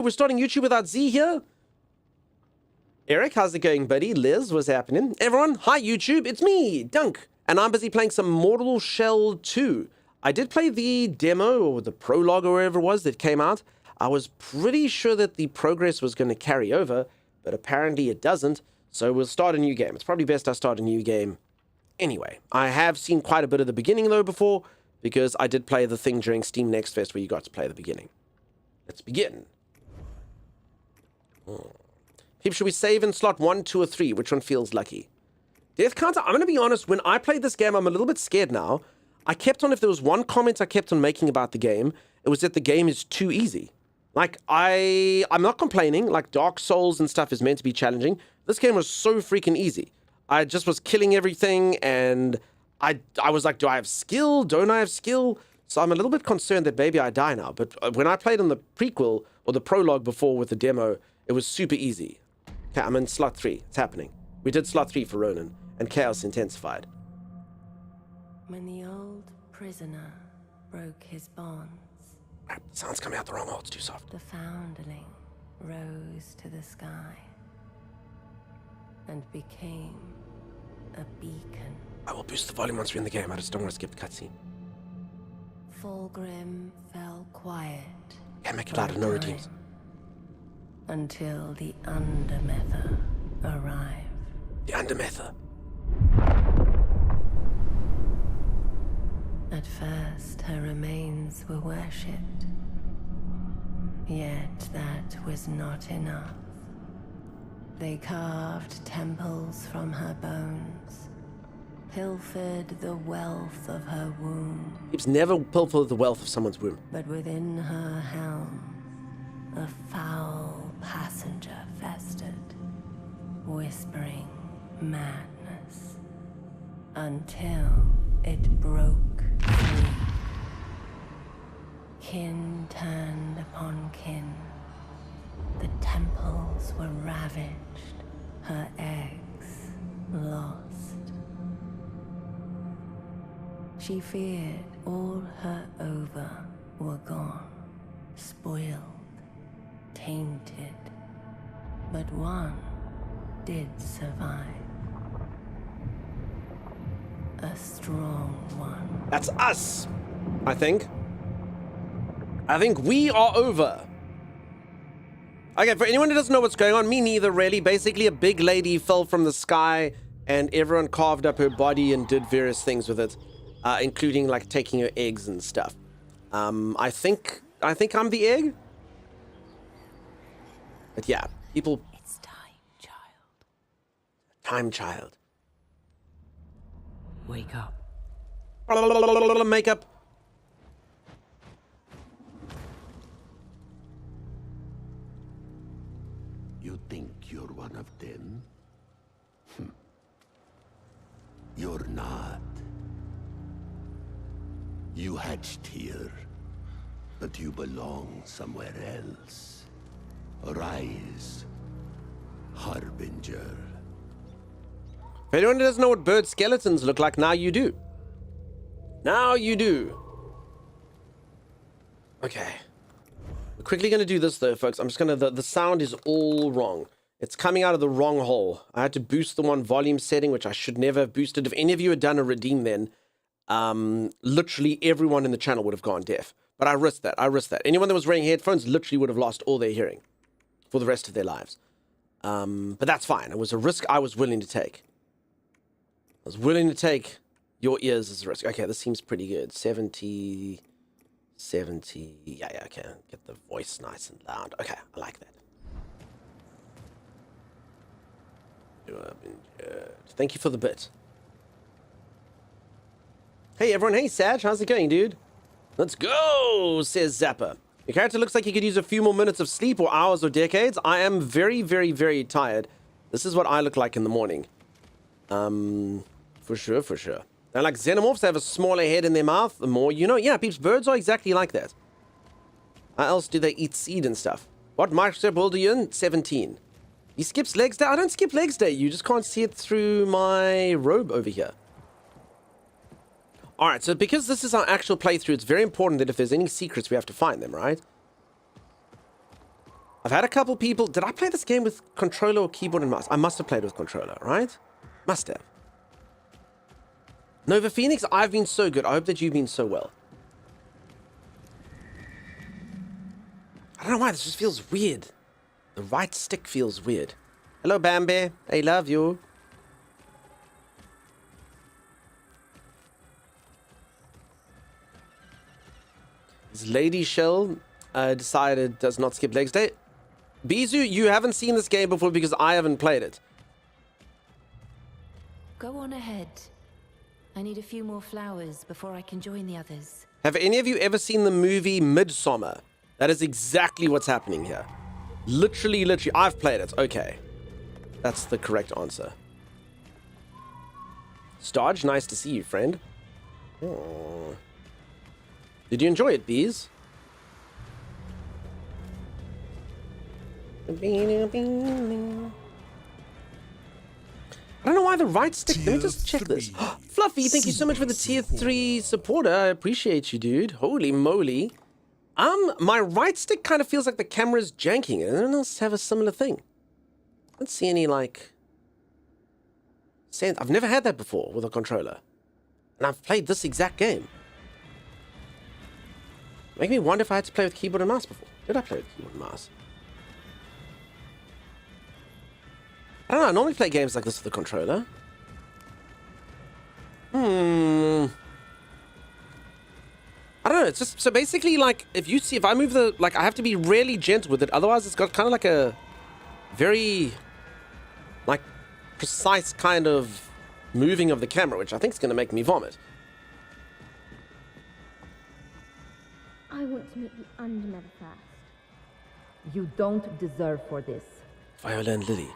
We're starting YouTube without Z here. Eric, how's it going, buddy? Liz, what's happening? Everyone, hi YouTube, it's me, Dunk, and I'm busy playing some Mortal Shell 2. I did play the demo, or the prologue, or whatever it was that came out. I was pretty sure that the progress was going to carry over, but apparently it doesn't, so we'll start a new game. It's probably best I start a new game anyway. I have seen quite a bit of the beginning, though, before, because I did play the thing during Steam Next Fest where you got to play the beginning. Let's begin. People, should we save in slot 1, 2, or 3? Which one feels lucky? Death Counter, I'm going to be honest, when I played this game, I'm a little bit scared now. I kept on, if there was one comment I kept on making about the game, it was that the game is too easy. Like, I'm not complaining, like Dark Souls and stuff is meant to be challenging. This game was so freaking easy. I just was killing everything, and I was like, do I have skill? Don't I have skill? So I'm a little bit concerned that maybe I die now. But when I played in the prequel, or the prologue before with the demo, it was super easy. Okay, I'm in slot 3. It's happening. We did slot 3 for Ronan, and Chaos Intensified. When the old prisoner broke his bonds, Sound's coming out the wrong hole. It's too soft. the foundling rose to the sky and became a beacon. I will boost the volume once we're in the game. I just don't want to skip the cutscene. Fulgrim fell quiet. Yeah, make it louder. No redeems. Until the Undermether arrived. The Undermether. At first, her remains were worshipped. Yet that was not enough. They carved temples from her bones, pilfered the wealth of her womb. He's never pilfered the wealth of someone's womb. But within her helm, a foul passenger festered, whispering madness, until it broke free. Kin turned upon kin. The temples were ravaged, her eggs lost. She feared all her ova were gone, spoiled, tainted, but one did survive. A strong one. That's us, I think. I think we are over. Okay, for anyone who doesn't know what's going on, me neither really. Basically, a big lady fell from the sky and everyone carved up her body and did various things with it, including like taking her eggs and stuff. I think I'm the egg. But yeah, people. It's time, child. Time child. Wake up. Makeup. You think you're one of them? You're not. You hatched here, but you belong somewhere else. Arise, Harbinger. If anyone doesn't know what bird skeletons look like, now you do. Now you do. Okay. We're quickly going to do this, though, folks. I'm just going to... The sound is all wrong. It's coming out of the wrong hole. I had to boost the one volume setting, which I should never have boosted. If any of you had done a redeem then, literally everyone in the channel would have gone deaf. But I risked that. I risked that. Anyone that was wearing headphones literally would have lost all their hearing for the rest of their lives. But that's fine. It was a risk I was willing to take. I was willing to take your ears as a risk. Okay, this seems pretty good. 70... Yeah, okay. Get the voice nice and loud. Okay, I like that. Thank you for the bit. Hey, everyone. Hey, Sag. How's it going, dude? Let's go, says Zappa. Your character looks like you could use a few more minutes of sleep or hours or decades. I am very, very, very tired. This is what I look like in the morning. For sure, for sure. They're like xenomorphs. They have a smaller head in their mouth. The more you know. Yeah, peeps, birds are exactly like that. How else do they eat seed and stuff? What microstep world are you in? 17. He skips legs day. I don't skip legs day. You just can't see it through my robe over here. Alright, so because this is our actual playthrough, it's very important that if there's any secrets, we have to find them, right? I've had a couple people... Did I play this game with controller or keyboard and mouse? I must have played with controller, right? Must have. Nova Phoenix, I've been so good. I hope that you've been so well. I don't know why, this just feels weird. The right stick feels weird. Hello, Bambi. I love you. This Lady Shell decided does not skip legs day. Bizu, you haven't seen this game before because I haven't played it. Go on ahead. I need a few more flowers before I can join the others. Have any of you ever seen the movie Midsommar? That is exactly what's happening here. Literally, I've played it. Okay. That's the correct answer. Stodge, nice to see you, friend. Oh. Did you enjoy it, Bees? I don't know why the right stick... Let me just check this. Fluffy, thank you so much for the tier 3 supporter. I appreciate you, dude. Holy moly. My right stick kind of feels like the camera's janking. Anyone else have a similar thing? I don't see any, like... I've never had that before with a controller. And I've played this exact game. Make me wonder if I had to play with keyboard and mouse before. Did I play with keyboard and mouse? I don't know, I normally play games like this with the controller. I don't know, it's just, so basically, like, if I move the, like, I have to be really gentle with it, otherwise it's got kind of like a very, like, precise kind of moving of the camera, which I think is going to make me vomit. I want to meet the Undermother first. You don't deserve for this. Viola and Lily.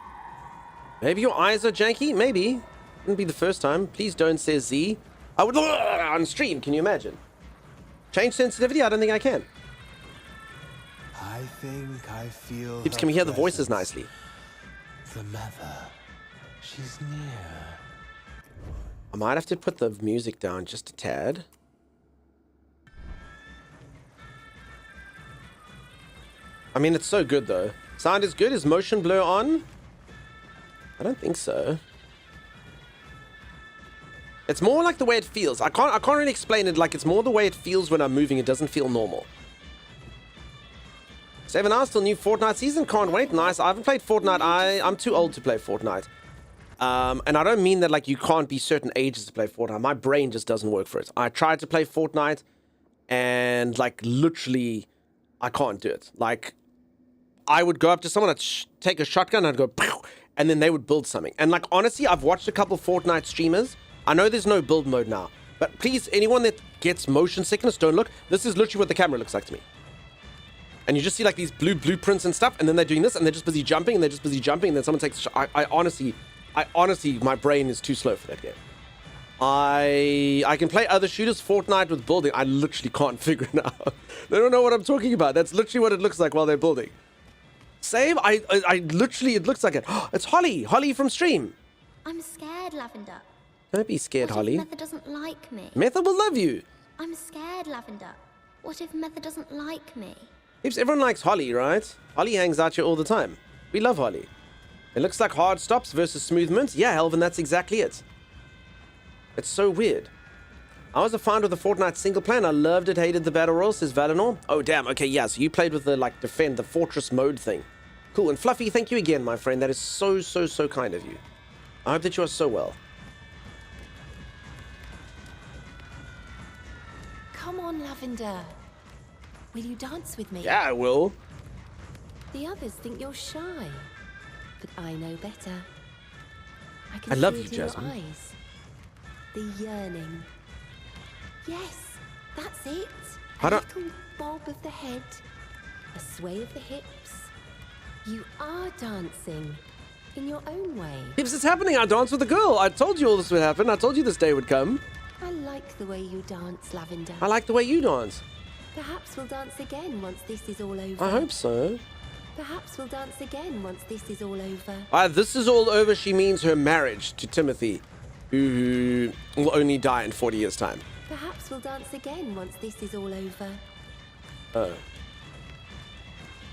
Maybe your eyes are janky? Maybe. Wouldn't be the first time. Please don't, says Z. I would on stream, can you imagine? Change sensitivity? I don't think I can. I think I feel. Tips, can we hear the voices nicely? The mother. She's near. I might have to put the music down just a tad. I mean, it's so good though. Sound is good. Is motion blur on? I don't think so. It's more like the way it feels. I can't really explain it. Like, it's more the way it feels when I'm moving. It doesn't feel normal. 7 hours till new Fortnite season. Can't wait. Nice. I haven't played Fortnite. I'm too old to play Fortnite. And I don't mean that, like, you can't be certain ages to play Fortnite. My brain just doesn't work for it. I tried to play Fortnite and, like, literally, I can't do it. Like, I would go up to someone, I'd take a shotgun, and I'd go, pow, and then they would build something. And, like, honestly, I've watched a couple Fortnite streamers. I know there's no build mode now, but please, anyone that gets motion sickness, don't look. This is literally what the camera looks like to me. And you just see, like, these blue blueprints and stuff, and then they're doing this, and they're just busy jumping, and they're just busy jumping, and then someone takes a shot. I honestly, my brain is too slow for that game. I can play other shooters, Fortnite with building. I literally can't figure it out. They don't know what I'm talking about. That's literally what it looks like while they're building. Save, I literally, it looks like it. It's Holly from stream. I'm scared, Lavender. Don't be scared, What Holly. if Method doesn't like me? Method will love you. I'm scared, Lavender. What if Method doesn't like me? Oops, everyone likes Holly, right? Holly hangs out here all the time. We love Holly. It looks like hard stops versus smooth mints. Yeah, Elvin, that's exactly it. It's so weird. I was a fan of the Fortnite single player and I loved it, hated the battle royale, says Valinor. Oh, damn. Okay, yeah, so you played with the, like, defend, the fortress mode thing. Cool, and Fluffy, thank you again, my friend. That is so, so, so kind of you. I hope that you are so well. Come on, Lavender. Will you dance with me? Yeah, I will. The others think you're shy, but I know better. I can I love see you, it in your Jasmine. eyes. The yearning. Yes, that's it. I A don't- little bob of the head, a sway of the hips. You are dancing in your own way. Hips, it's happening. I danced with a girl. I told you all this would happen. I told you this day would come. I like the way you dance, Lavender. I like the way you dance. Perhaps we'll dance again once this is all over. I hope so. Perhaps we'll dance again once this is all over. By this is all over, she means her marriage to Timothy, who will only die in 40 years' time. Perhaps we'll dance again once this is all over. Oh.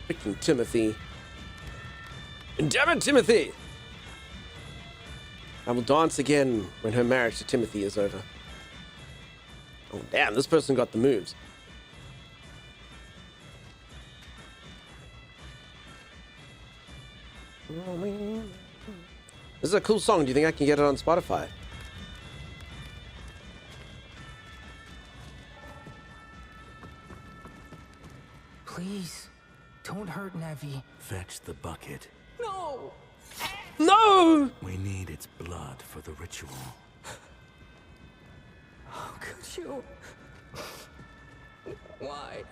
Freaking Timothy. And damn it, Timothy! I will dance again when her marriage to Timothy is over. Oh, damn, this person got the moves. This is a cool song. Do you think I can get it on Spotify? Please, don't hurt Nevi. Fetch the bucket. No! No! We need its blood for the ritual. How could you? Why?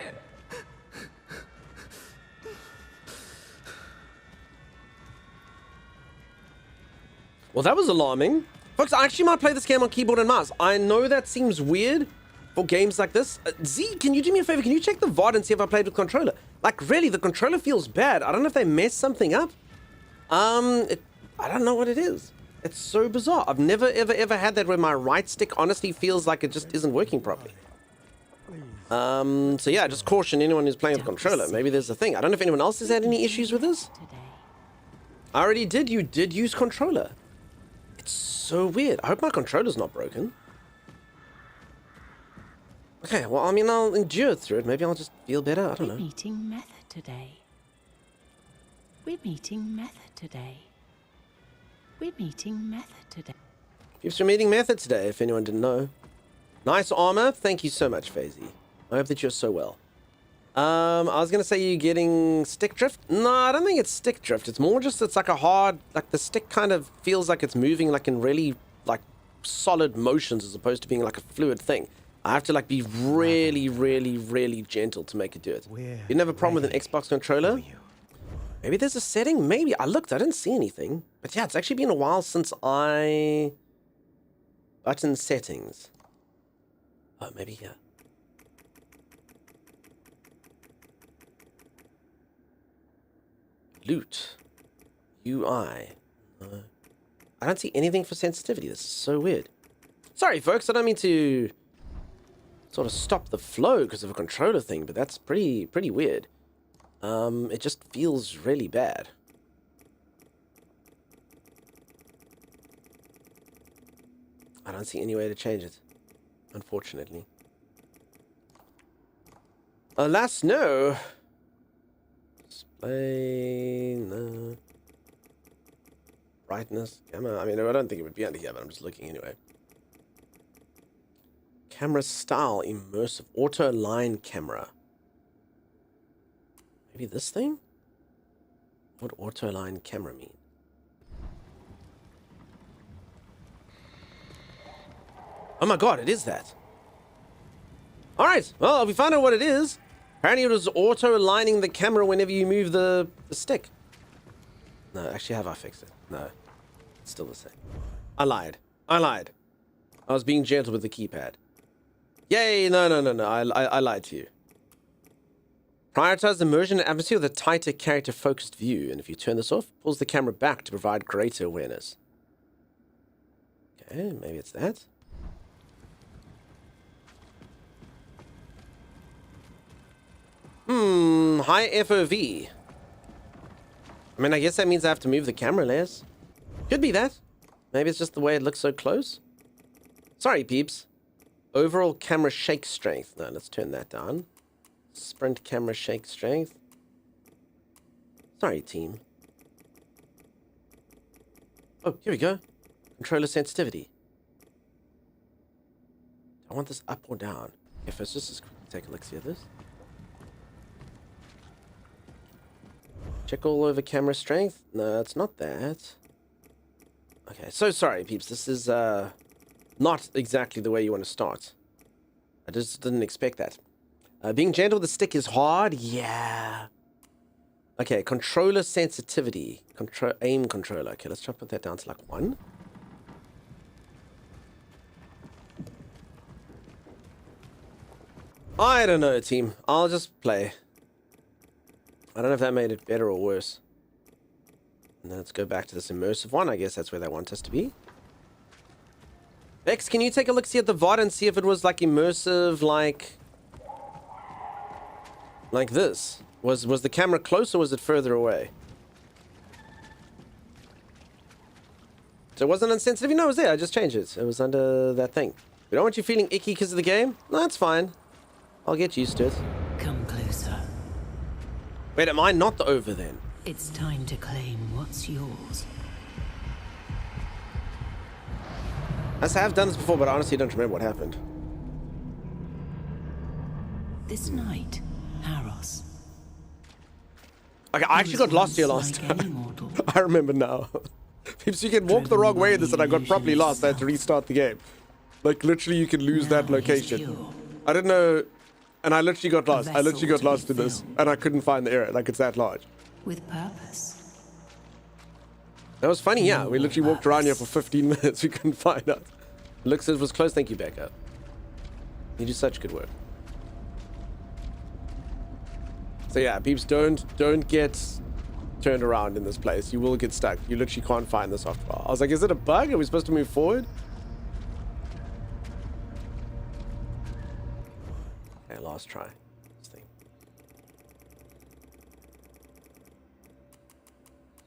Well, that was alarming. Folks, I actually might play this game on keyboard and mouse. I know that seems weird for games like this. Z, can you do me a favor? Can you check the VOD and see if I played with controller? Like, really, the controller feels bad. I don't know if they messed something up. I don't know what it is. It's so bizarre. I've never, ever had that where my right stick honestly feels like it just isn't working properly. So yeah, just caution anyone who's playing with controller. Maybe there's a thing. I don't know if anyone else has had any issues with this. I already did. You did use controller. It's so weird. I hope my controller's not broken. Okay, well, I mean, I'll endure through it. Maybe I'll just feel better. I don't know. We're meeting method today. We're meeting method today. We're meeting method today. Peeps, we're meeting method today, if anyone didn't know. Nice armor. Thank you so much, FaZe. I hope that you're so well. I was going to say you're getting stick drift. No, I don't think it's stick drift. It's more just, it's like a hard, like the stick kind of feels like it's moving like in really like solid motions as opposed to being like a fluid thing. I have to like be really, really, really gentle to make it do it. You didn't have a problem with an Xbox controller? Maybe there's a setting? Maybe. I looked, I didn't see anything. But yeah, it's actually been a while since I... Button settings. Oh, maybe here. Loot. UI. No. I don't see anything for sensitivity. This is so weird. Sorry, folks. I don't mean to sort of stop the flow because of a controller thing, but that's pretty weird. It just feels really bad. I don't see any way to change it, unfortunately. Alas, no. Display, no. Brightness, camera. I mean, I don't think it would be under here, but I'm just looking anyway. Camera style, immersive, auto line camera. Maybe this thing? What would auto line camera mean? Oh my god, it is that. Alright, well, we found out what it is. Apparently it was auto-aligning the camera whenever you move the stick. No, actually, have I fixed it? No. It's still the same. I lied. I was being gentle with the keypad. Yay, no. I lied to you. Prioritize immersion and atmosphere with a tighter character-focused view. And if you turn this off, it pulls the camera back to provide greater awareness. Okay, maybe it's that. High FOV. I mean, I guess that means I have to move the camera less. Could be that. Maybe it's just the way it looks so close. Sorry, peeps. Overall camera shake strength. No, let's turn that down. Sprint camera shake strength. Sorry, team. Oh, here we go. Controller sensitivity. Do I want this up or down? Okay, first, just take a look see at this. Check all over camera strength. No, it's not that. Okay, so sorry, peeps. This is not exactly the way you want to start. I just didn't expect that. Being gentle with the stick is hard. Yeah. Okay, controller sensitivity. Aim controller. Okay, let's try to put that down to like 1. I don't know, team. I'll just play. I don't know if that made it better or worse. And then let's go back to this immersive one. I guess that's where they want us to be. Bex, can you take a look see at the VOD and see if it was like immersive like this? Was the camera close or was it further away? So it wasn't unsensitive? No, it was there. I just changed it. It was under that thing. We don't want you feeling icky because of the game? No, that's fine. I'll get used to it. Come closer. Wait, am I not the over then? It's time to claim what's yours. I have done this before, but I honestly don't remember what happened. This night, Haros. Okay, I actually got lost here last time. I remember now. So you can walk the wrong way in this and I got properly lost. I had to restart the game. Like, literally, you can lose that location. I didn't know... And I literally got lost. I literally got lost in this. And I couldn't find the area. Like, it's that large. With purpose. That was funny, yeah. We literally walked around here for 15 minutes. We couldn't find us. Looks it was close. Thank you, Becca. You do such good work. So yeah, peeps, don't get turned around in this place. You will get stuck. You literally can't find the software. I was like, is it a bug? Are we supposed to move forward? Okay, last try. This thing.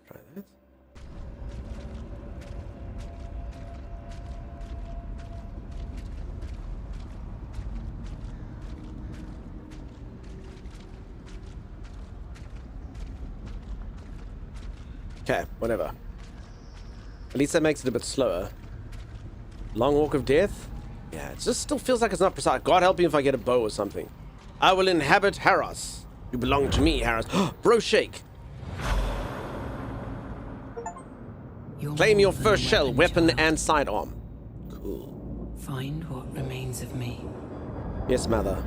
Try that. Okay, whatever. At least that makes it a bit slower. Long walk of death? Yeah, it just still feels like it's not precise. God help me if I get a bow or something. I will inhabit Haros. You belong to me, Haros. Bro, shake. Claim your first shell, weapon, and sidearm. Cool. Find what remains of me. Yes, mother.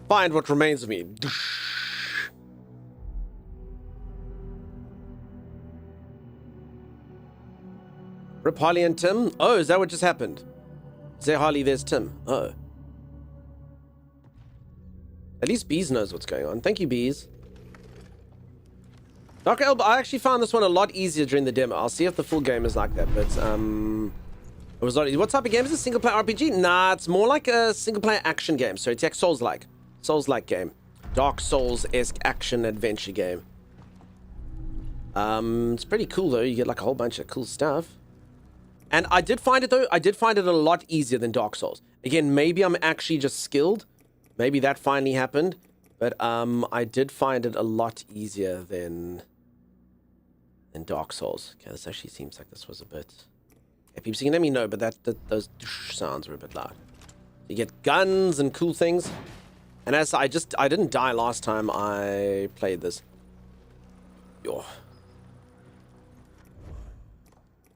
Find what remains of me. Rip Harley and Tim. Oh, is that what just happened? Is there Harley, there's Tim. Oh. At least Bees knows what's going on. Thank you, Bees. Dr. Elba, I actually found this one a lot easier during the demo. I'll see if the full game is like that, but it was not easy. What type of game is it? Single player RPG? Nah, it's more like a single player action game. So it's like Souls-like. Souls-like game. Dark Souls-esque action adventure game. It's pretty cool though. You get like a whole bunch of cool stuff. And I did find it though. I did find it a lot easier than Dark Souls. Again, maybe I'm actually just skilled. Maybe that finally happened. But I did find it a lot easier than Dark Souls. Okay, this actually seems like this was a bit. Okay, people can let me know, but those sounds were a bit loud. You get guns and cool things. And as I didn't die last time I played this. Yo.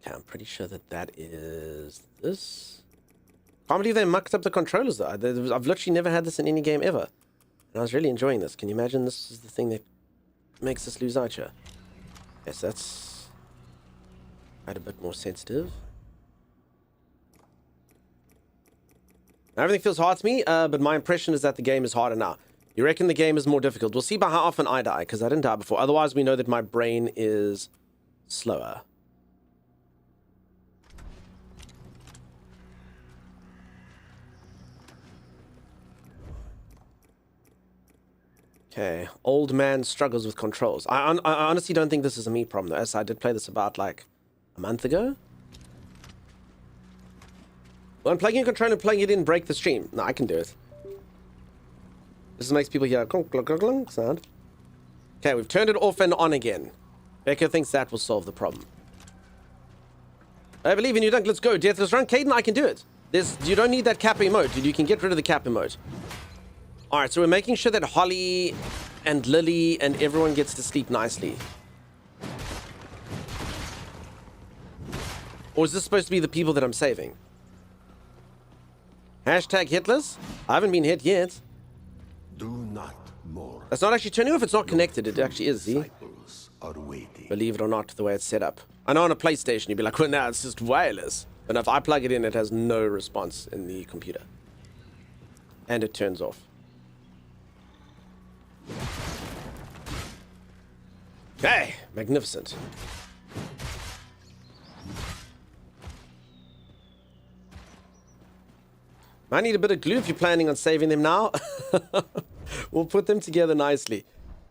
Okay, I'm pretty sure that is this. Can't believe they mucked up the controllers though. I've literally never had this in any game ever. And I was really enjoying this. Can you imagine this is the thing that makes us lose out here? Yes, that's quite a bit more sensitive. Everything feels hard to me, but my impression is that the game is harder now. You reckon the game is more difficult? We'll see by how often I die, because I didn't die before. Otherwise, we know that my brain is slower. Okay, old man struggles with controls. I honestly don't think this is a me problem, though, as I did play this about, like, a month ago. Well, unplugging a controller and plugging it in, break the stream. No, I can do it. This makes people hear a clunk, clunk, clunk, clunk sound. Okay, we've turned it off and on again. Becca thinks that will solve the problem. I believe in you, Dunk. Let's go. Deathless Run. Caden, I can do it. You don't need that cap emote, dude. You can get rid of the cap emote. Alright, so we're making sure that Holly and Lily and everyone gets to sleep nicely. Or is this supposed to be the people that I'm saving? Hashtag hitless? I haven't been hit yet. Do not more. That's not actually turning off. It's not connected. It actually is, see? Disciples are waiting. Believe it or not, the way it's set up. I know on a PlayStation, you'd be like, well, now it's just wireless. But if I plug it in, it has no response in the computer. And it turns off. Hey, magnificent. I need a bit of glue if you're planning on saving them now. We'll put them together nicely.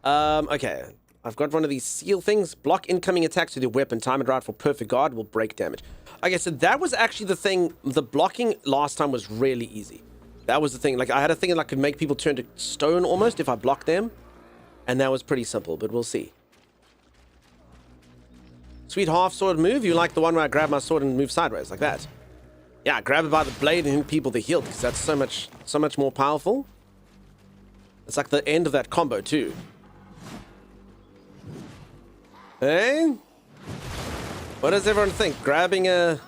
Okay. I've got one of these seal things. Block incoming attacks with your weapon. Time it right for perfect guard will break damage. Okay, so that was actually the thing. The blocking last time was really easy. That was the thing. Like, I had a thing that could make people turn to stone almost if I blocked them. And that was pretty simple, but we'll see. Sweet half sword move. You like the one where I grab my sword and move sideways like that? Yeah, grab it by the blade and hit people the hilt, because that's so much more powerful. It's like the end of that combo too. Hey? What does everyone think? Grabbing a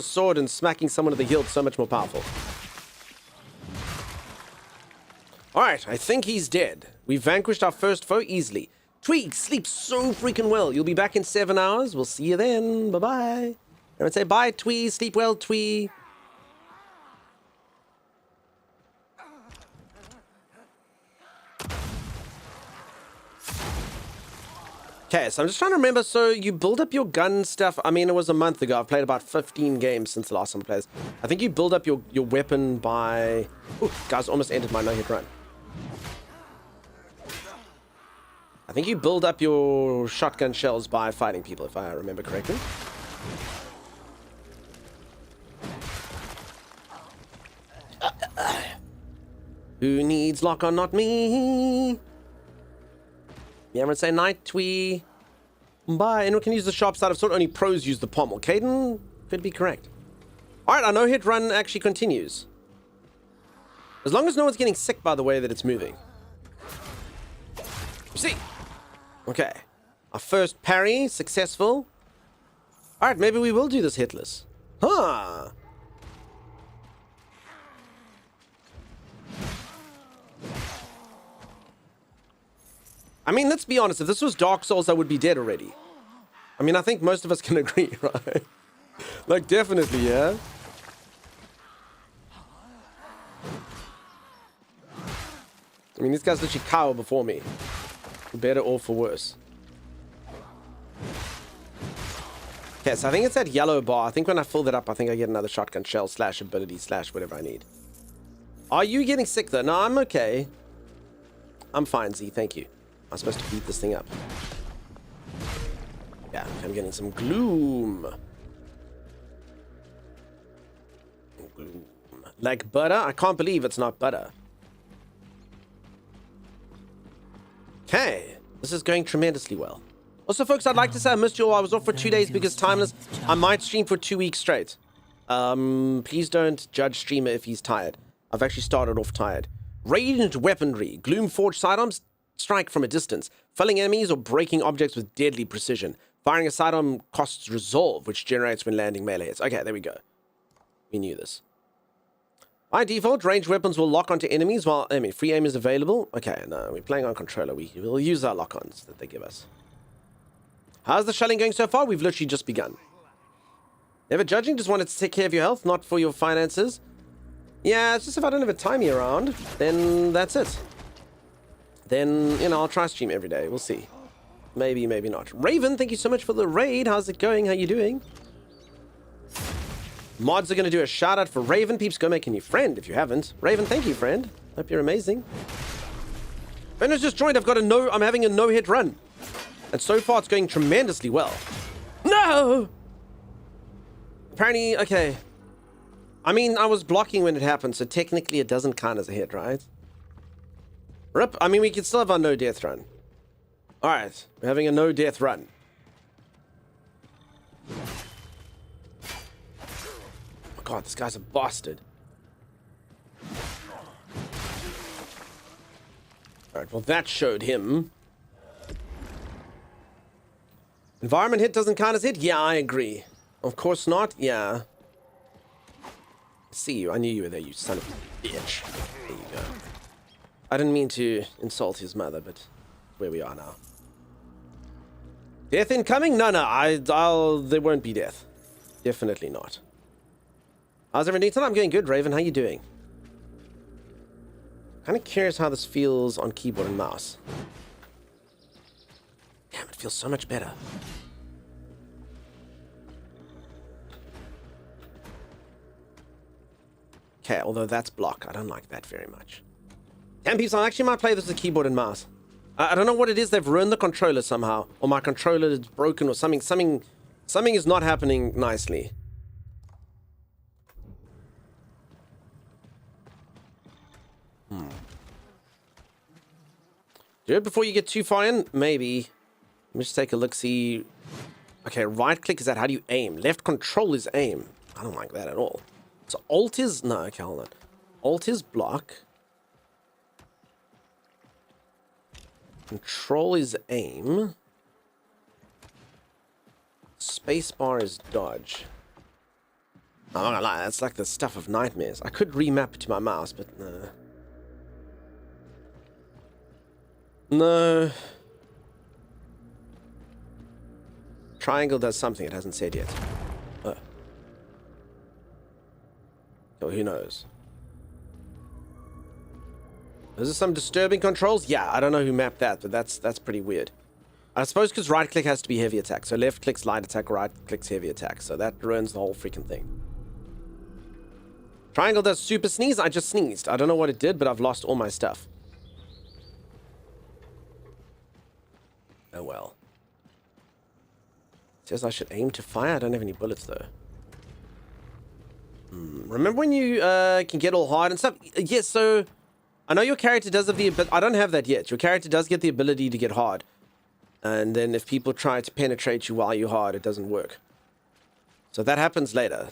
sword and smacking someone to the hilt so much more powerful. Alright, I think he's dead. We vanquished our first foe easily. Tweeg sleeps so freaking well. You'll be back in 7 hours. We'll see you then. Bye-bye. Everyone say bye, Twee. Sleep well, Twee. Okay, so I'm just trying to remember. So you build up your gun stuff. I mean, it was a month ago. I've played about 15 games since the last time I played. I think you build up your weapon by... Ooh, guys, almost ended my no-hit run. I think you build up your shotgun shells by fighting people, if I remember correctly. Who needs lock on? Not me. Yeah, I'm gonna say night, Twee. Bye. Anyone can use the sharp side of sword. Only pros use the pommel. Caden could be correct. Alright, our no-hit run actually continues. As long as no one's getting sick by the way that it's moving. See? Okay. Our first parry, successful. Alright, maybe we will do this hitless. Huh. I mean, let's be honest. If this was Dark Souls, I would be dead already. I mean, I think most of us can agree, right? Like, definitely, yeah? I mean, these guys literally cower before me. For better or for worse. Okay, so I think it's that yellow bar. I think when I fill that up, I think I get another shotgun shell slash ability slash whatever I need. Are you getting sick, though? No, I'm okay. I'm fine, Z. Thank you. I'm supposed to beat this thing up. Yeah, I'm getting some gloom. Gloom. Like butter? I can't believe it's not butter. Okay. This is going tremendously well. Also, folks, I'd like to say I missed you all. I was off for 2 days because Timeless. I might stream for 2 weeks straight. Please don't judge streamer if he's tired. I've actually started off tired. Radiant weaponry. Gloom forged sidearms. Strike from a distance, felling enemies or breaking objects with deadly precision. Firing a sidearm costs resolve, which generates when landing melee hits. Okay, there we go. We knew this. By default, ranged weapons will lock onto enemies while free aim is available. Okay, no, we're playing on controller. We will use our lock-ons that they give us. How's the shelling going so far? We've literally just begun. Never judging, just wanted to take care of your health, not for your finances. Yeah, it's just if I don't have a timey around, then that's it. Then, you know, I'll try stream every day. We'll see. Maybe, maybe not. Raven, thank you so much for the raid. How's it going? How you doing? Mods are going to do a shout out for Raven. Peeps, go make a new friend if you haven't. Raven, thank you, friend. Hope you're amazing. Ben's just joined. I'm having a no-hit run. And so far, it's going tremendously well. No! Apparently, okay. I mean, I was blocking when it happened, so technically it doesn't count as a hit, right? Rip. I mean, we can still have our no-death run. Alright, we're having a no-death run. Oh god, this guy's a bastard. Alright, well that showed him. Environment hit doesn't count as hit? Yeah, I agree. Of course not? Yeah. See you. I knew you were there, you son of a bitch. There you go. I didn't mean to insult his mother, but where we are now. Death incoming? No, there won't be death. Definitely not. How's everything tonight? I'm going good, Raven. How you doing? Kind of curious how this feels on keyboard and mouse. Damn, it feels so much better. Okay, although that's block. I don't like that very much. Damn, peeps, I actually might play this with a keyboard and mouse. I don't know what it is. They've ruined the controller somehow. Or my controller is broken or something. Something is not happening nicely. Do it before you get too far in? Maybe. Let me just take a look, see. Okay, right click is that. How do you aim? Left control is aim. I don't like that at all. So alt is... No, okay, hold on. Alt is block. Control is aim. Spacebar is dodge. I'm not gonna lie, that's like the stuff of nightmares. I could remap it to my mouse, but no. No. Triangle does something it hasn't said yet. Oh. Oh, who knows? Is there some disturbing controls? Yeah, I don't know who mapped that, but that's pretty weird. I suppose because right click has to be heavy attack. So left click's light attack, right click's heavy attack. So that ruins the whole freaking thing. Triangle does super sneeze. I just sneezed. I don't know what it did, but I've lost all my stuff. Oh well. It says I should aim to fire. I don't have any bullets though. Remember when you can get all hard and stuff? Yes, so I know your character does have the ability. I don't have that yet. Your character does get the ability to get hard. And then if people try to penetrate you while you're hard, it doesn't work. So that happens later.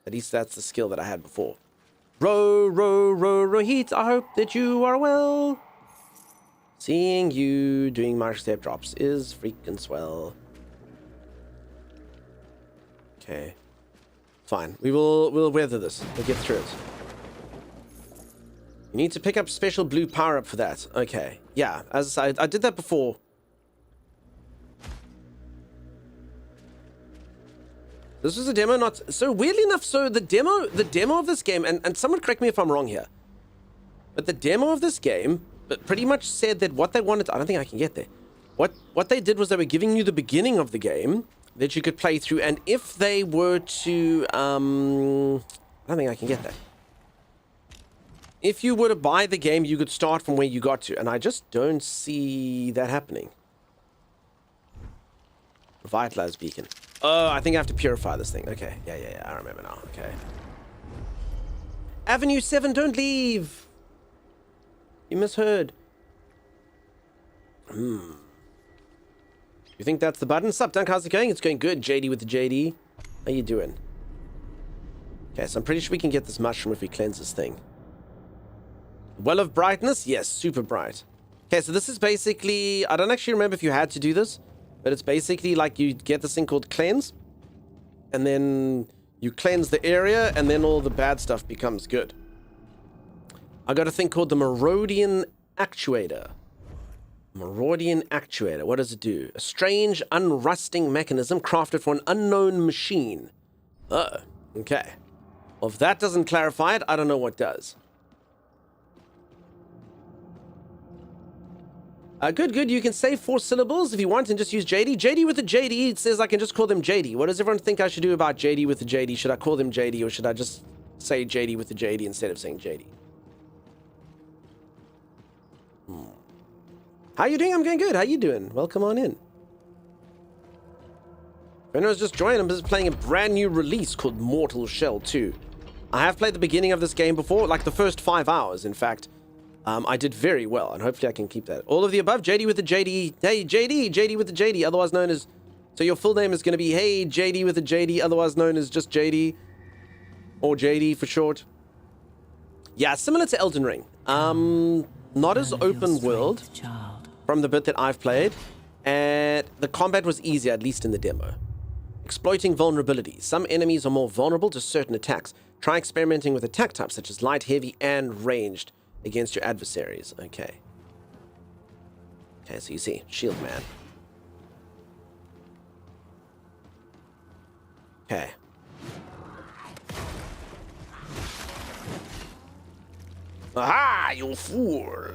At least that's the skill that I had before. Rohit, I hope that you are well. Seeing you doing march step drops is freaking swell. Okay. Fine. We'll weather this. We'll get through it. You need to pick up special blue power-up for that. Okay. Yeah, as I said, I did that before. This was a demo, not... So, weirdly enough, so the demo of this game, and someone correct me if I'm wrong here, but the demo of this game pretty much said that what they wanted... I don't think I can get there. What they did was they were giving you the beginning of the game that you could play through, and if they were to... I don't think I can get that. If you were to buy the game, you could start from where you got to, and I just don't see that happening. Revitalize beacon. Oh, I think I have to purify this thing. Okay, yeah, I remember now. Okay. Avenue 7, don't leave! You misheard. You think that's the button? Sup, Dunk, how's it going? It's going good, JD with the JD. How you doing? Okay, so I'm pretty sure we can get this mushroom if we cleanse this thing. Well of brightness? Yes, super bright. Okay, so this is basically... I don't actually remember if you had to do this, but it's basically like you get this thing called cleanse, and then you cleanse the area, and then all the bad stuff becomes good. I got a thing called the Merodian Actuator. Merodian Actuator. What does it do? A strange, unrusting mechanism crafted for an unknown machine. Oh, okay. Well, if that doesn't clarify it, I don't know what does. Good. You can say 4 syllables if you want and just use JD. JD with the JD, it says I can just call them JD. What does everyone think I should do about JD with the JD? Should I call them JD or should I just say JD with the JD instead of saying JD? How you doing? I'm going good. How you doing? Welcome on in. If anyone's just joined, I'm just playing a brand new release called Mortal Shell 2. I have played the beginning of this game before, like the first 5 hours, in fact. I did very well, and hopefully I can keep that. All of the above, JD with the JD. Hey, JD with the JD, otherwise known as... So your full name is going to be, hey, JD with the JD, otherwise known as just JD. Or JD for short. Yeah, similar to Elden Ring. Not as open world from the bit that I've played. And the combat was easier, at least in the demo. Exploiting vulnerabilities. Some enemies are more vulnerable to certain attacks. Try experimenting with attack types such as light, heavy, and ranged against your adversaries. Okay. Okay, so you see, Shield Man. Okay. Aha, you fool!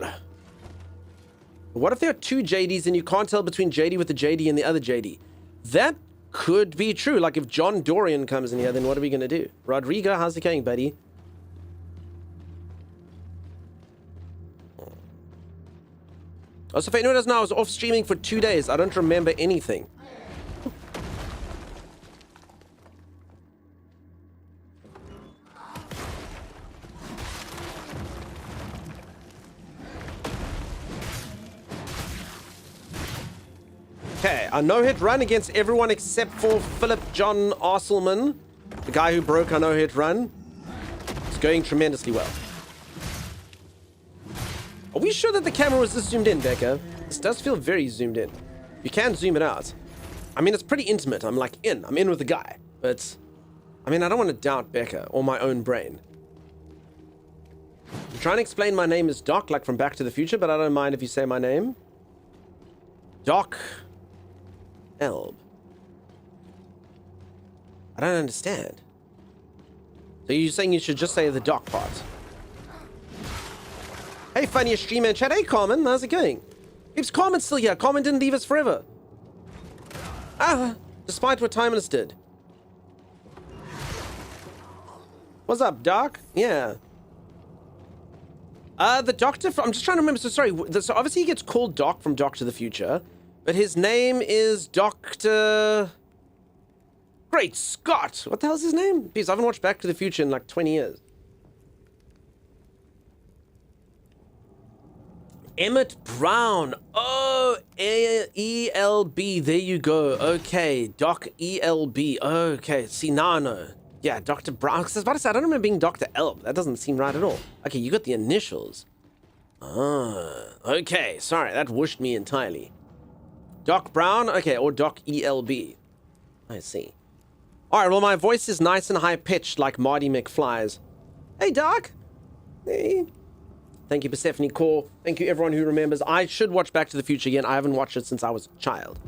What if there are two JDs and you can't tell between JD with the JD and the other JD? That could be true. Like if John Dorian comes in here, then what are we going to do? Rodrigo, how's it going, buddy? Also, if anyone doesn't know, I was off streaming for 2 days. I don't remember anything. Okay, a no-hit run against everyone except for Philip John Arselman, the guy who broke a no-hit run. It's going tremendously well. Are we sure that the camera was this zoomed in, Becca? This does feel very zoomed in. You can zoom it out. I mean, it's pretty intimate. I'm like I'm in with the guy. But, I mean, I don't want to doubt Becca or my own brain. I'm trying to explain my name is Doc, like from Back to the Future, but I don't mind if you say my name. Doc Elb. I don't understand. So you're saying you should just say the Doc part? Hey, funniest streamer in chat. Hey, Carmen, how's it going? Keeps Carmen still here. Carmen didn't leave us forever. Despite what Timeless did. What's up, Doc? Yeah. The Doctor. I'm just trying to remember. So sorry. So obviously he gets called Doc from Doc to the Future, but his name is Doctor. Great Scott! What the hell's his name? Please, I haven't watched Back to the Future in like 20 years. Emmett Brown. Oh, E-L-B. There you go. Okay, Doc E-L-B. Okay, see, now I know. Yeah, Dr. Brown. I was about to say, I don't remember being Dr. Elb. That doesn't seem right at all. Okay, you got the initials. Okay. Sorry, that whooshed me entirely. Doc Brown? Okay, or Doc E-L-B. I see. Alright, well, my voice is nice and high-pitched like Marty McFly's. Hey, Doc. Hey. Thank you, Persephone Core. Thank you, everyone who remembers. I should watch Back to the Future again. I haven't watched it since I was a child.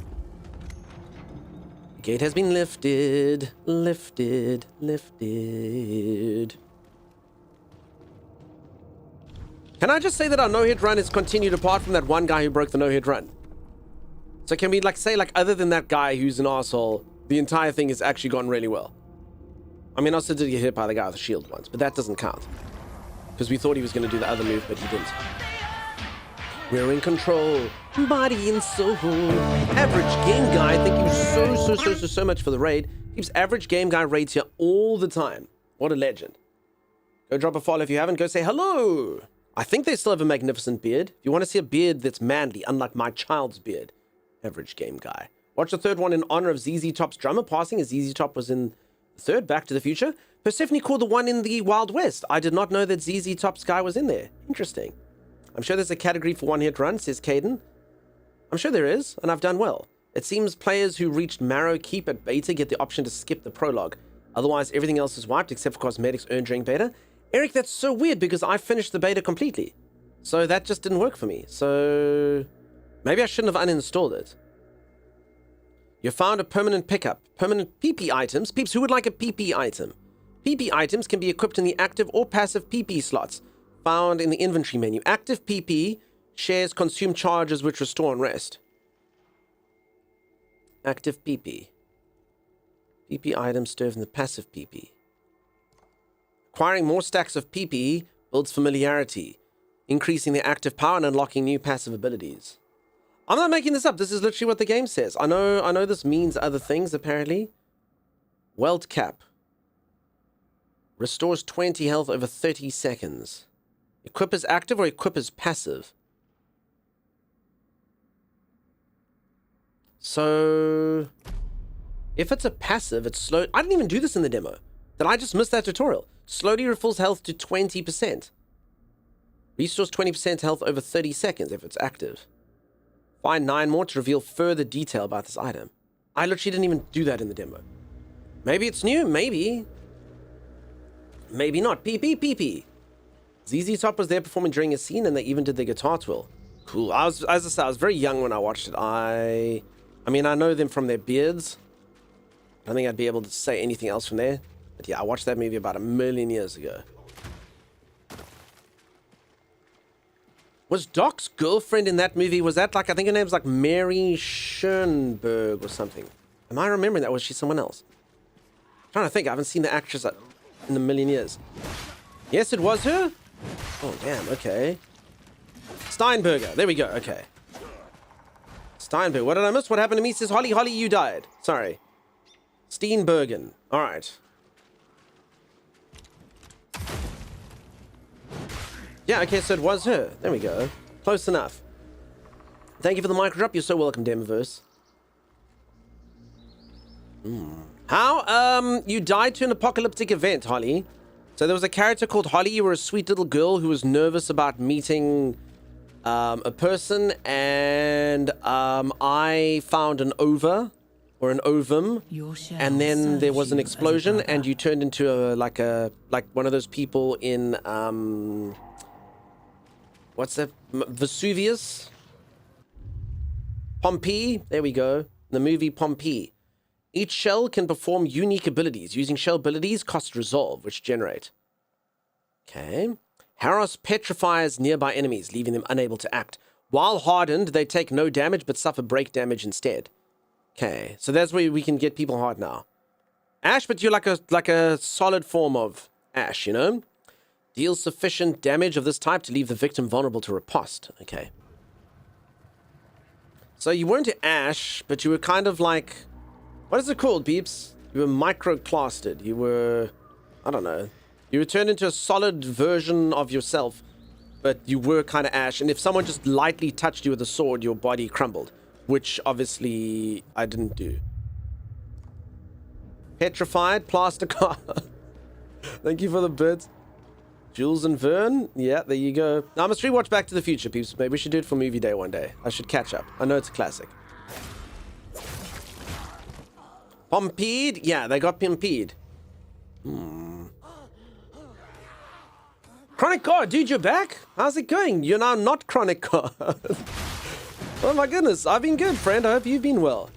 The gate has been lifted. Lifted. Lifted. Can I just say that our no-hit run is continued apart from that one guy who broke the no-hit run? So can we, like, say, like, other than that guy who's an asshole, the entire thing has actually gone really well? I mean, I also did get hit by the guy with the shield once, but that doesn't count. Because we thought he was going to do the other move, but he didn't. We're in control. Body and soul. Average Game Guy, thank you so much for the raid. Keeps Average Game Guy raids here all the time. What a legend. Go drop a follow if you haven't. Go say hello. I think they still have a magnificent beard. If you want to see a beard that's manly, unlike my child's beard. Average Game Guy. Watch the third one in honor of ZZ Top's drummer passing, as ZZ Top was in the third Back to the Future. Persephone called the one in the Wild West. I did not know that ZZ Top's guy was in there. Interesting. I'm sure there's a category for one-hit run, says Caden. I'm sure there is, and I've done well. It seems players who reached Marrow Keep at beta get the option to skip the prologue. Otherwise, everything else is wiped except for cosmetics earned during beta. Eric, that's so weird because I finished the beta completely. So that just didn't work for me. So maybe I shouldn't have uninstalled it. You found a permanent pickup. Permanent PP items. Peeps, who would like a PP item? PP items can be equipped in the active or passive PP slots found in the inventory menu. Active PP shares consume charges which restore and rest. Active PP. PP items stored in the passive PP. Acquiring more stacks of PP builds familiarity, increasing the active power and unlocking new passive abilities. I'm not making this up. This is literally what the game says. I know this means other things, apparently. Weld cap. Restores 20 health over 30 seconds. Equip as active or equip as passive? So, if it's a passive, it's slow. I didn't even do this in the demo. Did I just miss that tutorial? Slowly refills health to 20%. Restores 20% health over 30 seconds if it's active. Find 9 more to reveal further detail about this item. I literally didn't even do that in the demo. Maybe it's new, maybe. Maybe not. PP. ZZ Top was there performing during a scene, and they even did the guitar twirl. Cool. As I said, I was very young when I watched it. I mean, I know them from their beards. I don't think I'd be able to say anything else from there. But yeah, I watched that movie about 1 million years ago. Was Doc's girlfriend in that movie, was that like, I think her name's like Mary Schoenberg or something. Am I remembering that? Or was she someone else? I'm trying to think. I haven't seen the actress in a million years. Yes, it was her? Oh, damn. Okay. Steinberger. There we go. Okay. Steinberg. What did I miss? What happened to me? Says Holly. Holly, you died. Sorry. Steenbergen. All right. Yeah, okay, so it was her. There we go. Close enough. Thank you for the micro drop. You're so welcome, Demiverse. How? You died to an apocalyptic event, Holly. So there was a character called Holly. You were a sweet little girl who was nervous about meeting a person, and I found an ova or an ovum, and then there was an explosion, and you turned into like one of those people in what's that? Vesuvius? Pompeii? There we go. The movie Pompeii. Each shell can perform unique abilities. Using shell abilities cost resolve, which generate. Okay. Haros petrifies nearby enemies, leaving them unable to act. While hardened, they take no damage, but suffer break damage instead. Okay, so that's where we can get people hard now. Ash, but you're like a solid form of Ash, you know? Deals sufficient damage of this type to leave the victim vulnerable to riposte. Okay. So you weren't Ash, but you were kind of like... What is it called, Beeps? You were microclasted. You were... I don't know. You were turned into a solid version of yourself, but you were kind of Ash. And if someone just lightly touched you with a sword, your body crumbled. Which, obviously, I didn't do. Petrified plaster card. Thank you for the bits. Jules and Vern. Yeah, there you go. Now, I must rewatch Back to the Future, peeps. Maybe we should do it for movie day one day. I should catch up. I know it's a classic. Pompeii? Yeah, they got Pompeii. Chronic God, dude, you're back? How's it going? You're now not Chronic God. Oh my goodness, I've been good, friend. I hope you've been well.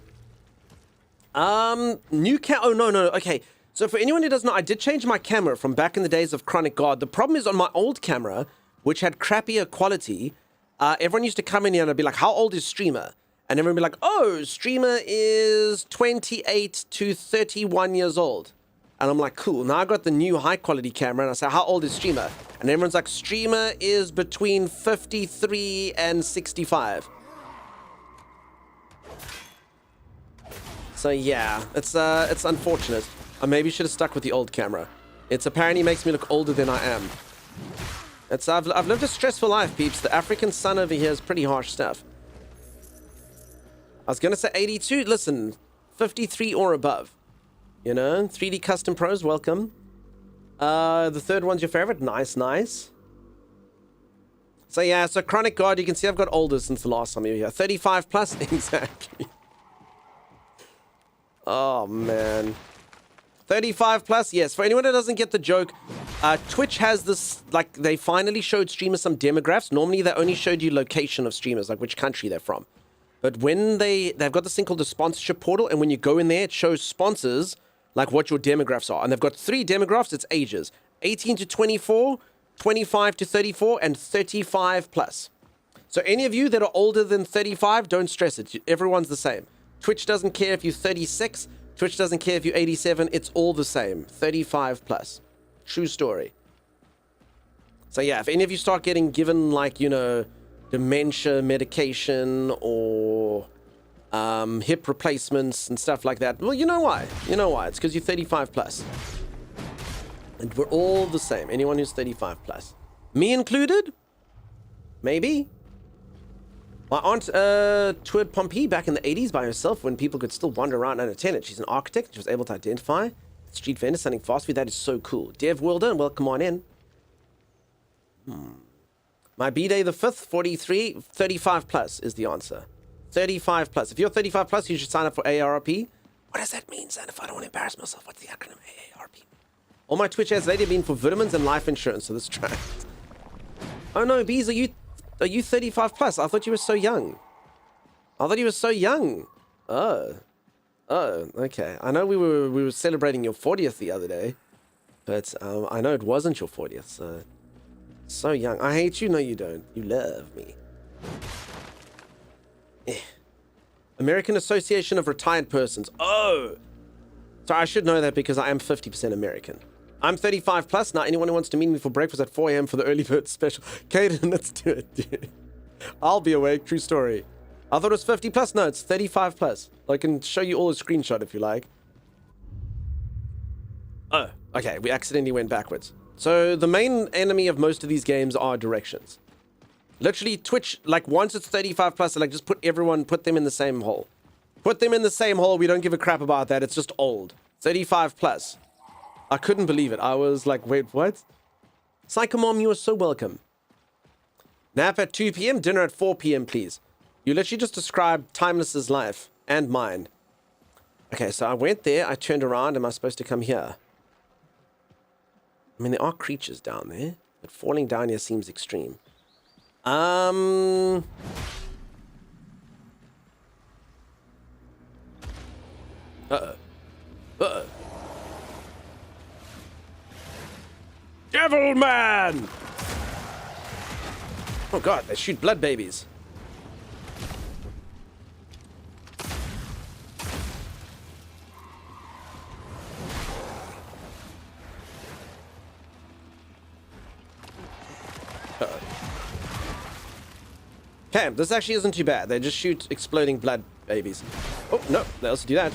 New oh, no. Okay, so for anyone who doesn't know, I did change my camera from back in the days of Chronic God. The problem is on my old camera, which had crappier quality, everyone used to come in here and I'd be like, how old is Streamer? And everyone would be like, oh, Streamer is 28 to 31 years old. And I'm like, cool. Now I got the new high quality camera and I say, how old is Streamer? And everyone's like, Streamer is between 53 and 65. So yeah, it's unfortunate. I maybe should have stuck with the old camera. It's apparently makes me look older than I am. I've lived a stressful life, peeps. The African sun over here is pretty harsh stuff. I was going to say 82. Listen, 53 or above. You know, 3D Custom Pros, welcome. The third one's your favorite. Nice. So yeah, so Chronic God, you can see I've got older since the last time you were here. 35 plus, exactly. Oh, man. 35 plus, yes. For anyone who doesn't get the joke, Twitch has this, like, they finally showed streamers some demographics. Normally, they only showed you location of streamers, like which country they're from. But when they've got this thing called the sponsorship portal, and when you go in there, it shows sponsors, like what your demographics are. And they've got 3 demographics, it's ages. 18 to 24, 25 to 34, and 35 plus. So any of you that are older than 35, don't stress it. Everyone's the same. Twitch doesn't care if you're 36. Twitch doesn't care if you're 87. It's all the same. 35 plus. True story. So yeah, if any of you start getting given, like, you know, dementia medication or hip replacements and stuff like that, well, you know why. You know why. It's because you're 35 plus. And we're all the same. Anyone who's 35 plus. Me included? Maybe. My aunt toured Pompeii back in the 80s by herself when people could still wander around unattended. She's an architect. She was able to identify street vendors selling fast food. That is so cool. Dev Wilder, welcome on in. My B-Day the 5th, 43, 35 plus is the answer. 35 plus. If you're 35 plus, you should sign up for AARP. What does that mean, son? If I don't want to embarrass myself, what's the acronym AARP? All my Twitch ads lately have been for vitamins and life insurance, so this track. Oh no, Bees, are you 35 plus? I thought you were so young. Oh, okay. I know we were celebrating your 40th the other day, but I know it wasn't your 40th, so So young. I hate you. No, you don't. You love me. American Association of Retired Persons. Oh! So I should know that because I am 50% American. I'm 35 plus. Now, anyone who wants to meet me for breakfast at 4 a.m. for the early bird special. Caden, let's do it, dude. I'll be awake. True story. I thought it was 50 plus. No, it's 35 plus. I can show you all a screenshot if you like. Oh, okay. We accidentally went backwards. So the main enemy of most of these games are directions. Literally, Twitch, like, once it's 35 plus, like, just put them in the same hole. Put them in the same hole. We don't give a crap about that. It's just old. 35 plus. I couldn't believe it. I was like, wait, what? Psycho Mom, you are so welcome. Nap at 2 p.m., dinner at 4 p.m., please. You literally just described Timeless's life and mine. Okay, so I went there. I turned around. Am I supposed to come here? I mean, there are creatures down there, but falling down here seems extreme. Uh-oh. Uh-oh. Devil man! Oh god, they shoot blood babies. Okay, this actually isn't too bad. They just shoot exploding blood babies. Oh, no, they also do that.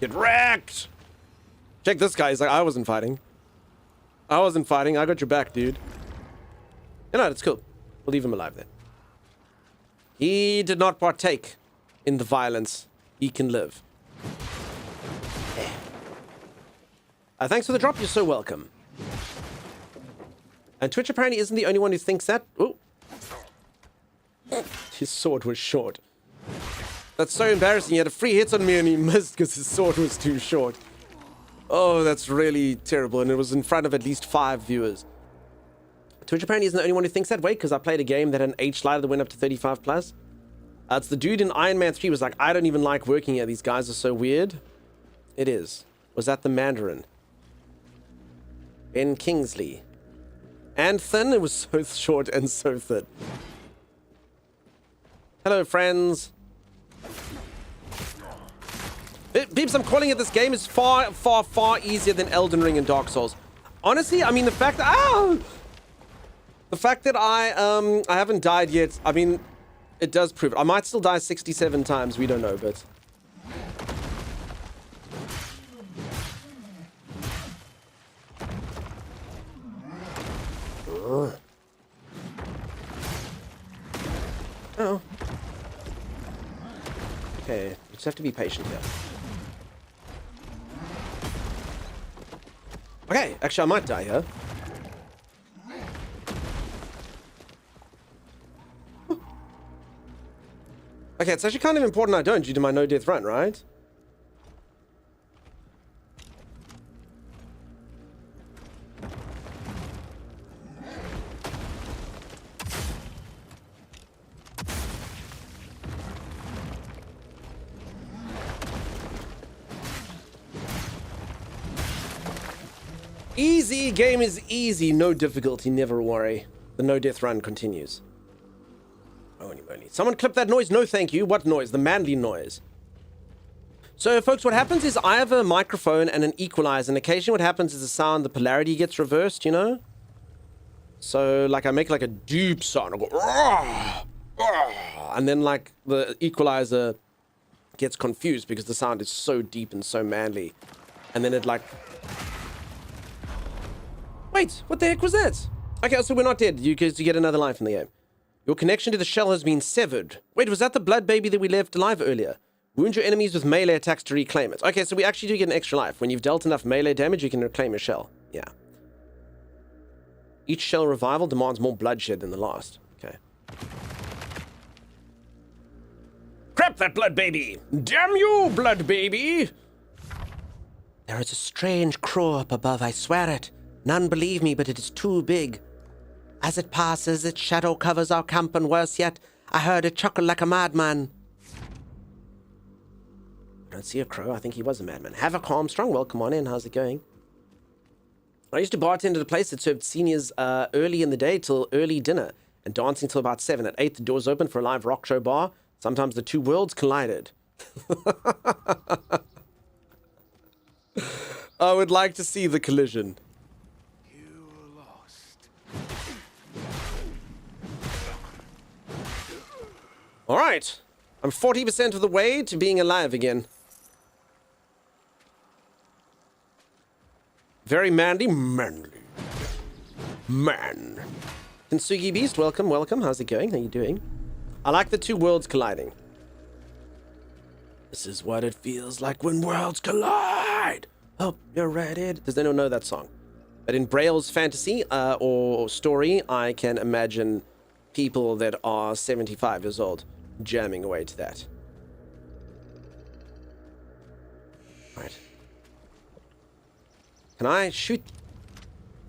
Get wrecked! Check this guy. He's like, I wasn't fighting. I wasn't fighting. I got your back, dude. You know, that's cool. We'll leave him alive then. He did not partake in the violence. He can live. Thanks for the drop. You're so welcome. And Twitch apparently isn't the only one who thinks that. Oh. His sword was short. That's so embarrassing. He had a free hit on me and he missed because his sword was too short. Oh, that's really terrible. And it was in front of at least 5 viewers. Twitch apparently isn't the only one who thinks that way because I played a game that had an age slider that went up to 35 plus. It's the dude in Iron Man 3 was like, I don't even like working here. These guys are so weird. It is. Was that the Mandarin? Ben Kingsley. And thin? It was so short and so thin. Hello, friends. Peeps, I'm calling it, this game is far, far, far easier than Elden Ring and Dark Souls. Honestly, I mean, the fact that... The fact that I haven't died yet, I mean, it does prove it. I might still die 67 times, we don't know, but... Oh. Okay, you just have to be patient here. Okay, actually I might die here. Okay, it's actually kind of important I don't due to my no-death run, right? Easy, game is easy, no difficulty, never worry. The no-death run continues. Holy moly. Someone clip that noise? No, thank you. What noise? The manly noise. So, folks, what happens is I have a microphone and an equalizer, and occasionally what happens is the sound, the polarity gets reversed, you know? So, like, I make, like, a deep sound. I go, "Argh! Argh!" And then, like, the equalizer gets confused because the sound is so deep and so manly. And then it, like... Wait, what the heck was that? Okay, so we're not dead. You get another life in the game. Your connection to the shell has been severed. Wait, was that the blood baby that we left alive earlier? Wound your enemies with melee attacks to reclaim it. Okay, so we actually do get an extra life. When you've dealt enough melee damage, you can reclaim your shell. Yeah. Each shell revival demands more bloodshed than the last. Okay. Crap, that blood baby! Damn you, blood baby! There is a strange crow up above, I swear it. None believe me, but it is too big. As it passes, its shadow covers our camp, and worse yet, I heard it chuckle like a madman. don't see a crow. I think he was a madman. Havoc Armstrong, welcome on in. How's it going? I used to bartend at a place that served seniors early in the day till early dinner and dancing till about 7. At 8, the doors open for a live rock show bar. Sometimes the two worlds collided. I would like to see the collision. You lost. All right. I'm 40% of the way to being alive again. Very manly. Man. Kintsugi Beast, welcome, welcome. How's it going? How you doing? I like the two worlds colliding. This is what it feels like when worlds collide. Oh, you're ready. Does anyone know that song? But in Braille's fantasy or story, I can imagine people that are 75 years old jamming away to that. Right. Can I shoot?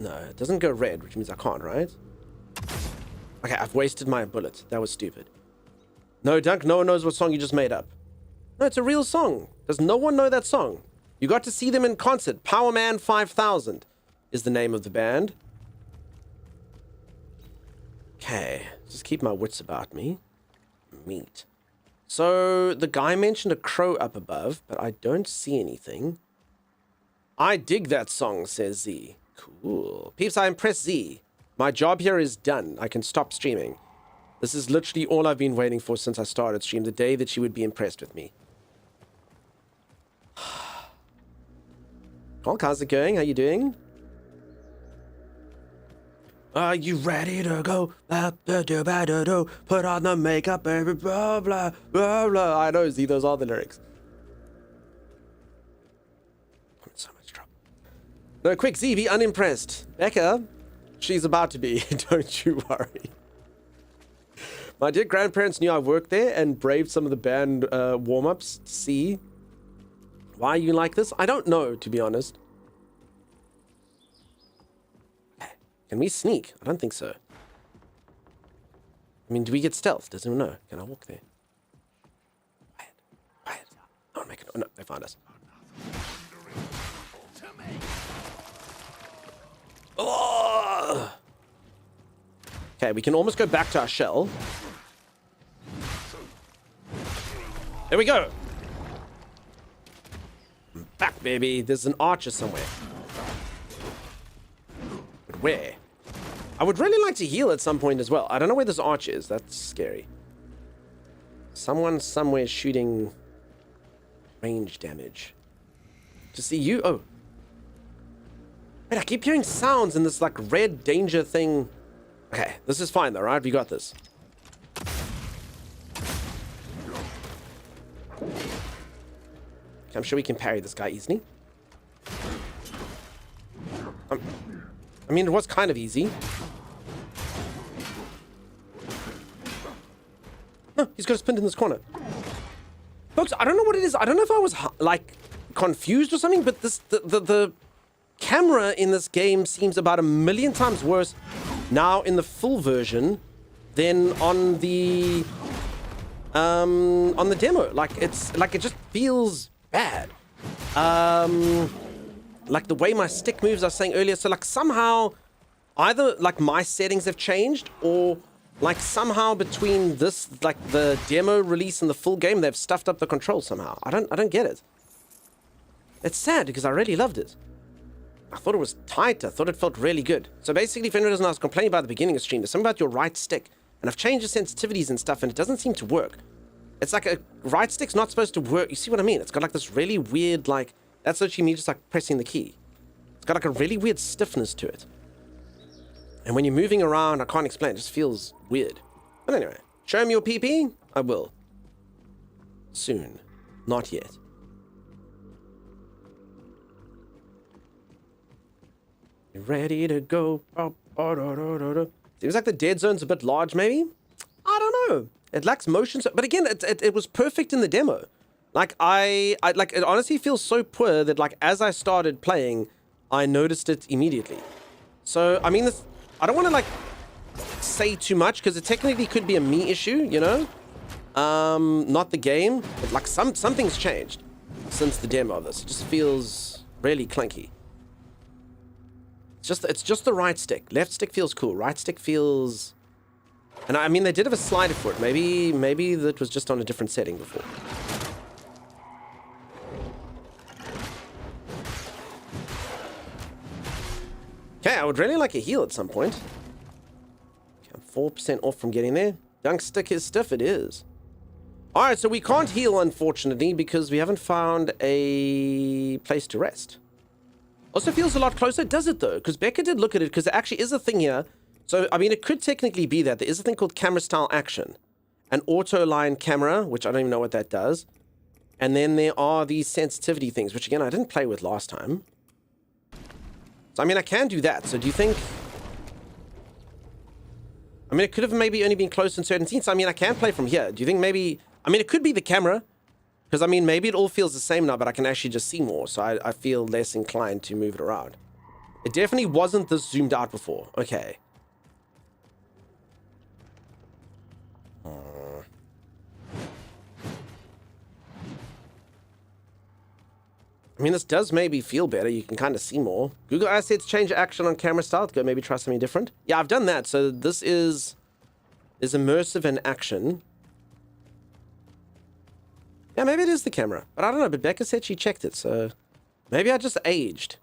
No, it doesn't go red, which means I can't, right? Okay, I've wasted my bullet. That was stupid. No, Dunk, no one knows what song you just made up. No, it's a real song. Does no one know that song? You got to see them in concert. Power Man 5000 is the name of the band. Okay, just keep my wits about me. Meat. So, the guy mentioned a crow up above, but I don't see anything. I dig that song, says Z. Cool. Peeps, I impress Z. My job here is done. I can stop streaming. This is literally all I've been waiting for since I started stream, the day that she would be impressed with me. Well, how's it going? How you doing? Are you ready to go? Put on the makeup, baby, blah, blah, blah, blah. I know, Z, those are the lyrics. I'm in so much trouble. No, quick, Z, be unimpressed. Becca, she's about to be. Don't you worry. My dear grandparents knew I worked there and braved some of the band warm-ups to see. Why are you like this? I don't know, to be honest. Can we sneak? I don't think so. I mean, do we get stealth? Does anyone know? Can I walk there? Quiet. Quiet. No one make it. Oh, no, they found us. Oh! Okay, we can almost go back to our shell. There we go. I'm back, baby. There's an archer somewhere. But where? I would really like to heal at some point as well. I don't know where this archer is. That's scary. Someone somewhere shooting range damage. To see you? Oh. Wait, I keep hearing sounds in this, like, red danger thing. Okay, this is fine though, right? We got this. I'm sure we can parry this guy easily. I mean, it was kind of easy. No, he's got us pinned in this corner. Folks, I don't know what it is. I don't know if I was, like, confused or something, but this the camera in this game seems about 1,000,000 times worse now in the full version than on the demo. Like, it's like it just feels bad. Like the way my stick moves, I was saying earlier. So like somehow either like my settings have changed, or like somehow between this, like the demo release and the full game, they've stuffed up the controls somehow. I don't get it. It's sad because I really loved it. I thought it was tight. I thought it felt really good. So basically, if anyone doesn't know, I was complaining about the beginning of stream. There's something about your right stick, and I've changed the sensitivities and stuff, and it doesn't seem to work. It's like a right stick's not supposed to work. You see what I mean? It's got like this really weird, like, that's literally me just like pressing the key. It's got like a really weird stiffness to it. And when you're moving around, I can't explain, it just feels weird. But anyway, show me your PP? I will. Soon. Not yet. You ready to go? Seems like the dead zone's a bit large, maybe? I don't know. It lacks motion, but again, it was perfect in the demo. Like, I like, it honestly feels so poor that, like, as I started playing, I noticed it immediately. So, I mean, this, I don't want to, like, say too much, because it technically could be a me issue, you know? Not the game, but, like, something's changed. since the demo of this. It just feels really clunky. It's just the right stick. Left stick feels cool. Right stick feels... And I mean, they did have a slider for it. Maybe that was just on a different setting before. Okay, I would really like a heal at some point. Okay, I'm 4% off from getting there. Dunk stick is stiff, it is. Alright, so we can't heal, unfortunately, because we haven't found a place to rest. Also feels a lot closer, does it though? Because Becca did look at it, because there actually is a thing here. So, I mean, it could technically be that. There is a thing called camera style action. An auto-align camera, which I don't even know what that does. And then there are these sensitivity things, which again, I didn't play with last time. So, I mean, I can do that. So, do you think... I mean, it could have maybe only been close in certain scenes. So, I mean, I can play from here. Do you think maybe... I mean, it could be the camera. Because, I mean, maybe it all feels the same now, but I can actually just see more. So, I feel less inclined to move it around. It definitely wasn't this zoomed out before. Okay. I mean, this does maybe feel better. You can kind of see more. Google Assets change action on camera style. Go maybe try something different. Yeah, I've done that. So this is immersive in action. Yeah, maybe it is the camera. But I don't know. But Becca said she checked it. So maybe I just aged.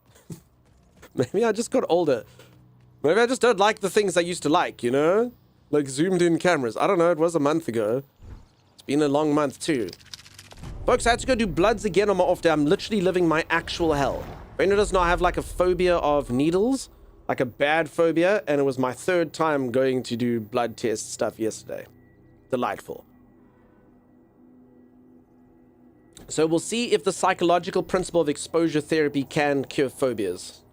Maybe I just got older. Maybe I just don't like the things I used to like, you know? Like zoomed in cameras. I don't know. It was a month ago. It's been a long month too. Folks, I had to go do bloods again on my off day. I'm literally living my actual hell. Brenda does not have like a phobia of needles, like a bad phobia, and it was my third time going to do blood test stuff yesterday. Delightful. So we'll see if the psychological principle of exposure therapy can cure phobias.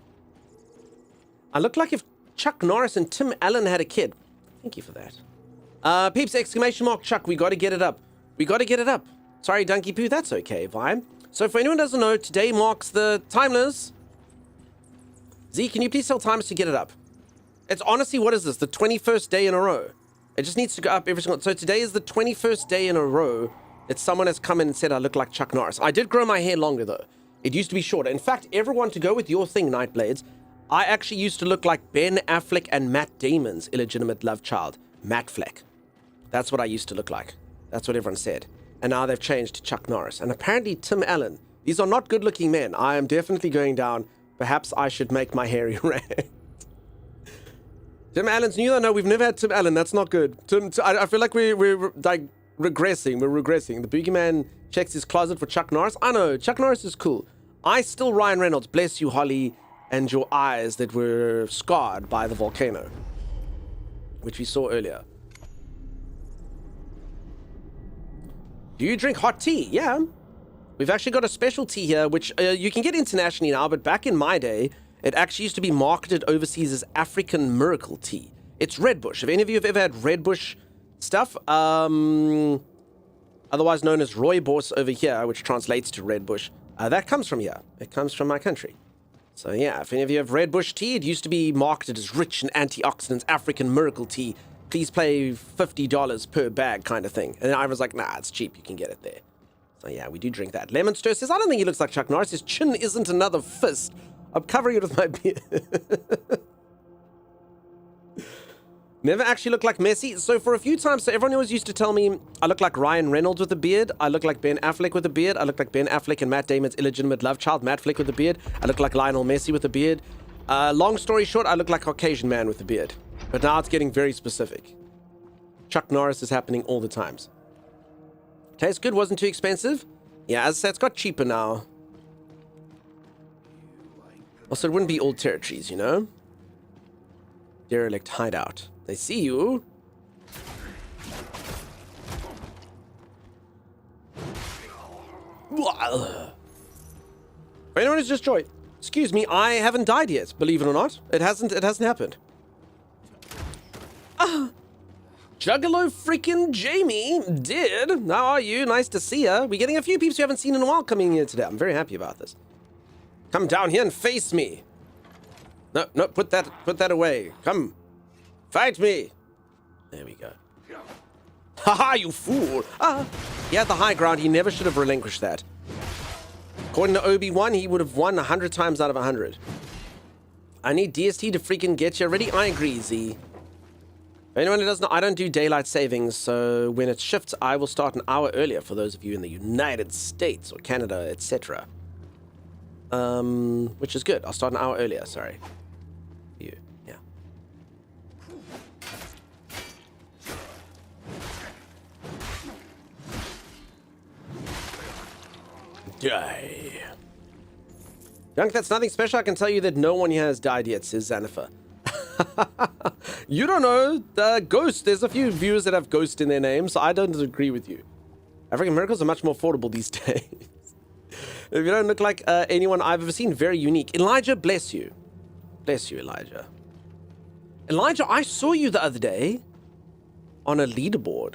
I look like if Chuck Norris and Tim Allen had a kid. Thank you for that. Peeps, exclamation mark, Chuck, we got to get it up. We got to get it up. Sorry, Donkey Poo, that's okay, Vibe. So for anyone who doesn't know, today marks the Timeless. Z, can you please tell Timeless to get it up? It's honestly, what is this? The 21st day in a row. It just needs to go up every single... So today is the 21st day in a row that someone has come in and said I look like Chuck Norris. I did grow my hair longer, though. It used to be shorter. In fact, everyone, to go with your thing, Nightblades, I actually used to look like Ben Affleck and Matt Damon's illegitimate love child, Matt Fleck. That's what I used to look like. That's what everyone said. And now they've changed to Chuck Norris. And apparently Tim Allen. These are not good-looking men. I am definitely going down. Perhaps I should make my hair erect. Tim Allen's new. No, we've never had Tim Allen. That's not good. I feel like we're like regressing. We're regressing. The boogeyman checks his closet for Chuck Norris. I know. Chuck Norris is cool. I still Ryan Reynolds. Bless you, Holly, and your eyes that were scarred by the volcano, which we saw earlier. Do you drink hot tea? Yeah. We've actually got a special tea here, which you can get internationally now, but back in my day, it actually used to be marketed overseas as African Miracle Tea. It's Redbush. If any of you have ever had Redbush stuff, otherwise known as Rooibos over here, which translates to Redbush, that comes from here. It comes from my country. So yeah, if any of you have Redbush tea, it used to be marketed as rich in antioxidants, African Miracle Tea. Please pay $50 per bag kind of thing. And I was like, nah, it's cheap. You can get it there. So yeah, we do drink that. Lemon Stir says, I don't think he looks like Chuck Norris. His chin isn't another fist. I'm covering it with my beard. Never actually looked like Messi. So for a few times, so everyone always used to tell me I look like Ryan Reynolds with a beard. I look like Ben Affleck with a beard. I look like Ben Affleck and Matt Damon's illegitimate love child, Matt Fleck with a beard. I look like Lionel Messi with a beard. Long story short, I look like Caucasian man with a beard. But now it's getting very specific. Chuck Norris is happening all the times. Tastes good, wasn't too expensive. Yeah, as I said, it's got cheaper now. Also, it wouldn't be old territories, you know? Derelict hideout. They see you. For anyone who's just joined, excuse me, I haven't died yet, believe it or not. It hasn't happened. Juggalo freaking Jamie did. How are you? Nice to see ya. We're getting a few peeps you haven't seen in a while coming here today. I'm very happy about this. Come down here and face me. No, put that away. Come. Fight me. There we go. Haha, you fool. He had the high ground. He never should have relinquished that. According to Obi-Wan, he would have won 100 times out of 100. I need DST to freaking get you ready. I agree, Z. For anyone who doesn't know, I don't do daylight savings, so when it shifts, I will start an hour earlier for those of you in the United States or Canada, etc. Which is good. I'll start an hour earlier, sorry. You, yeah. Die. Junk, that's nothing special. I can tell you that no one here has died yet, says Xanafer. You don't know. Ghost. There's a few viewers that have Ghost in their names, so I don't agree with you. African miracles are much more affordable these days. If you don't look like anyone I've ever seen, very unique. Elijah, bless you. Bless you, Elijah. Elijah, I saw you the other day on a leaderboard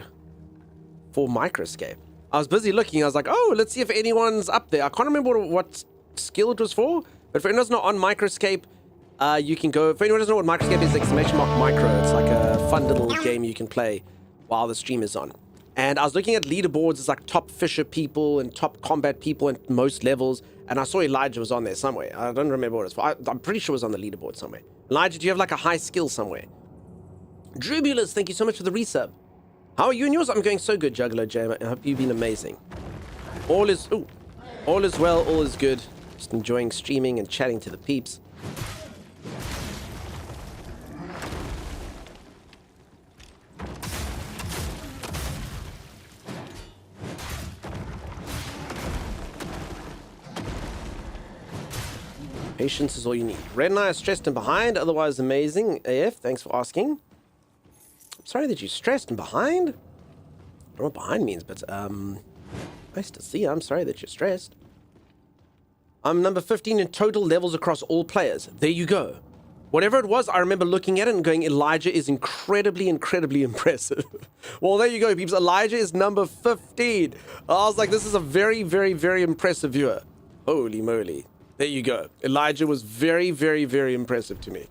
for Microscape. I was busy looking. I was like, oh, let's see if anyone's up there. I can't remember what skill it was for, but for anyone who's not on Microscape, you can go. For anyone who doesn't know what Microscape is, exclamation mark micro. It's like a fun little game you can play while the stream is on. And I was looking at leaderboards. It's like top Fisher people and top combat people in most levels. And I saw Elijah was on there somewhere. I don't remember what it was for. I'm pretty sure it was on the leaderboard somewhere. Elijah, do you have like a high skill somewhere? Drubulus, thank you so much for the resub. How are you and yours? I'm going so good, Juggalo Jam. I hope you've been amazing. All is well, all is good. Just enjoying streaming and chatting to the peeps. Patience is all you need. Red and I are stressed and behind, otherwise amazing. AF, thanks for asking. I'm sorry that you're stressed and behind. I don't know what behind means, but nice to see you. I'm sorry that you're stressed. I'm number 15 in total levels across all players. There you go. Whatever it was, I remember looking at it and going, Elijah is incredibly, incredibly impressive. Well, there you go, peeps. Elijah is number 15. I was like, this is a very, very, very impressive viewer. Holy moly. There you go. Elijah was very, very, very impressive to me.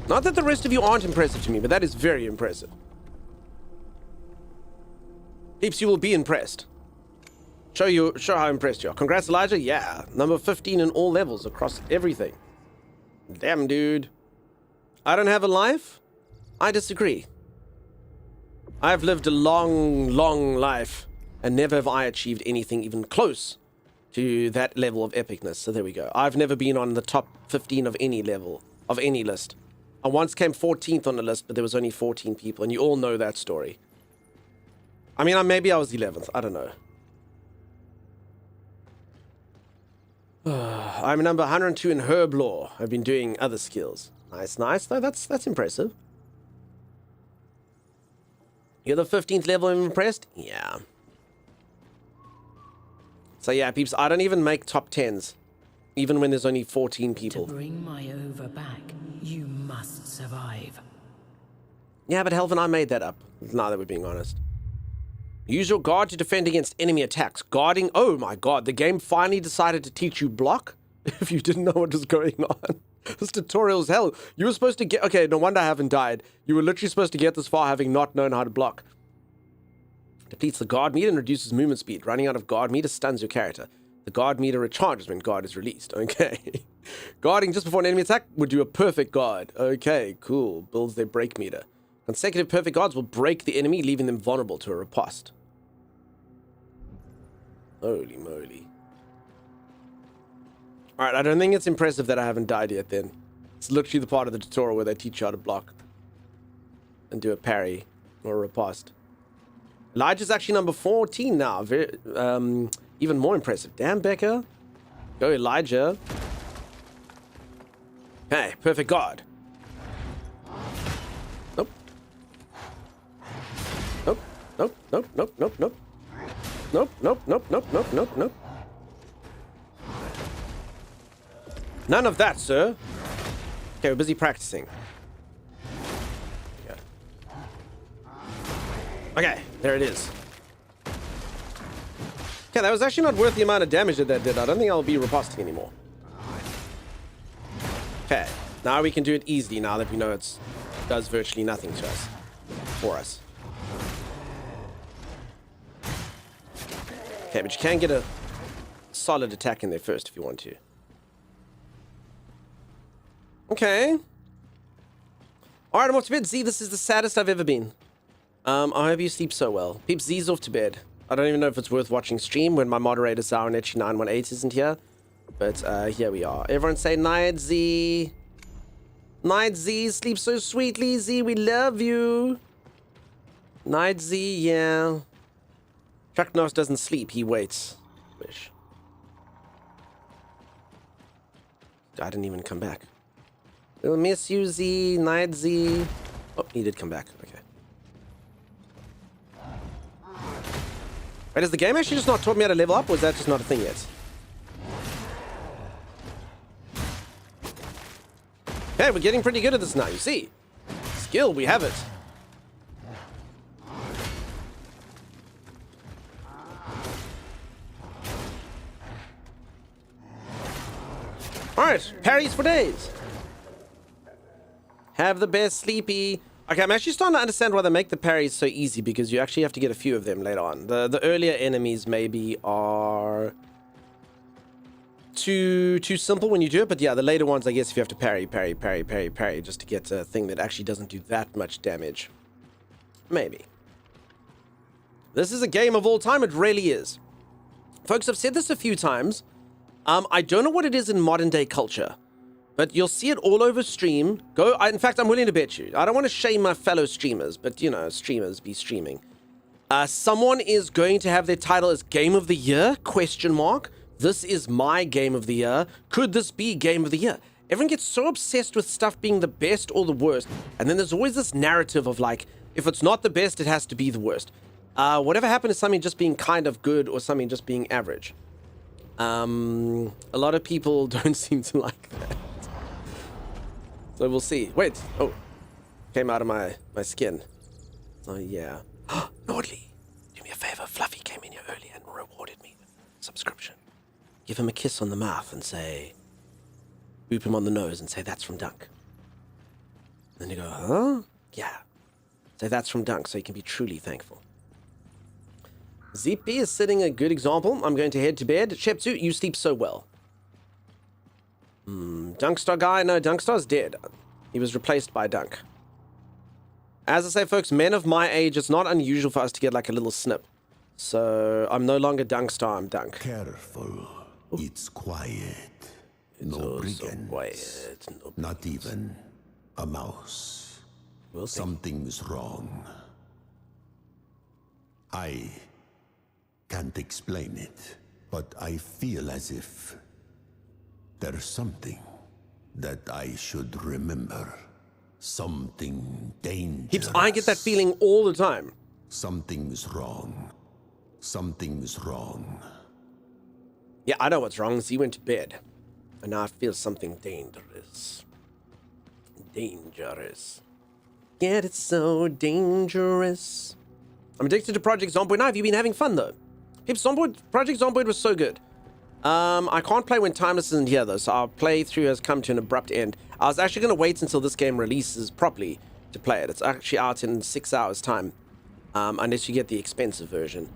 Not that the rest of you aren't impressive to me, but that is very impressive. Peeps, you will be impressed. Show how impressed you are. Congrats, Elijah. Yeah, number 15 in all levels across everything. Damn, dude. I don't have a life? I disagree. I've lived a long, long life, and never have I achieved anything even close to that level of epicness. So there we go. I've never been on the top 15 of any level, of any list. I once came 14th on the list, but there was only 14 people, and you all know that story. I mean, maybe I was 11th. I don't know. I'm number 102 in herb lore. I've been doing other skills. Nice, nice. Though that's impressive. You're the 15th level. I'm impressed. Yeah. So yeah, peeps. I don't even make top 10s, even when there's only 14 people. To bring my over back, you must survive. Yeah, but Helvin, I made that up. Now that we're being honest. Use your guard to defend against enemy attacks. Guarding. Oh my god, the game finally decided to teach you block? If you didn't know what was going on. This tutorial's hell. You were supposed to get... Okay, no wonder I haven't died. You were literally supposed to get this far having not known how to block. Depletes the guard meter and reduces movement speed. Running out of guard meter stuns your character. The guard meter recharges when guard is released. Okay. Guarding just before an enemy attack would do a perfect guard. Okay, cool. Builds their break meter. Consecutive perfect guards will break the enemy, leaving them vulnerable to a riposte. Holy moly. Alright, I don't think it's impressive that I haven't died yet then. It's literally the part of the tutorial where they teach you how to block. And do a parry. Or a riposte. Elijah's actually number 14 now. Very, even more impressive. Damn, Becca. Go, Elijah. Hey, perfect guard. Nope. Nope. Nope. Nope. Nope. Nope. Nope. Nope, nope, nope, nope, nope, nope, nope. None of that, sir. Okay, we're busy practicing. Okay, there it is. Okay, that was actually not worth the amount of damage that did. I don't think I'll be riposting anymore. Okay, now we can do it easily now that we know it does virtually nothing to us. For us. Okay, but you can get a solid attack in there first if you want to. Okay. Alright, I'm off to bed. Z, this is the saddest I've ever been. I hope you sleep so well. Peeps, Z's off to bed. I don't even know if it's worth watching stream when my moderator Zaronechi918 isn't here. But here we are. Everyone say night, Z. Night, Z. Sleep so sweetly, Z. We love you. Night, Z. Yeah. Chuck Norris doesn't sleep. He waits. Wish. I didn't even come back. We'll miss you, Z. Night, Z. Oh, he did come back. Okay. Wait, has the game actually just not taught me how to level up, or is that just not a thing yet? Hey, we're getting pretty good at this now, you see. Skill, we have it. Alright, parries for days. Have the best sleepy. Okay, I'm actually starting to understand why they make the parries so easy, because you actually have to get a few of them later on. The earlier enemies maybe are too simple when you do it, but yeah, the later ones, I guess, if you have to parry just to get a thing that actually doesn't do that much damage. Maybe. This is a game of all time, it really is. Folks, I've said this a few times. I don't know what it is in modern day culture, but you'll see it all over stream. In fact, I'm willing to bet you. I don't want to shame my fellow streamers, but you know, streamers be streaming. Someone is going to have their title as Game of the Year, ? This is my Game of the Year. Could this be Game of the Year? Everyone gets so obsessed with stuff being the best or the worst. And then there's always this narrative of like, if it's not the best, it has to be the worst. Whatever happened to something just being kind of good or something just being average? A lot of people don't seem to like that. So we'll see. Wait. Oh. Came out of my skin. Oh, yeah. Nordly, do me a favor. Fluffy came in here earlier and rewarded me with a subscription. Give him a kiss on the mouth and say, boop him on the nose and say, that's from Dunk. And then you go, huh? Yeah. Say, that's from Dunk, so you can be truly thankful. ZP is setting a good example. I'm going to head to bed. Shepsu, you sleep so well. Dunkstar guy? No, Dunkstar's dead. He was replaced by Dunk. As I say, folks, men of my age, it's not unusual for us to get like a little snip. So I'm no longer Dunkstar, I'm Dunk. Careful. It's quiet. No brigands. Quiet. No Not even a mouse. We'll see. Something's wrong. I can't explain it, but I feel as if there's something that I should remember. Something dangerous. I get that feeling all the time. Something's wrong. Something's wrong. Yeah, I know what's wrong. Z went to bed. And now I feel something dangerous. Dangerous. Yet it's so dangerous. I'm addicted to Project Zomboid. Now, have you been having fun, though? Project Zomboid was so good. I can't play when Timeless isn't here, though, so our playthrough has come to an abrupt end. I was actually going to wait until this game releases properly to play it. It's actually out in 6 hours' time, unless you get the expensive version.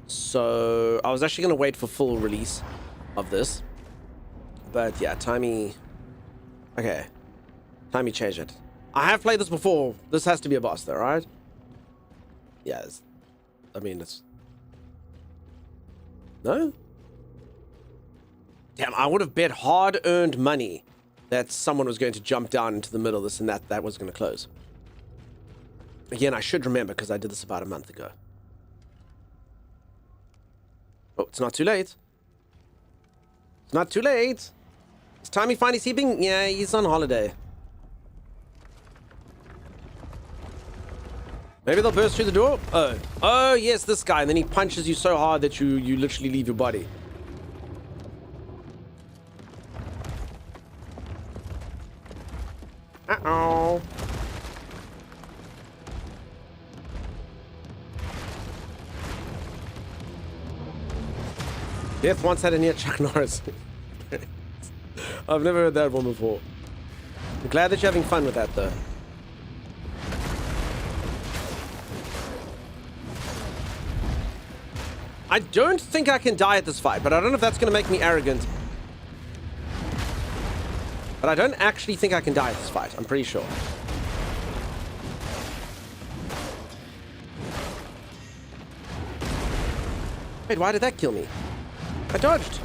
So I was actually going to wait for full release of this. But yeah, Timey... Okay. Timey changed it. I have played this before. This has to be a boss, though, right? Yeah, I mean, it's... No? Damn, I would have bet hard-earned money that someone was going to jump down into the middle of this and that was going to close. Again, I should remember because I did this about a month ago. Oh, it's not too late. It's not too late. Is Timey finally sleeping? Yeah, he's on holiday. Maybe they'll burst through the door? Oh, yes, this guy. And then he punches you so hard that you literally leave your body. Uh-oh. Death once had a near Chuck Norris. I've never heard that one before. I'm glad that you're having fun with that, though. I don't think I can die at this fight, but I don't know if that's going to make me arrogant. But I don't actually think I can die at this fight. I'm pretty sure. Wait, why did that kill me? I dodged.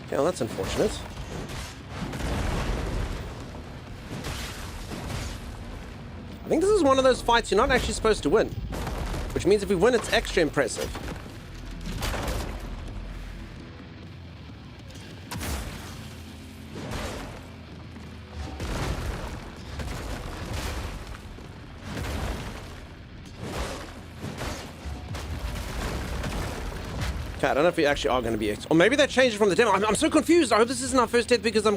Yeah, well, that's unfortunate. I think this is one of those fights you're not actually supposed to win. Which means if we win, it's extra impressive. Okay, I don't know if we actually are going to be... Or maybe that changed it from the demo. I'm so confused. I hope this isn't our first death because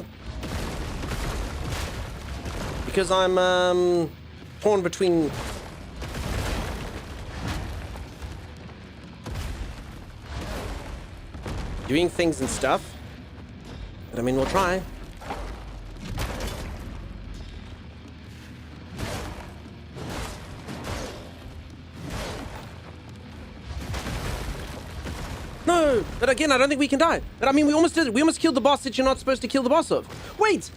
I'm... torn between... doing things and stuff. But I mean, we'll try. No! But again, I don't think we can die. But I mean, we almost did it. We almost killed the boss that you're not supposed to kill the boss of. Wait!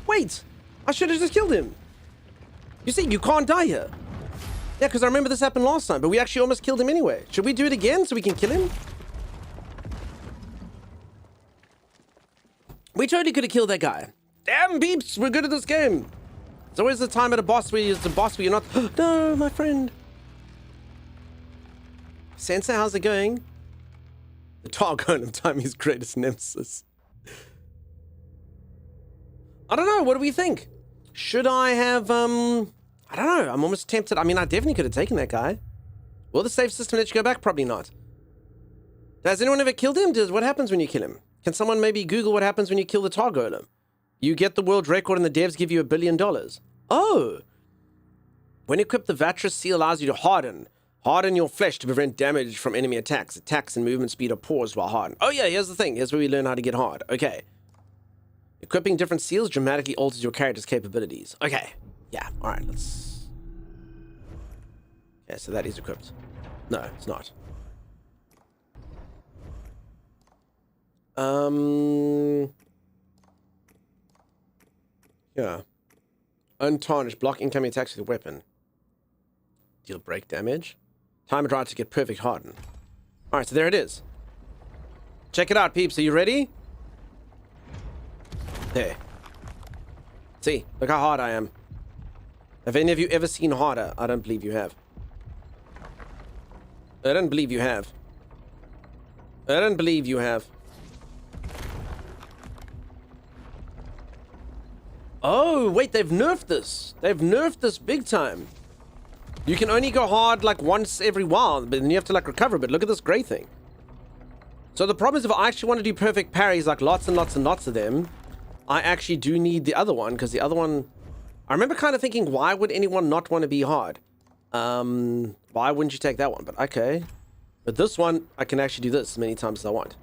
Wait! I should have just killed him. You see, you can't die here. Yeah, because I remember this happened last time, but we actually almost killed him anyway. Should we do it again so we can kill him? We totally could have killed that guy. Damn, beeps, we're good at this game. There's always a time at a boss where you're not... No, my friend. Sensei, how's it going? The Targon of Timmy's greatest nemesis. I don't know, what do we think? Should I have, I don't know, I'm almost tempted. I mean, I definitely could have taken that guy. Will the save system let you go back? Probably not. Has anyone ever killed him? What happens when you kill him? Can someone maybe Google what happens when you kill the Tar Golem? You get the world record and the devs give you $1 billion. Oh! When equipped, the Vatras seal allows you to harden. Harden your flesh to prevent damage from enemy attacks. Attacks and movement speed are paused while hardened. Oh yeah, here's the thing. Here's where we learn how to get hard. Okay. Equipping different seals dramatically alters your character's capabilities. Okay. Yeah, alright, let's... Yeah, so that is equipped. No, it's not. Yeah. Untarnished. Block incoming attacks with a weapon. Deal break damage. Time it right to get perfect harden. Alright, so there it is. Check it out, peeps. Are you ready? There. See, look how hard I am. Have any of you ever seen harder? I don't believe you have. I don't believe you have. I don't believe you have. Oh, wait, they've nerfed this. They've nerfed this big time. You can only go hard like once every while, but then you have to like recover. But look at this gray thing. So the problem is if I actually want to do perfect parries, like lots and lots and lots of them, I actually do need the other one, because the other one... I remember kind of thinking, why would anyone not want to be hard? Why wouldn't you take that one? But okay. But this one, I can actually do this as many times as I want.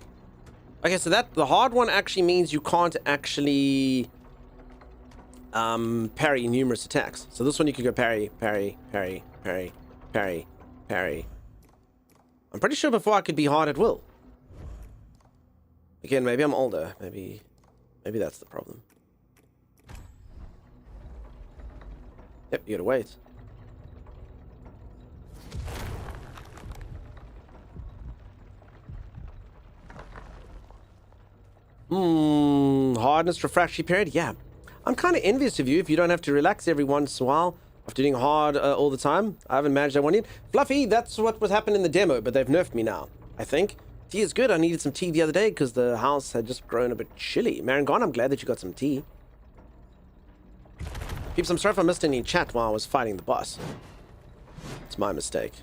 Okay, so that the hard one actually means you can't actually... parry numerous attacks. So this one you can go parry, parry, parry, parry, parry, parry. I'm pretty sure before I could be hard at will. Again, maybe I'm older. Maybe that's the problem. Yep, you gotta wait. Hardness refractory period? Yeah. I'm kind of envious of you if you don't have to relax every once in a while after doing hard all the time. I haven't managed that one yet. Fluffy, that's what was happening in the demo, but they've nerfed me now, I think. Tea is good. I needed some tea the other day because the house had just grown a bit chilly. Marangon, I'm glad that you got some tea. Peeps, I'm sorry if I missed any chat while I was fighting the boss. It's my mistake.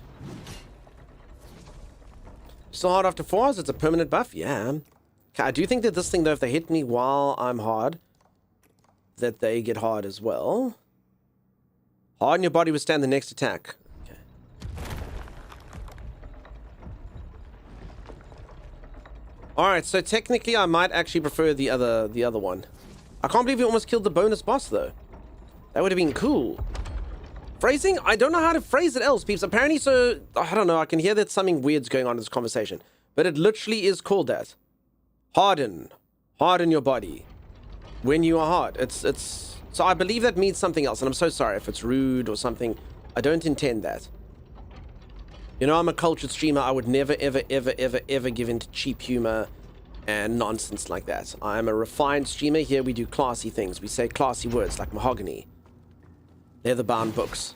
Still hard after 4 hours? It's a permanent buff? Yeah. Okay, I do think that this thing, though, if they hit me while I'm hard, that they get hard as well. Harden your body, withstand the next attack. Okay. Alright, so technically I might actually prefer the other one. I can't believe we almost killed the bonus boss though. That would have been cool. Phrasing? I don't know how to phrase it else, peeps. Apparently, so I don't know, I can hear that something weird's going on in this conversation. But it literally is called that. Harden. Harden your body. When you are hard. It's so I believe that means something else, and I'm so sorry if it's rude or something. I don't intend that. You know, I'm a cultured streamer. I would never, ever, ever, ever, ever give in to cheap humor and nonsense like that. I am a refined streamer. Here we do classy things. We say classy words like mahogany. Leather-bound books.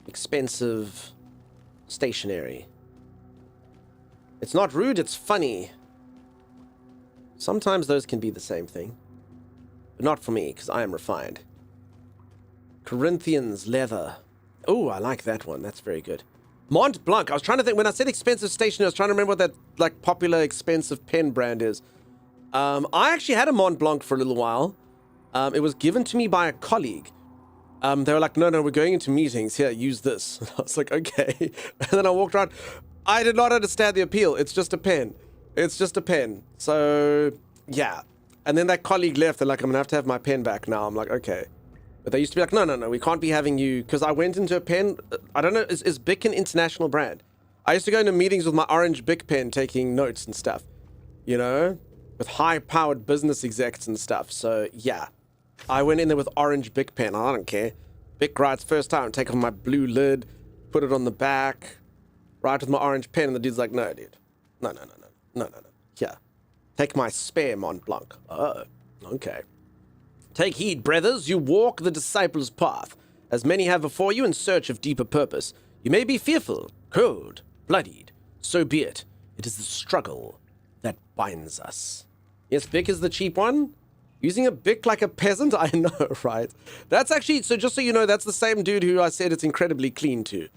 Expensive stationery. It's not rude, it's funny. Sometimes those can be the same thing. But not for me, because I am refined. Corinthians leather. Oh, I like that one. That's very good. Mont Blanc. I was trying to think, when I said expensive stationery, I was trying to remember what that like popular expensive pen brand is. I actually had a Mont Blanc for a little while. It was given to me by a colleague. They were like, no, we're going into meetings. Here, use this. I was like, okay. And then I walked around. I did not understand the appeal. It's just a pen. It's just a pen. So, yeah. And then that colleague left. They're like, I'm going to have my pen back now. I'm like, okay. But they used to be like, no, we can't be having you. Because I went into a pen. I don't know, is Bic an international brand? I used to go into meetings with my orange Bic pen taking notes and stuff. You know? With high-powered business execs and stuff. So, yeah. I went in there with orange Bic pen. I don't care. Bic writes first time. Take off my blue lid. Put it on the back. Write with my orange pen. And the dude's like, no, dude. No. Here. Take my spare Mont Blanc. Oh, okay. Take heed, brothers. You walk the disciples' path, as many have before you in search of deeper purpose. You may be fearful, cold, bloodied. So be it. It is the struggle that binds us. Yes, Bic is the cheap one. Using a Bic like a peasant? I know, right? That's actually, so just so you know, that's the same dude who I said it's incredibly clean to.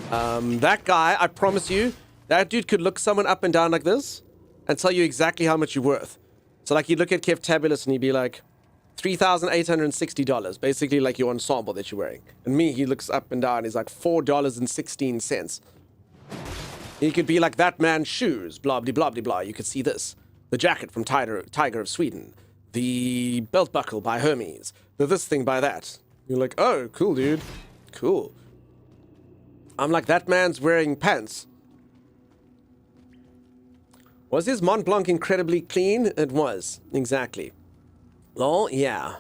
That guy, I promise you, that dude could look someone up and down like this and tell you exactly how much you're worth. So like, he'd look at Keftabulous and he'd be like, $3,860, basically like your ensemble that you're wearing. And me, he looks up and down, he's like $4.16. He could be like that man's shoes, blah, blah, blah, blah, blah. You could see this. The jacket from Tiger of Sweden. The belt buckle by Hermes. The this thing by that. You're like, oh, cool, dude. Cool. I'm like, that man's wearing pants. Was his Mont Blanc incredibly clean? It was. Exactly. Lol, yeah.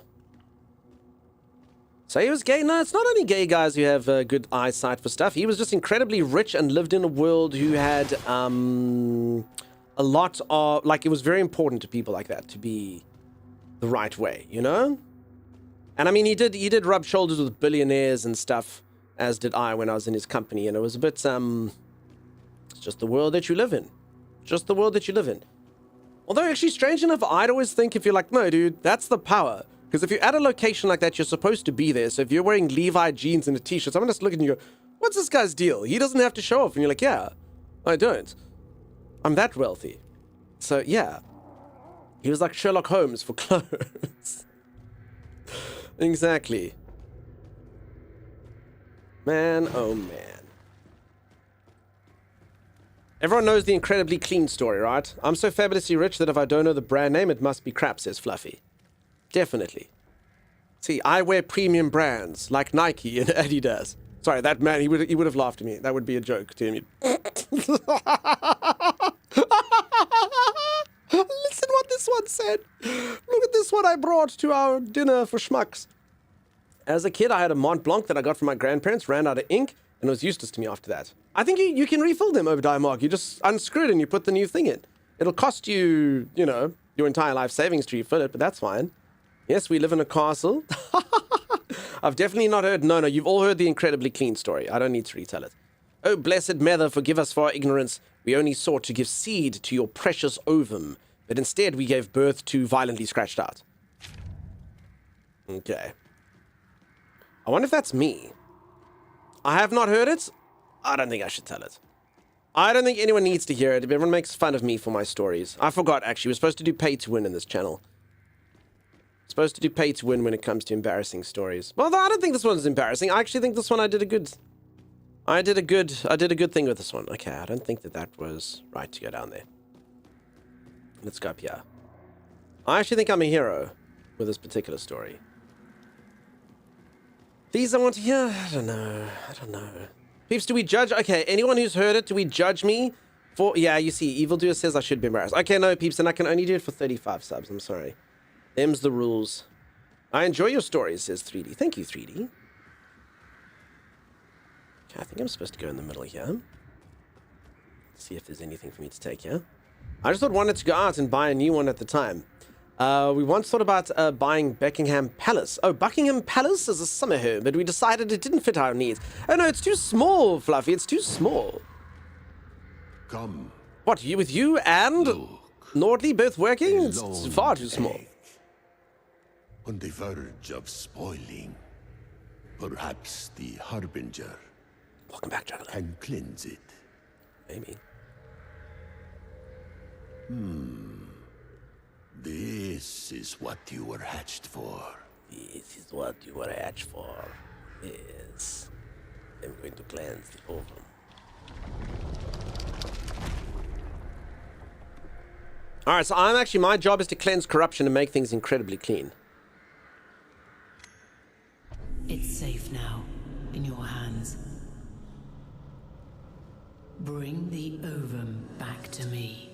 So he was gay? No, it's not only gay guys who have good eyesight for stuff. He was just incredibly rich and lived in a world who had a lot of... Like, it was very important to people like that to be the right way, you know? And I mean, he did rub shoulders with billionaires and stuff, as did I when I was in his company, and it was a bit, it's just the world that you live in. Just the world that you live in. Although, actually, strange enough, I'd always think if you're like, no, dude, that's the power. Because if you're at a location like that, you're supposed to be there. So if you're wearing Levi jeans and a t-shirt, someone just look at you and go, what's this guy's deal? He doesn't have to show off. And you're like, yeah, I don't. I'm that wealthy. So, yeah. He was like Sherlock Holmes for clothes. Exactly. Man, oh man. Everyone knows the incredibly clean story, right? I'm so fabulously rich that if I don't know the brand name, it must be crap, says Fluffy. Definitely. See, I wear premium brands like Nike and Adidas. Sorry, that man, he would have laughed at me. That would be a joke to him. Listen what this one said. Look at this one I brought to our dinner for schmucks. As a kid, I had a Mont Blanc that I got from my grandparents, ran out of ink, and it was useless to me after that. I think you can refill them, Obadiah Mark. You just unscrew it and you put the new thing in. It'll cost you, you know, your entire life savings to refill it, but that's fine. Yes, we live in a castle. I've definitely not heard... No, you've all heard the incredibly clean story. I don't need to retell it. Oh, blessed mother, forgive us for our ignorance. We only sought to give seed to your precious ovum, but instead we gave birth to violently scratched out. Okay. I wonder if that's me. I have not heard it. I don't think I should tell it. I don't think anyone needs to hear it. Everyone makes fun of me for my stories. I forgot, actually. We're supposed to do pay to win in this channel. Supposed to do pay to win when it comes to embarrassing stories. Well, I don't think this one's embarrassing. I actually think this one I did a good I did a good thing with this one. Okay, I don't think that was right to go down there. Let's go up here. I actually think I'm a hero with this particular story. These I want to hear? I don't know. Peeps, do we judge? Okay, anyone who's heard it, do we judge me for... Yeah, you see, Evildoer says I should be embarrassed. Okay, no, Peeps, and I can only do it for 35 subs. I'm sorry. Them's the rules. I enjoy your stories, says 3D. Thank you, 3D. Okay, I think I'm supposed to go in the middle here. See if there's anything for me to take here. I just thought wanted to go out and buy a new one at the time. We once thought about buying Buckingham Palace. Oh, Buckingham Palace is a summer home, but we decided it didn't fit our needs. Oh no, it's too small, Fluffy. It's too small. Come. What, you with you and Nordley both working? It's Lone far too small. egg. On the verge of spoiling. Perhaps the Harbinger Welcome back, Juggler. can cleanse it. Maybe. This is what you were hatched for. This is what you were hatched for. Yes. I'm going to cleanse the ovum. Alright, so my job is to cleanse corruption and make things incredibly clean. It's safe now, in your hands. Bring the ovum back to me.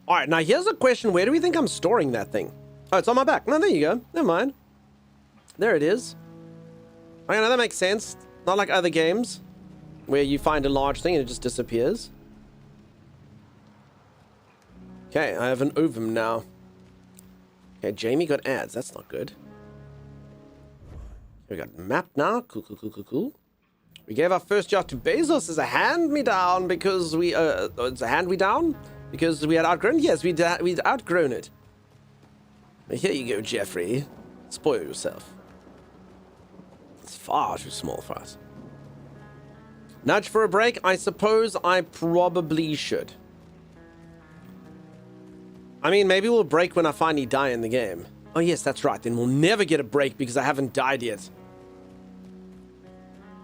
Alright, now here's a question. Where do we think I'm storing that thing? Oh, it's on my back. No, there you go. Never mind. There it is. Okay, now that makes sense. Not like other games, where you find a large thing and it just disappears. Okay, I have an ovum now. Okay, Jamie got ads. That's not good. We got map now. Cool. We gave our first yacht to Bezos as a hand-me-down because it's a hand-me-down? Because we had outgrown? Yes, we'd outgrown it. But here you go, Jeffrey. Spoil yourself. It's far too small for us. Nudge for a break? I suppose I probably should. I mean, maybe we'll break when I finally die in the game. Oh yes, that's right. Then we'll never get a break because I haven't died yet.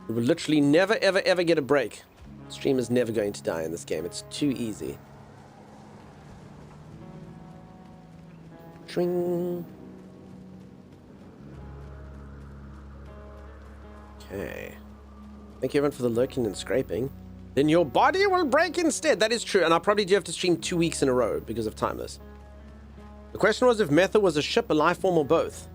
We will literally never, ever get a break. Stream is never going to die in this game. It's too easy. Tring. Okay. Thank you everyone for the lurking and scraping. Then your body will break instead. That is true. And I'll probably do have to stream 2 weeks in a row because of Timeless. The question was if Metha was a ship, a life form, or both.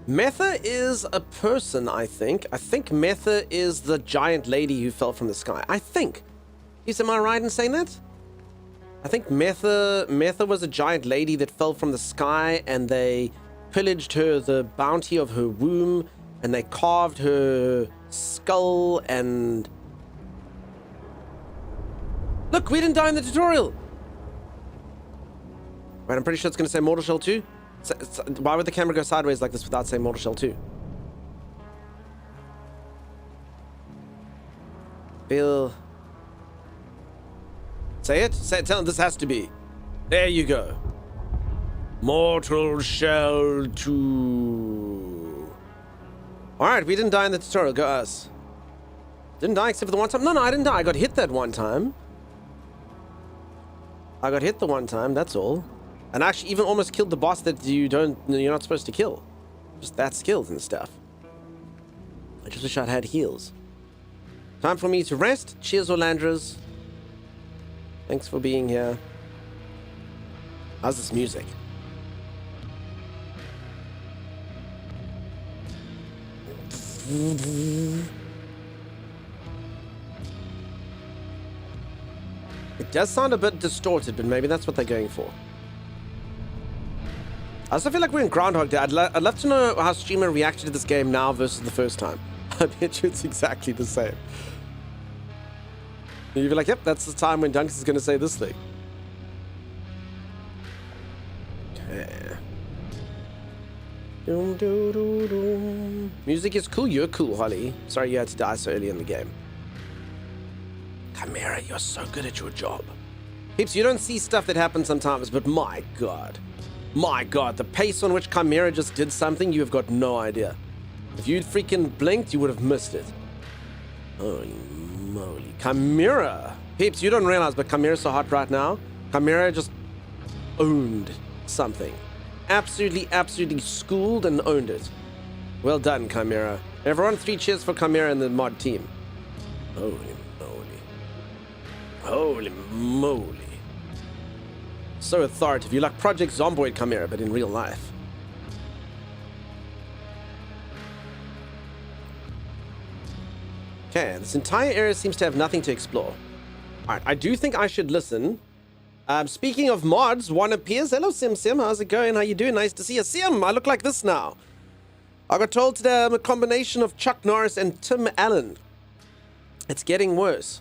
Metha is a person, I think. I think Metha is the giant lady who fell from the sky. I think. Am I right in saying that? I think Metha was a giant lady that fell from the sky and they pillaged her the bounty of her womb and they carved her skull and... Look, we didn't die in the tutorial! Right, I'm pretty sure it's going to say Mortal Shell 2. Why would the camera go sideways like this without saying Mortal Shell 2? Bill... Say it? Tell them this has to be. There you go. Mortal Shell 2. Alright, we didn't die in the tutorial. Go us. Didn't die except for the one time. No, I didn't die. I got hit that one time. I got hit the one time, that's all. And I actually even almost killed the boss that you're not supposed to kill. Just that skilled and stuff. I just wish I'd had heals. Time for me to rest. Cheers, Orlandras. Thanks for being here. How's this music? It does sound a bit distorted, but maybe that's what they're going for. I also feel like we're in Groundhog Day. I'd love to know how streamer reacted to this game now versus the first time. I bet you it's exactly the same. You'd be like, yep, that's the time when Dunks is going to say this thing. Okay. Doom, doo, doo, doo. Music is cool. You're cool, Holly. Sorry you had to die so early in the game. Chimera, you're so good at your job. Peeps, you don't see stuff that happens sometimes, but my god. My god, the pace on which Chimera just did something, you have got no idea. If you'd freaking blinked, you would have missed it. Holy moly. Chimera. Peeps, you don't realize, but Chimera's so hot right now. Chimera just owned something. Absolutely, absolutely schooled and owned it. Well done, Chimera. Everyone, 3 cheers for Chimera and the mod team. Holy moly. Holy moly. So authoritative. You're like Project Zomboid Chimera, but in real life. Okay, this entire area seems to have nothing to explore. Alright, I do think I should listen. Speaking of mods, one appears. Hello, Sim. How's it going? How you doing? Nice to see you. Sim, I look like this now. I got told today I'm a combination of Chuck Norris and Tim Allen. It's getting worse.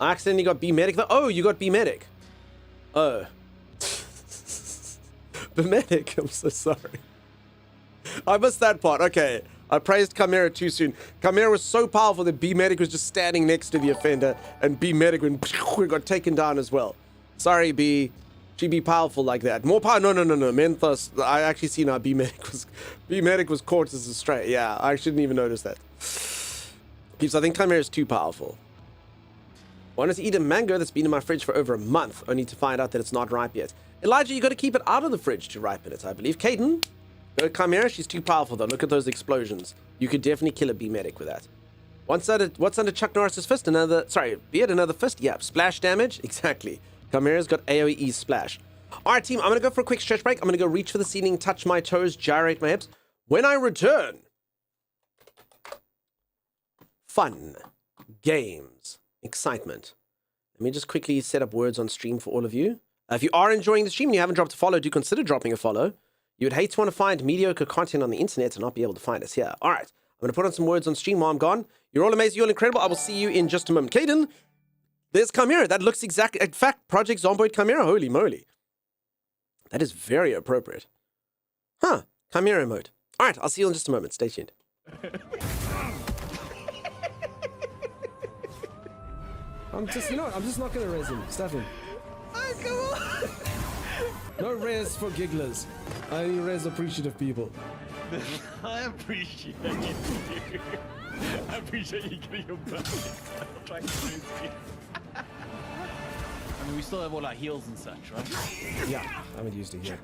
I accidentally got B-Medic. Oh, you got B-Medic. Oh. B-Medic, I'm so sorry. I missed that part. Okay. I praised Chimera too soon. Chimera was so powerful that B-Medic was just standing next to the offender, and B-Medic got taken down as well. Sorry, B. She'd be powerful like that. More power. No. Menthos. I actually seen how B-Medic was caught as a stray. Yeah, I shouldn't even notice that. Peeps, I think Chimera is too powerful. Wanted to eat a mango that's been in my fridge for over a month, only to find out that it's not ripe yet. Elijah, you got to keep it out of the fridge to ripen it, I believe. Caden, no Chimera, she's too powerful though. Look at those explosions. You could definitely kill a B-Medic with that. What's under Chuck Norris's fist? Another fist? Yeah, splash damage? Exactly. Chimera's got AoE splash. Alright team, I'm going to go for a quick stretch break. I'm going to go reach for the ceiling, touch my toes, gyrate my hips. When I return, fun, games, excitement. Let me just quickly set up words on stream for all of you. If you are enjoying the stream and you haven't dropped a follow, do consider dropping a follow. You would hate to want to find mediocre content on the internet and not be able to find us here. Alright, I'm going to put on some words on stream while I'm gone. You're all amazing, you're all incredible. I will see you in just a moment. Caden, there's Chimera. That looks exactly... In fact, Project Zomboid Chimera. Holy moly. That is very appropriate. Huh. Chimera mode. All right. I'll see you in just a moment. Stay tuned. I'm just not going to res him. Stuff him. Oh, come on. No res for gigglers. I only res appreciative people. I appreciate you. I appreciate you getting your back. I'm trying to lose you. I mean, we still have all our heals and such, right? Yeah, I haven't used it yet.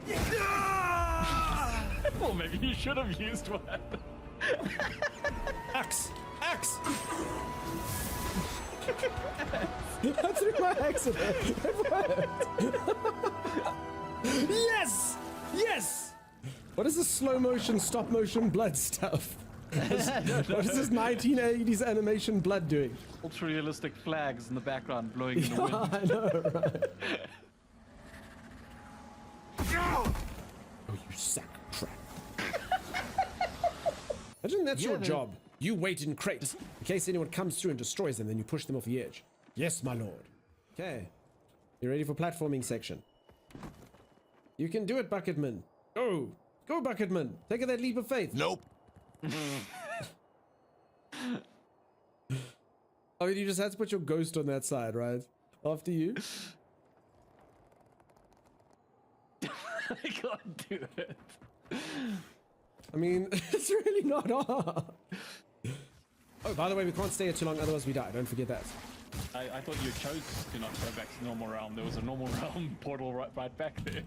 Well, maybe you should have used one. Axe! Axe! I threw my axe at her. It worked. Yes! Yes! What is this slow motion, stop motion blood stuff? What is this 1980s animation blood doing? Ultra realistic flags in the background blowing in the wind. I know, right? Oh, you sack of crap. Imagine that's your job. You wait in crates in case anyone comes through and destroys them, then you push them off the edge. Yes, my lord. Okay. You ready for platforming section? You can do it, Bucketman. Go! Go, Bucketman! Take that leap of faith. Nope. I mean, you just had to put your ghost on that side, right? After you. I can't do it. I mean, it's really not hard. Oh, by the way, we can't stay here too long, otherwise we die. Don't forget that. I thought you chose to not go back to normal realm. There was a normal realm portal right back there.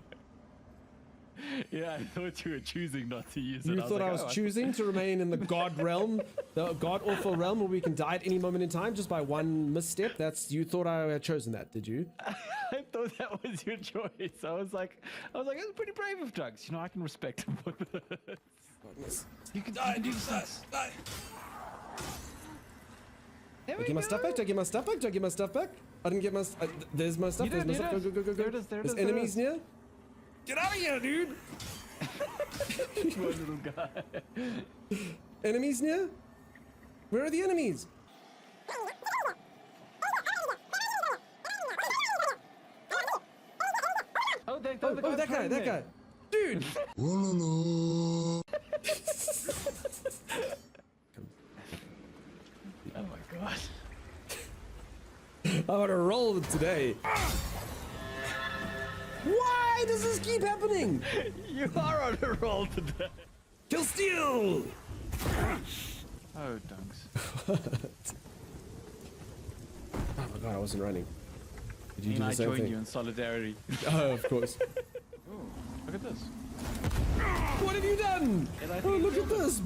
Yeah, I thought you were choosing not to use it. You thought I was choosing to remain in the god realm, the god-awful realm where we can die at any moment in time just by one misstep? You thought I had chosen that, did you? I thought that was your choice. I was like, that's pretty brave of Drugs. You know, I can respect him for this. You can do this. Do I get my stuff back? Do I get my stuff back? Do I get my stuff back? I didn't get my... there's my stuff. There's my stuff. Go. There it is. There's enemies near. Get out of here, dude! Poor little guy. Enemies near? Where are the enemies? Oh, that guy. Dude! Oh my god. I want to roll them today. Why does this keep happening? You are on a roll today. Kill steal! Oh, dunks. Oh my god, I wasn't running. Did you Me do and the I same joined thing? you in solidarity. Oh, of course. Oh, look at this. What have you done? And I Oh, think look you at this.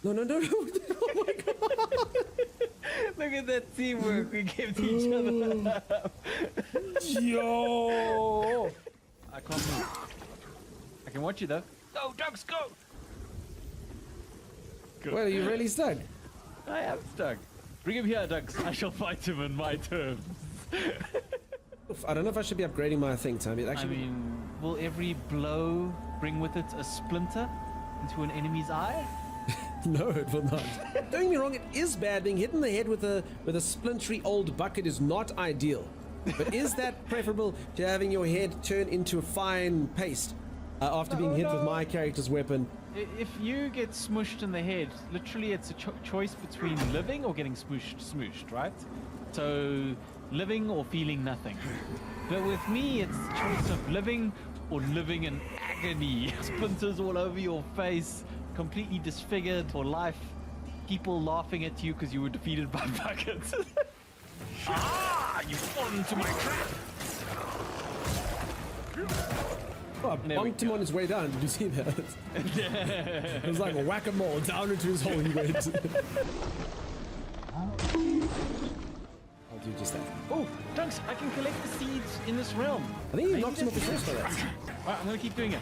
No, no, no, no. Oh my god. Look at that teamwork we gave to each other. Yo. I can't move. I can watch you though. Go, Dunks, go! Good. Well, are you really stuck? I am stuck. Bring him here, Dunks. I shall fight him on my terms. I don't know if I should be upgrading my thing, Tommy. I mean, will every blow bring with it a splinter into an enemy's eye? No, it will not. Don't get me wrong, it is bad. Being hit in the head with a splintery old bucket is not ideal. But is that preferable to having your head turn into a fine paste after being hit with my character's weapon? If you get smushed in the head, literally it's a choice between living or getting smooshed, right? So, living or feeling nothing. But with me, it's a choice of living or living in agony. Splinters all over your face, completely disfigured for life. People laughing at you because you were defeated by buckets. Ah! You fall into my trap! Oh, I bumped him on his way down. Did you see that? It was like a whack-a-mole. Down into his hole he went. I'll do just that. Oh, Dunks, I can collect the seeds in this realm. I think he knocked him off his horse by that. Alright, I'm gonna keep doing it.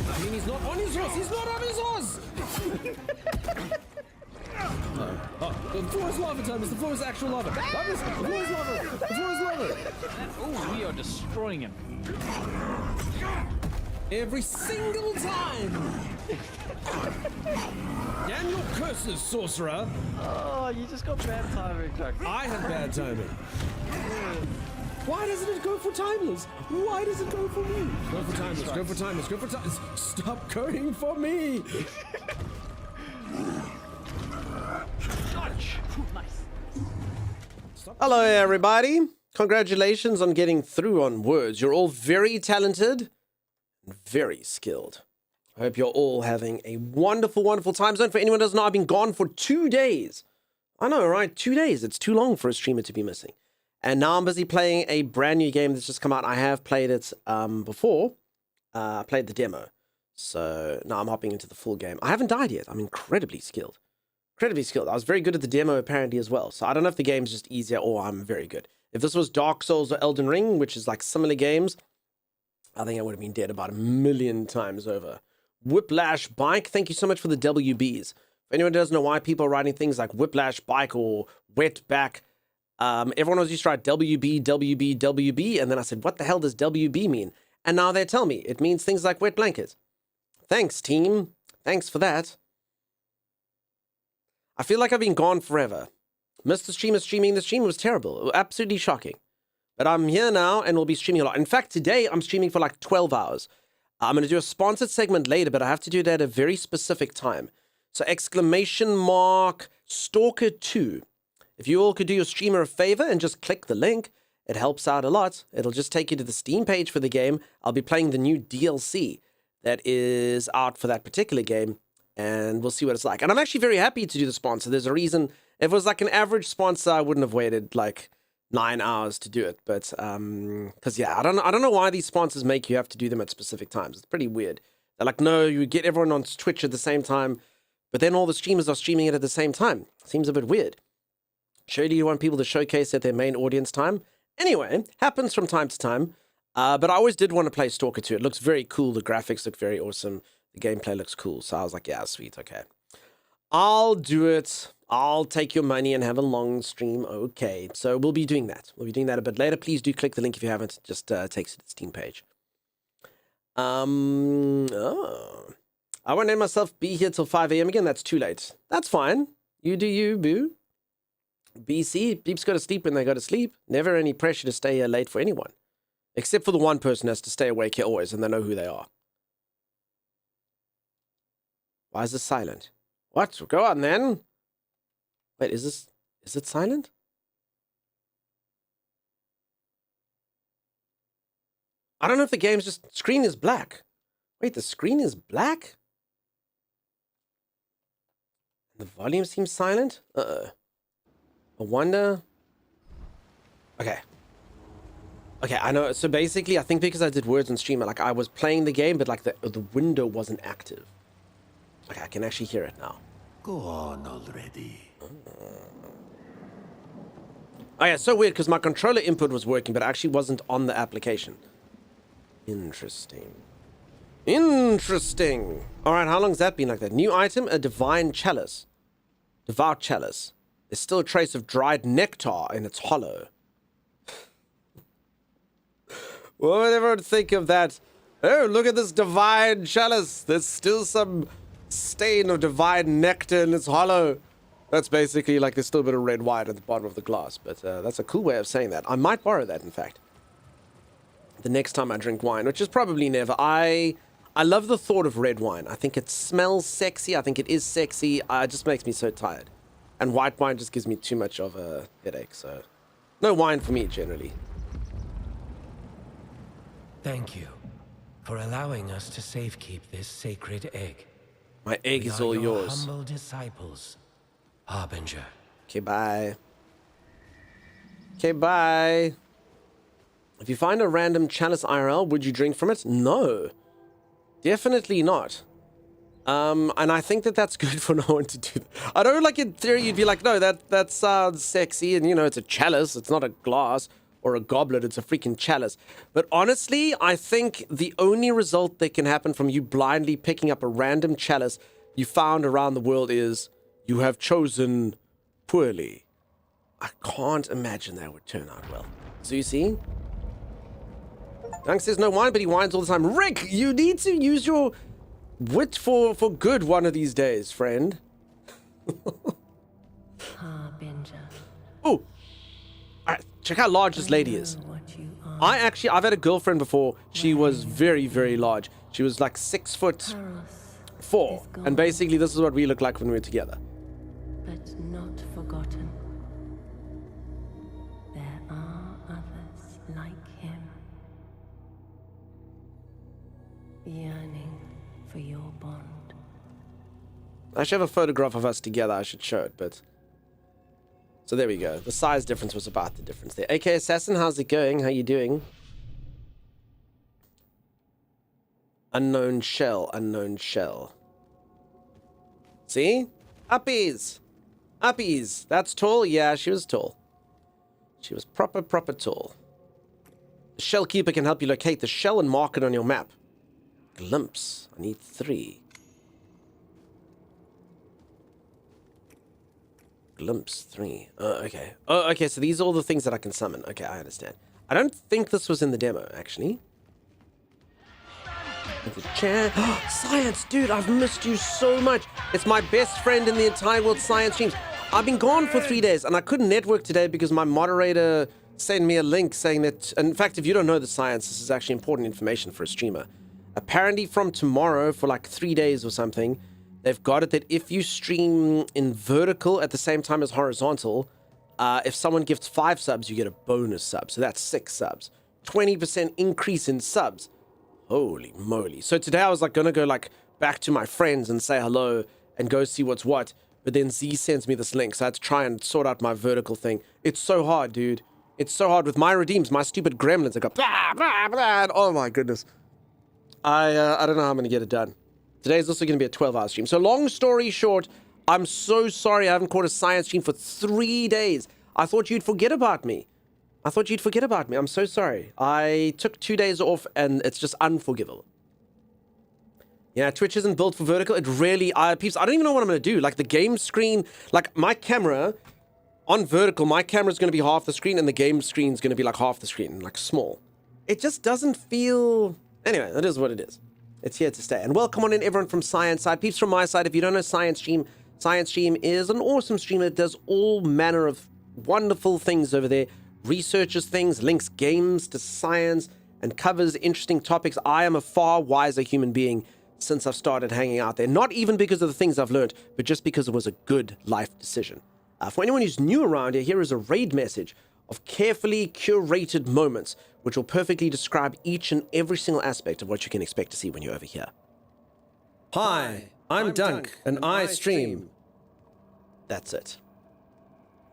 I mean, he's not on his horse. He's not on his horse. Oh, the floor is lava, Thomas. The floor is actual lava. Thomas, the floor is lava. The floor is lava. Oh, we are destroying him. Every single time. Damn your curses, sorcerer. Oh, you just got bad timing, Dunks. I have bad timing. Why doesn't it go for timeless? Why does it go for me? Go for timeless. Go for timeless. Go for timeless. Stop going for me. Dodge. Nice. Hello, everybody. Congratulations on getting through on words. You're all very talented and very skilled. I hope you're all having a wonderful, wonderful time zone. For anyone who doesn't know, I've been gone for 2 days. I know, right? 2 days. It's too long for a streamer to be missing. And now I'm busy playing a brand new game that's just come out. I have played it before. I played the demo. So now I'm hopping into the full game. I haven't died yet. I'm incredibly skilled. Incredibly skilled. I was very good at the demo apparently as well. So I don't know if the game's just easier or I'm very good. If this was Dark Souls or Elden Ring, which is like similar games, I think I would have been dead about 1,000,000 times over. Whiplash Bike, thank you so much for the WBs. If anyone doesn't know why people are writing things like Whiplash Bike or Wetback, everyone was used to write WB, WB, WB, and then I said, what the hell does WB mean? And now they tell me it means things like wet blanket. Thanks, team. Thanks for that. I feel like I've been gone forever. Missed the stream of streaming. The stream was terrible. Absolutely shocking. But I'm here now and we'll be streaming a lot. In fact, today I'm streaming for like 12 hours. I'm going to do a sponsored segment later, but I have to do that at a very specific time. So !Stalker 2. If you all could do your streamer a favor and just click the link, it helps out a lot. It'll just take you to the Steam page for the game. I'll be playing the new DLC that is out for that particular game, and we'll see what it's like. And I'm actually very happy to do the sponsor. There's a reason. If it was like an average sponsor, I wouldn't have waited like 9 hours to do it. But because yeah, I don't know why these sponsors make you have to do them at specific times. It's pretty weird. They're like, no, you get everyone on Twitch at the same time, but then all the streamers are streaming it at the same time. Seems a bit weird. Surely you want people to showcase at their main audience time. Anyway, happens from time to time. But I always did want to play Stalker 2. It looks very cool. The graphics look very awesome. The gameplay looks cool. So I was like, yeah, sweet, okay. I'll do it. I'll take your money and have a long stream. Okay, so we'll be doing that. We'll be doing that a bit later. Please do click the link if you haven't. Just takes you to the Steam page. Oh. I won't let myself be here till 5 a.m. again. That's too late. That's fine. You do you, boo. BC, peeps go to sleep when they go to sleep. Never any pressure to stay here late for anyone. Except for the one person who has to stay awake here always, and they know who they are. Why is this silent? What? Go on then. Wait, is it silent? I don't know if the game's just, screen is black. Wait, the screen is black? The volume seems silent? Uh-oh. I wonder... Okay. Okay, I know. So basically, I think because I did words on streamer, like I was playing the game, but like the window wasn't active. Okay, I can actually hear it now. Go on already. Oh yeah, so weird because my controller input was working, but it actually wasn't on the application. Interesting. Interesting. All right, how long's that been like that? New item, a divine chalice. Devout chalice. There's still a trace of dried nectar in its hollow. What would everyone think of that? Oh, look at this divine chalice. There's still some stain of divine nectar in its hollow. That's basically like there's still a bit of red wine at the bottom of the glass, but that's a cool way of saying that. I might borrow that, in fact, the next time I drink wine, which is probably never. I love the thought of red wine. I think it smells sexy. I think it is sexy. It just makes me so tired. And white wine just gives me too much of a headache, so no wine for me, generally. Thank you for allowing us to safekeep this sacred egg. My egg is all yours. Humble disciples, Harbinger. Okay, bye. Okay, bye. If you find a random chalice IRL, would you drink from it? No. Definitely not. And I think that that's good for no one to do that. I know, like, in theory, you'd be like, no, that sounds sexy, and, you know, it's a chalice, it's not a glass or a goblet, it's a freaking chalice. But honestly, I think the only result that can happen from you blindly picking up a random chalice you found around the world is you have chosen poorly. I can't imagine that would turn out well. So you see? Dunk says no wine, but he whines all the time. Rick, you need to use your wit for good one of these days, friend. Harbinger. Oh! Alright, check how large this lady is. I've had a girlfriend before. She was very, very large. She was like 6'4", and basically this is what we look like when we're together. But not forgotten. There are others like him. Yearning for your bond. I should have a photograph of us together. I should show it, but... So there we go. The size difference was about the difference there. AK Assassin, how's it going? How you doing? Unknown shell, unknown shell. See? Uppies! Uppies! That's tall? Yeah, she was tall. She was proper tall. The shell keeper can help you locate the shell and mark it on your map. Glimpse. I need 3. Glimpse 3. Okay. Oh, okay, so these are all the things that I can summon. Okay, I understand. I don't think this was in the demo, actually. Science, dude, I've missed you so much. It's my best friend in the entire world, Science streams. I've been gone for 3 days, and I couldn't network today because my moderator sent me a link saying that... In fact, if you don't know the Science, this is actually important information for a streamer. Apparently from tomorrow, for like 3 days or something... They've got it that if you stream in vertical at the same time as horizontal, if someone gifts 5 subs, you get a bonus sub. So that's 6 subs. 20% increase in subs. Holy moly. So today I was like going to go like back to my friends and say hello and go see what's what. But then Z sends me this link. So I had to try and sort out my vertical thing. It's so hard, dude. It's so hard with my redeems, my stupid gremlins. I go, blah, blah, blah. Oh my goodness. I don't know how I'm going to get it done. Today's also going to be a 12-hour stream. So long story short, I'm so sorry I haven't caught a Science stream for 3 days. I thought you'd forget about me. I'm so sorry. I took 2 days off and it's just unforgivable. Yeah, Twitch isn't built for vertical. It really... peeps, I don't even know what I'm going to do. Like the game screen... Like my camera... On vertical, my camera's going to be half the screen and the game screen's going to be like half the screen. Like small. It just doesn't feel... Anyway, that is what it is. It's here to stay. And welcome on in everyone from Science side. Peeps from my side, if you don't know Science Stream is an awesome streamer that does all manner of wonderful things over there. Researches things, links games to science, and covers interesting topics. I am a far wiser human being since I've started hanging out there. Not even because of the things I've learned, but just because it was a good life decision. For anyone who's new around here is a raid message of carefully curated moments which will perfectly describe each and every single aspect of what you can expect to see when you're over here. Hi, I'm Dunk, and I stream. That's it.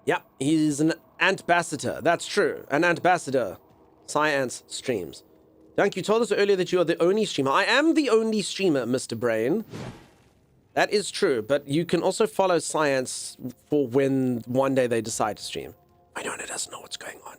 Yep, he's an ambassador. That's true. An ambassador. Science streams. Dunk, you told us earlier that you are the only streamer. I am the only streamer, Mr. Brain. That is true, but you can also follow Science for when one day they decide to stream. I know it doesn't know what's going on.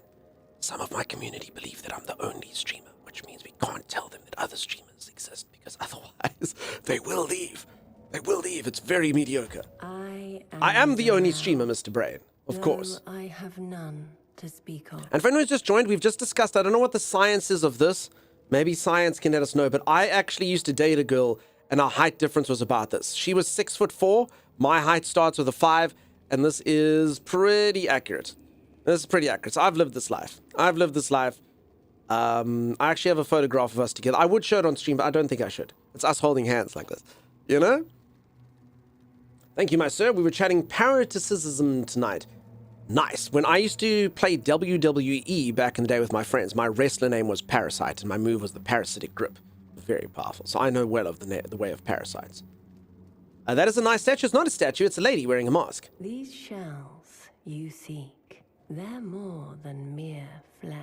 Some of my community believe that I'm the only streamer, which means we can't tell them that other streamers exist, because otherwise they will leave. They will leave. It's very mediocre. I am the only streamer, Mr. Brain. Of course. I have none to speak of. And for anyone who's just joined, we've just discussed, I don't know what the science is of this. Maybe Science can let us know, but I actually used to date a girl and our height difference was about this. She was 6'4". My height starts with a 5, and this is pretty accurate. This is pretty accurate. So I've lived this life. I've lived this life. I actually have a photograph of us together. I would show it on stream, but I don't think I should. It's us holding hands like this. You know? Thank you, my sir. We were chatting parasitism tonight. Nice. When I used to play WWE back in the day with my friends, my wrestler name was Parasite, and my move was the parasitic grip. Very powerful. So I know well of the way of parasites. That is a nice statue. It's not a statue. It's a lady wearing a mask. These shells you seek, they're more than mere flesh.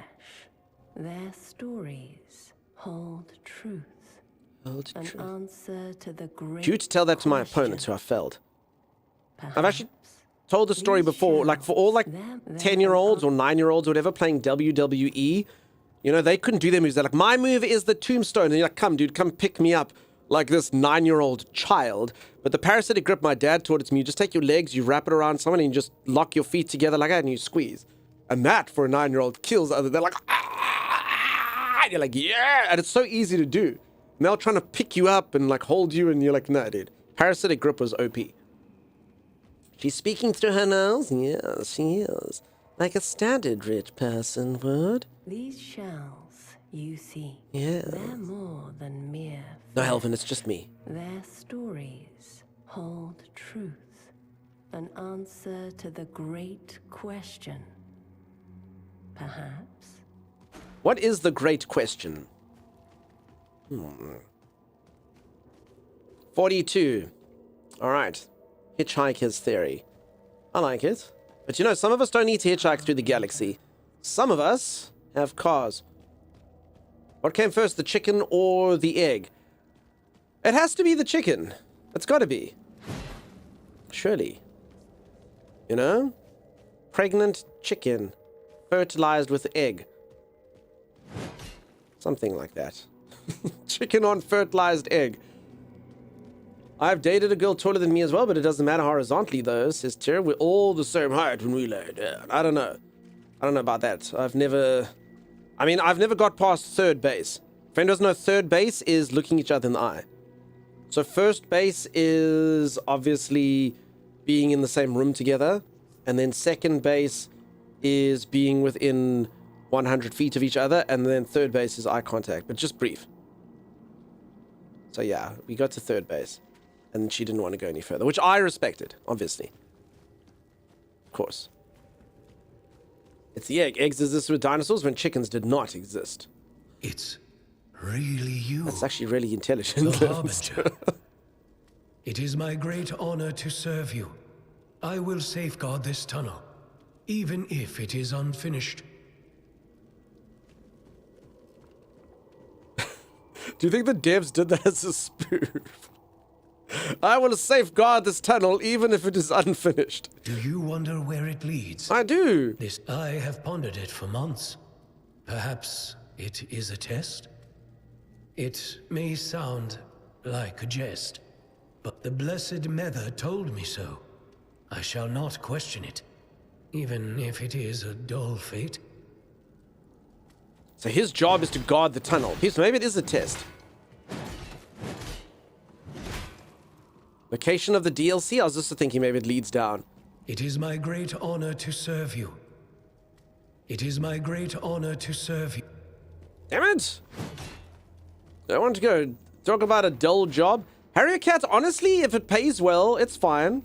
Their stories hold truth. Hold An truth. answer to the great Due to tell that to my opponents who I failed. I've actually told the story before, like for all like 10-year-olds or 9-year-olds or whatever playing WWE, you know, they couldn't do their moves. They're like, my move is the tombstone. And you're like, come, dude, come pick me up like this 9-year-old child. But the parasitic grip my dad taught it to me. You just take your legs, you wrap it around someone, and you just lock your feet together like that, and you squeeze. And that, for a 9-year-old, kills others. They're like, ah! And you're like, yeah! And it's so easy to do. And they're trying to pick you up and like hold you, and you're like, no, dude. Parasitic grip was OP. She's speaking through her nose? Yes, she is. Like a standard rich person would. These shells you see, Yeah. they're more than mere No, flesh. Helvin, it's just me. Their stories hold truth, an answer to the great question. Perhaps. What is the great question? 42. All right. Hitchhiker's theory. I like it. But you know, some of us don't need to hitchhike through the galaxy. Some of us have cars. What came first, the chicken or the egg? It has to be the chicken. It's got to be. Surely. You know? Pregnant chicken. Fertilized with egg. Something like that. Chicken on fertilized egg. I've dated a girl taller than me as well, but it doesn't matter horizontally though, says Tyr. We're all the same height when we lay down. I don't know. I don't know about that. I've never got past third base. Friend doesn't know, third base is looking each other in the eye. So first base is obviously being in the same room together. And then second base is being within 100 feet of each other. And then third base is eye contact, but just brief. So yeah, we got to third base. And she didn't want to go any further, which I respected, obviously. Of course. It's the egg. Eggs existed with dinosaurs when chickens did not exist. It's really you. That's actually really intelligent. The Harbinger. It is my great honor to serve you. I will safeguard this tunnel, even if it is unfinished. Do you think the devs did that as a spoof? I will safeguard this tunnel even if it is unfinished. Do you wonder where it leads? I do. I have pondered it for months. Perhaps it is a test? It may sound like a jest, but the blessed Nether told me so. I shall not question it, even if it is a dull fate. So his job is to guard the tunnel. Maybe it is a test. Location of the DLC? I was just thinking maybe it leads down. It is my great honor to serve you. It is my great honor to serve you. Damn it! I want to go talk about a dull job. Harrier Cat, honestly, if it pays well, it's fine.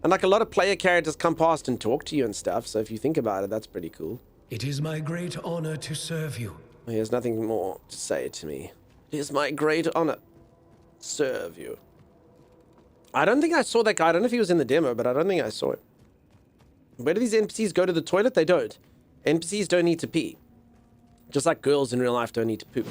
And like a lot of player characters come past and talk to you and stuff, so if you think about it, that's pretty cool. It is my great honor to serve you. He has nothing more to say to me. It is my great honor to serve you. I don't think I saw that guy. I don't know if he was in the demo, but I don't think I saw it. Where do these NPCs go to the toilet? They don't. NPCs don't need to pee. Just like girls in real life don't need to poop.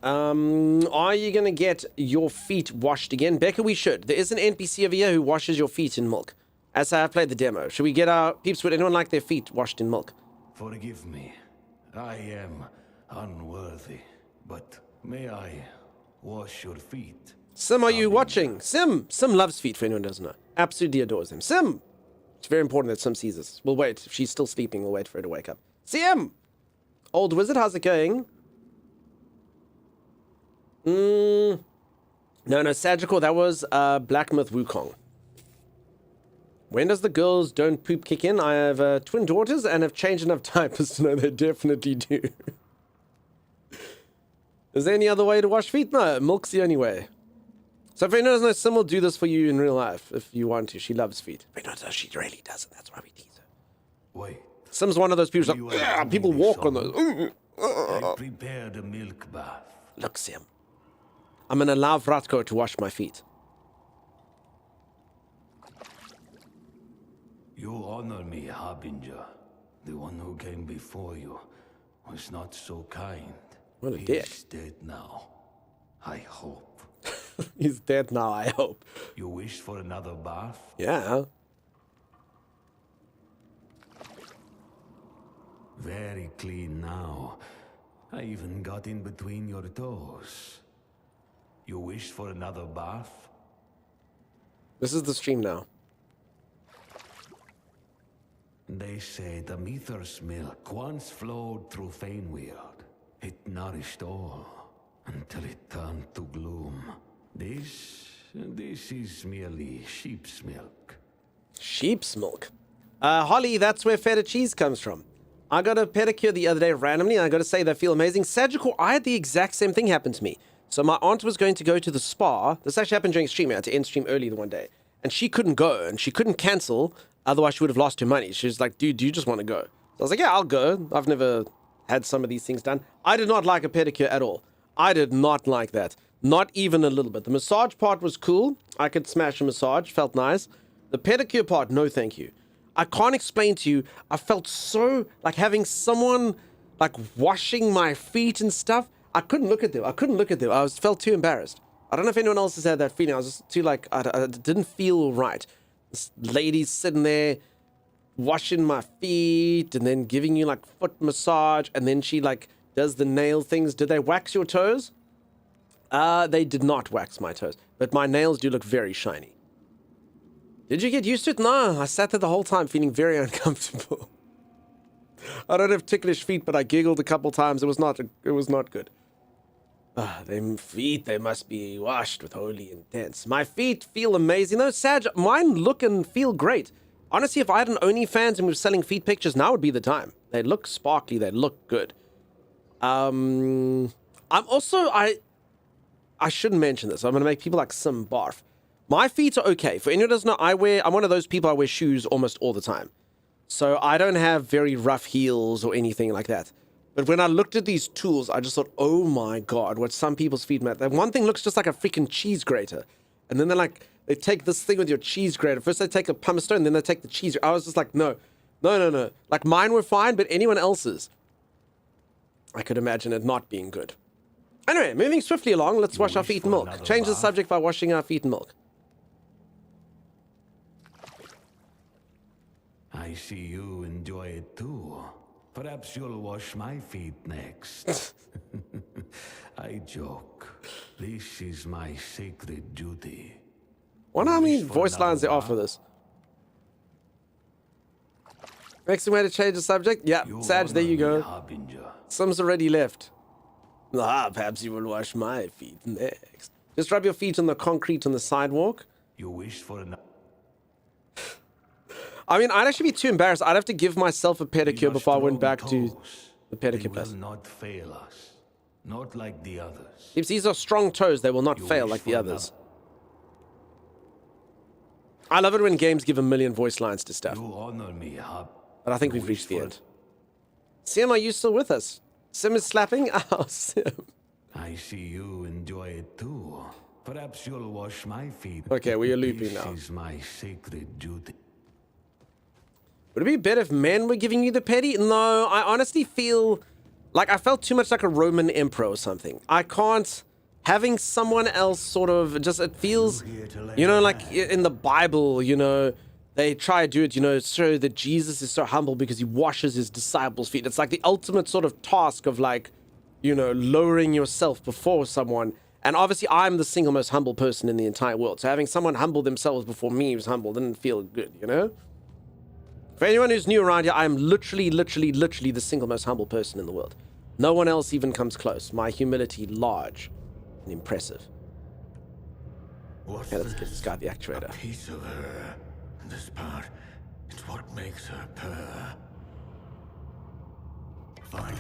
Are you going to get your feet washed again? Becca, we should. There is an NPC over here who washes your feet in milk. As I have played the demo. Should we get our peeps? Would anyone like their feet washed in milk? Forgive me. I am unworthy. But may I wash your feet? Sim, are you watching? Sim loves feet, for anyone who doesn't know. Absolutely adores them. Sim! It's very important that Sim sees this. We'll wait. If she's still sleeping, we'll wait for her to wake up. Sim! Old wizard, how's it going? No, Sagical, that was Black Myth Wukong. When does the girls don't poop kick in? I have twin daughters and have changed enough diapers to know they definitely do. Is there any other way to wash feet? No, milk's the only way. So if anyone doesn't know, Sim will do this for you in real life if you want to. She loves feet. But no, she really doesn't. That's why we tease her. Wait. Sim's one of those people who's like, people walk on those. I prepared a milk bath. Look, Sim. I'm going to allow Vratko to wash my feet. You honor me, Harbinger. The one who came before you was not so kind. What a dick. He's dead now. I hope. He's dead now, I hope. You wish for another bath? Yeah. Very clean now. I even got in between your toes. You wish for another bath? This is the stream now. They say the Mythos milk once flowed through Faneweald. It nourished all until it turned to gloom. This is merely sheep's milk. Sheep's milk? Holly, that's where feta cheese comes from. I got a pedicure the other day randomly, and I got to say they feel amazing. Sagical, I had the exact same thing happen to me. So my aunt was going to go to the spa. This actually happened during stream. I had to end stream early the one day. And she couldn't go, and she couldn't cancel. Otherwise, she would have lost her money. She was like, dude, do you just want to go? So I was like, yeah, I'll go. I've never had some of these things done. I did not like a pedicure at all. I did not like that. Not even a little bit. The massage part was cool. I could smash a massage. Felt nice. The pedicure part, no thank you. I can't explain to you. I felt so like having someone like washing my feet and stuff. I couldn't look at them. I felt too embarrassed. I don't know if anyone else has had that feeling. I was just too like, I didn't feel right. This lady's sitting there washing my feet and then giving you like foot massage. And then she like does the nail things. Did they wax your toes? They did not wax my toes. But my nails do look very shiny. Did you get used to it? No, I sat there the whole time feeling very uncomfortable. I don't have ticklish feet, but I giggled a couple times. It was not good. Them feet, they must be washed with holy intents. My feet feel amazing. though. Sag, mine look and feel great. Honestly, if I had an OnlyFans and we were selling feet pictures, now would be the time. They look sparkly. They look good. I'm also, I shouldn't mention this. I'm going to make people like Sim barf. My feet are okay. For anyone who doesn't know, I'm one of those people, I wear shoes almost all the time. So I don't have very rough heels or anything like that. But when I looked at these tools, I just thought, oh my God, what some people's feet make. That one thing looks just like a freaking cheese grater. And then they take this thing with your cheese grater. First they take a pumice stone, then they take the cheese. I was just like, no. Like mine were fine, but anyone else's, I could imagine it not being good. Anyway, moving swiftly along, let's wash our feet in milk. Change the subject by washing our feet in milk. I see you enjoy it too. Perhaps you'll wash my feet next. I joke. This is my sacred duty. Wonder how many voice lines they are for this. Next way to change the subject? Yeah, Sag, there you go. Some's already left. Perhaps you will wash my feet next. Just rub your feet on the concrete on the sidewalk. You wish for an... I mean, I'd actually be too embarrassed. I'd have to give myself a pedicure before I went back to the pedicure place. They will not fail us. Not like the others. If these are strong toes, they will not fail like the others. I love it when games give a million voice lines to stuff. You honor me, but I think we've reached the end. Sim, are you still with us? Sim is slapping? Oh, Sim. I see you enjoy it too. Perhaps you'll wash my feet. Okay, we are looping now. This is my sacred duty. Would it be better if men were giving you the petty? No, I honestly feel like I felt too much like a Roman emperor or something. I can't. Having someone else sort of just, it feels, you know, like in the Bible, you know, they try to do it, you know, so that Jesus is so humble because he washes his disciples' feet. It's like the ultimate sort of task of like, you know, lowering yourself before someone. And obviously I'm the single most humble person in the entire world. So having someone humble themselves before me who's humble didn't feel good, you know? For anyone who's new around here, I'm literally the single most humble person in the world. No one else even comes close. My humility large and impressive. Okay, let's give this guy the actuator. A piece of her. This part, it's what makes her purr. Finally,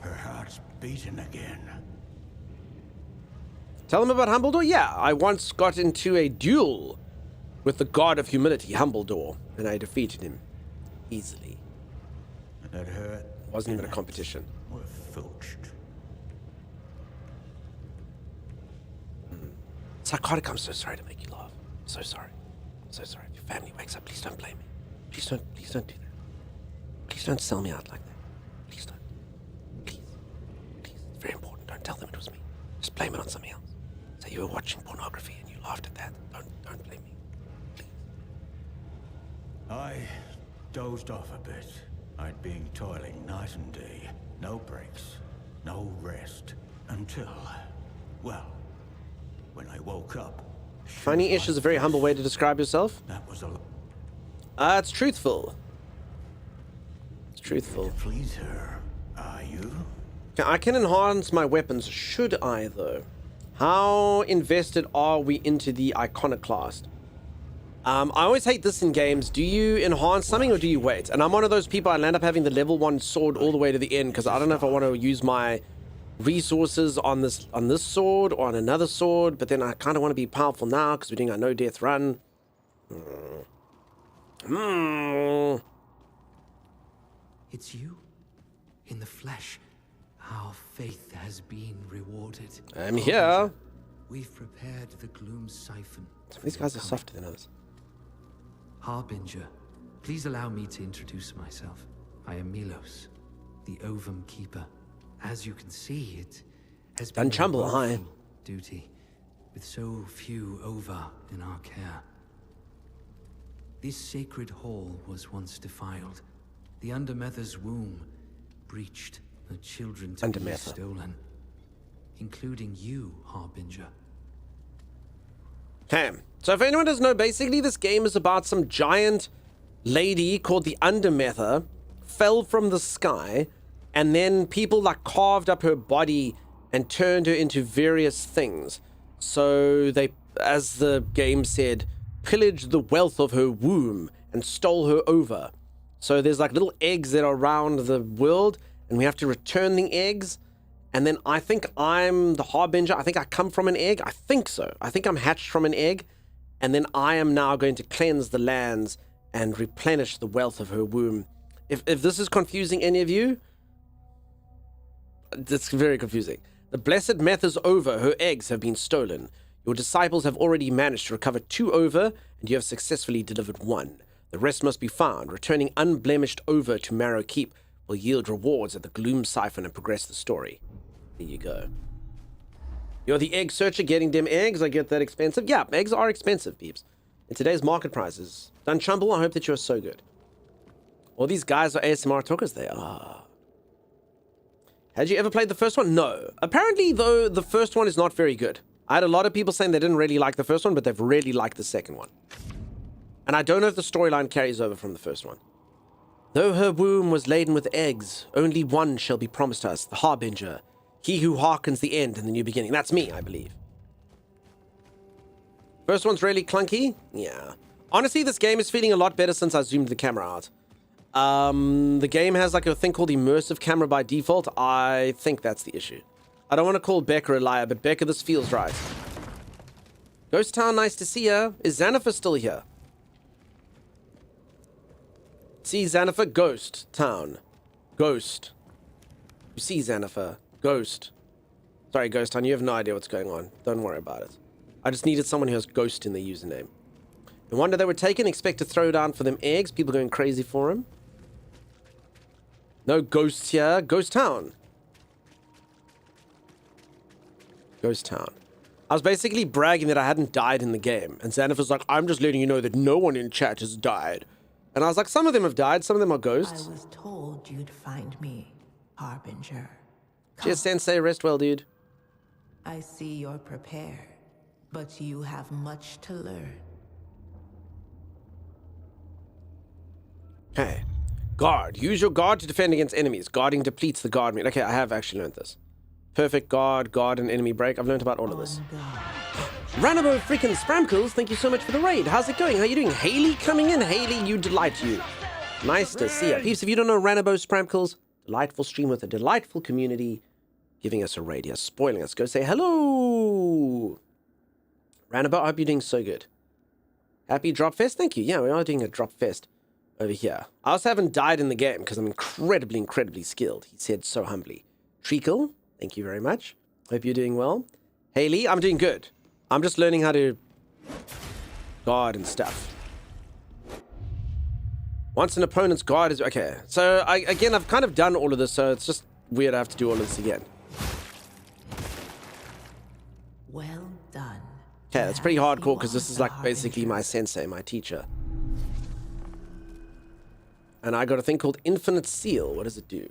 her heart's beating again. Tell them about Humbledore? Yeah, I once got into a duel with the god of humility, Humbledore, and I defeated him easily. That hurt. Wasn't even a competition. We're filched. Psychotic, I'm so sorry to make you laugh. So sorry. So sorry. If your family wakes up, please don't blame me. Please don't do that. Please don't sell me out like that. Please don't. Please. Please. It's very important. Don't tell them it was me. Just blame it on something else. Say you were watching pornography and you laughed at that. Don't blame me. Please. I dozed off a bit. I'd been toiling night and day. No breaks. No rest. Until, well, when I woke up. Funny-ish is a very humble way to describe yourself. That was a... It's truthful. It's truthful. Please her, are you? I can enhance my weapons, should I, though? How invested are we into the iconoclast? I always hate this in games. Do you enhance something or do you wait? And I'm one of those people, I'll end up having the level 1 sword all the way to the end because I don't know if I want to use my resources on this sword or on another sword, but then I kind of want to be powerful now because we're doing our no death run. It's you? In the flesh. Our faith has been rewarded. I'm here. We've prepared the gloom siphon. Some of these guys are softer than others. Harbinger, please allow me to introduce myself. I am Milos, the Ovum Keeper. As you can see, it has been a woeful duty, with so few Ova in our care. This sacred hall was once defiled, the Undermether's womb breached, the children to be stolen, including you, Harbinger. Okay, so if anyone doesn't know, basically this game is about some giant lady called the Undermether fell from the sky, and then people like carved up her body and turned her into various things. So they, as the game said, pillaged the wealth of her womb and stole her over. So there's like little eggs that are around the world, and we have to return the eggs. And then I think I'm the Harbinger. I think I come from an egg. I think so. I think I'm hatched from an egg. And then I am now going to cleanse the lands and replenish the wealth of her womb. If this is confusing any of you, it's very confusing. The blessed Meth is over. Her eggs have been stolen. Your disciples have already managed to recover 2 ova, and you have successfully delivered 1. The rest must be found. Returning unblemished ova to Marrow Keep will yield rewards at the Gloom Siphon and progress the story. There you go. You're the egg searcher getting them eggs. I get that expensive. Yeah, eggs are expensive, peeps. In today's market prices. Dunchumble, I hope that you're so good. All these guys are ASMR talkers. They are. Had you ever played the first one? No. Apparently, though, the first one is not very good. I had a lot of people saying they didn't really like the first one, but they've really liked the second one. And I don't know if the storyline carries over from the first one. Though her womb was laden with eggs, only one shall be promised us, the Harbinger. He who hearkens the end and the new beginning. That's me, I believe. First one's really clunky? Yeah. Honestly, this game is feeling a lot better since I zoomed the camera out. The game has like a thing called immersive camera by default. I think that's the issue. I don't want to call Becca a liar, but Becca, this feels right. Ghost Town, nice to see ya. Is Xanafer still here? See Xanafer? Ghost Town. Ghost. You see Xanafer? Ghost. Sorry, Ghost Town, you have no idea what's going on. Don't worry about it. I just needed someone who has Ghost in their username. No wonder they were taken. Expect to throw down for them eggs. People going crazy for him. No ghosts here. Ghost Town. Ghost Town. I was basically bragging that I hadn't died in the game. And Xanath was like, I'm just letting you know that no one in chat has died. And I was like, some of them have died. Some of them are ghosts. I was told you'd find me, Harbinger. Cheers, Sensei. Rest well, dude. I see you're prepared, but you have much to learn. Okay. Guard. Use your guard to defend against enemies. Guarding depletes the guard meter. Okay, I have actually learned this. Perfect guard, guard, and enemy break. I've learned about all of this. Ranabo freaking Spramkles, thank you so much for the raid. How's it going? How you doing? Haley coming in. Haley, you delight you. Nice to see you. Peeps, if you don't know Ranabo Spramkles, delightful stream with a delightful community, giving us a raid here, spoiling us. Go say hello. Ranabo, I hope you're doing so good. Happy Drop Fest? Thank you. Yeah, we are doing a Drop Fest over here. I also haven't died in the game because I'm incredibly, incredibly skilled, he said so humbly. Treacle, thank you very much. Hope you're doing well. Haley, I'm doing good. I'm just learning how to guard and stuff. Once an opponent's guard is... Okay, so again, I've kind of done all of this, so it's just weird I have to do all of this again. Well done. Okay, it's pretty hardcore because this is like basically my sensei, my teacher. And I got a thing called Infinite Seal. What does it do?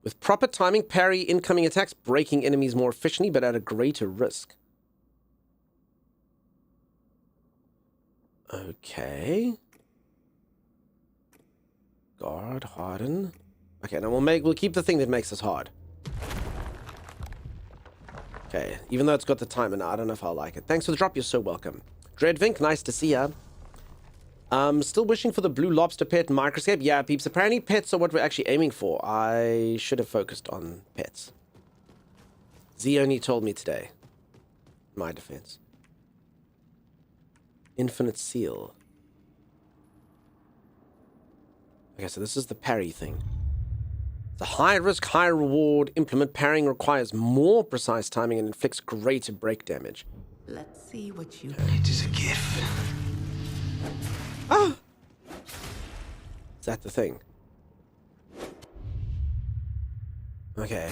With proper timing, parry incoming attacks, breaking enemies more efficiently, but at a greater risk. Okay. Guard, harden. Okay, now we'll keep the thing that makes us hard. Okay, even though it's got the timer now, I don't know if I'll like it. Thanks for the drop, you're so welcome. Dreadvink, nice to see ya. Still wishing for the blue lobster pet microscope. Yeah, peeps, apparently pets are what we're actually aiming for. I should have focused on pets. Z only told me today. My defense. Infinite Seal. Okay, so this is the parry thing. The high risk, high reward implement parrying requires more precise timing and inflicts greater break damage. Let's see what you... It is a gift. Ah! Is that the thing? Okay.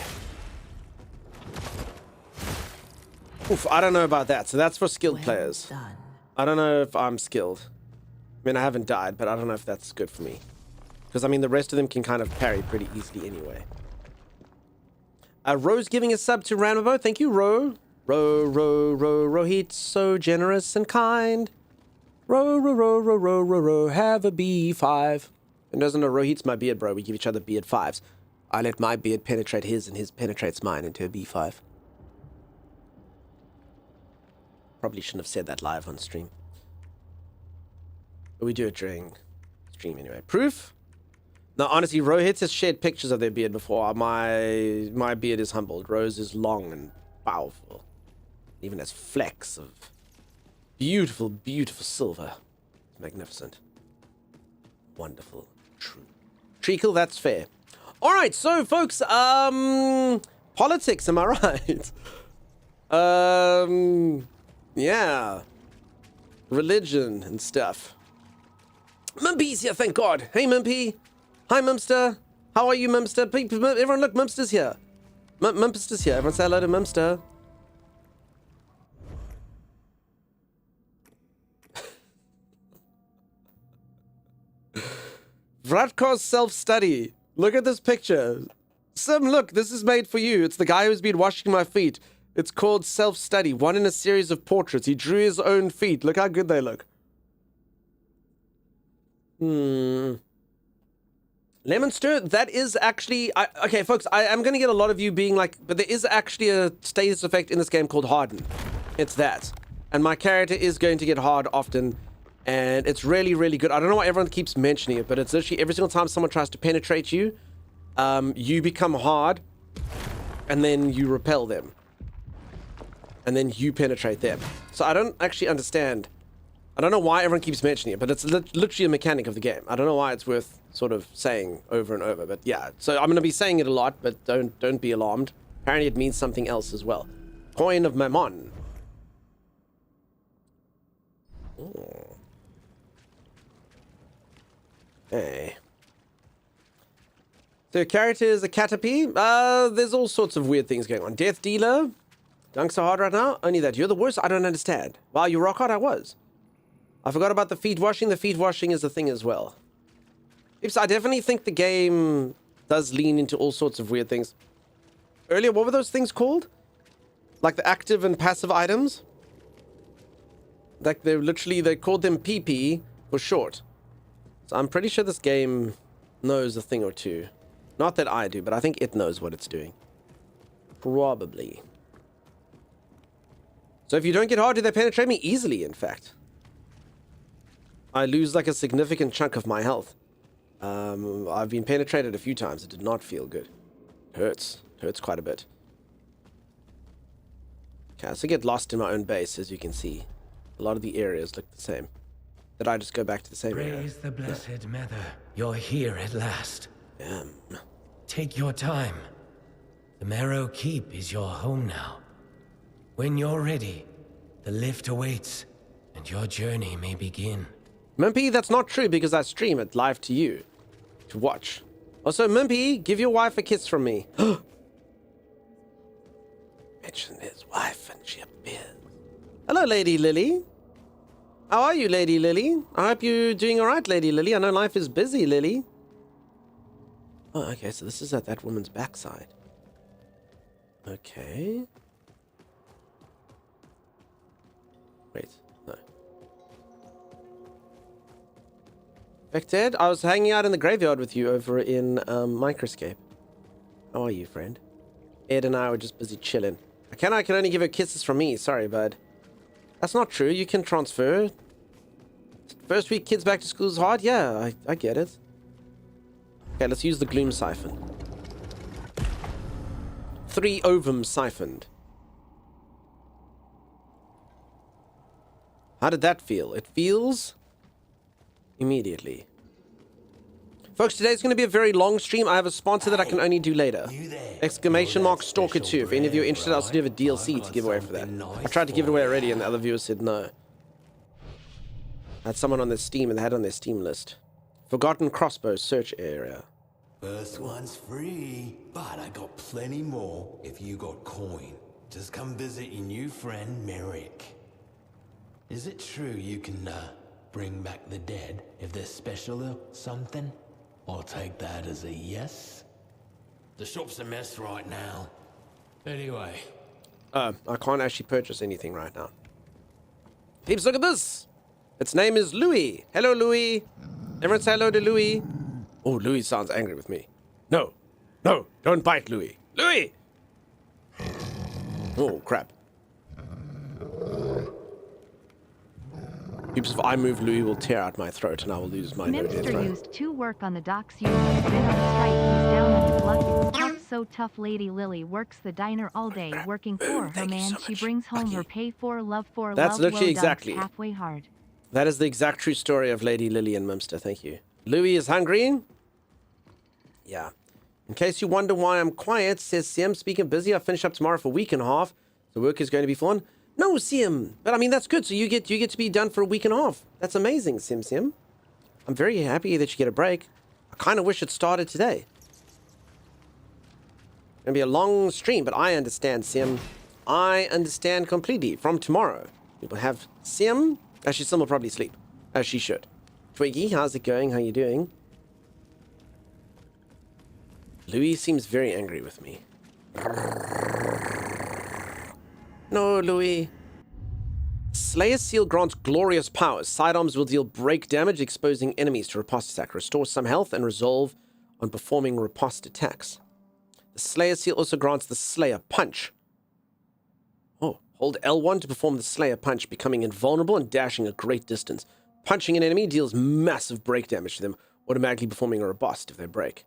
Oof, I don't know about that. So that's for skilled players. Done. I don't know if I'm skilled. I mean, I haven't died, but I don't know if that's good for me. Because, I mean, the rest of them can kind of parry pretty easily anyway. Ro's giving a sub to Ranabo. Thank you, Ro. Rohit's so generous and kind. Ro, have a B5. And doesn't know Rohit's my beard, bro. We give each other beard 5s. I let my beard penetrate his, and his penetrates mine into a B5. Probably shouldn't have said that live on stream. But we do it during stream anyway. Proof? No, honestly, Rohit has shared pictures of their beard before. My beard is humbled. Rose is long and powerful. Even has flecks of beautiful, beautiful silver. It's magnificent. Wonderful. True. Treacle, that's fair. Alright, so folks, politics, am I right? Yeah. Religion and stuff. Mimpy's here, thank God. Hey, Mimpy. Hi, Mimster. How are you, Mimster? Everyone, look, Mimster's here. Mimster's here. Everyone say hello to Mimster. Vratkov's self-study. Look at this picture. Sim, look, this is made for you. It's the guy who's been washing my feet. It's called self-study. One in a series of portraits. He drew his own feet. Look how good they look. Lemonster, that is actually... okay, folks, I am going to get a lot of you being like... But there is actually a status effect in this game called Harden. It's that. And my character is going to get hard often. And it's really, really good. I don't know why everyone keeps mentioning it, but it's literally every single time someone tries to penetrate you, you become hard, and then you repel them. And then you penetrate them. So I don't actually understand. I don't know why everyone keeps mentioning it, but it's literally a mechanic of the game. I don't know why it's worth sort of saying over and over, but yeah. So I'm going to be saying it a lot, but don't be alarmed. Apparently it means something else as well. Coin of Mammon. Oh. Hey. So character is a Caterpie. There's all sorts of weird things going on. Death Dealer. Dunk so hard right now. Only that. You're the worst. I don't understand. Wow, you rock hard. I was. I forgot about the feet washing. The feet washing is a thing as well. I definitely think the game does lean into all sorts of weird things. Earlier, what were those things called? Like the active and passive items? Like they called them PP for short. So I'm pretty sure this game knows a thing or two. Not that I do, but I think it knows what it's doing. Probably. So if you don't get hard, do they penetrate me? Easily, in fact. I lose like a significant chunk of my health. I've been penetrated a few times. It did not feel good. It hurts. It hurts quite a bit. Okay, so I get lost in my own base, as you can see. A lot of the areas look the same. Did I just go back to the same area? Praise the blessed Mother. You're here at last. Take your time. The Marrow Keep is your home now. When you're ready, the lift awaits, and your journey may begin. Mimpy, that's not true because I stream it live to you to watch. Also, Mimpy, give your wife a kiss from me. Mention his wife and she appears. Hello, Lady Lily. How are you, Lady Lily? I hope you're doing all right, Lady Lily. I know life is busy, Lily. Oh, okay, so this is at that woman's backside. Okay. Wait, no. Ed, I was hanging out in the graveyard with you over in Microscape. How are you, friend? Ed and I were just busy chilling. I can only give her kisses from me. Sorry, bud. That's not true. You can transfer. First week kids back to school is hard. Yeah, I get it. Okay, let's use the Gloom Siphon. 3 ovum siphoned. How did that feel? It feels immediately. Folks, today's going to be a very long stream. I have a sponsor that I can only do later. Exclamation mark Stalker 2. If any of you are interested, I also do have a DLC to give away for that. I tried to give it away already and the other viewers said no. I had someone on their Steam and they had it on their Steam list. Forgotten Crossbow search area. First one's free, but I got plenty more if you got coin. Just come visit your new friend, Merrick. Is it true you can, bring back the dead if they're special or something? I'll take that as a yes. The shop's a mess right now. Anyway. I can't actually purchase anything right now. Peeps, look at this! Its name is Louis. Hello, Louis. Everyone say hello to Louis. Oh, Louis sounds angry with me. No. No, don't bite, Louis. Louis! Oh, crap. Peeps, if I move, Louis will tear out my throat and I will lose my no death Mimster throat. used to work on the docks. You been on strike. He's down on his luck. It's tough, so tough. Lady Lily works the diner all day, working for her man. She brings home her pay for, love for, That's love. literally Well exactly. done, halfway hard. That is the exact true story of Lady Lily and Mimster. Thank you. Louis is hungry. Yeah. In case you wonder why I'm quiet, says Sim. Speaking of busy, I finish up tomorrow for a week and a half. The work is going to be fun. No, Sim. But I mean, that's good. So you get to be done for a week and a half. That's amazing, Sim. I'm very happy that you get a break. I kind of wish it started today. It's going to be a long stream, but I understand, Sim. I understand completely. From tomorrow, we will have Sim. Actually, Sim will probably sleep, as she should. Twiggy, how's it going? How you doing? Louis seems very angry with me. No, Louis. Slayer Seal grants glorious powers. Sidearms will deal break damage, exposing enemies to riposte attack. Restore some health and resolve on performing riposte attacks. The Slayer Seal also grants the Slayer Punch. Oh, hold L1 to perform the Slayer Punch, becoming invulnerable and dashing a great distance. Punching an enemy deals massive break damage to them, automatically performing a riposte if they break.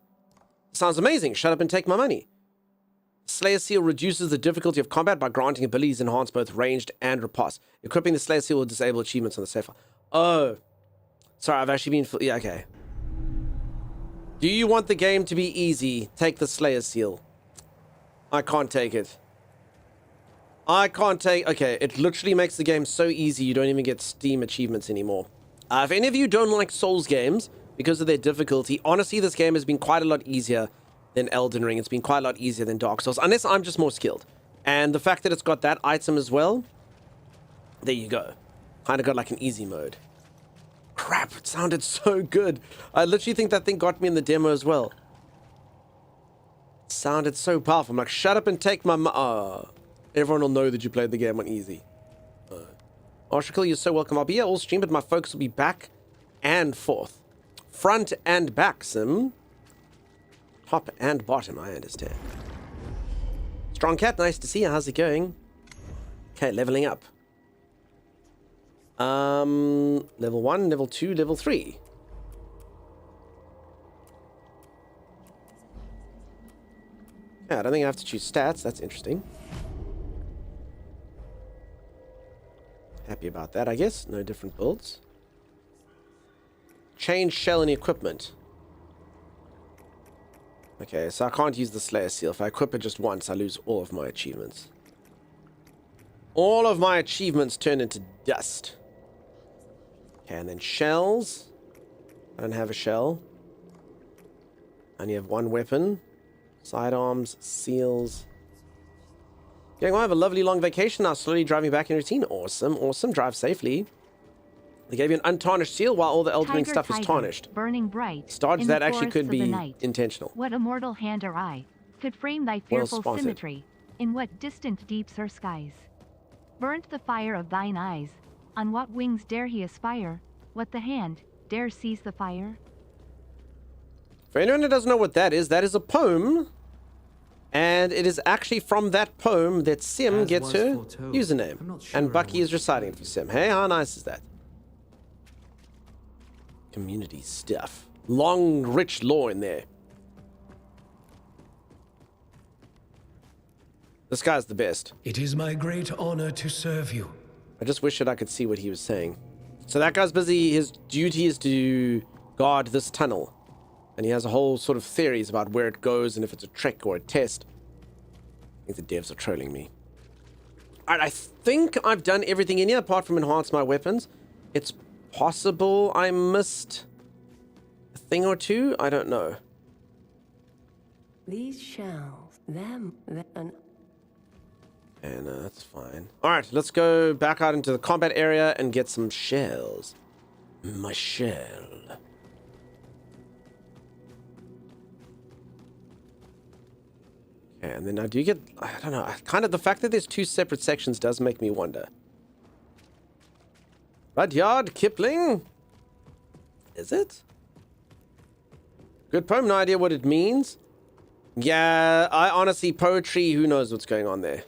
Sounds amazing. Shut up and take my money. Slayer Seal reduces the difficulty of combat by granting abilities enhance both ranged and riposte. Equipping the Slayer Seal will disable achievements on the save file. Oh. Sorry, I've actually been... Yeah, okay. Do you want the game to be easy? Take the Slayer Seal. I can't take it. I can't take... Okay, it literally makes the game so easy you don't even get Steam achievements anymore. If any of you don't like Souls games because of their difficulty, honestly, this game has been quite a lot easier than Elden Ring. It's been quite a lot easier than Dark Souls, unless I'm just more skilled. And the fact that it's got that item as well, there you go. Kind of got like an easy mode. Crap, it sounded so good. I literally think that thing got me in the demo as well. It sounded so powerful. I'm like, shut up and take my... everyone will know that you played the game on easy. Arshakil, you're so welcome. I'll be here all stream, but my folks will be back and forth. Front and back, Sim. Top and bottom, I understand. Strong Cat, nice to see you. How's it going? Okay, leveling up. Level 1, level 2, level 3. Yeah, I don't think I have to choose stats. That's interesting. Happy about that, I guess. No different builds. Change shell and equipment. Okay, so I can't use the Slayer Seal. If I equip it just once, I lose all of my achievements. All of my achievements turn into dust. Okay, and then shells. I don't have a shell. I only have one weapon. Sidearms, seals. Going, well, I have a lovely long vacation now, slowly driving back in routine. Awesome, awesome. Drive safely. They gave you an untarnished seal while all the Elden Ring stuff is tarnished. Burning bright. Stodge, that actually could be intentional. What immortal hand or eye could frame thy fearful symmetry? In what distant deeps or skies? Burnt the fire of thine eyes. On what wings dare he aspire? What the hand dare seize the fire? For anyone who doesn't know what that is a poem. And it is actually from that poem that Sim gets her username. And Bucky is reciting it for Sim. Hey, how nice is that? Community stuff. Long, rich lore in there. This guy's the best. It is my great honor to serve you. I just wish that I could see what he was saying. So that guy's busy. His duty is to guard this tunnel. And he has a whole sort of theories about where it goes and if it's a trick or a test. I think the devs are trolling me. Alright, I think I've done everything in here apart from enhance my weapons. It's possible I missed a thing or two. I don't know. These shells, them, and... And that's fine. Alright, let's go back out into the combat area and get some shells. My shell. Okay, and then I do get... I don't know. Kind of the fact that there's two separate sections does make me wonder. Rudyard Kipling? Is it? Good poem, no idea what it means. Yeah, I honestly, poetry, who knows what's going on there.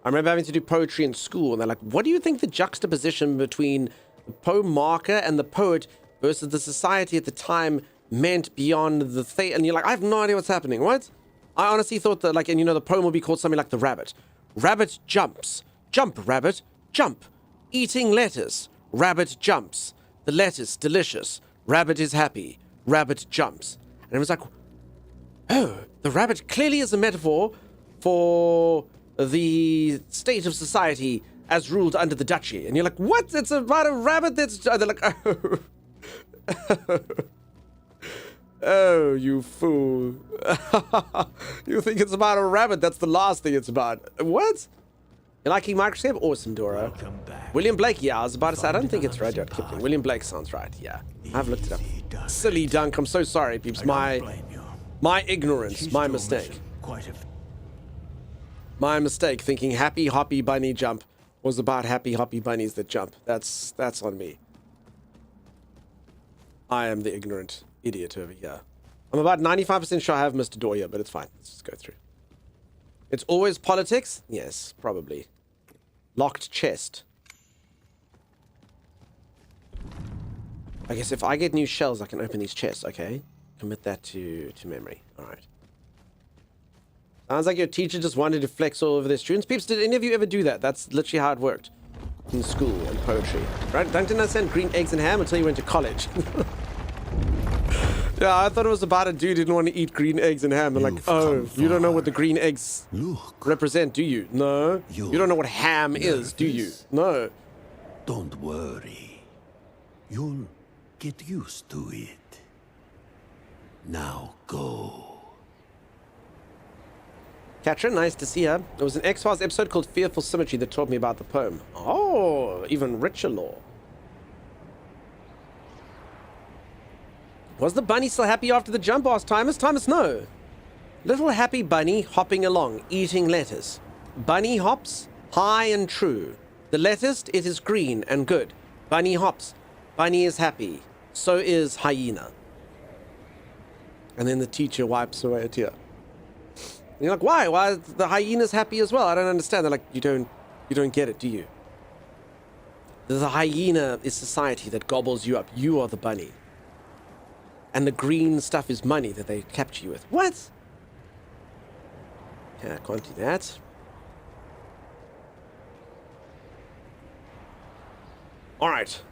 I remember having to do poetry in school, and they're like, what do you think the juxtaposition between the poem marker and the poet versus the society at the time meant beyond the thing? And you're like, I have no idea what's happening. What? I honestly thought that, like, and you know, the poem would be called something like The Rabbit. Rabbit jumps. Jump, rabbit. Jump. Eating lettuce. Rabbit jumps. The lettuce, delicious. Rabbit is happy. Rabbit jumps. And it was like, oh, the rabbit clearly is a metaphor for the state of society as ruled under the duchy. And you're like, what? It's about a rabbit that's... They're like, oh. Oh, you fool. You think it's about a rabbit? That's the last thing it's about. What? You liking Microscape? Awesome, Dora. William Blake, yeah, I was about to say, I don't think it's Rudyard Kipling. William Blake sounds right, yeah. I've looked it up. Silly dunk, I'm so sorry, peeps. My ignorance, my mistake. My mistake, thinking Happy Hoppy Bunny Jump was about happy hoppy bunnies that jump. That's on me. I am the ignorant idiot over here. I'm about 95% sure I have Mr. Door here, but it's fine. Let's just go through. It's always politics? Yes, probably. Locked chest. I guess if I get new shells, I can open these chests. Okay. Commit that to memory. Alright. Sounds like your teacher just wanted to flex all over their students. Peeps, did any of you ever do that? That's literally how it worked. In school and poetry. Right? Don't understand green eggs and ham until you went to college. Yeah, I thought it was about a dude who didn't want to eat green eggs and ham. And like, oh, you don't know what the green eggs represent, do you? No. You don't know what ham is, do you? No. Don't worry. You'll get used to it. Now go. Katrin, nice to see her. There was an X-Files episode called Fearful Symmetry that taught me about the poem. Oh, even richer lore. Was the bunny still happy after the jump? Asked Timus. Timus, no. Little happy bunny hopping along, eating lettuce. Bunny hops, high and true. The lettuce, it is green and good. Bunny hops. Bunny is happy. So is hyena. And then the teacher wipes away a tear. And you're like, why? Why are the hyenas happy as well? I don't understand. They're like, you don't get it, do you? The hyena is society that gobbles you up. You are the bunny. And the green stuff is money that they capture you with. What? Okay, I can't do that. Alright.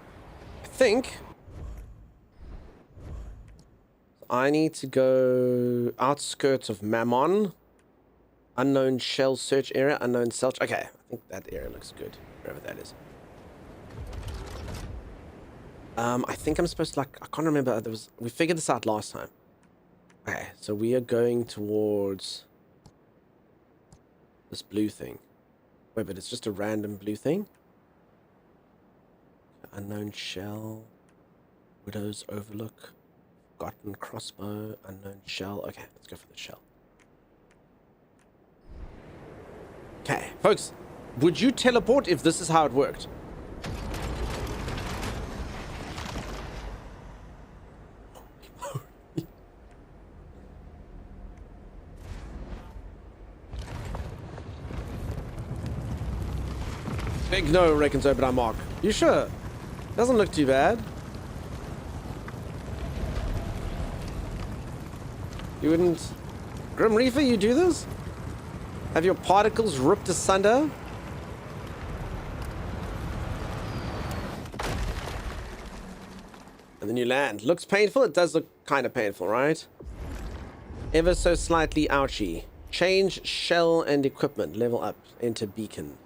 I think I need to go outskirts of Mammon. Unknown shell search area, unknown selch. Okay, I think that area looks good, wherever that is. I think I'm supposed to, like, I can't remember. We figured this out last time. Okay, so we are going towards this blue thing. Wait, but it's just a random blue thing? Unknown shell. Widow's Overlook. Forgotten crossbow. Unknown shell. Okay, let's go for the shell. Okay, folks, would you teleport if this is how it worked? Big no, reckons Obadiah Mark. You sure? Doesn't look too bad. You wouldn't... Grim Reaper, you do this? Have your particles ripped asunder? And then you land. Looks painful? It does look kind of painful, right? Ever so slightly ouchy. Change shell and equipment. Level up. Enter beacon.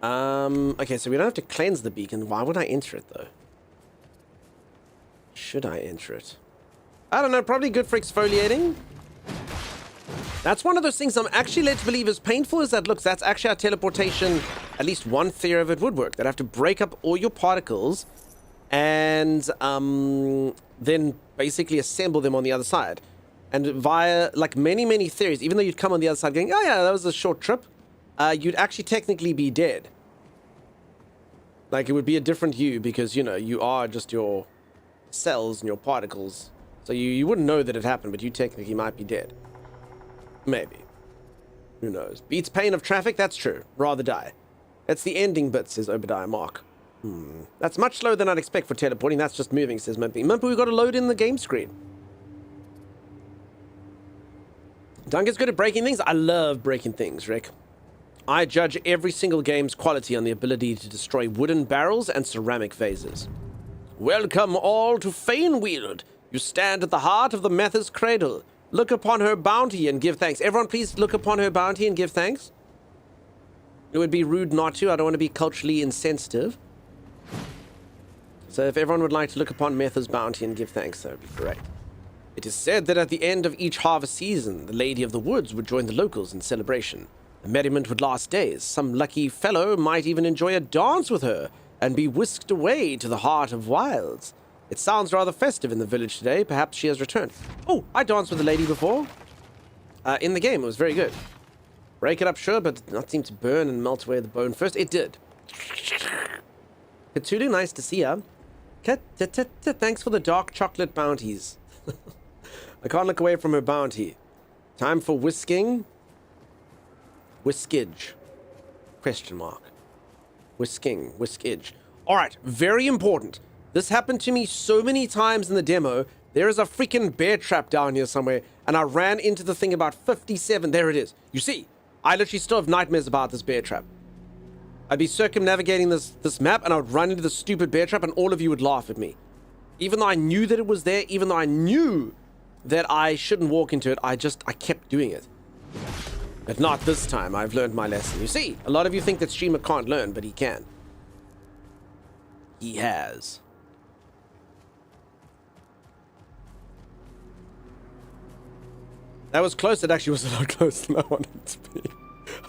Okay, so we don't have to cleanse the beacon. Why would I enter it, though? Should I enter it? I don't know. Probably good for exfoliating. That's one of those things I'm actually led to believe, as painful as that looks, that's actually how teleportation, at least one theory of it would work. They'd have to break up all your particles and then basically assemble them on the other side. And via, like, many theories, even though you'd come on the other side going, oh yeah, that was a short trip, you'd actually technically be dead. Like, it would be a different you because, you know, you are just your cells and your particles. So you wouldn't know that it happened, but you technically might be dead. Maybe. Who knows? Beats pain of traffic? That's true. Rather die. That's the ending bit, says Obadiah Mark. That's much slower than I'd expect for teleporting. That's just moving, says Mimpy. Mimpy, we've got to load in the game screen. Duncan's good at breaking things. I love breaking things, Rick. I judge every single game's quality on the ability to destroy wooden barrels and ceramic vases. Welcome all to Faneweald. You stand at the heart of the Mether's cradle. Look upon her bounty and give thanks. Everyone, please look upon her bounty and give thanks. It would be rude not to. I don't want to be culturally insensitive. So if everyone would like to look upon Mether's bounty and give thanks, that would be great. It is said that at the end of each harvest season, the Lady of the Woods would join the locals in celebration. The merriment would last days. Some lucky fellow might even enjoy a dance with her and be whisked away to the heart of wilds. It sounds rather festive in the village today. Perhaps she has returned. Oh, I danced with a lady before. In the game, it was very good. Break it up, sure, but it did not seem to burn and melt away the bone first. It did. Cthulhu, nice to see ya. Thanks for the dark chocolate bounties. I can't look away from her bounty. Time for whisking. Whiskage. Question mark. Whisking. Whiskage. Alright, very important. This happened to me so many times in the demo. There is a freaking bear trap down here somewhere, and I ran into the thing about 57. There it is. You see, I literally still have nightmares about this bear trap. I'd be circumnavigating this map, and I would run into the stupid bear trap, and all of you would laugh at me. Even though I knew that it was there, even though I knew that I shouldn't walk into it, I kept doing it. But not this time. I've learned my lesson. You see, a lot of you think that streamer can't learn, but he can. He has. That was close. It actually was a lot closer than I wanted it to be.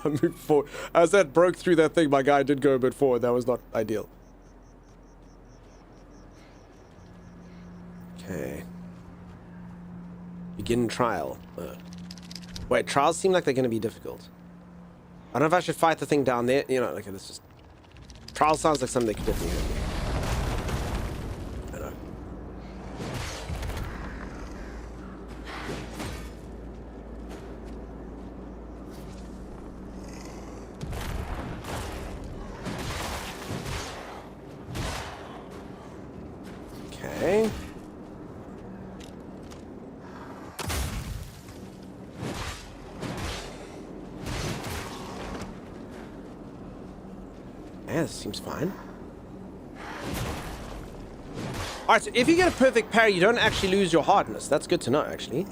I moved forward. As that broke through that thing, my guy did go a bit forward. That was not ideal. Okay. Begin trial. Wait, trials seem like they're going to be difficult. I don't know if I should fight the thing down there. You know, okay, this just... Trial sounds like something they could definitely hurt me. I know. Okay. Yeah, this seems fine. Alright, so if you get a perfect parry, you don't actually lose your hardness. That's good to know, actually.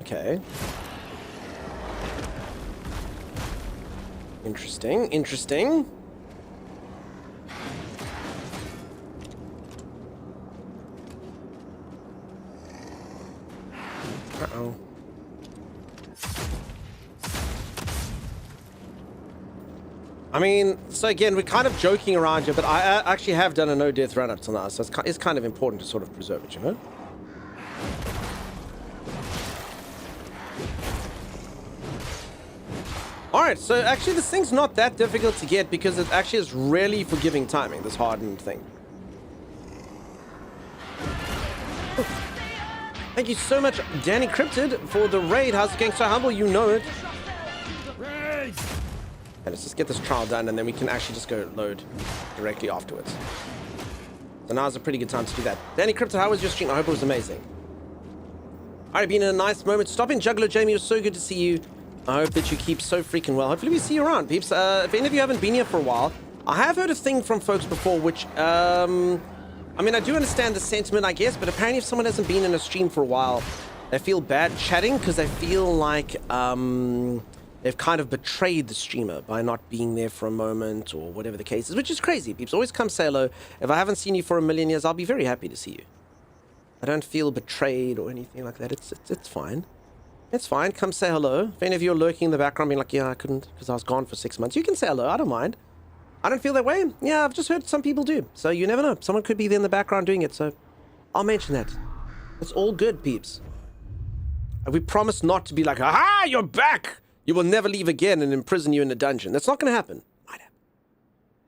Okay. Interesting, interesting. Uh-oh. I mean, so again, we're kind of joking around here, but I actually have done a no-death run up till now, so it's kind of important to sort of preserve it, you know? Alright, so actually this thing's not that difficult to get because it actually is really forgiving timing, this hardened thing. Thank you so much, Danny Cryptid, for the raid. How's it going? So humble, you know it. And let's just get this trial done, and then we can actually just go load directly afterwards. So now's a pretty good time to do that. Danny Cryptid, how was your stream? I hope it was amazing. Alright, been in a nice moment. Stop in, Juggler Jamie. It was so good to see you. I hope that you keep so freaking well. Hopefully we see you around, peeps. If any of you haven't been here for a while, I have heard a thing from folks before, which, I mean, I do understand the sentiment, I guess, but apparently if someone hasn't been in a stream for a while, they feel bad chatting because they feel like, they've kind of betrayed the streamer by not being there for a moment or whatever the case is, which is crazy. Peeps, always come say hello. If I haven't seen you for a million years, I'll be very happy to see you. I don't feel betrayed or anything like that. It's fine. It's fine. Come say hello. If any of you are lurking in the background being like, yeah, I couldn't because I was gone for 6 months, you can say hello. I don't mind. I don't feel that way. Yeah, I've just heard some people do. So you never know. Someone could be there in the background doing it. So I'll mention that. It's all good, peeps. And we promise not to be like, aha, you're back. You will never leave again and imprison you in a dungeon. That's not going to happen. Might happen.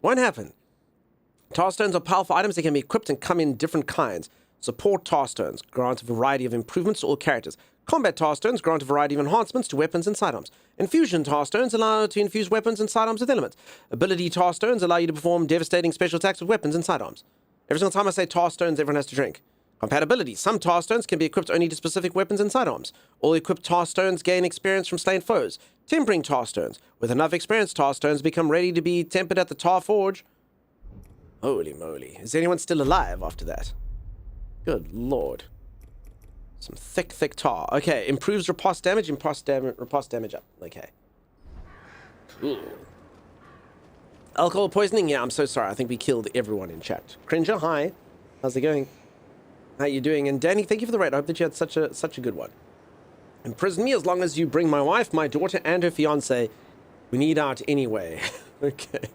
Won't happen. Tar stones are powerful items. They can be equipped and come in different kinds. Support tar stones grant a variety of improvements to all characters. Combat tar stones grant a variety of enhancements to weapons and sidearms. Infusion tar stones allow you to infuse weapons and sidearms with elements. Ability tar stones allow you to perform devastating special attacks with weapons and sidearms. Every single time I say tar stones, everyone has to drink. Compatibility. Some tar stones can be equipped only to specific weapons and sidearms. All equipped tar stones gain experience from slain foes. Tempering tar stones. With enough experience, tar stones become ready to be tempered at the tar forge. Holy moly. Is anyone still alive after that? Good lord. Some thick tar. Okay, improves riposte damage, riposte damage up. Okay. Cool. Alcohol poisoning? Yeah, I'm so sorry. I think we killed everyone in chat. Cringer, hi. How's it going? How you doing? And Danny, thank you for the raid. I hope that you had such a good one. Imprison me as long as you bring my wife, my daughter, and her fiance. We need out anyway. Okay.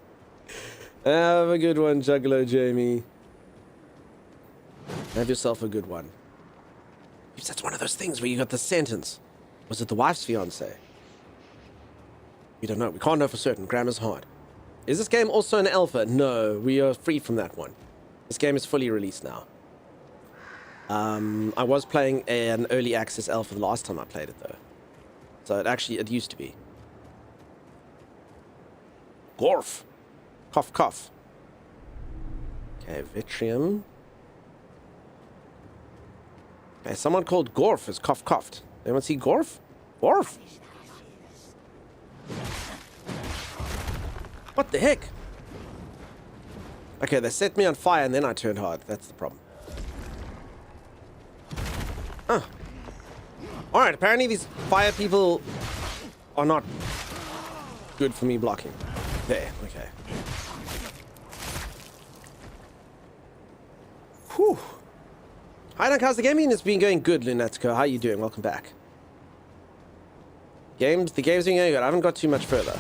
Have a good one, Juggalo Jamie. Have yourself a good one. That's one of those things where you got the sentence. Was it the wife's fiance? We don't know. We can't know for certain. Grammar's hard. Is this game also an alpha? No, we are free from that one. This game is fully released now. I was playing an early access alpha the last time I played it, though. So it used to be. Gorf. Cough, cough. Okay, Vitrium. Okay, someone called Gorf is cough, coughed. Anyone see Gorf? Gorf? What the heck? Okay, they set me on fire and then I turned hard. That's the problem. Oh. Alright, apparently these fire people are not good for me blocking. There, okay. Whew. Hi, Doug, how's the gaming? It's been going good, Lunatico. How you doing? Welcome back. The game's been going good. I haven't got too much further.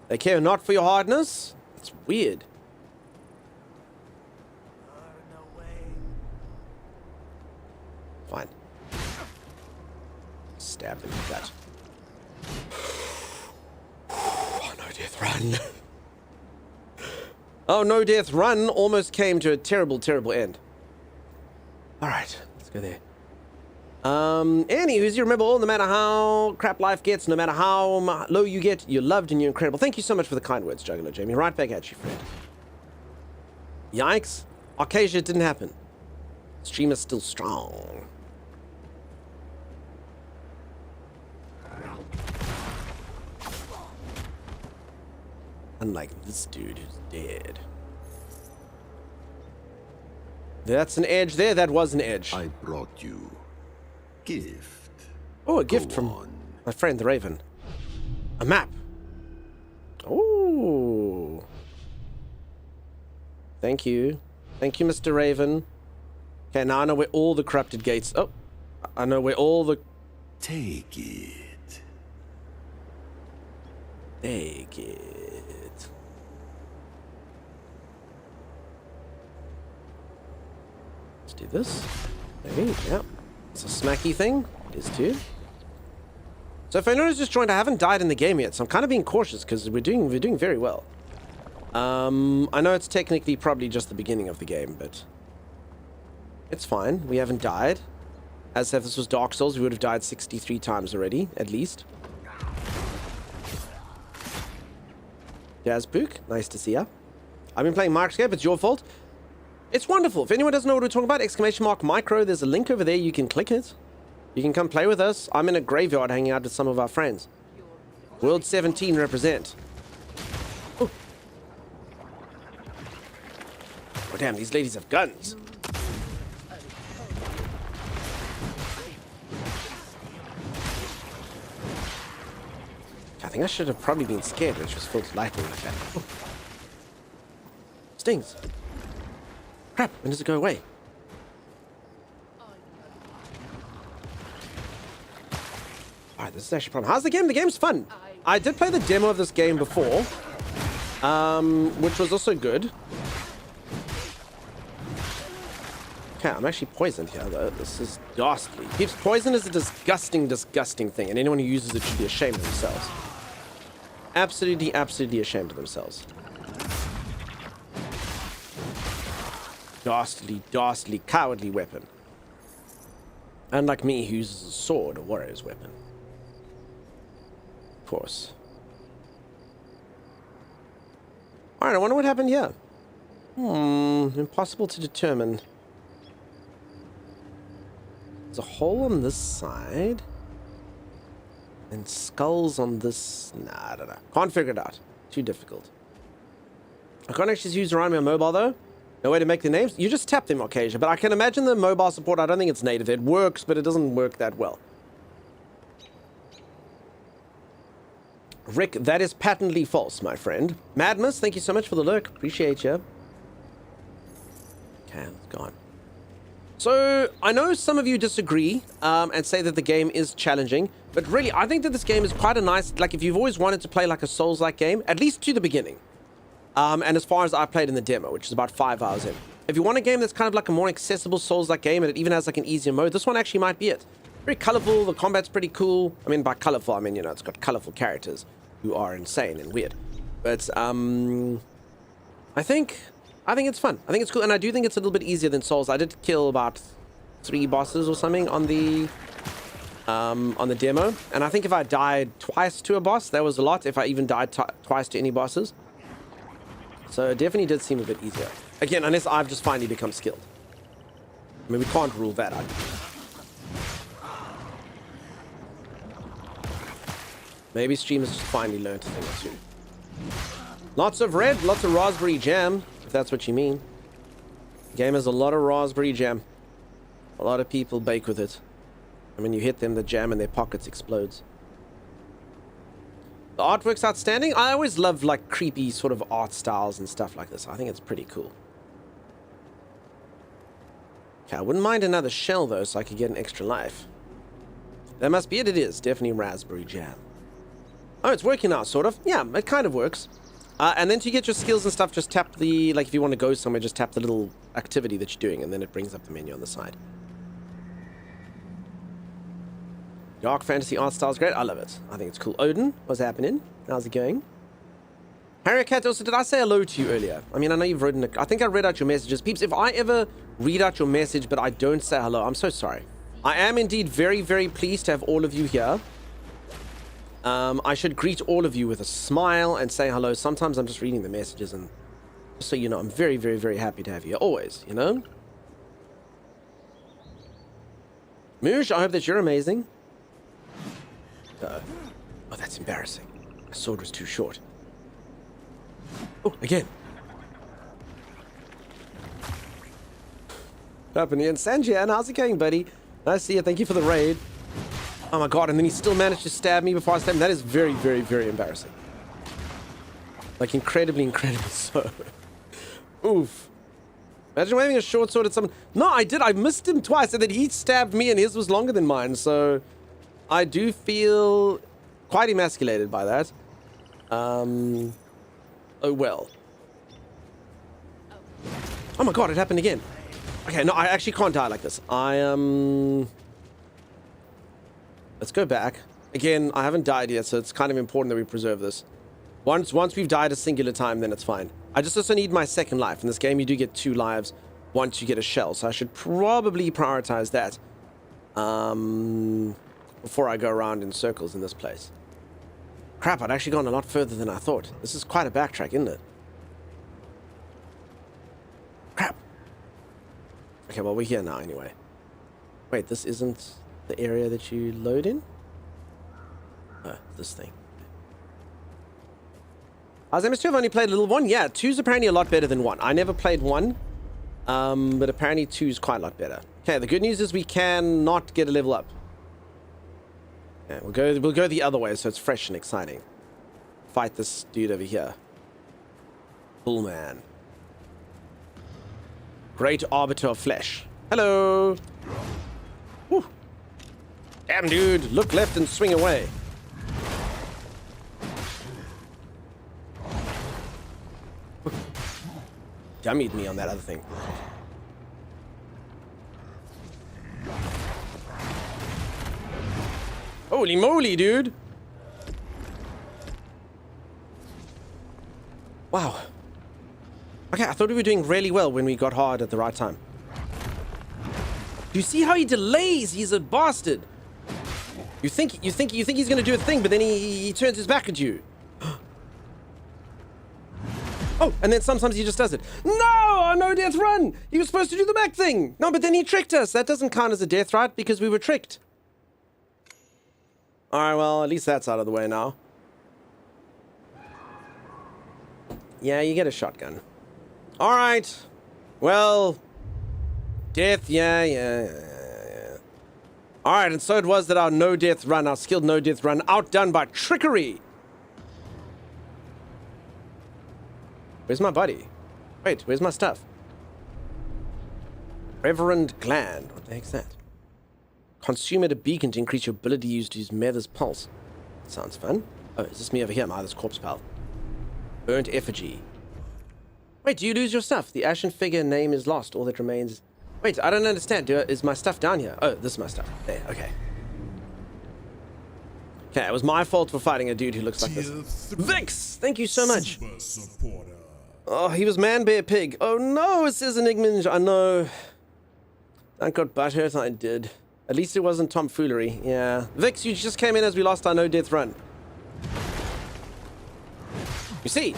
They care not for your hardness? It's weird. Fine. Stab in the gut. Oh, no death run. Oh, no death run almost came to a terrible, terrible end. Alright, let's go there. Anywho, you remember all, no matter how crap life gets, no matter how low you get, you're loved and you're incredible. Thank you so much for the kind words, Juggler Jamie. Right back at you, friend. Yikes. Arcasia didn't happen. Stream is still strong. Unlike this dude who's dead. That's an edge there. That was an edge. I brought you gift. Oh, a gift from my friend the Raven. A map. Oh. Thank you. Thank you, Mr. Raven. Okay, now I know where all the corrupted gates... Oh. I know where all the... Take it. Take it. Let's do this. Maybe, yeah. It's a smacky thing. It is too. So if anyone's just joined, I haven't died in the game yet, so I'm kind of being cautious because we're doing very well. I know it's technically probably just the beginning of the game, but it's fine. We haven't died. As if this was Dark Souls, we would have died 63 times already, at least. Jazbook, nice to see ya. I've been playing Microscape, it's your fault. It's wonderful. If anyone doesn't know what we're talking about, !micro, there's a link over there, you can click it. You can come play with us. I'm in a graveyard hanging out with some of our friends. World 17 represent. Ooh. Oh damn, these ladies have guns. I think I should have probably been scared when she was full of lightning like that. Oh. Stings. Crap, when does it go away? Alright, this is actually a problem. How's the game? The game's fun. I did play the demo of this game before, which was also good. Okay, I'm actually poisoned here, though. This is ghastly. Poison is a disgusting, disgusting thing, and anyone who uses it should be ashamed of themselves. Absolutely, absolutely ashamed of themselves. Ghastly, ghastly, cowardly weapon. Unlike me, who uses a sword, a warrior's weapon. Of course. Alright, I wonder what happened here. Impossible to determine. There's a hole on this side. And skulls on this... Nah, I don't know. Can't figure it out. Too difficult. I can't actually use around me on mobile, though. No way to make the names. You just tap them occasionally. But I can imagine the mobile support, I don't think it's native. It works, but it doesn't work that well. Rick, that is patently false, my friend. Madness, thank you so much for the lurk. Appreciate you. Okay, it's gone. So, I know some of you disagree and say that the game is challenging, but really, I think that this game is quite a nice, like, if you've always wanted to play like a Souls-like game, at least to the beginning. And as far as I played in the demo, which is about 5 hours in. If you want a game that's kind of like a more accessible Souls-like game, and it even has like an easier mode, this one actually might be it. Very colorful, the combat's pretty cool. I mean, by colorful, I mean, you know, it's got colorful characters who are insane and weird. But, I think it's fun. I think it's cool, and I do think it's a little bit easier than Souls. I did kill about 3 bosses or something on the demo, and I think if I died twice to a boss, that was a lot. If I even died twice to any bosses, so it definitely did seem a bit easier. Again, unless I've just finally become skilled. I mean, we can't rule that out. Maybe streamers just finally learned a thing or two. Lots of red, lots of raspberry jam. if that's what you mean. The game has a lot of raspberry jam. A lot of people bake with it. And when you hit them, the jam in their pockets explodes. The artwork's outstanding. I always love like creepy sort of art styles and stuff like this. I think it's pretty cool. Okay, I wouldn't mind another shell though, so I could get an extra life. That must be it. It is definitely raspberry jam. Oh, it's working now, sort of. Yeah, it kind of works. And then to get your skills and stuff, just tap the, like if you want to go somewhere, just tap the little activity that you're doing, and then it brings up the menu on the side. Dark fantasy art style is great. I love it. I think it's cool. Odin, what's happening? How's it going? Harry Cat, also, did I say hello to you earlier? I mean, I know you've written I think I read out your messages. Peeps, if I ever read out your message, but I don't say hello, I'm so sorry. I am indeed very, very pleased to have all of you here. I should greet all of you with a smile and say hello. Sometimes I'm just reading the messages, and just so you know, I'm very, very, very happy to have you. Always, you know? Moosh, I hope that you're amazing. Oh, that's embarrassing. My sword was too short. Oh, again. What happened here? Sanjian, how's it going, buddy? Nice to see you. Thank you for the raid. Oh my god, and then he still managed to stab me before I stabbed him. That is very, very, very embarrassing. Like, incredibly, incredibly so. Oof. Imagine waving a short sword at someone. No, I did. I missed him twice, and then he stabbed me, and his was longer than mine, so I do feel quite emasculated by that. Oh well. Oh my god, it happened again. Okay, no, I actually can't die like this. Let's go back. Again, I haven't died yet, so it's kind of important that we preserve this. Once we've died a singular time, then it's fine. I just also need my second life. In this game, you do get 2 lives once you get a shell, so I should probably prioritize that before I go around in circles in this place. Crap, I'd actually gone a lot further than I thought. This is quite a backtrack, isn't it? Crap. Okay, well, we're here now anyway. Wait, this isn't the area that you load in? Oh, this thing. How's MS2? I've only played a little 1. Yeah, 2's apparently a lot better than 1. I never played 1, but apparently 2's quite a lot better. Okay, the good news is we can not get a level up. Yeah, we'll go the other way, so it's fresh and exciting. Fight this dude over here. Bullman. Great Arbiter of Flesh. Hello! Woo. Damn, dude. Look left and swing away. Dummied me on that other thing. Holy moly, dude! Wow. Okay, I thought we were doing really well when we got hard at the right time. Do you see how he delays? He's a bastard. You think he's gonna do a thing, but then he turns his back at you. Oh, and then sometimes he just does it. No, no death run. He was supposed to do the back thing. No, but then he tricked us. That doesn't count as a death, right? Because we were tricked. All right, well, at least that's out of the way now. Yeah, you get a shotgun. All right. Well, death, yeah. All right, and so it was that our no-death run, our skilled no-death run, outdone by trickery. Where's my buddy? Wait, where's my stuff? Reverend Gland. What the heck's that? Consume at a beacon to increase your ability used to use Mether's Pulse. Sounds fun. Oh, is this me over here? This corpse pal. Burnt effigy. Wait, do you lose your stuff? The ashen figure name is lost. All that remains... Wait, I don't understand. Is my stuff down here? Oh, this is my stuff. There, okay. Okay, it was my fault for fighting a dude who looks like this. Vix! Thank you so much. Oh, he was Man Bear Pig. Oh no, it says Enigma. I know. I got butthurt, I did. At least it wasn't tomfoolery. Yeah. Vix, you just came in as we lost our no-death run. You see?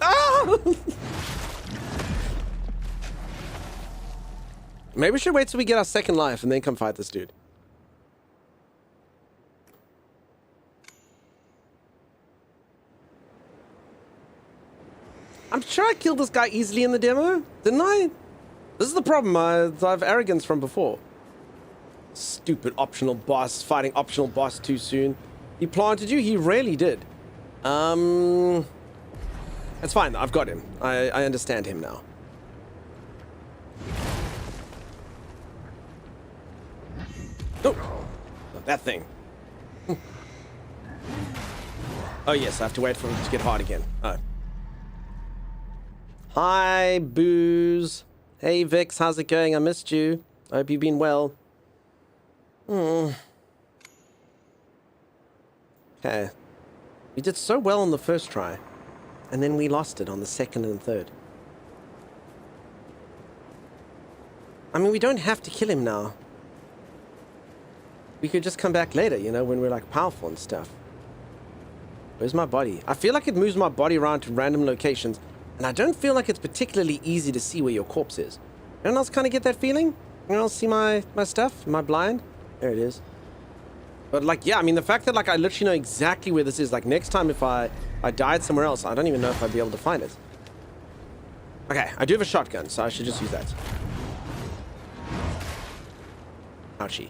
Ah! Maybe we should wait till we get our second life and then come fight this dude. I'm sure I killed this guy easily in the demo, didn't I? This is the problem. I have arrogance from before. Stupid optional boss, fighting optional boss too soon. He planted you? He really did. It's fine. I've got him. I understand him now. Oh, not that thing. Oh yes, I have to wait for him to get hard again. Oh. Hi, Booze. Hey, Vix, how's it going? I missed you. I hope you've been well. Okay. We did so well on the first try, and then we lost it on the second and third. I mean, we don't have to kill him now. We could just come back later, you know, when we're like powerful and stuff. Where's my body? I feel like it moves my body around to random locations, and I don't feel like it's particularly easy to see where your corpse is. Anyone else kind of get that feeling? Anyone else see my stuff? Am I blind? There it is. But like, yeah, I mean, the fact that like I literally know exactly where this is, like next time if I died somewhere else, I don't even know if I'd be able to find it. Okay, I do have a shotgun, so I should just use that. Ouchie.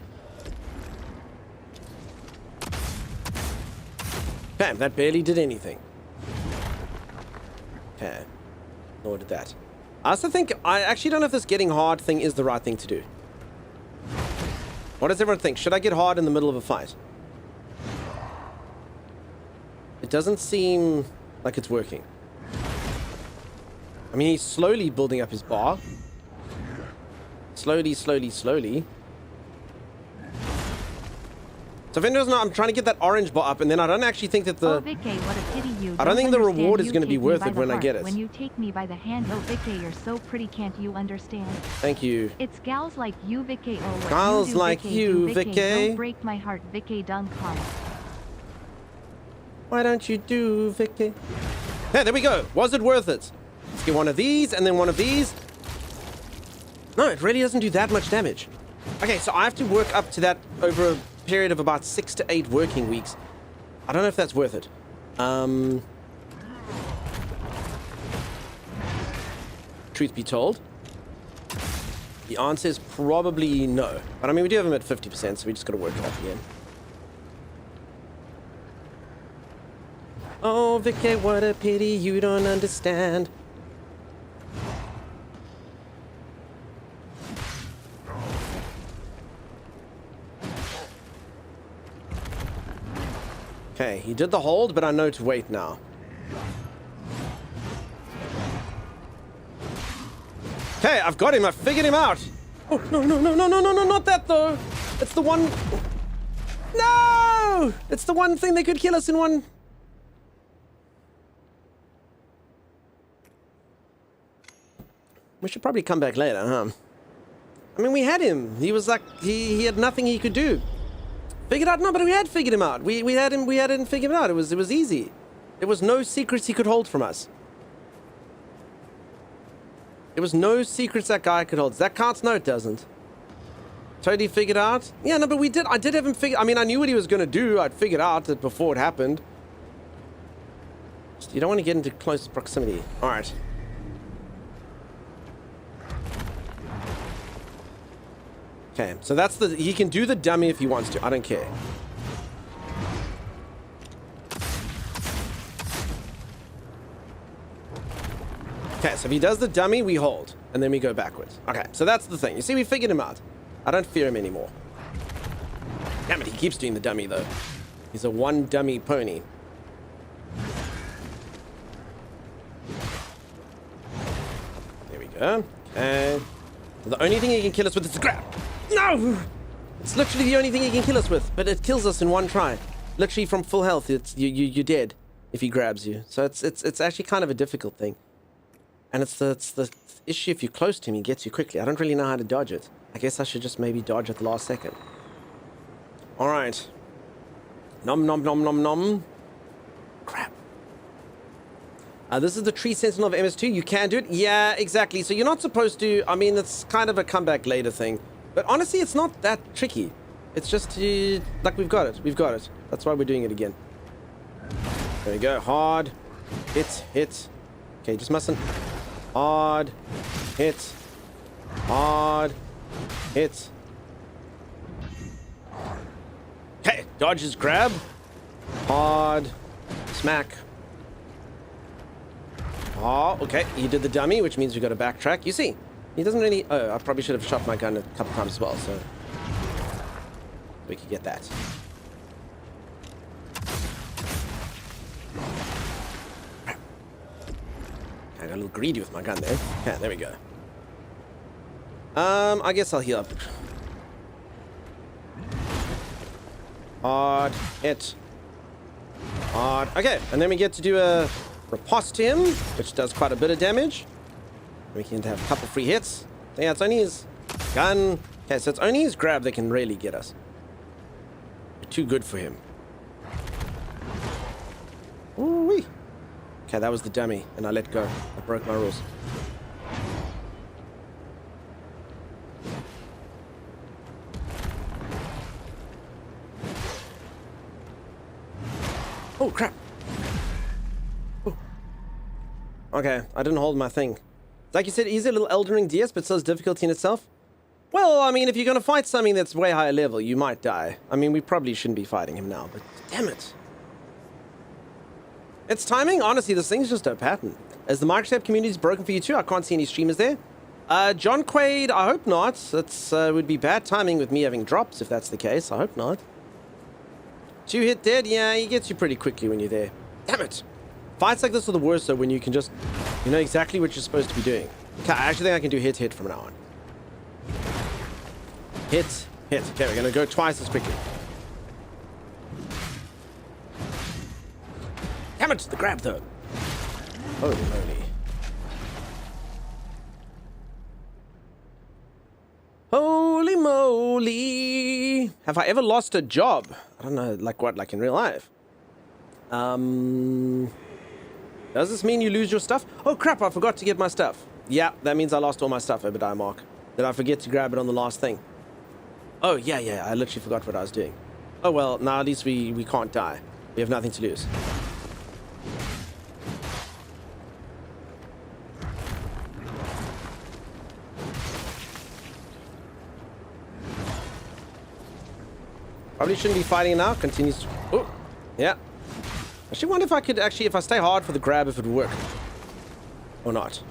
Okay, that barely did anything. Okay. Nor did that. I also think, I actually don't know if this getting hard thing is the right thing to do. What does everyone think? Should I get hard in the middle of a fight? It doesn't seem like it's working. I mean, he's slowly building up his bar. Slowly, slowly, slowly. So if anyone knows, I'm trying to get that orange bar up, and then I don't actually think that the... Oh, Vicky, what a pity you I don't think the reward is going to be take me worth by it the when I heart. get it. When you take me by the hand, oh Vicky, you're so pretty, can't you understand? Thank you. It's gals like you, Vicky, oh what Gals you do, like Vicky, you, do, Vicky. Don't break my heart, Vicky Duncon. Why don't you do, Vicky? Yeah, there we go. Was it worth it? Let's get one of these, and then one of these. No, it really doesn't do that much damage. Okay, so I have to work up to that over a period of about 6 to 8 working weeks. I don't know if that's worth it. Truth be told, the answer is probably no. But I mean, we do have them at 50%, so we just got to work it up again. Oh, Vicky, what a pity you don't understand. Okay, he did the hold, but I know to wait now. Okay, I've got him. I figured him out. Oh, no, no, no, no, no, no, no, not that, though. It's the one... No! It's the one thing that could kill us in one... We should probably come back later, huh? I mean, we had him. He was like... He had nothing he could do. Figured out? No, but we had figured him out. We had him figured him out. It was easy. There was no secrets he could hold from us. There was no secrets that guy could hold. Does that count? No, it doesn't. Totally figured out? Yeah, no, but we did. I did have him figured. I mean, I knew what he was going to do. I'd figured out that before it happened. Just, you don't want to get into close proximity. All right. Okay, so that's the... He can do the dummy if he wants to. I don't care. Okay, so if he does the dummy, we hold. And then we go backwards. Okay, so that's the thing. You see, we figured him out. I don't fear him anymore. Damn it, he keeps doing the dummy, though. He's a one dummy pony. There we go. Okay. The only thing he can kill us with is the grab. No! It's literally the only thing he can kill us with, but it kills us in one try. Literally from full health, it's you're dead if he grabs you. So it's actually kind of a difficult thing. And it's the issue if you're close to him, he gets you quickly. I don't really know how to dodge it. I guess I should just maybe dodge at the last second. All right. Nom nom nom nom nom. Crap. This is the Tree Sentinel of MS2. You can do it. Yeah, exactly. So you're not supposed to... I mean, it's kind of a comeback later thing. But honestly, it's not that tricky. It's just... like, we've got it. We've got it. That's why we're doing it again. There we go. Hard. Hit. Hit. Okay, just mustn't. Hard. Hit. Hard. Hit. Okay, dodges grab. Hard. Smack. Oh, okay. He did the dummy, which means we got to backtrack. You see, he doesn't really... Oh, I probably should have shot my gun a couple times as well, so... we could get that. I got a little greedy with my gun there. Yeah, there we go. I guess I'll heal up. Hard. Hit. Hard. Okay, and then we get to do a riposte to him, which does quite a bit of damage. We can have a couple free hits. So yeah, it's only his gun. Okay, so it's only his grab that can really get us. We're too good for him. Ooh-wee. Okay, that was the dummy, and I let go. I broke my rules. Oh, crap. Oh. Okay, I didn't hold my thing. Like you said, easy little Elden Ring DS, but still has difficulty in itself. Well, I mean, if you're going to fight something that's way higher level, you might die. I mean, we probably shouldn't be fighting him now, but damn it. It's timing. Honestly, this thing's just a pattern. As the microscope community is broken for you too, I can't see any streamers there. John Quaid, I hope not. That's would be bad timing with me having drops if that's the case. I hope not. 2 hit dead? Yeah, he gets you pretty quickly when you're there. Damn it. Fights like this are the worst though, when you can just... you know exactly what you're supposed to be doing. Okay, I actually think I can do hit from now on. Hit, hit. Okay, we're going to go twice as quickly. Damn it, the grab though. Holy moly. Holy moly. Have I ever lost a job? I don't know, like what, like in real life? Does this mean you lose your stuff? Oh crap, I forgot to get my stuff. Yeah, that means I lost all my stuff, Obadiah Mark. Did I forget to grab it on the last thing? Oh, yeah, I literally forgot what I was doing. Oh well, now at least we can't die. We have nothing to lose. Probably shouldn't be fighting now. Continues to... oh, yeah. I actually wonder if I could actually, if I stay hard for the grab, if it would work. Or not.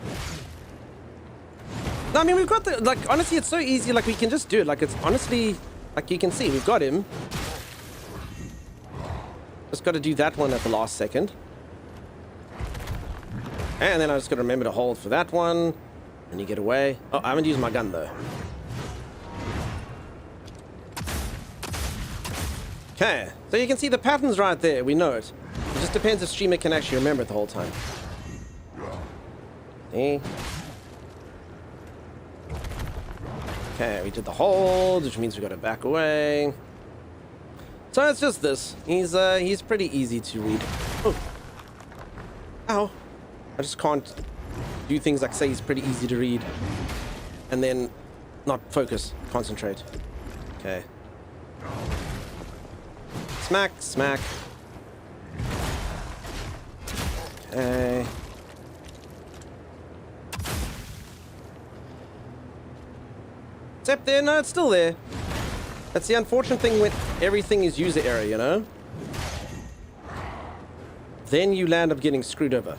No, I mean, we've got the... like, honestly, it's so easy. Like, we can just do it. Like, it's honestly... like, you can see, we've got him. Just got to do that one at the last second. And then I just got to remember to hold for that one. And you get away. Oh, I haven't used my gun, though. Okay, so you can see the patterns right there. We know it. It just depends if streamer can actually remember it the whole time. See? Okay, we did the hold, which means we got to back away. So it's just this. He's pretty easy to read. Oh. Ow. I just can't do things like say he's pretty easy to read. And then not focus, concentrate. Okay. Smack, smack. Okay. Except there, no, it's still there. That's the unfortunate thing when everything is user error, you know? Then you land up getting screwed over.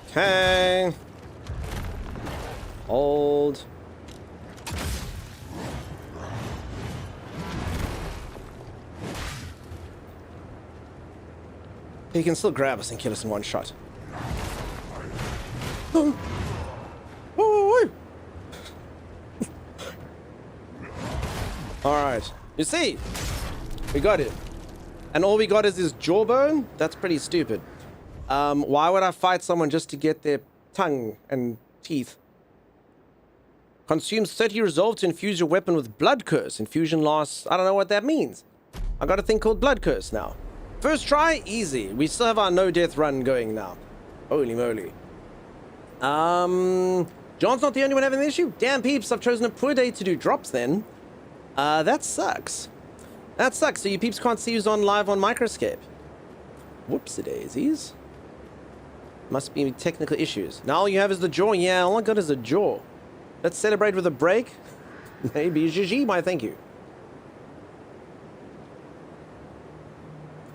Okay. Hold. He can still grab us and kill us in one shot. Oh. Oh. Alright. You see? We got it. And all we got is his jawbone? That's pretty stupid. Why would I fight someone just to get their tongue and teeth? Consumes 30 resolve to infuse your weapon with Blood Curse. Infusion lasts... I don't know what that means. I got a thing called Blood Curse now. First try, easy. We still have our no-death run going now. Holy moly. John's not the only one having the issue. Damn peeps, I've chosen a poor day to do drops then. That sucks. That sucks. So you peeps can't see who's on live on Microscape. Whoopsie-daisies. Must be technical issues. Now all you have is the jaw. Yeah, all I got is a jaw. Let's celebrate with a break. Maybe Gigi, why thank you.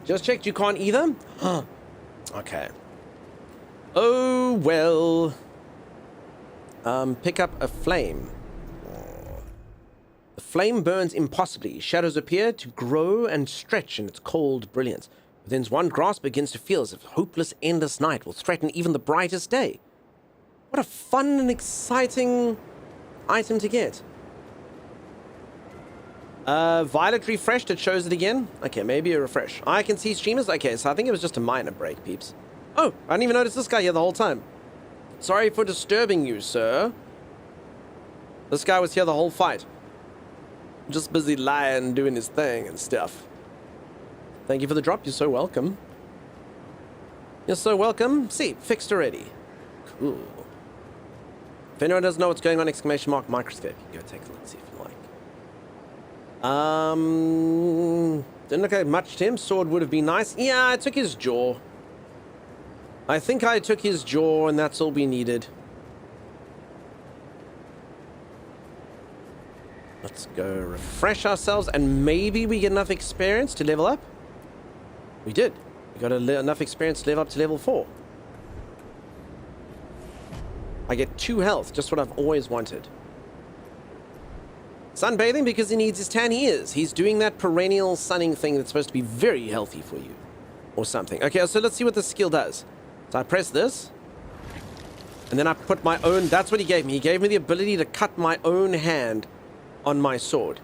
Just checked you can't either? Huh. Okay. Oh, well. Pick up a flame. The flame burns impossibly. Shadows appear to grow and stretch in its cold brilliance. Within one grasp begins to feel as if hopeless, endless night will threaten even the brightest day. What a fun and exciting item to get. Violet refreshed, it shows it again. Okay, maybe a refresh. I can see streamers. Okay, so I think it was just a minor break, peeps. Oh, I didn't even notice this guy here the whole time. Sorry for disturbing you, sir. This guy was here the whole fight. Just busy lying, doing his thing and stuff. Thank you for the drop. You're so welcome. You're so welcome. See, fixed already. Cool. If anyone doesn't know what's going on, exclamation mark microscope. You can go take a look, see if you like. Didn't look like much to him. Sword would have been nice. Yeah, I took his jaw. I think I took his jaw, and that's all we needed. Let's go refresh ourselves, and maybe we get enough experience to level up. We did. We got enough experience to level up to level 4. I get 2 health, just what I've always wanted. Sunbathing because he needs his tan. He is. He's doing that perennial sunning thing that's supposed to be very healthy for you. Or something. Okay, so let's see what the skill does. So I press this. And then I put my own... That's what he gave me. He gave me the ability to cut my own hand on my sword.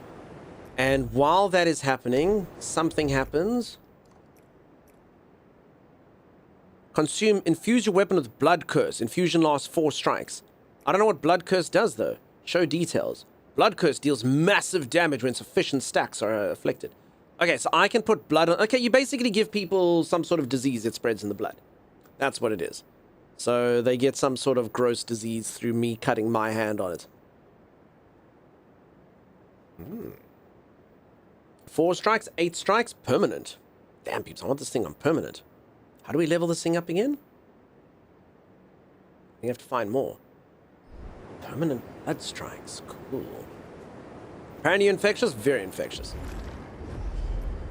And while that is happening, something happens. Infuse your weapon with Blood Curse. Infusion lasts 4 strikes. I don't know what Blood Curse does, though. Show details. Blood Curse deals massive damage when sufficient stacks are afflicted. Okay, so I can put blood on... Okay, you basically give people some sort of disease that spreads in the blood. That's what it is. So they get some sort of gross disease through me cutting my hand on it. 4 strikes, 8 strikes, permanent. Damn, peeps, I want this thing on permanent. How do we level this thing up again? We have to find more. Permanent blood strikes. Cool. Apparently infectious? Very infectious.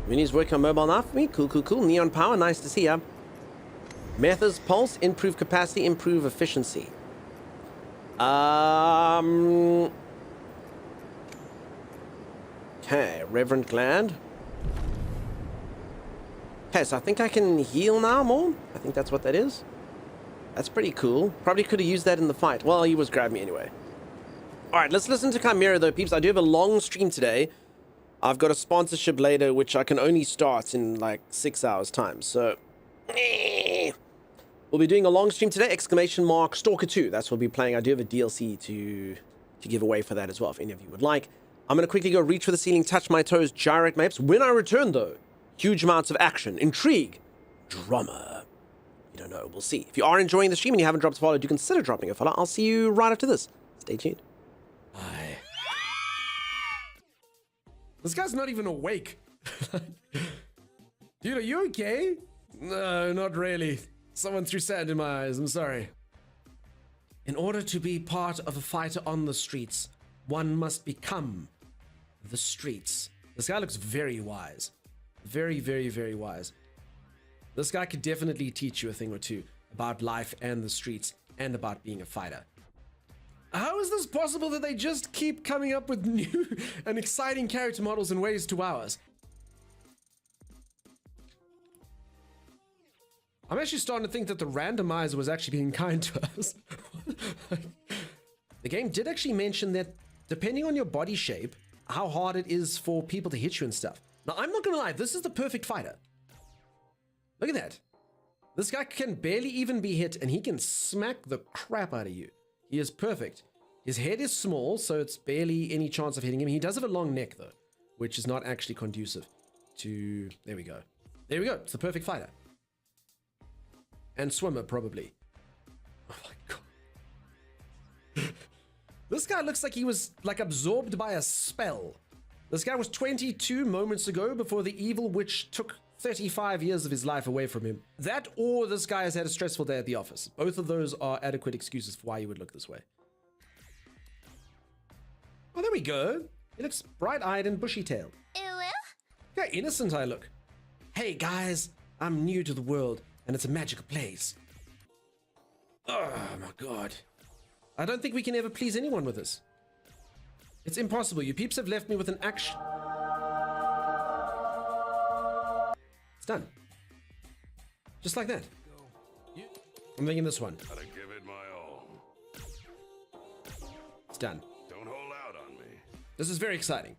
Mini's working on mobile now for me. Cool, cool, cool. Neon power, nice to see ya. Methods pulse, improve capacity, improve efficiency. Okay, Reverend Gland. Okay, so I think I can heal now more. I think that's what that is. That's pretty cool. Probably could have used that in the fight. Well, he was grabbing me anyway. Alright, let's listen to Chimera though, peeps. I do have a long stream today. I've got a sponsorship later, which I can only start in like 6 hours time. So, we'll be doing a long stream today. Exclamation mark Stalker 2. That's what we'll be playing. I do have a DLC to give away for that as well, if any of you would like. I'm going to quickly go reach for the ceiling, touch my toes, gyrate my hips. When I return though, huge amounts of action, intrigue, drama. You don't know. We'll see. If you are enjoying the stream and you haven't dropped a follow, do consider dropping a follow. I'll see you right after this. Stay tuned. Bye. This guy's not even awake. Dude, are you okay? No, not really. Someone threw sand in my eyes. I'm sorry. In order to be part of a fighter on the streets, one must become the streets. This guy looks very wise. Very, very, very wise. This guy could definitely teach you a thing or two about life and the streets and about being a fighter. How is this possible that they just keep coming up with new and exciting character models and ways to wow us? I'm actually starting to think that the randomizer was actually being kind to us. The game did actually mention that depending on your body shape, how hard it is for people to hit you and stuff. Now, I'm not gonna lie, this is the perfect fighter. Look at that. This guy can barely even be hit, and he can smack the crap out of you. He is perfect. His head is small, so it's barely any chance of hitting him. He does have a long neck, though, which is not actually conducive to... There we go. There we go. It's the perfect fighter. And swimmer, probably. Oh my god. This guy looks like he was, like, absorbed by a spell. This guy was 22 moments ago before the evil witch took 35 years of his life away from him. That or this guy has had a stressful day at the office. Both of those are adequate excuses for why you would look this way. Oh, there we go. He looks bright-eyed and bushy-tailed. How innocent I look. Hey, guys, I'm new to the world, and it's a magical place. Oh, my God. I don't think we can ever please anyone with this. It's impossible. You peeps have left me with an action. It's done. Just like that. I'm thinking this one. Gotta give it my all. It's done. Don't hold out on me. This is very exciting.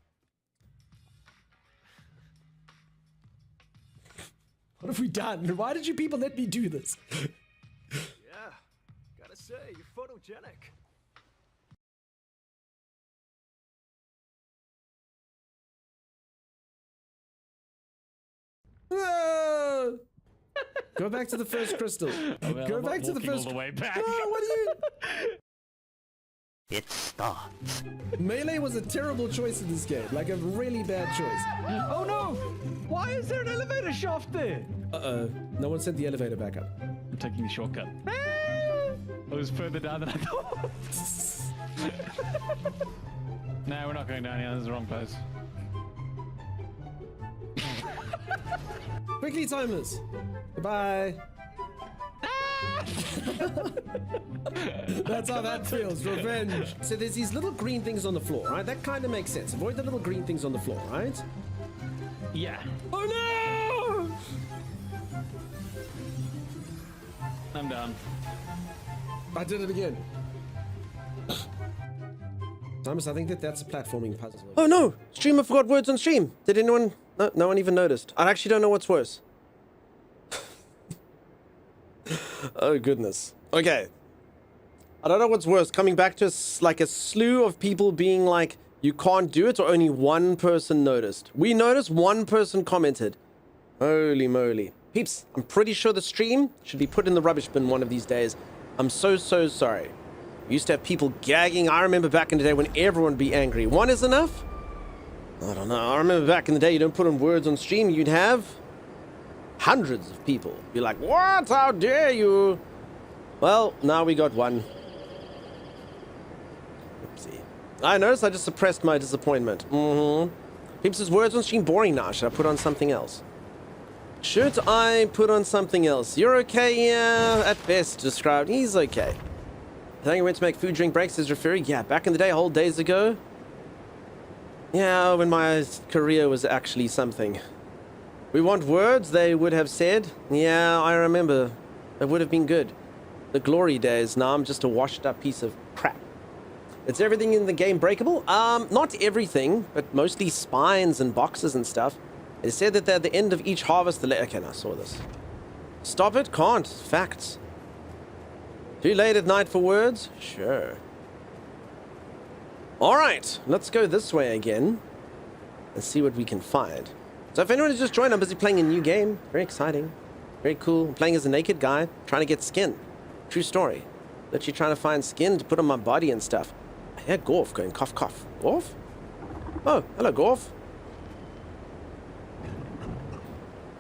What have we done? Why did you people let me do this? Yeah, gotta say, you're photogenic. Go back to the first crystal. Go back to the first. All the way back. Oh, what are you? It starts. Melee was a terrible choice in this game. Like a really bad choice. Oh no! Why is there an elevator shaft there? Uh-oh. No one sent the elevator back up. I'm taking the shortcut. It was further down than I thought. No, we're not going down here. This is the wrong place. Quickly, timers. Goodbye. That's how that feels. Revenge. So there's these little green things on the floor, right? That kind of makes sense. Avoid the little green things on the floor, right? Yeah. Oh no! I'm down. I did it again. Thomas, I think that's a platforming puzzle. Oh no! Streamer forgot words on stream. Did anyone? No, no one even noticed. I actually don't know what's worse. Oh goodness. Okay. I don't know what's worse. Coming back to like a slew of people being like, you can't do it, or only one person noticed. We noticed, one person commented. Holy moly. Peeps, I'm pretty sure the stream should be put in the rubbish bin one of these days. I'm so sorry. We used to have people gagging. I remember back in the day when everyone would be angry. One is enough? I don't know. I remember back in the day, you don't put in words on stream, you'd have hundreds of people be like, what? How dare you? Well, now we got one. Oopsie. I noticed I just suppressed my disappointment. Peeps' words on stream boring now. Should I put on something else? Should I put on something else? You're okay, yeah, at best described. He's okay. I think I went to make food drink breaks as referring. Yeah, back in the day, whole days ago. Yeah, when my career was actually something. We want words, they would have said. Yeah, I remember. It would have been good. The glory days. Now I'm just a washed up piece of crap. Is everything in the game breakable? Not everything, but mostly spines and boxes and stuff. It said that at the end of each harvest, okay, I saw this. Stop it? Can't. Facts. Too late at night for words? Sure. Alright, let's go this way again and see what we can find. So if anyone has just joined, I'm busy playing a new game. Very exciting. Very cool. I'm playing as a naked guy, trying to get skin. True story. Literally trying to find skin to put on my body and stuff. I hear Gorf going cough cough. Gorf? Oh, hello Gorf.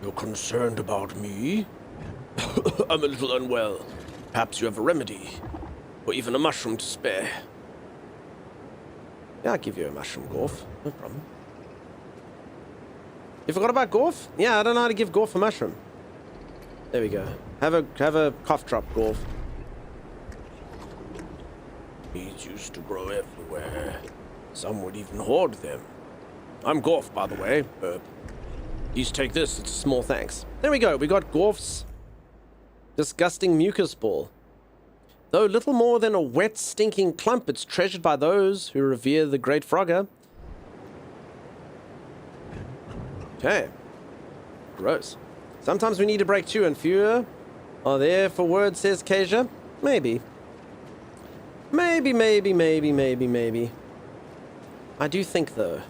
You're concerned about me? I'm a little unwell. Perhaps you have a remedy. Or even a mushroom to spare. Yeah, I'll give you a mushroom, Gorf. No problem. You forgot about Gorf? Yeah, I don't know how to give Gorf a mushroom. There we go. Have a cough drop, Gorf. These used to grow everywhere. Some would even hoard them. I'm Gorf, by the way. Please take this. It's a small thanks. There we go. We got Gorf's disgusting mucus ball. Though little more than a wet, stinking clump, it's treasured by those who revere the great Frogger. Okay. Gross. Sometimes we need a break too, and fewer are there for words, says Kasia. Maybe. Maybe. I do think, though,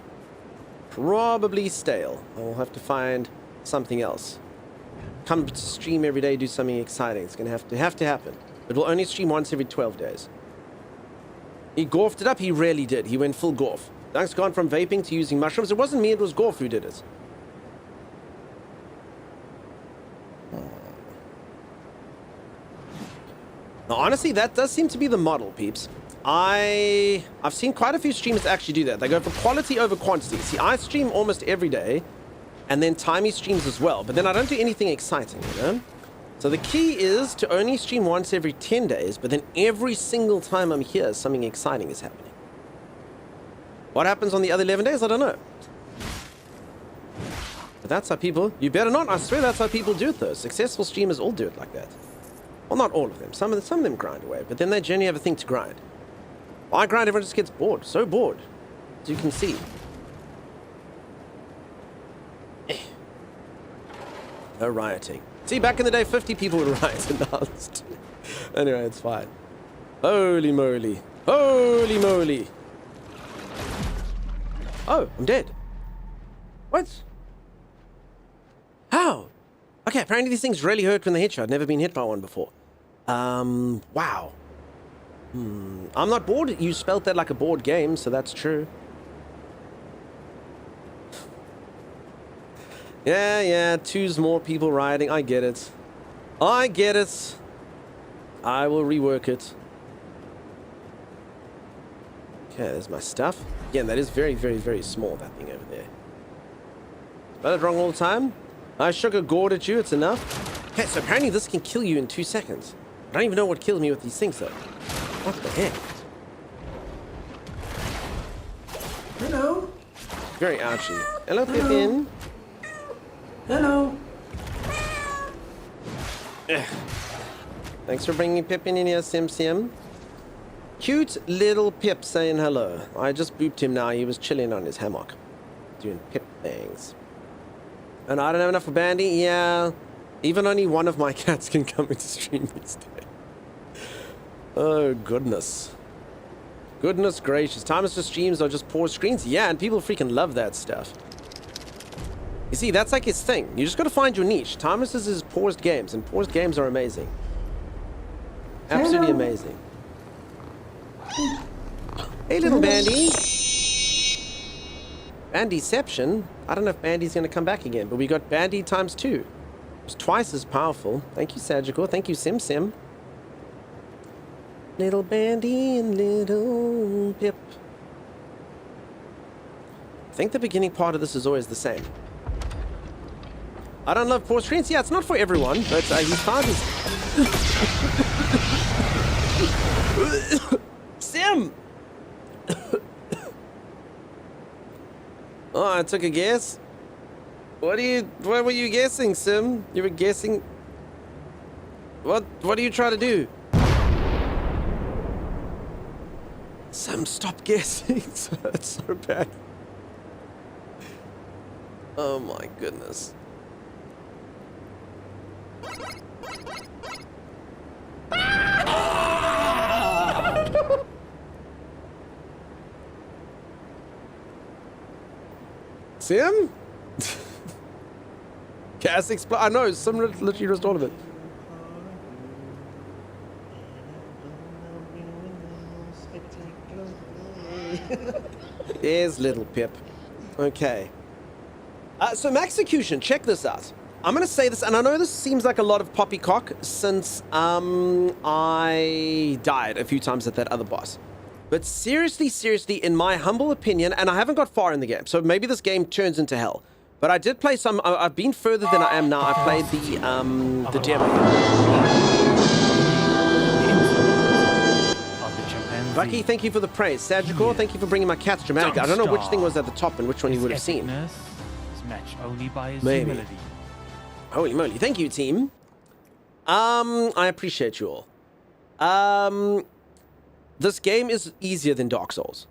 probably stale. I'll have to find something else. Come to stream every day, do something exciting. It's going to have to happen. It will only stream once every 12 days. He Gorfed it up? He really did. He went full Gorf. Dunk's gone from vaping to using mushrooms. It wasn't me, it was Gorf who did it. Now, honestly, that does seem to be the model, peeps. I've seen quite a few streamers actually do that. They go for quality over quantity. See, I stream almost every day, and then Timey streams as well. But then I don't do anything exciting, you know? So the key is to only stream once every 10 days, but then every single time I'm here, something exciting is happening. What happens on the other 11 days? I don't know. But that's how people... You better not. I swear that's how people do it, though. Successful streamers all do it like that. Well, not all of them. Some of them grind away, but then they generally have a thing to grind. Why grind? Everyone just gets bored. So bored. As you can see. No rioting. See, back in the day, 50 people would riot, and now it's two. Anyway, it's fine. Holy moly. Holy moly. Oh, I'm dead. What? How? Okay, apparently these things really hurt when they hit you. I'd never been hit by one before. Wow. I'm not bored. You spelt that like a board game, so that's true. Yeah, 2's more people rioting. I get it. I get it. I will rework it. Okay, there's my stuff. Again, that is very, very, very small, that thing over there. Spell it wrong all the time. I sugar gored at you, it's enough. Okay, so apparently this can kill you in 2 seconds. I don't even know what killed me with these things, though. What the heck? Hello. Very ouchy. Hello, Pippin. Hello. Thanks for bringing Pippin in here, Sim Sim. Cute little Pip saying hello. I just booped him now. He was chilling on his hammock. Doing Pip things. And I don't have enough for Bandy? Yeah. Even only one of my cats can come into stream these days. Oh, goodness. Goodness gracious. Timers for streams or just pause screens? Yeah, and people freaking love that stuff. You see, that's like his thing. You just gotta find your niche. Timers is his paused games, and paused games are amazing. Absolutely amazing. Hey, little Bandy. Bandyception? I don't know if Bandy's gonna come back again, but we got Bandy times 2. It's twice as powerful. Thank you, Sagicor. Thank you, Sim Sim. Little Bandy and little Pip. I think the beginning part of this is always the same. I don't love pause screens. Yeah, it's not for everyone, but he found his... Sim! Oh, I took a guess. What were you guessing, Sim? You were guessing... What are you trying to do? Sim, stop guessing. It's so bad. Oh my goodness. Sim? Gas explode. I know, Sim literally just all of it. There's little Pip. Okay. So Maxecution, check this out. I'm going to say this, and I know this seems like a lot of poppycock since I died a few times at that other boss. But seriously, in my humble opinion, and I haven't got far in the game, so maybe this game turns into hell. But I did play some, I've been further than I am now. I played the demo. Bucky, thank you for the praise. Sagicor, thank you for bringing my cats dramatic. I don't know which thing was at the top and which one you would have seen. Matched only by his Maybe. humility. Holy moly. Thank you, team. I appreciate you all. This game is easier than Dark Souls.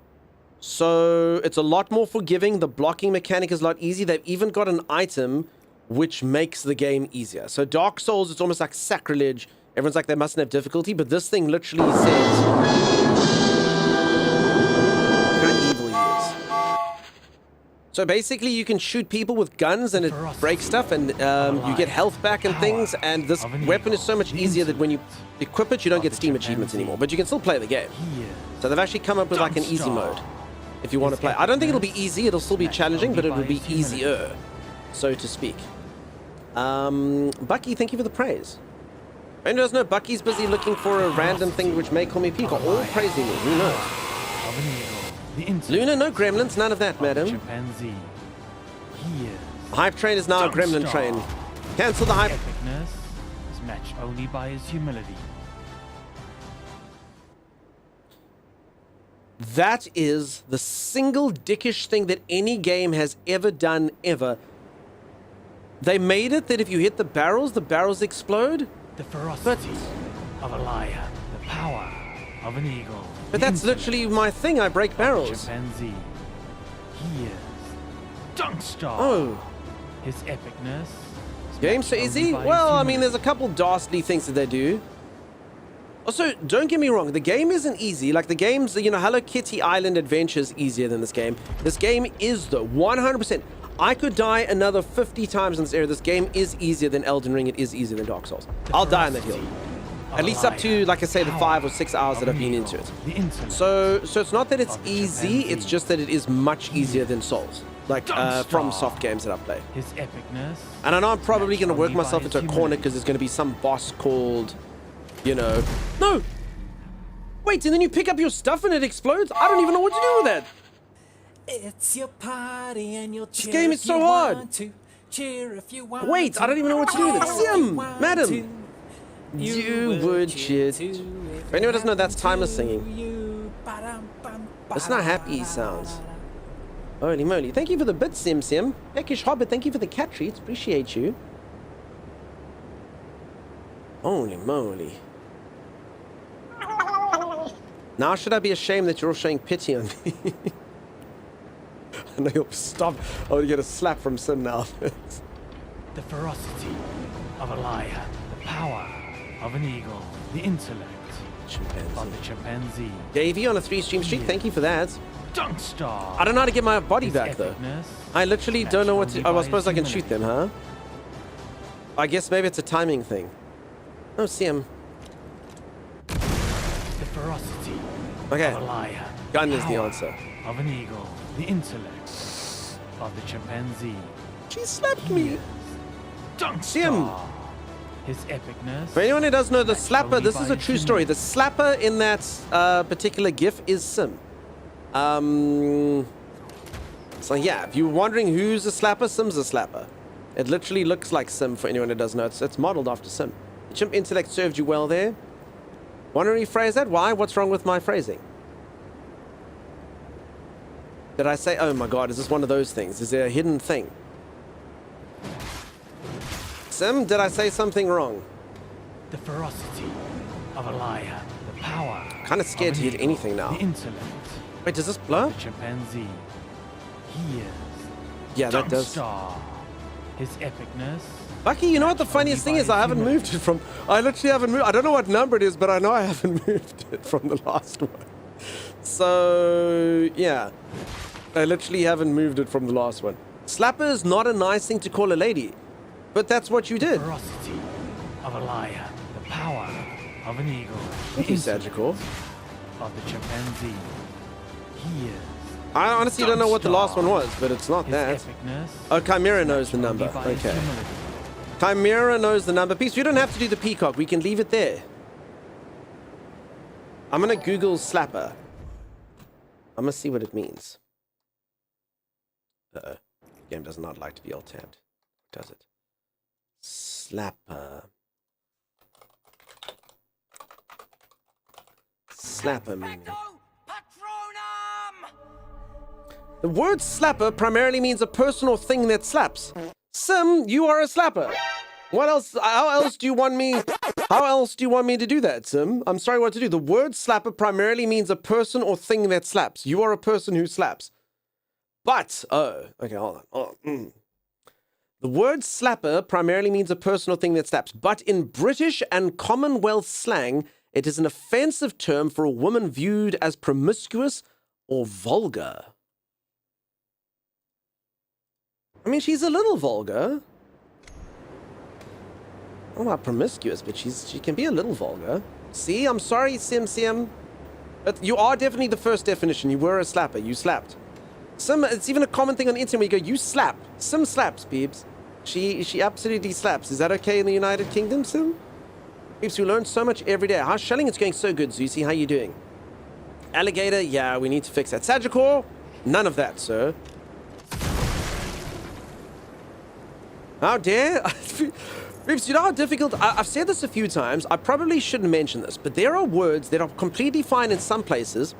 So it's a lot more forgiving. The blocking mechanic is a lot easier. They've even got an item which makes the game easier. So Dark Souls, it's almost like sacrilege. Everyone's like, they mustn't have difficulty, but this thing literally says how evil he is. So basically, you can shoot people with guns and it breaks stuff, and you get health back and things, and this weapon is so much easier that when you equip it, you don't get Steam achievements anymore, but you can still play the game. So they've actually come up with like an easy mode. if you want to play. I don't think it'll be easy. It'll still be challenging, but it will be easier, so to speak. Bucky, thank you for the praise. Anyone doesn't know, Bucky's busy looking for a random thing which may call me Peacock, or praising me. Who knows? Luna, no gremlins, none of that, madam. Chimpanzee. Hype train is now a gremlin train. Cancel the hype. Epicness is matched only by his humility. That is the single dickish thing that any game has ever done, ever. They made it that if you hit the barrels explode. The ferocity of a lion, the power of an eagle. But that's literally my thing, I break barrels. Chimpanzee. He is Dunkstar. Oh. His epicness. Game so easy? Well, I mean, there's a couple dastardly things that they do. Also, don't get me wrong, the game isn't easy. Like, the game's, you know, Hello Kitty Island Adventure is easier than this game. This game is, though, 100%. I could die another 50 times in this area. This game is easier than Elden Ring. It is easier than Dark Souls. I'll die on that hill. At least up to, like I say, the 5 or 6 hours that I've been into it. So it's not that it's easy, it's just that it is much easier than Souls. Like, from soft games that I've played. His epicness. And I know I'm probably going to work myself into a corner because there's going to be some boss called, you know... No! Wait, and then you pick up your stuff and it explodes? I don't even know what to do with that. It's your party and you'll cheer. This game is so hard. Wait, I don't even know what to do with it. Sim, madam. You would cheer. If anyone doesn't know, that's Timeless singing. That's not happy sounds. Holy moly. Thank you for the bit, Sim. Peckish Hobbit, thank you for the cat treats. Appreciate you. Holy moly. Now should I be ashamed that you're all showing pity on me? I know you'll stop. Oh, you get a slap from Sim now. The ferocity of a lion, the power of an eagle, the intellect of the chimpanzee. Davey on a 3-stream streak, thank you for that. Dunkstar. I don't know how to get my body back though. I literally don't know what to. Oh, I suppose I can shoot them, huh? I guess maybe it's a timing thing. Oh, Sim. The ferocity okay. of a lion. Gun is the answer. Of an eagle, the intellect of the chimpanzee. She slapped me. Sim. His epicness. For anyone who doesn't know, the slapper, this is a true story. The slapper in that particular GIF is Sim. So yeah, if you're wondering who's a slapper, Sim's a slapper. It literally looks like Sim for anyone who doesn't know. It's modeled after Sim. The chimp intellect served you well there. Want to rephrase that? Why? What's wrong with my phrasing? Did I say, oh my god, is this one of those things? Is there a hidden thing? Sim, did I say something wrong? The ferocity of a lion, the power. Kind of scared to hit anything now. The intellect. Wait, does this blow? The chimpanzee. He is. Yeah, that does. His epicness. Bucky, you know what the funniest thing is? I haven't moved it from... I literally haven't moved... I don't know what number it is, but I know I haven't moved it from the last one. So, yeah. I literally haven't moved it from the last one. Slapper is not a nice thing to call a lady. But that's what you did. The ferocity of a lion. The power of an eagle. Thank you, Sagicor. Of the chimpanzee. He is. I honestly don't know what the last one was, but it's not that. Oh, Chimera knows the number. Okay. Chimera knows the number. Peace, we don't have to do the peacock. We can leave it there. I'm going to Google slapper. I'm going to see what it means. Uh-oh. Game does not like to be alt-tabbed. Does it? Slapper. Slapper meaning. The word slapper primarily means a person or thing that slaps. Sim, you are a slapper. What else? How else do you want me? How else do you want me to do that, Sim? I'm sorry, what to do? The word slapper primarily means a person or thing that slaps. You are a person who slaps. But, oh, okay, hold on. Oh, The word slapper primarily means a person or thing that slaps. But in British and Commonwealth slang, it is an offensive term for a woman viewed as promiscuous or vulgar. I mean, she's a little vulgar. I don't know about promiscuous, but she can be a little vulgar. See, I'm sorry, Sim. But you are definitely the first definition. You were a slapper. You slapped. It's even a common thing on the internet where you go, you slap. Sim slaps, Beebs. She absolutely slaps. Is that okay in the United Kingdom, Sim? Beebs, we learn so much every day. How's shelling? It's going so good, Zusi. How you doing? Alligator? Yeah, we need to fix that. Sagicor? None of that, sir. How dare? Beebs, you know how difficult... I've said this a few times. I probably shouldn't mention this, but there are words that are completely fine in some places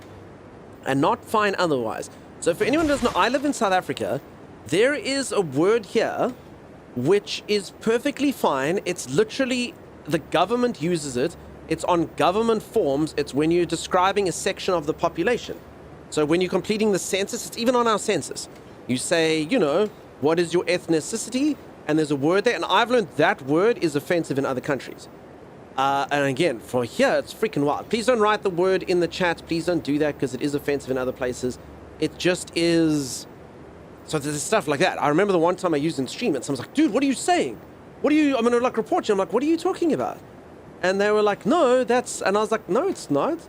and not fine otherwise. So for anyone who doesn't know, I live in South Africa. There is a word here which is perfectly fine. It's literally, the government uses it. It's on government forms. It's when you're describing a section of the population. So when you're completing the census, it's even on our census. You say, you know, what is your ethnicity? And there's a word there. And I've learned that word is offensive in other countries. And again, for here, it's freaking wild. Please don't write the word in the chat. Please don't do that because it is offensive in other places. It just is. So there's stuff like that. I remember the one time I used in stream and someone's like, dude, what are you saying? I'm going to like report you. I'm like, what are you talking about? And they were like, no, that's, and I was like, no, it's not.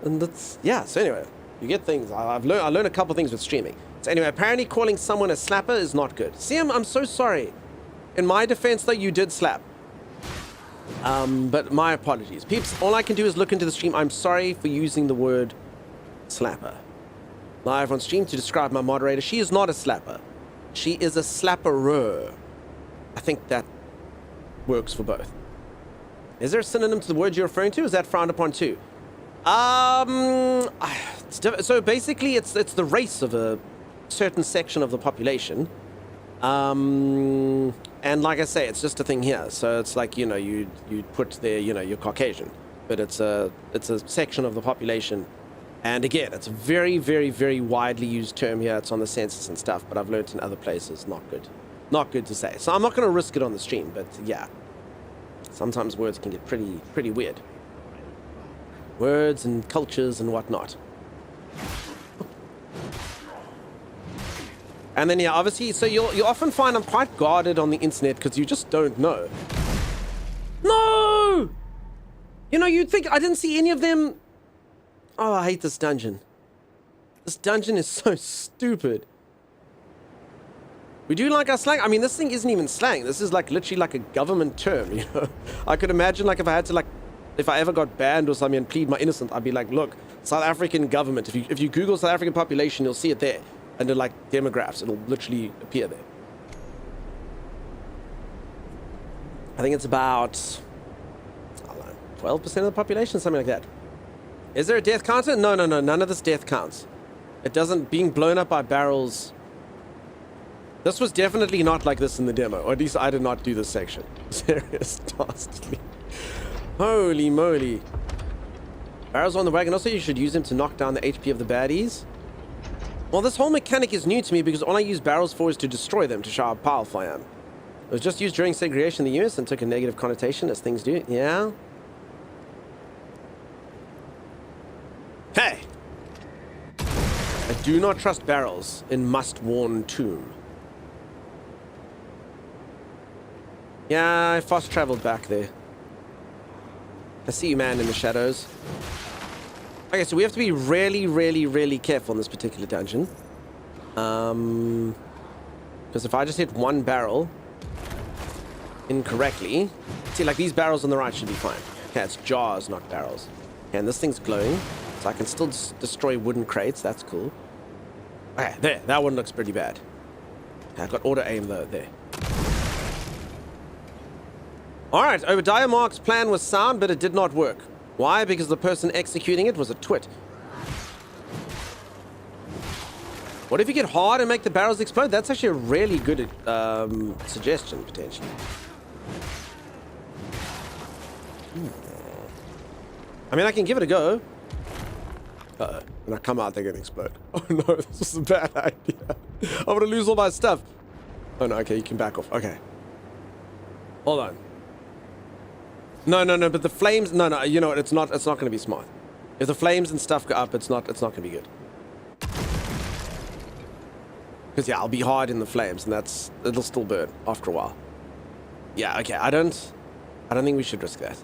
And that's, yeah. So anyway, you get things. I learned a couple things with streaming. So anyway, apparently calling someone a slapper is not good. Siam, I'm so sorry. In my defense though, you did slap. But my apologies. Peeps, all I can do is look into the stream. I'm sorry for using the word slapper. Live on stream to describe my moderator. She is not a slapper. She is a slapperer. I think that works for both. Is there a synonym to the word you're referring to? Is that frowned upon too? So basically it's the race of a certain section of the population. And like I say, it's just a thing here. So it's like, you know, you put there, you know, you're Caucasian, but it's a section of the population. And again, it's a very, very, very widely used term here. It's on the census and stuff, but I've learned in other places, not good. Not good to say. So I'm not going to risk it on the stream, but yeah. Sometimes words can get pretty weird. Words and cultures and whatnot. And then, yeah, obviously, so you'll often find I'm quite guarded on the internet because you just don't know. No! You know, you'd think I didn't see any of them. Oh, I hate this dungeon. This dungeon is so stupid. We do like our slang. I mean, this thing isn't even slang. This is like literally like a government term, you know? I could imagine like if I had to like, if I ever got banned or something and plead my innocence, I'd be like, look, South African government. If you Google South African population, you'll see it there. Under like demographics, it'll literally appear there. I think it's about, I don't know, 12% of the population, something like that. Is there a death counter? No, none of this death counts. It doesn't, being blown up by barrels. This was definitely not like this in the demo, or at least I did not do this section. Serious dastardly. Holy moly. Barrels on the wagon. Also, you should use them to knock down the HP of the baddies. Well, this whole mechanic is new to me because all I use barrels for is to destroy them, to show how powerful I am. It was just used during segregation in the US and took a negative connotation, as things do. Yeah. Hey! I do not trust barrels in must-worn tomb. Yeah, I fast traveled back there. I see you, man, in the shadows. Okay, so we have to be really, really, really careful in this particular dungeon. Because if I just hit one barrel incorrectly... See, like these barrels on the right should be fine. Okay, it's jars, not barrels. Okay, and this thing's glowing. So I can still destroy wooden crates. That's cool. Okay, there. That one looks pretty bad. Okay, I've got auto aim though, there. Alright, Obadiah Mark's plan was sound, but it did not work. Why? Because the person executing it was a twit. What if you get hard and make the barrels explode? That's actually a really good suggestion, potentially. I mean, I can give it a go. Uh-oh. When I come out, they're going to explode. Oh no, this is a bad idea. I'm going to lose all my stuff. Oh no, okay, you can back off. Okay. Hold on. No, but the flames, no, you know what, it's not going to be smart. If the flames and stuff go up, it's not going to be good. Because yeah, I'll be hard in the flames and it'll still burn after a while. Yeah, okay, I don't think we should risk that.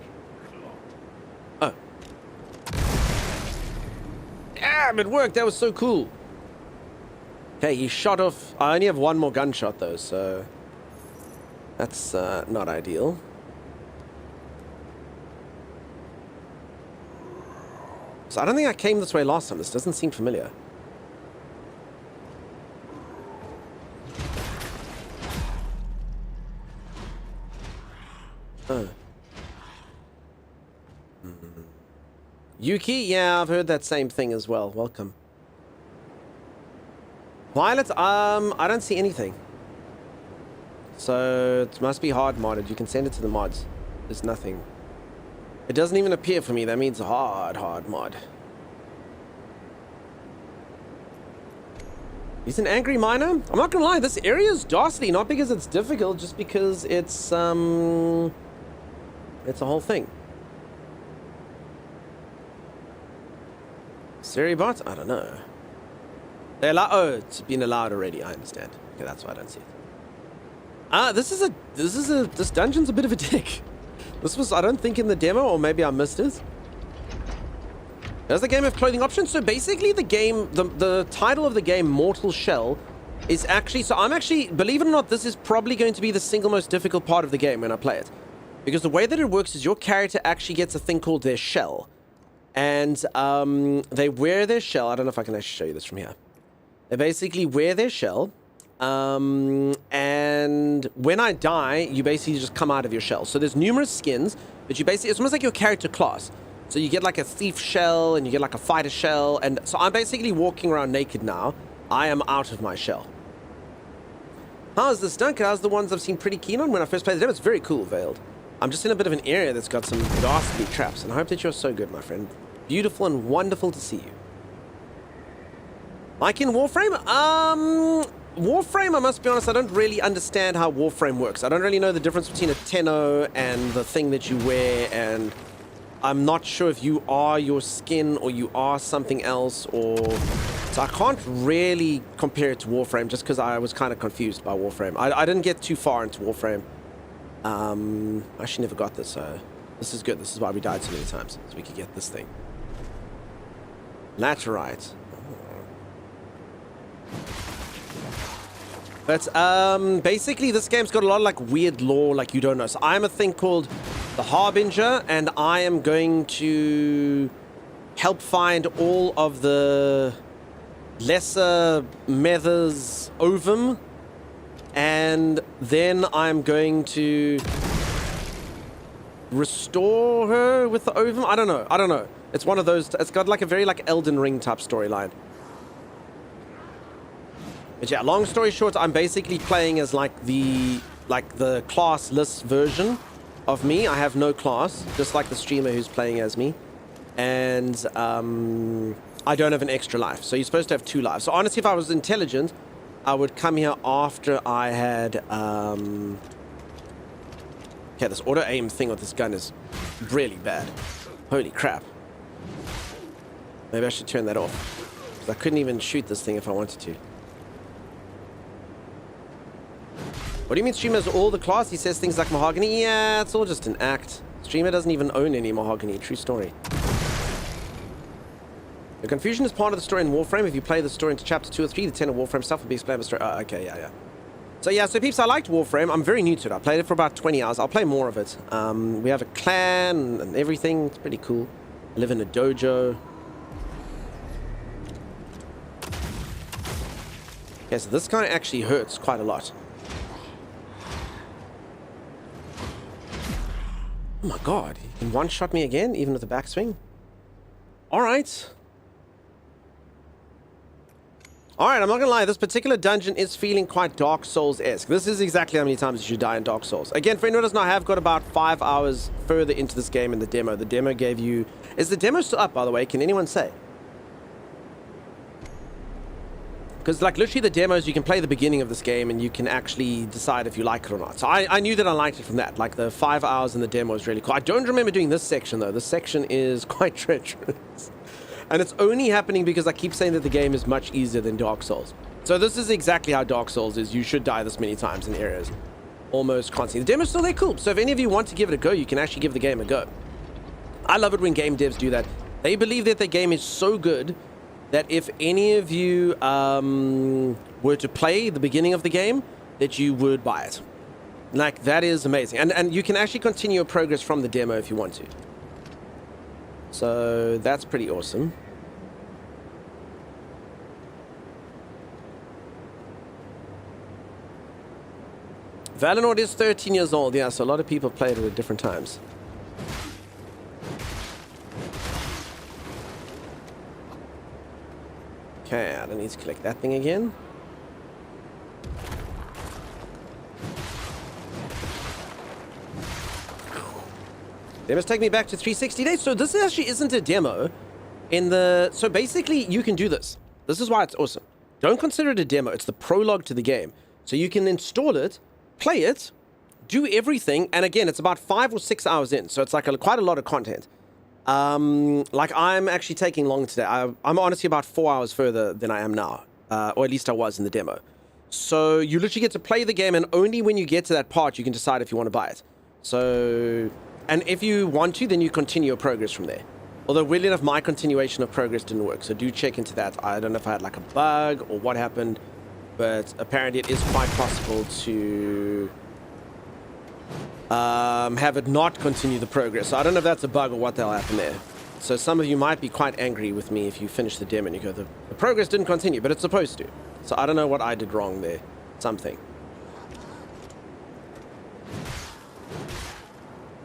Oh. Bam! It worked. That was so cool. Okay, he shot off. I only have one more gunshot though, so that's not ideal. So I don't think I came this way last time. This doesn't seem familiar. Oh. Yuki? Yeah, I've heard that same thing as well. Welcome. Violet? I don't see anything. So it must be hard modded. You can send it to the mods. There's nothing. It doesn't even appear for me. That means hard mod. He's an angry miner? I'm not gonna lie, this area is dastardly, not because it's difficult, just because it's a whole thing. Seribot? I don't know. They allow. Oh, it's been allowed already. I understand. Okay, that's why I don't see it. This dungeon's a bit of a dick. This was, I don't think, in the demo, or maybe I missed it. Does the game have clothing options? So basically, the game, the title of the game, Mortal Shell, is actually. So I'm actually, believe it or not, this is probably going to be the single most difficult part of the game when I play it, because the way that it works is your character actually gets a thing called their shell. And they wear their shell. I don't know if I can actually show you this from here. They basically wear their shell. And when I die, you basically just come out of your shell. So there's numerous skins, but you basically, it's almost like your character class. So you get like a thief shell, and you get like a fighter shell. And so I'm basically walking around naked now. I am out of my shell. How's this done? How's the ones I've seen pretty keen on when I first played the demo? It's very cool, Veiled. I'm just in a bit of an area that's got some ghastly traps, and I hope that you're so good, my friend. Beautiful and wonderful to see you. Like in Warframe? Warframe, I must be honest, I don't really understand how Warframe works. I don't really know the difference between a Tenno and the thing that you wear, and I'm not sure if you are your skin or you are something else, or... So I can't really compare it to Warframe just because I was kind of confused by Warframe. I didn't get too far into Warframe. I actually never got this, so this is good. This is why we died so many times, so we could get this thing. Laterite. But basically this game's got a lot of like weird lore like you don't know. So I'm a thing called the Harbinger, and I am going to help find all of the lesser Mether's ovum, and then I'm going to restore her with the ovum. I don't know. It's one of those. It's got like a very like Elden Ring type storyline. But yeah, long story short, I'm basically playing as like the classless version of me. I have no class, just like the streamer who's playing as me, and I don't have an extra life. So you're supposed to have 2 lives. So honestly, if I was intelligent, I would come here after I had okay, this auto aim thing with this gun is really bad. Holy crap. Maybe I should turn that off, because I couldn't even shoot this thing if I wanted to. What do you mean streamer has all the class? He says things like mahogany. Yeah, it's all just an act. Streamer doesn't even own any mahogany. True story. The confusion is part of the story in Warframe. If you play the story into chapter 2 or 3, the 10 of Warframe stuff will be explained in the story. Okay, yeah. So peeps, I liked Warframe. I'm very new to it. I played it for about 20 hours. I'll play more of it. We have a clan and everything. It's pretty cool. I live in a dojo. Okay, so this guy actually hurts quite a lot. Oh my god, he can one-shot me again, even with the backswing? Alright. Alright, I'm not gonna lie, this particular dungeon is feeling quite Dark Souls-esque. This is exactly how many times you should die in Dark Souls. Again, for anyone who doesn't know, I have got about 5 hours further into this game in the demo. The demo gave you... Is the demo still up, by the way? Can anyone say? Because, like, literally the demos, you can play the beginning of this game and you can actually decide if you like it or not. So I knew that I liked it from that. Like, the 5 hours in the demo is really cool. I don't remember doing this section, though. This section is quite treacherous. And it's only happening because I keep saying that the game is much easier than Dark Souls. So this is exactly how Dark Souls is. You should die this many times in areas. Almost constantly. The demo's still there, cool. So if any of you want to give it a go, you can actually give the game a go. I love it when game devs do that. They believe that their game is so good that if any of you were to play the beginning of the game, that you would buy it. Like, that is amazing. And you can actually continue your progress from the demo if you want to. So that's pretty awesome. Valinor is 13 years old, yeah, so a lot of people played it at different times. Okay, I don't need to collect that thing again. They must take me back to 360 days. So this actually isn't a demo. So basically, you can do this. This is why it's awesome. Don't consider it a demo. It's the prologue to the game. So you can install it, play it, do everything, and again, it's about 5 or 6 hours in, so it's like quite a lot of content. Like, I'm actually taking long today. I'm honestly about 4 hours further than I am now, or at least I was in the demo. So you literally get to play the game, and only when you get to that part, you can decide if you want to buy it. So, and if you want to, then you continue your progress from there. Although, weirdly enough, my continuation of progress didn't work, so do check into that. I don't know if I had like a bug or what happened, but apparently it is quite possible to have it not continue the progress. So I don't know if that's a bug or what the hell happened there. So some of you might be quite angry with me if you finish the demo and you go, the progress didn't continue, but it's supposed to. So I don't know what I did wrong there. Something.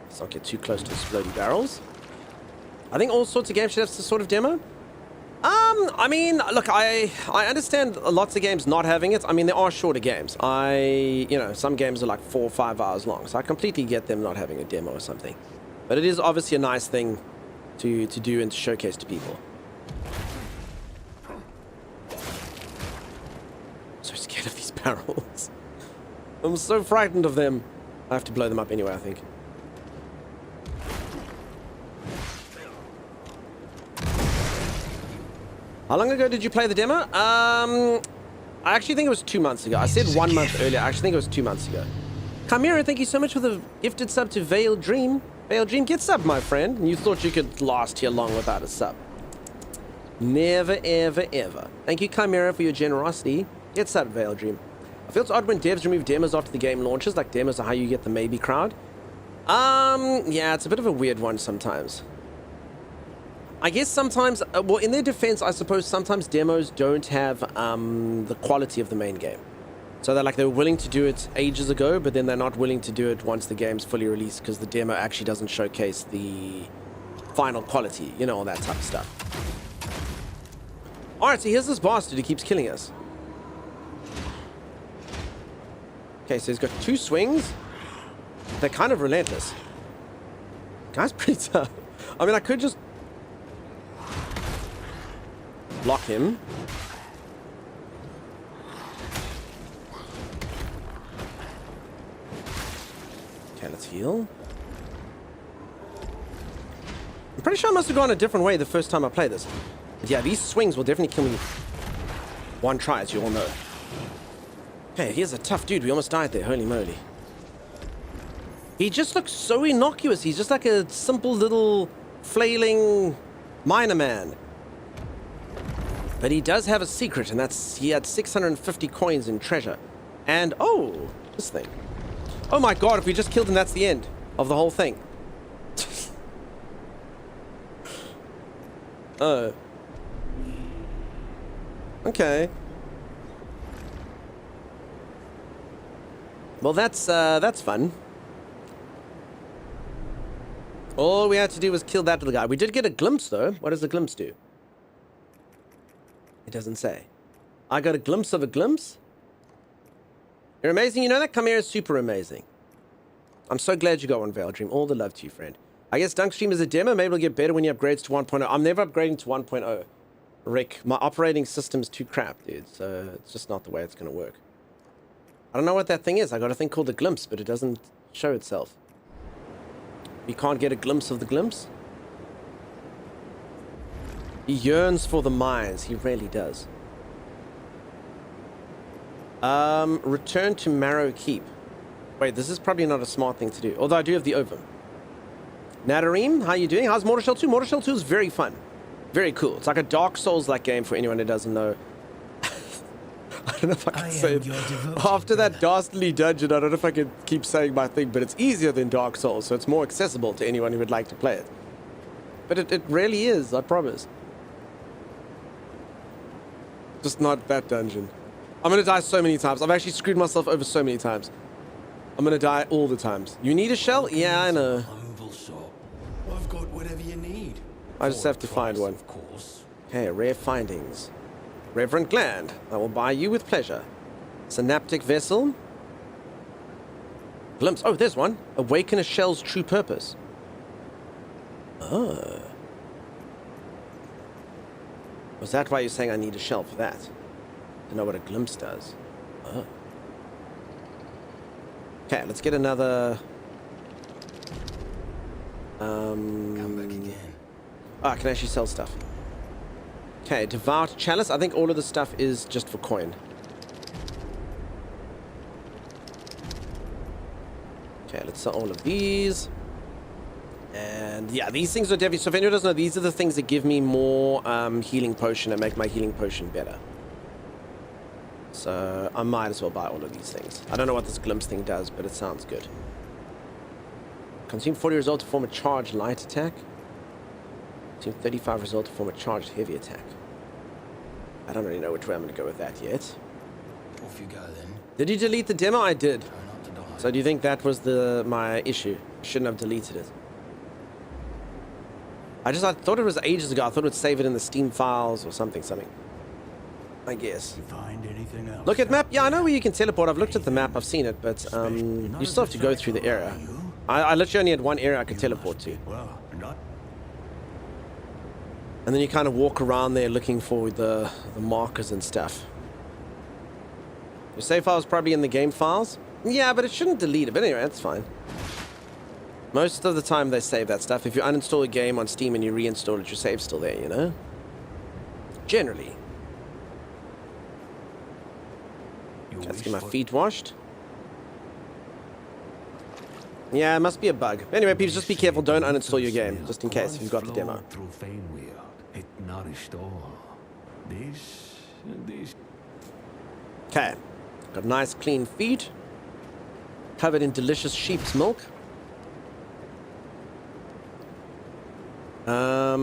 Let's not get too close to exploding barrels. I think all sorts of games should have this sort of demo. I mean, look, I understand lots of games not having it. I mean, there are shorter games. Some games are like 4 or 5 hours long, so I completely get them not having a demo or something. But it is obviously a nice thing to do and to showcase to people. So scared of these barrels. I'm so frightened of them. I have to blow them up anyway, I think. How long ago did you play the demo? I actually think it was 2 months ago. I said 1 month earlier. I actually think it was 2 months ago. Chimera, thank you so much for the gifted sub to Veil Dream. Veil Dream, get sub, my friend. And you thought you could last here long without a sub. Never, ever, ever. Thank you, Chimera, for your generosity. Get sub, Veil Dream. I feel it's odd when devs remove demos after the game launches. Like, demos are how you get the maybe crowd. Yeah, it's a bit of a weird one sometimes. I guess sometimes, well, in their defense, I suppose sometimes demos don't have the quality of the main game. So they were willing to do it ages ago, but then they're not willing to do it once the game's fully released because the demo actually doesn't showcase the final quality, you know, all that type of stuff. Alright, so here's this bastard who keeps killing us. Okay, so he's got 2 swings. They're kind of relentless. Guy's pretty tough. I mean, I could just block him. Okay, let's heal. I'm pretty sure I must have gone a different way the first time I played this. But yeah, these swings will definitely kill me one try, as you all know. Okay, here's a tough dude. We almost died there. Holy moly. He just looks so innocuous. He's just like a simple little flailing miner man. But he does have a secret, and that's he had 650 coins in treasure. And, oh, this thing. Oh my god, if we just killed him, that's the end of the whole thing. Oh. Okay. Well, that's fun. All we had to do was kill that little guy. We did get a glimpse, though. What does the glimpse do? It doesn't say. I got a glimpse of a glimpse. You're amazing. You know that Chimera is super amazing. I'm so glad you got one, Veil Dream. All the love to you, friend. I guess Dunkstream is a demo. Maybe it'll get better when you upgrade to 1.0. I'm never upgrading to 1.0. Rick, my operating system's too crap, dude. So it's just not the way it's going to work. I don't know what that thing is. I got a thing called the glimpse, but it doesn't show itself. You can't get a glimpse of the glimpse. He yearns for the mines. He really does. Return to Marrow Keep. Wait, this is probably not a smart thing to do. Although I do have the ovum. Nadareem, how you doing? How's Mortal Shell 2? Mortal Shell 2 is very fun. Very cool. It's like a Dark Souls-like game for anyone who doesn't know. I don't know if I can say it. After that dastardly dungeon, I don't know if I can keep saying my thing, but it's easier than Dark Souls, so it's more accessible to anyone who would like to play it. But it really is, I promise. Just not that dungeon. I'm gonna die so many times. I've actually screwed myself over so many times. I'm gonna die all the times. You need a shell? Yeah, I know. Humble shop. I've got whatever you need. I just have to find one. Of course. Okay, rare findings. Reverend Gland, I will buy you with pleasure. Synaptic vessel. Glimpse. Oh, there's one. Awaken a shell's true purpose. Oh. Was that why you're saying I need a shell for that? To know what a glimpse does. Oh. Okay, let's get another. Come back again. I can actually sell stuff. Okay, Devout Chalice. I think all of the stuff is just for coin. Okay, let's sell all of these. And yeah, these things are definitely... So if anyone doesn't know, these are the things that give me more healing potion and make my healing potion better. So I might as well buy all of these things. I don't know what this glimpse thing does, but it sounds good. Consume 40 result to form a charged light attack. Consume 35 result to form a charged heavy attack. I don't really know which way I'm going to go with that yet. Off you go then. Did you delete the demo? I did. Try not to die. So do you think that was my issue? I shouldn't have deleted it. I thought it was ages ago. I thought it would save it in the Steam files or something. I guess. You find anything else? Look at map. Yeah, I know where you can teleport. I've looked at the map. I've seen it, but you still have to go through the area. I literally only had one area I could teleport to. Well, not. And then you kind of walk around there looking for the markers and stuff. Your save file is probably in the game files. Yeah, but it shouldn't delete it. But anyway, that's fine. Most of the time they save that stuff. If you uninstall a game on Steam and you reinstall it, your save's still there, you know? Generally. Okay, let's get my feet washed. Yeah, it must be a bug. Anyway, people, just be careful. Don't uninstall your game, just in case if you've got the demo. Through Faneweald, it nourished all. This. Okay. Got nice clean feet. Covered in delicious sheep's milk. I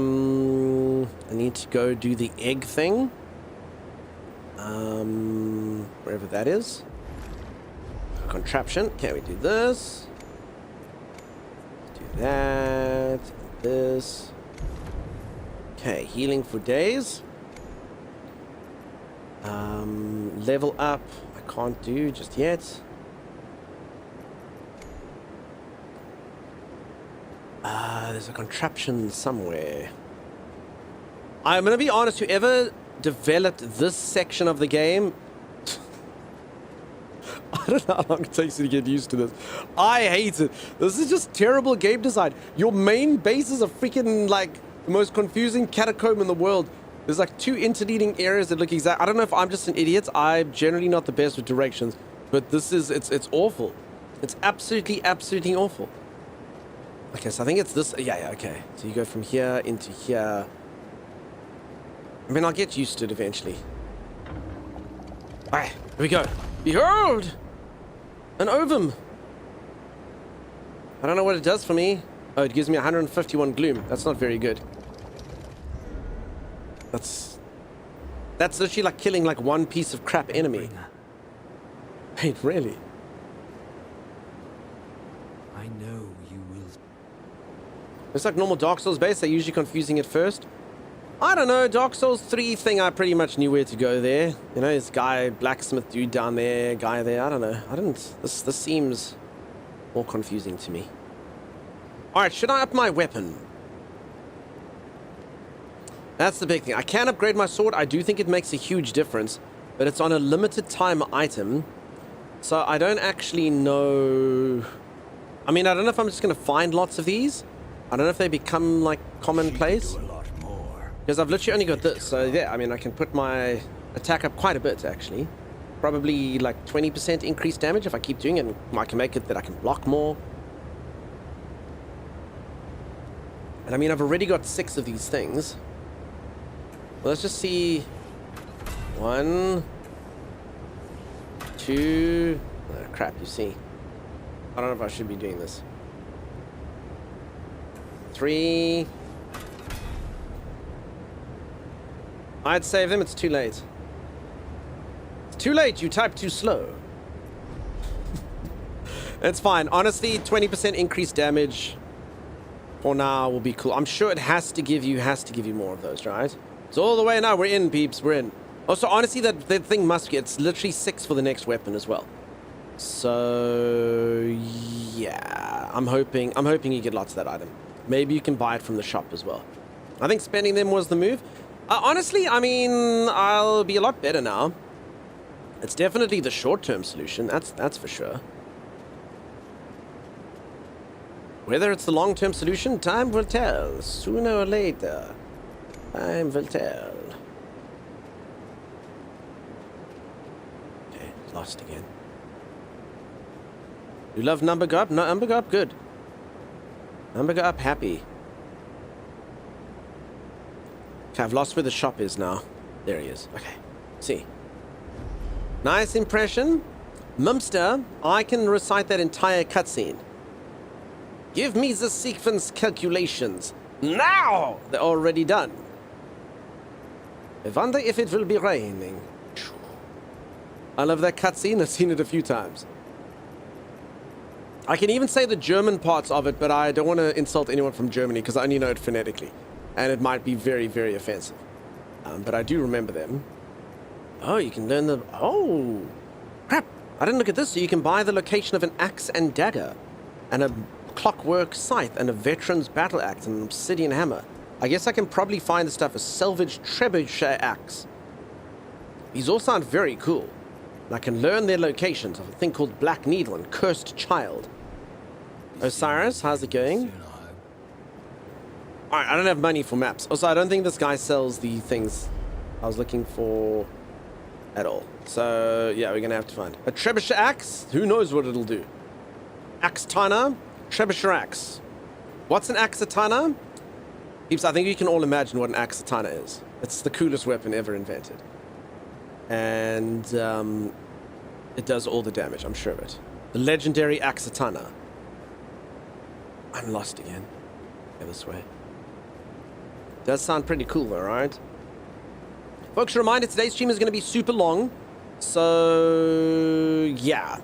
need to go do the egg thing. Wherever that is. Contraption. Okay, we do this. Do that. This. Okay, healing for days. Level up. I can't do just yet. There's a contraption somewhere. I'm gonna be honest, whoever developed this section of the game, I don't know how long it takes you to get used to this. I hate it. This is just terrible game design. Your main base is a freaking, like, the most confusing catacomb in the world. There's like 2 interleading areas that look exact. I don't know if I'm just an idiot. I'm generally not the best with directions, but this is, it's awful. It's absolutely awful. Okay, so I think it's this. Yeah, okay. So you go from here into here. I mean, I'll get used to it eventually. Alright, here we go. Behold! An ovum. I don't know what it does for me. Oh, it gives me 151 gloom. That's not very good. That's literally like killing like one piece of crap enemy. Wait, really? I know you will. It's like normal Dark Souls base. They're usually confusing at first. I don't know. Dark Souls 3 thing, I pretty much knew where to go there. You know, this guy, blacksmith dude down there, guy there. I don't know. This seems more confusing to me. Alright, should I up my weapon? That's the big thing. I can upgrade my sword. I do think it makes a huge difference, but it's on a limited time item. So I don't actually know. I mean, I don't know if I'm just going to find lots of these. I don't know if they become like commonplace. Because I've literally only got this. So yeah, I mean, I can put my attack up quite a bit actually. Probably like 20% increased damage if I keep doing it. And I can make it that I can block more. And I mean, I've already got 6 of these things. Let's just see. 1, 2. Oh, crap, you see. I don't know if I should be doing this. 3. I'd save them. It's too late. It's too late. You typed too slow. It's fine. Honestly, 20% increased damage for now will be cool. I'm sure it has to give you more of those, right? It's all the way now. We're in, peeps. We're in. Also, honestly, that thing must be. It's literally 6 for the next weapon as well. So yeah, I'm hoping you get lots of that item. Maybe you can buy it from the shop as well. I think spending them was the move. Honestly, I mean, I'll be a lot better now. It's definitely the short-term solution. That's for sure. Whether it's the long-term solution, time will tell. Sooner or later, time will tell. Okay, lost again. You love number go up? No, number go up, good. Number go up, happy. Okay, I've lost where the shop is now. There he is. Okay, see. Nice impression. Mumster, I can recite that entire cutscene. Give me the sequence calculations. Now! They're already done. I wonder if it will be raining. I love that cutscene. I've seen it a few times. I can even say the German parts of it, but I don't want to insult anyone from Germany because I only know it phonetically. And it might be very, very offensive. But I do remember them. Oh, you can learn the... Oh! Crap! I didn't look at this. So you can buy the location of an axe and dagger. And a clockwork scythe. And a veteran's battle axe. And an obsidian hammer. I guess I can probably find the stuff. A salvaged trebuchet axe. These all sound very cool. And I can learn their locations of a thing called Black Needle and Cursed Child. Osiris, how's it going? Alright, I don't have money for maps. Also, I don't think this guy sells the things I was looking for at all. So, yeah, we're going to have to find a trebuchet axe. Who knows what it'll do? Axetana, trebuchet axe. What's an axetana? Peeps, I think you can all imagine what an axetana is. It's the coolest weapon ever invented. And it does all the damage, I'm sure of it. The legendary axetana. I'm lost again. Yeah, this way. Does sound pretty cool though, right? Folks, a reminder, today's stream is going to be super long. So, yeah.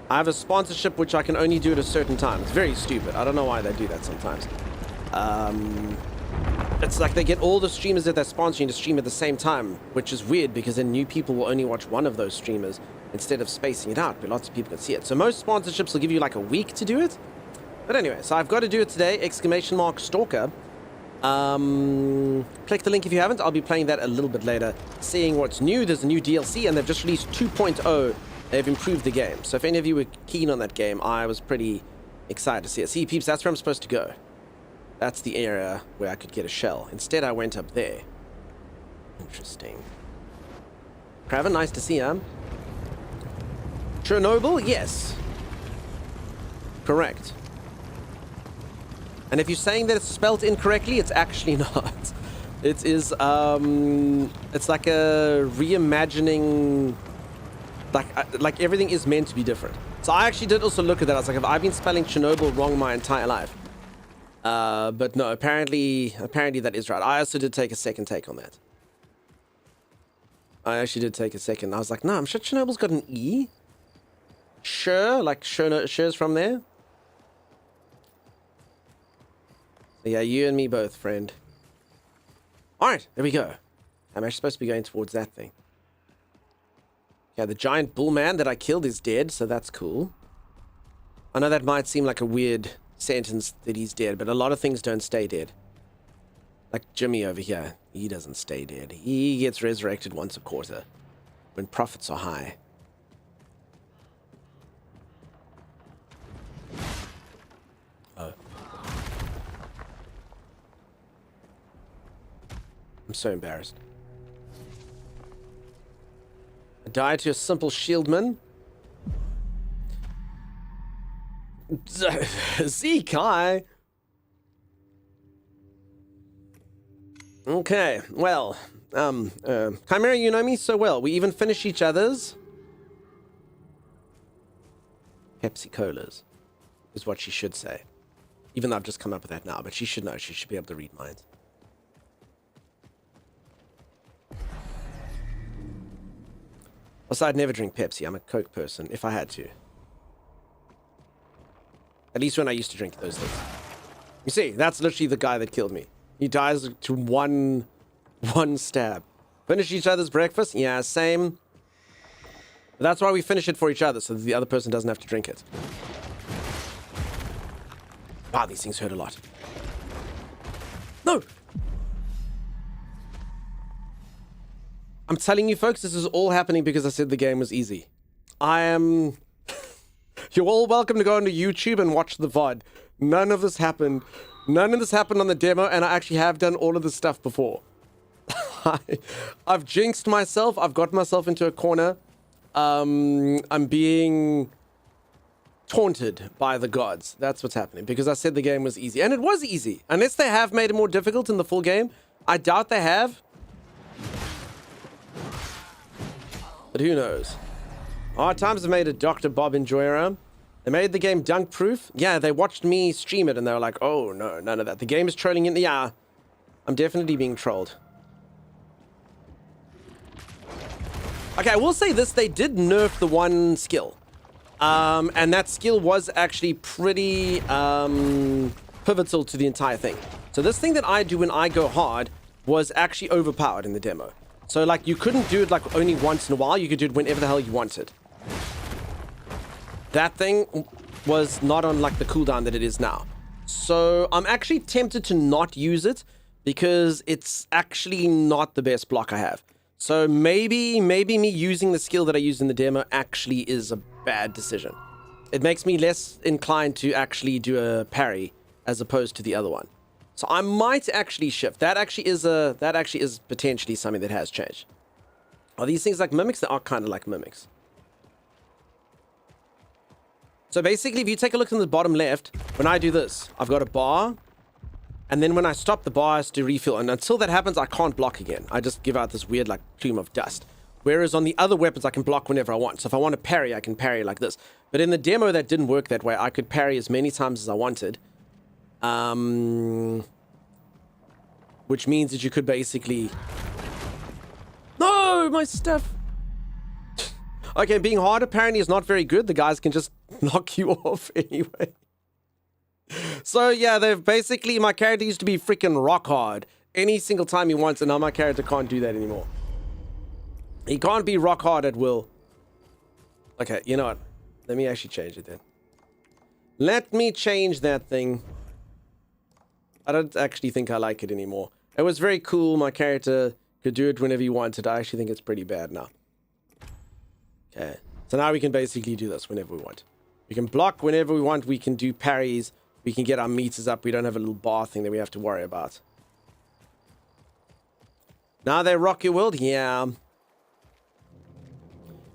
I have a sponsorship which I can only do at a certain time. It's very stupid. I don't know why they do that sometimes. It's like they get all the streamers that they're sponsoring to stream at the same time, which is weird because then new people will only watch one of those streamers instead of spacing it out, but lots of people can see it. So most sponsorships will give you like a week to do it. But anyway, so I've got to do it today, !Stalker. Click the link if you haven't. I'll be playing that a little bit later, seeing what's new. There's a new DLC, and they've just released 2.0. They've improved the game. So if any of you were keen on that game, I was pretty excited to see it. See, peeps, that's where I'm supposed to go. That's the area where I could get a shell. Instead, I went up there. Interesting. Craven, nice to see you. Chernobyl? Yes. Correct. And if you're saying that it's spelled incorrectly, it's actually not. It is, it's like a reimagining, like everything is meant to be different. So I actually did also look at that. I was like, have I been spelling Chernobyl wrong my entire life? But no, apparently that is right. I also did take a second take on that. I actually did take a second. I was like, no, I'm sure Chernobyl's got an E. Sure, like sure's from there. Yeah, you and me both, friend. Alright, there we go. I'm actually supposed to be going towards that thing. Yeah, the giant bull man that I killed is dead, so that's cool. I know that might seem like a weird sentence that he's dead, but a lot of things don't stay dead. Like Jimmy over here, he doesn't stay dead. He gets resurrected once a quarter, when profits are high. Oh. I'm so embarrassed. I died to a simple shieldman. Zekai. Okay, well, Chimera, you know me so well. We even finish each other's Pepsi Colas, is what she should say. Even though I've just come up with that now, but she should know. She should be able to read minds. Also, I'd never drink Pepsi. I'm a Coke person, if I had to. At least when I used to drink those things. You see, that's literally the guy that killed me. He dies to one stab. Finish each other's breakfast? Yeah, same. But that's why we finish it for each other, so that the other person doesn't have to drink it. Wow, these things hurt a lot. No! I'm telling you, folks, this is all happening because I said the game was easy. I am... You're all welcome to go onto YouTube and watch the VOD. None of this happened. None of this happened on the demo, and I actually have done all of this stuff before. I've jinxed myself. I've got myself into a corner. I'm being taunted by the gods. That's what's happening, because I said the game was easy. And it was easy. Unless they have made it more difficult in the full game. I doubt they have. But who knows? Hard Times have made a Dr. Bob Enjoyer. They made the game dunk proof. Yeah, they watched me stream it and they were like, oh no, none of that. The game is trolling in. Yeah, I'm definitely being trolled. Okay, I will say this. They did nerf the one skill. And that skill was actually pretty pivotal to the entire thing. So this thing that I do when I go hard was actually overpowered in the demo. So like you couldn't do it like only once in a while. You could do it whenever the hell you wanted. That thing was not on like the cooldown that it is now. So I'm actually tempted to not use it because it's actually not the best block I have. So maybe me using the skill that I used in the demo actually is a bad decision. It makes me less inclined to actually do a parry as opposed to the other one. So I might actually shift. That actually is potentially something that has changed. Are these things like mimics? They are kind of like mimics. So basically, if you take a look in the bottom left, when I do this, I've got a bar, and then when I stop, the bar has to refill. And until that happens, I can't block again. I just give out this weird like plume of dust. Whereas on the other weapons, I can block whenever I want. So if I want to parry, I can parry like this. But in the demo, that didn't work that way. I could parry as many times as I wanted. Which means that you could basically... No, my stuff! Okay, being hard apparently is not very good. The guys can just knock you off anyway. So yeah, they've basically... My character used to be freaking rock hard any single time he wants, and now my character can't do that anymore. He can't be rock hard at will. Okay, you know what? Let me actually change it then. Let me change that thing. I don't actually think I like it anymore. It was very cool. My character could do it whenever he wanted. I actually think it's pretty bad now. Okay. So now we can basically do this whenever we want. We can block whenever we want. We can do parries. We can get our meters up. We don't have a little bar thing that we have to worry about. Now they rock your world? Yeah.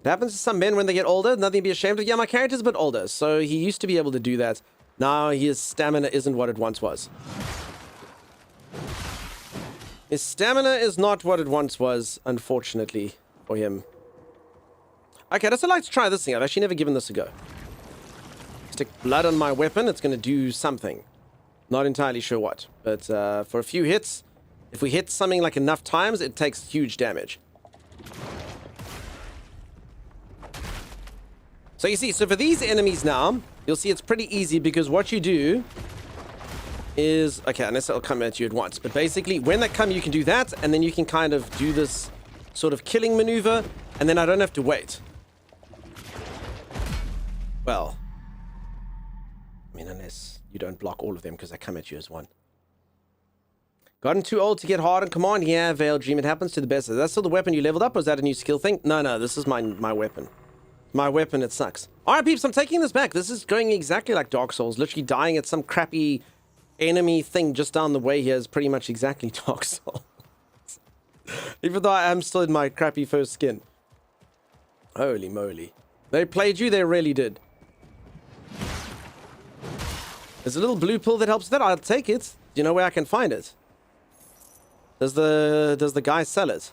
It happens to some men when they get older. Nothing to be ashamed of. Yeah, my character's a bit older. So he used to be able to do that. Now his stamina isn't what it once was. His stamina is not what it once was, unfortunately, for him. Okay, I'd also like to try this thing. I've actually never given this a go. Stick blood on my weapon. It's going to do something. Not entirely sure what. But for a few hits, if we hit something like enough times, it takes huge damage. So you see, so for these enemies now, you'll see it's pretty easy because what you do is... Okay, unless it'll come at you at once. But basically, when they come, you can do that, and then you can kind of do this sort of killing maneuver, and then I don't have to wait. Well, I mean, unless you don't block all of them because they come at you as one. Gotten too old to get hard on command? Yeah, Veil Dream, it happens to the best. Is that still the weapon you leveled up, or is that a new skill thing? No, this is my weapon. My weapon, it sucks. Alright, peeps, I'm taking this back. This is going exactly like Dark Souls. Literally dying at some crappy enemy thing just down the way here is pretty much exactly Dark Souls. Even though I am still in my crappy first skin. Holy moly. They played you, they really did. There's a little blue pill that helps with that. I'll take it. Do you know where I can find it? Does the guy sell it?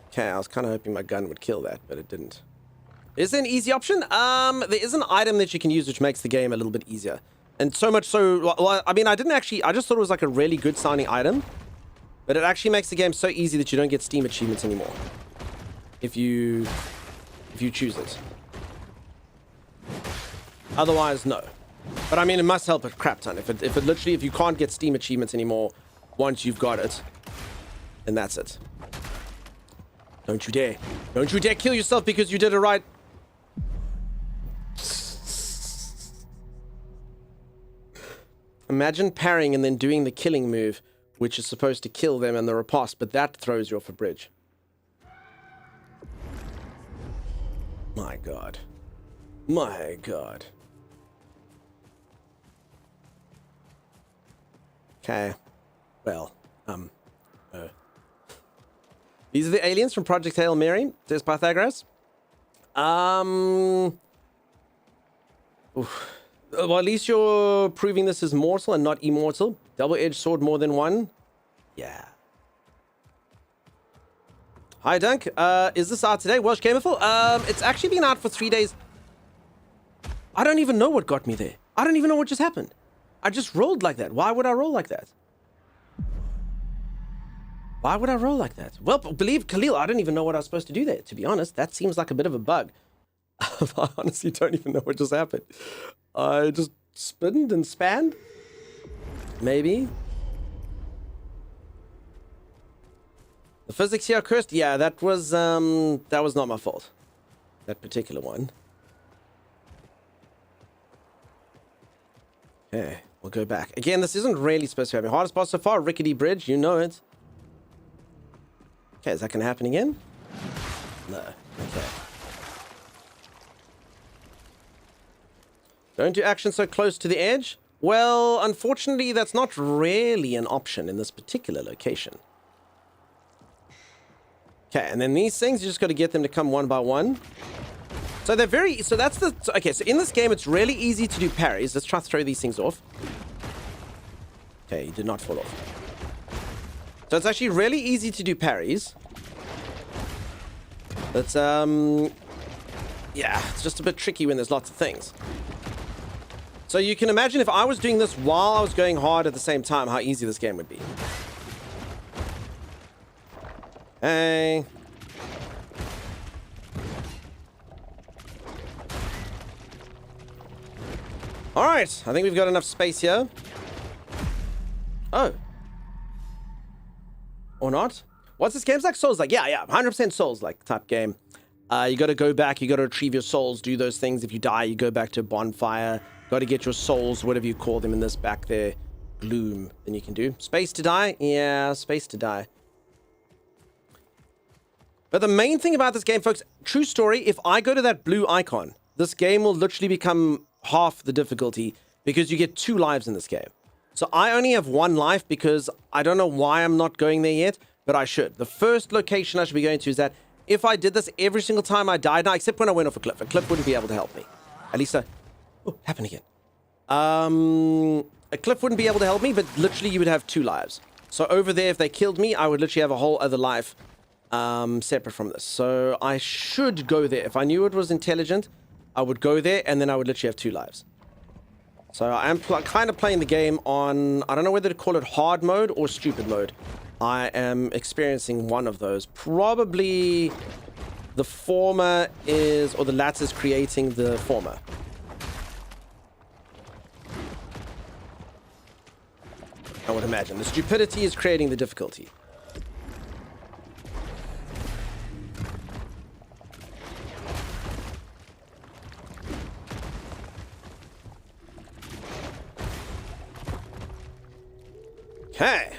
Okay, I was kind of hoping my gun would kill that, but it didn't. Is there an easy option? There is an item that you can use which makes the game a little bit easier. And so much so, well, I mean, I just thought it was like a really good sounding item, but it actually makes the game so easy that you don't get Steam achievements anymore. If you choose it. Otherwise, no. But I mean, it must help a crap ton. If you can't get Steam achievements anymore once you've got it, then that's it. Don't you dare. Don't you dare kill yourself because you did it right. Imagine parrying and then doing the killing move, which is supposed to kill them in the riposte, but that throws you off a bridge. My God. My God. Okay. Well, These are the aliens from Project Hail Mary, says Pythagoras. Well, at least you're proving this is mortal and not immortal. Double-edged sword more than one. Yeah. Hi, Dunk. Is this out today? Welsh Gamerful? It's actually been out for 3 days. I don't even know what got me there. I don't even know what just happened. I just rolled like that. Why would I roll like that? Why would I roll like that? Well, believe Khalil, I don't even know what I was supposed to do there, to be honest. That seems like a bit of a bug. I honestly don't even know what just happened. I just spinned and spanned? Maybe. The physics here are cursed? Yeah, that was not my fault. That particular one. Okay, we'll go back. Again, this isn't really supposed to happen. Hardest boss so far, Rickety Bridge, you know it. Okay, is that going to happen again? No. Okay. Don't do action so close to the edge? Well, unfortunately, that's not really an option in this particular location. Okay, and then these things, you just got to get them to come one by one. So they're very... So that's the... Okay, so in this game, it's really easy to do parries. Let's try to throw these things off. Okay, he did not fall off. So it's actually really easy to do parries. But, yeah, it's just a bit tricky when there's lots of things. So you can imagine if I was doing this while I was going hard at the same time, how easy this game would be. Hey. Alright, I think we've got enough space here. Oh. Or not? What's this game like? Souls-like. Yeah, 100% Souls-like type game. You got to go back, you got to retrieve your souls, do those things. If you die, you go back to a bonfire. Got to get your souls, whatever you call them in this back there. Gloom. Then you can do. Space to die? Yeah, space to die. But the main thing about this game, folks, true story, if I go to that blue icon, this game will literally become half the difficulty because you get 2 lives in this game. So I only have 1 life because I don't know why I'm not going there yet, but I should. The first location I should be going to is that if I did this every single time I died, now except when I went off a cliff wouldn't be able to help me. At least oh, happened again. A cliff wouldn't be able to help me, but literally you would have 2 lives. So over there, if they killed me, I would literally have a whole other life separate from this. So I should go there. If I knew it was intelligent, I would go there, and then I would literally have 2 lives. So I am kind of playing the game on, I don't know whether to call it hard mode or stupid mode. I am experiencing one of those. Probably the former is, or the latter is creating the former. I would imagine. The stupidity is creating the difficulty. Okay.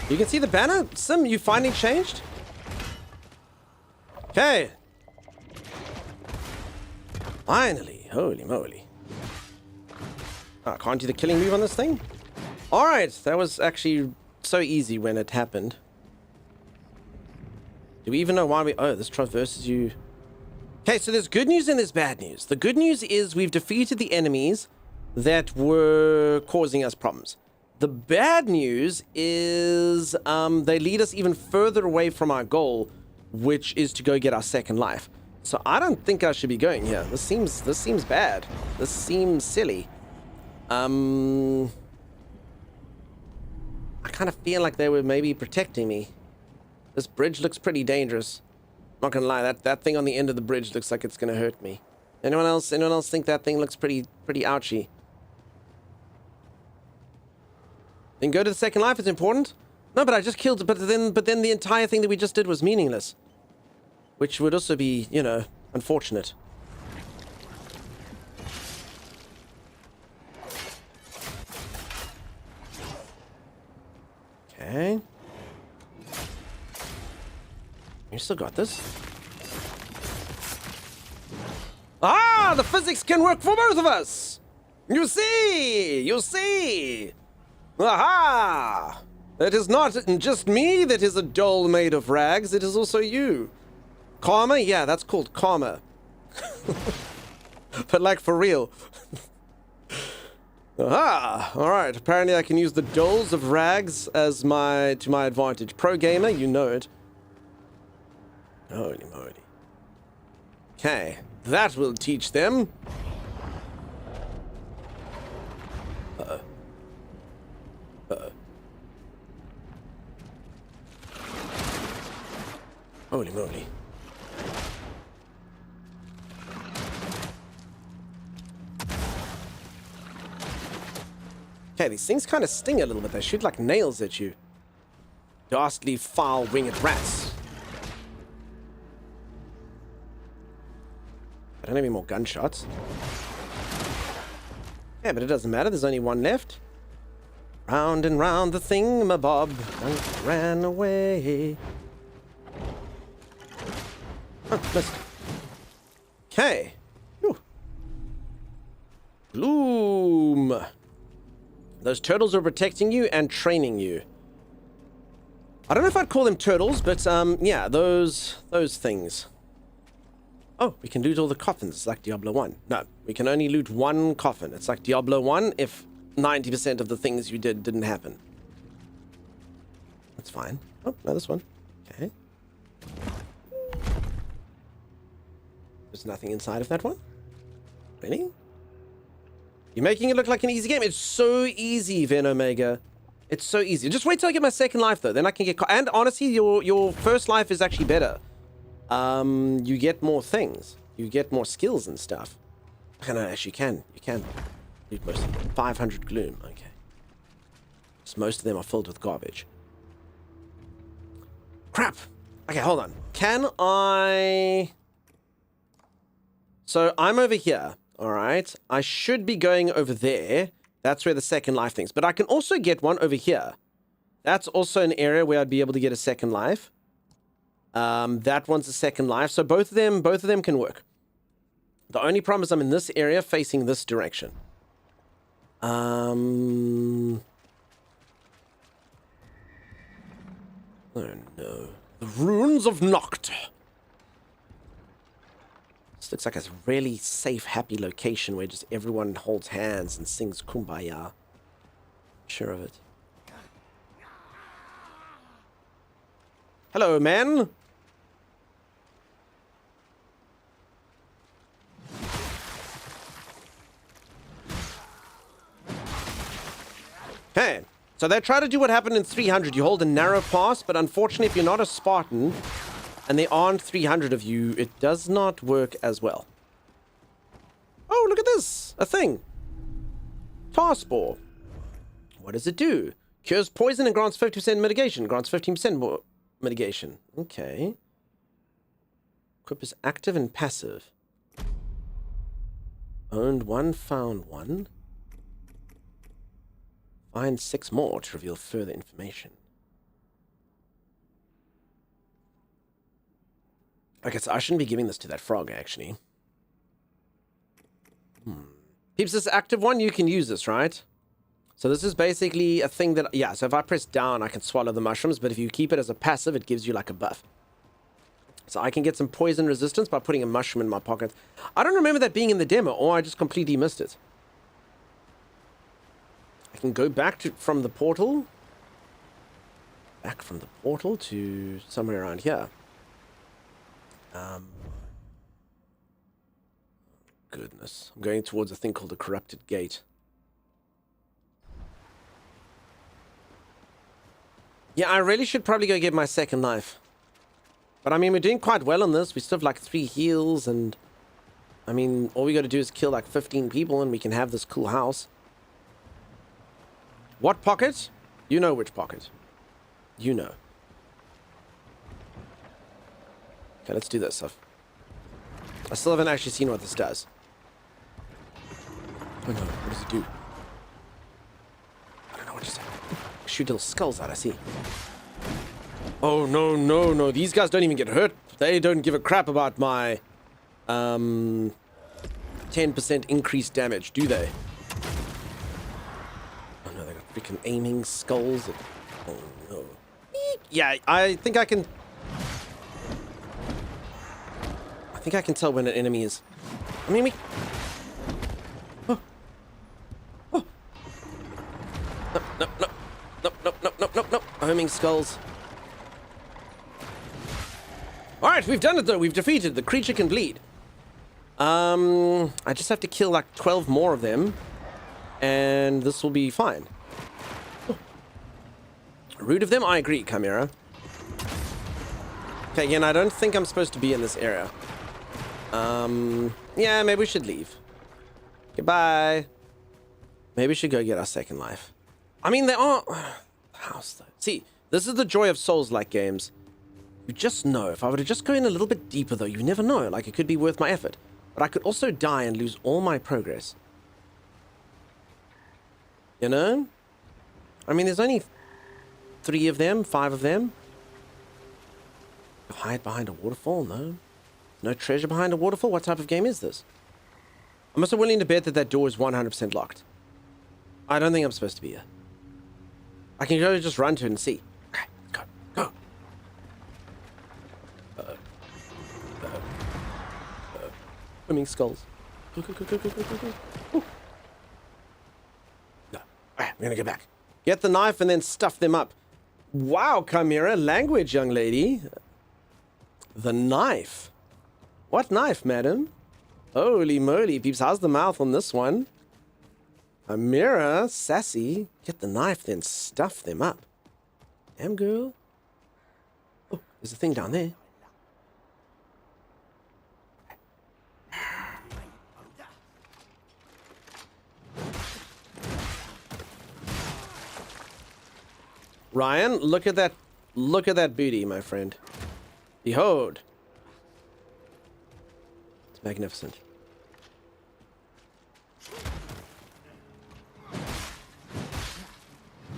You can see the banner? Sim, you finally changed? Okay. Finally. Holy moly. Oh, can't do the killing move on this thing? Alright, that was actually so easy when it happened. Do we even know why we... Oh, this traverses you... Okay, so there's good news and there's bad news. The good news is we've defeated the enemies that were causing us problems. The bad news is they lead us even further away from our goal, which is to go get our second life. So I don't think I should be going here. This seems bad. This seems silly. I kind of feel like they were maybe protecting me. This bridge looks pretty dangerous. Not gonna lie, that thing on the end of the bridge looks like it's gonna hurt me. Anyone else think that thing looks pretty ouchy? Then go to the second life, it's important? No, but I just killed it, but then the entire thing that we just did was meaningless. Which would also be, you know, unfortunate. Okay. You still got this. Ah, the physics can work for both of us. You see. Aha! It is not just me that is a doll made of rags, it is also you. Karma? Yeah, that's called karma. But like for real. Aha! Alright, apparently I can use the dolls of rags as to my advantage. Pro gamer, you know it. Holy moly. Okay, that will teach them. Holy moly. Okay, these things kind of sting a little bit. They shoot like nails at you. Ghastly, foul, winged rats. I don't have any more gunshots. Yeah, but it doesn't matter. There's only one left. Round and round the thingamabob. I ran away. Oh, missed. Okay. Gloom. Those turtles are protecting you and training you. I don't know if I'd call them turtles, but yeah, those things. Oh, we can loot all the coffins. It's like Diablo 1. No, we can only loot one coffin. It's like Diablo 1 if 90% of the things you didn't happen. That's fine. Oh, no, this one. Okay. There's nothing inside of that one? Really? You're making it look like an easy game. It's so easy, Ven Omega. It's so easy. Just wait till I get my second life, though. Then I can get... And honestly, your first life is actually better. You get more things. You get more skills and stuff. I know, actually, you can. Loot most of them. 500 gloom. Okay. So most of them are filled with garbage. Crap! Okay, hold on. Can I... So, I'm over here. Alright. I should be going over there. That's where the second life things. But I can also get one over here. That's also an area where I'd be able to get a second life. That one's a second life. So both of them can work. The only problem is I'm in this area facing this direction. Oh no. The Ruins of Noct. This looks like a really safe, happy location where just everyone holds hands and sings Kumbaya. Sure of it. Hello, man. Okay, so they try to do what happened in 300. You hold a narrow pass, but unfortunately, if you're not a Spartan, and there aren't 300 of you, it does not work as well. Oh, look at this! A thing. Tar Spore. What does it do? Cures poison and grants 50% mitigation. Grants 15% more mitigation. Okay. Equip is active and passive. Owned one, found one. Find 6 more to reveal further information. Okay, so I shouldn't be giving this to that frog, actually. Peeps, this active one, you can use this, right? So this is basically a thing that... Yeah, so if I press down, I can swallow the mushrooms, but if you keep it as a passive, it gives you like a buff. So I can get some poison resistance by putting a mushroom in my pocket. I don't remember that being in the demo, or I just completely missed it. I can go back from the portal. Back from the portal to somewhere around here. Goodness. I'm going towards a thing called a corrupted gate. Yeah, I really should probably go get my second knife. But I mean, we're doing quite well on this. We still have like 3 heals, and I mean, all we got to do is kill like 15 people and we can have this cool house. What pocket? You know which pocket. You know. Okay, let's do this. I still haven't actually seen what this does. Oh no, what does it do? I don't know what you said. Shoot little skulls out, I see. Oh, no, no, no. These guys don't even get hurt. They don't give a crap about my 10% increased damage, do they? Oh no, they got freaking aiming skulls. Oh no. Yeah, I think I can tell when an enemy is. I mean, Oh. Oh. No, no, no. Nope, nope, nope, nope, nope, nope. Homing skulls. Alright, we've done it though. We've defeated. The creature can bleed. I just have to kill like 12 more of them. And this will be fine. Oh. Rude of them? I agree, Chimera. Okay, again, I don't think I'm supposed to be in this area. Yeah, maybe we should leave. Goodbye. Maybe we should go get our second life. I mean, they are... House, though. See, this is the joy of Souls-like games. You just know. If I were to just go in a little bit deeper, though, you never know. Like, it could be worth my effort. But I could also die and lose all my progress. You know? I mean, there's only 3 of them, 5 of them. Hide behind a waterfall? No. No treasure behind a waterfall? What type of game is this? I'm also willing to bet that that door is 100% locked. I don't think I'm supposed to be here. I can go just run to it and see. Okay, go, go. Swimming skulls. Go, go, go, go, go, go, go, go. Ooh. No. Alright, we're gonna go back. Get the knife and then stuff them up. Wow, Chimera, language, young lady. The knife. What knife, madam? Holy moly, peeps, how's the mouth on this one? Chimera, sassy. Get the knife, then stuff them up. Damn, girl. Oh, there's a thing down there. Ryan, look at that booty, my friend. Behold. It's magnificent.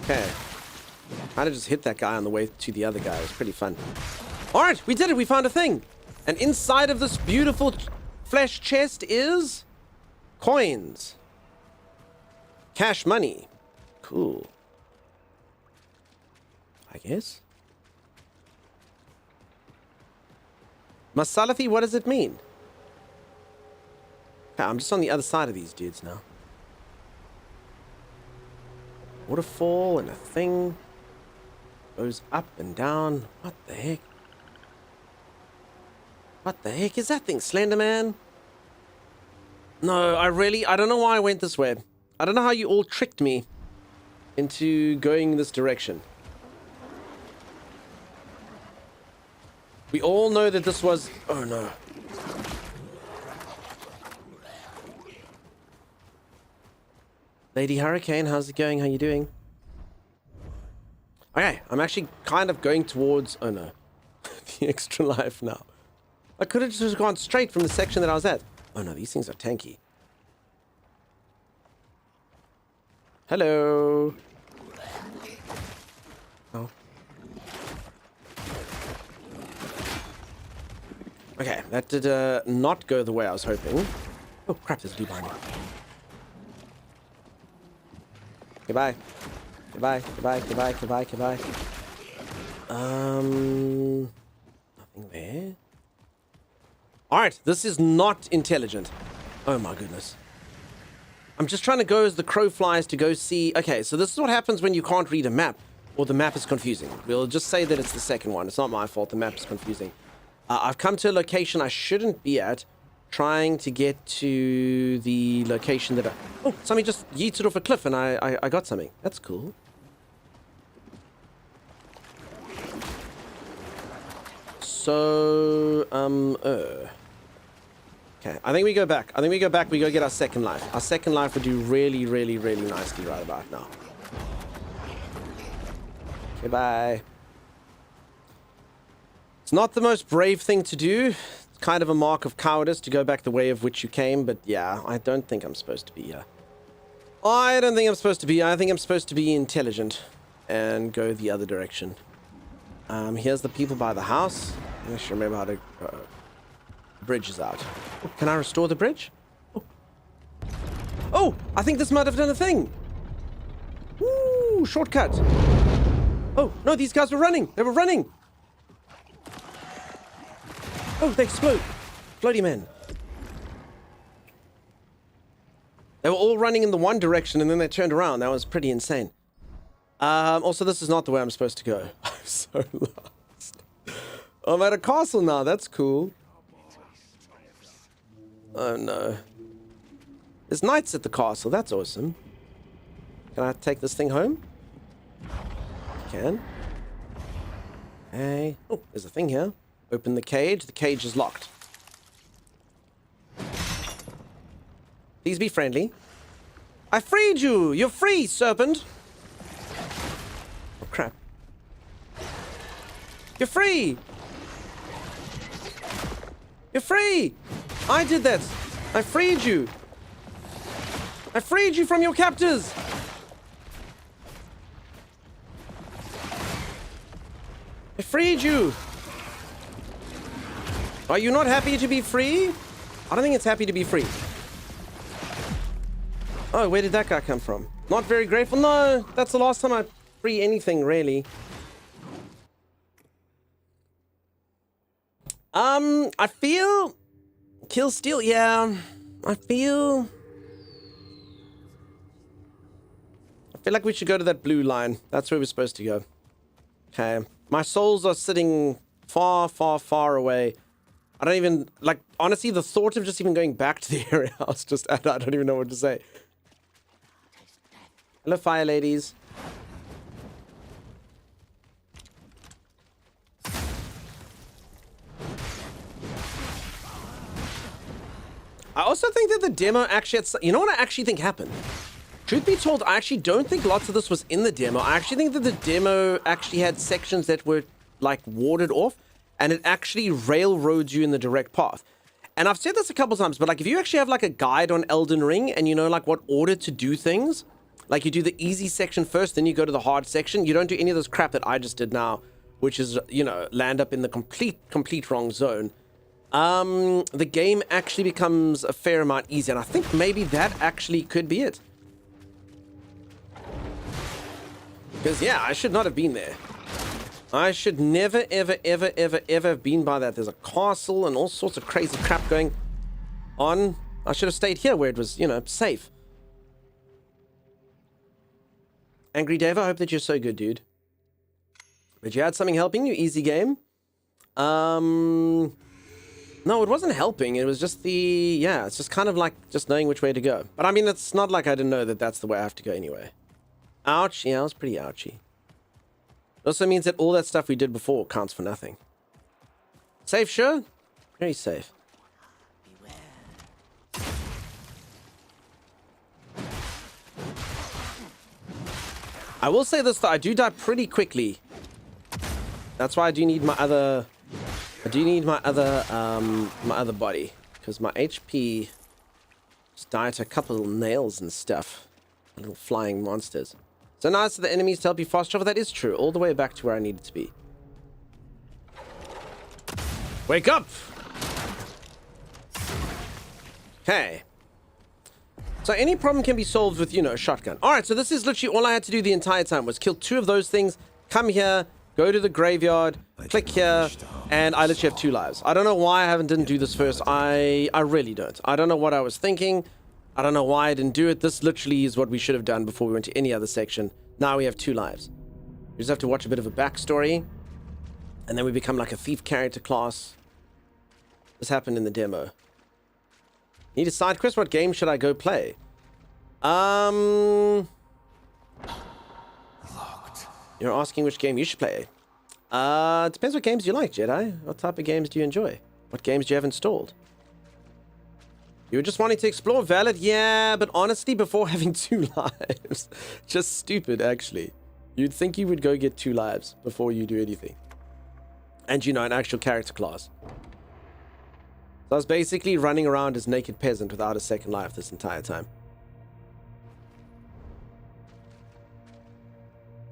Okay. Kind of just hit that guy on the way to the other guy. It was pretty fun. Alright, we did it. We found a thing. And inside of this beautiful flesh chest is coins. Cash money. Cool. I guess. Masalathi, what does it mean? Okay, I'm just on the other side of these dudes now. Waterfall and a thing. Goes up and down. What the heck? What the heck is that thing? Slenderman? No, I don't know why I went this way. I don't know how you all tricked me into going this direction. We all know that this was... Oh, no. Lady Hurricane, how's it going? How you doing? Okay, I'm actually kind of going towards... Oh, no. The extra life now. I could have just gone straight from the section that I was at. Oh, no, these things are tanky. Hello. Oh. Okay, that did not go the way I was hoping. Oh, crap, there's a dude behind me. Goodbye. Goodbye, goodbye, goodbye, goodbye, goodbye. Nothing there. All right, this is not intelligent. Oh my goodness. I'm just trying to go as the crow flies to go see. Okay, so this is what happens when you can't read a map or the map is confusing. We'll just say that it's the second one. It's not my fault. The map is confusing. I've come to a location I shouldn't be at, trying to get to the location that oh, somebody just yeeted off a cliff and I got something. That's cool. So, okay, I think we go back. We go get our second life. Our second life would do really, really, really nicely right about now. Okay, bye. It's not the most brave thing to do. It's kind of a mark of cowardice to go back the way of which you came, but yeah, I don't think I'm supposed to be here. I don't think I'm supposed to be. I think I'm supposed to be intelligent and go the other direction. Here's the people by the house. I should remember how to... the bridge is out. Oh, can I restore the bridge? Oh. Oh, I think this might have done a thing. Woo, shortcut. Oh, no, these guys were running. They were running. Oh, they explode. Bloody men. They were all running in the one direction and then they turned around. That was pretty insane. Also, this is not the way I'm supposed to go. I'm so lost. I'm at a castle now. That's cool. Oh, no. There's knights at the castle. That's awesome. Can I take this thing home? I can. Hey. Oh, there's a thing here. Open the cage. The cage is locked. Please be friendly. I freed you! You're free, serpent! Oh, crap. You're free! You're free! I did that! I freed you! I freed you from your captors! I freed you! Are you not happy to be free? I don't think it's happy to be free. Oh, where did that guy come from? Not very grateful? No, that's the last time I free anything, really. I feel... Kill steal, yeah. I feel like we should go to that blue line. That's where we're supposed to go. Okay. My souls are sitting far, far, far away. I don't even... Like, honestly, the thought of just even going back to the area, I was just... I don't even know what to say. Hello, fire ladies. I also think that the demo actually had... You know what I actually think happened? Truth be told, I actually don't think lots of this was in the demo. I actually think that the demo actually had sections that were, like, warded off, and it actually railroads you in the direct path. And I've said this a couple times, but, like, if you actually have, like, a guide on Elden Ring, and you know, like, what order to do things, like, you do the easy section first, then you go to the hard section, you don't do any of this crap that I just did now, which is, you know, land up in the complete wrong zone. The game actually becomes a fair amount easier, and I think maybe that actually could be it. Because, yeah, I should not have been there. I should never, ever, ever, ever, ever have been by that. There's a castle and all sorts of crazy crap going on. I should have stayed here where it was, you know, safe. Angry Dave, I hope that you're so good, dude. But you had something helping you? Easy game? No, it wasn't helping. It was just the... Yeah, it's just kind of like just knowing which way to go. But I mean, it's not like I didn't know that that's the way I have to go anyway. Ouch. Yeah, it was pretty ouchy. It also means that all that stuff we did before counts for nothing. Safe, sure? Very safe. I will say this, though. I do die pretty quickly. That's why I do need my other... I do need my other body. Because my HP just died to a couple of nails and stuff. Little flying monsters. So nice for the enemies to help you fast travel. That is true. All the way back to where I needed to be. Wake up! Okay. So any problem can be solved with, you know, a shotgun. Alright, so this is literally all I had to do the entire time was kill 2 of those things, come here, go to the graveyard, click here, and I literally have 2 lives. I don't know why I didn't do this first. I really don't. I don't know what I was thinking. I don't know why I didn't do it. This literally is what we should have done before we went to any other section. Now we have 2 lives. We just have to watch a bit of a backstory, and then we become like a thief character class. This happened in the demo. Need a side quest? What game should I go play? Locked. You're asking which game you should play. Depends what games you like, Jedi. What type of games do you enjoy? What games do you have installed? You were just wanting to explore, valid? Yeah, but honestly, before having 2 lives. Just stupid, actually. You'd think you would go get 2 lives before you do anything. And, you know, an actual character class. So I was basically running around as naked peasant without a second life this entire time.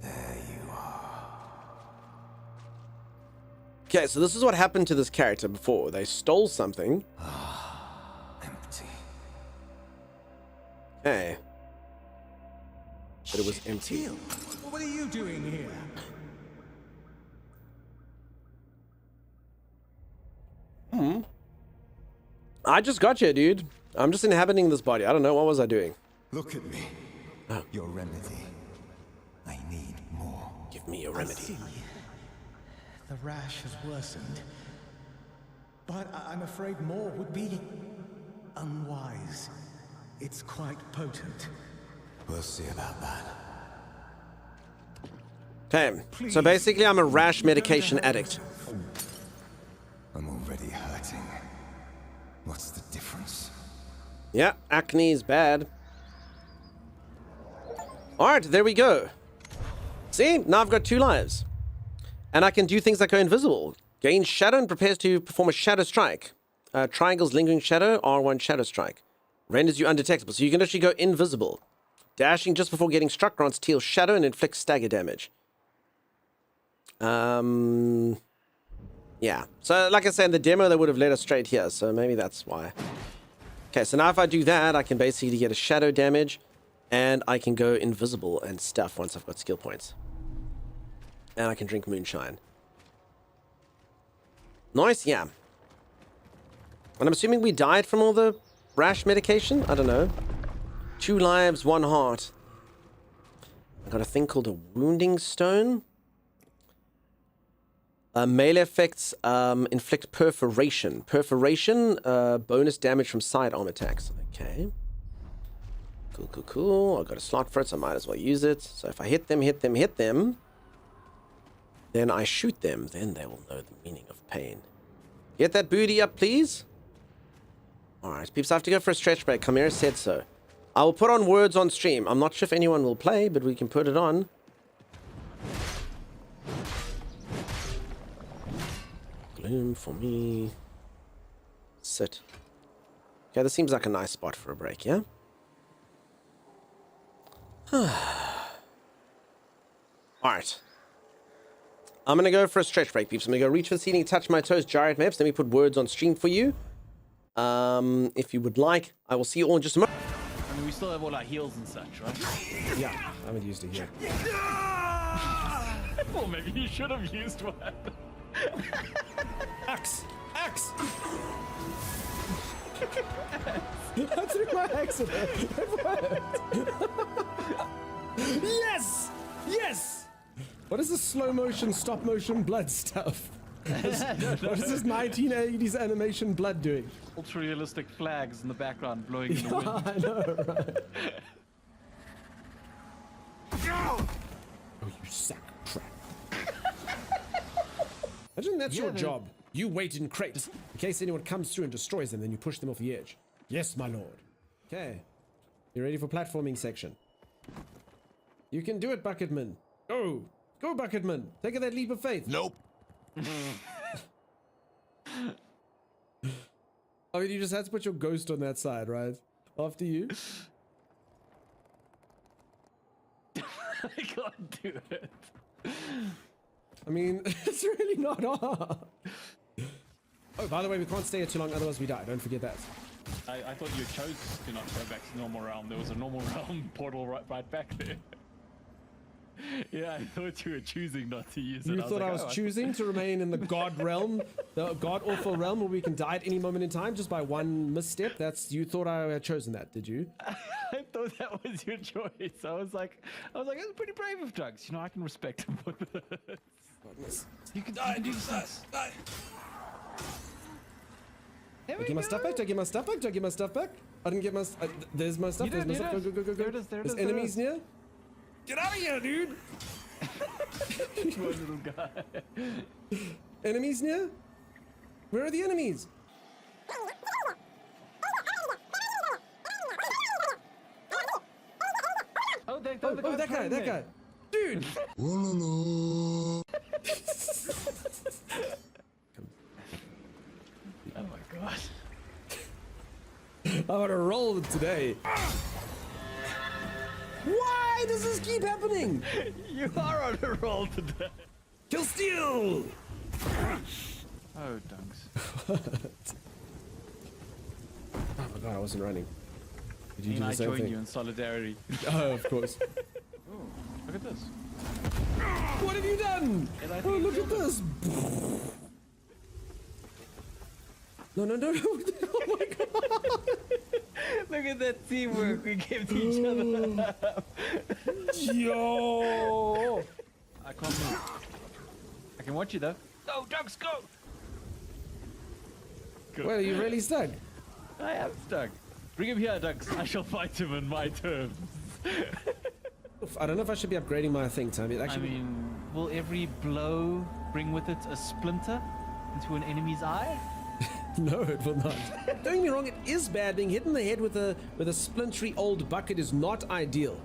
There you are. Okay, so this is what happened to this character before. They stole something. Empty. Okay. But it was empty. Teal, what are you doing here? I just got here, dude. I'm just inhabiting this body. I don't know. What was I doing? Look at me. Oh. Your remedy. I need more. Give me a remedy. I see. The rash has worsened. But I'm afraid more would be unwise. It's quite potent. We'll see about that. Okay, so basically I'm a rash medication addict. I'm already hurting. What's the difference? Yeah, acne is bad. Alright, there we go. See, now I've got 2 lives. And I can do things like go invisible. Gain shadow and prepares to perform a shadow strike. Triangle's lingering shadow, R1 shadow strike. Renders you undetectable, so you can actually go invisible. Dashing just before getting struck grants Teal shadow and inflicts stagger damage. Yeah. So, like I said, in the demo, they would have led us straight here, so maybe that's why. Okay, so now if I do that, I can basically get a shadow damage, and I can go invisible and stuff once I've got skill points. And I can drink moonshine. Nice, yeah. And I'm assuming we died from all the rash medication? I don't know. 2 lives, 1 heart. I got a thing called a wounding stone. Melee effects inflict perforation. Perforation, bonus damage from sidearm attacks. Okay. Cool, cool, cool. I've got a slot for it, so I might as well use it. So if I hit them, then I shoot them. Then they will know the meaning of pain. Get that booty up, please. Alright, peeps, I have to go for a stretch break. Chimera said so. I will put on words on stream. I'm not sure if anyone will play, but we can put it on. Gloom for me. Sit. Okay, this seems like a nice spot for a break, yeah? Alright. I'm gonna go for a stretch break, peeps. I'm gonna go reach for the ceiling, touch my toes, gyrate maps. Let me put words on stream for you. If you would like, I will see you all in just a moment. I mean, we still have all our heals and such, right? Yeah, I haven't used it yet. Well, maybe you should have used one. Axe! Axe! I threw my axe at her. It worked. Yes! Yes! What is this slow motion, stop motion blood stuff? What is this 1980s animation blood doing? Ultra realistic flags in the background blowing in the wind. I know, right? Oh, you sack of crap. Imagine that's your job. You wait in crates. In case anyone comes through and destroys them, then you push them off the edge. Yes, my lord. Okay. You ready for platforming section? You can do it, Bucketman. Go! Go, Bucketman! Take that leap of faith. Nope. I mean, you just had to put your ghost on that side, right? After you. I can't do it. I mean, it's really not hard. Oh, by the way, we can't stay here too long, otherwise we die. Don't forget that. I thought you chose to not go back to normal realm. There was a normal realm portal right back there. Yeah, I thought you were choosing not to use it. You thought I was choosing to remain in the god realm, the god awful realm where we can die at any moment in time just by one misstep? You thought I had chosen that, did you? I thought that was your choice. I was like, that's pretty brave of Drugs. You know, I can respect him for this. You can do this. Do I get my stuff back? Do I get my stuff back? Do I get my stuff back? I didn't get my... there's my stuff. There's my stuff. Go. There it is. There's enemies near. Get out of here, dude! Poor little guy. Enemies near? Where are the enemies? Oh, that guy. Dude! Oh my god. I want to roll today. Why does this keep happening? You are on a roll today. Kill steal! Oh, Dunks. Oh my god, I wasn't running. Did you do the I same joined thing? you in solidarity. Oh, of course. Oh, look at this. What have you done? Oh, look at this. No. Oh my god. Look at that teamwork we gave to each other. Yo! I can't move. I can watch you though. Go, Dunks, go! Well, are you really stuck? I am stuck. Bring him here, Dunks. I shall fight him on my terms. I don't know if I should be upgrading my thing, Tommy. I mean, will every blow bring with it a splinter into an enemy's eye? No, it will not. Don't get me wrong, it is bad. Being hit in the head with a splintery old bucket is not ideal.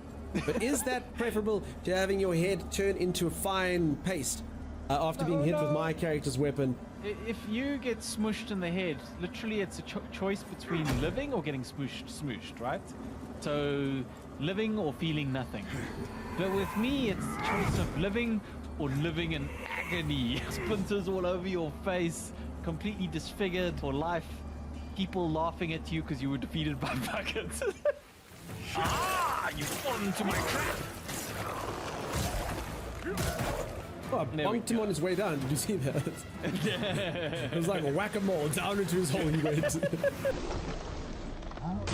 But is that preferable to having your head turn into a fine paste after being hit with my character's weapon? If you get smushed in the head, literally it's a choice between living or getting smooshed, right? So, living or feeling nothing. But with me, it's a choice of living or living in agony. Splinters all over your face, completely disfigured for life. People laughing at you because you were defeated by buckets. Ah! You fall into my trap! Oh, I bonked him on his way down. Did you see that? It was like a whack-a-mole. Down into his hole he went. I'll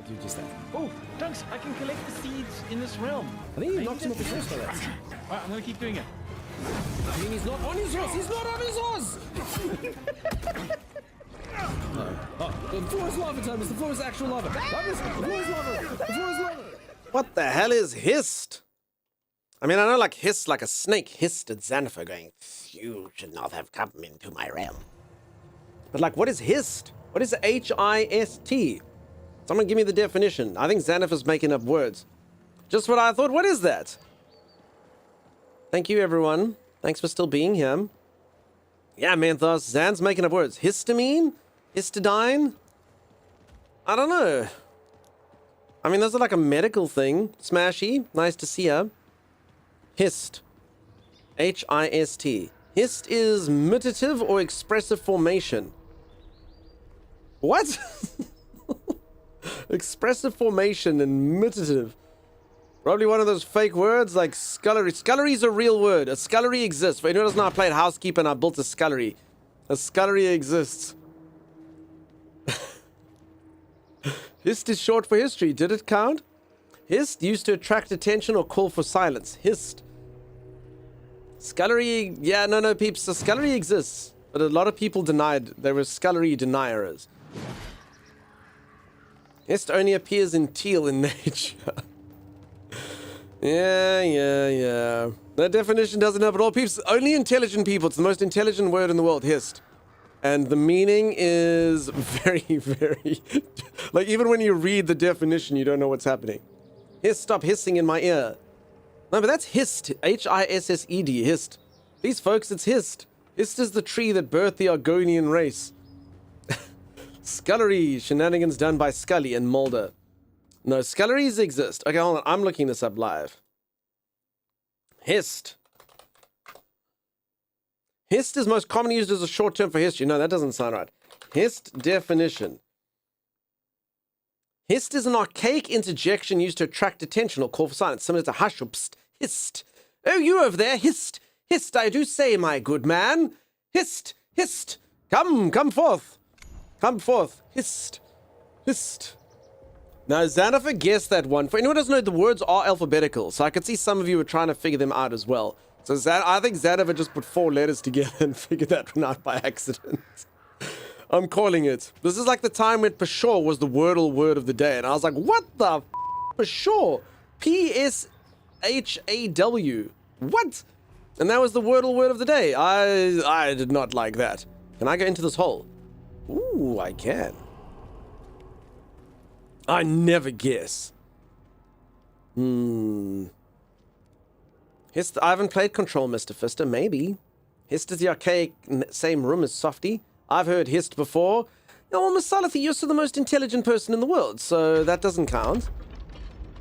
do just that. Oh, Dunks, I can collect the seeds in this realm. I think he knocked him off his horse by that. Alright, I'm gonna keep doing it. I mean, he's not on his horse! He's not on his horse! Oh, the floor is lava, Thomas. The floor is actual lava. Thomas, the floor is lava. The floor is lava. What the hell is hissed? I mean, I know like hissed like a snake hissed at Xanfer going, you should not have come into my realm. But like, what is hissed? What is H-I-S-T? Someone give me the definition. I think Xanfer's making up words. Just what I thought. What is that? Thank you, everyone. Thanks for still being here. Yeah, Manthos, Zan's making up words. Histamine? Histidine? I don't know. I mean, those are like a medical thing. Smashy. Nice to see her. Hist. H-I-S-T. Hist is mutative or expressive formation. What? Expressive formation and mutative. Probably one of those fake words like scullery. Scullery is a real word. A scullery exists. For anyone who doesn't know, I played housekeeper and I built a scullery. A scullery exists. Hist is short for history. Did it count? Hist used to attract attention or call for silence. Hist. Scullery. Yeah, no, peeps. The scullery exists. But a lot of people denied. There were scullery deniers. Hist only appears in teal in nature. Yeah. That definition doesn't help at all. Peeps, only intelligent people. It's the most intelligent word in the world, hist. And the meaning is very, very... like, even when you read the definition, you don't know what's happening. Hist, stop hissing in my ear. No, but that's hist. H-I-S-S-E-D, hist. These folks, it's hist. Hist is the tree that birthed the Argonian race. Scullery, shenanigans done by Scully and Mulder. No, sculleries exist. Okay, hold on. I'm looking this up live. Hist. Hist is most commonly used as a short term for history. No, that doesn't sound right. Hist definition. Hist is an archaic interjection used to attract attention or call for silence, similar to hush or psst, hist. Oh, you over there, hist, hist, I do say, my good man. Hist, hist, come forth. Come forth, hist, hist. Now, Xanafer guessed that one. For anyone who doesn't know, the words are alphabetical, so I could see some of you were trying to figure them out as well. So I think Xanafer just put 4 letters together and figured that one out by accident. I'm calling it. This is like the time when Peshawar was the Wordle word of the day, and I was like, what the f***? Peshawar? P-S-H-A-W. What? And that was the Wordle word of the day. I did not like that. Can I go into this hole? Ooh, I can. I never guess. Hist, I haven't played Control, Mr. Fister. Maybe. Hist is the archaic same room as Softy. I've heard Hist before. Well, Miss Salathi, you're still the most intelligent person in the world, so that doesn't count.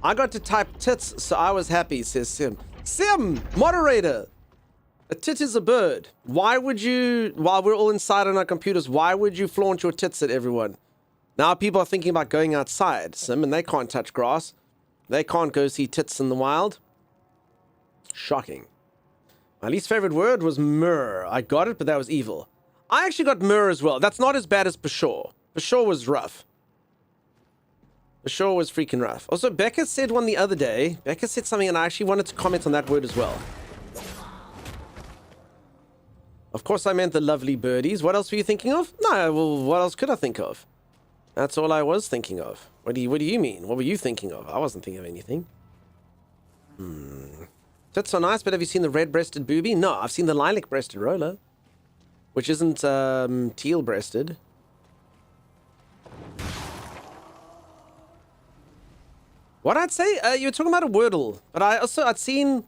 I got to type tits, so I was happy, says Sim. Sim! Moderator! A tit is a bird. Why would you, while we're all inside on our computers, why would you flaunt your tits at everyone? Now people are thinking about going outside, Sim, and they can't touch grass. They can't go see tits in the wild. Shocking. My least favorite word was myrrh. I got it, but that was evil. I actually got myrrh as well. That's not as bad as Peshawar. Peshawar was rough. Peshawar was freaking rough. Also, Becca said one the other day. Becca said something, and I actually wanted to comment on that word as well. Of course, I meant the lovely birdies. What else were you thinking of? No, well, what else could I think of? That's all I was thinking of. What do you mean? What were you thinking of? I wasn't thinking of anything. Tits are nice, but have you seen the red-breasted booby? No, I've seen the lilac-breasted roller, which isn't teal-breasted. What I'd say, you were talking about a Wordle, but I'd seen,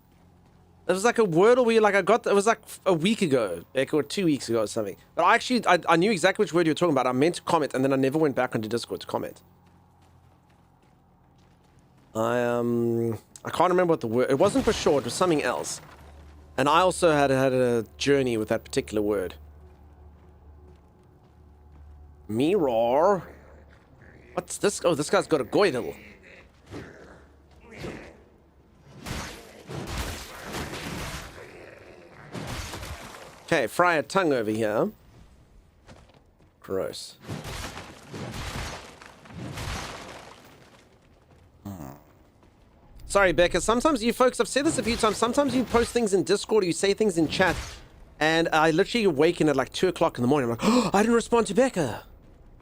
it was like a Wordle where it was like a week ago, or 2 weeks ago or something. But I knew exactly which word you were talking about. I meant to comment, and then I never went back onto Discord to comment. I can't remember what the word, it wasn't for sure, it was something else. And I also had a journey with that particular word. Mirror. What's this? Oh, this guy's got a goidle. Okay, fry a tongue over here. Gross. Sorry, Becca. Sometimes you folks, I've said this a few times, sometimes you post things in Discord or you say things in chat, and I literally awaken at like 2 o'clock in the morning. I'm like, oh, I didn't respond to Becca.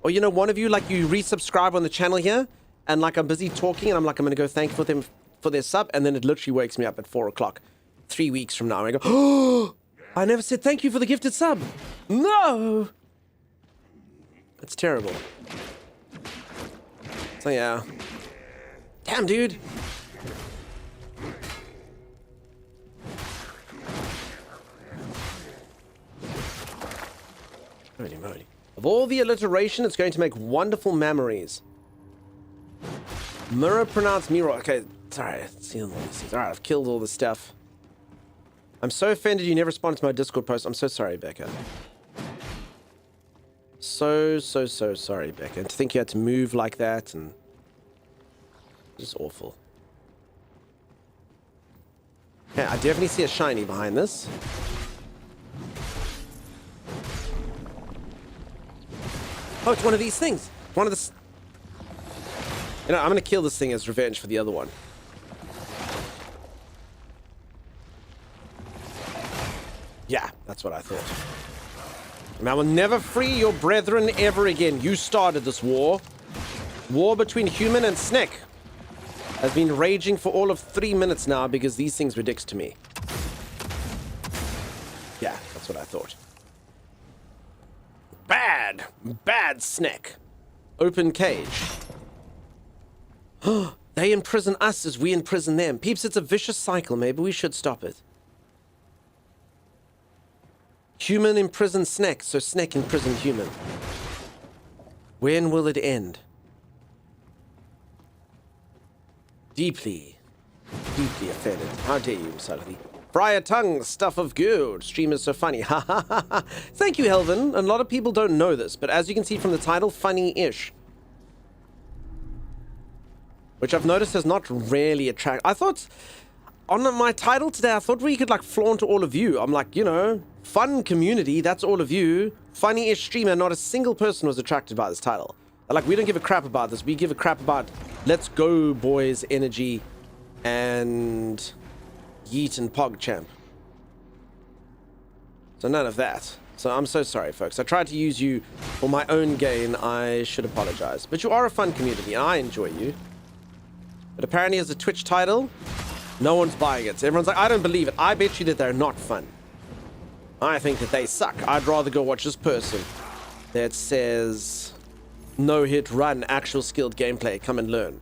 Or, you know, one of you, like, you resubscribe on the channel here, and like I'm busy talking, and I'm like, I'm going to go thank them for their sub, and then it literally wakes me up at 4 o'clock 3 weeks from now. And I go, oh, I never said thank you for the gifted sub. No. It's terrible. So, yeah. Damn, dude. Holy moly. Of all the alliteration, it's going to make wonderful memories. Mirror pronounced mirror. Okay, sorry. Alright, I've killed all the stuff. I'm so offended you never responded to my Discord post. I'm so sorry, Becca. So sorry, Becca. And to think you had to move like that, and just awful. Okay, I definitely see a shiny behind this. Oh, it's one of these things. One of the... You know, I'm going to kill this thing as revenge for the other one. Yeah, that's what I thought. And I will never free your brethren ever again. You started this war. War between human and snake has been raging for all of 3 minutes now because these things were dicks to me. Yeah, that's what I thought. Bad snake. Open cage. They imprison us as we imprison them. Peeps, it's a vicious cycle. Maybe we should stop it. Human imprison snake, so snake imprison human. When will it end? Deeply offended. How dare you, Salathi? Fry a tongue, stuff of good. Stream is so funny. Ha ha ha ha. Thank you, Helvin. A lot of people don't know this, but as you can see from the title, funny-ish. which I've noticed has not really attracted. I thought on my title today, I thought we could like flaunt all of you. I'm like, you know, fun community, that's all of you. Funny-ish streamer, not a single person was attracted by this title. They're like, we don't give a crap about this. We give a crap about let's go, boys, energy, and Yeet and PogChamp. So none of that. So I'm so sorry, folks. I tried to use you for my own gain. I should apologize. But you are a fun community, and I enjoy you. But apparently as a Twitch title, no one's buying it. So everyone's like, I don't believe it. I bet you that they're not fun. I think that they suck. I'd rather go watch this person that says no hit run, actual skilled gameplay. Come and learn.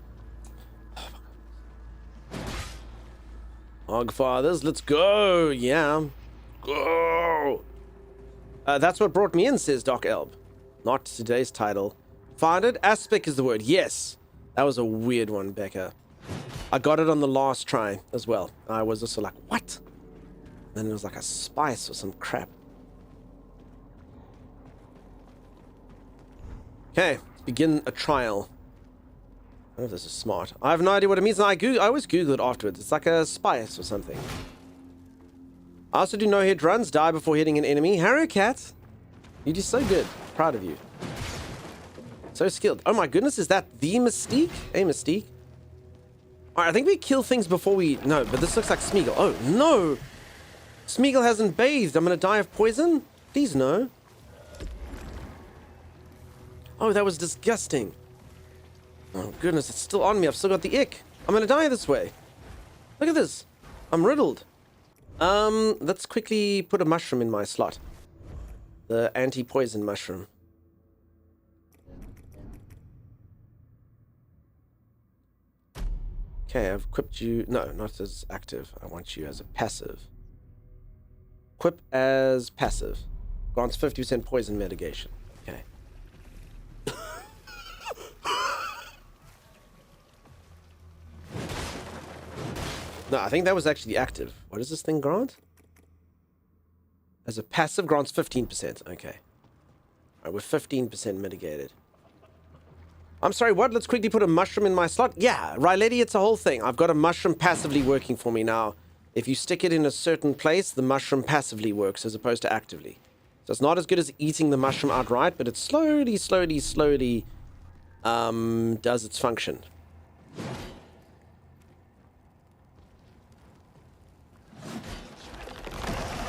Hogfathers, let's go. Yeah. Go. That's what brought me in, says Doc Elb. Not today's title. Find it? Aspect is the word. Yes. That was a weird one, Becca. I got it on the last try as well. I was also like, what? Then it was like a spice or some crap. Okay, let's begin a trial. I don't know if this is smart. I have no idea what it means. I always Google it afterwards. It's like a spice or something. I also do no-hit runs, die before hitting an enemy. Harry Cat, you do so good. Proud of you. So skilled. Oh my goodness, is that the Mystique? A Mystique? Alright, I think we kill things before we... No, but this looks like Smeagol. Oh, no! Smeagol hasn't bathed. I'm gonna die of poison? Please, no. Oh, that was disgusting. Oh, goodness, it's still on me. I've still got the ick. I'm gonna die this way. Look at this. I'm riddled. Let's quickly put a mushroom in my slot. The anti-poison mushroom. Okay, I've equipped you... No, not as active. I want you as a passive. Equip as passive. Grants 50% poison mitigation. Okay. No, I think that was actually active. What does this thing grant? As a passive, grants 15%. Okay. Alright, we're 15% mitigated. I'm sorry, what? Let's quickly put a mushroom in my slot. Yeah, Riley, it's a whole thing. I've got a mushroom passively working for me now. If you stick it in a certain place, the mushroom passively works as opposed to actively. So it's not as good as eating the mushroom outright, but it slowly does its function.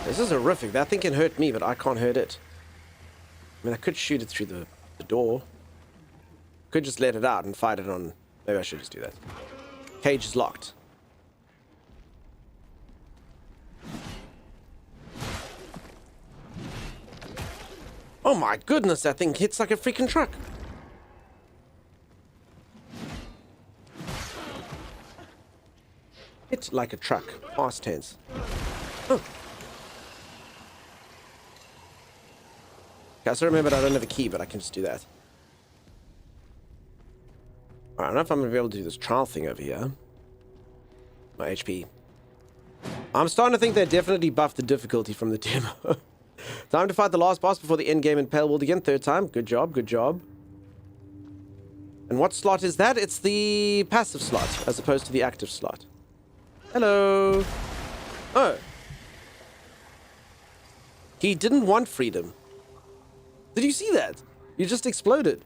This is horrific. That thing can hurt me, but I can't hurt it. I mean, I could shoot it through the door. Could just let it out and fight it on... Maybe I should just do that. Cage is locked. Oh my goodness, that thing hits like a freaking truck. Hit like a truck. Past tense. Oh. Okay, so remember I don't have a key, but I can just do that. Alright, I don't know if I'm going to be able to do this trial thing over here. My HP. I'm starting to think they definitely buffed the difficulty from the demo. Time to fight the last boss before the end game in Pale World again. Third time. Good job, good job. And what slot is that? It's the passive slot, as opposed to the active slot. Hello. Oh. He didn't want freedom. Did you see that? You just exploded.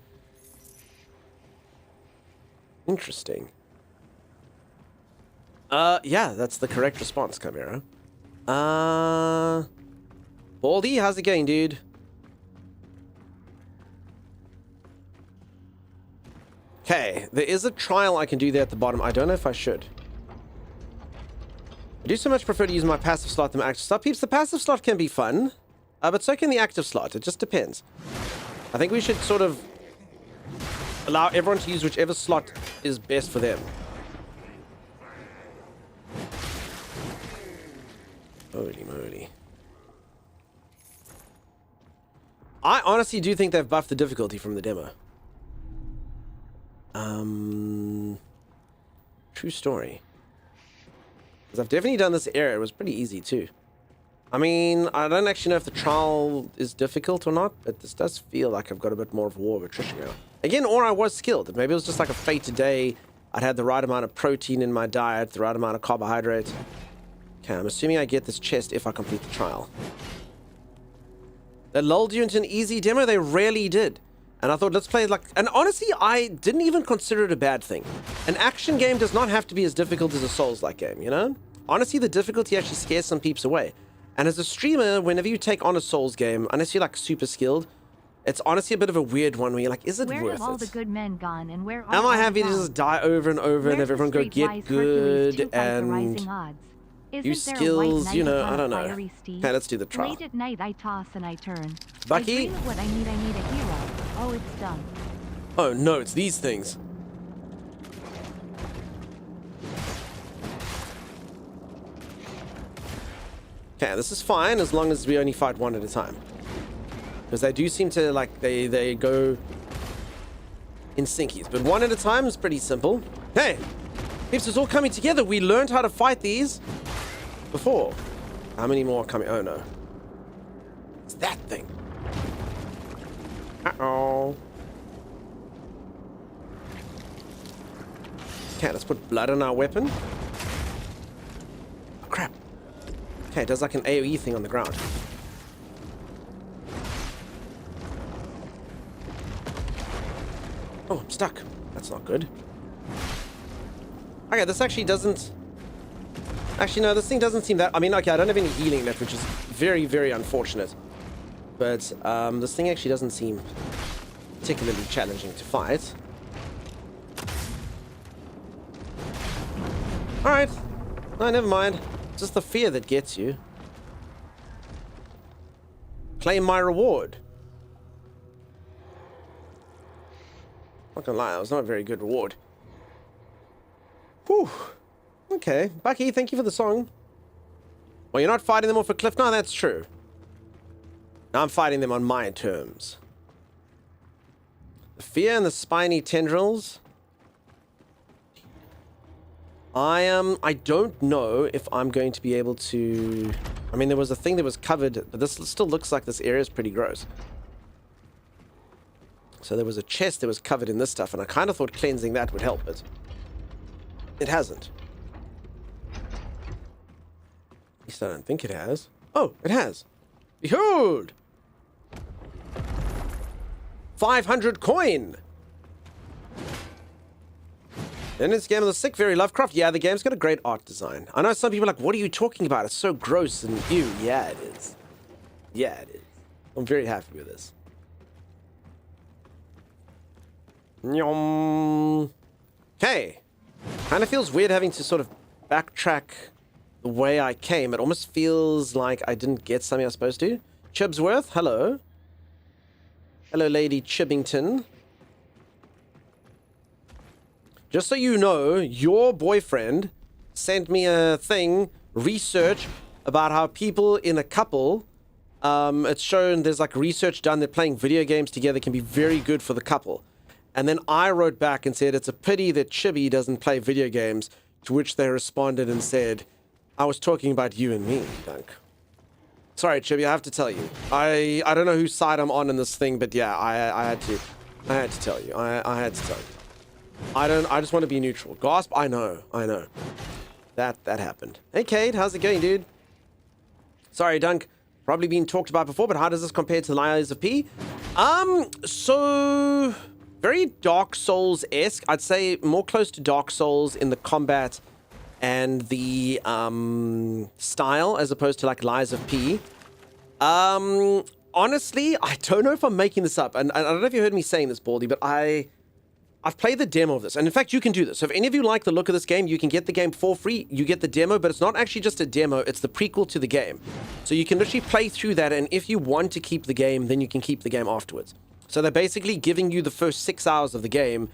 Interesting. Yeah, that's the correct response, Chimera. Baldy, how's it going, dude? Okay, there is a trial I can do there at the bottom. I don't know if I should. I do so much prefer to use my passive slot than my active slot. Peeps, the passive slot can be fun, but so can the active slot. It just depends. I think we should sort of allow everyone to use whichever slot is best for them. Holy moly. I honestly do think they've buffed the difficulty from the demo. True story. Because I've definitely done this area. It was pretty easy too. I mean, I don't actually know if the trial is difficult or not, but this does feel like I've got a bit more of a war of attrition now. Again, or I was skilled. Maybe it was just like a fate today. I'd had the right amount of protein in my diet, the right amount of carbohydrate. Okay, I'm assuming I get this chest if I complete the trial. They lulled you into an easy demo? They rarely did. And I thought, let's play it like... And honestly, I didn't even consider it a bad thing. An action game does not have to be as difficult as a Souls-like game, you know? Honestly, the difficulty actually scares some peeps away. And as a streamer, whenever you take on a Souls game, unless you're like super skilled, it's honestly a bit of a weird one where you're like, is it where worth have all it? the good men gone, and where are Am I all happy the to wrong? just die over and over and Where's everyone the go get streetwise Hercules to good fight the and rising odds? Isn't use there a skills, white you knight know, upon I don't a know. fiery steed? Okay, let's do the trial. Late at night I toss and I turn. Bucky? I dream of what I need a hero. Oh, it's done. Oh no, it's these things. Okay, this is fine as long as we only fight one at a time. Because they do seem to, like, they go in syncies. But one at a time is pretty simple. Hey! Peeps, it's all coming together. We learned how to fight these before. How many more are coming? Oh no. It's that thing. Uh-oh. Okay, let's put blood on our weapon. Oh, crap. Okay, it does like an AoE thing on the ground. Oh, I'm stuck. That's not good. Okay, this actually doesn't... Actually, no, this thing doesn't seem that... I mean, okay, I don't have any healing left, which is very, very unfortunate. But this thing actually doesn't seem particularly challenging to fight. Alright. No, never mind. It's just the fear that gets you. Claim my reward. Not gonna lie, that was not a very good reward. Whew. Okay. Bucky, thank you for the song. Well, you're not fighting them off a cliff? No, that's true. Now I'm fighting them on my terms. The fear and the spiny tendrils. I don't know if I'm going to be able to... I mean, there was a thing that was covered, but this still looks like this area is pretty gross. So there was a chest that was covered in this stuff, and I kind of thought cleansing that would help, but it hasn't. At least I don't think it has. Oh, it has. Behold! 500 coin! Then it's Game of the Sick, very Lovecraft. Yeah, the game's got a great art design. I know some people are like, what are you talking about? It's so gross and ew. Yeah, it is. Yeah, it is. I'm very happy with this. Okay. Kind of feels weird having to sort of backtrack the way I came. It almost feels like I didn't get something I was supposed to. Chibsworth, hello. Hello, Lady Chibbington. Just so you know, your boyfriend sent me a thing, research, about how people in a couple, it's shown there's like research done that playing video games together can be very good for the couple. And then I wrote back and said, it's a pity that Chibi doesn't play video games, to which they responded and said, I was talking about you and me, Dunk. Sorry, Chibi, I have to tell you. I don't know whose side I'm on in this thing, but yeah, I had to tell you. I had to tell you. I just want to be neutral. Gasp, I know. That happened. Hey, Cade, how's it going, dude? Sorry, Dunk. Probably been talked about before, but how does this compare to the Lies of P? So... very Dark Souls-esque. I'd say more close to Dark Souls in the combat and the style, as opposed to like Lies of P. Honestly, I don't know if I'm making this up, and I don't know if you heard me saying this, Baldy, but I've played the demo of this, and in fact, you can do this. So if any of you like the look of this game, you can get the game for free. You get the demo, but it's not actually just a demo, it's the prequel to the game. So you can literally play through that, and if you want to keep the game, then you can keep the game afterwards. So they're basically giving you the first 6 hours of the game,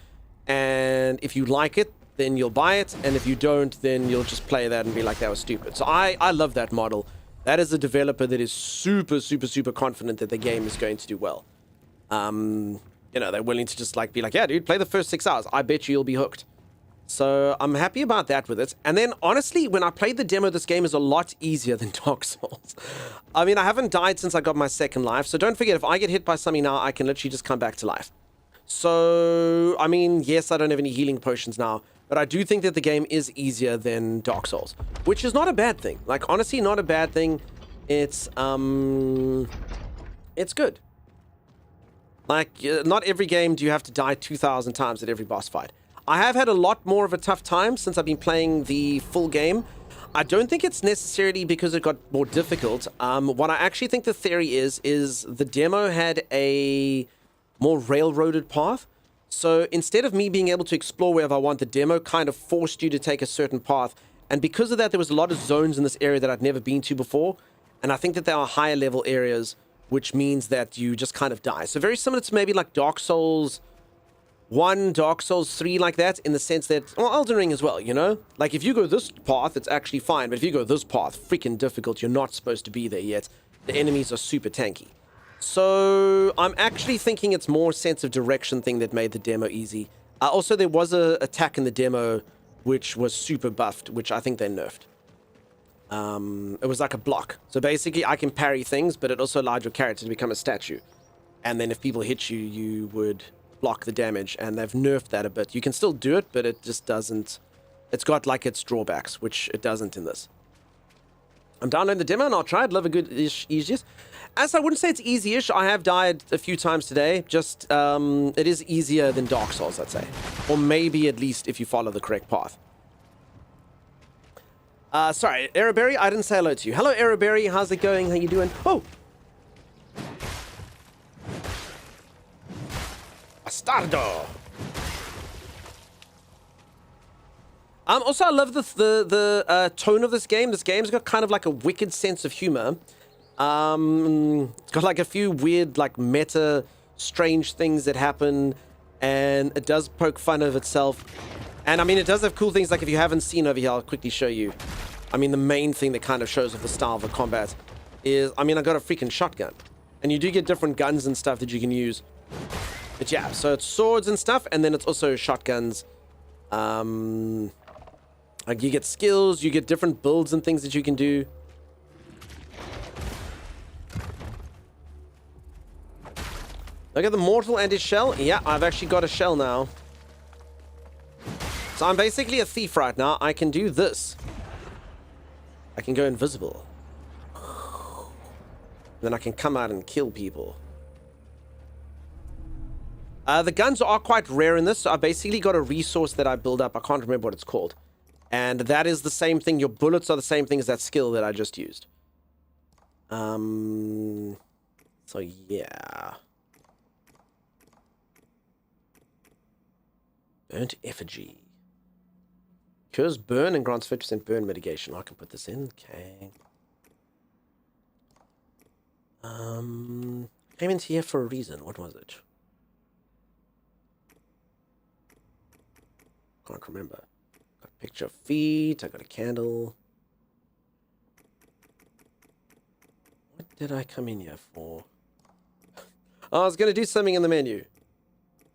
and if you like it, then you'll buy it, and if you don't, then you'll just play that and be like, that was stupid. So I love that model. That is a developer that is super, super, super confident that the game is going to do well. You know, they're willing to just like be like, yeah, dude, play the first 6 hours. I bet you'll be hooked. So I'm happy about that with it. And then honestly, when I played the demo, this game is a lot easier than Dark Souls. I mean, I haven't died since I got my second life. So don't forget, if I get hit by something now, I can literally just come back to life. So, I mean, yes, I don't have any healing potions now. but I do think that the game is easier than Dark Souls, which is not a bad thing. Like, honestly, not a bad thing. It's good. Like, not every game do you have to die 2,000 times at every boss fight. I have had a lot more of a tough time since I've been playing the full game. I don't think it's necessarily because it got more difficult. What I actually think the theory is the demo had a more railroaded path. So instead of me being able to explore wherever I want, the demo kind of forced you to take a certain path. And because of that, there was a lot of zones in this area that I'd never been to before. And I think that there are higher level areas, which means that you just kind of die. So very similar to maybe like Dark Souls 1, Dark Souls 3, like that, in the sense that, well, Elden Ring as well, you know? Like, if you go this path, it's actually fine, but if you go this path, freaking difficult, you're not supposed to be there yet. The enemies are super tanky. So, I'm actually thinking it's more sense of direction thing that made the demo easy. Also, there was a attack in the demo which was super buffed, which I think they nerfed. It was like a block. So basically, I can parry things, but it also allowed your character to become a statue. And then if people hit you, you would block the damage, and they've nerfed that a bit. You can still do it, but it just doesn't... It's got like its drawbacks, which it doesn't in this. I'm downloading the demo, and I'll try it. Love a good easiest. As I wouldn't say it's easy-ish. I have died a few times today. Just, it is easier than Dark Souls, I'd say. Or maybe at least if you follow the correct path. Sorry, Aeroberry, I didn't say hello to you. Hello, Aeroberry. How's it going? How you doing? Oh! Bastardo! Also, I love the tone of this game. This game's got kind of like a wicked sense of humor. It's got like a few weird, like, meta, strange things that happen, and it does poke fun of itself. And I mean, it does have cool things, like if you haven't seen over here, I'll quickly show you. I mean, the main thing that kind of shows off the style of the combat is, I mean, I got a freaking shotgun. And you do get different guns and stuff that you can use. But yeah, so it's swords and stuff, and then it's also shotguns. Like, you get skills, you get different builds and things that you can do. Look at the mortal and his shell. Yeah, I've actually got a shell now. So I'm basically a thief right now. I can do this. I can go invisible. Then I can come out and kill people. The guns are quite rare in this, so I basically got a resource that I build up. I can't remember what it's called. And that is the same thing. Your bullets are the same thing as that skill that I just used. So yeah. Burnt effigy. Cures burn and grants 50% burn mitigation. I can put this in. Okay. Came into here for a reason. What was it? Can't remember. Got a picture of feet. I got a candle. What did I come in here for? Oh, I was going to do something in the menu.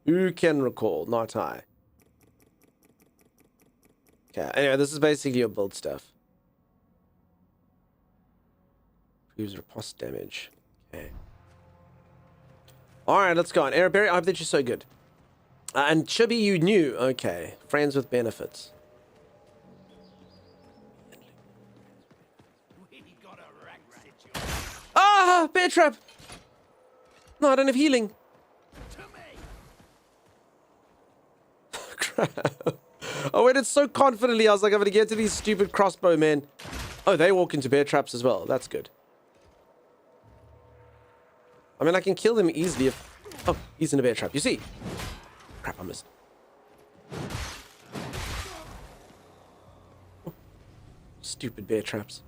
Who can recall? Not I. Okay, anyway, this is basically your build stuff. Use riposte damage. Okay. Alright, let's go on. Aeroberry, I hope that you're so good. And Chubby, you knew. Okay. Friends with benefits. Ah! Bear trap! No, I don't have healing. Crap. I waited so confidently. I was like, I'm going to get to these stupid crossbow men. Oh, they walk into bear traps as well. That's good. I mean, I can kill them easily if... Oh, he's in a bear trap. You see? Crap, I missed. Oh. Stupid bear traps.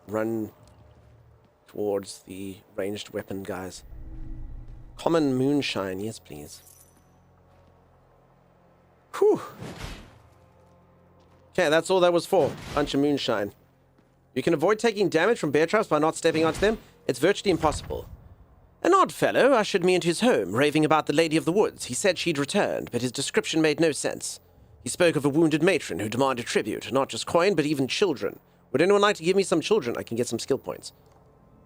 Run towards the ranged weapon guys. Common moonshine. Yes, please. Whew. Okay, that's all that was for. Bunch of moonshine. You can avoid taking damage from bear traps by not stepping onto them. It's virtually impossible. An odd fellow ushered me into his home, raving about the Lady of the Woods. He said she'd returned, but his description made no sense. He spoke of a wounded matron who demanded tribute, not just coin, but even children. Would anyone like to give me some children? I can get some skill points.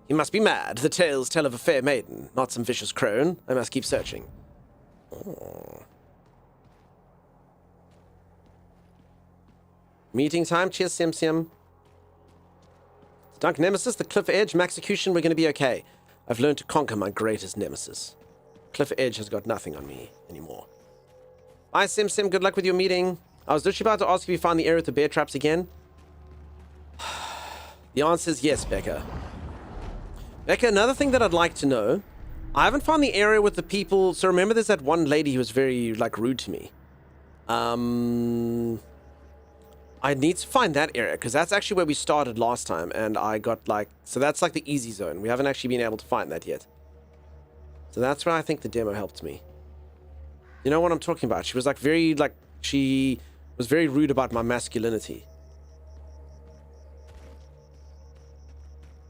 He must be mad. The tales tell of a fair maiden, not some vicious crone. I must keep searching. Oh. Meeting time. Cheers, Sim Sim. Dunk Nemesis, the Cliff Edge, Maxecution, we're going to be okay. I've learned to conquer my greatest nemesis. Cliff Edge has got nothing on me anymore. Bye, Sim Sim. Good luck with your meeting. I was literally about to ask if you found the area with the bear traps again. The answer is yes, Becca. Becca, another thing that I'd like to know. I haven't found the area with the people. So remember there's that one lady who was very, like, rude to me. I need to find that area, because that's actually where we started last time, and I got, like... So that's, like, the easy zone. We haven't actually been able to find that yet. So that's where I think the demo helped me. You know what I'm talking about? She was, like, very, like... She was very rude about my masculinity.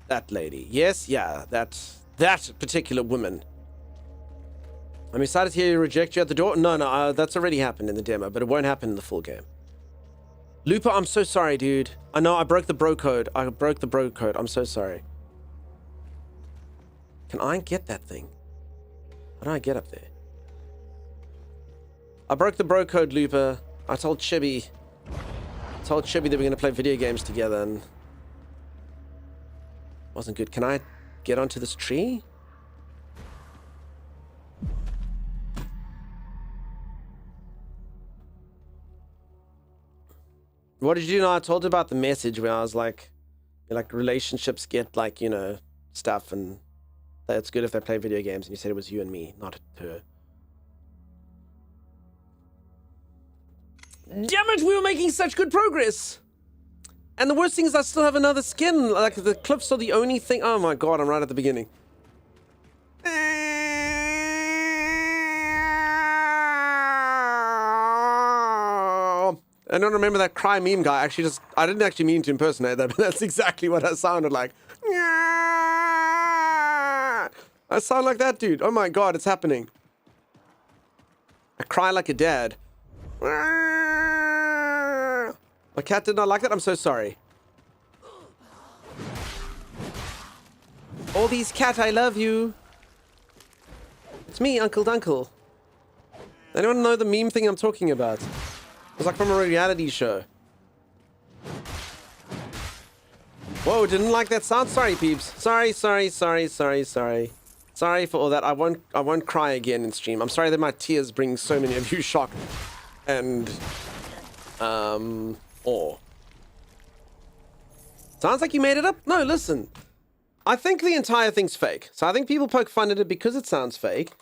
That lady. Yes, yeah, that particular woman. I'm excited to hear you reject you at the door. No, that's already happened in the demo, but it won't happen in the full game. Looper, I'm so sorry, dude. I know I broke the bro code. I'm so sorry. Can I get that thing? How do I get up there? I broke the bro code, Looper. I told Chibi that we're going to play video games together, and... wasn't good. Can I get onto this tree? What did you know? I told you about the message where I was like relationships get, like, you know, stuff, and that it's good if they play video games, and you said it was you and me, not her. Damn it, we were making such good progress! And the worst thing is I still have another skin. Like, the cliffs are the only thing. Oh my god, I'm right at the beginning. I don't remember that cry meme guy. Actually, I didn't actually mean to impersonate that, but that's exactly what I sounded like. I sound like that dude. Oh my god, it's happening. I cry like a dad. My cat did not like that. I'm so sorry. All these cat, I love you. It's me, Uncle Dunkle. Anyone know the meme thing I'm talking about? It's like from a reality show. Whoa, didn't like that sound? Sorry, peeps. Sorry. Sorry for all that. I won't cry again in stream. I'm sorry that my tears bring so many of you shock and awe. Sounds like you made it up? No, listen. I think the entire thing's fake. So I think people poke fun at it because it sounds fake.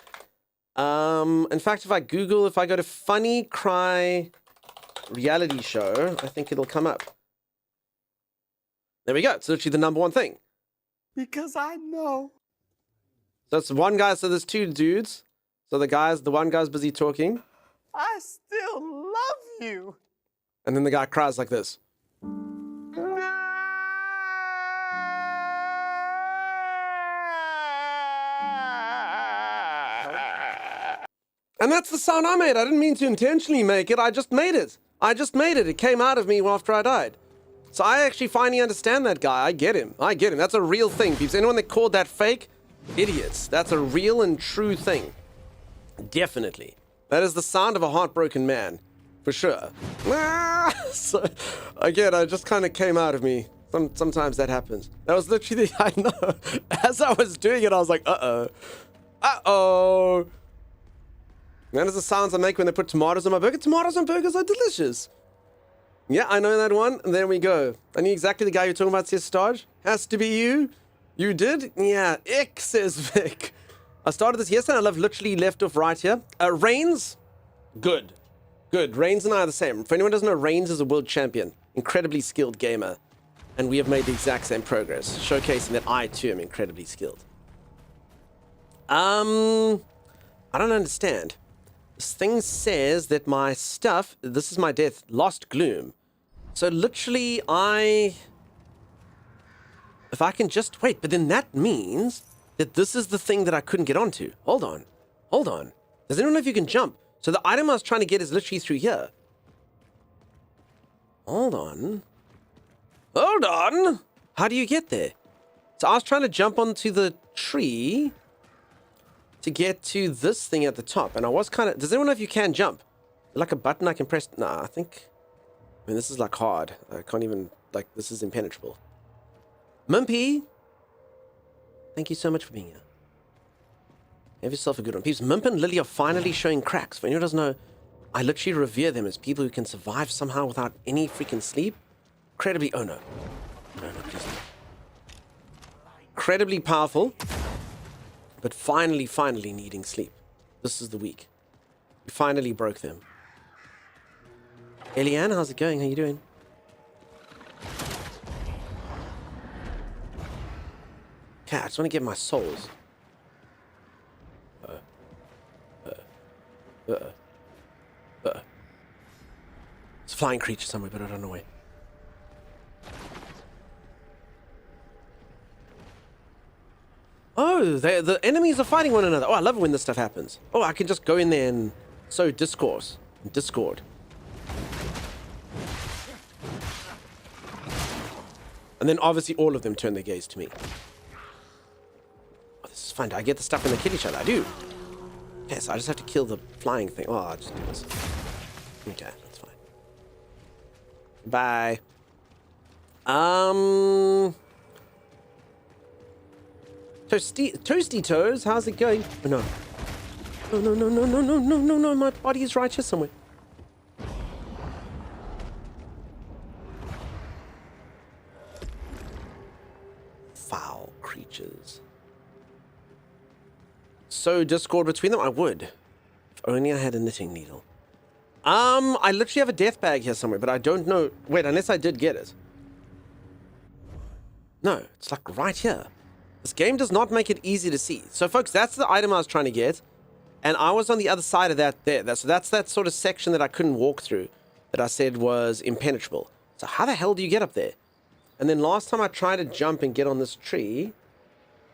In fact, if I go to funny cry reality show, I think it'll come up. There we go. It's literally the #1 thing. Because I know. So it's one guy. So there's two dudes. So the one guy's busy talking. I still love you. And then the guy cries like this. And that's the sound I made. I didn't mean to intentionally make it. I just made it. It came out of me after I died. So I actually finally understand that guy. I get him. That's a real thing, peeps. Anyone that called that fake, idiots. That's a real and true thing. Definitely. That is the sound of a heartbroken man. For sure. So, again, it just kind of came out of me. Sometimes that happens. That was literally I know. As I was doing it, I was like, uh-oh. Uh-oh. That is the sounds I make when they put tomatoes on my burger. Tomatoes on burgers are delicious. Yeah, I know that one. There we go. I knew exactly the guy you're talking about, says Starge. Has to be you. You did? Yeah. Ick, says Vic. I started this yesterday and I literally left off right here. Reigns? Good. Reigns and I are the same. For anyone who doesn't know, Reigns is a world champion. Incredibly skilled gamer. And we have made the exact same progress. Showcasing that I, too, am incredibly skilled. I don't understand. This thing says that my stuff, this is my death, lost gloom. So literally if I can just wait, but then that means that this is the thing that I couldn't get onto. Hold on. Does anyone know if you can jump? So the item I was trying to get is literally through here. Hold on. How do you get there? So I was trying to jump onto the tree to get to this thing at the top. And I was kind of... Does anyone know if you can jump? Like a button I can press? Nah, I think... I mean, this is like hard. I can't even, like, this is impenetrable. Mimpy! Thank you so much for being here. Have yourself a good one. Peeps, Mimp and Lily are finally showing cracks. For anyone who doesn't know, I literally revere them as people who can survive somehow without any freaking sleep. Incredibly, oh no. No, please no. Incredibly powerful, but finally needing sleep. This is the week. We finally broke them. Eliane, how's it going? How you doing? Okay, I just want to get my souls. It's a flying creature somewhere, but I don't know where. Oh, the enemies are fighting one another. Oh, I love it when this stuff happens. Oh, I can just go in there and sow discord. And then obviously all of them turn their gaze to me. Oh, this is fun. Do I get the stuff when they kill each other? I do. Yes, I just have to kill the flying thing. Oh, I'll just do this. Okay, that's fine. Bye. Toasty Toes, how's it going? Oh, no. No, my body is right here somewhere. Foul creatures. So discord between them? I would. If only I had a knitting needle. I literally have a death bag here somewhere, but I don't know. Wait, unless I did get it. No, it's like right here. This game does not make it easy to see. So folks, that's the item I was trying to get. And I was on the other side of that there. So that's that sort of section that I couldn't walk through that I said was impenetrable. So how the hell do you get up there? And then last time I tried to jump and get on this tree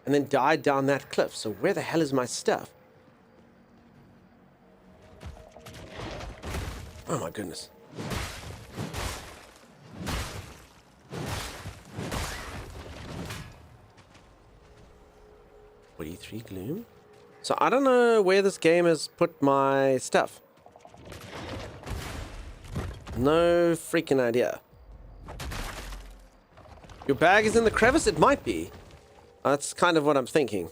and then died down that cliff. So where the hell is my stuff? Oh my goodness. E3 Gloom. So I don't know where this game has put my stuff. No freaking idea. Your bag is in the crevice? It might be. That's kind of what I'm thinking.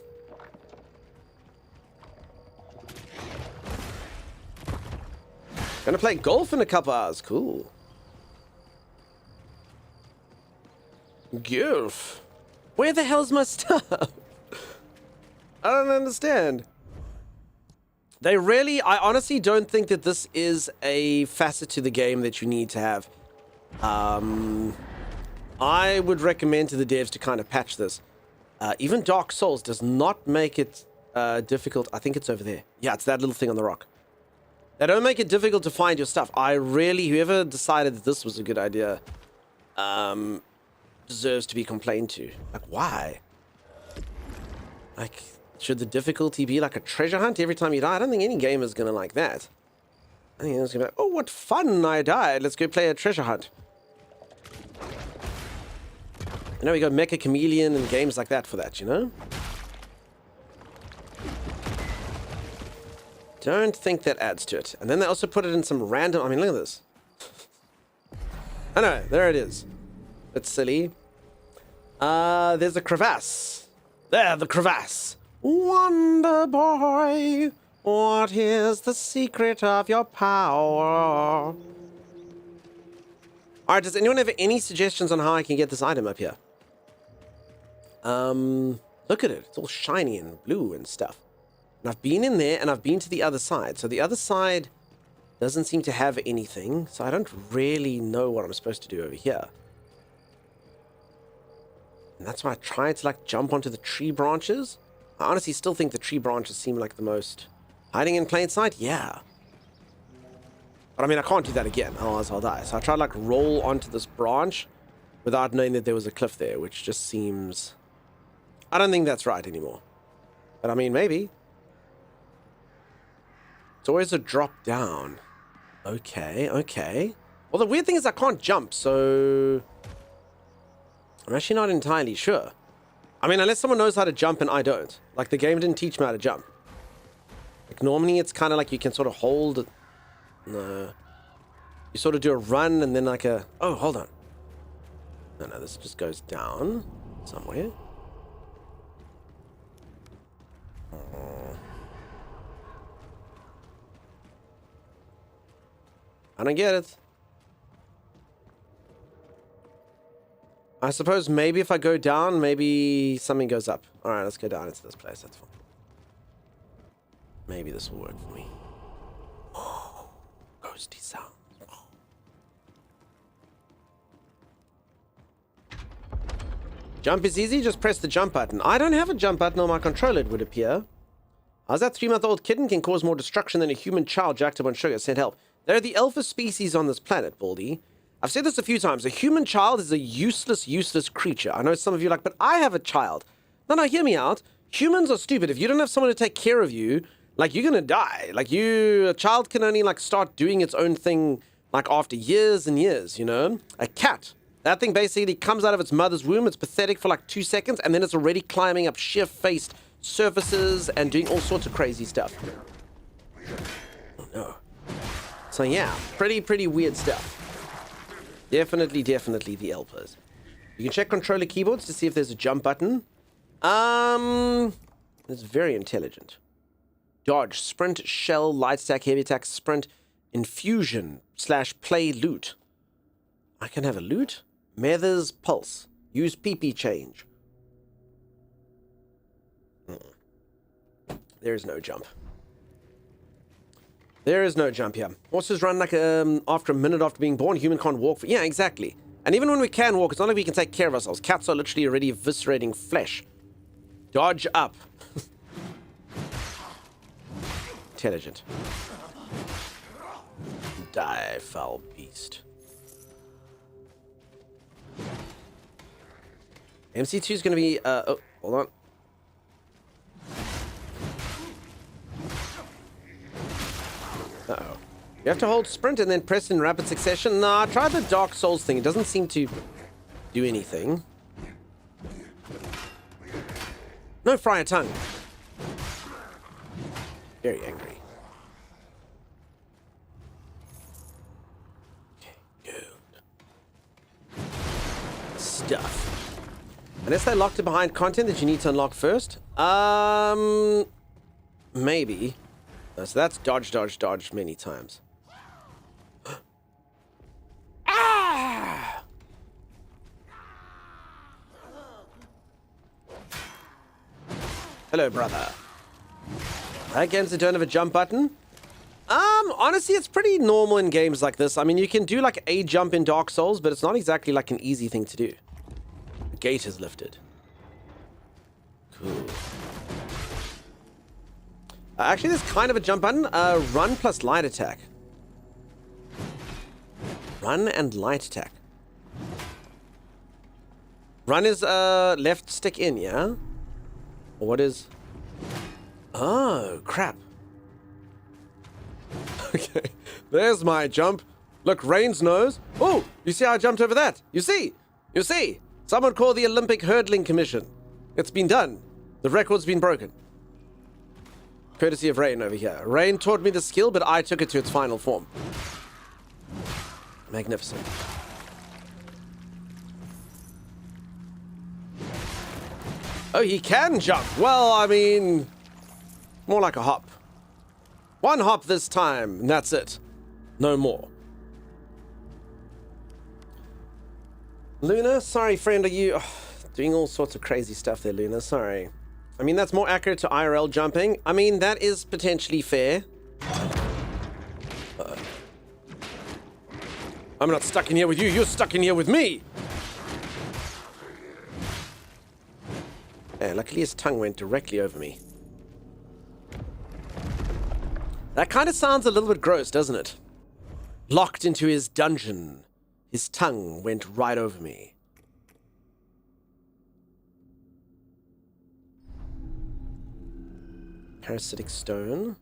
Gonna play golf in a couple hours. Cool. Golf. Where the hell's my stuff? I don't understand. I honestly don't think that this is a facet to the game that you need to have. I would recommend to the devs to kind of patch this. Even Dark Souls does not make it difficult. I think it's over there. Yeah, it's that little thing on the rock. They don't make it difficult to find your stuff. Whoever decided that this was a good idea, deserves to be complained to. Like, why? Like, should the difficulty be like a treasure hunt every time you die? I don't think any game is going to like that. I think it's going to be like, oh, what fun, I died. Let's go play a treasure hunt. And now we got Mecha Chameleon and games like that for that, you know? Don't think that adds to it. And then they also put it in some random... I mean, look at this. I know, there it is. It's silly. There's a crevasse. There, the crevasse. Wonder Boy, what is the secret of your power? Alright, does anyone have any suggestions on how I can get this item up here? Look at it. It's all shiny and blue and stuff. And I've been in there and I've been to the other side. So the other side doesn't seem to have anything. So I don't really know what I'm supposed to do over here. And that's why I tried to like jump onto the tree branches. I honestly still think the tree branches seem like the most hiding in plain sight. Yeah. But I mean, I can't do that again, otherwise I'll die. So I tried to like roll onto this branch without knowing that there was a cliff there, which just seems... I don't think that's right anymore. But I mean, maybe. It's always a drop down. Okay, okay. Well, the weird thing is I can't jump, so... I'm actually not entirely sure. I mean, unless someone knows how to jump and I don't. Like, the game didn't teach me how to jump. Like, normally it's kind of like you can sort of hold... No. You sort of do a run and then like a... Oh, hold on. No, this just goes down somewhere. I don't get it. I suppose maybe if I go down, maybe something goes up. Alright, let's go down into this place. That's fine. Maybe this will work for me. Oh, ghosty sound. Jump is easy, just press the jump button. I don't have a jump button on my controller, it would appear. How's that 3-month-old kitten can cause more destruction than a human child jacked up on sugar? Send help. They're the alpha species on this planet, Baldy. I've said this a few times. A human child is a useless creature. I know some of you are like, but I have a child. No, hear me out. Humans are stupid. If you don't have someone to take care of you, like, you're gonna die. Like, a child can only, like, start doing its own thing, like, after years and years, you know? A cat. That thing basically comes out of its mother's womb. It's pathetic for, like, 2 seconds, and then it's already climbing up sheer-faced surfaces and doing all sorts of crazy stuff. Oh, no. So, yeah, pretty weird stuff. Definitely the Elpers. You can check controller keyboards to see if there's a jump button. It's very intelligent. Dodge, sprint, shell, light attack, heavy attack, sprint, infusion, /play loot. I can have a loot. Mathers, pulse. Use PP change. There is no jump. There is no jump here. Horses run like after a minute after being born. Human can't walk. Yeah, exactly. And even when we can walk, it's not like we can take care of ourselves. Cats are literally already eviscerating flesh. Dodge up. Intelligent. Die, foul beast. MC2 is going to be... oh, hold on. Uh-oh. You have to hold sprint and then press in rapid succession. Nah, try the Dark Souls thing. It doesn't seem to do anything. No, fry a tongue. Very angry. Okay, good. Stuff. Unless they locked it behind content that you need to unlock first. Maybe. So that's dodge many times. Ah! Hello, brother. Games that don't have a jump button. Honestly, it's pretty normal in games like this. I mean, you can do like a jump in Dark Souls, but it's not exactly like an easy thing to do. The gate is lifted. Cool. Actually, there's kind of a jump button. Run plus light attack. Run and light attack. Run is left stick in, yeah? Or what is... Oh, crap. Okay, there's my jump. Look, Rain's nose. Oh, you see how I jumped over that? You see? You see? Someone call the Olympic Hurdling Commission. It's been done. The record's been broken. Courtesy of Rain over here. Rain taught me the skill, but I took it to its final form. Magnificent. Oh, he can jump. Well, I mean, more like a hop. One hop this time, and that's it. No more. Luna, sorry, friend, are you doing all sorts of crazy stuff there, Luna? Sorry. I mean, that's more accurate to IRL jumping. I mean, that is potentially fair. I'm not stuck in here with you. You're stuck in here with me. Yeah, luckily his tongue went directly over me. That kind of sounds a little bit gross, doesn't it? Locked into his dungeon. His tongue went right over me. Parasitic stone.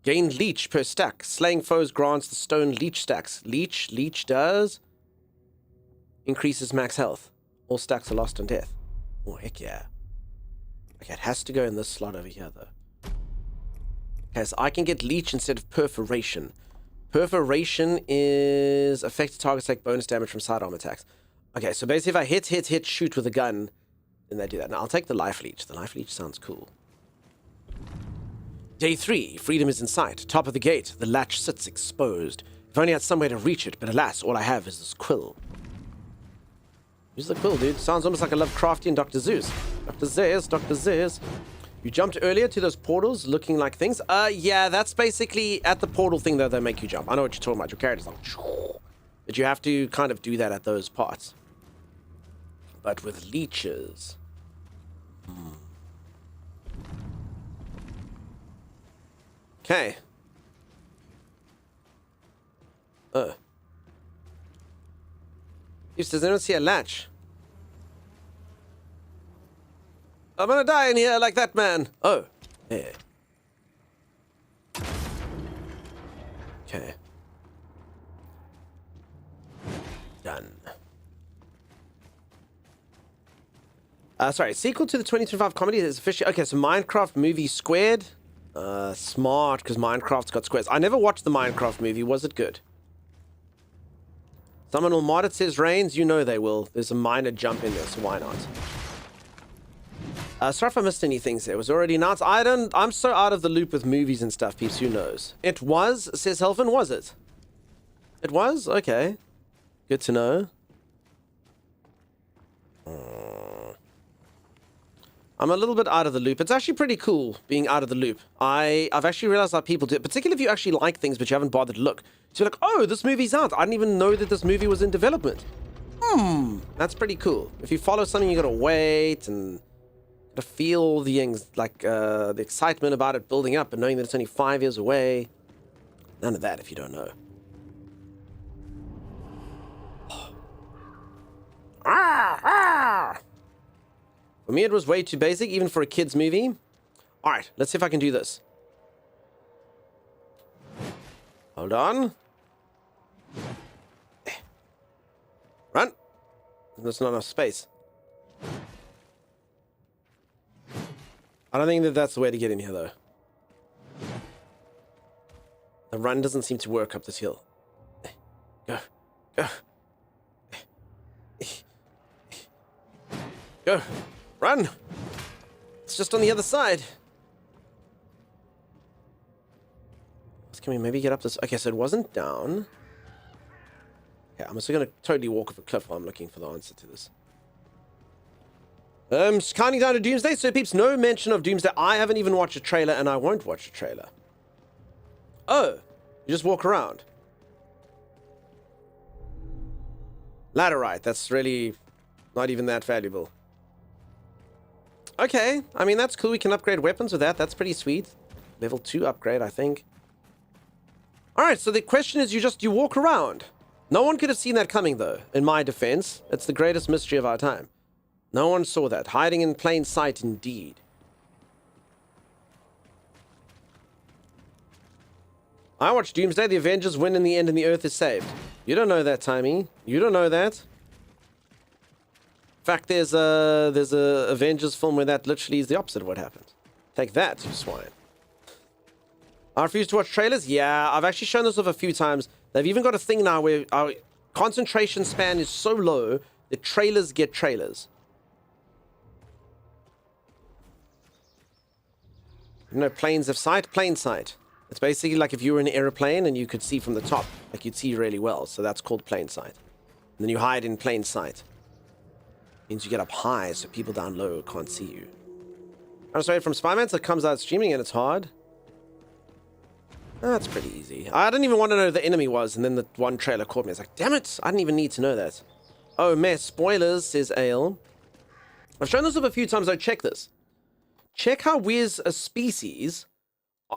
Gain leech per stack. Slaying foes grants the stone leech stacks. Leech does. Increases max health. All stacks are lost on death. Oh, heck yeah. Okay, it has to go in this slot over here, though. Okay, so I can get leech instead of perforation. Perforation is affected targets take bonus damage from sidearm attacks. Okay, so basically if I hit, shoot with a gun, then they do that. Now, I'll take the life leech. The life leech sounds cool. Day 3. Freedom is in sight. Top of the gate. The latch sits exposed. If only I had somewhere to reach it, but alas, all I have is this quill. Use the quill, dude. Sounds almost like a Lovecraftian Dr. Zeus. Dr. Zeus, Dr. Zeus. You jumped earlier to those portals looking like things? Yeah, that's basically at the portal thing that they make you jump. I know what you're talking about. Your character's like, but you have to kind of do that at those parts. But with leeches. Okay. Does anyone see a latch? I'm gonna die in here like that man. Oh. Yeah. Okay. Done. Sorry, sequel to the 2025 comedy is officially... Okay, so Minecraft movie squared. Smart, because Minecraft's got squares. I never watched the Minecraft movie. Was it good? Someone will mod it, says Reigns. You know they will. There's a minor jump in there, so why not? Sorry if I missed any things there. It was already announced. I'm so out of the loop with movies and stuff, peeps. Who knows? It was, says Helvin. Was it? It was? Okay. Good to know. I'm a little bit out of the loop. It's actually pretty cool being out of the loop. I've actually realized how people do it, particularly if you actually like things but you haven't bothered to look. So you're like, oh, this movie's out. I didn't even know that this movie was in development. That's pretty cool. If you follow something, you gotta wait and gotta feel the excitement about it building up and knowing that it's only 5 years away. None of that if you don't know. For me, it was way too basic, even for a kid's movie. Alright, let's see if I can do this. Hold on. Run. There's not enough space. I don't think that that's the way to get in here, though. The run doesn't seem to work up this hill. Go. Go. Go. Run! It's just on the other side. Can we maybe get up this? Okay, so it wasn't down. Yeah, I'm just gonna totally walk off a cliff while I'm looking for the answer to this. Just counting down to Doomsday. So peeps, no mention of Doomsday. I haven't even watched a trailer and I won't watch a trailer. Oh, you just walk around. Laterite, that's really not even that valuable. Okay, I mean, that's cool. We can upgrade weapons with that. That's pretty sweet. Level 2 upgrade, I think. Alright, so the question is you walk around. No one could have seen that coming, though, in my defense. It's the greatest mystery of our time. No one saw that. Hiding in plain sight, indeed. I watched Doomsday. The Avengers win in the end and the Earth is saved. You don't know that, Timey. You don't know that. In fact, there's a Avengers film where that literally is the opposite of what happened. Take that, you swine. I refuse to watch trailers? Yeah, I've actually shown this off a few times. They've even got a thing now where our concentration span is so low that trailers get trailers. You know, planes of sight, plain sight. It's basically like if you were in an airplane and you could see from the top, like you'd see really well. So that's called plain sight. And then you hide in plain sight. Means you get up high so people down low can't see you. I'm sorry, from Spider-Man, so it comes out streaming and it's hard. That's pretty easy. I didn't even want to know who the enemy was, and then the one trailer caught me. I was like, damn it, I didn't even need to know that. Oh, mess. Spoilers, says Ale. I've shown this up a few times, though. Check this. Check how we as a species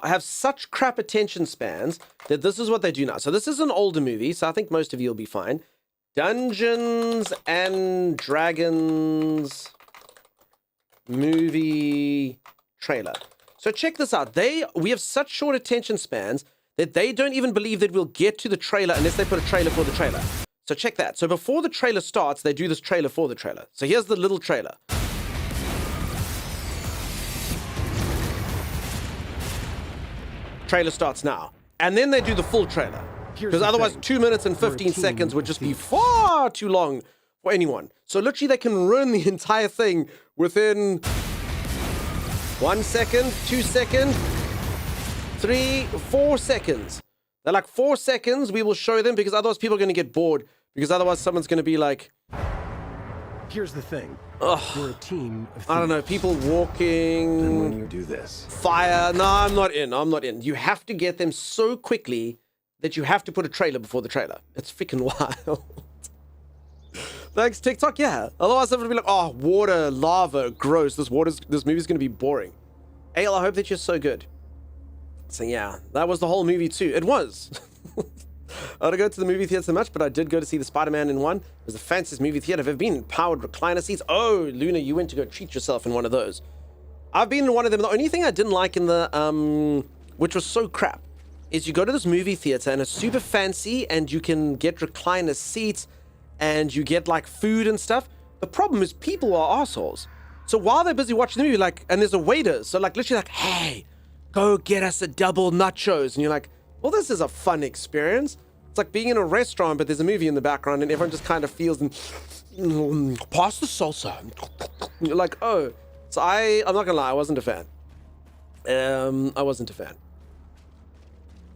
have such crap attention spans that this is what they do now. So this is an older movie, so I think most of you will be fine. Dungeons and Dragons movie trailer. So check this out. We have such short attention spans that they don't even believe that we'll get to the trailer unless they put a trailer for the trailer. So check that. So before the trailer starts, they do this trailer for the trailer. So here's the little trailer. Trailer starts now. And then they do the full trailer. Because otherwise 2 minutes and 15 seconds would just be far too long for anyone. So literally they can ruin the entire thing within 1 second, 2 seconds, 3, 4 seconds. They're like 4 seconds, we will show them, because otherwise people are going to get bored. Because otherwise someone's going to be like... Here's the thing. We're a team of thieves. I don't know, people walking... And when you do this... Fire. No, I'm not in. You have to get them so quickly that you have to put a trailer before the trailer. It's freaking wild. Thanks, TikTok. Yeah. Otherwise, everyone would be like, oh, water, lava, gross. This movie's going to be boring. Ale, I hope that you're so good. So yeah, that was the whole movie too. It was. I don't go to the movie theater so much, but I did go to see the Spider-Man in one. It was the fanciest movie theater I've ever been in. Powered recliner seats. Oh, Luna, you went to go treat yourself in one of those. I've been in one of them. The only thing I didn't like in the, which was so crap, is you go to this movie theater and it's super fancy and you can get recliner seats and you get like food and stuff. The problem is people are assholes. So while they're busy watching the movie, like, and there's a waiter, so like literally like, hey, go get us a double nachos. And you're like, well, this is a fun experience. It's like being in a restaurant, but there's a movie in the background and everyone just kind of feels and pass the salsa. You're like, oh. So I'm not gonna lie, I wasn't a fan. I wasn't a fan.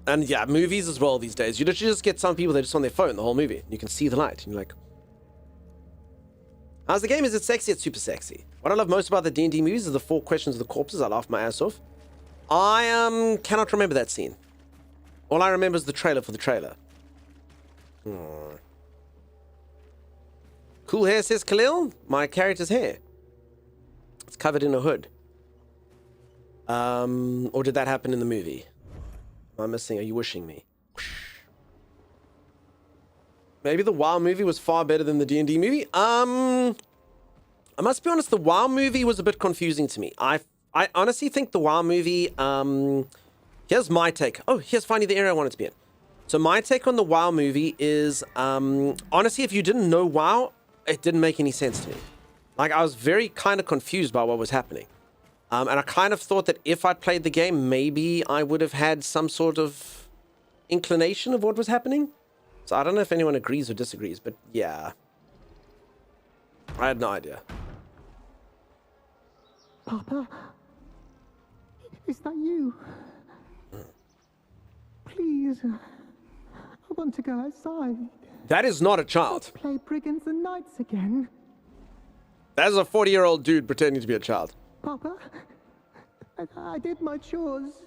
And yeah, movies as well these days. You literally just get some people that are just on their phone the whole movie. You can see the light. And you're like, how's the game? Is it sexy? It's super sexy. What I love most about the D&D movies is the 4 questions of the corpses. I laughed my ass off. I cannot remember that scene. All I remember is the trailer for the trailer. Cool hair, says Khalil. My character's hair. It's covered in a hood. Or did that happen in the movie? Am I missing? Are you wishing me? Maybe the WoW movie was far better than the D&D movie. I must be honest, the WoW movie was a bit confusing to me. I honestly think the WoW movie, here's my take. Oh, here's finally the area I wanted to be in. So my take on the WoW movie is, honestly, if you didn't know WoW, it didn't make any sense to me. Like, I was very kind of confused by what was happening. And I kind of thought that if I'd played the game, maybe I would have had some sort of inclination of what was happening. So I don't know if anyone agrees or disagrees, but yeah. I had no idea. Papa, is that you? Please, I want to go outside. That is not a child. Play brigands and knights again. That is a 40-year-old dude pretending to be a child. Papa, I did my chores,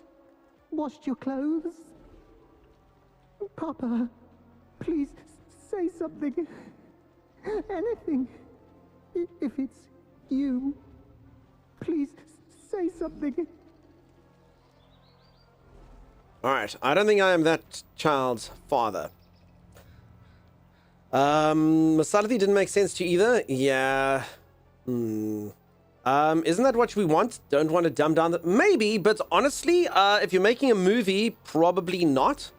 washed your clothes. Papa, please say something, anything. If it's you, please say something. Alright, I don't think I am that child's father. Masalathi didn't make sense to you either? Yeah. Isn't that what we want? Don't want to dumb down the... Maybe, but honestly, if you're making a movie, probably not.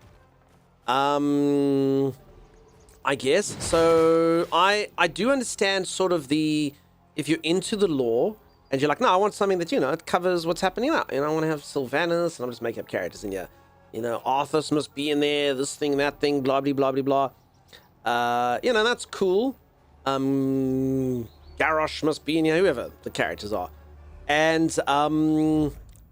I guess. So, I do understand sort of the... If you're into the lore, and you're like, no, I want something that, you know, it covers what's happening now. You know, I want to have Sylvanas, and I'm just making up characters in here. You know, Arthas must be in there, this thing, that thing, blah, blah, blah, blah, blah. You know, that's cool. Garrosh must be in here, whoever the characters are. And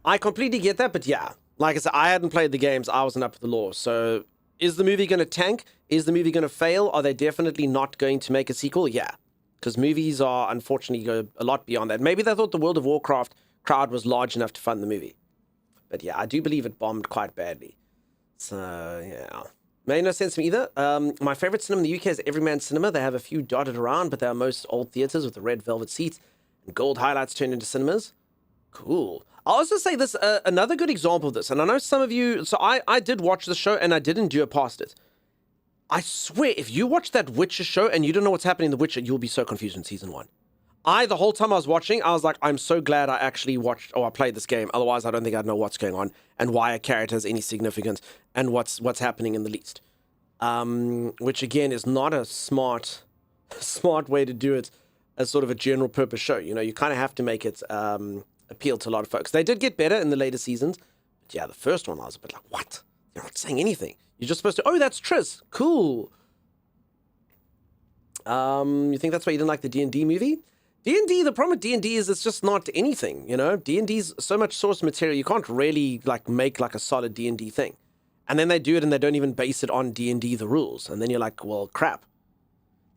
I completely get that, but yeah. Like I said, I hadn't played the games, I wasn't up for the lore. So, is the movie going to tank? Is the movie going to fail? Are they definitely not going to make a sequel? Yeah. Because movies are, unfortunately, go a lot beyond that. Maybe they thought the World of Warcraft crowd was large enough to fund the movie. But yeah, I do believe it bombed quite badly. So, yeah. Made no sense to me either. My favorite cinema in the UK is Everyman Cinema. They have a few dotted around, but they are most old theaters with the red velvet seats and gold highlights turned into cinemas. Cool. I'll also say this, another good example of this, and I know some of you... So I did watch the show, and I did endure past it. I swear, if you watch that Witcher show and you don't know what's happening in The Witcher, you'll be so confused in Season 1. The whole time I was watching, I was like, I'm so glad I actually watched, or I played this game. Otherwise, I don't think I'd know what's going on and why a character has any significance and what's happening in the least. Which, again, is not a smart way to do it as sort of a general purpose show. You know, you kind of have to make it appeal to a lot of folks. They did get better in the later seasons. But yeah, the first one, I was a bit like, what? You're not saying anything. You're just supposed to, oh, that's Triss. Cool. You think that's why you didn't like the D&D movie? D&D, the problem with D&D is it's just not anything, you know? D&D's so much source material, you can't really like make like a solid D&D thing. And then they do it and they don't even base it on D&D, the rules. And then you're like, well, crap.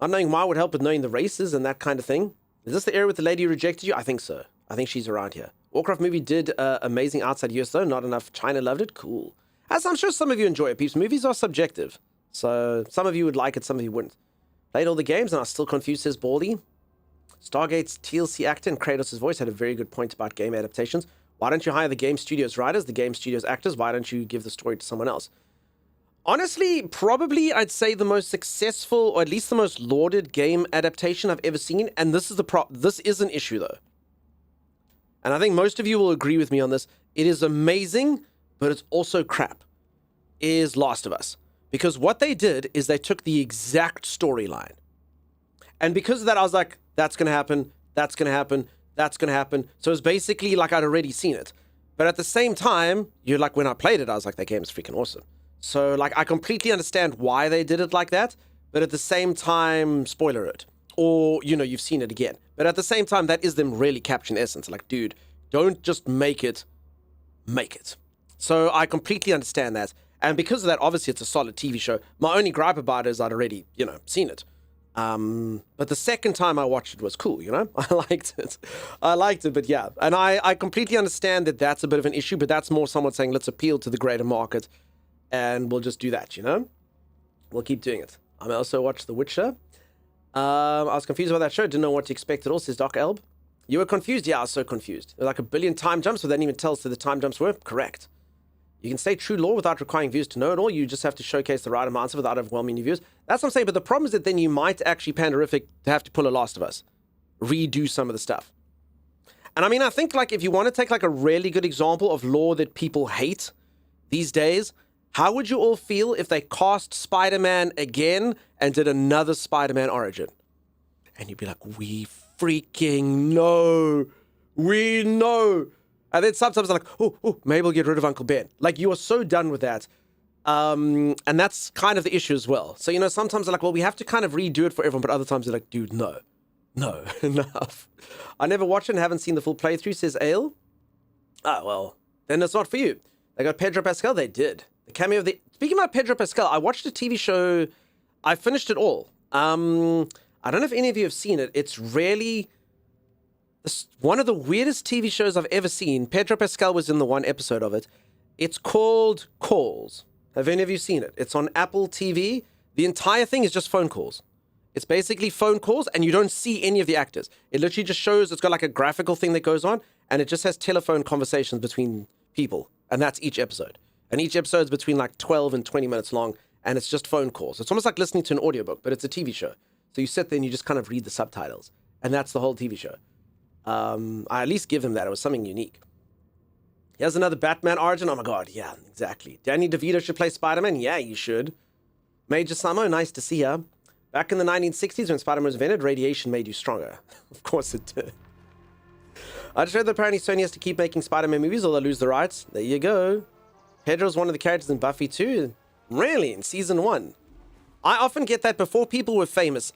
Not knowing why would help with knowing the races and that kind of thing. Is this the area with the lady who rejected you? I think so. I think she's around here. Warcraft movie did amazing outside US though. Not enough China loved it. Cool. As I'm sure some of you enjoy it, peeps. Movies are subjective. So some of you would like it, some of you wouldn't. Played all the games and I was still confused, says Baldy. Stargate's TLC actor and Kratos' voice had a very good point about game adaptations. Why don't you hire the game studios writers, the game studios actors? Why don't you give the story to someone else? Honestly, probably I'd say the most successful, or at least the most lauded game adaptation I've ever seen. And this is this is an issue though. And I think most of you will agree with me on this. It is amazing, but it's also crap. Is Last of Us. Because what they did is they took the exact storyline. And because of that, I was like, that's going to happen, that's going to happen, that's going to happen. So it's basically like I'd already seen it. But at the same time, you're like, when I played it, I was like, that game is freaking awesome. So like, I completely understand why they did it like that. But at the same time, spoiler it. Or, you know, you've seen it again. But at the same time, that is them really capturing the essence. Like, dude, don't just make it, make it. So I completely understand that. And because of that, obviously, it's a solid TV show. My only gripe about it is I'd already, you know, seen it. But the second time I watched it was cool, you know? I liked it, but yeah. And I completely understand that that's a bit of an issue, but that's more someone saying, let's appeal to the greater market, and we'll just do that, you know? We'll keep doing it. I also watched The Witcher. I was confused about that show. Didn't know what to expect at all, says Doc Elb. You were confused? Yeah, I was so confused. There were like a billion time jumps, but they didn't even tell us who the time jumps were. Correct. You can say true lore without requiring viewers to know it all. You just have to showcase the right amounts without overwhelming your viewers. That's what I'm saying. But the problem is that then you might actually Pandorific to have to pull a Last of Us. Redo some of the stuff. And I mean, I think like if you want to take like a really good example of lore that people hate these days, how would you all feel if they cast Spider-Man again and did another Spider-Man origin? And you'd be like, we freaking know. We know. And then sometimes they're like, oh, maybe we'll get rid of Uncle Ben. Like, you are so done with that. And that's kind of the issue as well. So, you know, sometimes they're like, well, we have to kind of redo it for everyone. But other times they're like, dude, no, enough. I never watched it and haven't seen the full playthrough, says Ale. Ah, well, then it's not for you. They got Pedro Pascal. They did. The cameo of the... Speaking about Pedro Pascal, I watched a TV show. I finished it all. I don't know if any of you have seen it. It's really... one of the weirdest TV shows I've ever seen. Pedro Pascal was in the one episode of it. It's called Calls. Have any of you seen it? It's on Apple TV. The entire thing is just phone calls. It's basically phone calls, and you don't see any of the actors. It literally just shows, it's got like a graphical thing that goes on, and it just has telephone conversations between people. And that's each episode. And each episode is between like 12 and 20 minutes long, and it's just phone calls. It's almost like listening to an audiobook, but it's a TV show. So you sit there and you just kind of read the subtitles. And that's the whole TV show. I at least give him that. It was something unique. Here's another Batman origin. Oh my god, yeah, exactly. Danny DeVito should play Spider-Man? Yeah, you should. Major Samo, nice to see her. Back in the 1960s when Spider-Man was invented, radiation made you stronger. Of course it did. I just read that apparently Sony has to keep making Spider-Man movies or they'll lose the rights. There you go. Pedro's one of the characters in Buffy too. Really? In season 1? I often get that before people were famous.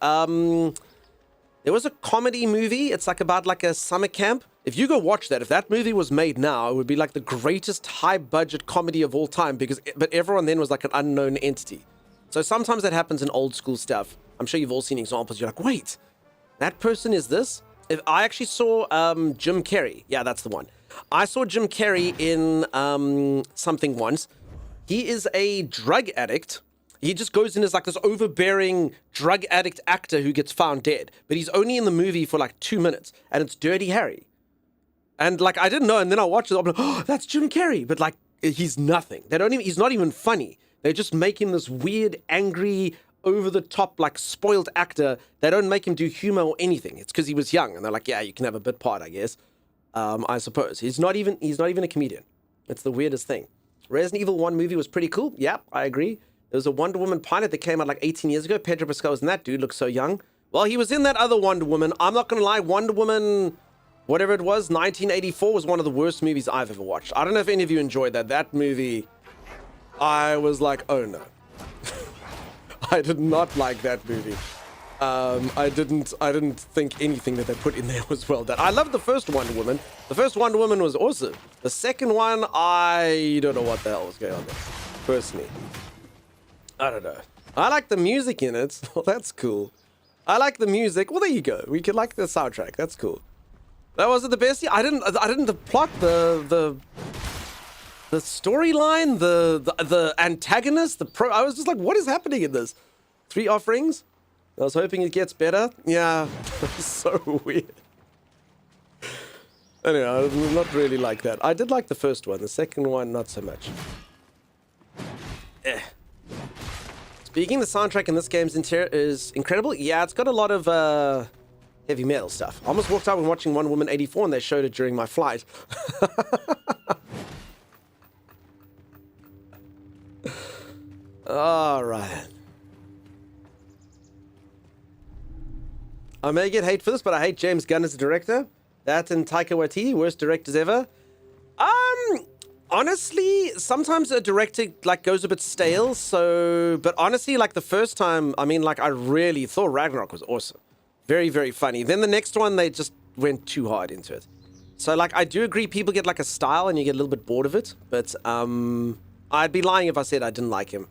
There was a comedy movie. It's like about like a summer camp. If you go watch that, if that movie was made now, it would be like the greatest high-budget comedy of all time but everyone then was like an unknown entity. So sometimes that happens in old school stuff. I'm sure you've all seen examples. You're like, wait, that person is this? If I actually saw Jim Carrey. Yeah, that's the one. I saw Jim Carrey in something once. He is a drug addict. He just goes in as like this overbearing drug addict actor who gets found dead. But he's only in the movie for like 2 minutes. And it's Dirty Harry. And like, I didn't know. And then I watched it. I'm like, oh, that's Jim Carrey. But like, he's nothing. He's not even funny. They just make him this weird, angry, over-the-top, like, spoiled actor. They don't make him do humor or anything. It's because he was young. And they're like, yeah, you can have a bit part, I guess. I suppose. He's not even a comedian. It's the weirdest thing. Resident Evil 1 movie was pretty cool. Yeah, I agree. There was a Wonder Woman pilot that came out like 18 years ago. Pedro Pascal was in that. Dude looked so young. Well, he was in that other Wonder Woman. I'm not going to lie. Wonder Woman, whatever it was, 1984 was one of the worst movies I've ever watched. I don't know if any of you enjoyed that. That movie... I was like, oh no. I did not like that movie. I didn't think anything that they put in there was well done. I loved the first Wonder Woman. The first Wonder Woman was awesome. The second one, I don't know what the hell was going on there. Personally. I don't know. I like the music in it. Well, that's cool. I like the music. Well, there you go. We could like the soundtrack. That's cool. That wasn't the best. I didn't the plot, the storyline, the antagonist, I was just like, what is happening in this? 3 offerings? I was hoping it gets better. Yeah, it's so weird. Anyway, I'm not really like that. I did like the first one. The second one, not so much. Speaking, the soundtrack in this game's interior is incredible. Yeah, it's got a lot of heavy metal stuff. I almost walked out when watching Wonder Woman 84 and they showed it during my flight. All right. I may get hate for this, but I hate James Gunn as a director. That and Taika Waititi, worst directors ever. Honestly, sometimes a director like goes a bit stale. So, but honestly, like the first time, I mean, like I really thought Ragnarok was awesome, very, very funny. Then the next one, they just went too hard into it. So, like, I do agree, people get like a style and you get a little bit bored of it. But I'd be lying if I said I didn't like him.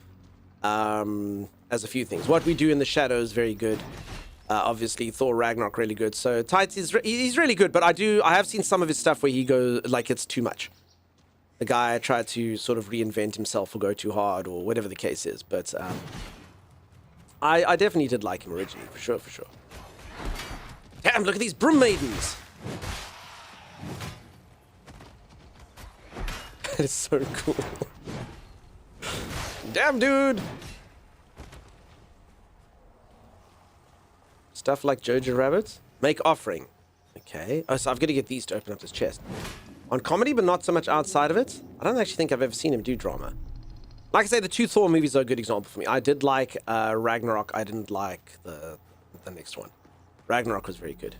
As a few things, What We Do in the Shadows, very good. Obviously, Thor Ragnarok, really good. So Taika, he's really good, but I have seen some of his stuff where he goes like it's too much. The guy tried to sort of reinvent himself or go too hard or whatever the case is. But I definitely did like him originally, for sure, for sure. Damn, look at these broom maidens. That is so cool. Damn, dude. Stuff like Jojo Rabbit. Make offering. Okay. Oh, so I've got to get these to open up this chest. On comedy, but not so much outside of it. I don't actually think I've ever seen him do drama. Like I say, the 2 Thor movies are a good example for me. I did like Ragnarok. I didn't like the next one. Ragnarok was very good.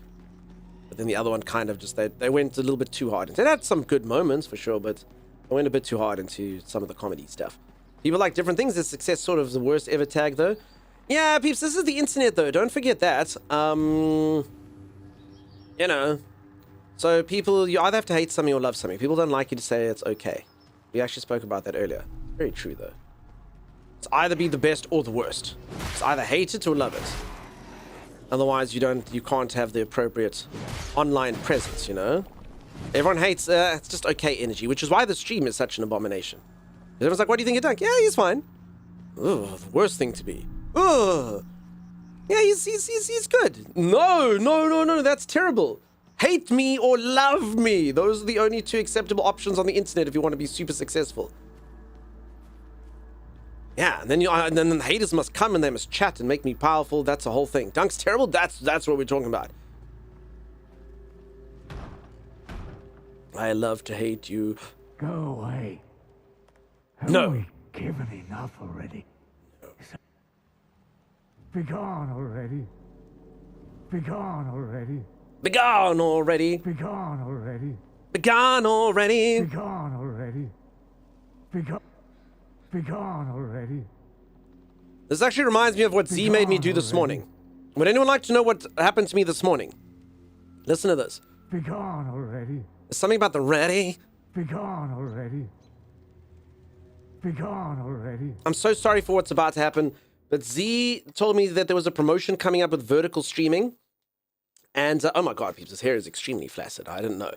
But then the other one kind of just, they went a little bit too hard. It had some good moments for sure, but they went a bit too hard into some of the comedy stuff. People like different things. Is success sort of the worst ever tag, though? Yeah, peeps, this is the internet, though. Don't forget that. You know. So people, you either have to hate something or love something. People don't like you to say it's okay. We actually spoke about that earlier. Very true, though. It's either be the best or the worst. It's either hate it or love it. Otherwise, you can't have the appropriate online presence, you know? Everyone hates, it's just okay energy, which is why the stream is such an abomination. Everyone's like, what do you think of Dunk? Yeah, he's fine. Ugh, the worst thing to be. Ugh. Yeah, he's good. No, that's terrible. Hate me or love me. Those are the only 2 acceptable options on the internet if you want to be super successful. Yeah, and then the haters must come and they must chat and make me powerful. That's the whole thing. Dunk's terrible. That's what we're talking about. I love to hate you. Go away. No. Have we given enough already? No. Be gone already. Be gone already. Be gone already. Be gone already. Be gone already. Be gone already. Be gone already. This actually reminds me of what Z made me do this morning. Would anyone like to know what happened to me this morning? Listen to this. Be gone already. There's something about the ready. Be gone already. Be gone already. I'm so sorry for what's about to happen, but Z told me that there was a promotion coming up with vertical streaming. And, oh my god, peeps, his hair is extremely flaccid. I didn't know.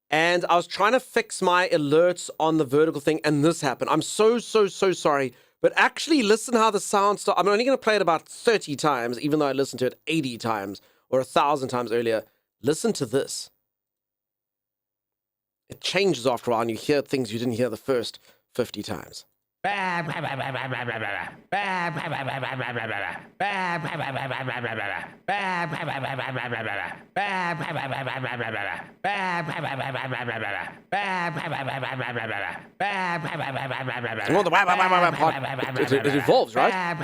And I was trying to fix my alerts on the vertical thing, and this happened. I'm so sorry. But actually, listen how the sound starts. I'm only going to play it about 30 times, even though I listened to it 80 times or 1,000 times earlier. Listen to this. It changes after a while, and you hear things you didn't hear the first 50 times. Well, the part, it evolves, right? And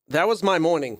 that was my morning.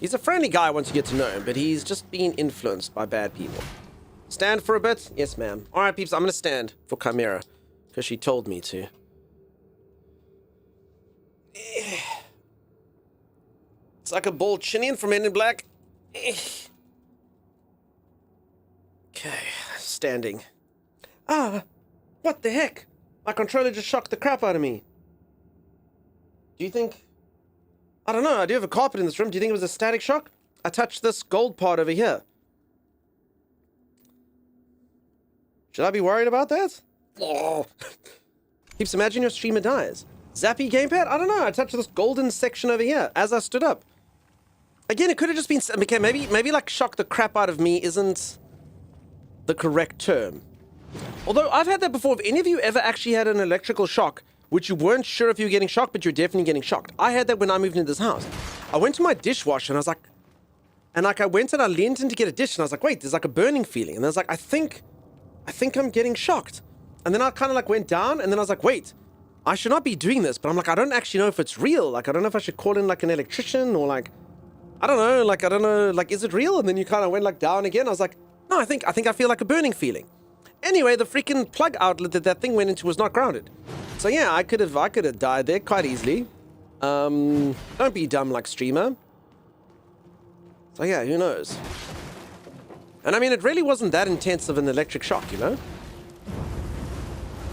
He's a friendly guy once you get to know him, but he's just being influenced by bad people. Stand for a bit? Yes, ma'am. All right, peeps, I'm going to stand for Chimera, because she told me to. It's like a bald Chinian from Men in Black. Okay, standing. Ah, what the heck? My controller just shocked the crap out of me. Do you think... I don't know, I do have a carpet in this room. Do you think it was a static shock? I touched this gold part over here. Should I be worried about that? Oh. Keeps imagine your streamer dies. Zappy gamepad? I don't know, I touched this golden section over here as I stood up. Again, it could have just been... Okay, maybe like shock the crap out of me isn't the correct term. Although, I've had that before. Have any of you ever actually had an electrical shock which you weren't sure if you were getting shocked, but you're definitely getting shocked? I had that when I moved into this house. I went to my dishwasher and I was like... And like I went and I leaned in to get a dish and I was like, wait, there's like a burning feeling. And I was like, I think I'm getting shocked. And then I kind of like went down and then I was like, wait, I should not be doing this. But I'm like, I don't actually know if it's real. Like, I don't know if I should call in like an electrician or like... I don't know, like, is it real? And then you kind of went like down again. I was like, no, I think I feel like a burning feeling. Anyway, the freaking plug outlet that thing went into was not grounded. So yeah, I could have died there quite easily. Don't be dumb like streamer. So yeah, who knows? And I mean, it really wasn't that intense of an electric shock, you know?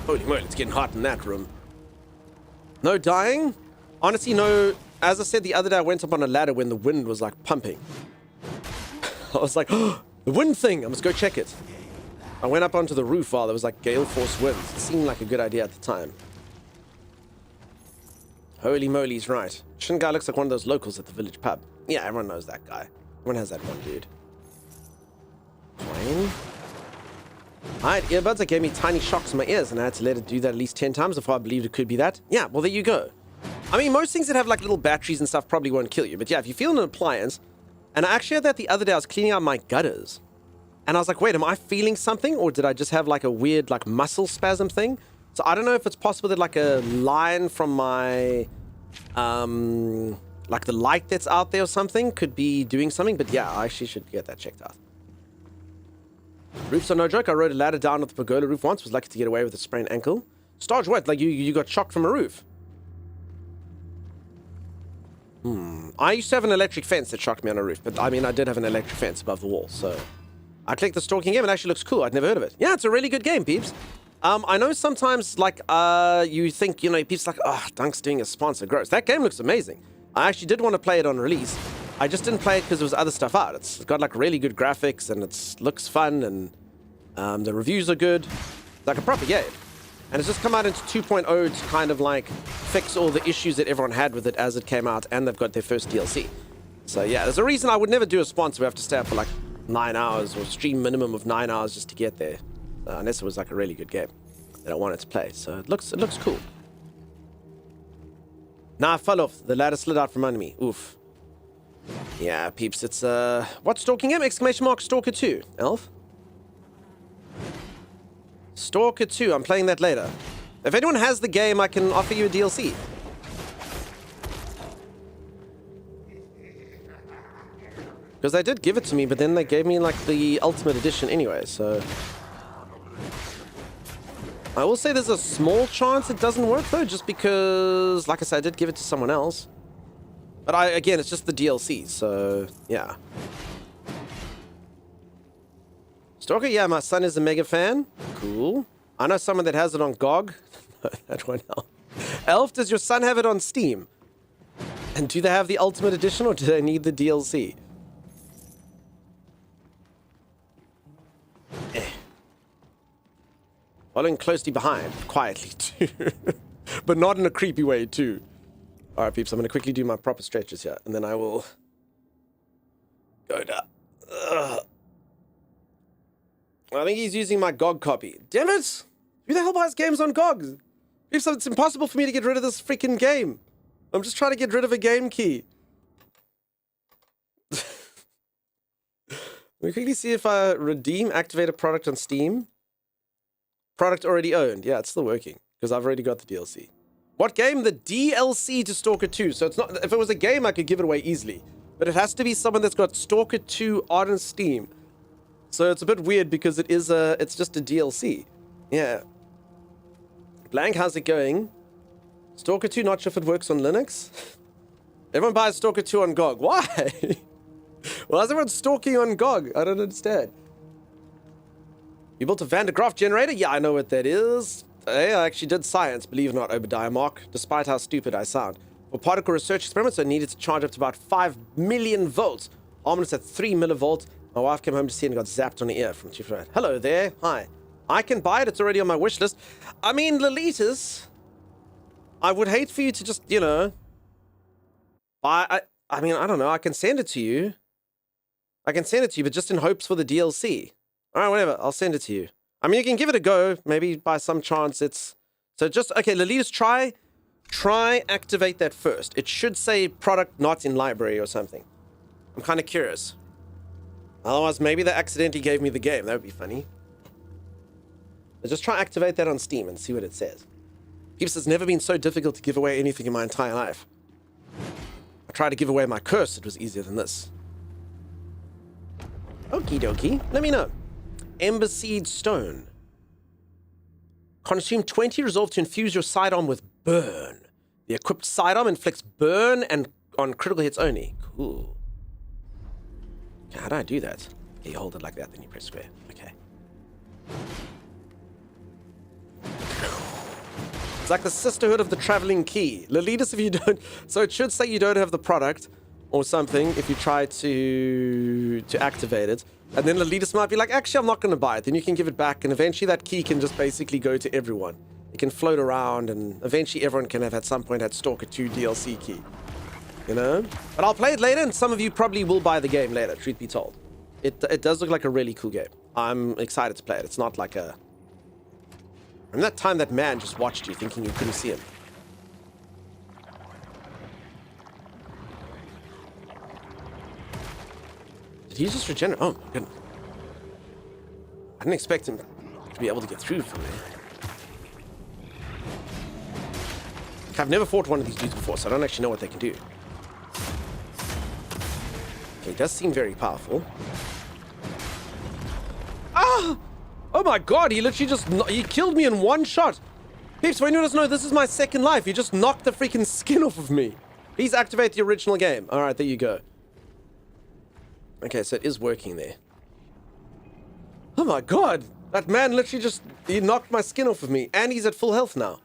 Holy moly, it's getting hot in that room. No dying? Honestly, no. As I said the other day, I went up on a ladder when the wind was like pumping. I was like, oh, the wind thing, I must go check it. I went up onto the roof while there was like gale force winds. It seemed like a good idea at the time. Holy moly, he's right. Shin guy looks like one of those locals at the village pub. Yeah, everyone knows that guy. Everyone has that one dude. Fine. I had earbuds that gave me tiny shocks in my ears, and I had to let it do that at least 10 times before I believed it could be that. Yeah, well, there you go. I mean, most things that have like little batteries and stuff probably won't kill you. But yeah, if you feel an appliance, and I actually had that the other day, I was cleaning out my gutters. And I was like, wait, am I feeling something? Or did I just have like a weird like muscle spasm thing? So I don't know if it's possible that like a line from my, like the light that's out there or something could be doing something. But yeah, I actually should get that checked out. Roofs are no joke. I rode a ladder down with the pergola roof once. Was lucky to get away with a sprained ankle. Starge, what? Like you got shocked from a roof? I used to have an electric fence that shocked me on a roof, but I mean, I did have an electric fence above the wall, so... I clicked the stalking game, and it actually looks cool. I'd never heard of it. Yeah, it's a really good game, peeps. I know sometimes, like, you think, you know, peeps like, oh, Dunk's doing a sponsor. Gross. That game looks amazing. I actually did want to play it on release. I just didn't play it because there was other stuff out. It's got, like, really good graphics, and it looks fun, and the reviews are good. It's like a proper game. And it's just come out into 2.0 to kind of like fix all the issues that everyone had with it as it came out, and they've got their first DLC. So yeah, there's a reason I would never do a sponsor. We have to stay up for like 9 hours or stream minimum of 9 hours just to get there, unless it was like a really good game that I wanted to play. So it looks cool. Nah, I fell off. The ladder slid out from under me. Oof. Yeah, peeps. It's what stalking game? Exclamation mark Stalker 2. Elf. Stalker 2, I'm playing that later. If anyone has the game, I can offer you a DLC. Because they did give it to me, but then they gave me, like, the Ultimate Edition anyway, so... I will say there's a small chance it doesn't work, though, just because, like I said, I did give it to someone else. But again, it's just the DLC, so, yeah. Stalker, yeah, my son is a mega fan. Cool. I know someone that has it on GOG. That one now. Elf, does your son have it on Steam? And do they have the Ultimate Edition, or do they need the DLC? Following closely behind, quietly too. But not in a creepy way too. Alright, peeps, I'm going to quickly do my proper stretches here, and then I will go down. I think he's using my GOG copy. Damn it! Who the hell buys games on GOG? It's impossible for me to get rid of this freaking game. I'm just trying to get rid of a game key. Let me quickly see if I redeem, activate a product on Steam. Product already owned. Yeah, it's still working, because I've already got the DLC. What game? The DLC to Stalker 2. So it's not... If it was a game, I could give it away easily. but it has to be someone that's got Stalker 2 on Steam. So it's a bit weird because it's just a DLC. Yeah. Blank, how's it going? Stalker 2, not sure if it works on Linux. Everyone buys Stalker 2 on GOG. Why? Why is everyone stalking on GOG? I don't understand. You built a Van de Graaff generator? Yeah, I know what that is. Hey, I actually did science, believe it or not, Obadiah Mark, despite how stupid I sound. For particle research experiments, I needed to charge up to about 5 million volts. Ominous at 3 millivolts. My wife came home to see it and got zapped on the ear from Chief Rat. Hello there. Hi. I can buy it. It's already on my wish list. I mean, Lolitas, I would hate for you to just, you know, I mean, I don't know. I can send it to you. I can send it to you, but just in hopes for the DLC. All right, whatever. I'll send it to you. I mean, you can give it a go. Maybe by some chance it's... So just... Okay, Lolitas, try activate that first. It should say product not in library or something. I'm kind of curious. Otherwise, maybe they accidentally gave me the game. That would be funny. But just try activate that on Steam and see what it says. Peeps, it's never been so difficult to give away anything in my entire life. I tried to give away my curse. It was easier than this. Okie dokie. Let me know. Ember Seed Stone. Consume 20 resolve to infuse your sidearm with burn. The equipped sidearm inflicts burn and on critical hits only. Cool. Okay, how do I do that? Okay, you hold it like that, then you press square. Okay. It's like the Sisterhood of the Traveling Key. Lolitas, if you don't... So it should say you don't have the product or something if you try to activate it. And then Lolitas might be like, actually, I'm not going to buy it. Then you can give it back, and eventually that key can just basically go to everyone. It can float around, and eventually everyone can have at some point had Stalker 2 DLC key. You know? But I'll play it later, and some of you probably will buy the game later, truth be told. It does look like a really cool game. I'm excited to play it. It's not like a... And that time that man just watched you thinking you couldn't see him. Did he just regenerate? Oh my goodness. I didn't expect him to be able to get through from there. I've never fought one of these dudes before, so I don't actually know what they can do. Okay, he does seem very powerful. Ah! Oh my god, he literally just... He killed me in one shot. Peeps, for anyone who doesn't know, this is my second life. He just knocked the freaking skin off of me. Please activate the original game. Alright, there you go. Okay, so it is working there. Oh my god! That man literally just... He knocked my skin off of me. And he's at full health now.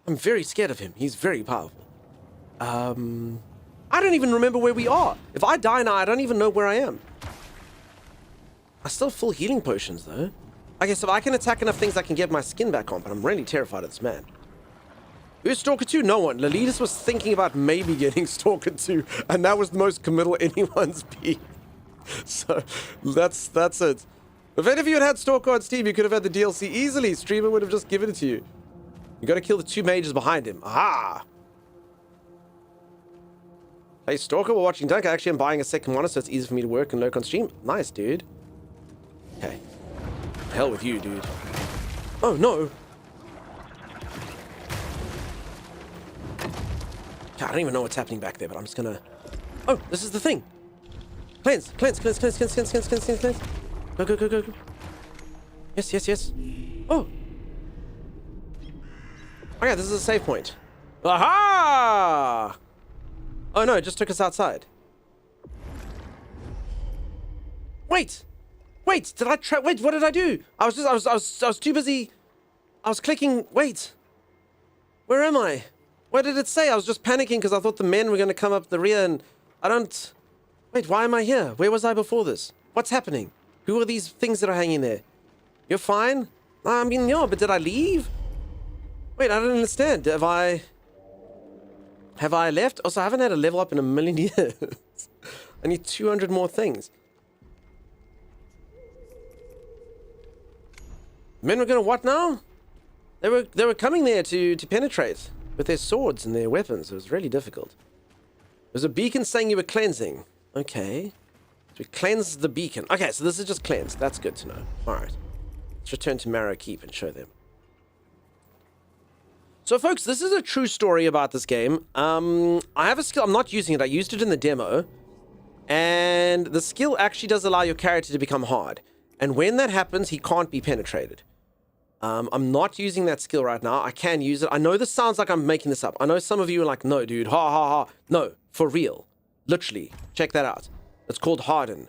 I'm very scared of him. He's very powerful. I don't even remember where we are. If I die now, I don't even know where I am. I still have full healing potions, though. Okay, so if I can attack enough things, I can get my skin back on, but I'm really terrified of this man. Who's Stalker 2? No one. Lolitas was thinking about maybe getting Stalker 2, and that was the most committal anyone's been. So, that's it. If any of you had had Stalker on Steam, you could have had the DLC easily. Streamer would have just given it to you. You gotta kill the 2 mages behind him. Aha! Hey, Stalker, we're watching Dunk. Actually, I'm buying a second monitor, so it's easy for me to work and lurk on stream. Nice, dude. Okay. Hell with you, dude. Oh, no. God, I don't even know what's happening back there, but I'm just gonna... Oh, this is the thing. Cleanse, cleanse, cleanse, cleanse, cleanse, cleanse, cleanse, cleanse, cleanse. Go, go, go, go, go. Yes, yes, yes. Oh. Okay, this is a save point. Aha! Oh no, it just took us outside. Wait! Wait, did I try? Wait, what did I do? I was too busy. I was clicking. Wait. Where am I? What did it say? I was just panicking because I thought the men were going to come up the rear and I don't... Wait, why am I here? Where was I before this? What's happening? Who are these things that are hanging there? You're fine? I mean, yeah, but did I leave? Wait, I don't understand. Have I left? Also, I haven't had a level up in a million years. I need 200 more things. Men were gonna what now? They were coming there to penetrate with their swords and their weapons. It was really difficult. There's a beacon saying you were cleansing. Okay. So we cleansed the beacon. Okay, so this is just cleansed. That's good to know. Alright. Let's return to Marrow Keep and show them. So, folks, this is a true story about this game. I have a skill. I'm not using it. I used it in the demo. And the skill actually does allow your character to become hard. And when that happens, he can't be penetrated. I'm not using that skill right now. I can use it. I know this sounds like I'm making this up. I know some of you are like, no, dude, ha, ha, ha. No, for real. Literally. Check that out. It's called harden.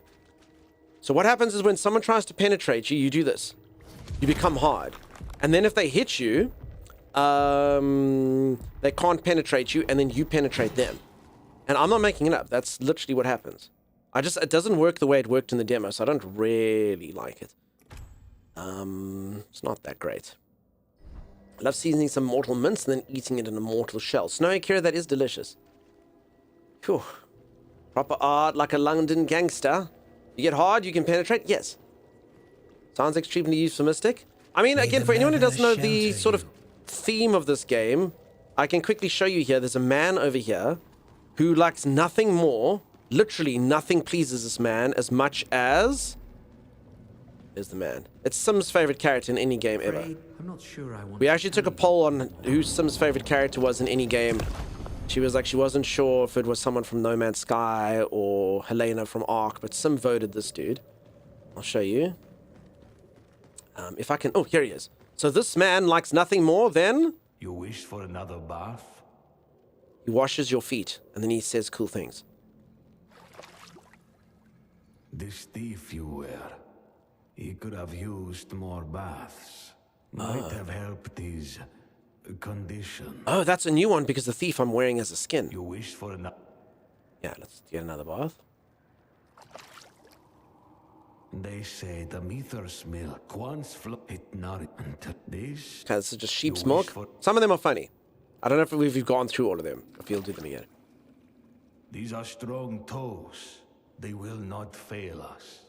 So what happens is when someone tries to penetrate you, you do this. You become hard. And then if they hit you, they can't penetrate you, and then you penetrate them. And I'm not making it up. That's literally what happens. It doesn't work the way it worked in the demo, so I don't really like it. It's not that great. I love seasoning some mortal mince and then eating it in a mortal shell. Snowy Kira, that is delicious. Phew. Proper art like a London gangster. You get hard, you can penetrate? Yes. Sounds extremely euphemistic. I mean, again, for anyone who doesn't know the sort of theme of this game, I can quickly show you here. There's a man over here who likes nothing more, literally nothing pleases this man as much as... There's the man. It's Sim's favorite character in any game ever. I'm not sure I want We actually took a poll on who Sim's favorite character was in any game. She was like, she wasn't sure if it was someone from No Man's Sky or Helena from Ark, but Sim voted this dude. I'll show you. If I can... Oh, here he is. So this man likes nothing more than... You wish for another bath? He washes your feet, and then he says cool things. This thief you were, he could have used more baths. Might have helped his condition. Oh, that's a new one because the thief I'm wearing has a skin. You wish for another... Yeah, let's get another bath. They say the Mythos milk once flowed not until this. Okay, this is just sheep's milk. Some of them are funny. I don't know if we've gone through all of them. If you'll do them again. These are strong toes. They will not fail us.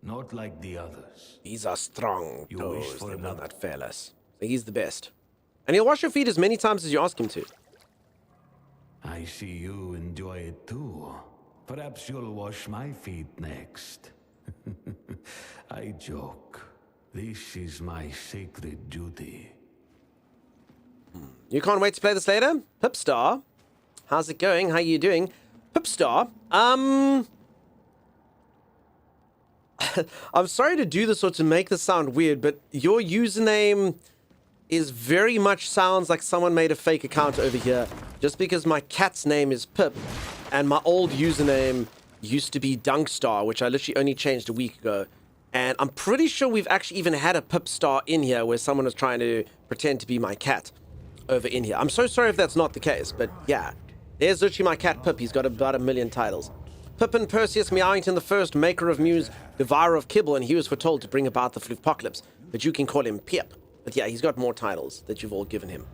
Not like the others. These are strong You toes. wish for They will another. not fail us. So he's the best. And he'll wash your feet as many times as you ask him to. I see you enjoy it too. Perhaps you'll wash my feet next. I joke. This is my sacred duty. You can't wait to play this later? Pipstar, how's it going? How you doing? Pipstar, I'm sorry to do this or to make this sound weird, but your username is very much sounds like someone made a fake account over here just because my cat's name is Pip and my old username used to be Dunkstar, which I literally only changed a week ago. And I'm pretty sure we've actually even had a Pipstar in here where someone was trying to pretend to be my cat over in here. I'm so sorry if that's not the case, but yeah. There's literally my cat Pip. He's got about 1 million titles. Pippin Perseus Meowington the First, maker of Muse, devourer of Kibble, and he was foretold to bring about the Floopocalypse. But you can call him Pip. But yeah, he's got more titles that you've all given him.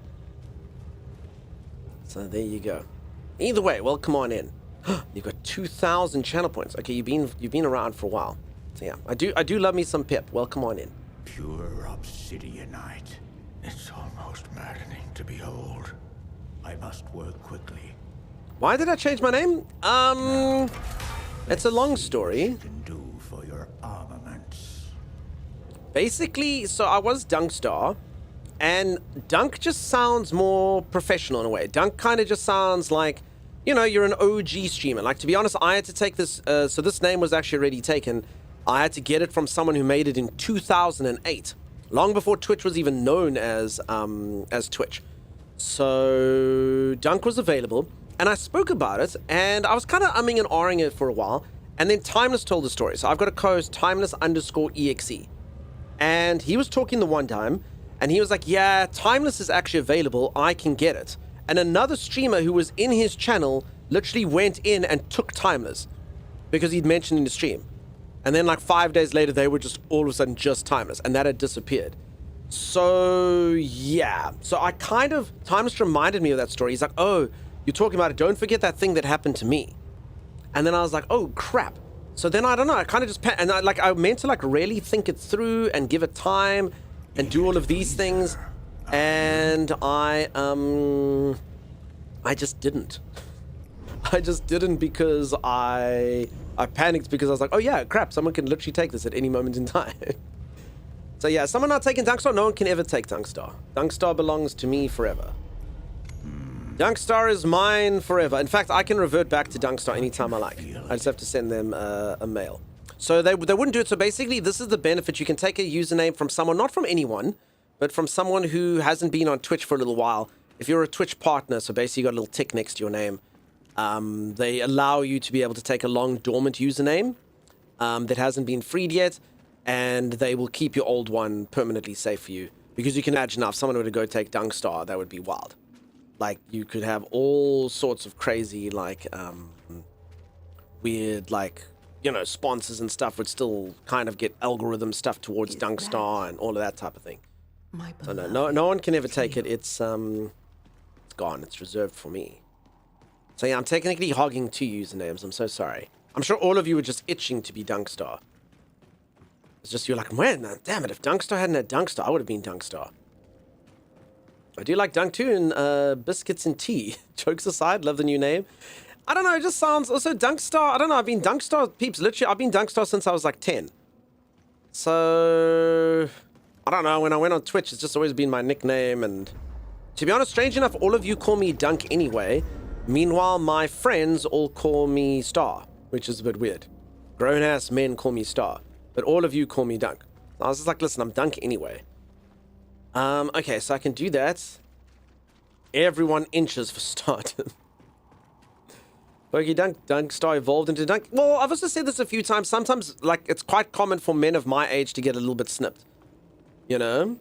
So there you go. Either way, welcome on in. You've got 2,000 channel points. Okay, you've been around for a while. So yeah, I do love me some Pip. Welcome on in. Pure obsidianite. It's almost maddening to behold. I must work quickly. Why did I change my name? It's a long story. Can do for your armaments. Basically, so I was Dunkstar, and Dunk just sounds more professional in a way. Dunk kind of just sounds like, you know, you're an OG streamer. Like, to be honest, I had to take this, so this name was actually already taken. I had to get it from someone who made it in 2008, long before Twitch was even known as Twitch. So Dunk was available, and I spoke about it, and I was kind of umming and ahhing it for a while, and then Timeless told the story. So I've got a co-host, Timeless_EXE, and he was talking the one time, and he was like, yeah, Timeless is actually available, I can get it. And another streamer who was in his channel literally went in and took Timeless because he'd mentioned in the stream. And then like 5 days later, they were just all of a sudden just Timeless, and that had disappeared. So yeah, so I kind of, Timeless reminded me of that story. He's like, oh, you're talking about it. Don't forget that thing that happened to me. And then I was like, oh crap. So then I don't know, I kind of just, and I meant to like really think it through and give it time and do all of these things. And I just didn't. I just didn't because I panicked because I was like, oh yeah, crap, someone can literally take this at any moment in time. So yeah, someone not taking Dunkstar, no one can ever take Dunkstar. Dunkstar belongs to me forever. Dunkstar is mine forever. In fact, I can revert back to Dunkstar anytime I like. I just have to send them a mail. So they wouldn't do it. So basically, this is the benefit. You can take a username from someone, not from anyone, but from someone who hasn't been on Twitch for a little while. If you're a Twitch partner, so basically you got a little tick next to your name, they allow you to be able to take a long dormant username that hasn't been freed yet, and they will keep your old one permanently safe for you. Because you can imagine now, if someone were to go take Dunkstar, that would be wild. Like, you could have all sorts of crazy, like, weird, like, you know, sponsors and stuff would still kind of get algorithm stuff towards Dunkstar and all of that type of thing. So no one can ever take it. It's gone. It's reserved for me. So yeah, I'm technically hogging 2 usernames. I'm so sorry. I'm sure all of you were just itching to be Dunkstar. It's just you're like, man, damn it! If Dunkstar hadn't had Dunkstar, I would have been Dunkstar. I do like Dunk too, and biscuits and tea. Jokes aside, love the new name. I don't know, it just sounds also Dunkstar. I don't know. I've been Dunkstar peeps. Literally, I've been Dunkstar since I was like 10. So I don't know. When I went on Twitch, it's just always been my nickname. And to be honest, strange enough, all of you call me Dunk anyway. Meanwhile, my friends all call me Star, which is a bit weird. Grown-ass men call me Star, but all of you call me Dunk. I was just like, listen, I'm Dunk anyway. Okay, so I can do that. Everyone inches for starters. Pokey Dunkstar evolved into Dunk. Well, I've also said this a few times. Sometimes, like, it's quite common for men of my age to get a little bit snipped. You know?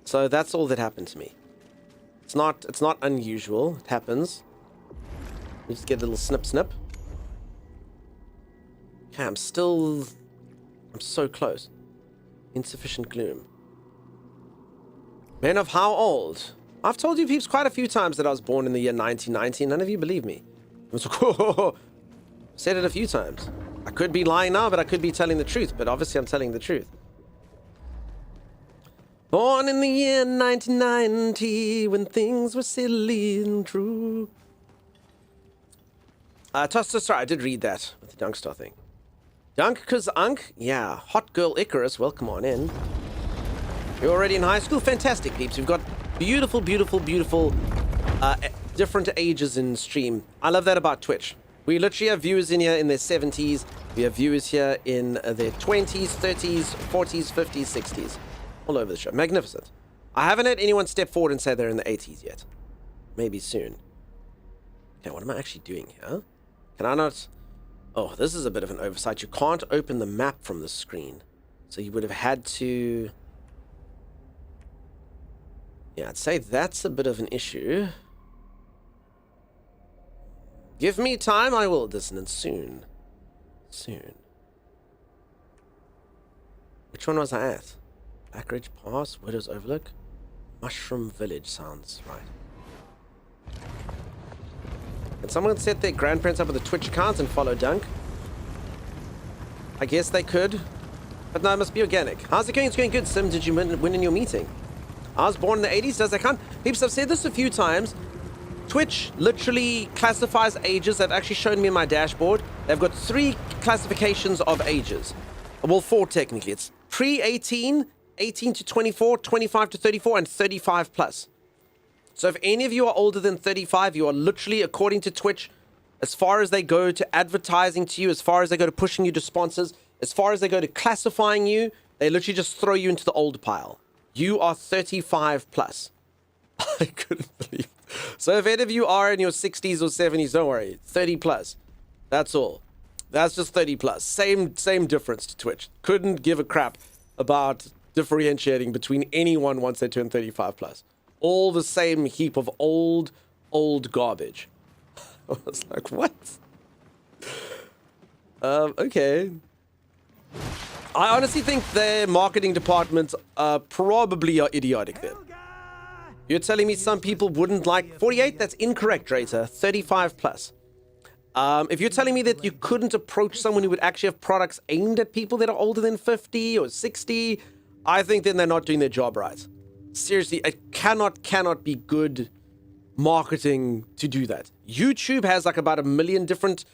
So that's all that happened to me. It's not unusual. It happens. You just get a little snip. Okay, I'm so close. Insufficient gloom. Men of how old? I've told you peeps quite a few times that I was born in the year 1990. None of you believe me. I was like, whoa. Said it a few times. I could be lying now, but I could be telling the truth. But obviously I'm telling the truth. Born in the year 1990, when things were silly and true. Sorry, I did read that with the Dunkstar thing. Dunk, cause Unk? Yeah. Hot girl Icarus, welcome on in. You're already in high school? Fantastic, peeps. We've got beautiful different ages in stream. I love that about Twitch. We literally have viewers in here in their 70s. We have viewers here in their 20s, 30s, 40s, 50s, 60s. All over the show. Magnificent. I haven't had anyone step forward and say they're in the 80s yet. Maybe soon. Okay, what am I actually doing here? Can I not... Oh, this is a bit of an oversight. You can't open the map from the screen. So you would have had to... Yeah, I'd say that's a bit of an issue. Give me time, I will. Dissonance soon. Soon. Which one was I at? Blackridge Pass, Widow's Overlook? Mushroom Village sounds right. Can someone set their grandparents up with a Twitch account and follow Dunk? I guess they could. But no, it must be organic. How's it going? It's going good, Sim. Did you win in your meeting? I was born in the 80s. Does I can't? Peeps, I've said this a few times. Twitch literally classifies ages. They've actually shown me in my dashboard. They've got 3 classifications of ages. Well, 4 technically. It's pre-18, 18 to 24, 25 to 34, and 35 plus. So if any of you are older than 35, you are literally, according to Twitch, as far as they go to advertising to you, as far as they go to pushing you to sponsors, as far as they go to classifying you, they literally just throw you into the old pile. You are 35 plus. I couldn't believe it. So if any of you are in your 60s or 70s, don't worry. 30 plus. That's all. That's just 30 plus. Same difference to Twitch. Couldn't give a crap about differentiating between anyone once they turn 35 plus. All the same heap of old garbage. I was like, what? Okay. I honestly think their marketing departments probably are idiotic then. You're telling me some people wouldn't like 48? That's incorrect, Drayton. 35 plus. If you're telling me that you couldn't approach someone who would actually have products aimed at people that are older than 50 or 60, I think then they're not doing their job right. Seriously, it cannot be good marketing to do that. YouTube has like about 1 million different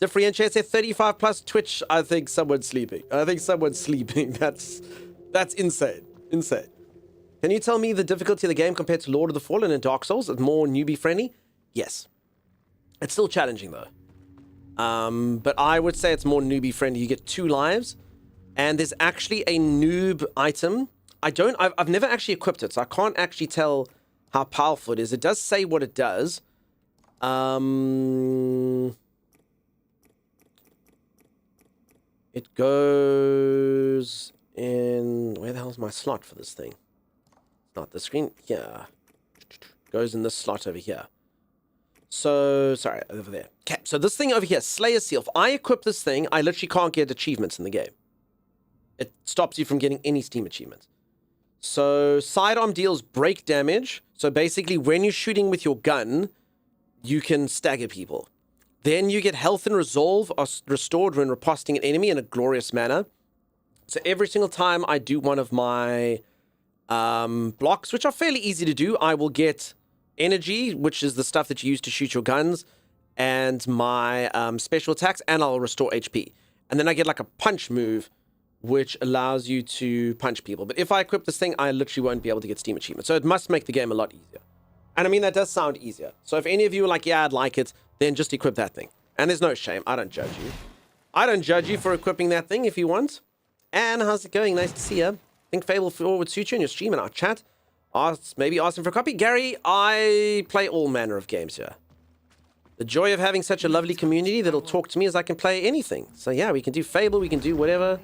differentiators. 35 plus. Twitch, I think someone's sleeping. That's insane. Insane. Can you tell me the difficulty of the game compared to Lord of the Fallen and Dark Souls? It's more newbie friendly? Yes. It's still challenging though. But I would say it's more newbie friendly. You get 2 lives, and there's actually a noob item. I've never actually equipped it, so I can't actually tell how powerful it is. It does say what it does. It goes in... Where the hell's my slot for this thing? It's not the screen. Yeah. Goes in this slot over here. So, sorry, over there. Okay, so this thing over here, Slayer Seal. If I equip this thing, I literally can't get achievements in the game. It stops you from getting any Steam achievements. So, sidearm deals break damage. So basically, when you're shooting with your gun, you can stagger people. Then you get health and resolve are restored when riposting an enemy in a glorious manner. So every single time I do one of my blocks, which are fairly easy to do, I will get energy, which is the stuff that you use to shoot your guns, and my special attacks, and I'll restore HP. And then I get like a punch move, which allows you to punch people. But if I equip this thing, I literally won't be able to get Steam achievements. So it must make the game a lot easier. And I mean, that does sound easier. So if any of you are like, yeah, I'd like it, then just equip that thing. And there's no shame. I don't judge you. I don't judge you for equipping that thing if you want. And how's it going? Nice to see you. I think Fable 4 would suit you in your stream and our chat. Maybe ask him for a copy. Gary, I play all manner of games here. The joy of having such a lovely community that'll talk to me as I can play anything. So yeah, we can do Fable, we can do whatever.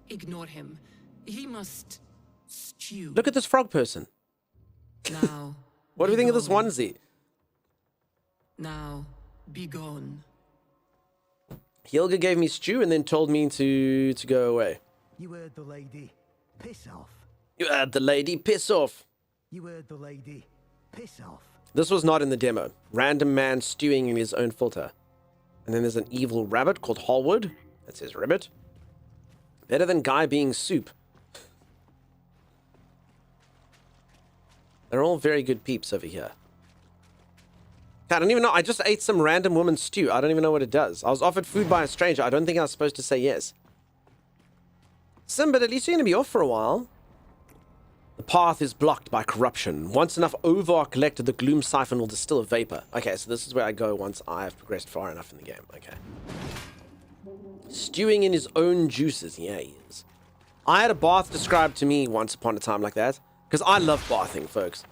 Ignore him. He must stew. Look at this frog person. Now. What do you think of this onesie? Now, be gone. Helga gave me stew and then told me to go away. You heard the lady. Piss off. You heard the lady. Piss off. You heard the lady. Piss off. This was not in the demo. Random man stewing in his own filter. And then there's an evil rabbit called Hallwood. That says rabbit. Better than guy being soup. They're all very good peeps over here. I don't even know. I just ate some random woman's stew. I don't even know what it does. I was offered food by a stranger. I don't think I was supposed to say yes. Sim, but at least you're going to be off for a while. The path is blocked by corruption. Once enough ova are collected, the gloom siphon will distill a vapor. Okay, so this is where I go once I have progressed far enough in the game. Okay. Stewing in his own juices. Yeah, he is. I had a bath described to me once upon a time like that. Because I love bathing, folks.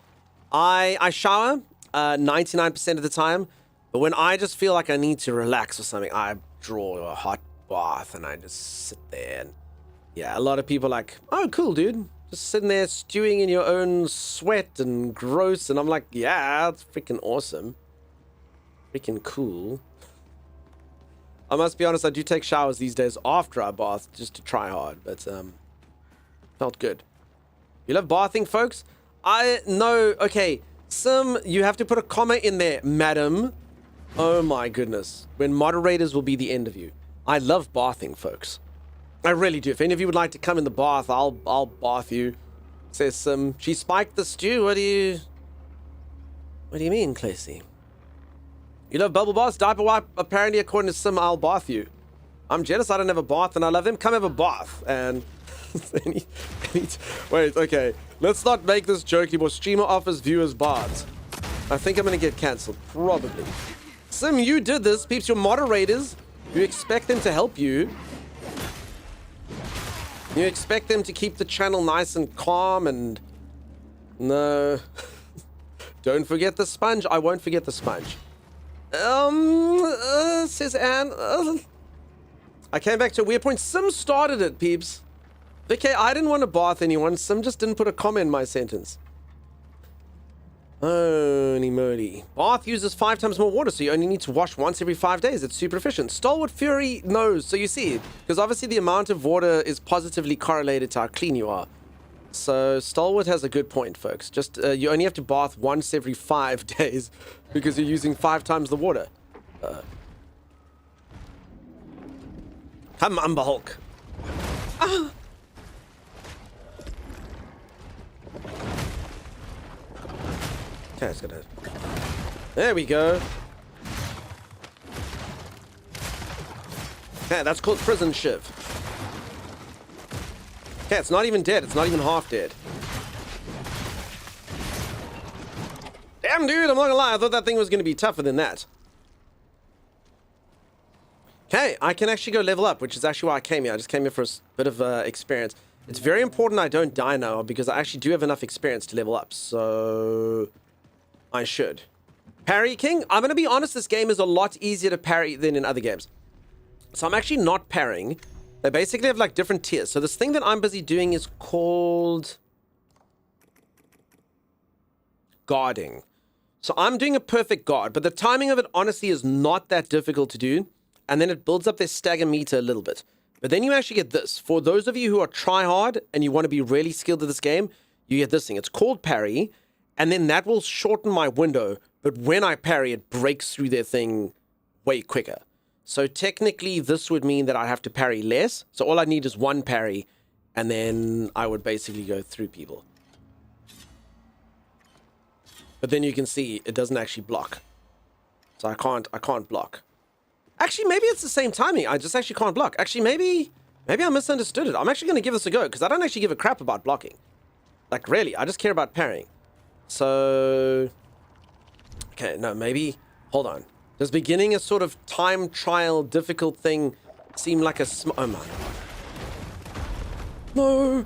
I shower 99% of the time. But when I just feel like I need to relax or something, I draw a hot bath and I just sit there. And yeah, a lot of people are like, oh, cool, dude. Just sitting there stewing in your own sweat and gross. And I'm like, yeah, it's freaking awesome. Freaking cool. I must be honest, I do take showers these days after I bath just to try hard. But felt good. You love bathing, folks? I know. Okay, you have to put a comma in there, madam. Oh my goodness. When moderators will be the end of you. I love bathing, folks. I really do. If any of you would like to come in the bath, I'll bath you. Says she spiked the stew. What do you mean, Clacy? You love bubble baths? Diaper wipe? Apparently, according to Sim, I'll bath you. I'm jealous. I don't have a bath and I love him. Come have a bath. And wait, okay. Let's not make this joke anymore. Streamer offers viewers baths. I think I'm gonna get cancelled. Probably. Sim, you did this. Peeps, your moderators. You expect them to help you. You expect them to keep the channel nice and calm and... No. Don't forget the sponge. I won't forget the sponge. Says Anne. I came back to a weird point. Sim started it, peeps. Okay, I didn't want to bath anyone. Sim just didn't put a comma in my sentence. Holy moly. Bath uses 5 times more water, so you only need to wash once every 5 days. It's super efficient. Stalwart Fury knows. So you see, because obviously the amount of water is positively correlated to how clean you are. So Stalwart has a good point, folks. Just you only have to bath once every 5 days because you're using 5 times the water. Come, Umber Hulk. Ah. Okay, it's gonna... There we go. Yeah, that's called prison shiv. Okay, it's not even dead. It's not even half dead. Damn, dude, I'm not gonna lie. I thought that thing was gonna be tougher than that. Okay, I can actually go level up, which is actually why I came here. I just came here for a bit of experience. It's very important I don't die now because I actually do have enough experience to level up. So I should. Parry King. I'm gonna be honest. This game is a lot easier to parry than in other games. So I'm actually not parrying. They basically have like different tiers. So this thing that I'm busy doing is called guarding. So I'm doing a perfect guard, but the timing of it honestly is not that difficult to do. And then it builds up their stagger meter a little bit. But then you actually get this. For those of you who are try hard and you want to be really skilled at this game, you get this thing. It's called parry. And then that will shorten my window. But when I parry, it breaks through their thing way quicker. So technically, this would mean that I have to parry less. So all I need is one parry, and then I would basically go through people. But then you can see it doesn't actually block. So I can't block. Actually, maybe it's the same timing. I just actually can't block. Actually, maybe I misunderstood it. I'm actually going to give this a go, because I don't actually give a crap about blocking. Like, really, I just care about parrying. So... Okay, no, maybe... Hold on. Does beginning a sort of time trial difficult thing seem like a oh man. No!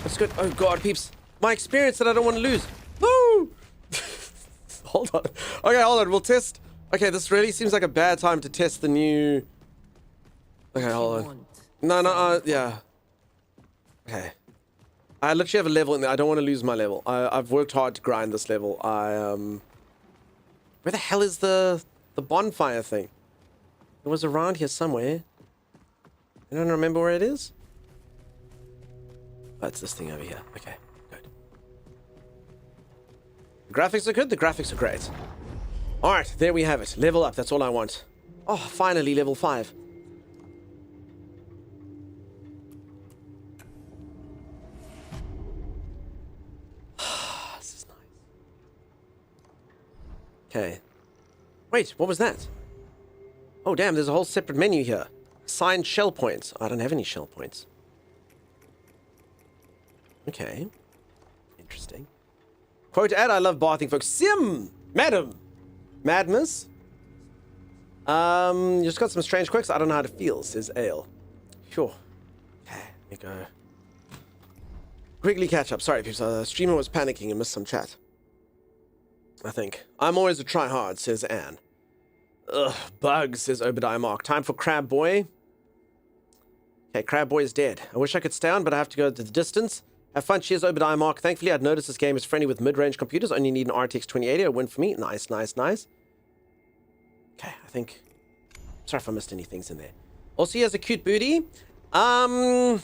That's good. Oh god, peeps. My experience that I don't want to lose. No! Hold on. Okay, hold on. We'll test. Okay, this really seems like a bad time to test the new... Okay, hold on. No, yeah. Okay. I literally have a level in there. I don't want to lose my level. I've worked hard to grind this level. Where the hell is the bonfire thing? It was around here somewhere. I don't remember where it is. Oh, it's this thing over here. Okay, good. The graphics are good. The graphics are great. All right, there we have it. Level up. That's all I want. Oh, finally, level 5. This is nice. Okay. Wait, what was that? Oh, damn, there's a whole separate menu here. Signed shell points. I don't have any shell points. Okay. Interesting. Quote ad, I love bathing, folks. Sim! Madam! Madness? You just got some strange quirks. I don't know how to feel, says Ale. Sure. Okay, let me go. Quickly catch up. Sorry, peeps. The streamer was panicking and missed some chat. I think. I'm always a try-hard, says Anne. Ugh, bugs, says Obadiah Mark. Time for Crab Boy. Okay, Crab Boy is dead. I wish I could stay on, but I have to go to the distance. Have fun. Cheers, Obadiah Mark. Thankfully, I'd noticed this game is friendly with mid-range computers. Only need an RTX 2080. A win for me. Nice, nice, nice. Okay, I think... Sorry if I missed any things in there. Also, he has a cute booty. And...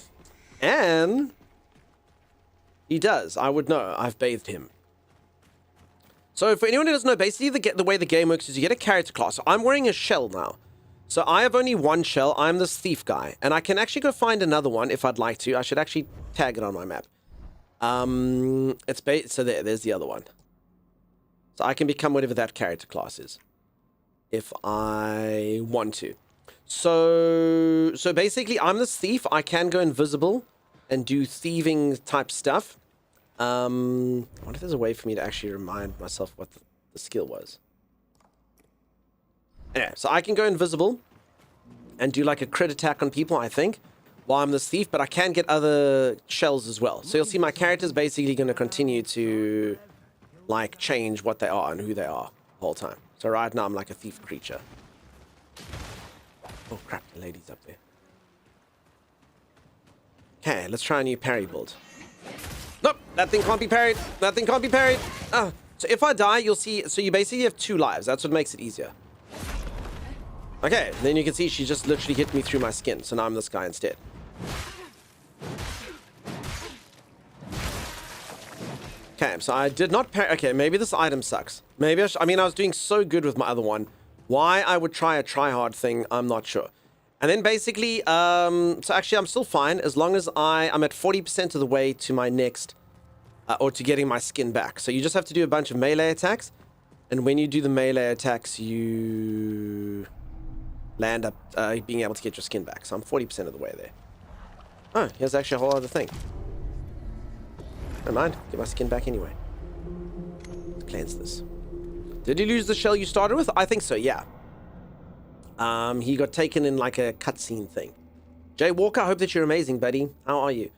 He does. I would know. I've bathed him. So for anyone who doesn't know, basically the way the game works is you get a character class. So I'm wearing a shell now. So I have only one shell. I'm this thief guy. And I can actually go find another one if I'd like to. I should actually tag it on my map. So there's the other one. So I can become whatever that character class is. If I want to. So basically I'm this thief. I can go invisible and do thieving type stuff. I wonder if there's a way for me to actually remind myself what the skill was. Anyway, so I can go invisible and do like a crit attack on people, I think, while I'm this thief, but I can get other shells as well. So you'll see my character's basically going to continue to like change what they are and who they are the whole time. So right now I'm like a thief creature. Oh crap, the lady's up there. Okay, let's try a new parry build. Nope, that thing can't be parried. That thing can't be parried. So if I die, you'll see. So you basically have 2 lives. That's what makes it easier. Okay, then you can see she just literally hit me through my skin. So now I'm this guy instead. Okay, so I did not parry. Okay, maybe this item sucks. Maybe I mean, I was doing so good with my other one. Why I would try a try-hard thing, I'm not sure. And then basically, so actually I'm still fine as long as I'm at 40% of the way to my next, or to getting my skin back. So you just have to do a bunch of melee attacks. And when you do the melee attacks, you land up being able to get your skin back. So I'm 40% of the way there. Oh, here's actually a whole other thing. Never mind. Get my skin back anyway. Let's cleanse this. Did he lose the shell you started with? I think so, yeah. He got taken in like a cutscene thing. Jay Walker, I hope that you're amazing, buddy. How are you?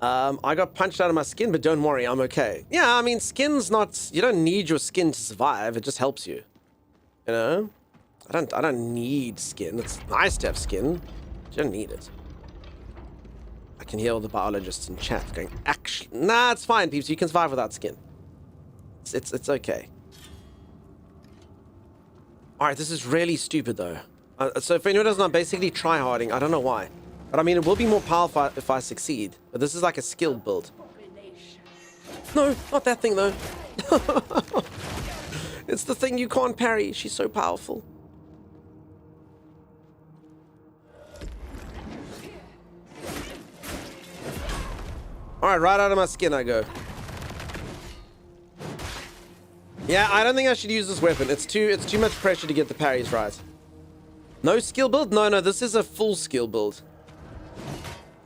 I got punched out of my skin, but don't worry, I'm okay. Yeah, I mean, skin's not... You don't need your skin to survive. It just helps you. You know? I don't need skin. It's nice to have skin. You don't need it. I can hear all the biologists in chat going, actually... Nah, it's fine, peeps. You can survive without skin. It's okay. Alright, this is really stupid, though. So if anyone doesn't know, I'm basically tryharding. I don't know why. But I mean, it will be more powerful if I succeed. But this is like a skill build. No, not that thing, though. It's the thing you can't parry. She's so powerful. Alright, right out of my skin I go. Yeah, I don't think I should use this weapon. It's too much pressure to get the parries right. No skill build? No, this is a full skill build.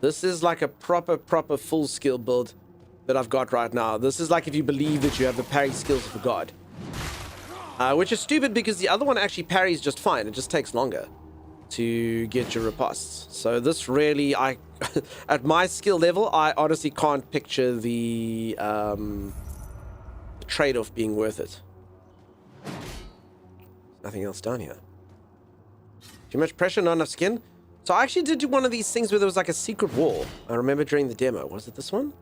This is like a proper full skill build that I've got right now. This is like if you believe that you have the parry skills of a god. Which is stupid because the other one actually parries just fine. It just takes longer to get your riposts. So this really, at my skill level, I honestly can't picture the trade-off being worth it. There's nothing else down here. Too much pressure, not enough skin. So I actually did do one of these things where there was like a secret wall. I remember during the demo. Was it this one?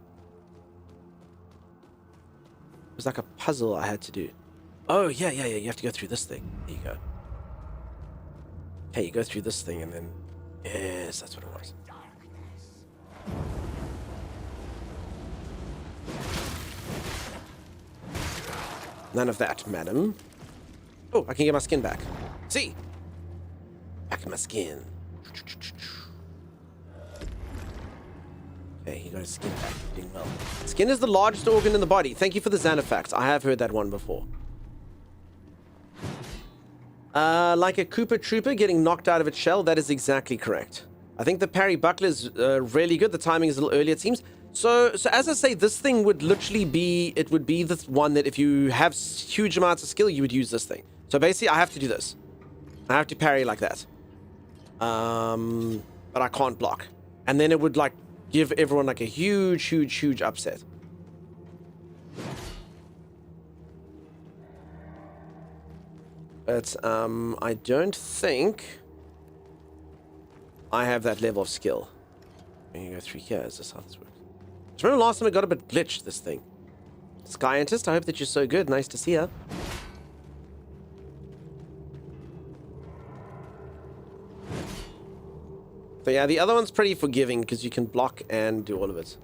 It was like a puzzle I had to do. Oh, yeah. You have to go through this thing. There you go. Okay, you go through this thing and then... Yes, that's what it was. None of that, madam. Oh, I can get my skin back. See? Back in my skin. Okay, he got his skin back. Doing well. Skin is the largest organ in the body. Thank you for the Xanafax. I have heard that one before. Like a Koopa Trooper getting knocked out of its shell. That is exactly correct. I think the parry buckler is really good. The timing is a little early, it seems. So as I say, this thing would literally be... It would be the one that if you have huge amounts of skill, you would use this thing. So basically, I have to do this. I have to parry like that. But I can't block. And then it would, like, give everyone, like, a huge upset. But, I don't think I have that level of skill. When you go through here, is this how this works? Do you remember last time it got a bit glitched, this thing? Scientist, I hope that you're so good. Nice to see you. So yeah, the other one's pretty forgiving because you can block and do all of it.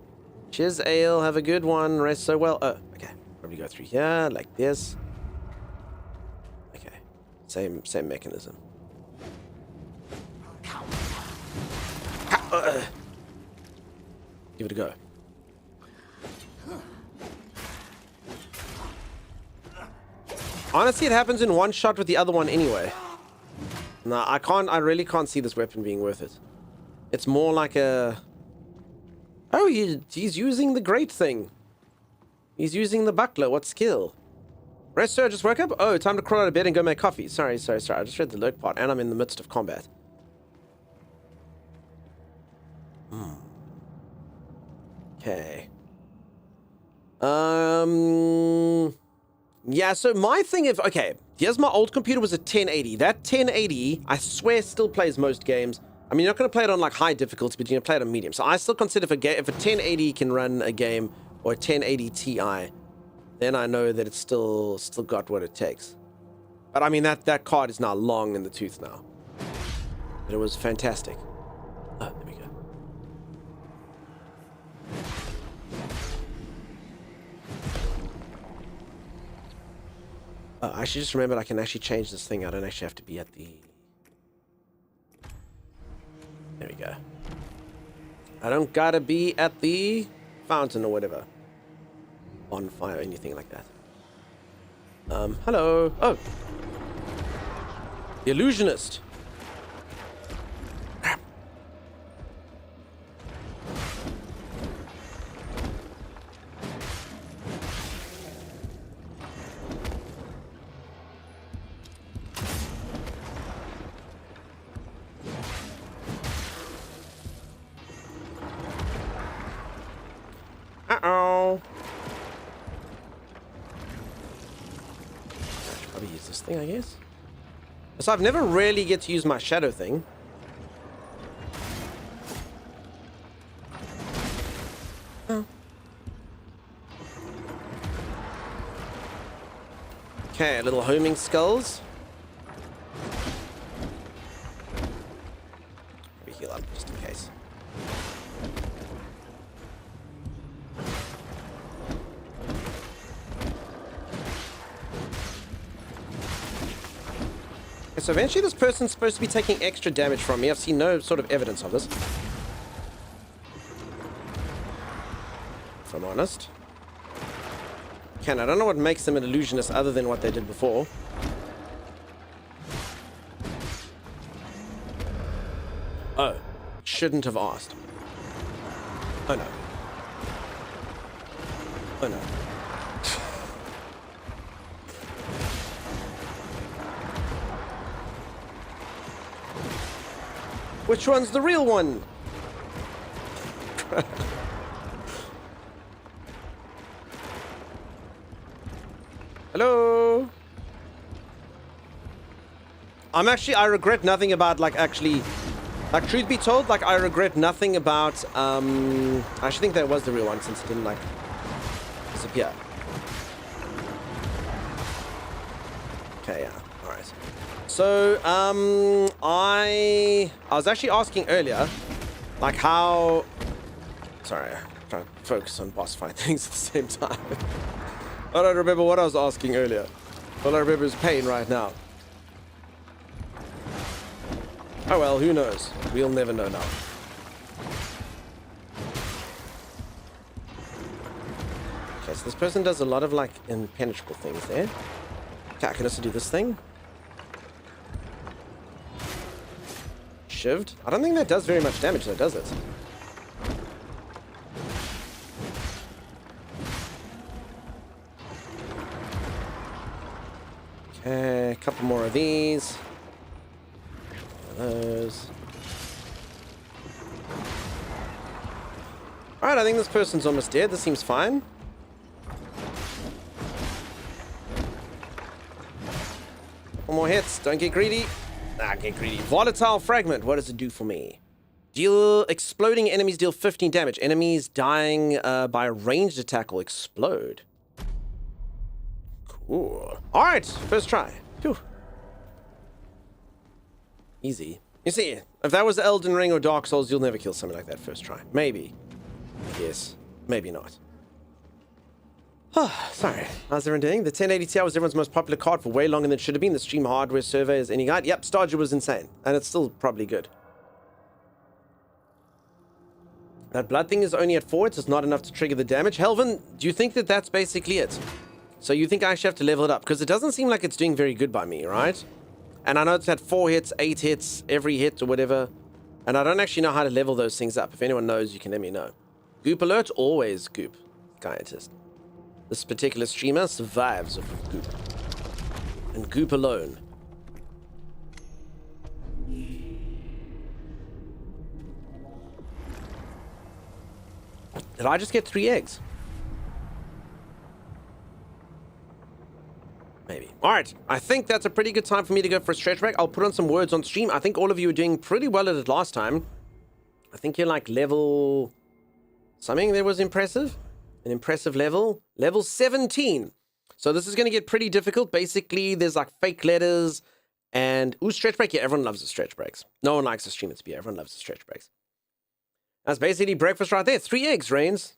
Cheers, Ale. Have a good one. Rest so well. Oh, okay. Probably go through here like this. Okay. Same mechanism. Give it a go. Honestly, it happens in one shot with the other one anyway. No, I really can't see this weapon being worth it. It's more like a... Oh, he's using the great thing. He's using the buckler. What skill? Rest, sir, just woke up? Oh, time to crawl out of bed and go make coffee. Sorry. I just read the lurk part and I'm in the midst of combat. Okay. Yeah, so my thing is... Okay, here's my old computer was a 1080. That 1080, I swear, still plays most games. I mean, you're not going to play it on, like, high difficulty, but you're going to play it on medium. So I still consider if a 1080 can run a game, or a 1080 Ti, then I know that it's still got what it takes. But, I mean, that card is now long in the tooth now. But it was fantastic. Oh, there we go. I should just remember I can actually change this thing. I don't actually have to be at the... There we go. I don't gotta be at the fountain or whatever. Bonfire or anything like that. Hello. Oh. The illusionist. Crap. thing, I guess. So I've never really get to use my shadow thing. Oh. Okay, little homing skulls. We heal up just in case. Okay, so eventually this person's supposed to be taking extra damage from me. I've seen no sort of evidence of this, if I'm honest. I don't know what makes them an illusionist other than what they did before. Oh, shouldn't have asked. Oh no. Oh no. Which one's the real one? Hello? I regret nothing about, truth be told, I regret nothing about, I actually think that was the real one since it didn't, disappear. Okay, yeah, alright. So, I was actually asking earlier, how... Sorry, I'm trying to focus on boss fight things at the same time. I don't remember what I was asking earlier. All I remember is pain right now. Oh well, who knows? We'll never know now. Okay, so this person does a lot of, impenetrable things there. Okay, I can also do this thing. Shivved. I don't think that does very much damage though, does it? Okay, a couple more of these. One of those. Alright, I think this person's almost dead. This seems fine. One more hits. Don't get greedy. Get greedy. Volatile fragment. What does it do for me? Exploding enemies deal 15 damage. Enemies dying by a ranged attack will explode. Cool. Alright, first try. Phew. Easy. You see, if that was Elden Ring or Dark Souls, you'll never kill something like that first try. Maybe. Yes. Maybe not. Oh, sorry. How's everyone doing? The 1080 Ti was everyone's most popular card for way longer than it should have been. The Stream Hardware survey is any guide. Yep, Stardew was insane. And it's still probably good. That blood thing is only at 4. It's not enough to trigger the damage. Helvin, do you think that that's basically it? So you think I actually have to level it up? Because it doesn't seem like it's doing very good by me, right? And I know it's had 4 hits, 8 hits, every hit or whatever. And I don't actually know how to level those things up. If anyone knows, you can let me know. Goop alert, always goop. Scientist. This particular streamer survives of goop. And goop alone. Did I just get 3 eggs? Maybe. Alright, I think that's a pretty good time for me to go for a stretch break. I'll put on some words on stream. I think all of you were doing pretty well at it last time. I think you're level... something that was impressive. An impressive level. Level 17. So this is going to get pretty difficult. Basically, there's fake letters and... Ooh, stretch break. Yeah, everyone loves the stretch breaks. No one likes a stream at speed. Everyone loves the stretch breaks. That's basically breakfast right there. 3 eggs, Reigns.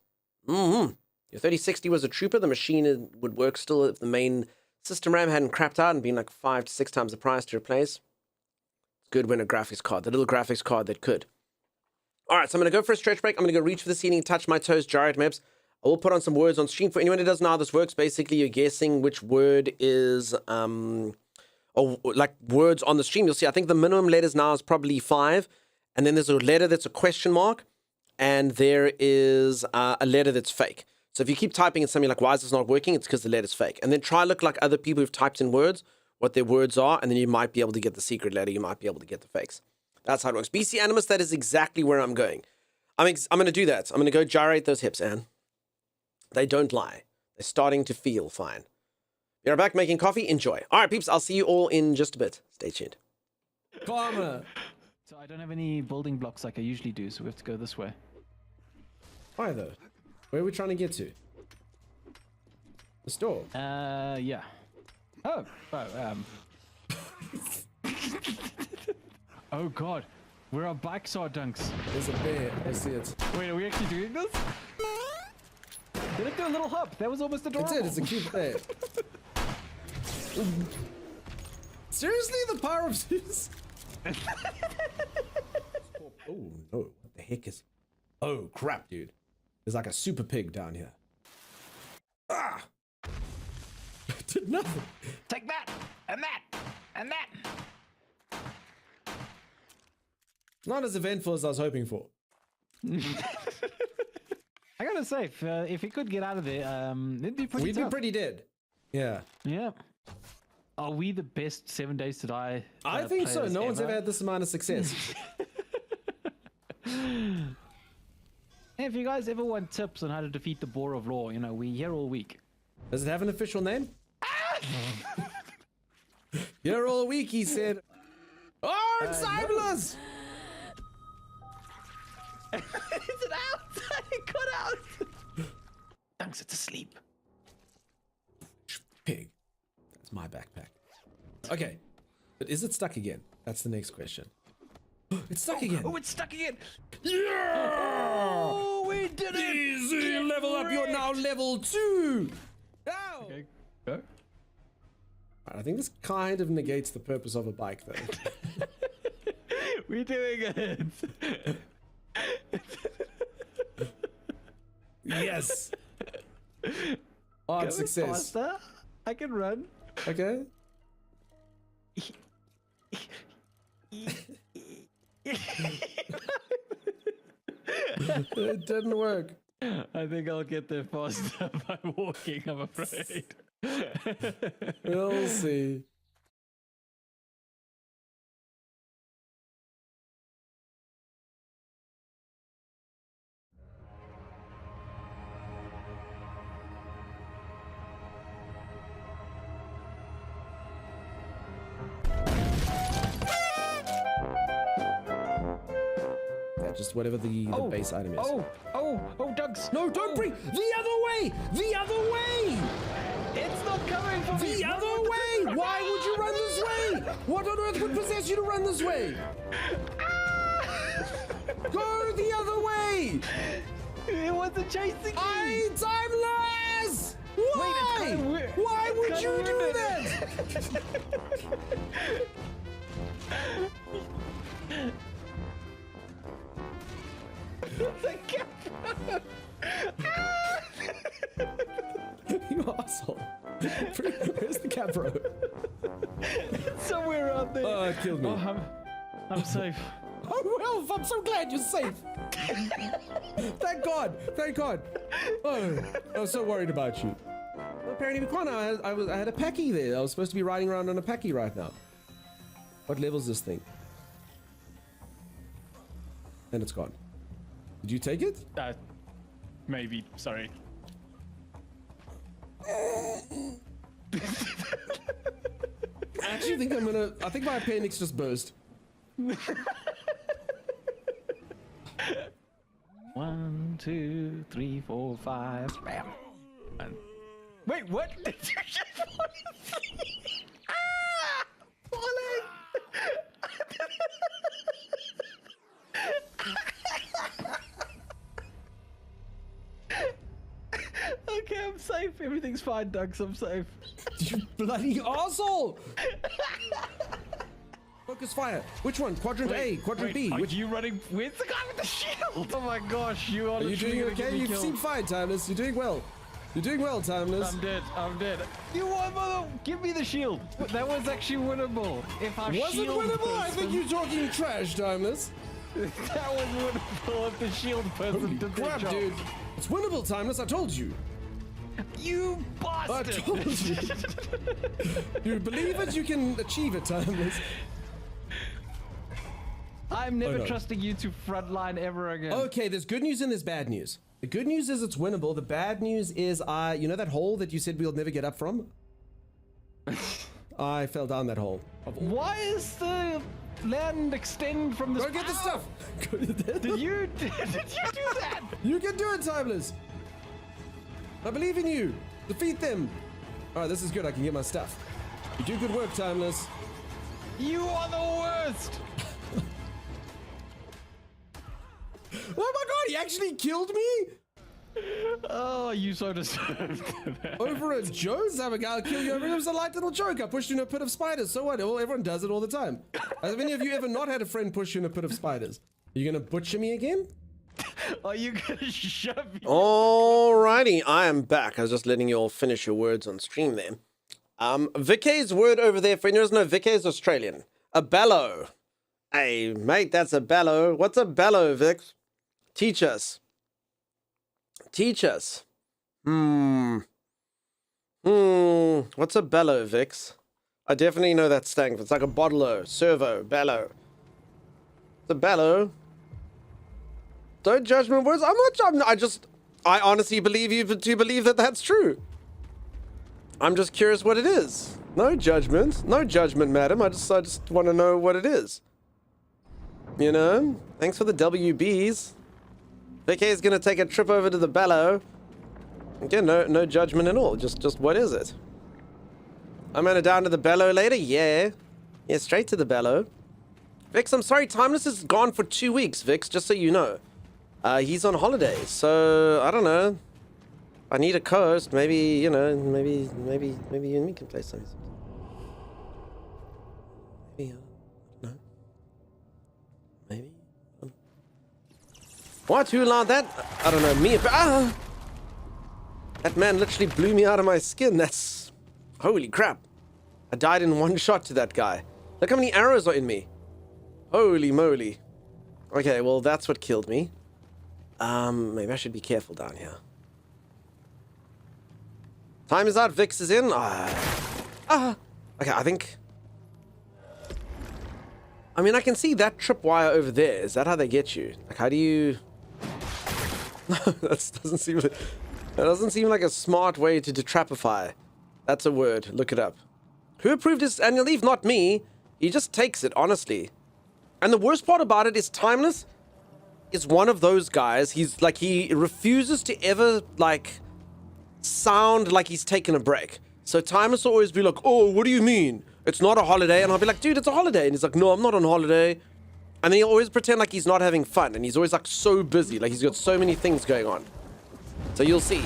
Your 3060 was a trooper. The machine would work still if the main system RAM hadn't crapped out and been 5 to 6 times the price to replace. It's good when a graphics card, the little graphics card that could. Alright, so I'm going to go for a stretch break. I'm going to go reach for the ceiling, touch my toes, gyrate maps. I will put on some words on stream. For anyone who doesn't know how this works, basically you're guessing which word is, words on the stream. You'll see, I think the minimum letters now is probably 5. And then there's a letter that's a question mark. And there is a letter that's fake. So if you keep typing in something why is this not working? It's because the letter's fake. And then try look like other people who've typed in words, what their words are, and then you might be able to get the secret letter. You might be able to get the fakes. That's how it works. BC Animus, that is exactly where I'm going. I'm going to do that. I'm going to go gyrate those hips, Anne. They don't lie. They're starting to feel fine. You're back making coffee? Enjoy. All right, peeps, I'll see you all in just a bit. Stay tuned. Karma. So I don't have any building blocks like I usually do, so we have to go this way. Why though? Where are we trying to get to? The store. Yeah. Oh, oh god, where our bikes are, Dunks. There's a bear. I see it. Wait, are we actually doing this? Did it do a little hop? That was almost adorable. It's a cute bear. Seriously, the power of Zeus? Oh no, what the heck is... Oh crap, dude. There's like a super pig down here. Ah! Did nothing. Take that, and that, and that. Not as eventful as I was hoping for. I gotta say, if he could get out of there, it'd be pretty We'd tough. be pretty dead. Yeah. Yeah. Are we the best 7 Days to Die? I think so. players No one's ever had this amount of success. Hey, if you guys ever want tips on how to defeat the Boar of Law, you know, we're here all week. Does it have an official name? Here all week, he said. Oh, it's Cyberless! Is it out? It got out. Thanks, it's asleep. Pig. That's my backpack. Okay. But is it stuck again? That's the next question. It's stuck again. Oh, it's stuck again. Yeah! Oh, we did it. Easy, level up. You're now level 2. Ow! Okay, go. I think this kind of negates the purpose of a bike, though. We're doing it. Yes. Odd Go success. faster. I can run. Okay. It didn't work. I think I'll get there faster by walking, I'm afraid. We'll see. Yeah, just whatever the base item is. Oh, Doug's. No, don't bring the other way! The other way! It's not coming from The other way! Why would you run this way? What on earth would possess you to run this way? Go the other way! It wasn't chasing me. I'm timeless! Why? Wait, Why would you do that? The camera. You asshole. Where's the cat, bro? Somewhere out there. Oh, it killed me. Oh, I'm safe. Oh, Ralph, I'm so glad you're safe. Thank God. Thank God. Oh, I was so worried about you. Well, apparently we can't. I had a packy there. I was supposed to be riding around on a packy right now. What level's this thing? And it's gone. Did you take it? Maybe. Sorry. I actually think I think my appendix just burst. 1, 2, 3, 4, 5. Bam. And... Wait, what? Did you just falling? Okay, I'm safe. Everything's fine, Doug. I'm safe. You bloody asshole! Focus fire. Which one? Quadrant A, quadrant B. Are you running? Where's the guy with the shield? Oh my gosh, you are. Are you doing okay? You seem fine, Timeless. You're doing well. You're doing well, Timeless. I'm dead. I'm dead. You want mother? Give me the shield. That was actually winnable. If our Was it shield winnable? person... I think you're talking trash, Timeless. That was winnable if the shield person Holy did crap, their job. dude. It's winnable, Timeless. I told you. You bastard! I told you. You believe it, you can achieve it, Timeless. I'm never trusting you to frontline ever again. Okay, there's good news and there's bad news. The good news is it's winnable. The bad news is, you know that hole that you said we'll never get up from? I fell down that hole. Why is the land extend from this? Go get the stuff. Did you do that? You can do it, Timeless. I believe in you. Defeat them. All right, this is good. I can get my stuff. You do good work, Timeless. You are the worst. Oh my god, he actually killed me? Oh, you so deserved. Over a joke? I'll kill you over it. It was a light little joke. I pushed you in a pit of spiders. So what? Well, everyone does it all the time. Have any of you ever not had a friend push you in a pit of spiders? Are you gonna butcher me again? Are you gonna shove me? Alrighty, I am back. I was just letting you all finish your words on stream there. Vicky's word over there, for anyone who doesn't know, Vicky is Australian. A bellow. Hey, mate, that's a bellow. What's a bellow, Vic? Teach us. Teach us. What's a bellow, Vix? I definitely know that stank. It's like a bottler, servo, bellow. It's a bellow. Don't judge my words. I'm not judging. I honestly believe you to believe that that's true. I'm just curious what it is. No judgment. No judgment, madam. I just want to know what it is. You know? Thanks for the WBs. Vicky is going to take a trip over to the bellow. Again, no judgment at all. Just what is it? I'm going to down to the bellow later? Yeah. Yeah, straight to the bellow. Vix, I'm sorry. Timeless is gone for 2 weeks, Vix, just so you know. He's on holiday, so I don't know. I need a co-host. Maybe, you know, maybe you and me can play something. Maybe, no. Maybe. What? Who allowed that? I don't know. Me. That man literally blew me out of my skin. That's... Holy crap. I died in one shot to that guy. Look how many arrows are in me. Holy moly. Okay, well, that's what killed me. Maybe I should be careful down here. Time is out. Vix is in. Okay, I think... I mean, I can see that tripwire over there. Is that how they get you? Like, how do you... That doesn't seem like a smart way to detrapify. That's a word. Look it up. Who approved his annual leave? Not me. He just takes it, honestly. And the worst part about it is Timeless is one of those guys. He's like, he refuses to ever, like, sound like he's taken a break. So Timeless will always be like, oh, what do you mean? It's not a holiday. And I'll be like, dude, it's a holiday. And he's like, no, I'm not on holiday. And then he'll always pretend like he's not having fun. And he's always like so busy. Like he's got so many things going on. So you'll see.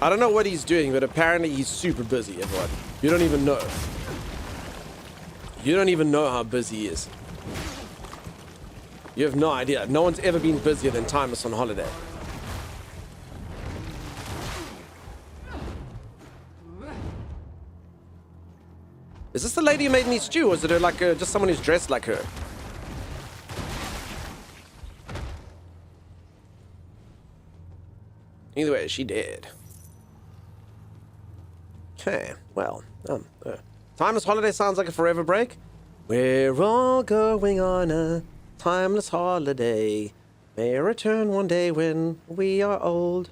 I don't know what he's doing, but apparently he's super busy, everyone. You don't even know. You don't even know how busy he is. You have no idea. No one's ever been busier than Timeless on holiday. Is this the lady who made me stew, or is it like just someone who's dressed like her? Either way, she did. Okay, well, Timeless holiday sounds like a forever break. We're all going on a timeless holiday. May return one day when we are old.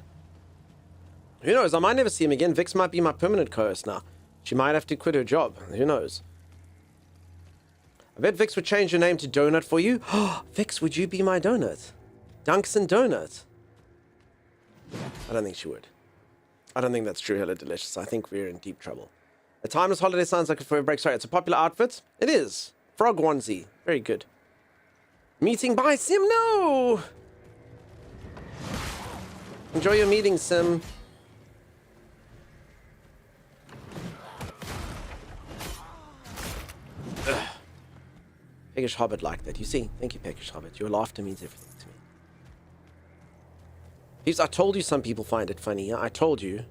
Who knows? I might never see him again. Vix might be my permanent co-host now. She might have to quit her job. Who knows? I bet Vix would change her name to Donut for you. Vix, would you be my donut? Dunks Donut. I don't think she would. I don't think that's true, Hello Delicious. I think we're in deep trouble. A timeless holiday sounds like a forever break. Sorry, it's a popular outfit. It is. Frog onesie. Very good. Meeting by Sim. No! Enjoy your meeting, Sim. Ugh. Peckish Hobbit like that. You see? Thank you, Peckish Hobbit. Your laughter means everything to me. Peeps, I told you some people find it funny. I told you.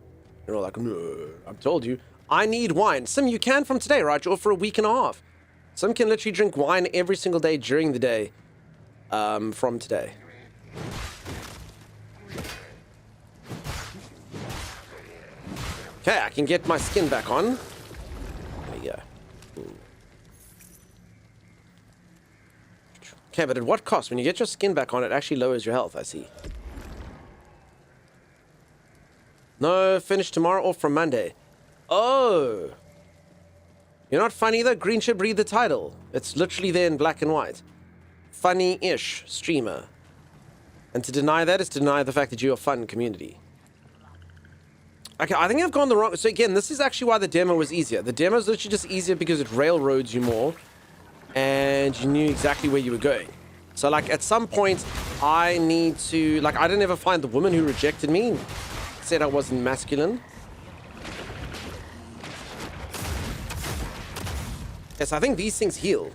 You're all like, no, I've told you. I need wine. Sim, you can from today, right? Or for a week and a half. Sim can literally drink wine every single day during the day. From today. Okay, I can get my skin back on. There we go. Okay, but at what cost? When you get your skin back on, it actually lowers your health, I see. No, finish tomorrow or from Monday. Oh. You're You're not funny though. Green should read the title. It's literally there in black and white. Funny-ish streamer. And to deny that is to deny the fact that you're a fun community. Okay, I think I've gone the wrong... So again, this is actually why the demo was easier. The demo is literally just easier because it railroads you more. And you knew exactly where you were going. So like at some point, I need to... Like I didn't ever find the woman who rejected me. Said I wasn't masculine. Yes, I think these things heal.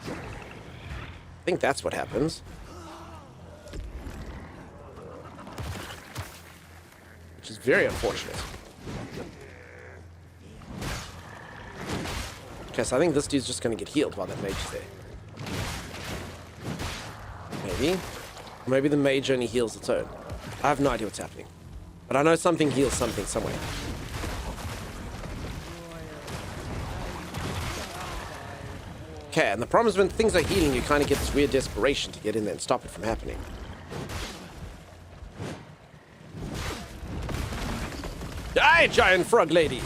I think that's what happens. Which is very unfortunate. Okay, so I think this dude's just going to get healed while that mage is there. Maybe. Or maybe the mage only heals its own. I have no idea what's happening. But I know something heals something somewhere. Okay, and the problem is when things are healing, you kind of get this weird desperation to get in there and stop it from happening. Die, giant frog lady!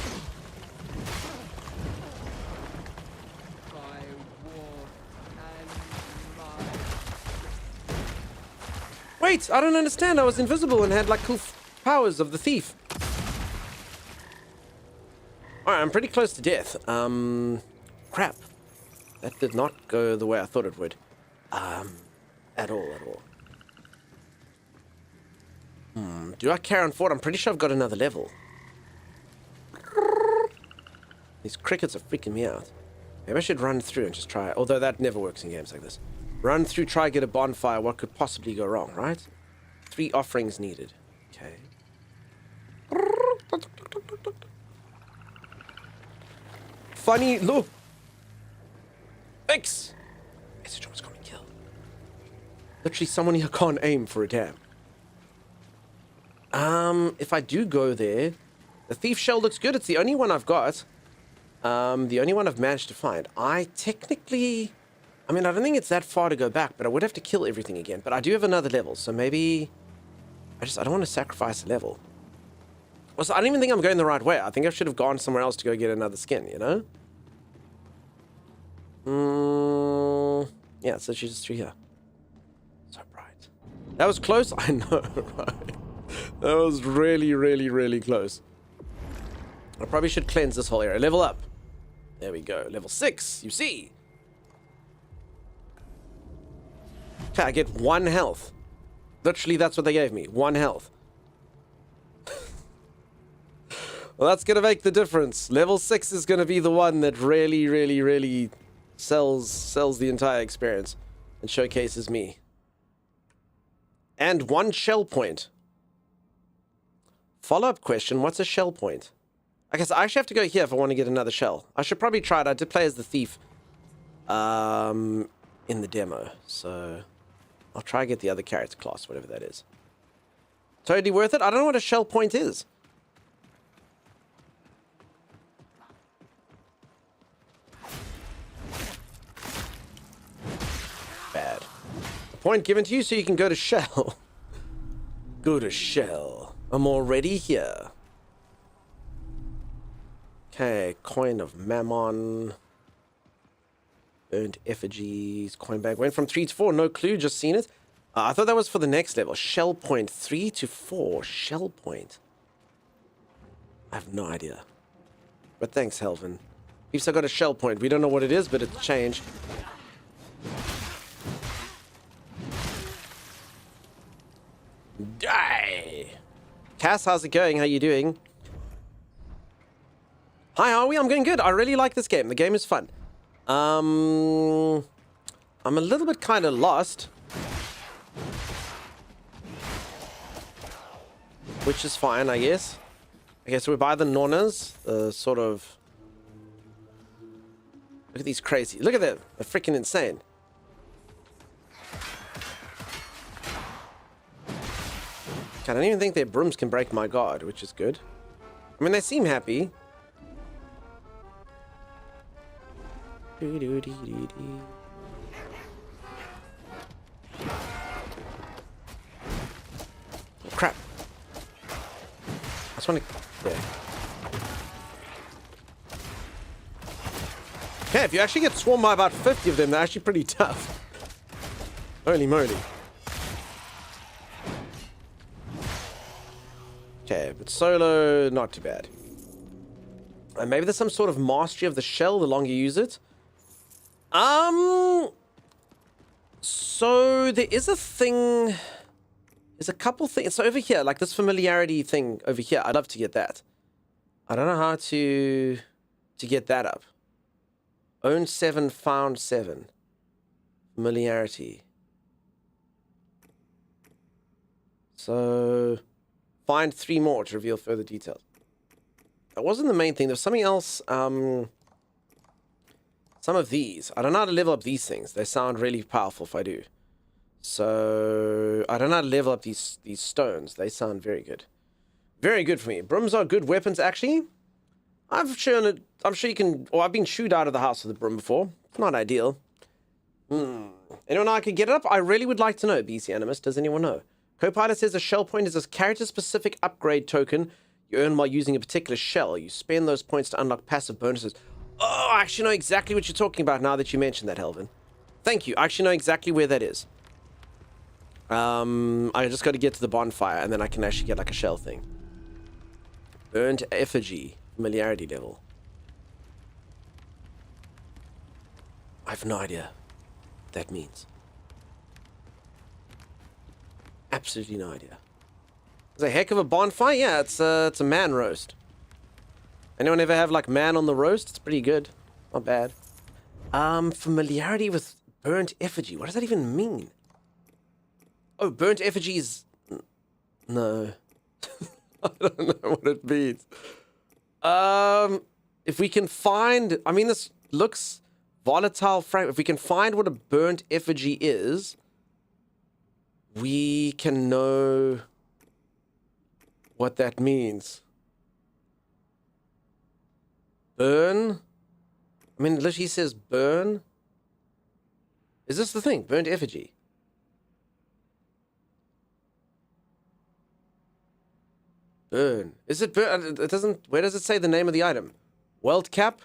Wait, I don't understand. I was invisible and had like cool powers of the thief. Alright, I'm pretty close to death. Crap. That did not go the way I thought it would. At all. Do I carry on forward? I'm pretty sure I've got another level. These crickets are freaking me out. Maybe I should run through and just try it. Although that never works in games like this. Run through, try get a bonfire. What could possibly go wrong, right? 3 offerings needed. Okay. Funny, look. X. Message was gonna kill. Literally, someone here can't aim for a damn. If I do go there, the thief shell looks good. It's the only one I've got. The only one I've managed to find. I technically, I mean, I don't think it's that far to go back, but I would have to kill everything again. But I do have another level, so maybe I don't want to sacrifice a level. Also, I don't even think I'm going the right way. I think I should have gone somewhere else to go get another skin, you know? Yeah, so she's just through here. So bright. That was close? I know, right? That was really, really, really close. I probably should cleanse this whole area. Level up. There we go. Level 6, you see. Okay, I get 1 health. Literally, that's what they gave me. 1 health. Well, that's going to make the difference. Level 6 is going to be the one that really, really, really sells the entire experience and showcases me. And 1 shell point. Follow-up question, what's a shell point? I guess I actually have to go here if I want to get another shell. I should probably try it. I did play as the thief in the demo. So I'll try and get the other character class, whatever that is. Totally worth it. I don't know what a shell point is. Bad. A point given to you so you can go to shell. Go to shell. I'm already here. Okay, coin of Mammon. Burnt effigies. Coin bag. Went from 3 to 4. No clue. Just seen it. I thought that was for the next level. Shell point. 3 to 4. Shell point. I have no idea. But thanks, Helvin. We've still got a shell point. We don't know what it is, but it's changed. Die! Cass, how's it going? How you doing? Hi, are we? I'm going good. I really like this game. The game is fun. I'm a little bit kind of lost. Which is fine, I guess. Okay, so we're by the Nornas. Sort of... Look at these crazy... Look at them. They're freaking insane. I don't even think their brooms can break my guard, which is good. I mean, they seem happy. Crap. I just want to... Yeah. Yeah, if you actually get swarmed by about 50 of them, they're actually pretty tough. Holy moly. Okay, but solo, not too bad. And maybe there's some sort of mastery of the shell the longer you use it. So there is a thing. There's a couple things. So over here, like this familiarity thing over here, I'd love to get that. I don't know how to get that up. Own 7, found 7. Familiarity. So find 3 more to reveal further details. That wasn't the main thing. There's something else. Some of these. I don't know how to level up these things. They sound really powerful if I do. So I don't know how to level up these stones. They sound very good. Very good for me. Brooms are good weapons, actually. I'm sure you can... Or I've been shooed out of the house with a broom before. It's not ideal. Anyone know I could get it up? I really would like to know, BC Animus. Does anyone know? Copilot says a shell point is a character-specific upgrade token you earn while using a particular shell. You spend those points to unlock passive bonuses. Oh, I actually know exactly what you're talking about now that you mentioned that, Helvin. Thank you. I actually know exactly where that is. I just got to get to the bonfire, and then I can actually get like a shell thing. Burnt effigy. Familiarity level. I have no idea what that means. Absolutely no idea. It's a heck of a bonfire. Yeah, it's a man roast. Anyone ever have like man on the roast? It's pretty good. Not bad. Familiarity with burnt effigy. What does that even mean? Oh, burnt effigy is... No. I don't know what it means. If we can find... I mean, this looks volatile. If we can find what a burnt effigy is, we can know what that means. Burn? I mean, literally says burn. Is this the thing? Burnt effigy. Burn. Is it burn? It doesn't... Where does it say the name of the item? Weld cap?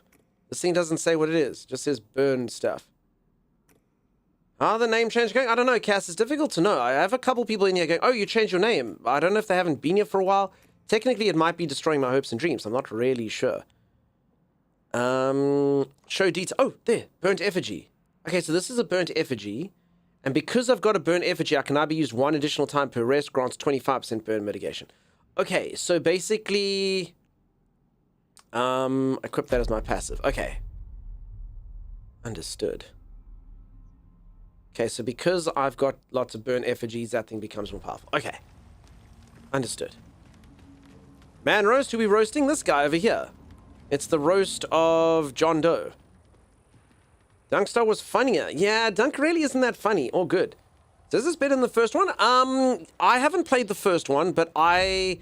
This thing doesn't say what it is. It just says burn stuff. How the name change going? I don't know, Cass. It's difficult to know. I have a couple people in here going, oh, you changed your name. I don't know if they haven't been here for a while. Technically, it might be destroying my hopes and dreams. I'm not really sure. Show detail. Oh, there. Burnt effigy. Okay, so this is a burnt effigy. And because I've got a burnt effigy, I can now be used 1 additional time per rest. Grants 25% burn mitigation. Okay, so basically... equip that as my passive. Okay. Understood. Okay, so because I've got lots of burnt effigies, that thing becomes more powerful. Okay. Understood. Man roast, who are we roasting? This guy over here. It's the roast of John Doe. Dunkstar was funnier. Yeah, Dunk really isn't that funny or good. So is this better than the first one? I haven't played the first one, but I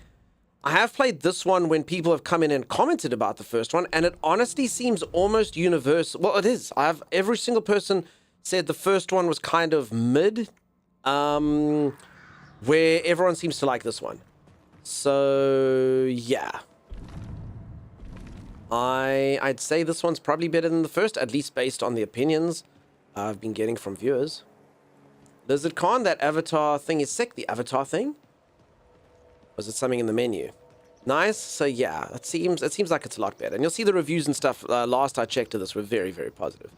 have played this one when people have come in and commented about the first one, and it honestly seems almost universal. Well, it is. Every single person said the first one was kind of mid, where everyone seems to like this one. So, yeah. I'd say this one's probably better than the first, at least based on the opinions I've been getting from viewers. Lizard Khan, that avatar thing is sick. The avatar thing? Was it something in the menu? Nice. So yeah, it seems like it's a lot better. And you'll see the reviews and stuff. Last I checked to this were very, very positive.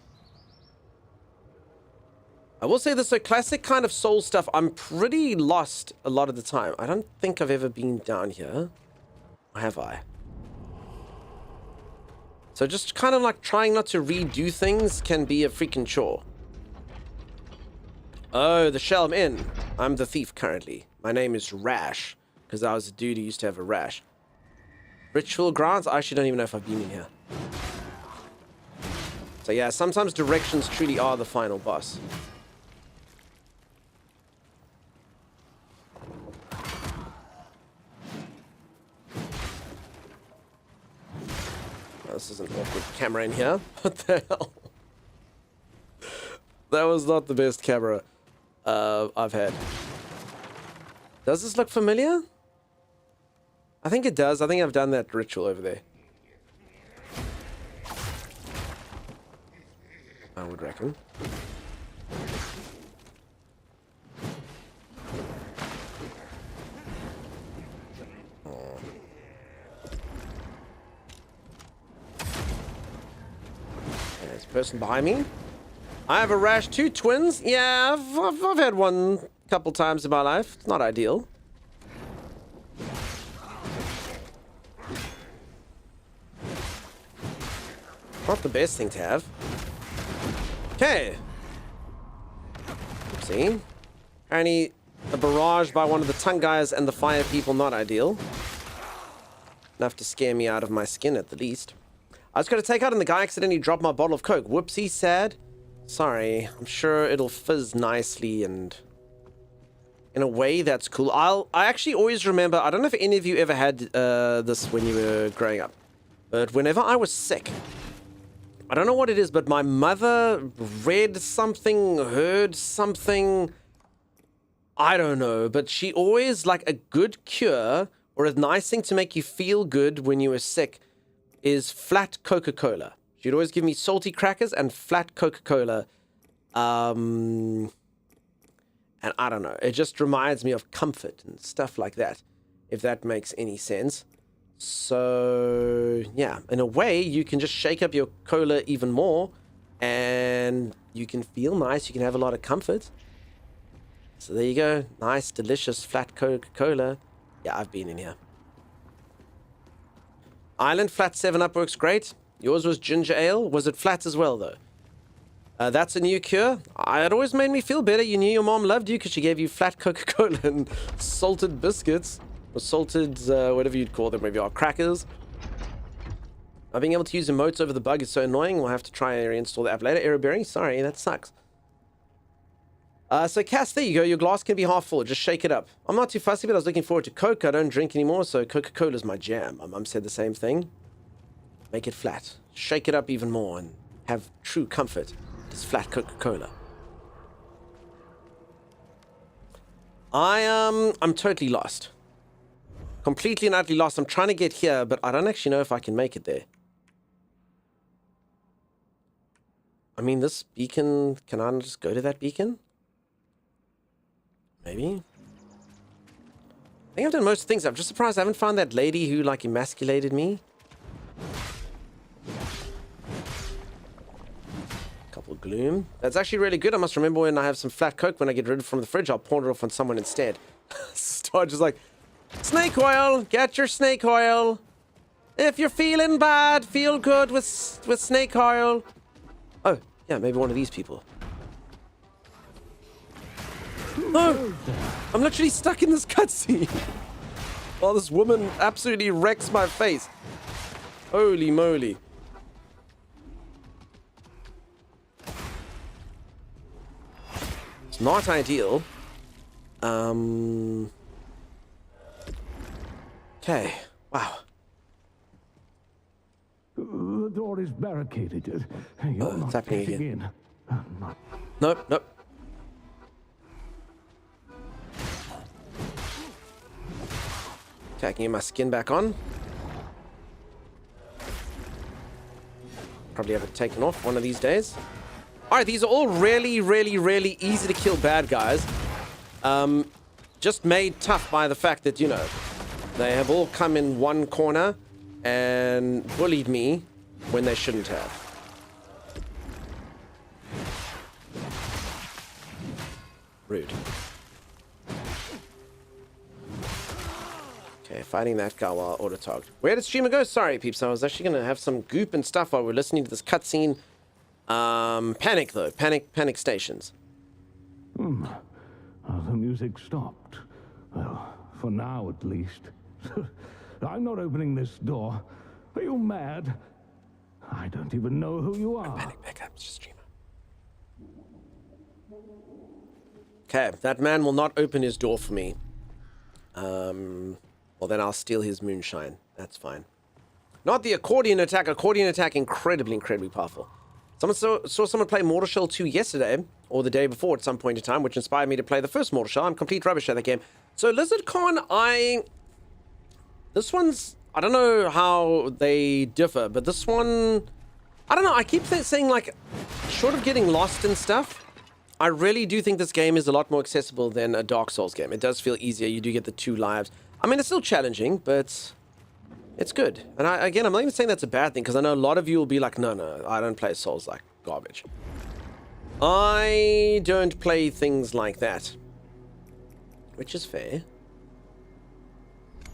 I will say this, so classic kind of soul stuff, I'm pretty lost a lot of the time. I don't think I've ever been down here. Or have I? So just kind of like trying not to redo things can be a freaking chore. Oh, the shell I'm in. I'm the thief currently. My name is Rash, because I was a dude who used to have a rash. Ritual grounds? I actually don't even know if I've been in here. So yeah, sometimes directions truly are the final boss. Oh, this is an awkward camera in here. What the hell? That was not the best camera I've had. Does this look familiar? I think it does. I think I've done that ritual over there. would reckon. There's a person behind me. I have a rash, 2 twins. Yeah, I've had one a couple times in my life. It's not ideal. Not the best thing to have. Okay. See? Apparently, a barrage by one of the tongue guys and the fire people, not ideal. Enough to scare me out of my skin at the least. I was going to take out and the guy accidentally dropped my bottle of Coke. Whoopsie, sad. Sorry. I'm sure it'll fizz nicely and... in a way, that's cool. I actually always remember... I don't know if any of you ever had this when you were growing up. But whenever I was sick... I don't know what it is, but my mother read something, heard something... I don't know, but she always, like, a good cure... or a nice thing to make you feel good when you were sick is flat Coca-Cola. She'd always give me salty crackers and flat Coca-Cola. And I don't know. It just reminds me of comfort and stuff like that, if that makes any sense. So, yeah. In a way, you can just shake up your cola even more and you can feel nice. You can have a lot of comfort. So there you go. Nice, delicious, flat Coca-Cola. Yeah, I've been in here. Island flat 7-Up works great. Yours was ginger ale. Was it flat as well, though? That's a new cure. It always made me feel better. You knew your mom loved you because she gave you flat Coca-Cola and salted biscuits. Or salted, whatever you'd call them, maybe our crackers. Not being able to use emotes over the bug is so annoying. We'll have to try and reinstall the app later. Aeroberry, sorry, that sucks. So Cass, there you go. Your glass can be half full. Just shake it up. I'm not too fussy, but I was looking forward to Coke. I don't drink anymore, so Coca-Cola's my jam. My mum said the same thing. Make it flat. Shake it up even more and have true comfort. Just flat Coca-Cola. I'm totally lost. Completely and utterly lost. I'm trying to get here, but I don't actually know if I can make it there. I mean, this beacon... Can I just go to that beacon? Maybe? I think I've done most things. I'm just surprised I haven't found that lady who, like, emasculated me. Couple of gloom. That's actually really good. I must remember when I have some flat Coke, when I get rid of it from the fridge, I'll pour it off on someone instead. Start just like... Snake oil! Get your snake oil! If you're feeling bad, feel good with snake oil. Oh, yeah, maybe one of these people. No! I'm literally stuck in this cutscene. While this woman absolutely wrecks my face. Holy moly. It's not ideal. Okay. Wow. The door is barricaded. You're not it's happening getting again. in. Nope, nope. Okay, I can get my skin back on. Probably have it taken off one of these days. Alright, these are all really, really, really easy to kill bad guys. Just made tough by the fact that, you know, they have all come in one corner and bullied me when they shouldn't have. Rude. Okay, fighting that guy while auto-target. Where did streamer go? Sorry, peeps. I was actually going to have some goop and stuff while we're listening to this cutscene. Panic, though. Panic stations. The music stopped. Well, for now at least. I'm not opening this door. Are you mad? I don't even know who you are. Panic backup, streamer. Okay, that man will not open his door for me. Well, then I'll steal his moonshine. That's fine. Not the accordion attack. Accordion attack, incredibly, incredibly powerful. Someone saw someone play Mortal Shell 2 yesterday, or the day before at some point in time, which inspired me to play the first Mortal Shell. I'm complete rubbish at that game. So LizardCon, this one's... I don't know how they differ, but this one... I don't know, I keep saying, like, short of getting lost and stuff, I really do think this game is a lot more accessible than a Dark Souls game. It does feel easier. You do get the 2 lives. I mean, it's still challenging, but it's good. And again, I'm not even saying that's a bad thing, because I know a lot of you will be like, no, I don't play Souls like garbage. I don't play things like that. Which is fair.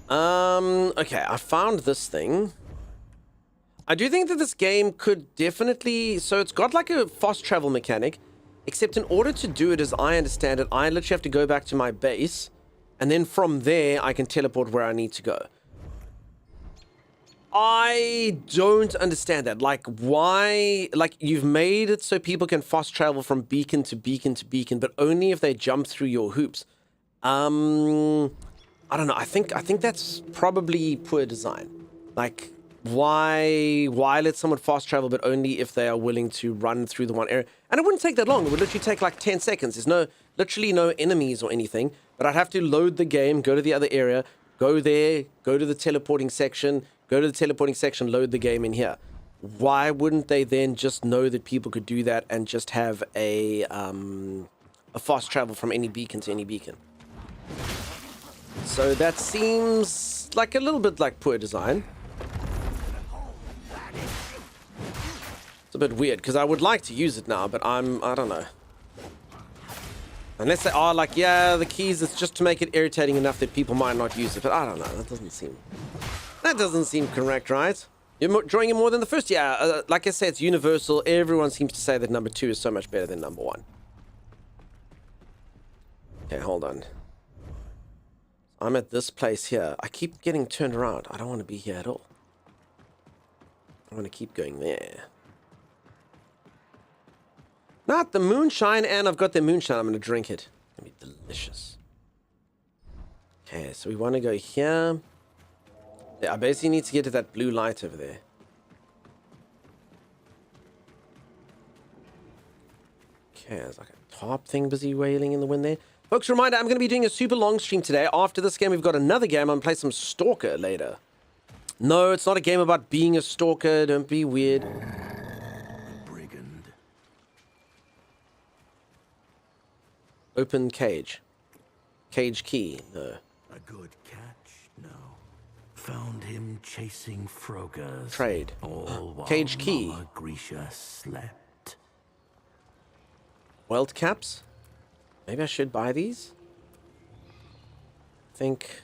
Okay, I found this thing. I do think that this game could definitely... So it's got like a fast travel mechanic, except in order to do it, as I understand it, I literally have to go back to my base, and then from there, I can teleport where I need to go. I don't understand that. Like, why... Like, you've made it so people can fast travel from beacon to beacon to beacon, but only if they jump through your hoops. I don't know. I think that's probably poor design. Like, why let someone fast travel, but only if they are willing to run through the one area? And it wouldn't take that long. It would literally take like 10 seconds. There's literally no enemies or anything, but I'd have to load the game, go to the other area, go there, go to the teleporting section, load the game in here. Why wouldn't they then just know that people could do that and just have a fast travel from any beacon to any beacon? So that seems like a little bit like poor design. It's a bit weird, because I would like to use it now, but I don't know. Unless they are like, yeah, the keys, it's just to make it irritating enough that people might not use it, but I don't know, that doesn't seem correct, right? You're enjoying it more than the first? Yeah, like I said, it's universal. Everyone seems to say that number 2 is so much better than number 1. Okay, hold on. I'm at this place here. I keep getting turned around. I don't want to be here at all. I want to keep going there. Not the moonshine, and I've got the moonshine. I'm going to drink it. It's going to be delicious. Okay, so we want to go here. Yeah, I basically need to get to that blue light over there. Okay, there's like a top thing busy wailing in the wind there. Folks, reminder, I'm going to be doing a super long stream today. After this game, we've got another game. I'm going to play some Stalker later. No, it's not a game about being a stalker. Don't be weird. Open cage. Cage key. No. A good catch? No. Found him chasing Frogers. Trade. All while Cage key. Mama Grisha slept. Weld caps? Maybe I should buy these? I think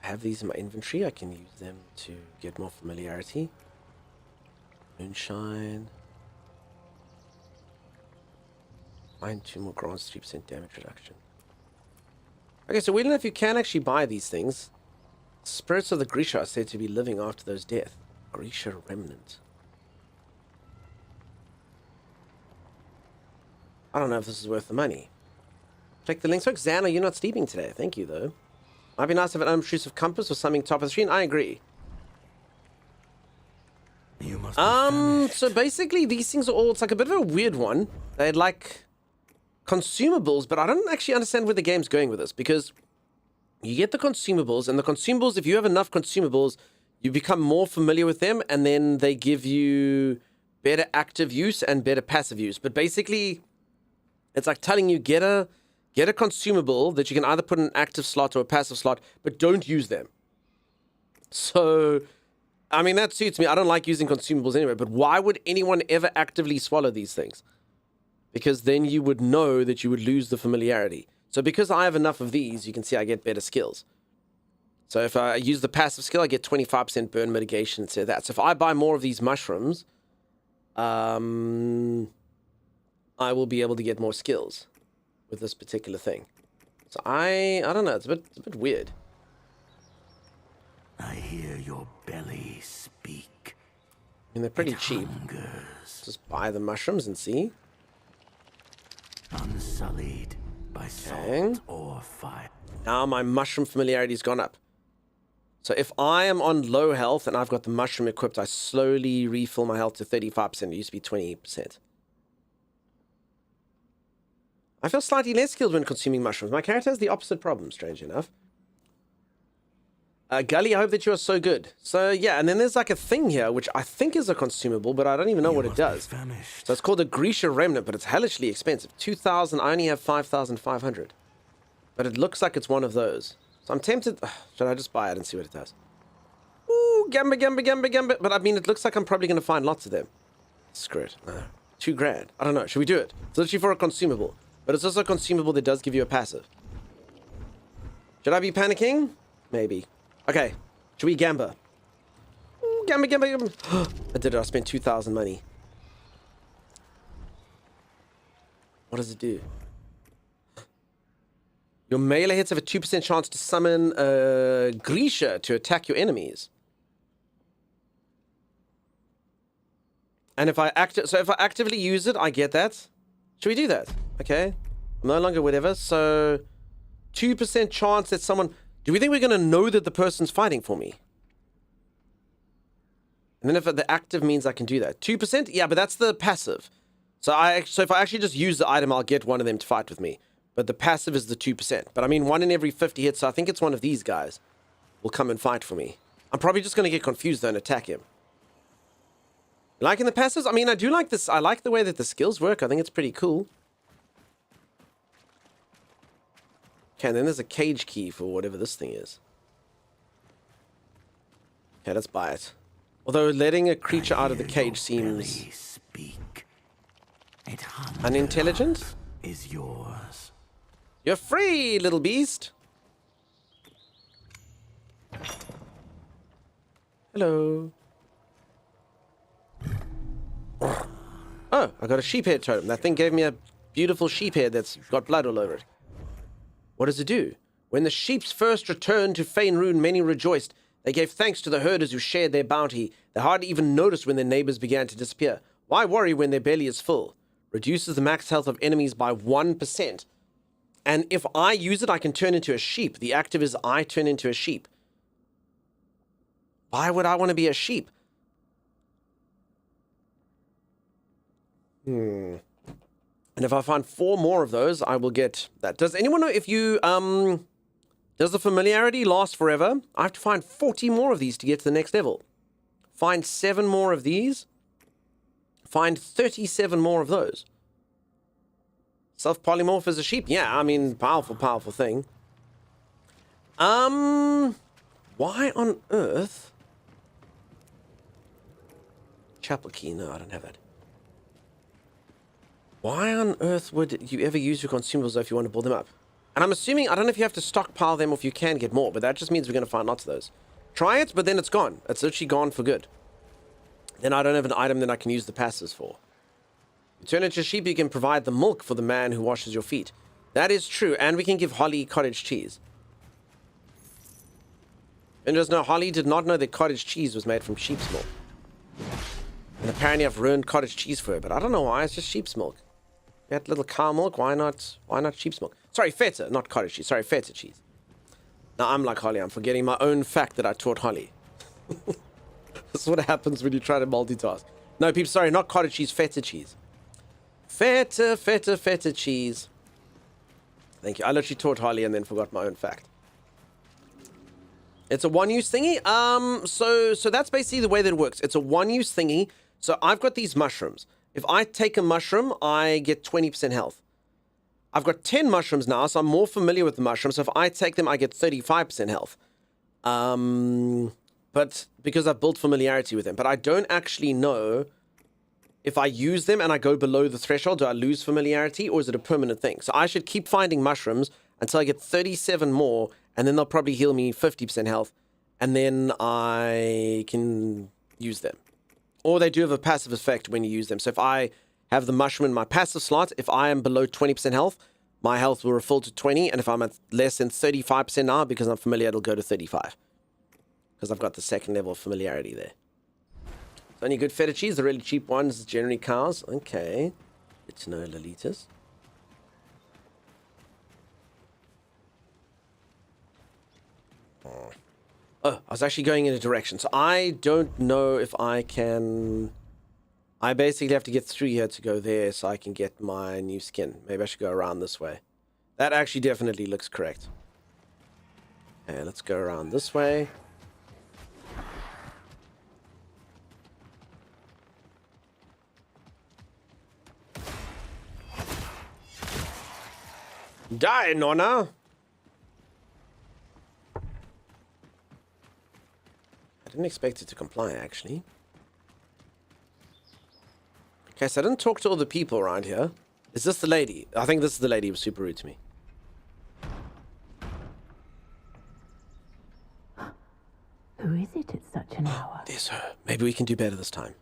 I have these in my inventory. I can use them to get more familiarity. Moonshine. Find 2 more grants, 3% damage reduction. Okay, so we don't know if you can actually buy these things. Spirits of the Grisha are said to be living after those deaths. Grisha Remnant. I don't know if this is worth the money. Click the links. Folks, Xana, you're not sleeping today. Thank you, though. Might be nice to have an unobtrusive compass or something top of the screen. I agree. You must be so basically these things are all, it's like a bit of a weird one. They're like consumables, but I don't actually understand where the game's going with this, because you get the consumables, and the consumables, if you have enough consumables, you become more familiar with them, and then they give you better active use and better passive use. But basically, it's like telling you get a consumable that you can either put in an active slot or a passive slot, but don't use them. So, I mean, that suits me. I don't like using consumables anyway, but why would anyone ever actively swallow these things? Because then you would know that you would lose the familiarity. So because I have enough of these, you can see I get better skills. So if I use the passive skill, I get 25% burn mitigation, so that. So if I buy more of these mushrooms, I will be able to get more skills with this particular thing. So I don't know, it's a bit weird. I hear your belly speak. I mean, they're pretty cheap. Just buy the mushrooms and see. Unsullied by salt or fire. Now my mushroom familiarity's gone up. So if I am on low health and I've got the mushroom equipped, I slowly refill my health to 35%. It used to be 20%. I feel slightly less skilled when consuming mushrooms. My character has the opposite problem, strange enough. Gully, I hope that you are so good. So yeah, and then there's like a thing here, which I think is a consumable, but I don't even know what it does. So it's called a Grisha Remnant, but it's hellishly expensive. 2,000, I only have 5,500. But it looks like it's one of those. So I'm tempted, should I just buy it and see what it does? Ooh, Gamba. But I mean, it looks like I'm probably going to find lots of them. Screw it. No. $2,000. I don't know. Should we do it? It's literally for a consumable. But it's also a consumable that does give you a passive. Should I be panicking? Maybe. Okay. Should we Gamba? Ooh, Gamba. I did it. I spent 2,000 money. What does it do? Your melee hits have a 2% chance to summon Grisha to attack your enemies. And if I actively use it, I get that. Should we do that? Okay. I'm no longer whatever. So 2% chance that someone... Do we think we're going to know that the person's fighting for me? And then if the active means I can do that. 2%? Yeah, but that's the passive. So if I actually just use the item, I'll get one of them to fight with me. But the passive is the 2%. But I mean, 1 in every 50 hits, so I think it's one of these guys will come and fight for me. I'm probably just going to get confused though and attack him. Liking the passives? I mean, I do like this. I like the way that the skills work. I think it's pretty cool. Okay, and then there's a cage key for whatever this thing is. Okay, let's buy it. Although letting a creature out of the cage seems unintelligent. Is yours. You're free, little beast. Hello. Oh, I got a sheep head totem. That thing gave me a beautiful sheep head that's got blood all over it. What does it do? When the sheeps first returned to Faerun, many rejoiced. They gave thanks to the herders who shared their bounty. They hardly even noticed when their neighbors began to disappear. Why worry when their belly is full? Reduces the max health of enemies by 1%. And if I use it, I can turn into a sheep. The active is I turn into a sheep. Why would I want to be a sheep? And if I find 4 more of those, I will get that. Does anyone know if you, does the familiarity last forever? I have to find 40 more of these to get to the next level. Find 7 more of these. Find 37 more of those. Self-polymorph as a sheep? Yeah, I mean, powerful thing. Why on earth? Chapel key? No, I don't have that. Why on earth would you ever use your consumables if you want to build them up? And I'm assuming, I don't know if you have to stockpile them or if you can get more, but that just means we're going to find lots of those. Try it, but then it's gone. It's literally gone for good. Then I don't have an item that I can use the passes for. You turn into a sheep, you can provide the milk for the man who washes your feet. That is true, and we can give Holly cottage cheese. And just know, Holly did not know that cottage cheese was made from sheep's milk. And apparently I've ruined cottage cheese for her, but I don't know why, it's just sheep's milk. That little cow milk, why not sheep's milk? Sorry, feta, not cottage cheese. Sorry, feta cheese. Now I'm like Holly, I'm forgetting my own fact that I taught Holly. This is what happens when you try to multitask. No, people, sorry, not cottage cheese, feta cheese. Feta cheese. Thank you. I literally taught Holly and then forgot my own fact. It's a one-use thingy. So that's basically the way that it works. It's a one-use thingy. So I've got these mushrooms. If I take a mushroom, I get 20% health. I've got 10 mushrooms now, so I'm more familiar with the mushrooms. So if I take them, I get 35% health. But because I've built familiarity with them. But I don't actually know if I use them and I go below the threshold, do I lose familiarity or is it a permanent thing? So I should keep finding mushrooms until I get 37 more, and then they'll probably heal me 50% health, and then I can use them. Or they do have a passive effect when you use them. So if I have the mushroom in my passive slot, if I am below 20% health, my health will refill to 20, and if I'm at less than 35% now, because I'm familiar, it'll go to 35. Because I've got the second level of familiarity there. Only good feta cheese, the really cheap ones, generally cows. Okay. Good to know, Lolitas. Oh, I was actually going in a direction. So I don't know if I can... I basically have to get through here to go there so I can get my new skin. Maybe I should go around this way. That actually definitely looks correct. Okay, let's go around this way. Die, Nonna! I didn't expect it to comply, actually. Okay, so I didn't talk to all the people around here. Is this the lady? I think this is the lady who was super rude to me. Who is it at such an hour? There's her. Maybe we can do better this time.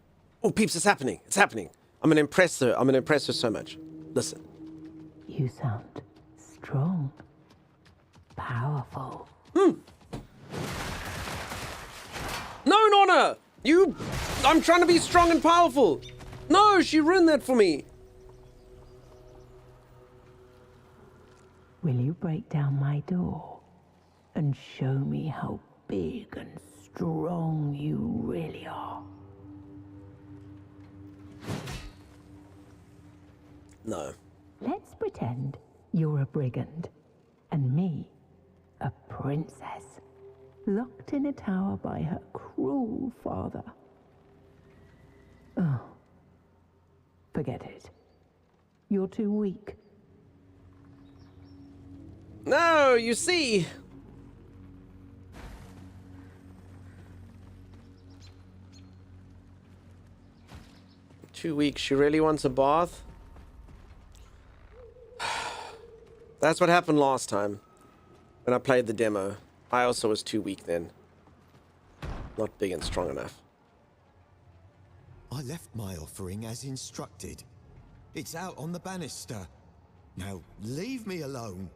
Oh, peeps, it's happening. It's happening. I'm gonna impress her. I'm gonna impress her so much. Listen. You sound strong. Powerful. No, Nonna! I'm trying to be strong and powerful. No, she ruined that for me. Will you break down my door and show me how big and strong you really are? No. Let's pretend you're a brigand and me, a princess, locked in a tower by her cruel father. Oh, forget it. You're too weak. No, you see. Too weak. She really wants a bath. That's what happened last time when I played the demo. I also was too weak then. Not big and strong enough. I left my offering as instructed. It's out on the banister. Now leave me alone.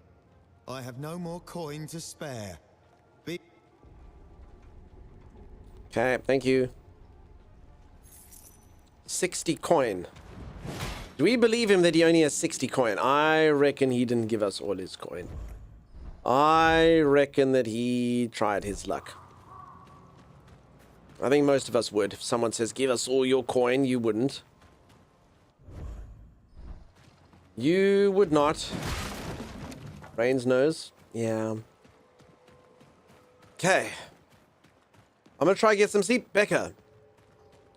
I have no more coin to spare. Okay, thank you. 60 coin. Do we believe him that he only has 60 coin? I reckon he didn't give us all his coin. I reckon that he tried his luck. I think most of us would. If someone says, give us all your coin, you wouldn't. You would not. Brains knows. Yeah. Okay. I'm gonna try and get some sleep. Becca.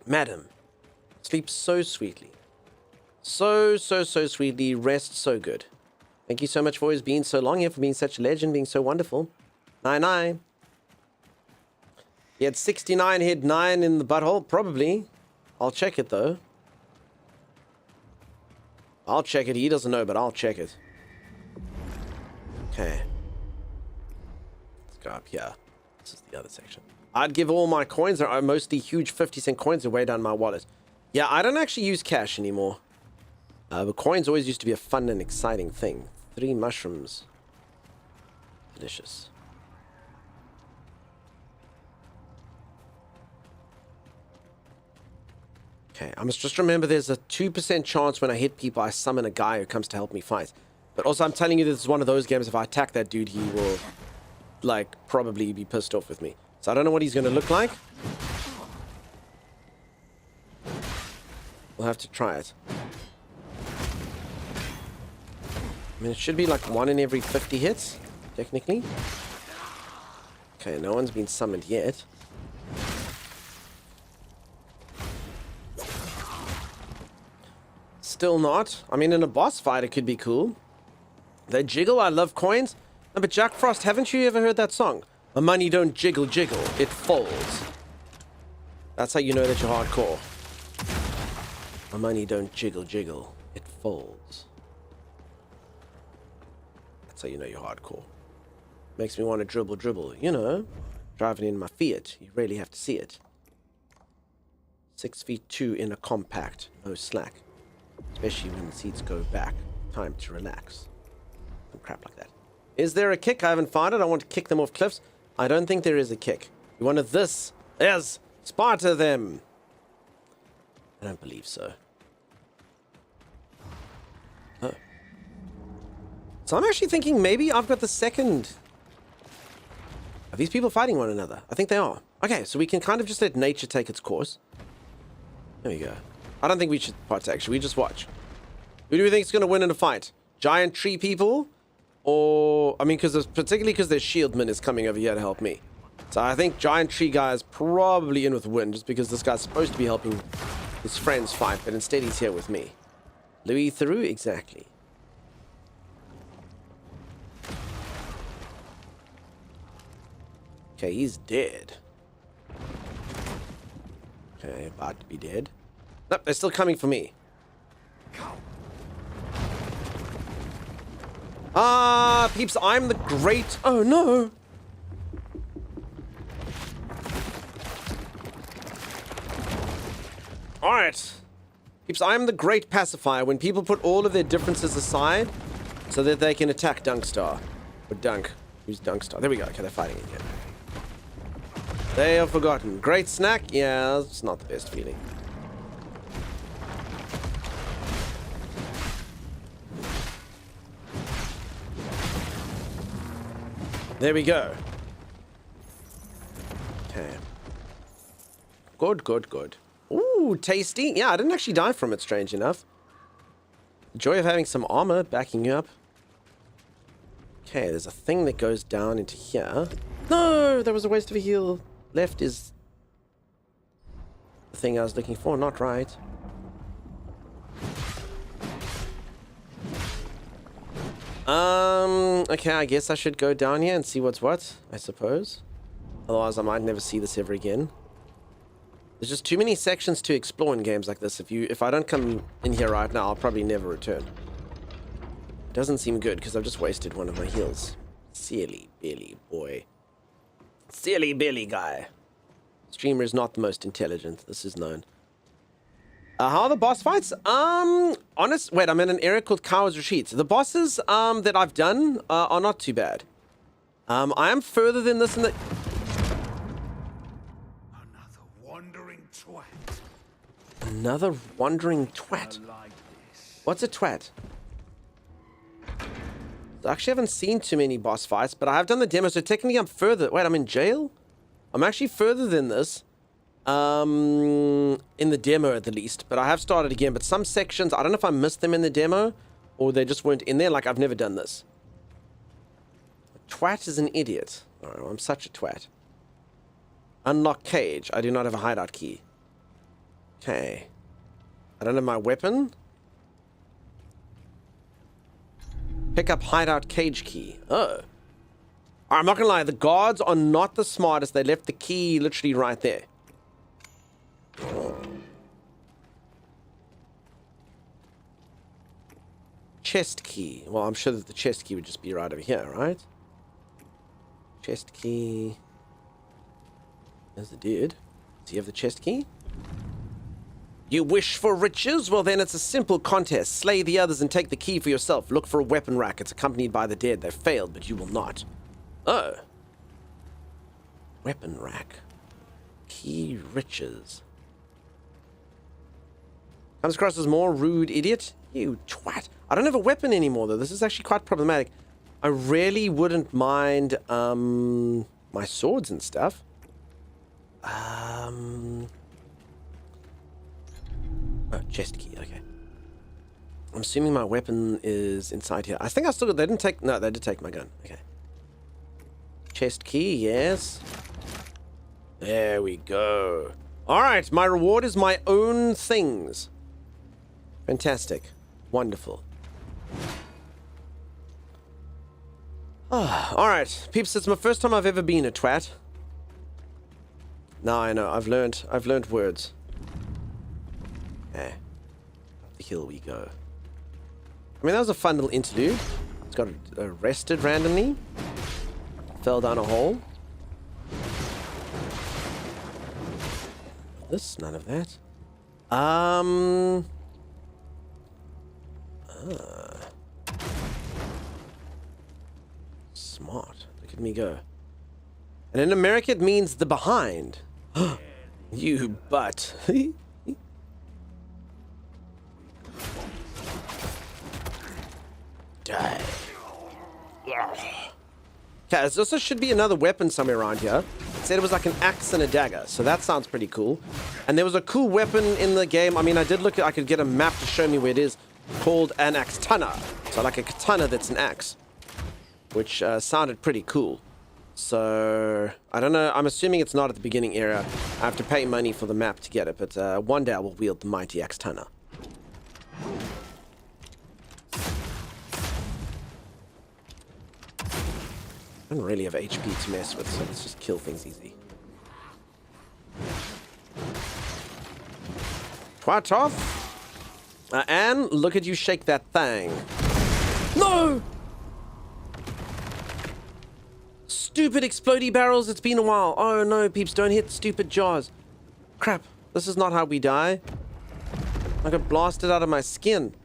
Madam. Sleep so sweetly. So sweetly. Rest so good. Thank you so much for always being so long here, for being such a legend, being so wonderful. 9-9. He had 69, he had 9 in the butthole. Probably. I'll check it, though. I'll check it. He doesn't know, but I'll check it. Okay. Let's go up here. This is the other section. I'd give all my coins, are mostly huge 50-cent coins, are way down my wallet. Yeah, I don't actually use cash anymore. But coins always used to be a fun and exciting thing. 3 mushrooms. Delicious. Okay, I must just remember there's a 2% chance when I hit people, I summon a guy who comes to help me fight. But also, I'm telling you, this is one of those games, if I attack that dude, he will, like, probably be pissed off with me. So I don't know what he's going to look like. We'll have to try it. I mean, it should be like 1 in every 50 hits, technically. Okay, no one's been summoned yet. Still not. I mean, in a boss fight, it could be cool. They jiggle. I love coins. No, but Jack Frost, haven't you ever heard that song? My money don't jiggle, jiggle. It folds. That's how you know that you're hardcore. My money don't jiggle, jiggle. It folds. That's how you know you're hardcore. Makes me want to dribble, dribble. You know, driving in my Fiat. You really have to see it. 6'2" in a compact. No slack. Especially when the seats go back. Time to relax. Some crap like that. Is there a kick? I haven't found it. I want to kick them off cliffs. I don't think there is a kick. You wanted this. Yes. Sparta them. I don't believe so. Oh. So I'm actually thinking maybe I've got the second. Are these people fighting one another? I think they are. Okay, so we can kind of just let nature take its course. There we go. I don't think we should partake, actually. We just watch. Who do we think is going to win in a fight? Giant tree people? Or, I mean, particularly because their shieldman is coming over here to help me. So I think giant tree guy is probably in with win, just because this guy's supposed to be helping his friends fight, but instead he's here with me. Louis Theroux? Exactly. Okay, he's dead. Okay, about to be dead. Nope, they're still coming for me. Ah, peeps, I'm the great... Oh, no. Alright. Peeps, I'm the great pacifier when people put all of their differences aside so that they can attack Dunkstar. Or Dunk. Who's Dunkstar? There we go. Okay, they're fighting again. They have forgotten. Great snack? Yeah, it's not the best feeling. There we go. Okay. Good, good, good. Ooh, tasty. Yeah, I didn't actually die from it, strange enough. The joy of having some armor backing you up. Okay, there's a thing that goes down into here. No, that was a waste of a heal. Left is the thing I was looking for, not right. Okay, I guess I should go down here and see what's what, I suppose. Otherwise, I might never see this ever again. There's just too many sections to explore in games like this. If I don't come in here right now, I'll probably never return. It doesn't seem good because I've just wasted one of my heals. Silly Billy boy. Silly Billy guy. Streamer is not the most intelligent. This is known. How are the boss fights? Wait, I'm in an area called Coward's Retreat. The bosses that I've done are not too bad. I am further than this in the... Another wandering twat. What's a twat? I actually haven't seen too many boss fights, but I have done the demo, so technically I'm further... Wait, I'm in jail? I'm actually further than this. In the demo at the least, but I have started again. But some sections, I don't know if I missed them in the demo, or they just weren't in there. Like, I've never done this. A twat is an idiot. Oh, I'm such a twat. Unlock cage. I do not have a hideout key. Okay. I don't have my weapon. Pick up hideout cage key. Oh. I'm not gonna lie, the guards are not the smartest. They left the key literally right there. Oh. Chest key. Well, I'm sure that the chest key would just be right over here, right? Chest key. There's the dude. Does he have the chest key? You wish for riches? Well, then it's a simple contest. Slay the others and take the key for yourself. Look for a weapon rack. It's accompanied by the dead. They've failed, but you will not. Oh. Weapon rack. Key riches. Comes across as more rude idiot. You twat. I don't have a weapon anymore, though. This is actually quite problematic. I really wouldn't mind, my swords and stuff. Oh, chest key, okay. I'm assuming my weapon is inside here. I think I still got... They didn't take... No, they did take my gun. Okay. Chest key, yes. There we go. Alright, my reward is my own things. Fantastic. Wonderful. Alright, peeps, it's my first time I've ever been a twat. Now I know, I've learned words. Okay. Up the hill we go. I mean, that was a fun little interlude. It's got arrested randomly. Fell down a hole. This, none of that. Smart. Look at me go. And in America, it means the behind. You butt. Die. Okay, this also should be another weapon somewhere around here. It said it was like an axe and a dagger, so that sounds pretty cool. And there was a cool weapon in the game. I mean, I did look at... I could get a map to show me where it is, called an axtana. So like a katana that's an axe, which sounded pretty cool. So I don't know. I'm assuming it's not at the beginning area. I have to pay money for the map to get it, but one day I will wield the mighty axtana. I don't really have HP to mess with, so let's just kill things easy. Twat off. Anne, look at you shake that thing. No! Stupid explodey barrels, it's been a while. Oh no, peeps, don't hit stupid jaws. Crap, this is not how we die. I got blasted out of my skin.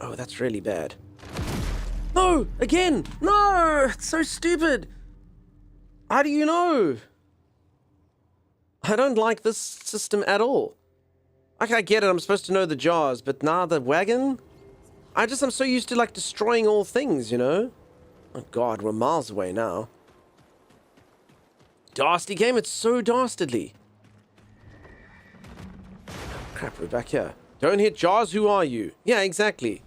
Oh, that's really bad. No! Again! No! It's so stupid! How do you know? I don't like this system at all. Like, I get it, I'm supposed to know the jars, but now the wagon? I'm so used to, like, destroying all things, you know? Oh god, we're miles away now. Dastardly game, it's so dastardly. Crap, we're back here. Don't hit jars, who are you? Yeah, exactly.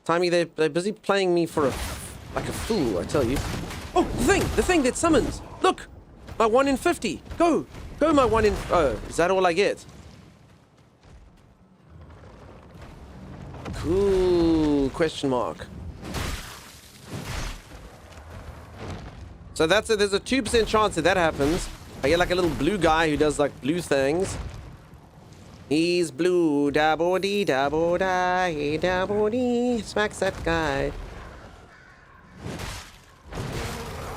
Timey, they're busy playing me for like a fool, I tell you. Oh, the thing that summons. Look, my 1 in 50. Go, my 1 in. Oh, is that all I get? Cool, question mark. So that's it. There's a 2% chance that happens. I get like a little blue guy who does like blue things. He's blue, dabbo-dee, dabbo-da, dabbo-dee. Smacks that guy.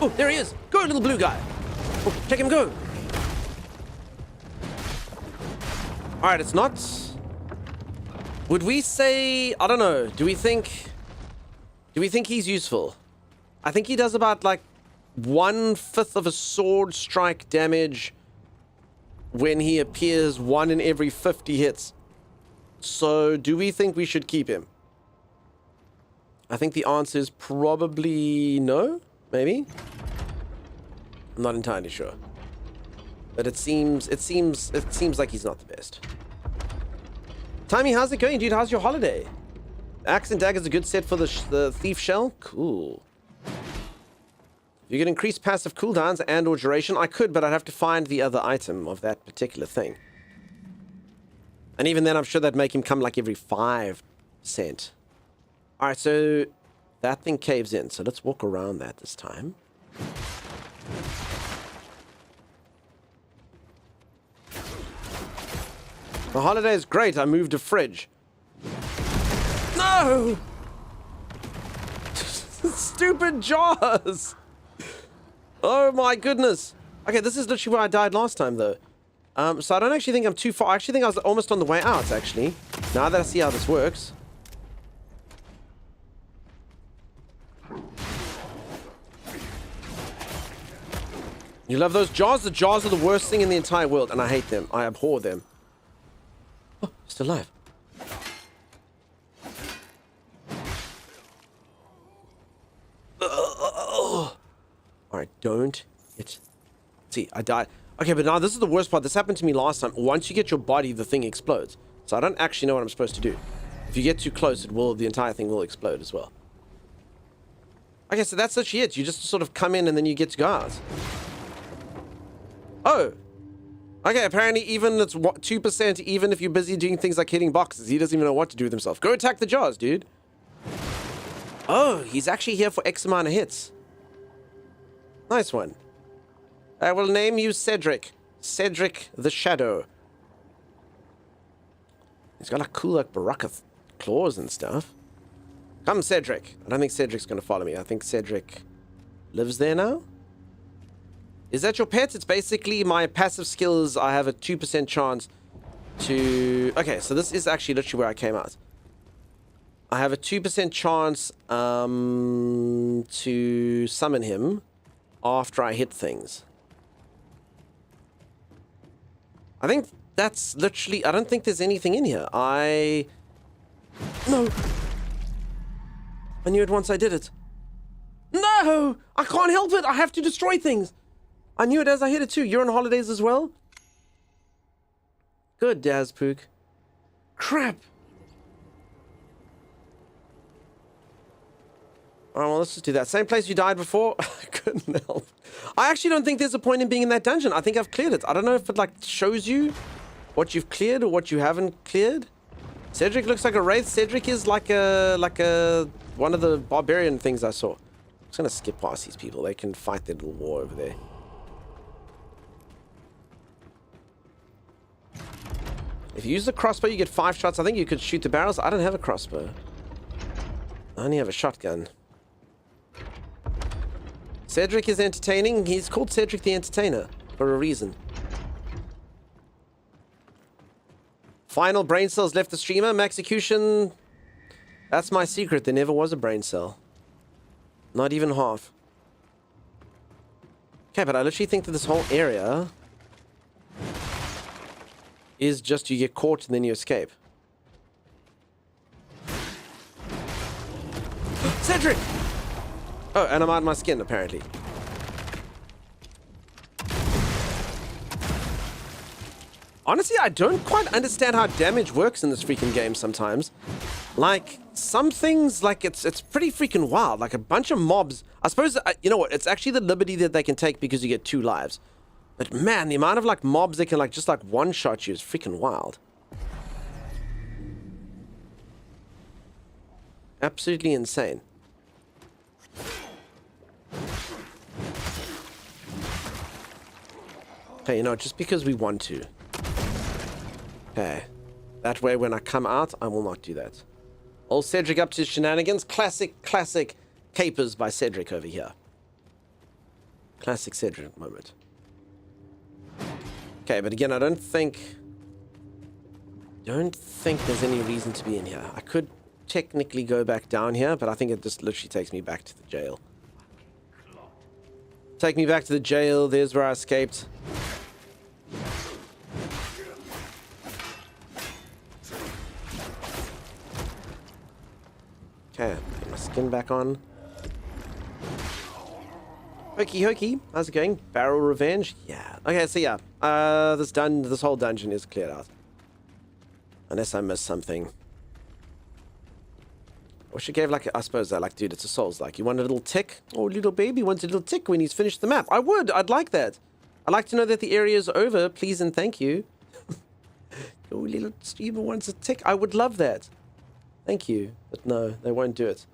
Oh, there he is. Go, little blue guy. Oh, check him go. All right, it's not. Would we say, I don't know, do we think he's useful? I think he does about like 1/5 of a sword strike damage when he appears 1 in every 50 hits. So do we think we should keep him? I think the answer is probably no, maybe. I'm not entirely sure. But it seems like he's not the best. Timey, how's it going, dude? How's your holiday? Axe and Dagger's a good set for the Thief Shell. Cool. You can increase passive cooldowns and or duration. I could, but I'd have to find the other item of that particular thing. And even then, I'm sure that'd make him come like every 5%. Alright, so that thing caves in. So let's walk around that this time. The holiday is great. I moved a fridge. No! Stupid jaws! Oh my goodness. Okay, this is literally where I died last time, though. So I don't actually think I'm too far. I actually think I was almost on the way out, actually. Now that I see how this works. You love those jars? The jars are the worst thing in the entire world, and I hate them. I abhor them. Oh, still alive. Alright, don't hit. See, I died. Okay, but now this is the worst part. This happened to me last time. Once you get your body, the thing explodes. So I don't actually know what I'm supposed to do. If you get too close, the entire thing will explode as well. Okay, so that's literally it. You just sort of come in and then you get to go out. Oh. Okay, apparently even it's 2%, even if you're busy doing things like hitting boxes. He doesn't even know what to do with himself. Go attack the jars, dude. Oh, he's actually here for X amount of hits. Nice one. I will name you Cedric. Cedric the Shadow. He's got like cool like Baraka claws and stuff. Come, Cedric. I don't think Cedric's going to follow me. I think Cedric lives there now. Is that your pet? It's basically my passive skills. I have a 2% chance to... Okay, so this is actually literally where I came out. I have a 2% chance to summon him after I hit things. I think that's literally... I don't think there's anything in here. No! I knew it once I did it. No! I can't help it! I have to destroy things! I knew it as I hit it too. You're on holidays as well? Good, Dazpook. Crap! Alright, well, let's just do that. Same place you died before? I couldn't help. I actually don't think there's a point in being in that dungeon. I think I've cleared it. I don't know if it, like, shows you what you've cleared or what you haven't cleared. Cedric looks like a wraith. Cedric is like one of the barbarian things I saw. just gonna skip past these people. They can fight their little war over there. If you use the crossbow, you get 5 shots. I think you could shoot the barrels. I don't have a crossbow. I only have a shotgun. Cedric is entertaining. He's called Cedric the Entertainer for a reason. Final brain cells left the streamer. Maxecution. That's my secret. There never was a brain cell. Not even half. Okay, but I literally think that this whole area is just you get caught and then you escape. Cedric! Oh, and I'm out of my skin, apparently. Honestly, I don't quite understand how damage works in this freaking game sometimes. Like, some things, like, it's pretty freaking wild. Like, a bunch of mobs. I suppose, you know what, it's actually the liberty that they can take because you get 2 lives. But man, the amount of, like, mobs that can, like, just, like, one-shot you is freaking wild. Absolutely insane. Okay, you know, just because we want to. Okay. That way, when I come out, I will not do that. Old Cedric up to his shenanigans. Classic capers by Cedric over here. Classic Cedric moment. Okay, but again, I don't think there's any reason to be in here. I could technically go back down here, but I think it just literally takes me back to the jail. Take me back to the jail. There's where I escaped. Okay, get my skin back on. Hokey hokey, how's it going? Barrel revenge? Yeah. Okay, so yeah, this whole dungeon is cleared out. Unless I missed something. I wish it gave like, I suppose that, like, dude, it's a Souls, like, you want a little tick? Oh, little baby wants a little tick when he's finished the map. I'd like that. I'd like to know that the area is over, please and thank you. Oh, little streamer wants a tick. I would love that. Thank you. But no, they won't do it.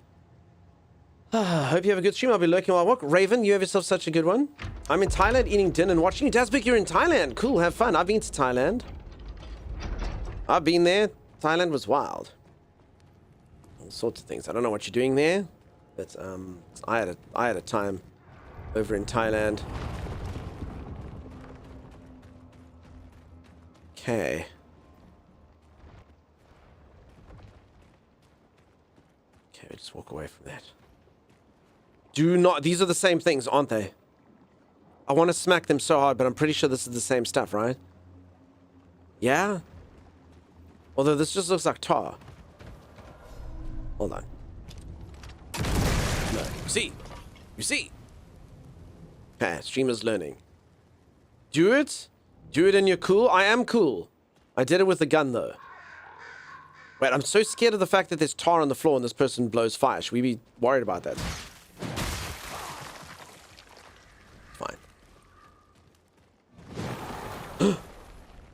Hope you have a good stream. I'll be lurking while I walk. Raven, you have yourself such a good one. I'm in Thailand eating dinner and watching you. Dasbik, you're in Thailand. Cool, have fun. I've been to Thailand. I've been there. Thailand was wild. All sorts of things. I don't know what you're doing there, but I had a time over in Thailand. Okay. Okay, we just walk away from that. Do not... These are the same things, aren't they? I want to smack them so hard, but I'm pretty sure this is the same stuff, right? Yeah? Although this just looks like tar. Hold on. No. You see? You see? Okay, streamer's learning. Do it? Do it and you're cool? I am cool. I did it with the gun, though. Wait, I'm so scared of the fact that there's tar on the floor and this person blows fire. Should we be worried about that? Fine.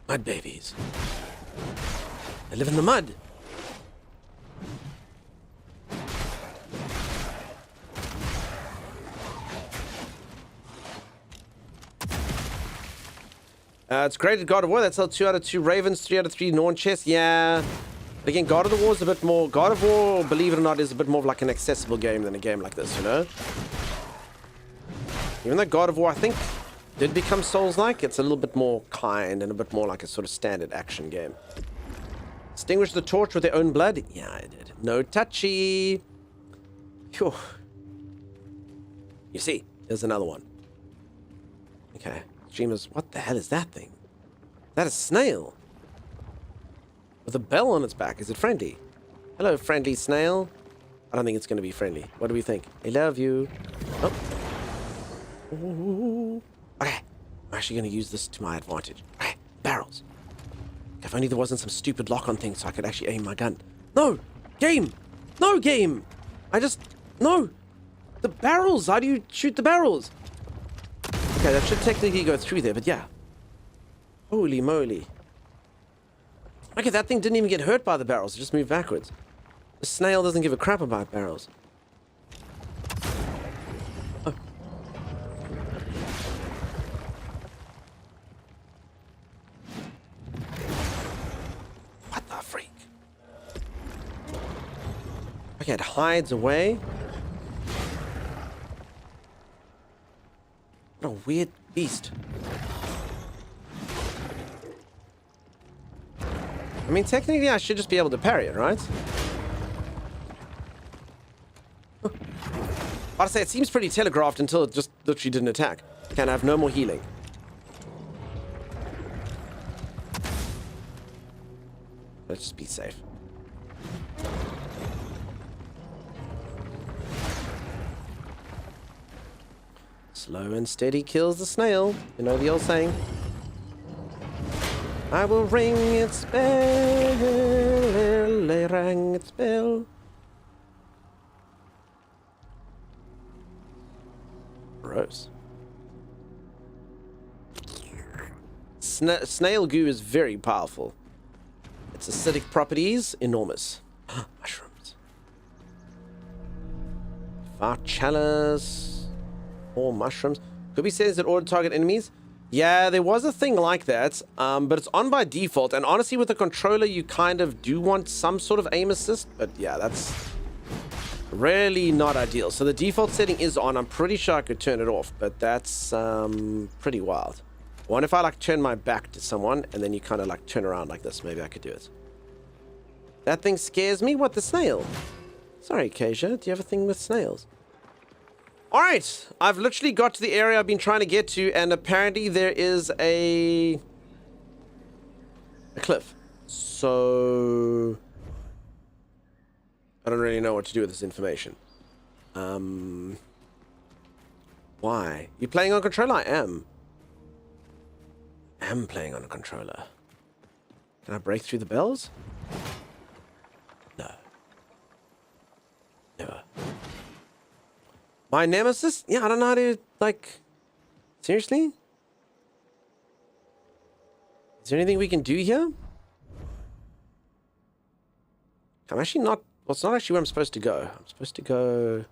Mud babies. They live in the mud. It's great at God of War. That's held 2 out of 2 Ravens, 3 out of 3 Norn Chess. Yeah. But again, God of the War is a bit more... God of War, believe it or not, is a bit more of like an accessible game than a game like this, you know? Even though God of War, I think, did become Souls-like, it's a little bit more kind and a bit more like a sort of standard action game. Extinguish the torch with their own blood? Yeah, I did. No touchy. Phew. You see, there's another one. Okay. Streamers, what the hell is that thing? Is that a snail? With a bell on its back. Is it friendly? Hello, friendly snail. I don't think it's going to be friendly. What do we think? I love you. Oh. Ooh. Okay. I'm actually going to use this to my advantage. Okay. Barrels. If only there wasn't some stupid lock on thing so I could actually aim my gun. No! Game! No, game! No! The barrels! How do you shoot the barrels? Okay, that should technically go through there, but yeah. Holy moly. Okay, that thing didn't even get hurt by the barrels. It just moved backwards. The snail doesn't give a crap about barrels. Okay, it hides away. What a weird beast. I mean, technically, I should just be able to parry it, right? I'd say it seems pretty telegraphed until it just literally didn't attack. Can I have no more healing? Let's just be safe. Slow and steady kills the snail. You know the old saying. I will ring its bell, ring its bell. Gross. Snail goo is very powerful. Its acidic properties, enormous. Mushrooms. Far chalice. More mushrooms. Could be says that auto-target enemies. Yeah, there was a thing like that, but it's on by default. And honestly, with the controller, you kind of do want some sort of aim assist. But yeah, that's really not ideal. So the default setting is on. I'm pretty sure I could turn it off, but that's pretty wild. I wonder if I like turn my back to someone and then you kind of like turn around like this. Maybe I could do it. That thing scares me. What, the snail? Sorry, Kasia. Do you have a thing with snails? All right. I've literally got to the area I've been trying to get to, and apparently there is a cliff. So I don't really know what to do with this information. Why? You playing on controller? I am. Playing on a controller. Can I break through the bells? No. Never. My nemesis? Yeah, I don't know how to, like... Seriously? Is there anything we can do here? I'm actually not... Well, it's not actually where I'm supposed to go. I'm supposed to go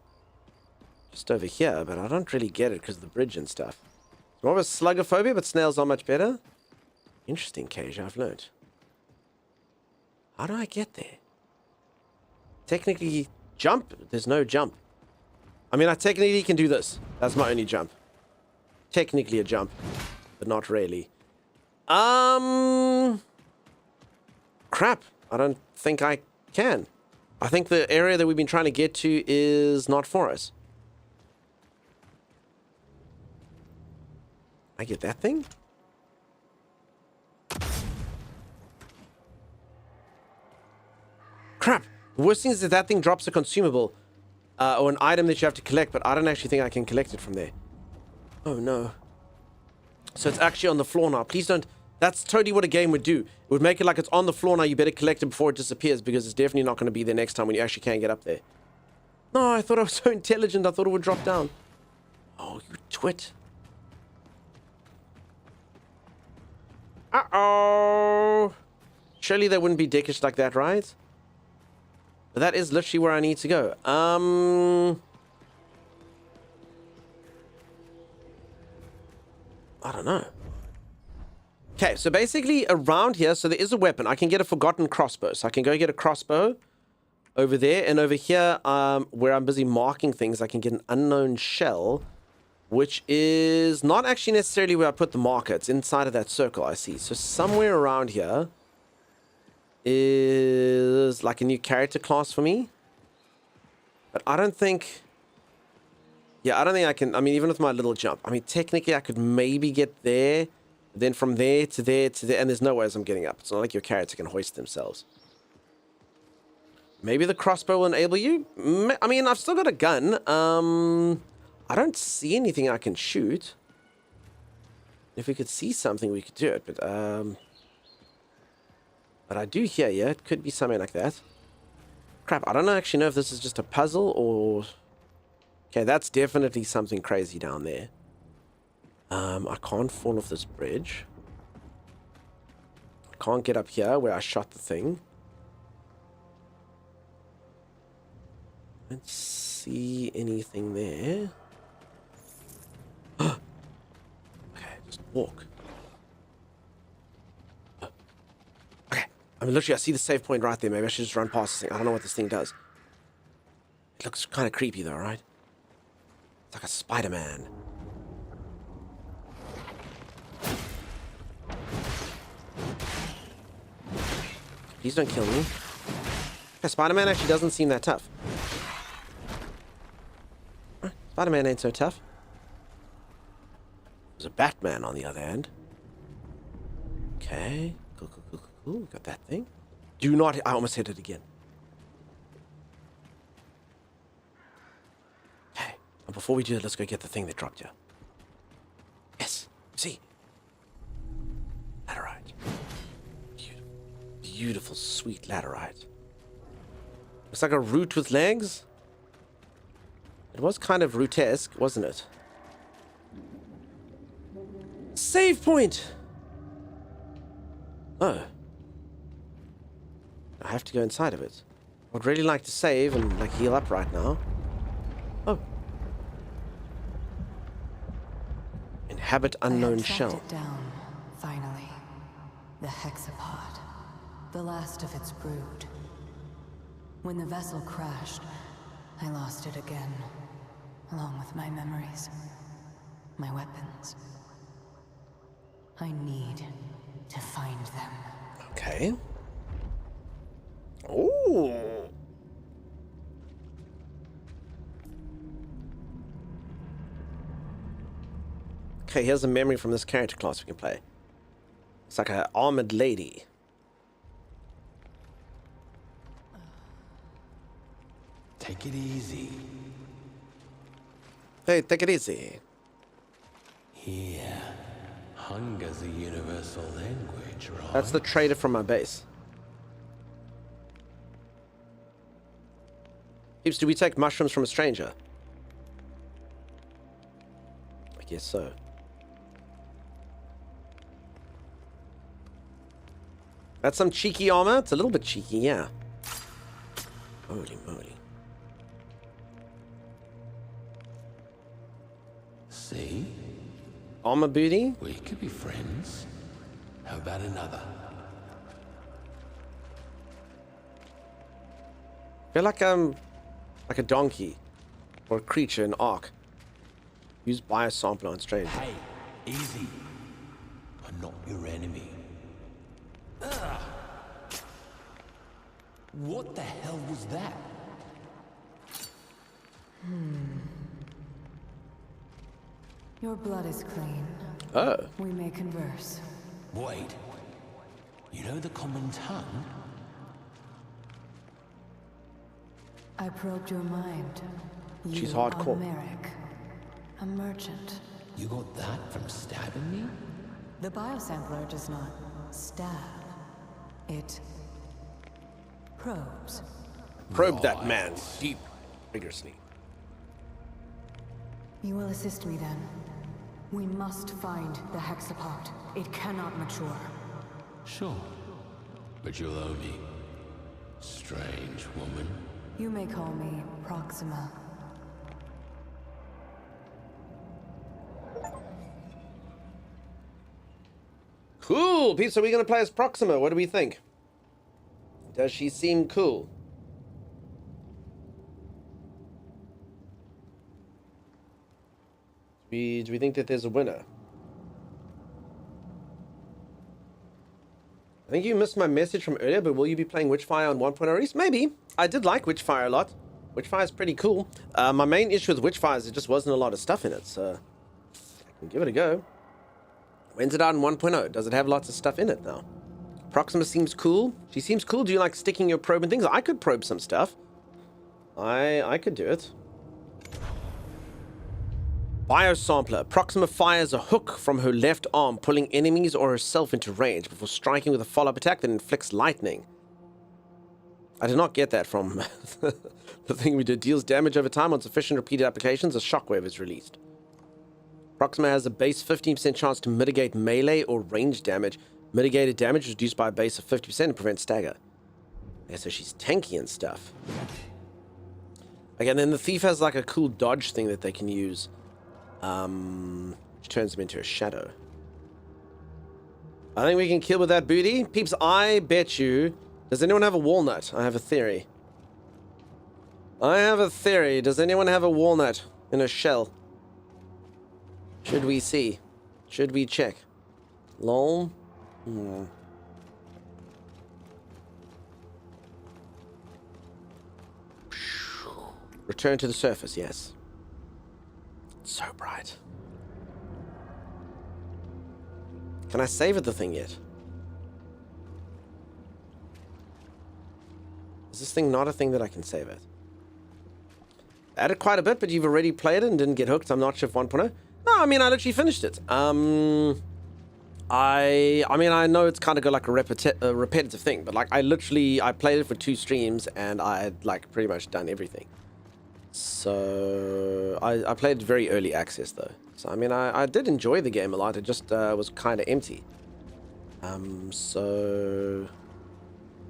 just over here, but I don't really get it because of the bridge and stuff. It's more of a sluggophobia, but snails are much better. Interesting, Kasia, I've learned. How do I get there? Technically, jump? There's no jump. I mean, I technically can do this. That's my only jump. Technically a jump, but not really. Crap. I don't think I can. I think the area that we've been trying to get to is not for us. I get that thing? Crap. The worst thing is that that thing drops a consumable. Or an item that you have to collect, but I don't actually think I can collect it from there. Oh, no. So it's actually on the floor now. Please don't... That's totally what a game would do. It would make it like it's on the floor now. You better collect it before it disappears, because it's definitely not going to be there next time when you actually can't get up there. No, I thought I was so intelligent. I thought it would drop down. Oh, you twit. Uh-oh. Surely they wouldn't be dickish like that, right? But that is literally where I need to go. I don't know. Okay, so basically around here, so there is a weapon. I can get a forgotten crossbow. So I can go get a crossbow over there. And over here, where I'm busy marking things, I can get an unknown shell, which is not actually necessarily where I put the marker. It's inside of that circle, I see. So somewhere around here is like a new character class for me. But I don't think... Yeah, I don't think I can... I mean, even with my little jump. I mean, technically, I could maybe get there. Then from there to there to there. And there's no ways I'm getting up. It's not like your character can hoist themselves. Maybe the crossbow will enable you? I mean, I've still got a gun. I don't see anything I can shoot. If we could see something, we could do it. But I do hear you. It could be something like that. Crap, I don't actually know if this is just a puzzle or... Okay, that's definitely something crazy down there. I can't fall off this bridge. I can't get up here where I shot the thing. I don't see anything there. Okay, just walk. Okay, I mean, literally, I see the save point right there. Maybe I should just run past this thing. I don't know what this thing does. It looks kind of creepy though, right? It's like a Spider-Man. Please don't kill me. Okay, Spider-Man actually doesn't seem that tough. Spider-Man ain't so tough. There's a Batman on the other hand. Okay. Cool. Got that thing. Do not... I almost hit it again. Okay. And before we do that, let's go get the thing that dropped you. Yes. See? Laterite. Beautiful, sweet laterite. Looks like a root with legs. It was kind of root-esque, wasn't it? Save point! Oh. I have to go inside of it. I would really like to save and like heal up right now. Oh. Inhabit unknown shell. It down, finally. The hexapod. The last of its brood. When the vessel crashed, I lost it again. Along with my memories. My weapons. I need to find them. Okay. Ooh. Okay, here's a memory from this character class we can play. It's like an armored lady. Take it easy. Hey, take it easy. Here. Hunger's a universal language, right? That's the trader from my base. Peeps, do we take mushrooms from a stranger? I guess so. That's some cheeky armor. It's a little bit cheeky, yeah. Holy moly. See? Armor booty? We could be friends. How about another? Feel like a donkey or a creature in Ark. Use biosampler on stranger. Hey, easy. I'm not your enemy. Ugh. What the hell was that? Your blood is clean. Oh. We may converse. Wait. You know the common tongue? I probed your mind. She's You hardcore. are Merrick, a merchant. You got that from stabbing me? The biosampler does not stab. It probes. Probe that man deep, vigorously. You will assist me then. We must find the hexapod. It cannot mature. Sure. But you'll owe me. Strange woman. You may call me Proxima. Cool, Pete. So we're going to play as Proxima. What do we think? Does she seem cool? Do we think that there's a winner? I think you missed my message from earlier, but will you be playing Witchfire on 1.0 East? Maybe. I did like Witchfire a lot. Witchfire is pretty cool. My main issue with Witchfire is there just wasn't a lot of stuff in it, so I can give it a go. When's it out in 1.0? Does it have lots of stuff in it now? Proxima seems cool. She seems cool. Do you like sticking your probe and things? I could probe some stuff. I could do it. Biosampler. Proxima fires a hook from her left arm, pulling enemies or herself into range before striking with a follow-up attack that inflicts lightning. I did not get that from the thing we did. Deals damage over time on sufficient repeated applications. A shockwave is released. Proxima has a base 15% chance to mitigate melee or range damage. Mitigated damage is reduced by a base of 50% and prevents stagger. Yeah, so she's tanky and stuff. Again, then the thief has like a cool dodge thing that they can use. Which turns them into a shadow. I think we can kill with that booty. Peeps, I bet you... Does anyone have a walnut? I have a theory. I have a theory. Does anyone have a walnut in a shell? Should we see? Should we check? Lol. Return to the surface, yes. It's so bright. Can I save at the thing yet? Is this thing not a thing that I can save at? Added quite a bit, but you've already played it and didn't get hooked. I'm not sure if 1.0. No, I mean, I literally finished it. I mean, I know it's kind of got like a repetitive thing, but like I played it for 2 streams and I had like pretty much done everything. So I played very early access though. So I mean, I did enjoy the game a lot. It just was kind of empty. So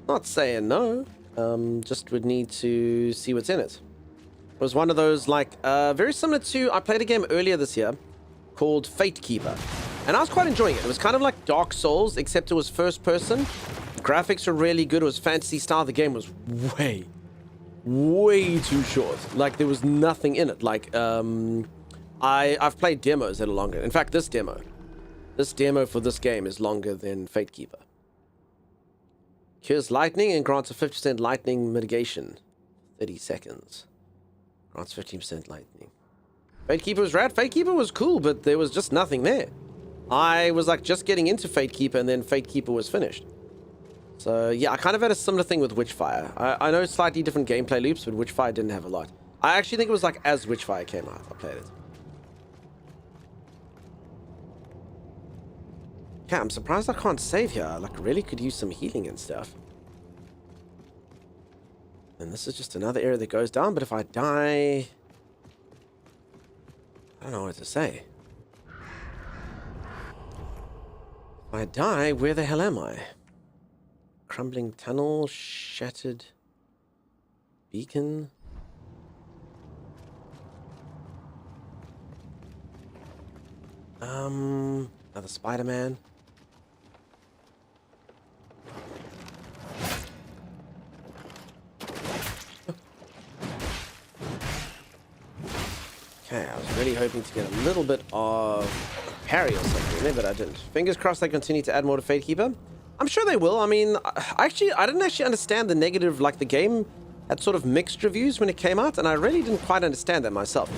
not saying no. Just would need to see what's in it. It was one of those like very similar to, I played a game earlier this year called Fate Keeper, and I was quite enjoying it. It was kind of like Dark Souls, except it was first person. The graphics were really good. It was fantasy style. The game was way too short. Like there was nothing in it. Like I've played demos that are longer. In fact, this demo for this game is longer than Fate Keeper. Cures lightning and grants a 50% lightning mitigation. 30 seconds. Grants 15% lightning. Fate Keeper was rad. Fate Keeper was cool, but there was just nothing there. I was like just getting into Fate Keeper and then Fate Keeper was finished. So yeah, I kind of had a similar thing with Witchfire. I know slightly different gameplay loops, but Witchfire didn't have a lot. I actually think it was like as Witchfire came out, I played it. Yeah, I'm surprised I can't save here. I like really could use some healing and stuff. And this is just another area that goes down, but if I die... I don't know what to say. If I die, where the hell am I? Crumbling tunnel, shattered beacon. Another Spider-Man. Okay, I was really hoping to get a little bit of a parry or something there, but I didn't. Fingers crossed they continue to add more to Fate Keeper. I'm sure they will. I mean, I didn't actually understand the negative, like the game had sort of mixed reviews when it came out, and I really didn't quite understand that myself.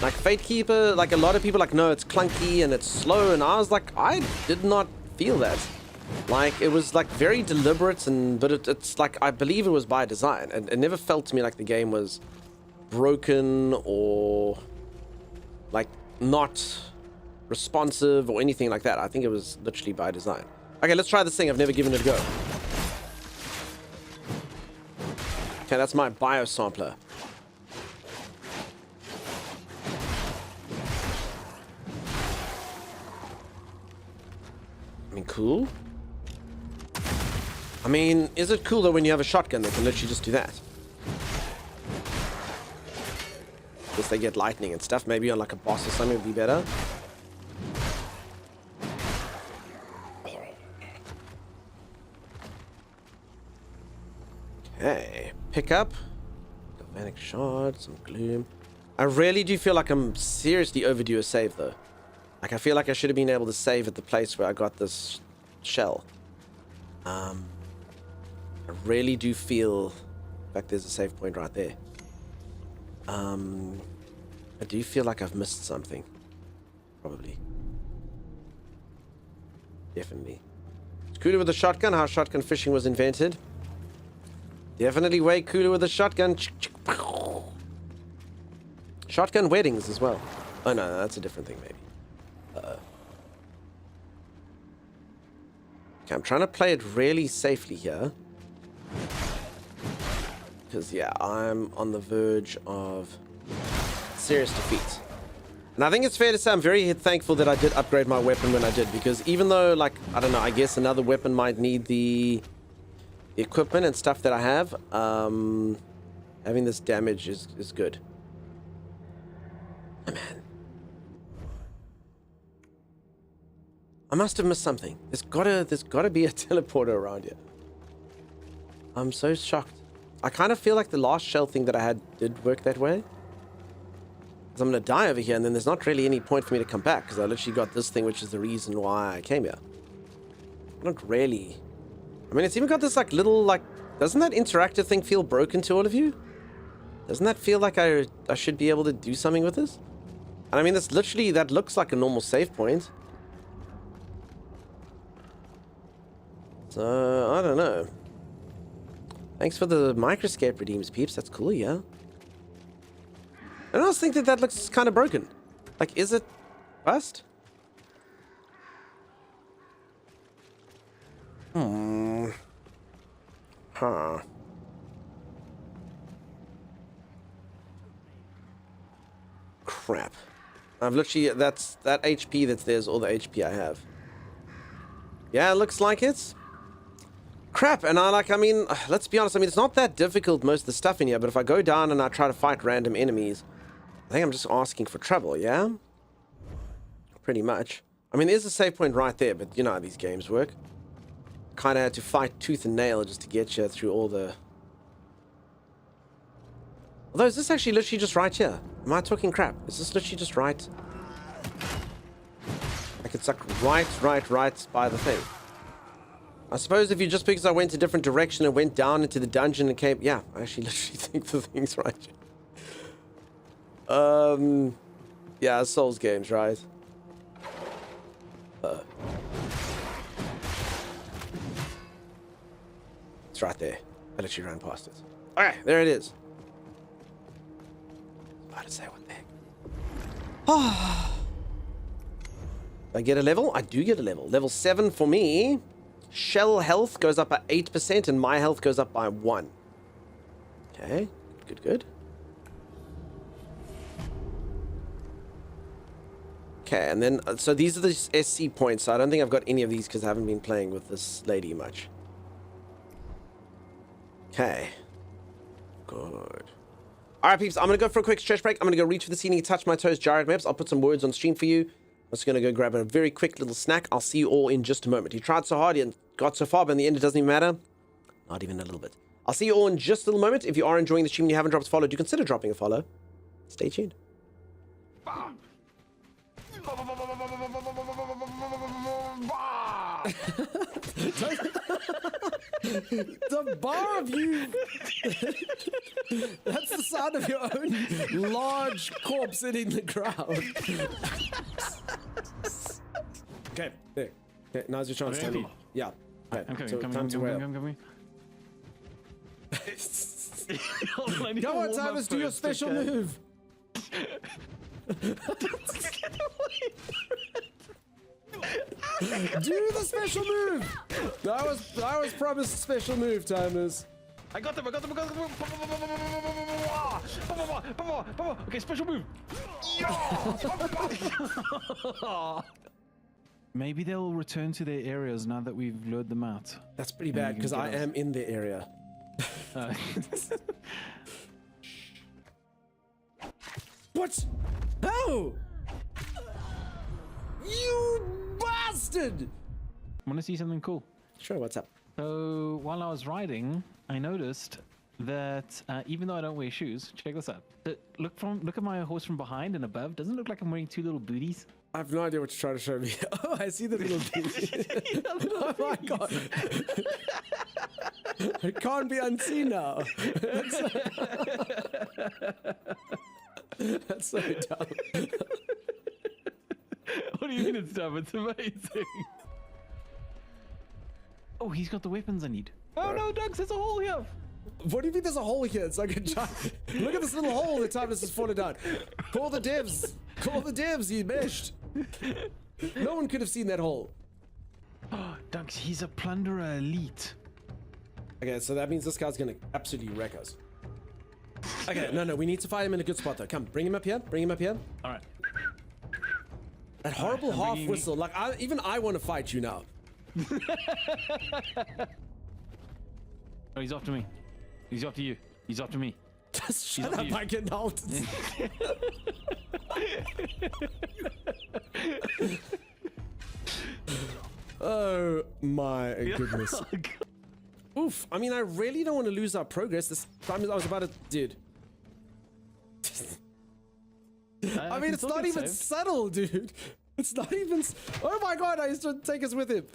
Like Fate Keeper, like a lot of people like, no, it's clunky and it's slow, and I was like, I did not feel that. Like, it was like very deliberate, but it's like, I believe it was by design, and it never felt to me like the game was broken or like not responsive or anything like that. I think it was literally by design. Okay, let's try this thing. I've never given it a go. Okay, that's my biosampler. I mean, cool. I mean, is it cool though when you have a shotgun that can literally just do that? Guess they get lightning and stuff. Maybe on like a boss or something would be better. Okay, pick up. Galvanic shard, some gloom. I really do feel like I'm seriously overdue a save though. Like I feel like I should have been able to save at the place where I got this shell. I really do feel like there's a save point right there. I do feel like I've missed something. Probably. Definitely. It's cooler with a shotgun, how shotgun fishing was invented. Definitely way cooler with a shotgun. Shotgun weddings as well. Oh no, that's a different thing maybe. Okay, I'm trying to play it really safely here. Because yeah, I'm on the verge of serious defeat. And I think it's fair to say I'm very thankful that I did upgrade my weapon when I did, because even though, like, I don't know, I guess another weapon might need the equipment and stuff that I have, having this damage is good. Oh, man. I must have missed something. There's gotta be a teleporter around here. I'm so shocked. I kind of feel like the last shell thing that I had did work that way. Because I'm going to die over here, and then there's not really any point for me to come back, because I literally got this thing, which is the reason why I came here. Not really. I mean, it's even got this, like, little, like... Doesn't that interactive thing feel broken to all of you? Doesn't that feel like I should be able to do something with this? And I mean, this literally... That looks like a normal save point. So, I don't know. Thanks for the microscape redeems, peeps. That's cool, yeah. And I also think that looks kind of broken. Like, is it bust? Huh. Crap. I've literally... that HP that's there is all the HP I have. Yeah, it looks like it's... Crap, and I mean, let's be honest, I mean, it's not that difficult, most of the stuff in here, but if I go down and I try to fight random enemies, I think I'm just asking for trouble, yeah? Pretty much. I mean, there's a save point right there, but you know how these games work. Kind of had to fight tooth and nail just to get you through all the... Although, is this actually literally just right here? Am I talking crap? Is this literally just right? Like, it's like right by the thing. I suppose if you just because I went a different direction and went down into the dungeon and came... Yeah, I actually literally think the thing's right here. Yeah, Souls games, right? It's right there. I literally ran past it. Okay, there it is. I was about to say, what the heck? I get a level? I do get a level. Level 7 for me. Shell health goes up by 8% and my health goes up by 1. Okay, good. Okay, and then, so these are the SC points. So I don't think I've got any of these because I haven't been playing with this lady much. Okay. Good. Alright, peeps, I'm going to go for a quick stretch break. I'm going to go reach for the ceiling, touch my toes, Jared Maps. I'll put some words on stream for you. I'm just going to go grab a very quick little snack. I'll see you all in just a moment. He tried so hard and got so far, but in the end, it doesn't even matter. Not even a little bit. I'll see you all in just a little moment. If you are enjoying the stream and you haven't dropped a follow, do consider dropping a follow. Stay tuned. The bar of you. That's the sound of your own large corpse hitting the ground. Okay, there. Okay, now's your chance, Tony. Yeah. Okay, I'm coming, so time to wear up. coming. Go on, Thomas, do your special move. Do the special move. I was promised a special move, Timers. I got them. Okay, special move. Maybe they'll return to their areas now that we've lured them out. That's pretty bad because I am in the area. What? No! You bastard! I want to see something cool. Sure, what's up? So while I was riding, I noticed that even though I don't wear shoes, check this out. Look at my horse from behind and above. Doesn't it look like I'm wearing two little booties? I have no idea what you're trying to show me. Oh, I see the little booties. Oh my god. It can't be unseen now. That's so dumb. What do you mean it's dumb? It's amazing. Oh, he's got the weapons I need. Oh no, Doug, there's a hole here. What do you mean there's a hole here? It's like a giant... Look at this little hole the time this has fallen down. Call the devs. Call the devs, you meshed. No one could have seen that hole. Oh, Doug, he's a plunderer elite. Okay, so that means this guy's gonna absolutely wreck us. Okay, no, we need to find him in a good spot though. Come, bring him up here. Bring him up here. All right. That horrible half whistle. Like, even I want to fight you now. Oh, he's after me. He's after you. He's after me. Just shut up, I can hold. Oh my goodness. Oof. I mean, I really don't want to lose our progress. This time I was about to... Dude. I mean, it's not even subtle, dude. It's not even... Oh my god, I used to take us with him.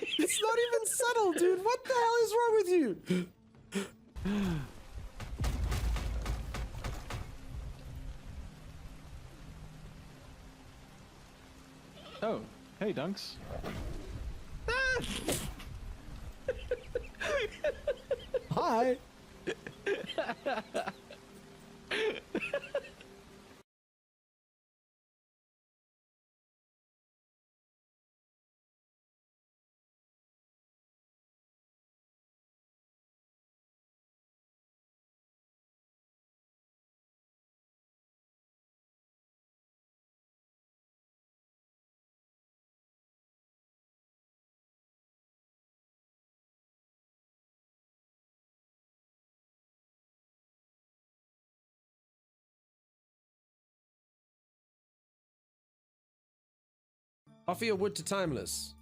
It's not even subtle, dude. What the hell is wrong with you? Oh, hey, Dunks. Hi. Offer your wood to Timeless.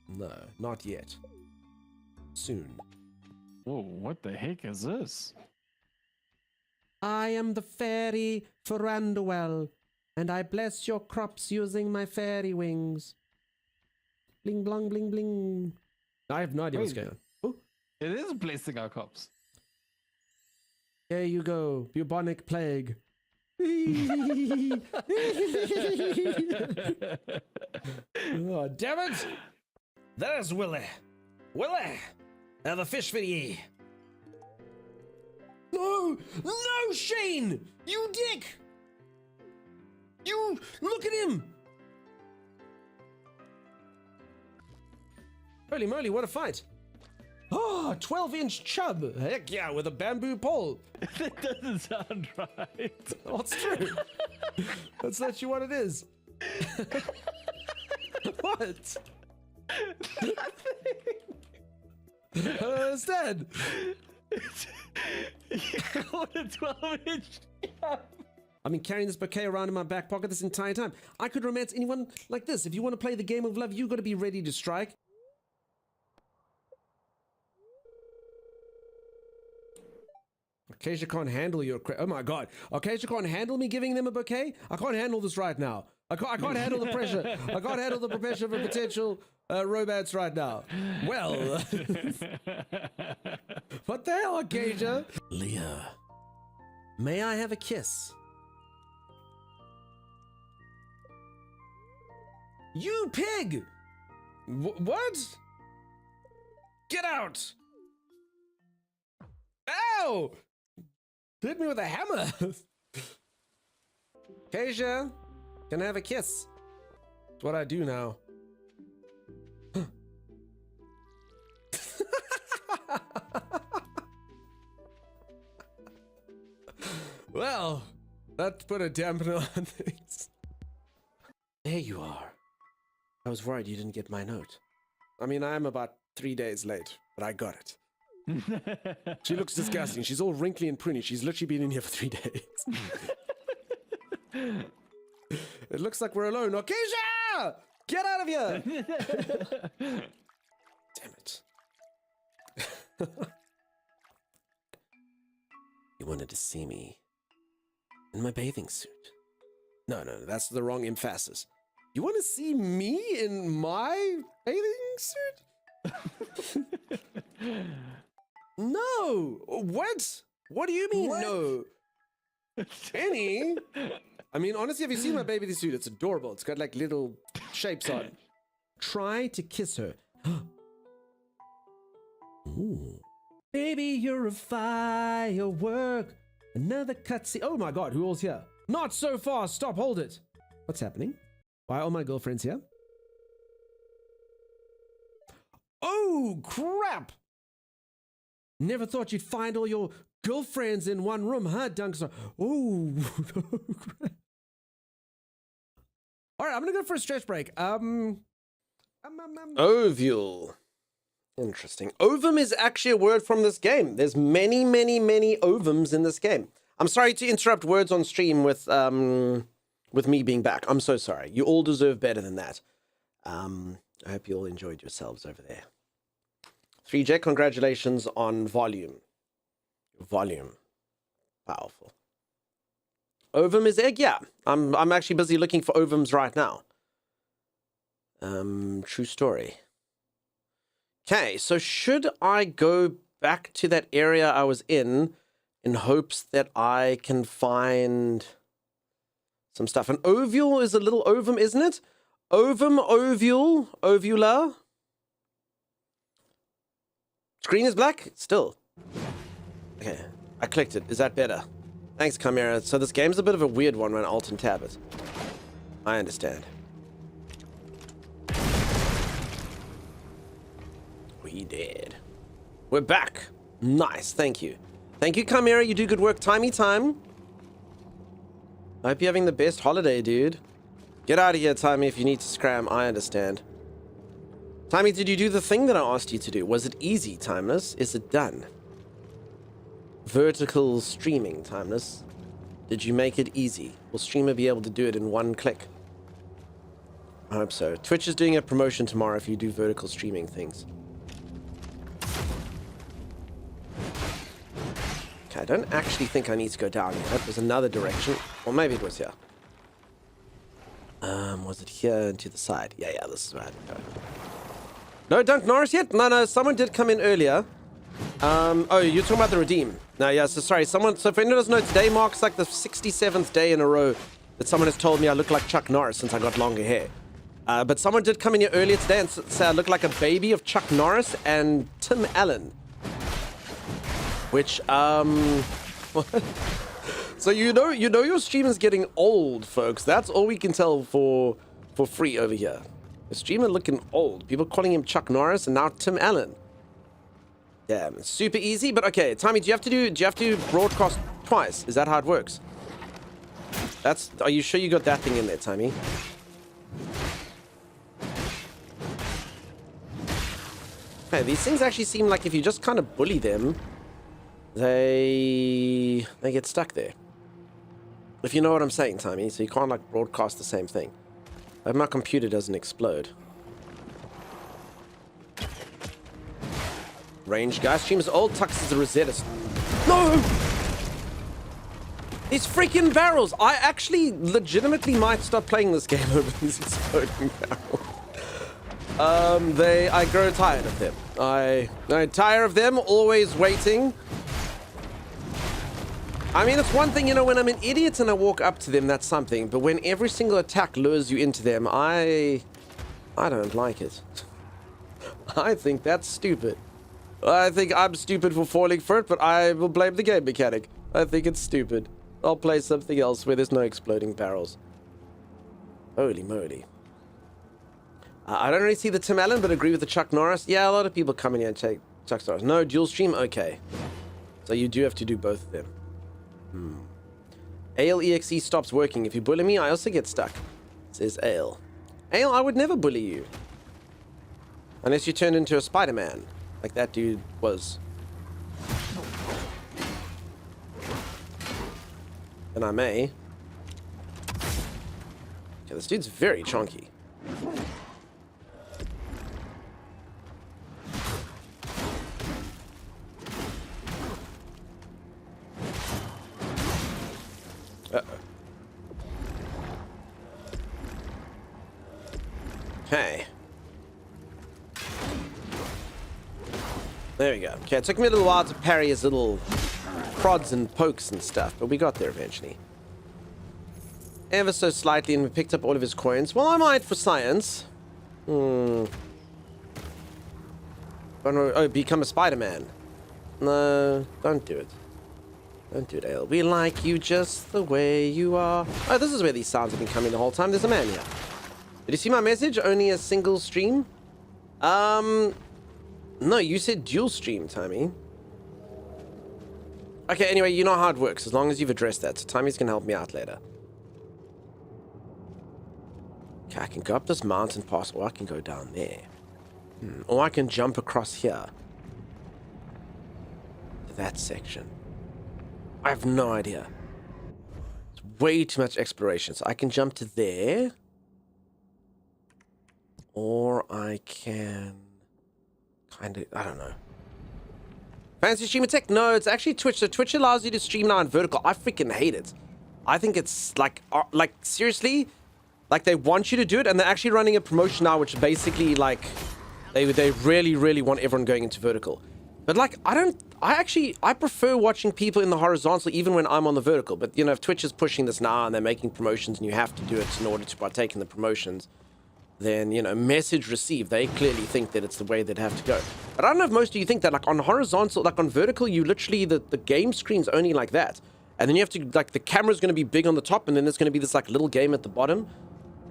No, not yet. Soon. Whoa, what the heck is this? I am the fairy Ferranduel, and I bless your crops using my fairy wings. Bling, blong, bling, bling. I have no idea what's going on. Oh. It is blessing our crops. There you go, bubonic plague. Oh, damn it! There's Willie. Willie! The fish for ye. No! No, Shane! You dick! You... Look at him! Holy moly, what a fight! Oh, 12-inch chub! Heck yeah, with a bamboo pole! That doesn't sound right. Oh, it's true. That's literally what it is. What? It's dead. What a 12-inch chub. I've been carrying this bouquet around in my back pocket this entire time. I could romance anyone like this. If you want to play the game of love, you got to be ready to strike. Acacia can't handle your oh my god. Acacia can't handle me giving them a bouquet? I can't handle this right now. I can't handle the pressure. I can't handle the pressure of a potential romance right now. Well. What the hell, Acacia? Leah. May I have a kiss? You pig! What? Get out! Ow! Hit me with a hammer! Acacia, can I have a kiss? That's what I do now. Well, that put a dampener on things. There you are. I was worried you didn't get my note. I mean, I am about 3 days late, but I got it. She looks disgusting. She's all wrinkly and pruny. She's literally been in here for 3 days. It looks like we're alone. Acacia! Get out of here! Damn it. You wanted to see me in my bathing suit. No, that's the wrong emphasis. You want to see me in my bathing suit? No! What? What do you mean, what? No? Annie? I mean, honestly, have you seen my bathing suit? It's adorable. It's got like little shapes on it. Try to kiss her. Ooh. Baby, you're a firework. Another cutscene. Oh my god, who all's here? Not so fast. Stop, hold it. What's happening? Why are all my girlfriends here? Oh, crap! Never thought you'd find all your girlfriends in one room, huh, Dunkster? Oh, crap. All right, I'm gonna go for a stretch break. Ovule. Interesting. Ovum is actually a word from this game. There's many, many, many ovums in this game. I'm sorry to interrupt words on stream with me being back. I'm so sorry. You all deserve better than that. I hope you all enjoyed yourselves over there. 3J, congratulations on volume. Volume. Powerful. Ovum is egg? Yeah. I'm actually busy looking for ovums right now. True story. Okay, so should I go back to that area I was in hopes that I can find some stuff? An ovule is a little ovum, isn't it? Ovum, ovule, ovula. Screen is black? Still. Okay, I clicked it. Is that better? Thanks, Chimera. So this game's a bit of a weird one when Alt and Tab it. I understand. We did. We're back. Nice, thank you. Thank you, Chimera. You do good work. Timey time. I hope you're having the best holiday, dude. Get out of here, Timey, if you need to scram. I understand. Timey, did you do the thing that I asked you to do? Was it easy, Timeless? Is it done? Vertical streaming, Timeless. Did you make it easy? Will streamer be able to do it in one click? I hope so. Twitch is doing a promotion tomorrow if you do vertical streaming things. Okay, I don't actually think I need to go down here. That was another direction. Or maybe it was here. Was it here and to the side? Yeah, this is where I had to go. No, Dunk Norris yet? No, someone did come in earlier. Oh, you're talking about the Redeem. No, yeah, so sorry. So if anyone doesn't know, today marks like the 67th day in a row that someone has told me I look like Chuck Norris since I got longer hair. But someone did come in here earlier today and say I look like a baby of Chuck Norris and Tim Allen. Which, so you know your stream is getting old, folks. That's all we can tell for free over here. The streamer looking old. People calling him Chuck Norris and now Tim Allen. Damn, it's super easy, but okay. Tommy, do you have to broadcast twice? Is that how it works? Are you sure you got that thing in there, Tommy? Okay, these things actually seem like if you just kind of bully them, they get stuck there. If you know what I'm saying, Tommy, so you can't like broadcast the same thing. I hope my computer doesn't explode. Range guy streams old Tux is a Rosetta. No! These freaking barrels! I actually legitimately might stop playing this game over these exploding barrels. I grow tired of them. I'm tired of them always waiting. I mean, it's one thing, you know, when I'm an idiot and I walk up to them, that's something. But when every single attack lures you into them, I don't like it. I think that's stupid. I think I'm stupid for falling for it, but I will blame the game mechanic. I think it's stupid. I'll play something else where there's no exploding barrels. Holy moly. I don't really see the Tim Allen, but agree with the Chuck Norris. Yeah, a lot of people come in here and take Chuck Norris. No, dual stream? Okay. So you do have to do both of them. Ale EXE stops working. If you bully me, I also get stuck. Says Ale. Ale, I would never bully you. Unless you turned into a Spider-Man. Like that dude was. And I may. Okay, this dude's very chunky. Okay. There we go. Okay, it took me a little while to parry his little prods and pokes and stuff, but we got there eventually. Ever so slightly, and we picked up all of his coins. Well, I might for science. Oh, become a Spider-Man. No, don't do it. Don't do it, Ale. We like you just the way you are. Oh, this is where these sounds have been coming the whole time. There's a man here. Did you see my message? Only a single stream? No, you said dual stream, Tommy. Okay, anyway, you know how it works, as long as you've addressed that. So Tommy's gonna help me out later. Okay, I can go up this mountain pass, or I can go down there. Or I can jump across here. To that section. I have no idea. It's way too much exploration. So I can jump to there. Or I can kind of, I don't know. Fancy streamer tech? No, it's actually Twitch. So Twitch allows you to stream now in vertical. I freaking hate it. I think it's like seriously, like they want you to do it, and they're actually running a promotion now, which basically like they really, really want everyone going into vertical. But like I prefer watching people in the horizontal even when I'm on the vertical. But you know, if Twitch is pushing this now and they're making promotions and you have to do it in order to partake in the promotions, then, you know, message received. They clearly think that it's the way they'd have to go. But I don't know if most of you think that, like, on horizontal, like on vertical, you literally, the game screen's only like that. And then you have to, like, the camera's going to be big on the top, and then there's going to be this, like, little game at the bottom.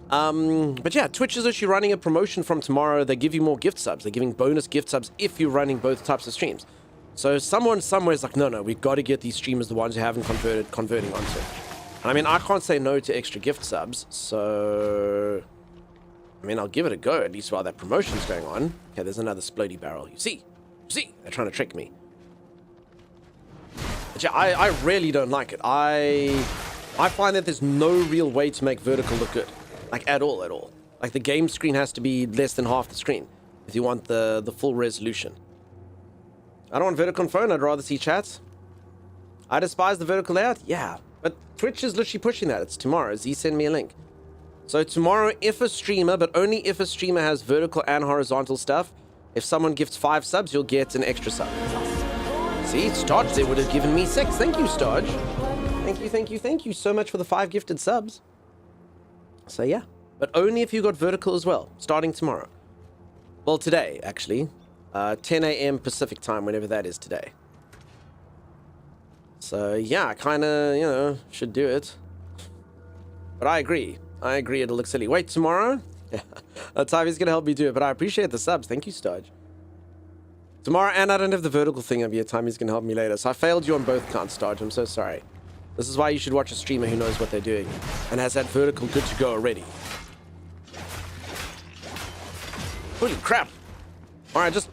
But yeah, Twitch is actually running a promotion from tomorrow. They give you more gift subs. They're giving bonus gift subs if you're running both types of streams. So someone somewhere is like, no, we've got to get these streamers, the ones who haven't converting onto it. And I mean, I can't say no to extra gift subs, so... I mean, I'll give it a go, at least while that promotion's going on. Okay, there's another splody barrel. You see, they're trying to trick me. But yeah, I really don't like it. I find that there's no real way to make vertical look good. Like, at all. Like, the game screen has to be less than half the screen if you want the full resolution. I don't want vertical on phone. I'd rather see chats. I despise the vertical layout. Yeah, but Twitch is literally pushing that. It's tomorrow. Z send me a link. So tomorrow, if a streamer, but only if a streamer has vertical and horizontal stuff, if someone gifts 5 subs, you'll get an extra sub. See, Stodge, they would have given me 6. Thank you, Stodge. Thank you so much for the 5 gifted subs. So yeah, but only if you got vertical as well, starting tomorrow. Well, today, actually. 10 a.m. Pacific time, whenever that is today. So yeah, I kind of, you know, should do it. But I agree, it'll look silly. Wait, tomorrow? Yeah, Tavi's gonna help me do it, but I appreciate the subs. Thank you, Stodge. Tomorrow, and I don't have the vertical thing up yet. Tavi's gonna help me later. So I failed you on both counts, Stodge. I'm so sorry. This is why you should watch a streamer who knows what they're doing and has that vertical good to go already. Holy crap. Alright,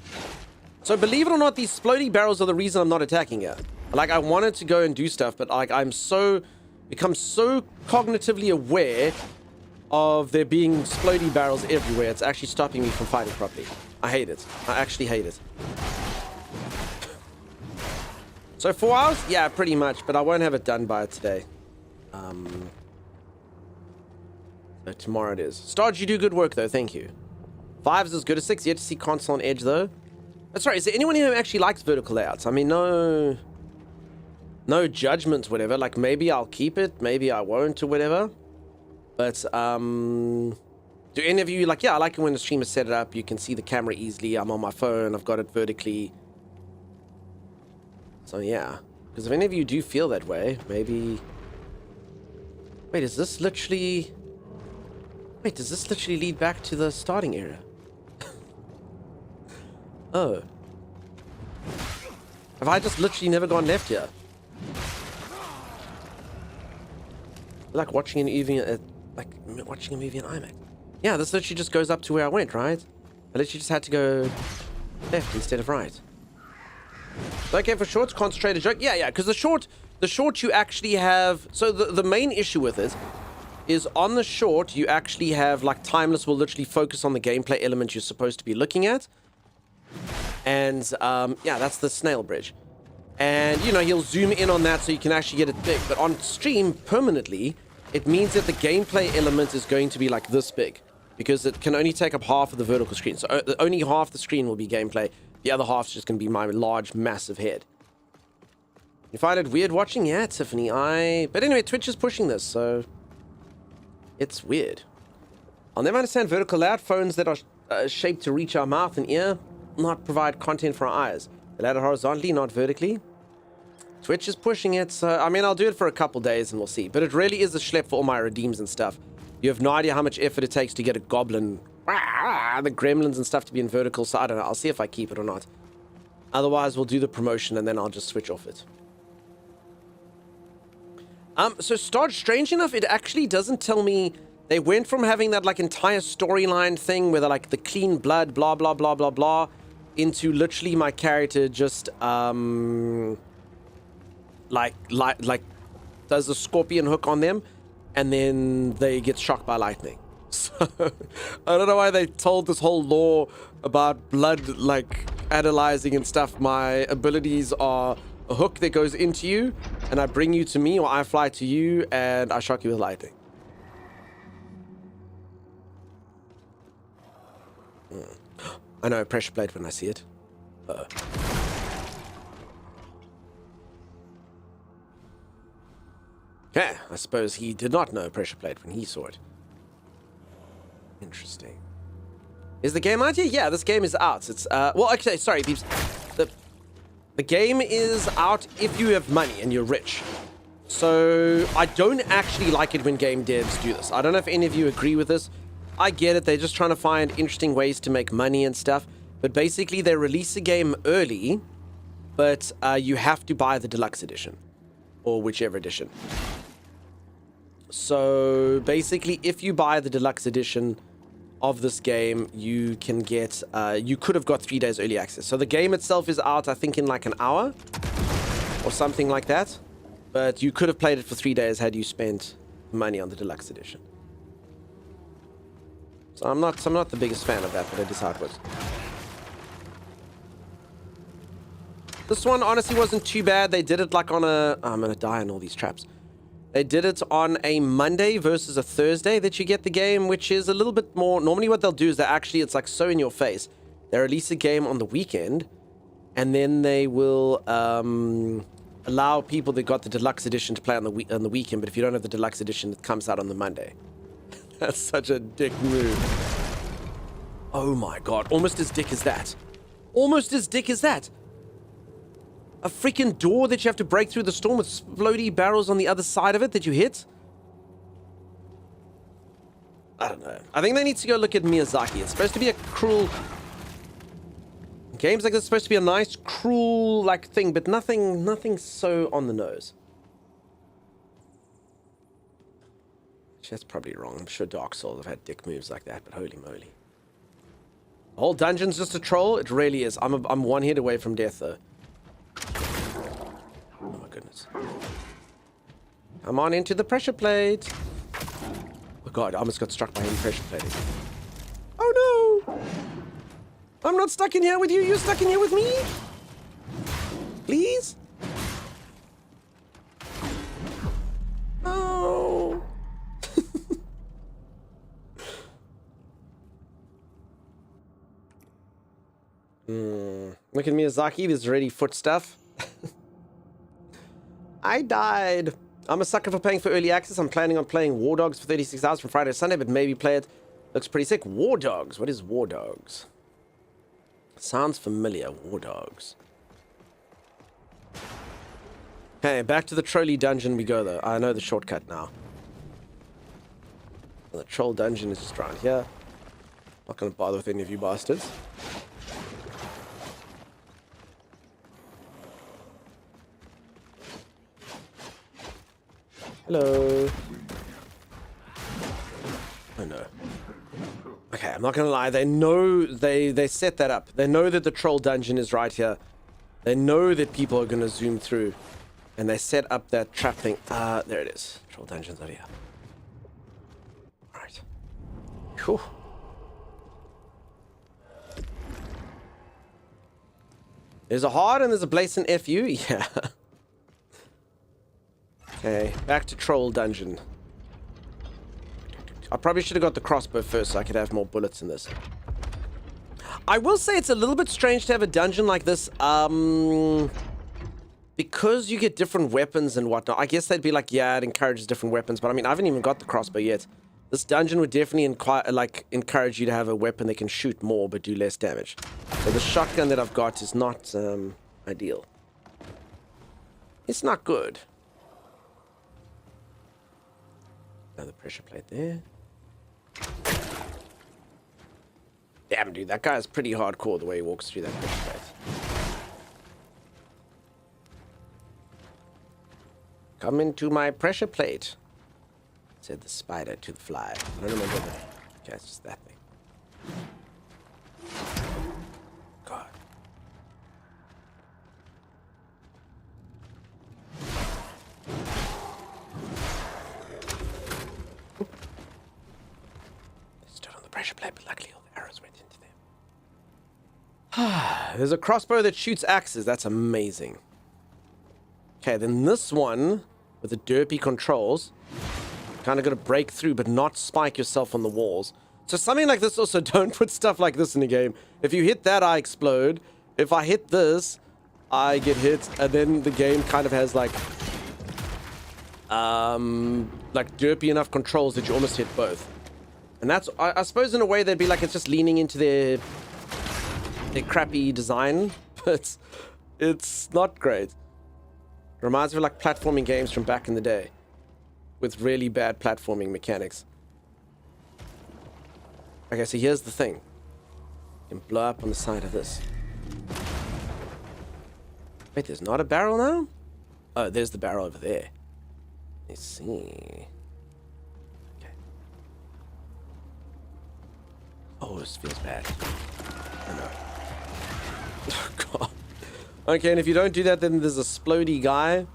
so believe it or not, these splody barrels are the reason I'm not attacking here. Like, I wanted to go and do stuff, but like, become so cognitively aware of there being splody barrels everywhere. It's actually stopping me from fighting properly. I hate it. I actually hate it. So 4 hours? Yeah, pretty much, but I won't have it done by today. So tomorrow it is. Stodge, you do good work though, thank you. 5's as good as 6. Yet to see console on edge though. That's right, is there anyone here who actually likes vertical layouts? I mean, no judgment, whatever. Like, maybe I'll keep it, maybe I won't, or whatever. But, do any of you, like, yeah, I like it when the streamer set it up. You can see the camera easily. I'm on my phone. I've got it vertically. So, yeah. Because if any of you do feel that way, maybe... Wait, does this literally lead back to the starting area? Oh. Have I just literally never gone left here? Like watching an movie, watching a movie in IMAX. Yeah, this literally just goes up to where I went, right? I literally just had to go left instead of right. Okay, for shorts, concentrated joke. Yeah, because the short you actually have. So the main issue with it is on the short you actually have like Timeless will literally focus on the gameplay element you're supposed to be looking at. And yeah, that's the snail bridge. And, you know, he'll zoom in on that so you can actually get it big. But on stream, permanently, it means that the gameplay element is going to be like this big. Because it can only take up half of the vertical screen. So only half the screen will be gameplay. The other half is just going to be my large, massive head. You find it weird watching? Yeah, Tiffany, But anyway, Twitch is pushing this, so... It's weird. I'll never understand vertical layout. Phones that are shaped to reach our mouth and ear not provide content for our eyes. They layout horizontally, not vertically. Twitch is pushing it, so I mean, I'll do it for a couple days and we'll see. But it really is a schlep for all my redeems and stuff. You have no idea how much effort it takes to get a goblin, the gremlins and stuff to be in vertical, so I don't know. I'll see if I keep it or not. Otherwise, we'll do the promotion and then I'll just switch off it. So Stodge, strange enough, it actually doesn't tell me they went from having that like entire storyline thing where they're like the clean blood, blah, blah, blah, blah, blah, into literally my character just, like does a scorpion hook on them and then they get shocked by lightning. So I don't know why they told this whole lore about blood, like analyzing and stuff, my abilities are a hook that goes into you, and I bring you to me, or I fly to you, and I shock you with lightning. I know a pressure plate when I see it. Okay, I suppose he did not know a pressure plate when he saw it. Interesting. Is the game out yet? Yeah, this game is out. It's well, actually, sorry, peeps. The game is out if you have money and you're rich. So I don't actually like it when game devs do this. I don't know if any of you agree with this. I get it. They're just trying to find interesting ways to make money and stuff. But basically, they release a game early, but you have to buy the deluxe edition or whichever edition. So basically, if you buy the deluxe edition of this game, you can get, you could have got 3 days early access. So the game itself is out, I think, in like an hour or something like that. But you could have played it for 3 days had you spent money on the deluxe edition. So I'm not the biggest fan of that, but it is how it was. This one honestly wasn't too bad. They did it like on a... I'm gonna die on all these traps. They did it on a Monday versus a Thursday that you get the game, which is a little bit more... Normally what they'll do is that actually it's like so in your face. They release a game on the weekend, and then they will allow people that got the deluxe edition to play on the weekend, but if you don't have the deluxe edition, it comes out on the Monday. That's such a dick move. Oh my god, almost as dick as that. Almost as dick as that. A freaking door that you have to break through the storm with floaty barrels on the other side of it that you hit? I don't know. I think they need to go look at Miyazaki. It's supposed to be a cruel... Games like this are supposed to be a nice, cruel, like, thing, but nothing so on the nose. That's probably wrong. I'm sure Dark Souls have had dick moves like that, but holy moly. The whole dungeon's just a troll? It really is. I'm one hit away from death, though. Oh my goodness. Come on into the pressure plate. Oh god, I almost got struck by him pressure plating. Oh no! I'm not stuck in here with you. You're stuck in here with me? Please? No. Look at Miyazaki. There's already foot stuff. I died. I'm a sucker for paying for early access. I'm planning on playing War Dogs for 36 hours from Friday to Sunday, but maybe play it. Looks pretty sick. War Dogs. What is War Dogs? Sounds familiar. War Dogs. Okay, back to the trolley dungeon we go, though. I know the shortcut now. The troll dungeon is just around here. Not going to bother with any of you bastards. Hello. Oh no. Okay, I'm not gonna lie. They know they set that up. They know that the troll dungeon is right here. They know that people are gonna zoom through, and they set up that trap thing. There it is. Troll dungeon's over here. All right. Whew. There's a hard and there's a blatant FU. Yeah. Okay, back to troll dungeon. I probably should have got the crossbow first so I could have more bullets in this. I will say it's a little bit strange to have a dungeon like this, because you get different weapons and whatnot. I guess they'd be like, yeah, it encourages different weapons, but I mean, I haven't even got the crossbow yet. This dungeon would definitely encourage you to have a weapon that can shoot more but do less damage. So the shotgun that I've got is not ideal. It's not good. Another pressure plate there. Damn, dude, that guy is pretty hardcore the way he walks through that pressure plate. Come into my pressure plate, said the spider to the fly. I don't remember that. Okay, it's just that thing. God. Pressure plate, but luckily all the arrows went into them. There's a crossbow that shoots axes. That's amazing. Okay, then this one with the derpy controls. Kind of got to break through, but not spike yourself on the walls. So something like this also, don't put stuff like this in the game. If you hit that, I explode. If I hit this, I get hit, and then the game kind of has like derpy enough controls that you almost hit both. And that's, I suppose in a way they'd be like, it's just leaning into their crappy design, but it's not great. It reminds me of like platforming games from back in the day with really bad platforming mechanics. Okay, so here's the thing. You can blow up on the side of this. Wait, there's not a barrel now? Oh, there's the barrel over there. Let's see. Okay. Oh, this feels bad. I know. Oh, God. Okay, and if you don't do that, then there's a splody guy.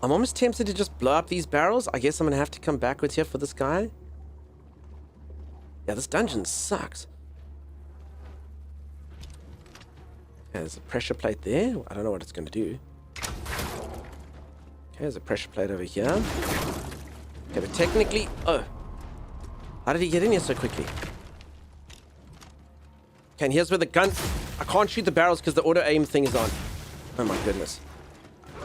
I'm almost tempted to just blow up these barrels. I guess I'm going to have to come backwards here for this guy. Yeah, this dungeon sucks. Yeah, there's a pressure plate there. I don't know what it's going to do. Okay, there's a pressure plate over here. Okay, but technically... Oh. How did he get in here so quickly? Okay, and here's where the gun... I can't shoot the barrels because the auto-aim thing is on. Oh my goodness.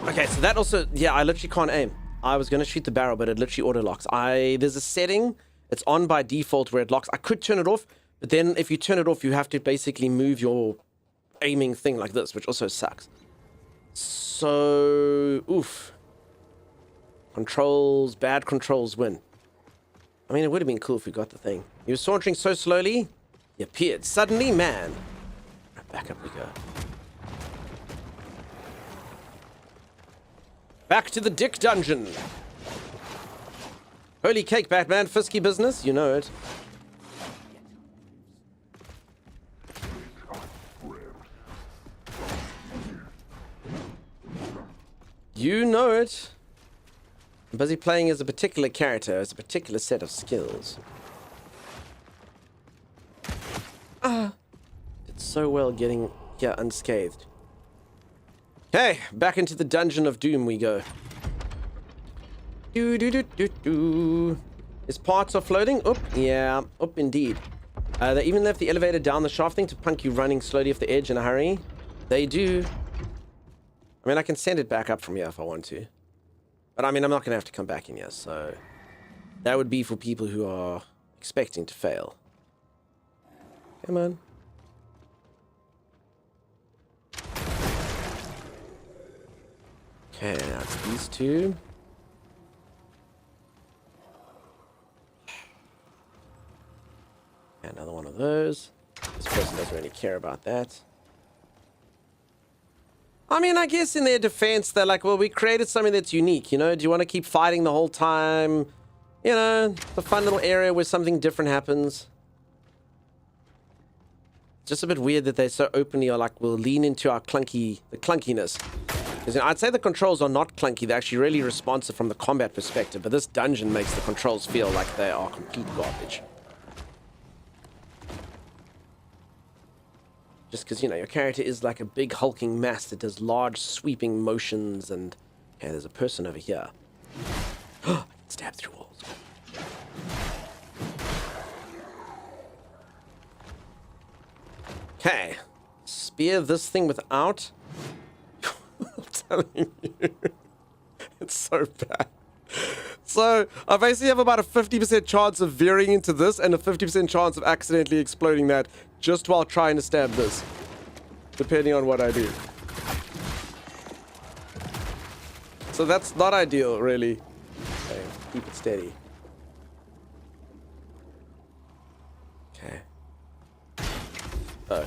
Okay, so that also... Yeah, I literally can't aim. I was going to shoot the barrel, but it literally auto-locks. There's a setting... It's on by default where it locks. I could turn it off, but then if you turn it off, you have to basically move your aiming thing like this, which also sucks. So, oof. Controls, bad controls win. I mean, it would have been cool if we got the thing. He was sauntering so slowly, he appeared. Suddenly, man. Right, back up we go. Back to the Dick Dungeon. Holy cake, Batman. Fisky business. You know it. You know it. I'm busy playing as a particular character, as a particular set of skills. Did so well getting here unscathed. Okay, back into the Dungeon of Doom we go. His parts are floating. Up, yeah, up indeed. They even left the elevator down the shaft thing to punk you running slowly off the edge in a hurry. They do. I mean, I can send it back up from here if I want to. But I mean, I'm not going to have to come back in here, so... That would be for people who are expecting to fail. Come on. Okay, now it's these two. Another one of those. This person doesn't really care about that. I mean, I guess in their defense, they're like, well, we created something that's unique, you know? Do you want to keep fighting the whole time? You know, the fun little area where something different happens. Just a bit weird that they so openly are like, we'll lean into our clunkiness. Because, you know, I'd say the controls are not clunky. They're actually really responsive from the combat perspective. But this dungeon makes the controls feel like they are complete garbage. Just because, you know, your character is like a big hulking mass that does large sweeping motions and... Okay, there's a person over here. I can stab through walls. Okay. Spear this thing without... I'm telling you. It's so bad. So, I basically have about a 50% chance of veering into this and a 50% chance of accidentally exploding that just while trying to stab this. Depending on what I do. So that's not ideal, really. Okay, keep it steady. Okay. Oh.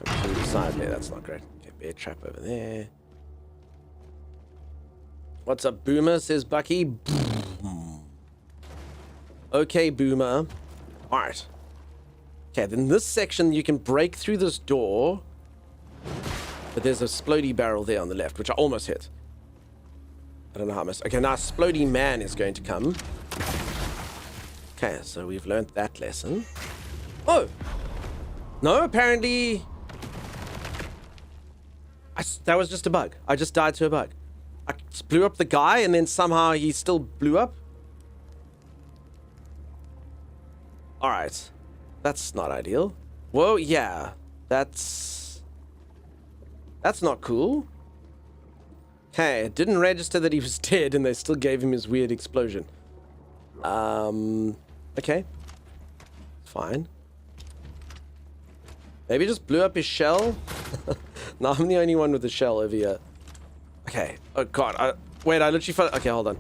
Come to the side there, that's not great. Okay, bear trap over there. What's up, Boomer? Says Bucky. Okay, Boomer. Alright. Okay, then this section, you can break through this door. But there's a Splody barrel there on the left, which I almost hit. I don't know how I missed. Okay, now Splody Man is going to come. Okay, so we've learned that lesson. Oh! No, apparently... that was just a bug. I just died to a bug. I just blew up the guy and then somehow he still blew up. Alright. That's not ideal. Whoa, yeah. That's not cool. Okay, it didn't register that he was dead and they still gave him his weird explosion. Okay. Fine. Maybe just blew up his shell? No, I'm the only one with the shell over here. Okay. Oh, God. Wait, I literally fell... Okay, hold on.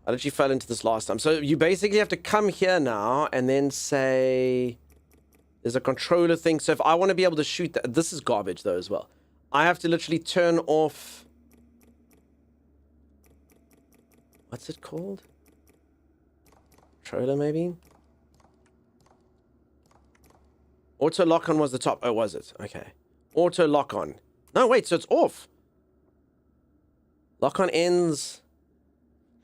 I literally fell into this last time. So you basically have to come here now and then say... There's a controller thing. So if I want to be able to shoot... This is garbage, though, as well. I have to literally turn off... What's it called? Controller, maybe? Auto lock-on was the top. Oh, was it? Okay. Auto lock-on. No, wait, so it's off. Lock-on ends...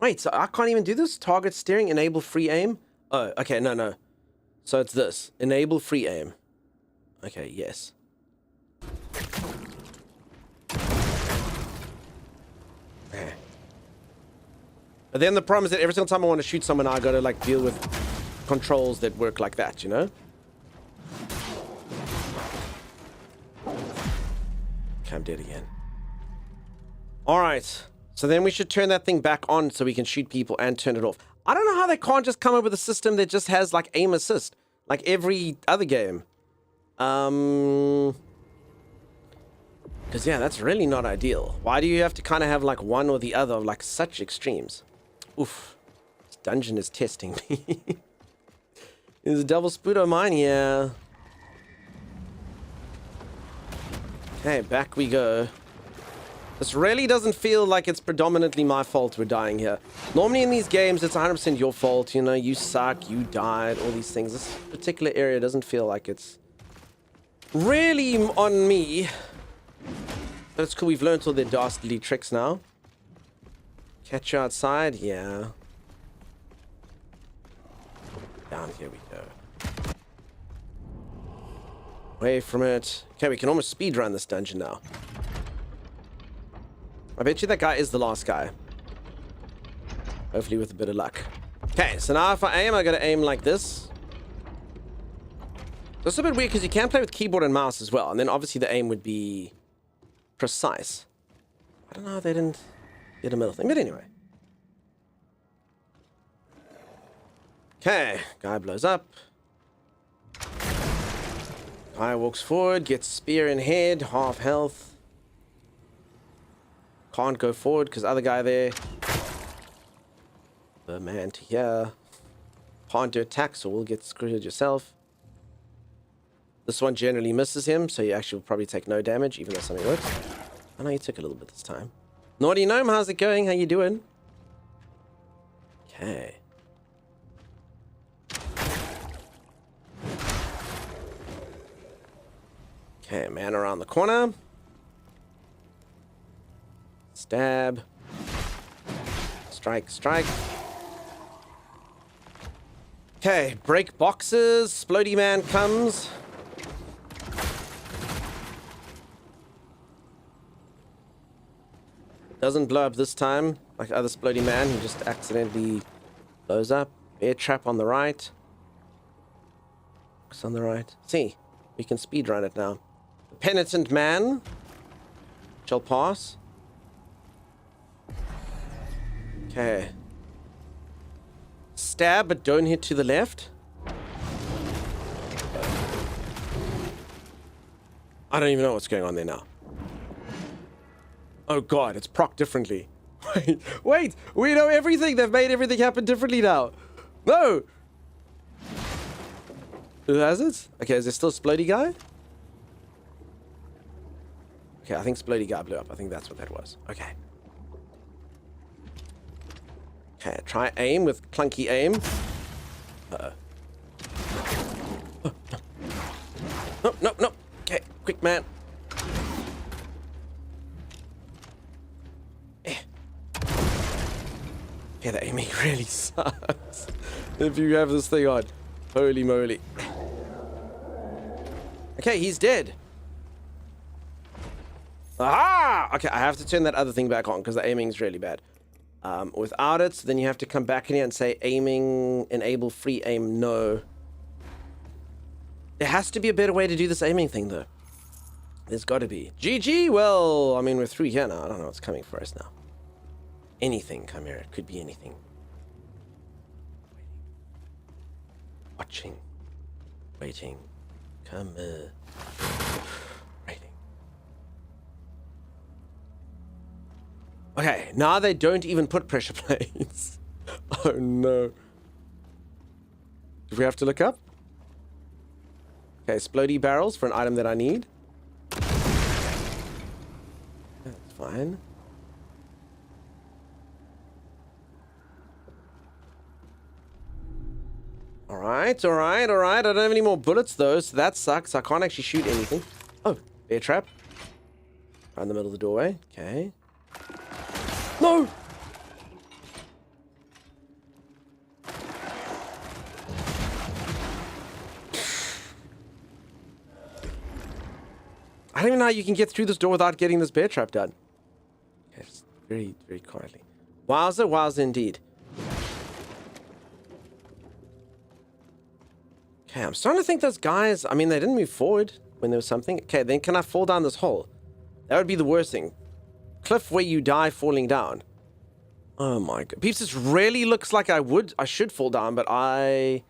Wait, so I can't even do this? Target steering, enable free aim? Oh, okay, no. So it's this. Enable free aim. Okay, yes. Okay. But then the problem is that every single time I want to shoot someone, I gotta, like, deal with controls that work like that, you know? Okay, I'm dead again. Alright. So then we should turn that thing back on so we can shoot people and turn it off. I don't know how they can't just come up with a system that just has, like, aim assist. Like every other game. Because, yeah, that's really not ideal. Why do you have to kind of have, like, one or the other of, like, such extremes? Oof. This dungeon is testing me. Is a double Spudo mine? Yeah. Okay, back we go. This really doesn't feel like it's predominantly my fault we're dying here. Normally in these games, it's 100% your fault. You know, you suck, you died, all these things. This particular area doesn't feel like it's really on me. But it's cool, we've learned all their dastardly tricks now. Catch you outside? Yeah. Down here we go. Away from it. Okay, we can almost speedrun this dungeon now. I bet you that guy is the last guy. Hopefully with a bit of luck. Okay, so now if I aim, I gotta aim like this. That's a bit weird because you can play with keyboard and mouse as well. And then obviously the aim would be precise. I don't know, they didn't get a middle thing. But anyway. Okay, guy blows up. Guy walks forward, gets spear in head, half health. Can't go forward because other guy there. The man to here. Can't do attack, so we'll get screwed yourself. This one generally misses him, so you actually will probably take no damage, even though something works. I know you took a little bit this time. Naughty Gnome, how's it going? How you doing? Okay. Okay, man around the corner. Stab. Strike, strike. Okay, break boxes. Splody man comes. Doesn't blow up this time, like other Splody man, he just accidentally blows up. Bear trap on the right. What's on the right? See, we can speedrun it now. The penitent man shall pass. Okay. Stab, but don't hit to the left. I don't even know what's going on there now. Oh god, it's proc differently. Wait, we know everything. They've made everything happen differently now. No! Who has it? Okay, is there still Splody guy? Okay, I think Splody guy blew up. I think that's what that was. Okay. Okay, try aim with clunky aim. Uh-oh. Oh, no. No. Okay, quick man. Yeah, the aiming really sucks. If you have this thing on. Holy moly. Okay, he's dead. Aha! Okay, I have to turn that other thing back on because the aiming's really bad. Without it, then you have to come back in here and say aiming, enable free aim, no. There has to be a better way to do this aiming thing, though. There's got to be. GG, well, I mean, we're through here now. I don't know what's coming for us now. Anything, Chimera. It could be anything. Watching. Waiting. Come here. Waiting. Okay, now they don't even put pressure plates. Oh no. Do we have to look up? Okay, explodey barrels for an item that I need. That's fine. Alright, alright, alright. I don't have any more bullets though, so that sucks. I can't actually shoot anything. Oh, bear trap. Right in the middle of the doorway. Okay. No! I don't even know how you can get through this door without getting this bear trap done. Okay, just very, very quietly. Wowza, wowza indeed. Okay, I'm starting to think those guys, I mean, they didn't move forward when there was something. Okay, then can I fall down this hole? That would be the worst thing. Cliff where you die falling down. Oh my god. Peeps, this really looks like I should fall down, but I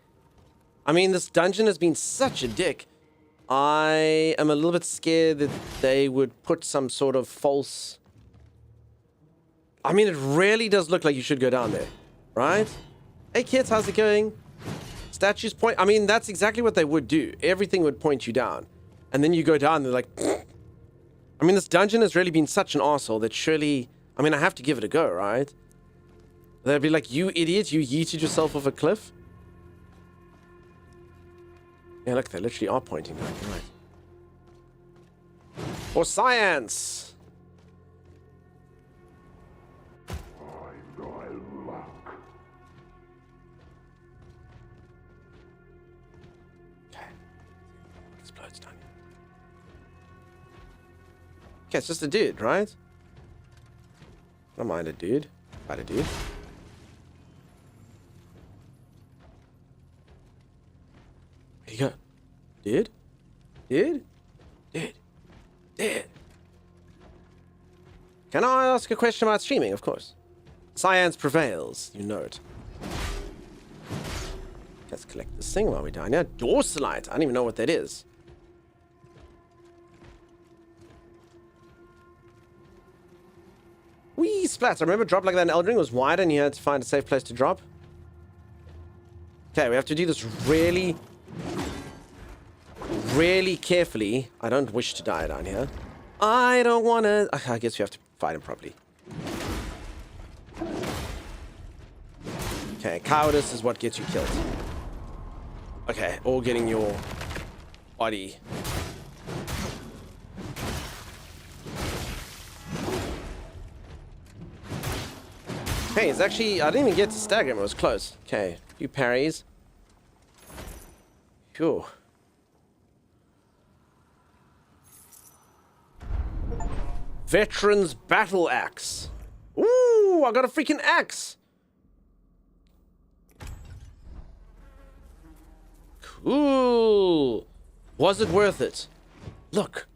mean, this dungeon has been such a dick. I am a little bit scared that they would put some sort of false... I mean, it really does look like you should go down there, right? Hey kids, how's it going? Statues point... I mean, that's exactly what they would do. Everything would point you down. And then you go down, they're like... I mean, this dungeon has really been such an arsehole that surely... I mean, I have to give it a go, right? They'd be like, you idiot, you yeeted yourself off a cliff? Yeah, look, they literally are pointing down, right? For science! Explodes down here. Okay, it's just a dude, right? I don't mind a dude. Quite a dude. Where'd he go? Dude? Dude? Dude? Dude? Can I ask a question about streaming? Of course. Science prevails. You know it. Let's collect this thing while we're down here. Dorsalite. I don't even know what that is. Wee splats. I remember a drop like that in Elden Ring was wide and you had to find a safe place to drop. Okay, we have to do this really, really carefully. I don't wish to die down here. I don't want to... I guess we have to fight him properly. Okay, cowardice is what gets you killed. Okay, or getting your body. Hey, it's actually... I didn't even get to stagger him. It was close. Okay, a few parries. Phew. Veterans Battle Axe. Ooh, I got a freaking axe. Cool. Was it worth it? Look.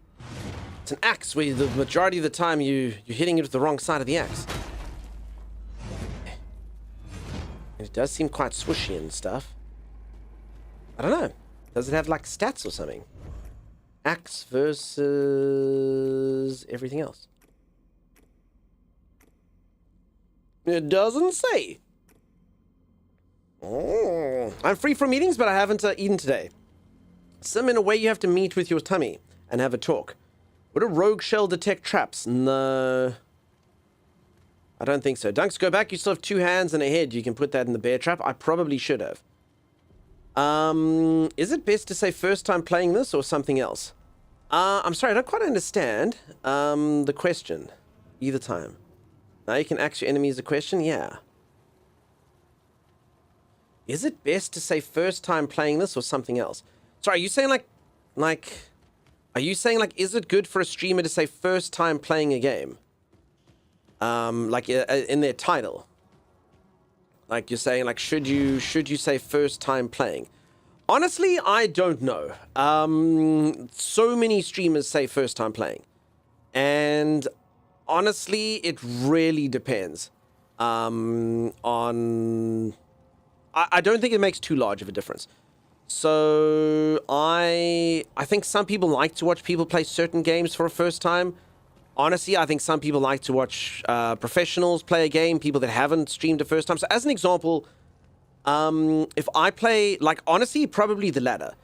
It's an axe where the majority of the time you're hitting it with the wrong side of the axe. And it does seem quite swooshy and stuff. I don't know. Does it have like stats or something? Axe versus everything else. It doesn't say. Oh. I'm free from meetings, but I haven't eaten today. Sim, in a way you have to meet with your tummy and have a talk. Would a rogue shell detect traps? No. I don't think so. Dunks, go back. You still have 2 hands and a head. You can put that in the bear trap. I probably should have. Is it best to say first time playing this or something else? I'm sorry, I don't quite understand the question. Either time. Now you can ask your enemies a question? Yeah. Is it best to say first time playing this or something else? Sorry, are you saying like Are you saying, like, is it good for a streamer to say first time playing a game? Like, in their title? Like, you're saying, like, should you say first time playing? Honestly, I don't know. So many streamers say first time playing. And honestly, it really depends on... I don't think it makes too large of a difference. So I think some people like to watch people play certain games for a first time. Honestly, I think some people like to watch professionals play a game, people that haven't streamed a first time. So as an example, if I play, like, honestly, probably the latter.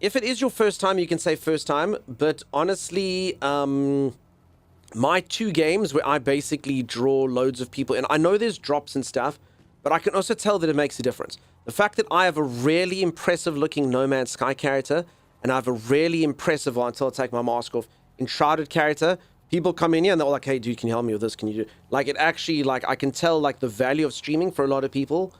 If it is your first time, you can say first time. But honestly, my 2 games where I basically draw loads of people, and I know there's drops and stuff, but I can also tell that it makes a difference. The fact that I have a really impressive looking No Man's Sky character, and I have a really impressive, until I take my mask off, Enshrouded character, people come in here and they're all like, hey dude, can you help me with this? Can you do, like, it actually, like, I can tell, like, the value of streaming for a lot of people,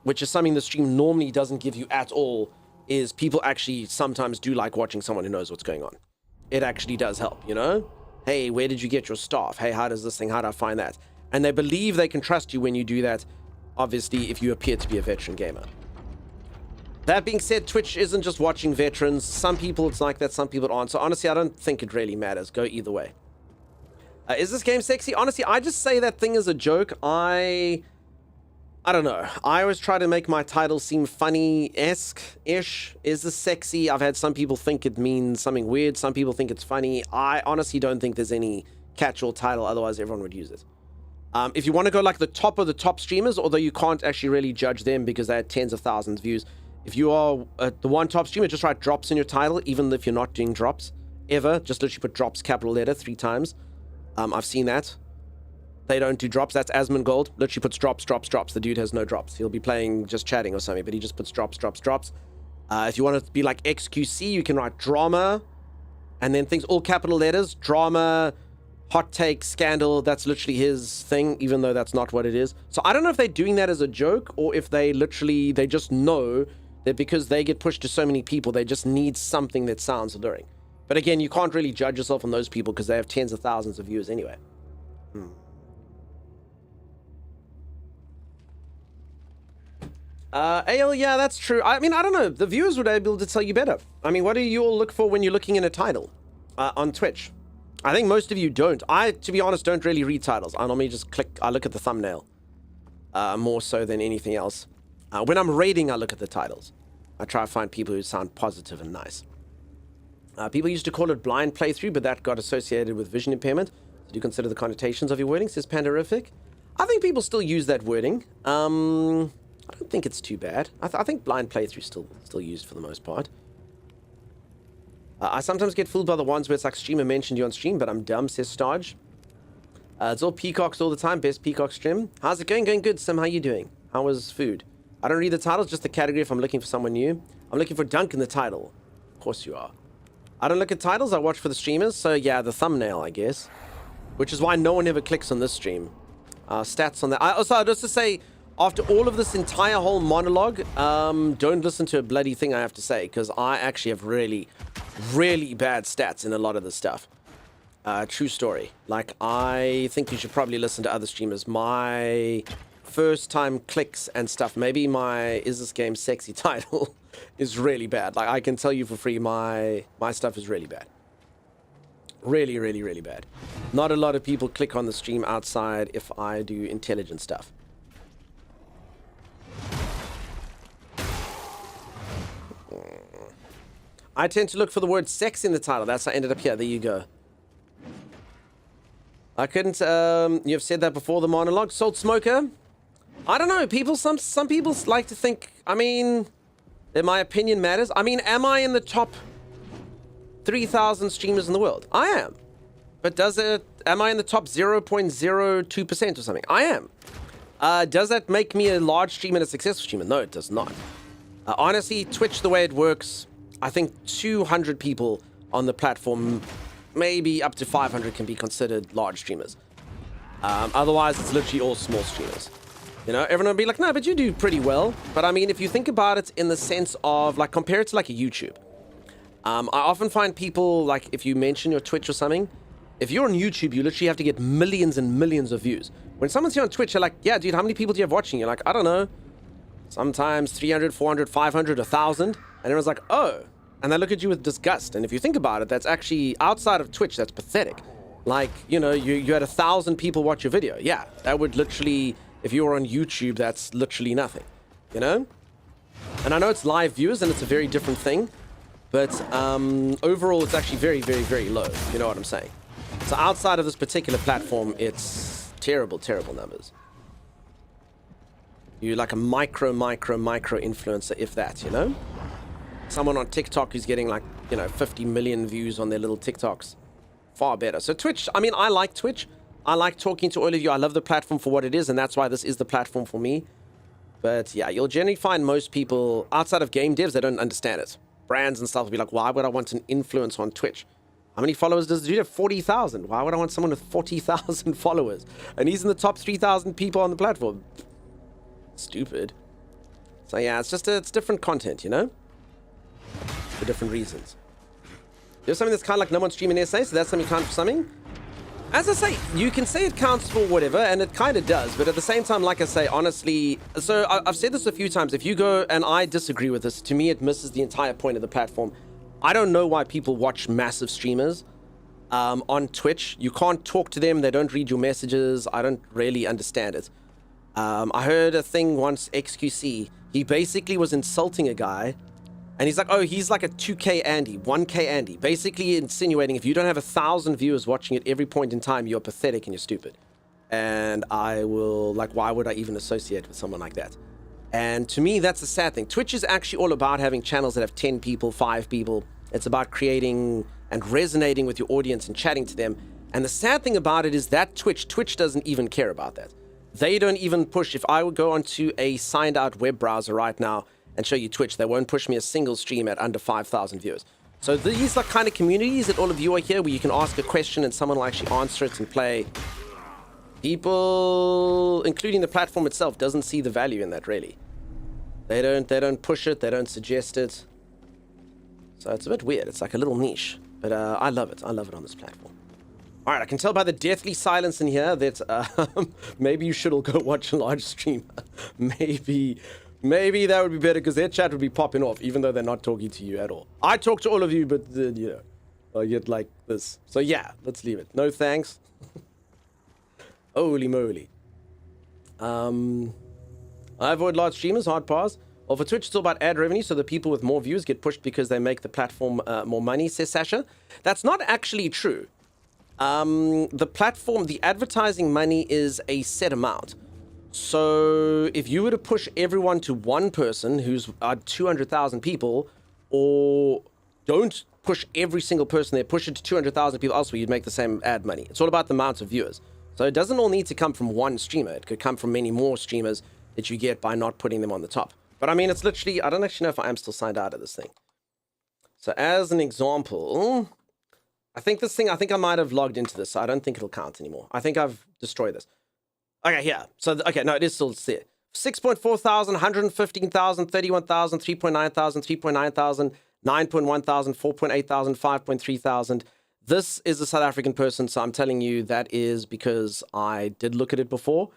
which is something the stream normally doesn't give you at all, is people actually sometimes do like watching someone who knows what's going on. It actually does help, you know? Hey, where did you get your staff? Hey, how does this thing, how do I find that? And they believe they can trust you when you do that, obviously, if you appear to be a veteran gamer. That being said, Twitch isn't just watching veterans. Some people it's like that, some people aren't. So honestly, I don't think it really matters. Go either way. Is this game sexy? Honestly, I just say that thing as a joke. I don't know. I always try to make my title seem funny-esque-ish. Is this sexy? I've had some people think it means something weird. Some people think it's funny. I honestly don't think there's any catch-all title. Otherwise, everyone would use it. If you want to go like the top of the top streamers, although you can't actually really judge them because they had tens of thousands of views. If you are the one top streamer, just write drops in your title, even if you're not doing drops ever. Just literally put drops, capital letter, 3 times. I've seen that. They don't do drops. That's Asmongold. Literally puts drops, drops, drops. The dude has no drops. He'll be playing, just chatting or something, but he just puts drops, drops, drops. If you want to be like XQC, you can write drama, and then things all capital letters. Drama, hot take, scandal. That's literally his thing, even though that's not what it is. So I don't know if they're doing that as a joke, or if they literally, they just know that because they get pushed to so many people, they just need something that sounds alluring. But again, you can't really judge yourself on those people because they have tens of thousands of views anyway. AL, yeah, that's true. I mean, I don't know. The viewers would be able to tell you better. I mean, what do you all look for when you're looking in a title on Twitch? I think most of you don't. I, to be honest, don't really read titles. I normally just click, I look at the thumbnail more so than anything else. When I'm raiding, I look at the titles. I try to find people who sound positive and nice. People used to call it blind playthrough, but that got associated with vision impairment. Do you consider the connotations of your wording, says Pandarific? I think people still use that wording. I don't think it's too bad. I think blind playthrough is still used for the most part. I sometimes get fooled by the ones where it's like streamer mentioned you on stream, but I'm dumb, says Starge. It's all peacocks all the time. Best peacock stream. How's it going? Going good, Sim. How you doing? How was food? I don't read the titles, just the category if I'm looking for someone new. I'm looking for Dunk in the title. Of course you are. I don't look at titles, I watch for the streamers. So yeah, the thumbnail, I guess. Which is why no one ever clicks on this stream. Stats on that. Also, just to say, after all of this entire whole monologue, don't listen to a bloody thing I have to say, because I actually have really, really bad stats in a lot of this stuff. True story. Like, I think you should probably listen to other streamers. My first time clicks and stuff, maybe my Is This Game Sexy title is really bad. Like, I can tell you for free, my stuff is really bad. Really, really, really bad. Not a lot of people click on the stream outside if I do intelligent stuff. I tend to look for the word sex in the title. That's how I ended up here. There you go. I couldn't, you've said that before the monologue. Salt Smoker? I don't know. People, some people like to think, I mean, that my opinion matters. I mean, am I in the top 3,000 streamers in the world? I am. But am I in the top 0.02% or something? I am. Does that make me a large streamer and a successful streamer? No, it does not. Honestly, Twitch, the way it works, I think 200 people on the platform, maybe up to 500 can be considered large streamers. Otherwise, it's literally all small streamers. You know, everyone will be like, no, but you do pretty well. But I mean, if you think about it in the sense of, like, compare it to like a YouTube. I often find people, like, if you mention your Twitch or something, if you're on YouTube, you literally have to get millions and millions of views. When someone's here on Twitch, you're like, yeah, dude, how many people do you have watching? You're like, I don't know. Sometimes 300, 400, 500, 1,000. And everyone's like, oh. And they look at you with disgust. And if you think about it, that's actually, outside of Twitch, that's pathetic. Like, you know, you had 1,000 people watch your video. Yeah, that would literally, if you were on YouTube, that's literally nothing, you know? And I know it's live viewers and it's a very different thing, but overall, it's actually very, very, very low. You know what I'm saying? So outside of this particular platform, it's terrible, terrible numbers. You're like a micro influencer, if that, you know? Someone on TikTok who's getting like, you know, 50 million views on their little TikToks. Far better. So Twitch, I mean, I like Twitch. I like talking to all of you. I love the platform for what it is, and that's why this is the platform for me. But yeah, you'll generally find most people, outside of game devs, they don't understand it. Brands and stuff will be like, why would I want an influence on Twitch? How many followers does the dude have? 40,000. Why would I want someone with 40,000 followers? And he's in the top 3,000 people on the platform. Stupid. So yeah, it's different content, you know? For different reasons. There's something that's kind of like no one's streaming SA, so that's something kind for something. As I say, you can say it counts for whatever, and it kind of does, but at the same time, like I say, honestly, so I've said this a few times, if you go, and I disagree with this, to me it misses the entire point of the platform. I don't know why people watch massive streamers on Twitch. You can't talk to them, they don't read your messages, I don't really understand it. I heard a thing once, XQC, he basically was insulting a guy, and he's like, oh, he's like a 2K Andy, 1K Andy. Basically insinuating if you don't have 1,000 viewers watching at every point in time, you're pathetic and you're stupid. And I will, like, why would I even associate with someone like that? And to me, that's the sad thing. Twitch is actually all about having channels that have 10 people, 5 people. It's about creating and resonating with your audience and chatting to them. And the sad thing about it is that Twitch doesn't even care about that. They don't even push. If I would go onto a signed out web browser right now and show you Twitch, they won't push me a single stream at under 5,000 viewers. So these are kind of communities that all of you are here where you can ask a question and someone will actually answer it and play. People, including the platform itself, doesn't see the value in that really. They don't push it, they don't suggest it. So it's a bit weird. It's like a little niche, but I love it. I love it on this platform. All right, I can tell by the deathly silence in here that maybe you should all go watch a large streamer. Maybe that would be better because their chat would be popping off, even though they're not talking to you at all. I talk to all of you, but, you know, I get like this. So yeah, let's leave it. No thanks. Holy moly. I avoid large streamers, hard pass. Well, for Twitch, it's all about ad revenue, so the people with more views get pushed because they make the platform more money, says Sasha. That's not actually true. The platform, the advertising money is a set amount. So if you were to push everyone to one person who's 200,000 people, or don't push every single person there, push it to 200,000 people elsewhere, you'd make the same ad money. It's all about the amount of viewers. So it doesn't all need to come from one streamer. It could come from many more streamers that you get by not putting them on the top. But I mean, it's literally, I don't actually know if I am still signed out of this thing. So as an example, I think I might have logged into this. So I don't think it'll count anymore. I think I've destroyed this. Okay, yeah. So, okay, no, it is still there. 6.4 thousand, 115,000, 31,000, 3.9 thousand, 3.9 thousand, 9.1 thousand, 4.8 thousand, 5.3 thousand. This is a South African person, so I'm telling you that is because I did look at it before.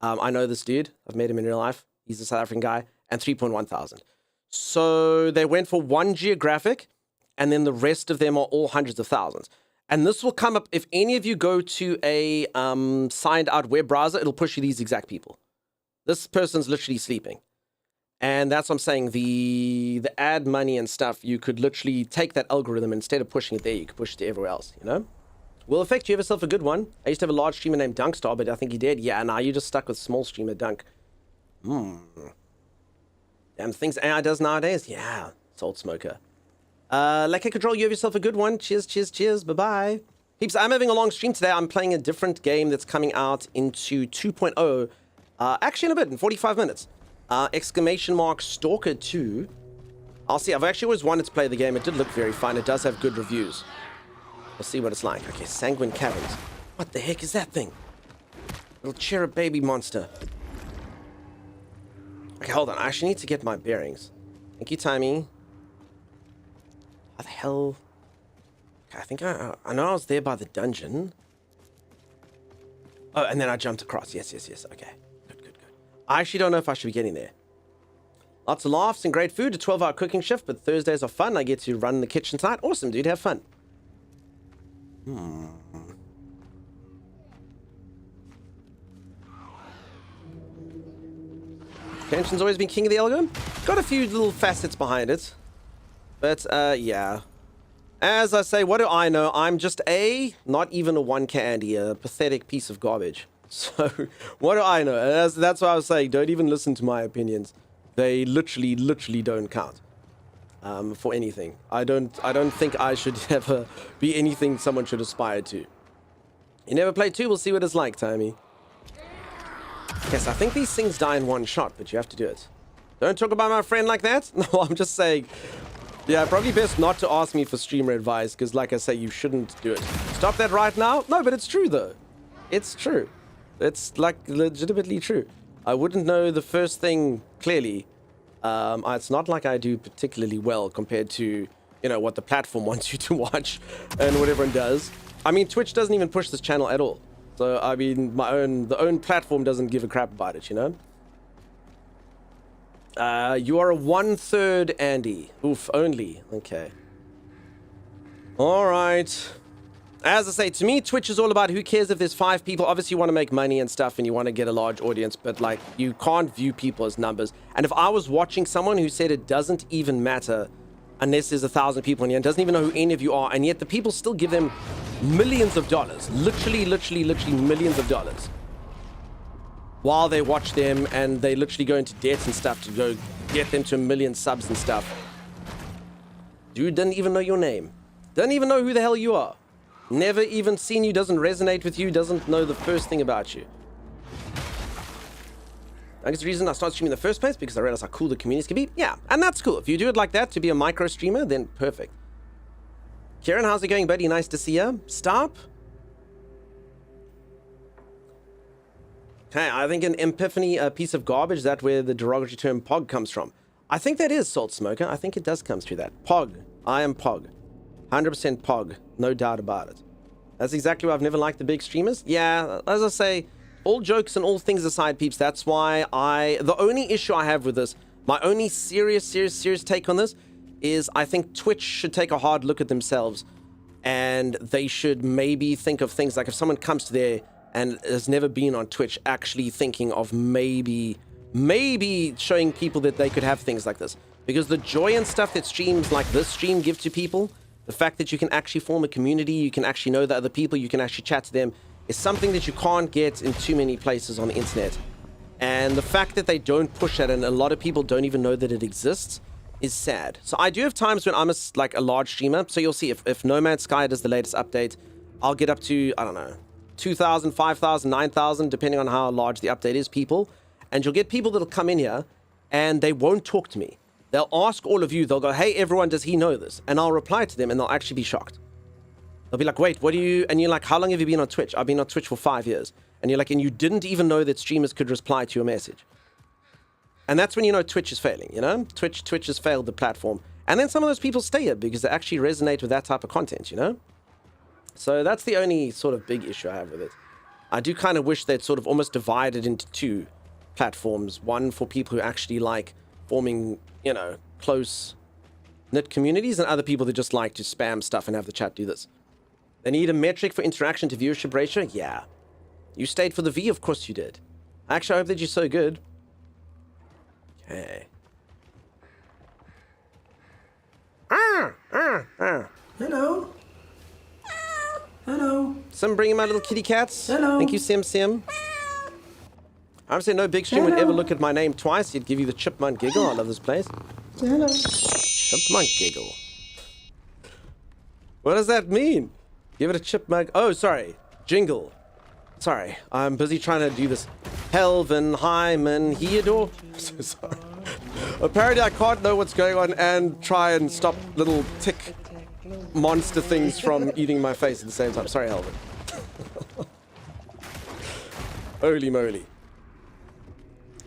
I know this dude. I've met him in real life. He's a South African guy. And 3.1 thousand. So they went for one geographic, and then the rest of them are all hundreds of thousands. And this will come up, if any of you go to a signed out web browser, it'll push you these exact people. This person's literally sleeping. And that's what I'm saying, the ad money and stuff, you could literally take that algorithm, instead of pushing it there, you could push it to everywhere else, you know? Will Effect, you have yourself a good one. I used to have a large streamer named Dunkstar, but I think he did. Yeah, now you're just stuck with small streamer Dunk. Damn things AI does nowadays. Yeah, Salt Smoker. Like a Control, you have yourself a good one. Cheers, cheers, cheers. Bye-bye. Peeps, I'm having a long stream today. I'm playing a different game that's coming out into 2.0. Actually in a bit, in 45 minutes. Exclamation mark Stalker 2. I'll see. I've actually always wanted to play the game. It did look very fun. It does have good reviews. We'll see what it's like. Okay, Sanguine Caverns. What the heck is that thing? Little cherub baby monster. Okay, hold on. I actually need to get my bearings. Thank you, Timey. How the hell? Okay, I think I know I was there by the dungeon. Oh, and then I jumped across. Yes. Okay. Good. I actually don't know if I should be getting there. Lots of laughs and great food, a 12-hour cooking shift, but Thursdays are fun. I get to run the kitchen tonight. Awesome, dude. Have fun. Tension's always been king of the Elgo. Got a few little facets behind it. But, yeah. As I say, what do I know? I'm just not even a 1K Andy, a pathetic piece of garbage. So, what do I know? That's why I was saying, don't even listen to my opinions. They literally don't count for anything. I don't think I should ever be anything someone should aspire to. You never played 2, we'll see what it's like, Timey. Yes, I think these things die in one shot, but you have to do it. Don't talk about my friend like that. No, I'm just saying. Yeah, probably best not to ask me for streamer advice, because like I say, you shouldn't do it. Stop that right now. No, but it's true, though. It's true. It's, like, legitimately true. I wouldn't know the first thing clearly. It's not like I do particularly well compared to, you know, what the platform wants you to watch and what everyone does. I mean, Twitch doesn't even push this channel at all. So, I mean, the own platform doesn't give a crap about it, you know? You are a 1/3 Andy. Oof, only. Okay. Alright. As I say, to me, Twitch is all about who cares if there's 5 people. Obviously, you want to make money and stuff and you want to get a large audience, but, like, you can't view people as numbers. And if I was watching someone who said it doesn't even matter unless there's 1,000 people in here and doesn't even know who any of you are, and yet the people still give them millions of dollars, literally millions of dollars, while they watch them, and they literally go into debt and stuff to go get them to 1 million subs and stuff. Dude doesn't even know your name. Doesn't even know who the hell you are. Never even seen you, doesn't resonate with you, doesn't know the first thing about you. I guess the reason I started streaming in the first place, because I realized how cool the communities can be. Yeah, and that's cool. If you do it like that, to be a micro streamer, then perfect. Kieran, how's it going, buddy? Nice to see you. Stop. Okay, I think an epiphany, a piece of garbage, that's where the derogatory term pog comes from. I think that is Salt Smoker. I think it does come through that. Pog. I am pog. 100% pog. No doubt about it. That's exactly why I've never liked the big streamers. Yeah, as I say, all jokes and all things aside, peeps, that's why the only issue I have with this, my only serious take on this is I think Twitch should take a hard look at themselves, and they should maybe think of things like if someone comes to there and has never been on Twitch, actually thinking of maybe showing people that they could have things like this. Because the joy and stuff that streams like this stream give to people, the fact that you can actually form a community, you can actually know the other people, you can actually chat to them, is something that you can't get in too many places on the internet. And the fact that they don't push that, and a lot of people don't even know that it exists, is sad. So I do have times when I'm a large streamer. So you'll see if No Man's Sky does the latest update, I'll get up to, I don't know, 2,000, 5,000, 9,000, depending on how large the update is, people. And you'll get people that'll come in here and they won't talk to me. They'll ask all of you, they'll go, hey, everyone, does he know this? And I'll reply to them and they'll actually be shocked. They'll be like, wait, what do you, and you're like, how long have you been on Twitch? I've been on Twitch for 5 years. And you're like, and you didn't even know that streamers could reply to your message. And that's when you know Twitch is failing, you know? Twitch has failed the platform. And then some of those people stay here because they actually resonate with that type of content, you know? So that's the only sort of big issue I have with it. I do kind of wish they'd sort of almost divided into 2 platforms. One for people who actually like forming, you know, close-knit communities, and other people that just like to spam stuff and have the chat do this. They need a metric for interaction to viewership ratio? Yeah. You stayed for the V? Of course you did. Actually, I hope that you're so good. Okay. Hello. Hello. Sim bringing my little kitty cats. Hello. Thank you, Sim. I'm saying no big stream would ever look at my name twice. He'd give you the chipmunk giggle. I love this place. Hello. Chipmunk giggle. What does that mean? Give it a chipmunk. Oh, sorry. Jingle. Sorry. I'm busy trying to do this. Helven, Hyman, Heodore. So sorry. Apparently I can't know what's going on and try and stop little tick monster things from eating my face at the same time. Sorry, Helven. Holy moly.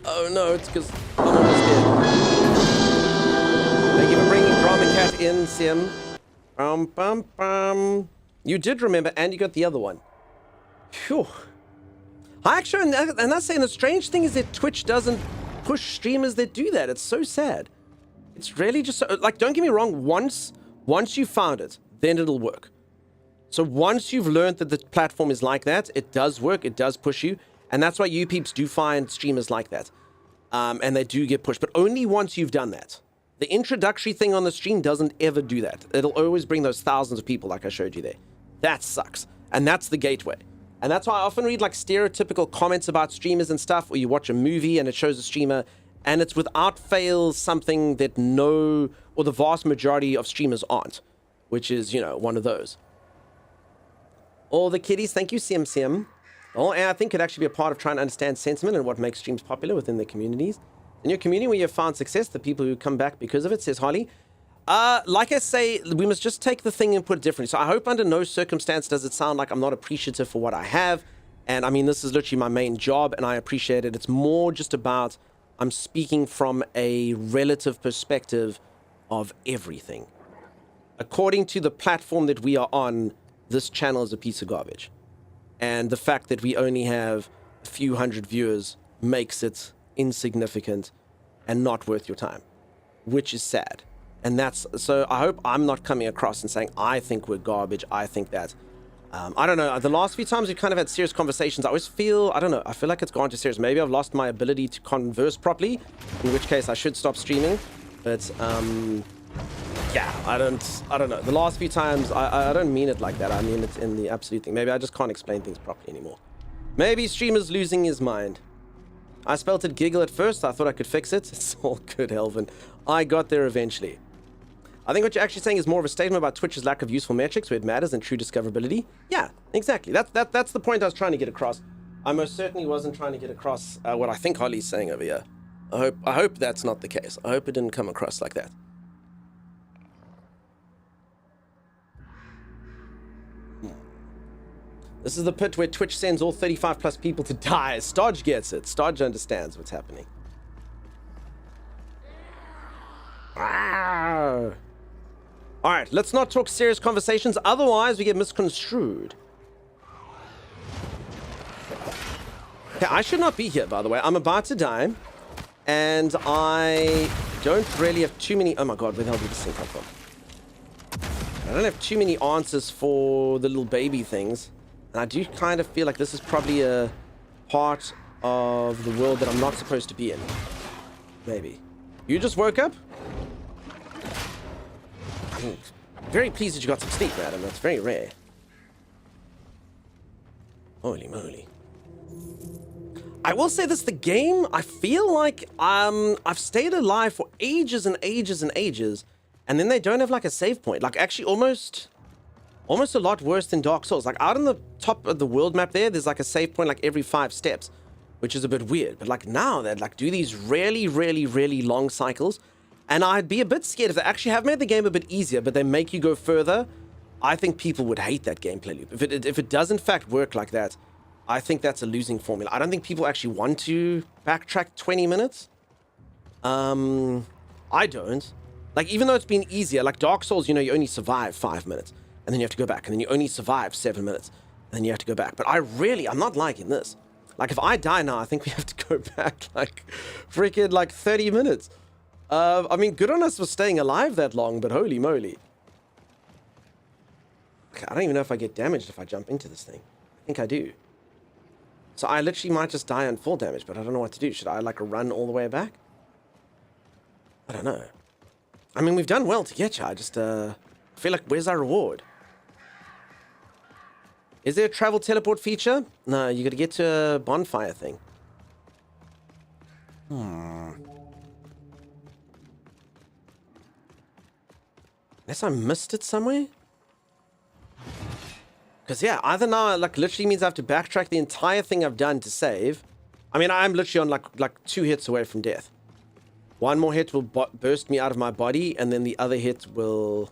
Oh no, it's because I'm almost dead. Thank you for bringing Drama Cat in, Sim. You did remember, and you got the other one. Phew. I actually, and that's saying the strange thing is that Twitch doesn't push streamers that do that. It's so sad. It's really just so, like, don't get me wrong. Once you found it, then it'll work. So once you've learned that the platform is like that, it does work. It does push you, and that's why you peeps do find streamers like that, and they do get pushed. But only once you've done that. The introductory thing on the stream doesn't ever do that. It'll always bring those thousands of people like I showed you there. That sucks. And that's the gateway. And that's why I often read like stereotypical comments about streamers and stuff, or you watch a movie and it shows a streamer and it's without fail something that the vast majority of streamers aren't, which is, you know, one of those. All the kiddies, thank you, CMCM. Oh, and I think it actually be a part of trying to understand sentiment and what makes streams popular within their communities. In your community where you've found success, the people who come back because of it, says Holly. Like I say, we must just take the thing and put it differently. So I hope under no circumstance does it sound like I'm not appreciative for what I have. And I mean, this is literally my main job and I appreciate it. It's more just about, I'm speaking from a relative perspective of everything. According to the platform that we are on, this channel is a piece of garbage. And the fact that we only have a few hundred viewers makes it insignificant and not worth your time, which is sad. And that's, so I hope I'm not coming across and saying I think we're garbage. I think that I don't know, the last few times we've kind of had serious conversations, I always feel, I don't know, I feel like it's gone too serious. Maybe I've lost my ability to converse properly, in which case I should stop streaming. But yeah, I don't know, the last few times I don't mean it like that. I mean it in the absolute thing. Maybe I just can't explain things properly anymore. Maybe streamer's losing his mind. I spelt it giggle at first. I thought I could fix it. It's all good, Elvin. I got there eventually. I think what you're actually saying is more of a statement about Twitch's lack of useful metrics where it matters and true discoverability. Yeah, exactly. That's the point I was trying to get across. I most certainly wasn't trying to get across what I think Holly's saying over here. I hope that's not the case. I hope it didn't come across like that. This is the pit where Twitch sends all 35 plus people to die. Stodge gets it. Stodge understands what's happening. Ah. All right, let's not talk serious conversations. Otherwise, we get misconstrued. Okay, I should not be here, by the way. I'm about to die. And I don't really have too many... Oh my god, where the hell did this thing come from? I don't have too many answers for the little baby things. And I do kind of feel like this is probably a part of the world that I'm not supposed to be in. Maybe. You just woke up? I'm very pleased that you got some sleep, madam. That's very rare. Holy moly. I will say this, the game, I feel like I've stayed alive for ages and ages and ages, and then they don't have like a save point. Like actually almost a lot worse than Dark Souls. Like out on the top of the world map there's like a save point like every 5 steps, which is a bit weird. But like now they like do these really long cycles, and I'd be a bit scared if they actually have made the game a bit easier, but they make you go further. I think people would hate that gameplay loop. If it does in fact work like that, I think that's a losing formula. I don't think people actually want to backtrack 20 minutes. I don't. Like even though it's been easier, like Dark Souls, you know, you only survive 5 minutes. And then you have to go back, and then you only survive 7 minutes, and then you have to go back. But I'm not liking this. Like, if I die now, I think we have to go back, like, freaking, like, 30 minutes. I mean, good on us for staying alive that long, but holy moly. Okay, I don't even know if I get damaged if I jump into this thing. I think I do. So I literally might just die on full damage, but I don't know what to do. Should I, like, run all the way back? I don't know. I mean, we've done well to get you. I just, feel like, where's our reward? Is there a travel teleport feature? No, you gotta get to a bonfire thing. Unless I missed it somewhere? Because yeah, either now, like, literally means I have to backtrack the entire thing I've done to save. I mean, I'm literally on, like 2 hits away from death. One more hit will burst me out of my body, and then the other hit will...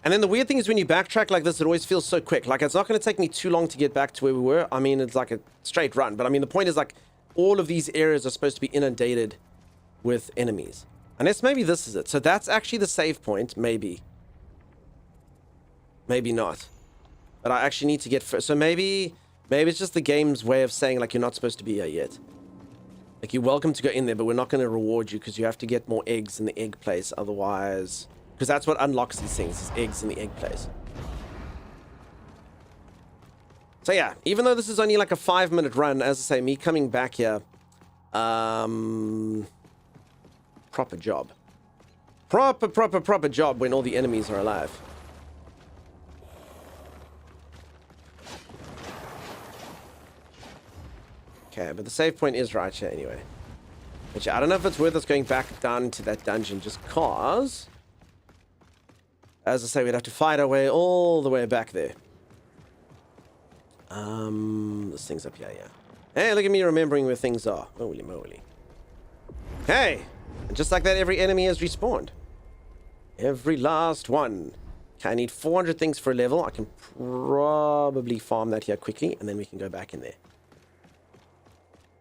And then the weird thing is when you backtrack like this, it always feels so quick. Like, it's not going to take me too long to get back to where we were. I mean, it's like a straight run. But I mean, the point is, like, all of these areas are supposed to be inundated with enemies. Unless maybe this is it. So that's actually the save point. Maybe. Maybe not. But I actually need to get... So maybe it's just the game's way of saying, like, you're not supposed to be here yet. Like, you're welcome to go in there, but we're not going to reward you because you have to get more eggs in the egg place. Otherwise... Because that's what unlocks these things, is eggs in the egg place. So yeah, even though this is only like a 5-minute run, as I say, me coming back here... proper job. Proper job when all the enemies are alive. Okay, but the save point is right here anyway. Which I don't know if it's worth us going back down to that dungeon just cause... As I say, we'd have to fight our way all the way back there. This thing's up here, yeah. Hey, look at me remembering where things are. Holy moly. Hey! And just like that, every enemy has respawned. Every last one. Okay, I need 400 things for a level. I can probably farm that here quickly, and then we can go back in there.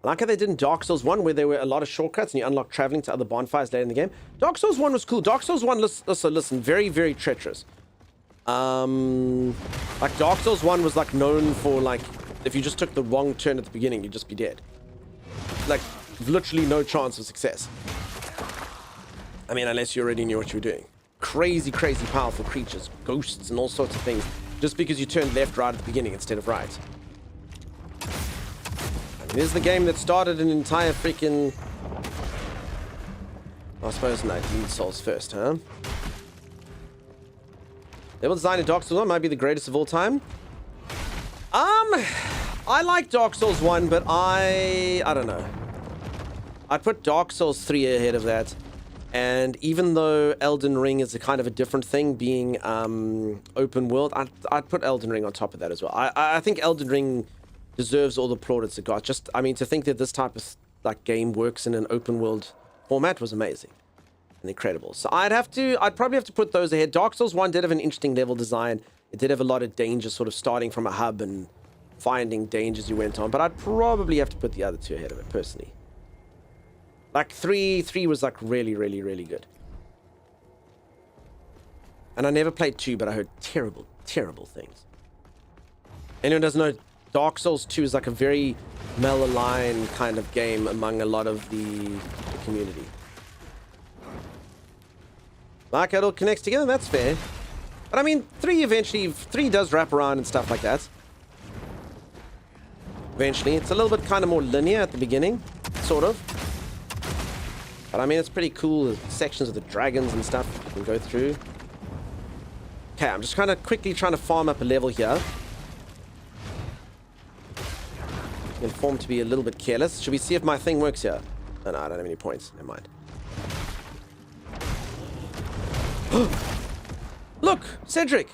I like how they did in Dark Souls 1, where there were a lot of shortcuts, and you unlock traveling to other bonfires later in the game. Dark Souls 1 was cool. Dark Souls 1, listen, very, very treacherous. Like, Dark Souls 1 was, like, known for, like, if you just took the wrong turn at the beginning, you'd just be dead. Like, literally no chance of success. I mean, unless you already knew what you were doing. Crazy, crazy powerful creatures, ghosts, and all sorts of things, just because you turned left right at the beginning instead of right. It is the game that started an entire freaking... I suppose no, Demon Souls first, huh? Level design in Dark Souls 1 might be the greatest of all time. I like Dark Souls 1, but I don't know. I'd put Dark Souls 3 ahead of that. And even though Elden Ring is a kind of a different thing, being open world, I'd put Elden Ring on top of that as well. I think Elden Ring deserves all the plaudits it got. Just, I mean, to think that this type of like game works in an open world format was amazing and incredible. So I'd probably have to put those ahead. Dark Souls 1 did have an interesting level design. It did have a lot of danger, sort of starting from a hub and finding dangers you went on. But I'd probably have to put the other two ahead of it, personally. Like 3 was like really, really, really good. And I never played 2, but I heard terrible, terrible things. Anyone doesn't know, Dark Souls 2 is like a very malaligned kind of game among a lot of the community. Like it all connects together, that's fair. But I mean, 3 does wrap around and stuff like that. Eventually, it's a little bit kind of more linear at the beginning, sort of. But I mean, it's pretty cool. There's sections of the dragons and stuff you can go through. Okay, I'm just kind of quickly trying to farm up a level here. I'm informed to be a little bit careless. Should we see if my thing works here? Oh, no, I don't have any points. Never mind. Look! Cedric!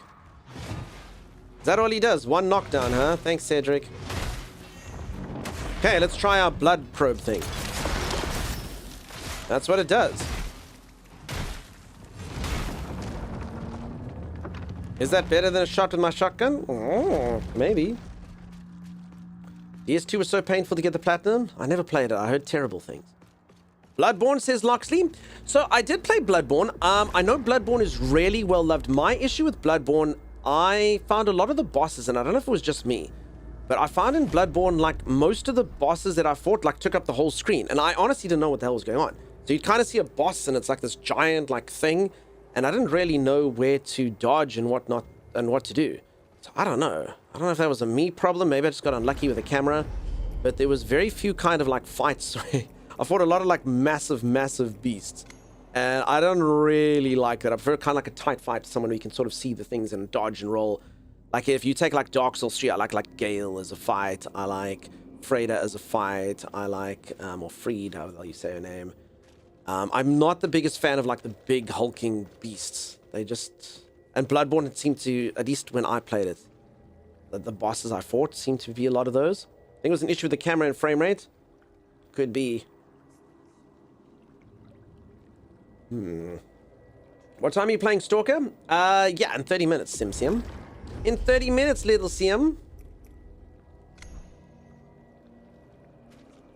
Is that all he does? One knockdown, huh? Thanks, Cedric. Okay, let's try our blood probe thing. That's what it does. Is that better than a shot with my shotgun? Oh, maybe. DS2 was so painful to get the platinum. I never played it. I heard terrible things. Bloodborne, says Loxley. So I did play Bloodborne. I know Bloodborne is really well loved. My issue with Bloodborne, I found a lot of the bosses, and I don't know if it was just me, but I found in Bloodborne, like, most of the bosses that I fought, like, took up the whole screen. And I honestly didn't know what the hell was going on. So you'd kind of see a boss, and it's like this giant, like, thing. And I didn't really know where to dodge and whatnot, and what to do. So I don't know. I don't know if that was a me problem. Maybe I just got unlucky with the camera. But there was very few kind of, like, fights. I fought a lot of, like, massive beasts. And I don't really like that. I prefer kind of like a tight fight to someone where you can sort of see the things and dodge and roll. Like, if you take, like, Dark Souls 3, I like Gale as a fight. I like Freda as a fight. I like, or Freed, however you say her name. I'm not the biggest fan of, like, the big hulking beasts. They just... And Bloodborne, it seemed to, at least when I played it, the bosses I fought seemed to be a lot of those. I think it was an issue with the camera and frame rate. Could be. What time are you playing Stalker? Yeah, in 30 minutes, Sim. In 30 minutes, little Sim.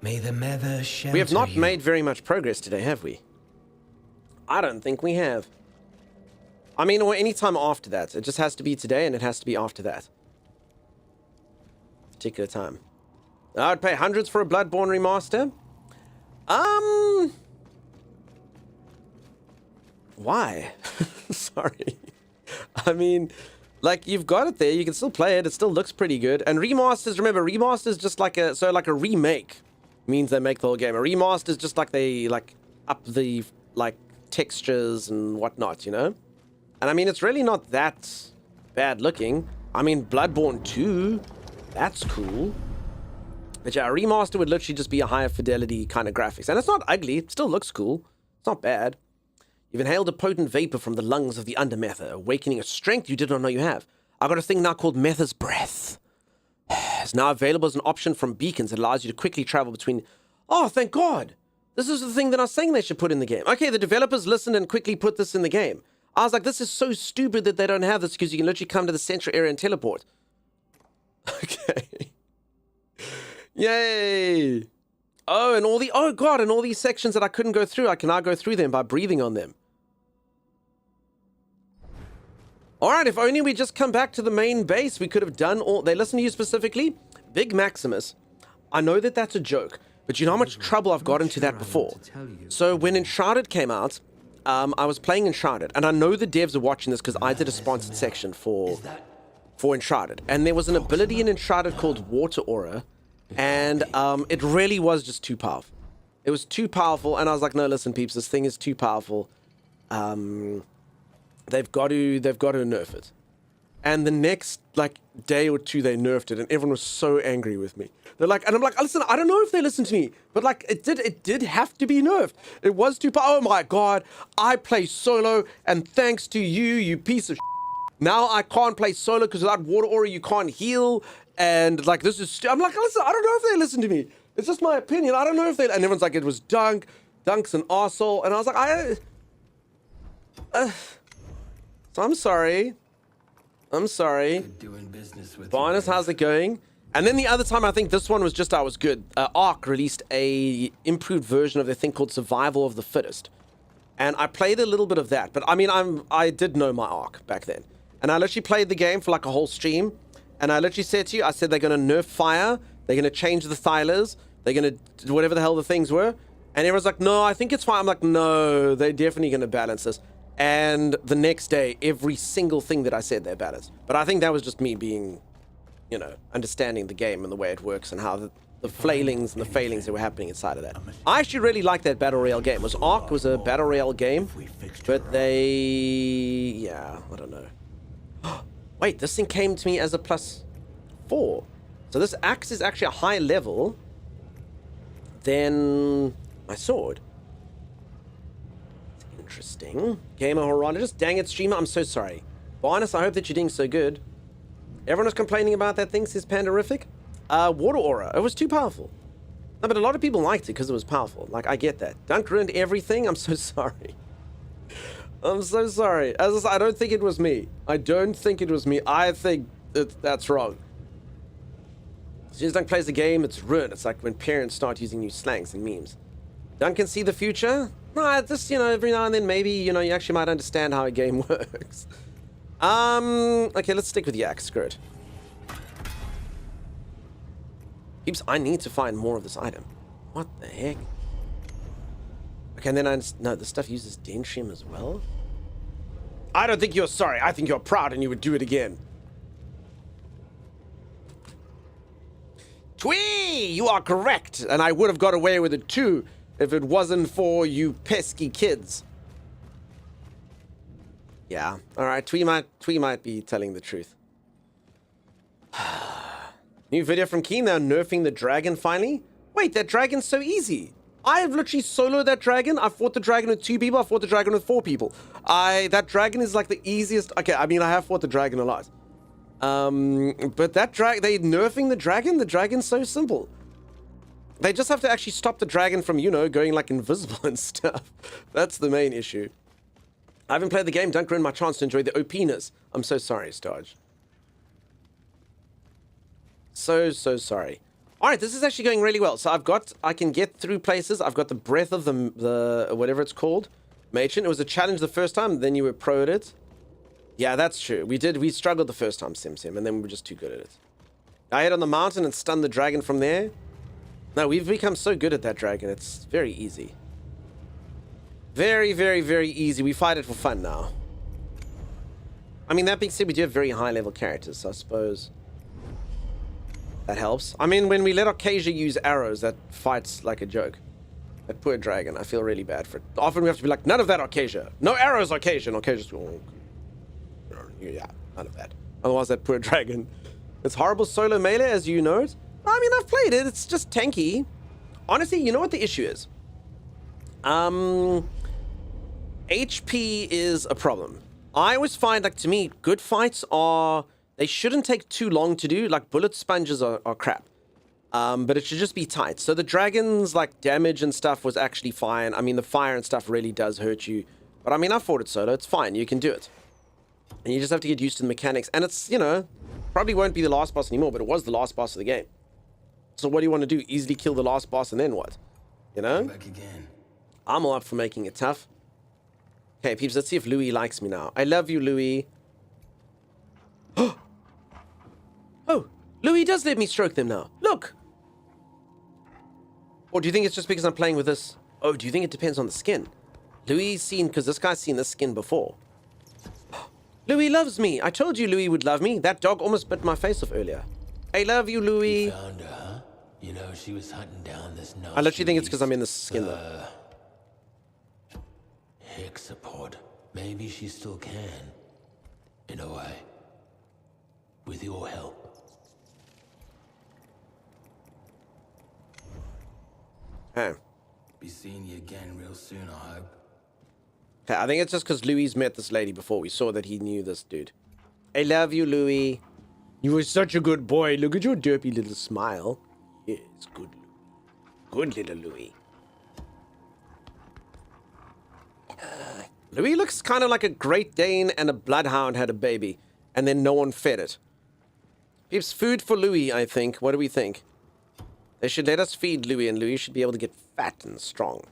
May the Nether shelter We have not you. made very much progress today, have we? I don't think we have. I mean, or any time after that. It just has to be today, and it has to be after that particular time. I would pay hundreds for a Bloodborne remaster. Why? Sorry. I mean, like, you've got it there. You can still play it. It still looks pretty good. And remasters, remember, remasters just like a... So, like, a remake means they make the whole game. A remaster is just like they, like, up the, like, textures and whatnot, you know? And, I mean, it's really not that bad looking. I mean, Bloodborne 2, that's cool. But, yeah, a remaster would literally just be a higher fidelity kind of graphics. And it's not ugly. It still looks cool. It's not bad. You've inhaled a potent vapor from the lungs of the Undermether, awakening a strength you did not know you have. I got a thing now called Mether's Breath. It's now available as an option from beacons that allows you to quickly travel between... Oh, thank God! This is the thing that I was saying they should put in the game. Okay, the developers listened and quickly put this in the game. I was like, this is so stupid that they don't have this, because you can literally come to the central area and teleport. Okay. Yay! Oh, and all the... Oh, God, and all these sections that I couldn't go through, I can now go through them by breathing on them. Alright, if only we just come back to the main base, we could have done all... They listen to you specifically? Big Maximus. I know that that's a joke, but you know how much trouble I've got into that before? So when Uncharted came out, I was playing Uncharted, and I know the devs are watching this because I did a sponsored section for Uncharted. And there was an ability in Uncharted called Water Aura, and it really was just too powerful. It was too powerful, and I was like, no, listen, peeps, this thing is too powerful. They've got to nerf it. And the next, like, day or two, they nerfed it, and everyone was so angry with me. They're like, and I'm like, listen, I don't know if they listen to me, but, like, it did have to be nerfed. It was too powerful. Oh, my God. I play solo, and thanks to you, you piece of shit, now I can't play solo because without Water Aura, you can't heal, and, like, this is... I'm like, listen, I don't know if they listen to me. It's just my opinion. I don't know if they... And everyone's like, it was Dunk. Dunk's an arsehole. And I was like, so I'm sorry. I'm sorry. Doing business with Barnes, how's it going? And then the other time, I think this one was just I was good. Ark released a improved version of their thing called Survival of the Fittest. And I played a little bit of that. But I mean, I did know my Ark back then. And I literally played the game for like a whole stream. And I literally said to you, I said they're going to nerf fire. They're going to change the Thylers. They're going to do whatever the hell the things were. And everyone's like, no, I think it's fine. I'm like, no, they're definitely going to balance this. And the next day, every single thing that I said, they're balanced. But I think that was just me being, you know, understanding the game and the way it works and how the flailings and the failings that were happening inside of that. I actually really liked that Battle Royale game. Ark was a Battle Royale game, but they... Yeah, I don't know. Wait, this thing came to me as a +4. So this axe is actually a higher level than my sword. Interesting. Gamer Horologist. Dang it, streamer. I'm so sorry. Barnes, I hope that you're doing so good. Everyone was complaining about that thing, says Pandarific. Water Aura. It was too powerful. No, but a lot of people liked it because it was powerful. Like, I get that. Dunk ruined everything. I'm so sorry. I'm so sorry. As I said, I don't think it was me. I don't think it was me. I think that's wrong. As soon as Dunk plays the game, it's ruined. It's like when parents start using new slangs and memes. Dunk can see the future. No, just, you know, every now and then maybe, you know, you actually might understand how a game works. Okay, let's stick with the axe. Screw it. Peeps, I need to find more of this item. What the heck? Okay, and then no, this stuff uses dendrium as well? I don't think you're sorry. I think you're proud and you would do it again. Twee! You are correct, and I would have got away with it too if it wasn't for you pesky kids. Yeah, alright, Twee might be telling the truth. New video from Keen, they're nerfing the dragon finally? Wait, that dragon's so easy. I've literally soloed that dragon. I fought the dragon with 2 people. I fought the dragon with 4 people. That dragon is like the easiest. Okay, I mean, I have fought the dragon a lot. But that they nerfing the dragon? The dragon's so simple. They just have to actually stop the dragon from, you know, going like invisible and stuff. That's the main issue. I haven't played the game. Don't ruin my chance to enjoy the OP-ness. I'm so sorry, Starge. So sorry. All right, this is actually going really well. So I can get through places. I've got the breath of the whatever it's called. Machen, it was a challenge the first time, then you were pro at it. Yeah, that's true. We struggled the first time, Sim, and then we were just too good at it. I hid on the mountain and stunned the dragon from there. No, we've become so good at that dragon. It's very easy. Very, very, very easy. We fight it for fun now. I mean, that being said, we do have very high-level characters, so I suppose that helps. I mean, when we let Arcasia use arrows, that fights like a joke. That poor dragon, I feel really bad for it. Often we have to be like, none of that, Arcasia. No arrows, Arcasia. And Arcasia's, oh, yeah, none of that. Otherwise, that poor dragon. It's horrible solo melee, as you know it. I mean, I've played it. It's just tanky. Honestly, you know what the issue is? HP is a problem. I always find, like, to me, good fights are... They shouldn't take too long to do. Like, bullet sponges are crap. But it should just be tight. So the dragon's, like, damage and stuff was actually fine. I mean, the fire and stuff really does hurt you. But, I mean, I fought it solo. It's fine. You can do it. And you just have to get used to the mechanics. And it's, you know, probably won't be the last boss anymore, but it was the last boss of the game. So what do you want to do? Easily kill the last boss and then what? You know? Back again. I'm all up for making it tough. Okay, peeps, let's see if Louis likes me now. I love you, Louis. Oh, Louis does let me stroke them now. Look. Or do you think it's just because I'm playing with this? Oh, do you think it depends on the skin? Louis seen, because this guy's seen this skin before. Louis loves me. I told you Louis would love me. That dog almost bit my face off earlier. I love you, Louis. You found her, huh? You know, she was hunting down this I literally think it's because I'm in the skin, though. Hexapod. Maybe she still can. In a way. With your help. Hey. Be seeing you again real soon, I hope. Okay, I think it's just because Louis met this lady before. We saw that he knew this dude. I love you, Louis. You were such a good boy. Look at your derpy little smile. Yes, good. Good little Louis. Louis looks kind of like a Great Dane and a Bloodhound had a baby, and then no one fed it. It's food for Louis, I think. What do we think? They should let us feed Louis, and Louis should be able to get fat and strong.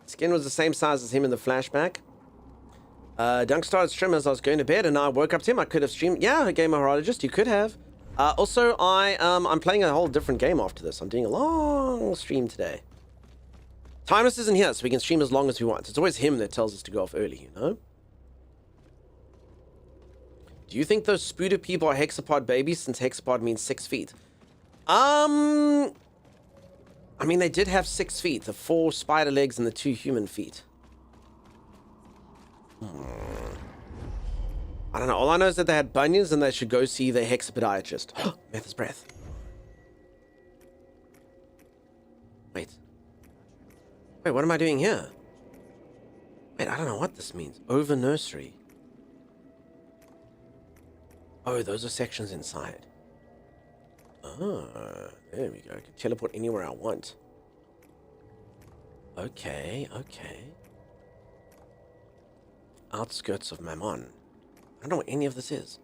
Skin was the same size as him in the flashback. Dunk started streaming as I was going to bed, and I woke up to him. I could have streamed. Yeah, Game Horologist, you could have. Also, I'm playing a whole different game after this. I'm doing a long stream today. Timeless isn't here, so we can stream as long as we want. It's always him that tells us to go off early, you know? Do you think those Spuda people are hexapod babies, since hexapod means 6 feet? I mean, they did have 6 feet. The 4 spider legs and the 2 human feet. I don't know. All I know is that they had bunions and they should go see the hexapodiatrist. Meth's breath. Wait, what am I doing here? Wait, I don't know what this means. Over nursery. Oh, those are sections inside. Oh, there we go. I can teleport anywhere I want. Okay. Outskirts of Mammon. I don't know what any of this is.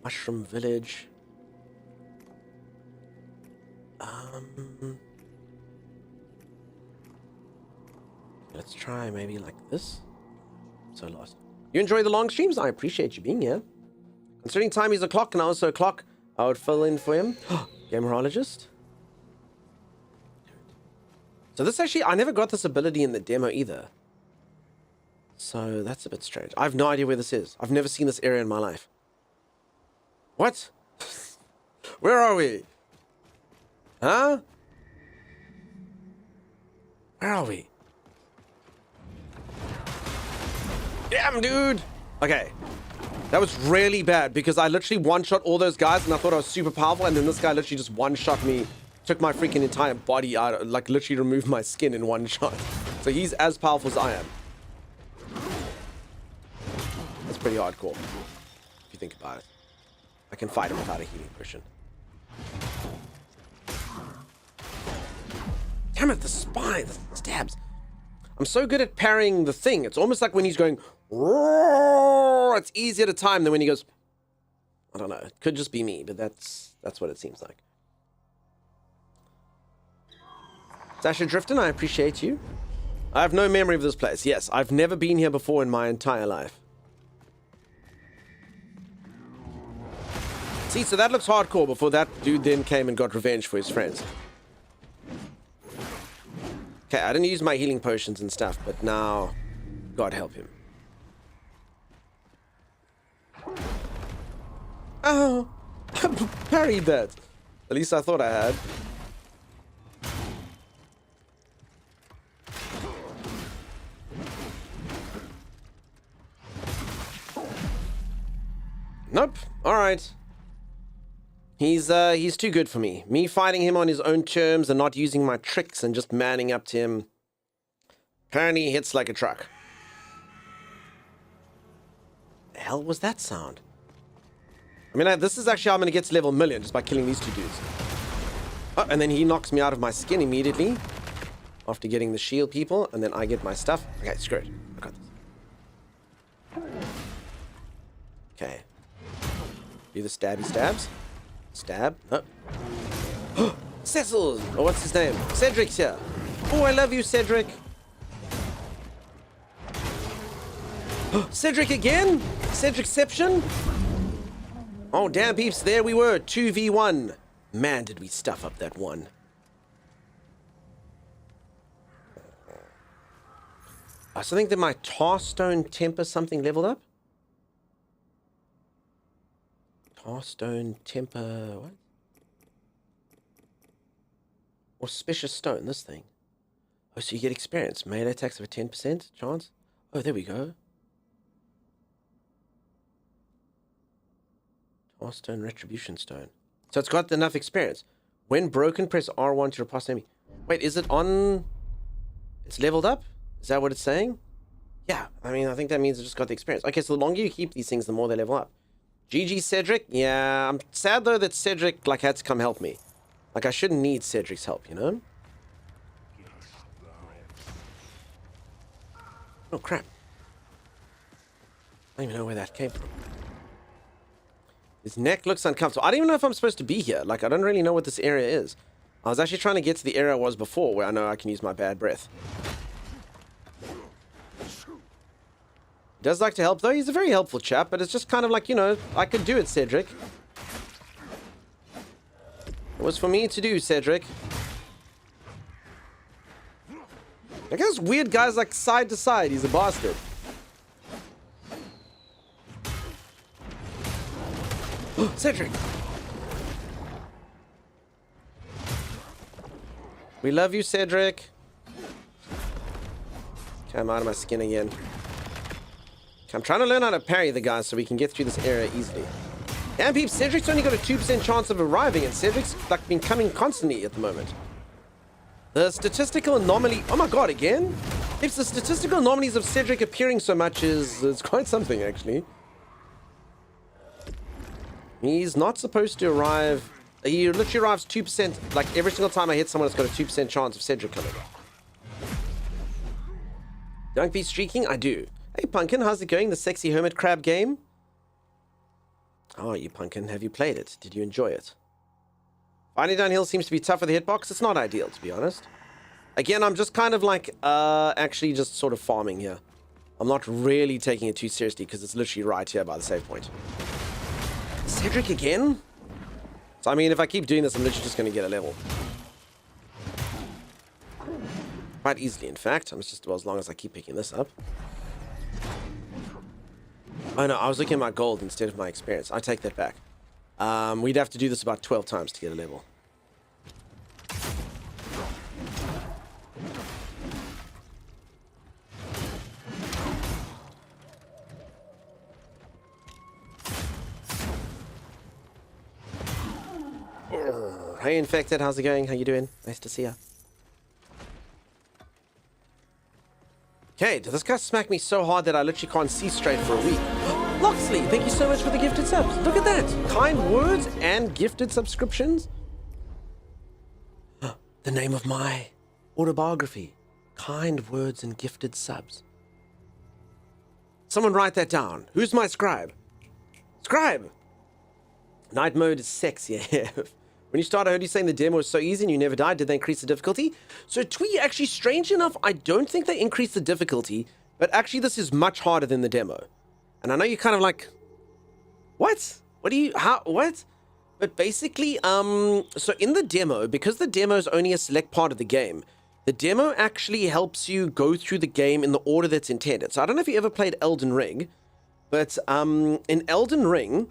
Mushroom Village. Let's try maybe like this. So lost. You enjoy the long streams? I appreciate you being here. Considering time is a clock and I was a clock, I would fill in for him. Game Horologist. So this actually, I never got this ability in the demo either. So that's a bit strange. I have no idea where this is. I've never seen this area in my life. What? Where are we? Huh? Where are we? Damn, dude! Okay. That was really bad because I literally one-shot all those guys and I thought I was super powerful, and then this guy literally just one-shot me, took my freaking entire body out, like literally removed my skin in one shot. So he's as powerful as I am. That's pretty hardcore, if you think about it. I can fight him without a healing potion. Damn it, the spine, the stabs. I'm so good at parrying the thing. It's almost like when he's going, roar, it's easier to time than when he goes, I don't know. It could just be me, but that's what it seems like. Sasha Drifton, I appreciate you. I have no memory of this place. Yes, I've never been here before in my entire life. See, so that looks hardcore before that dude then came and got revenge for his friends. Okay, I didn't use my healing potions and stuff, but now, God help him. Oh, I parried that. At least I thought I had. Nope. All right. He's too good for me. Me fighting him on his own terms and not using my tricks and just manning up to him. Apparently he hits like a truck. The hell was that sound? I mean, this is actually how I'm going to get to level 1,000,000 just by killing these two dudes. Oh, and then he knocks me out of my skin immediately after getting the shield people, and then I get my stuff. Okay, screw it. I got this. Okay. Do the stabby stabs. Stab. Oh. Cecil! Oh, what's his name? Cedric's here. Oh, I love you, Cedric. Cedric again? Cedricception? Oh, damn peeps, there we were. 2v1. Man, did we stuff up that one. I also think that my Tarstone Temper something leveled up. Tarstone Temper, what? Auspicious Stone, this thing. Oh, so you get experience. Melee attacks of a 10% chance. Oh, there we go. Tarstone Retribution Stone. So it's got enough experience. When broken, press R1 to repulse enemy. Wait, is it on... It's leveled up? Is that what it's saying? Yeah, I mean, I think that means it just got the experience. Okay, so the longer you keep these things, the more they level up. GG Cedric. Yeah, I'm sad though that Cedric like had to come help me. Like I shouldn't need Cedric's help, you know? Oh crap. I don't even know where that came from. His neck looks uncomfortable. I don't even know if I'm supposed to be here. Like I don't really know what this area is. I was actually trying to get to the area I was before where I know I can use my bad breath. He does like to help, though. He's a very helpful chap, but it's just kind of like, you know, I could do it, Cedric. It was for me to do, Cedric. I guess weird guys like side to side. He's a bastard. Cedric! We love you, Cedric. Okay, I'm out of my skin again. I'm trying to learn how to parry the guys so we can get through this area easily. And peeps, Cedric's only got a 2% chance of arriving, and Cedric's like been coming constantly at the moment. The statistical anomaly... Oh my god, again? Peeps, the statistical anomalies of Cedric appearing so much is quite something, actually. He's not supposed to arrive... He literally arrives 2%, like every single time I hit someone, it's got a 2% chance of Cedric coming. Don't be streaking? I do. Hey, Pumpkin, how's it going? The sexy hermit crab game? How are you, Pumpkin? Have you played it? Did you enjoy it? Finding downhill seems to be tough for the hitbox. It's not ideal, to be honest. Again, I'm just kind of like, actually just sort of farming here. I'm not really taking it too seriously because it's literally right here by the save point. Cedric again? So, I mean, if I keep doing this, I'm literally just going to get a level. Quite easily, in fact. I'm just, well, as long as I keep picking this up. Oh no, I was looking at my gold instead of my experience. I take that back. We'd have to do this about 12 times to get a level. Hey Infected, how's it going? How you doing? Nice to see ya. Okay, did this guy smack me so hard that I literally can't see straight for a week? Loxley, thank you so much for the gifted subs. Look at that. Kind words and gifted subscriptions. The name of my autobiography. Kind words and gifted subs. Someone write that down. Who's my scribe? Scribe! Night mode is sexy AF. When you started, I heard you saying the demo was so easy and you never died. Did they increase the difficulty? So Twee, actually, strange enough, I don't think they increased the difficulty, but actually this is much harder than the demo. And I know you're kind of like, what? What do you, how, what? But basically, so in the demo, because the demo is only a select part of the game, the demo actually helps you go through the game in the order that's intended. So I don't know if you ever played Elden Ring, but in Elden Ring,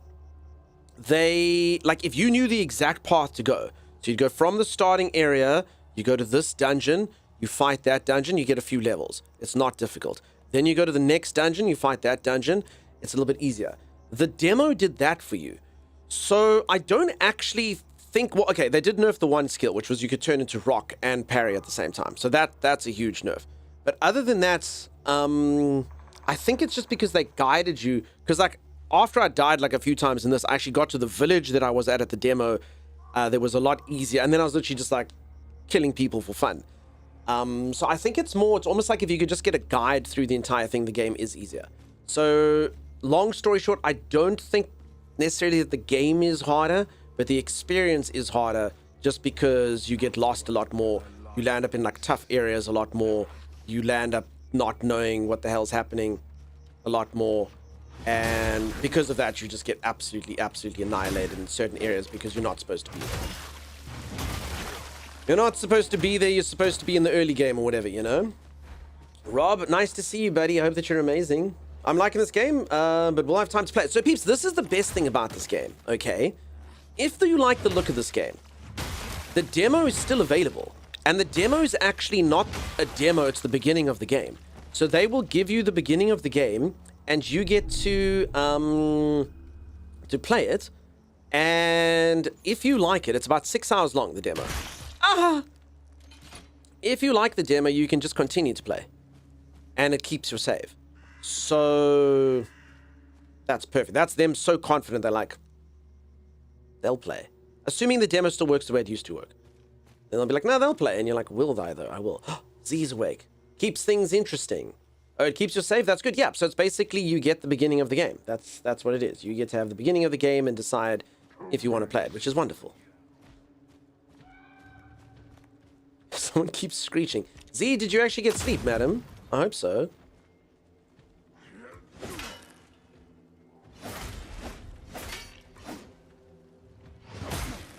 they, like, if you knew the exact path to go, so you'd go from the starting area, you go to this dungeon, you fight that dungeon, you get a few levels. It's not difficult. Then you go to the next dungeon, you fight that dungeon, it's a little bit easier. The demo did that for you. So I don't actually think, well, okay, they did nerf the one skill, which was you could turn into rock and parry at the same time. So that's a huge nerf. But other than that, I think it's just because they guided you, because like after I died like a few times in this, I actually got to the village that I was at the demo. There was a lot easier, and then I was literally just like killing people for fun. So I think it's almost like if you could just get a guide through the entire thing, the game is easier. So long story short, I don't think necessarily that the game is harder, but the experience is harder just because you get lost a lot more. You land up in like tough areas a lot more. You land up not knowing what the hell's happening a lot more. And because of that, you just get absolutely annihilated in certain areas because you're not supposed to be there. You're not supposed to be there. You're supposed to be in the early game or whatever, you know? Rob, nice to see you, buddy. I hope that you're amazing. I'm liking this game, but we'll have time to play it. So, peeps, this is the best thing about this game, okay? If you like the look of this game, the demo is still available. And the demo is actually not a demo, it's the beginning of the game. So they will give you the beginning of the game, and you get to play it. And if you like it, it's about 6 hours long, the demo. If you like the demo, you can just continue to play. And it keeps your save. So that's perfect. That's them so confident they're like, they'll play. Assuming the demo still works the way it used to work. Then they'll be like, no, they'll play. And you're like, will they though? I will. Z's awake. Keeps things interesting. Oh, it keeps your save? That's good. Yeah, so it's basically you get the beginning of the game. That's what it is. You get to have the beginning of the game and decide if you want to play it, which is wonderful. Someone keeps screeching. Z, did you actually get sleep, madam? I hope so.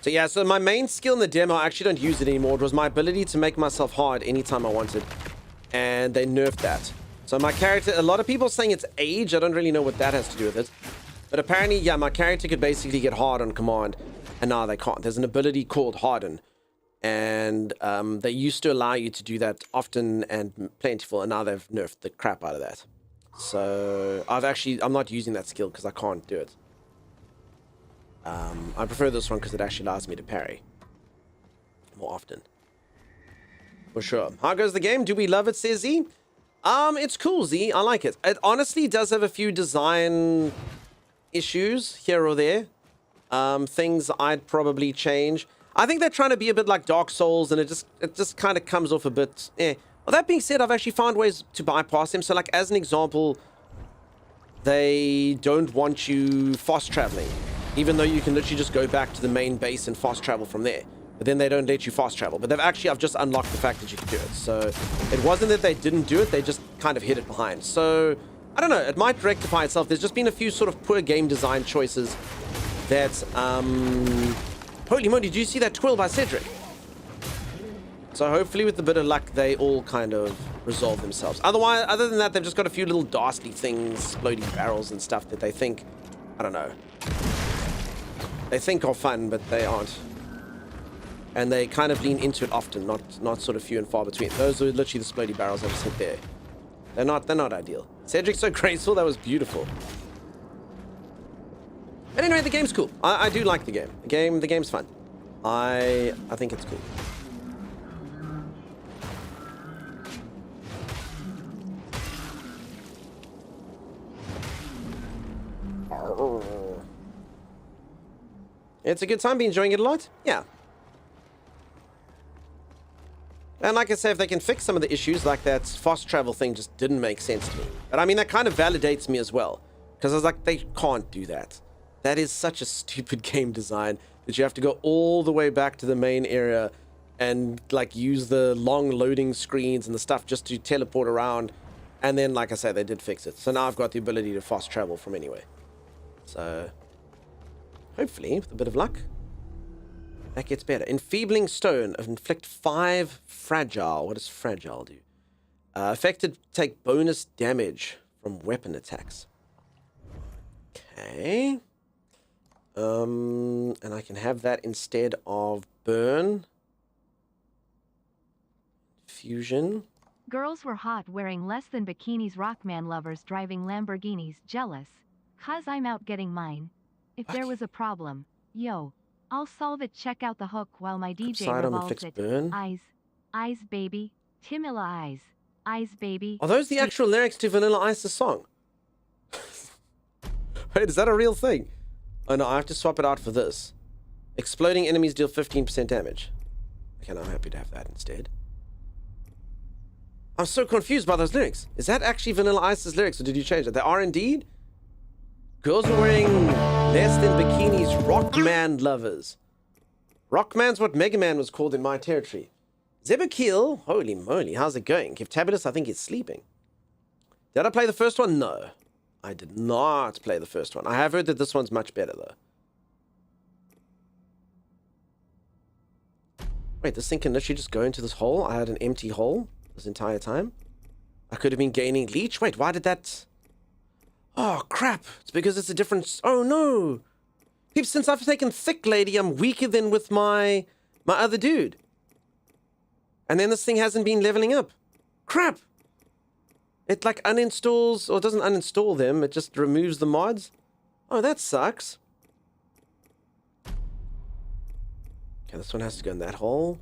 So yeah, so my main skill in the demo, I actually don't use it anymore. It was my ability to make myself hard anytime I wanted. And they nerfed that. So my character, a lot of people are saying it's age. I don't really know what that has to do with it. But apparently, yeah, my character could basically get hard on command. And now they can't. There's an ability called Harden. And they used to allow you to do that often and plentiful. And now they've nerfed the crap out of that. So I'm not using that skill because I can't do it. I prefer this one because it actually allows me to parry more often. For sure. How goes the game? Do we love it, says Z? It's cool, Z. I like it. It honestly does have a few design issues here or there. Things I'd probably change. I think they're trying to be a bit like Dark Souls, and it just kind of comes off a bit. Well, that being said, I've actually found ways to bypass them. So, like as an example, they don't want you fast traveling. Even though you can literally just go back to the main base and fast travel from there. But then they don't let you fast travel. But I've just unlocked the fact that you can do it. So it wasn't that they didn't do it, they just kind of hid it behind. So, I don't know, it might rectify itself. There's just been a few sort of poor game design choices that, holy moly, did you see that twill by Cedric? So hopefully with a bit of luck, they all kind of resolve themselves. Other than that, they've just got a few little dastardly things, exploding barrels and stuff that they think, I don't know. They think are fun, but they aren't. And they kind of lean into it often, not sort of few and far between. Those are literally the splody barrels I just hit there. They're not ideal. Cedric's so graceful, that was beautiful. But anyway, the game's cool. I do like the game. The game's fun. I think it's cool. It's a good time, be enjoying it a lot? Yeah. And like I say, if they can fix some of the issues, like that fast travel thing just didn't make sense to me. But I mean, that kind of validates me as well. Because I was like, they can't do that. That is such a stupid game design that you have to go all the way back to the main area and like use the long loading screens and the stuff just to teleport around. And then, like I said, they did fix it. So now I've got the ability to fast travel from anywhere. So hopefully, with a bit of luck, that gets better. Enfeebling Stone. Inflict 5 fragile. What does fragile do? Affected take bonus damage from weapon attacks. Okay. And I can have that instead of burn. Fusion. Girls were hot wearing less than bikinis. Rockman lovers driving Lamborghinis. Jealous. 'Cause I'm out getting mine. If there was a problem, yo, I'll solve it. Check out the hook while my DJ revolves it. Burn. Eyes. Eyes baby. Timilla eyes. Eyes baby. Are those the actual lyrics to Vanilla Ice's song? Wait, is that a real thing? Oh no, I have to swap it out for this. Exploding enemies deal 15% damage. Okay, now I'm happy to have that instead. I'm so confused by those lyrics. Is that actually Vanilla Ice's lyrics, or did you change it? They are indeed. Girls are wearing less than bikinis. Rockman lovers. Rockman's what Mega Man was called in my territory. Zebakil, holy moly, how's it going? Kivtabulus, I think he's sleeping. Did I play the first one? No. I did not play the first one. I have heard that this one's much better, though. Wait, this thing can literally just go into this hole? I had an empty hole this entire time? I could have been gaining leech? Wait, why did that... Oh, crap. It's because it's a different... Oh, no. Since I've taken Thick Lady, I'm weaker than with my other dude. And then this thing hasn't been leveling up. Crap. It like uninstalls, or doesn't uninstall them, it just removes the mods. Oh, that sucks. Okay, this one has to go in that hole.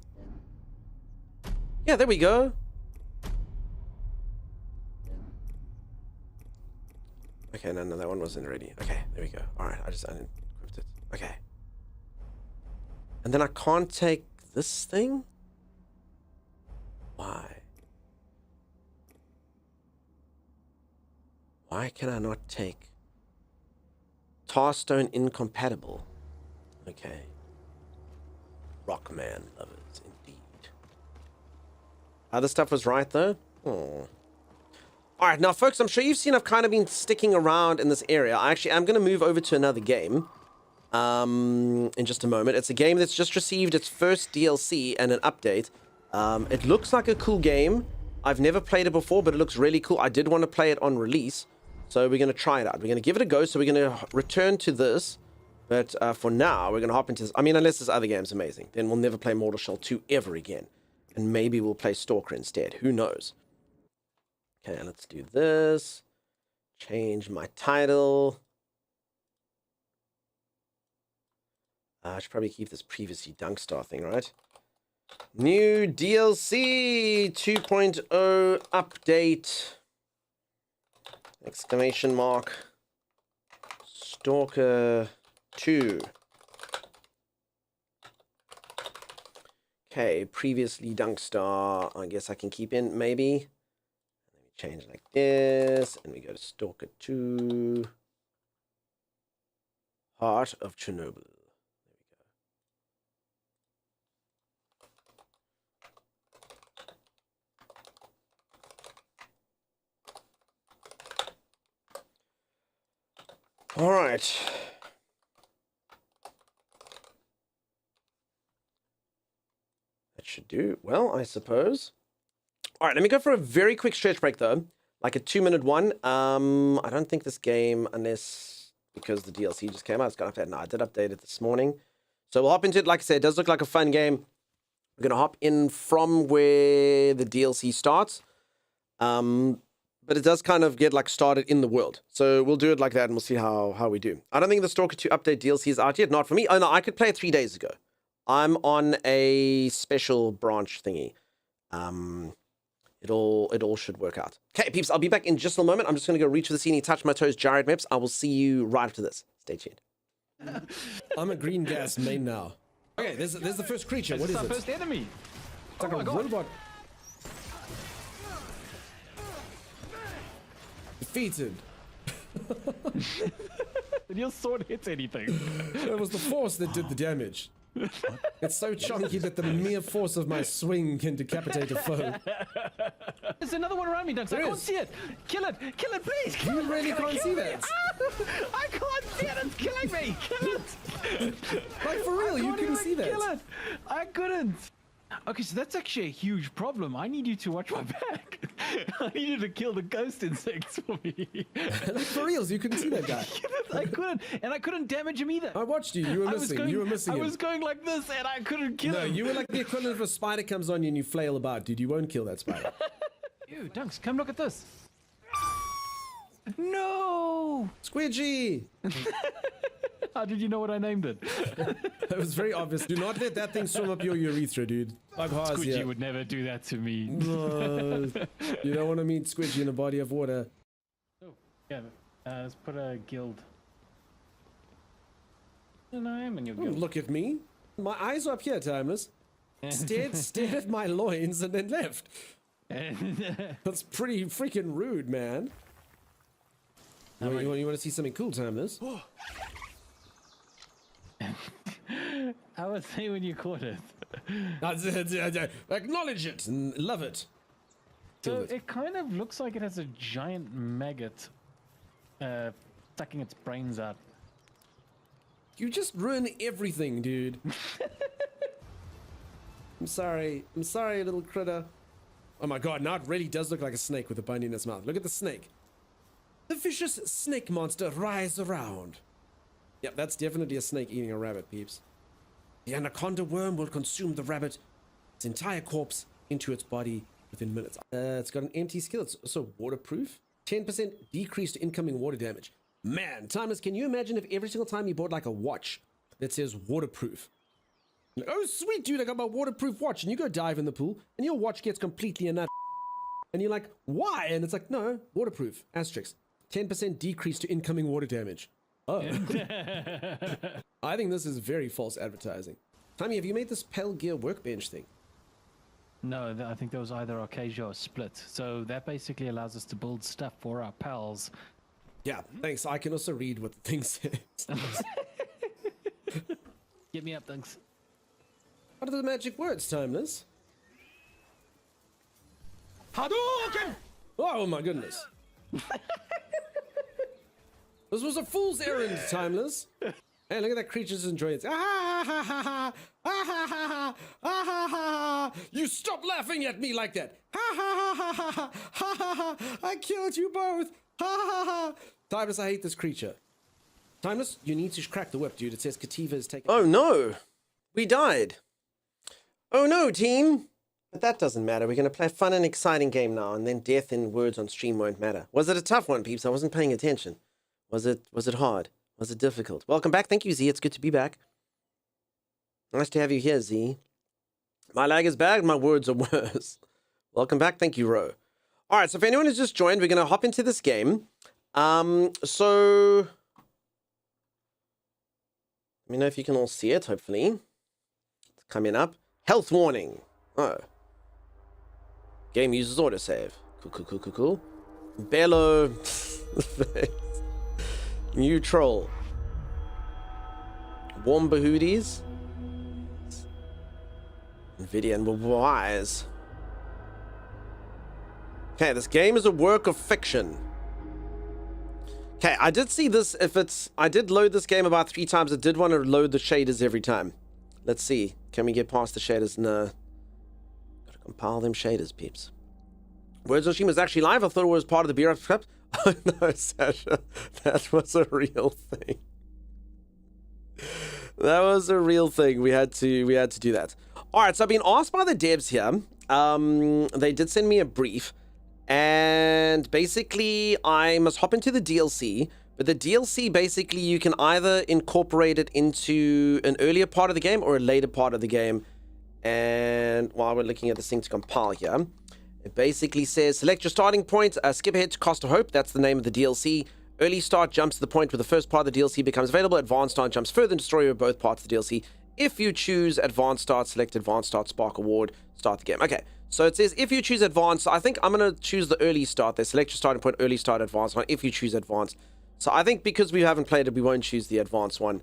Yeah, there we go. Okay, no, that one wasn't ready. Okay, there we go. Alright, I just unequipped it. Okay. And then I can't take this thing? Why? Why can I not take Tarstone incompatible? Okay. Rockman lovers, indeed. Other stuff was right, though? Oh. Alright, now, folks, I'm sure you've seen I've kind of been sticking around in this area. I'm going to move over to another game in just a moment. It's a game that's just received its first DLC and an update. It looks like a cool game. I've never played it before, but it looks really cool. I did want to play it on release, so we're going to try it out. We're going to give it a go, so we're going to return to this. But for now, we're going to hop into this. I mean, unless this other game's amazing, then we'll never play Mortal Shell 2 ever again. And maybe we'll play Stalker instead. Who knows? Okay, let's do this. Change my title. I should probably keep this previously Dunkstar thing, right? New DLC 2.0 update. Exclamation mark. Stalker 2. Okay, previously Dunkstar. I guess I can keep in, maybe. Let me change like this. And we go to Stalker 2. Heart of Chernobyl. All right. That should do well, I suppose. All right, let me go for a very quick stretch break, though. Like a 2-minute one. I don't think this game, unless because the DLC just came out, it's got to update. No, I did update it this morning. So we'll hop into it. Like I said, it does look like a fun game. We're going to hop in from where the DLC starts. But it does kind of get like started in the world. So we'll do it like that and we'll see how we do. I don't think the Stalker 2 update DLC is out yet. Not for me. Oh no, I could play it 3 days ago. I'm on a special branch thingy. It all should work out. Okay, peeps, I'll be back in just a moment. I'm just going to go reach for the scene, touch my toes, Jared Meps. I will see you right after this. Stay tuned. I'm a green gas main now. Okay, there's the first creature. What is it? It's our first enemy. It's like a robot. Defeated. And your sword hits anything. It was the force that did the damage. It's so chunky that the mere force of my swing can decapitate a foe. There's another one around me, Dunks. I can't see it. Kill it, please. You really can't see that. I can't see it. It's killing me. Kill it. Like for real, you couldn't see that. Kill it. I couldn't. Okay, so that's actually a huge problem. I need you to watch my back. I need you to kill the ghost insects for me. Like for reals, you couldn't see that guy. I couldn't, and I couldn't damage him either. I watched you. You were missing. You were missing him. I was going like this, and I couldn't kill him. No, you were like the equivalent of a spider comes on you and you flail about, dude. You won't kill that spider. Ew, Dunks, come look at this. No! Squidgy! How did you know what I named it? It was very obvious. Do not let that thing swim up your urethra, dude. Like Squidgy would never do that to me. You don't want to meet Squidgy in a body of water. Oh, yeah. Let's put a guild. And I am in your guild. Look at me. My eyes are up here, Timeless. Stared at my loins and then left. That's pretty freaking rude, man. You want to see something cool, Timeless? I would say when you caught it. Acknowledge it and love it. So it kind of looks like it has a giant maggot sucking its brains out. You just ruin everything, dude. I'm sorry, little critter. Oh my god, now it really does look like a snake with a bone in its mouth. Look at the snake. The vicious snake monster writhes around. Yep, that's definitely a snake eating a rabbit, peeps. The anaconda worm will consume the rabbit, its entire corpse, into its body within minutes. It's got an empty skill. It's also waterproof. 10% decrease to incoming water damage. Man, Timeless, can you imagine if every single time you bought like a watch that says waterproof? Like, oh, sweet, dude, I got my waterproof watch. And you go dive in the pool, and your watch gets completely a nut. And you're like, why? And it's like, no, waterproof. Asterisk. 10% decrease to incoming water damage. Oh. I think this is very false advertising. Tommy, have you made this Pale Gear workbench thing? No, I think that was either Arcasia or Split. So that basically allows us to build stuff for our pals. Yeah, thanks. I can also read what the thing says. Get me up, Dunks. What are the magic words, Timeless? Hadouken! Oh my goodness. This was a fool's errand, Timeless. Hey, look at that creature's enjoying it. Ah, ha, ha, ha, ah, ha, ha, ah, ha, ha. You stop laughing at me like that. Ha, ha, ha, ha, ha, ha, ha, ha. I killed you both. Ha, ha, ha. Timeless, I hate this creature. Timeless, you need to crack the whip, dude. It says Kativa is taking... Oh, no. We died. Oh, no, team. But that doesn't matter. We're going to play a fun and exciting game now, and then death in words on stream won't matter. Was it a tough one, peeps? I wasn't paying attention. Was it hard? Was it difficult? Welcome back. Thank you, Z. It's good to be back. Nice to have you here, Z. My lag is bad. My words are worse. Welcome back. Thank you, Ro. All right. So if anyone has just joined, we're going to hop into this game. So let me know if you can all see it, hopefully. It's coming up. Health warning. Oh. Game uses autosave. Cool. Bello. Neutral. Warm Bahooties. Nvidia and Wise. Okay, this game is a work of fiction. Okay, I did see this. I did load this game about 3 times. I did want to load the shaders every time. Let's see. Can we get past the shaders? No. Gotta compile them shaders, peeps. Words on Stream is actually live. I thought it was part of the Beer Up script. Oh no, Sasha. That was a real thing. That was a real thing. We had to do that. Alright, so I've been asked by the devs here. They did send me a brief. And basically, I must hop into the DLC. But the DLC, basically, you can either incorporate it into an earlier part of the game or a later part of the game. And while we're looking at this thing to compile here, it basically says, select your starting point, skip ahead to Cost of Hope. That's the name of the DLC. Early Start jumps to the point where the first part of the DLC becomes available. Advanced Start jumps further and destroy both parts of the DLC. If you choose Advanced Start, select Advanced Start, Spark Award, start the game. Okay, so it says if you choose Advanced, I think I'm going to choose the Early Start. They select your starting point, Early Start, Advanced. If you choose Advanced, So I think because we haven't played it, we won't choose the advanced one.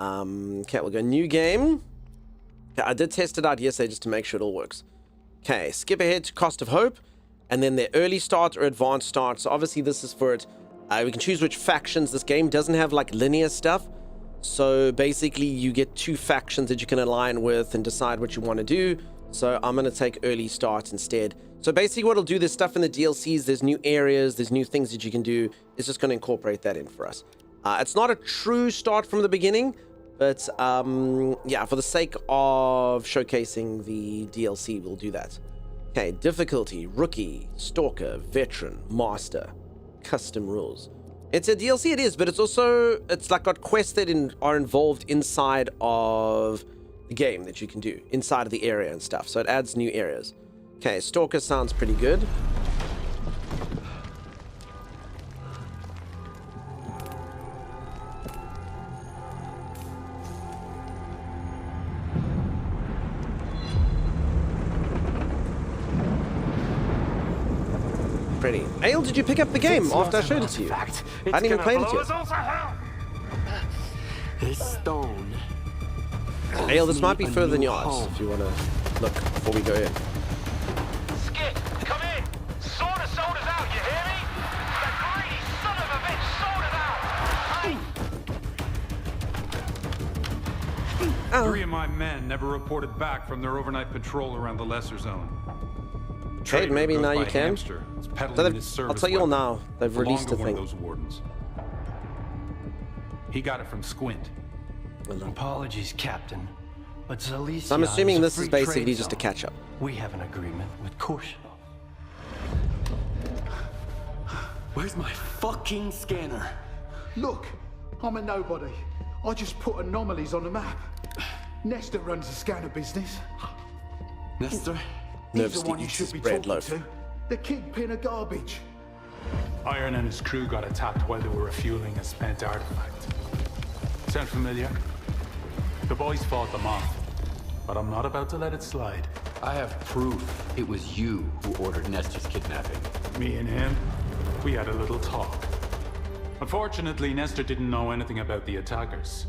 Okay, we'll go new game. Okay, I did test it out yesterday just to make sure it all works. Okay, skip ahead to Cost of Hope, and then the early start or advanced start. So obviously this is for it. We can choose which factions. This game doesn't have like linear stuff. So basically you get 2 factions that you can align with and decide what you want to do. So I'm going to take early start instead. So basically what it'll do, there's stuff in the DLCs, there's new areas, there's new things that you can do. It's just going to incorporate that in for us. It's not a true start from the beginning, but yeah, for the sake of showcasing the DLC, we'll do that. Okay, difficulty, rookie, stalker, veteran, master, custom rules. It's a DLC, it is, but it's also, it's like got quests that are involved inside of the game that you can do, inside of the area and stuff. So it adds new areas. Okay, stalker sounds pretty good. Pretty. Ale, did you pick up the game after I showed it to you? I hadn't even played it yet. This stone. Ale, this might be further than yours if you want to look before we go in. Skip, come in. Sort of sold us out, you hear me? The greedy son of a bitch sold us out. Hey! 3 of my men never reported back from their overnight patrol around the Lesser Zone. Trade, maybe now you can. So I'll tell you all now. They've released a thing. Those wardens. He got it from Squint. Apologies, Captain, but Zalicia So I'm assuming this is basically trade just a zone. catch-up. We have an agreement with Korshinov. Where's my fucking scanner? Look, I'm a nobody. I just put anomalies on the map. Nestor runs the scanner business. Nestor? He's the one you should be talking to. The kingpin of garbage. Iron and his crew got attacked while they were refueling a spent artifact. Sound familiar? The boys fought them off, but I'm not about to let it slide. I have proof it was you who ordered Nestor's kidnapping. Me and him, we had a little talk. Unfortunately, Nestor didn't know anything about the attackers.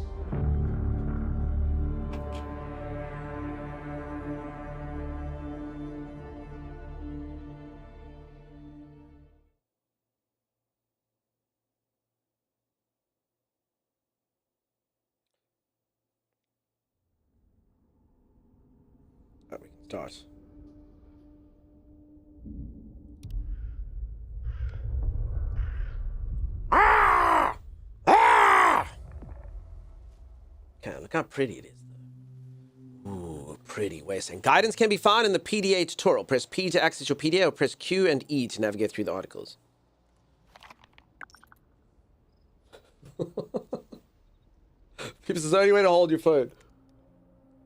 Start. Ah! Ah! Okay, look how pretty it is, though. Ooh, pretty wasteland. Guidance can be found in the PDA tutorial. Press P to access your PDA, or press Q and E to navigate through the articles. This is the only way to hold your phone.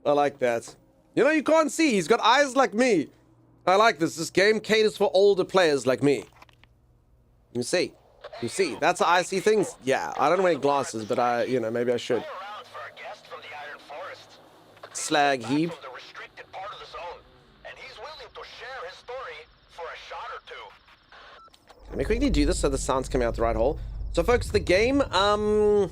I like that. You know, you can't see. He's got eyes like me. I like this. This game caters for older players like me. You see. You see. That's how I see things. Yeah, I don't wear glasses, but I, you know, maybe I should. Slag heap. Let me quickly do this so the sound's coming out the right hole. So, folks, the game, the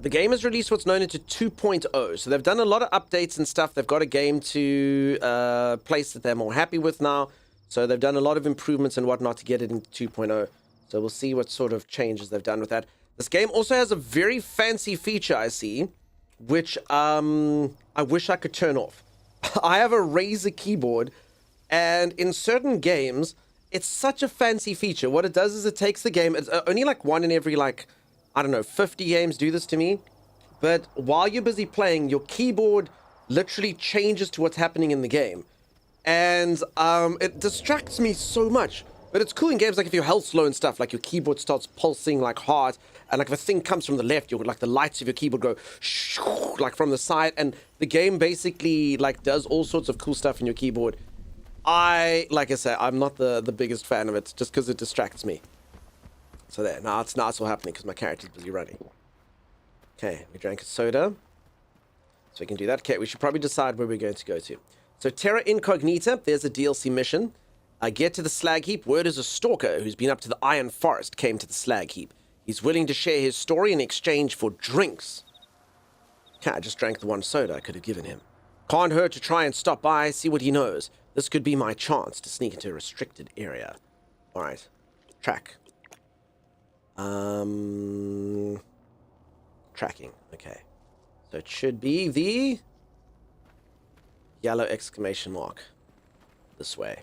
game has released what's known into 2.0. So they've done a lot of updates and stuff. They've got a game to place that they're more happy with now. So they've done a lot of improvements and whatnot to get it into 2.0. So we'll see what sort of changes they've done with that. This game also has a very fancy feature, I see, which I wish I could turn off. I have a Razer keyboard, and in certain games, it's such a fancy feature. What it does is it takes the game, it's only like one in every, like, I don't know, 50 games do this to me. But while you're busy playing, your keyboard literally changes to what's happening in the game. And it distracts me so much. But it's cool in games like if your health's low and stuff, like your keyboard starts pulsing like hard, and like if a thing comes from the left, like the lights of your keyboard go like from the side, and the game basically like does all sorts of cool stuff in your keyboard. Like I said, I'm not the biggest fan of it, just because it distracts me. So there, now it's all happening because my character's busy running. Okay, we drank a soda. So we can do that. Okay, we should probably decide where we're going to go to. So Terra Incognita, there's a DLC mission. Get to the slag heap. Word is a stalker who's been up to the Iron Forest came to the slag heap. He's willing to share his story in exchange for drinks. Okay, I just drank the one soda I could have given him. Can't hurt to try and stop by, see what he knows. This could be my chance to sneak into a restricted area. Alright. Track. Tracking. Okay. So it should be the yellow exclamation mark. This way.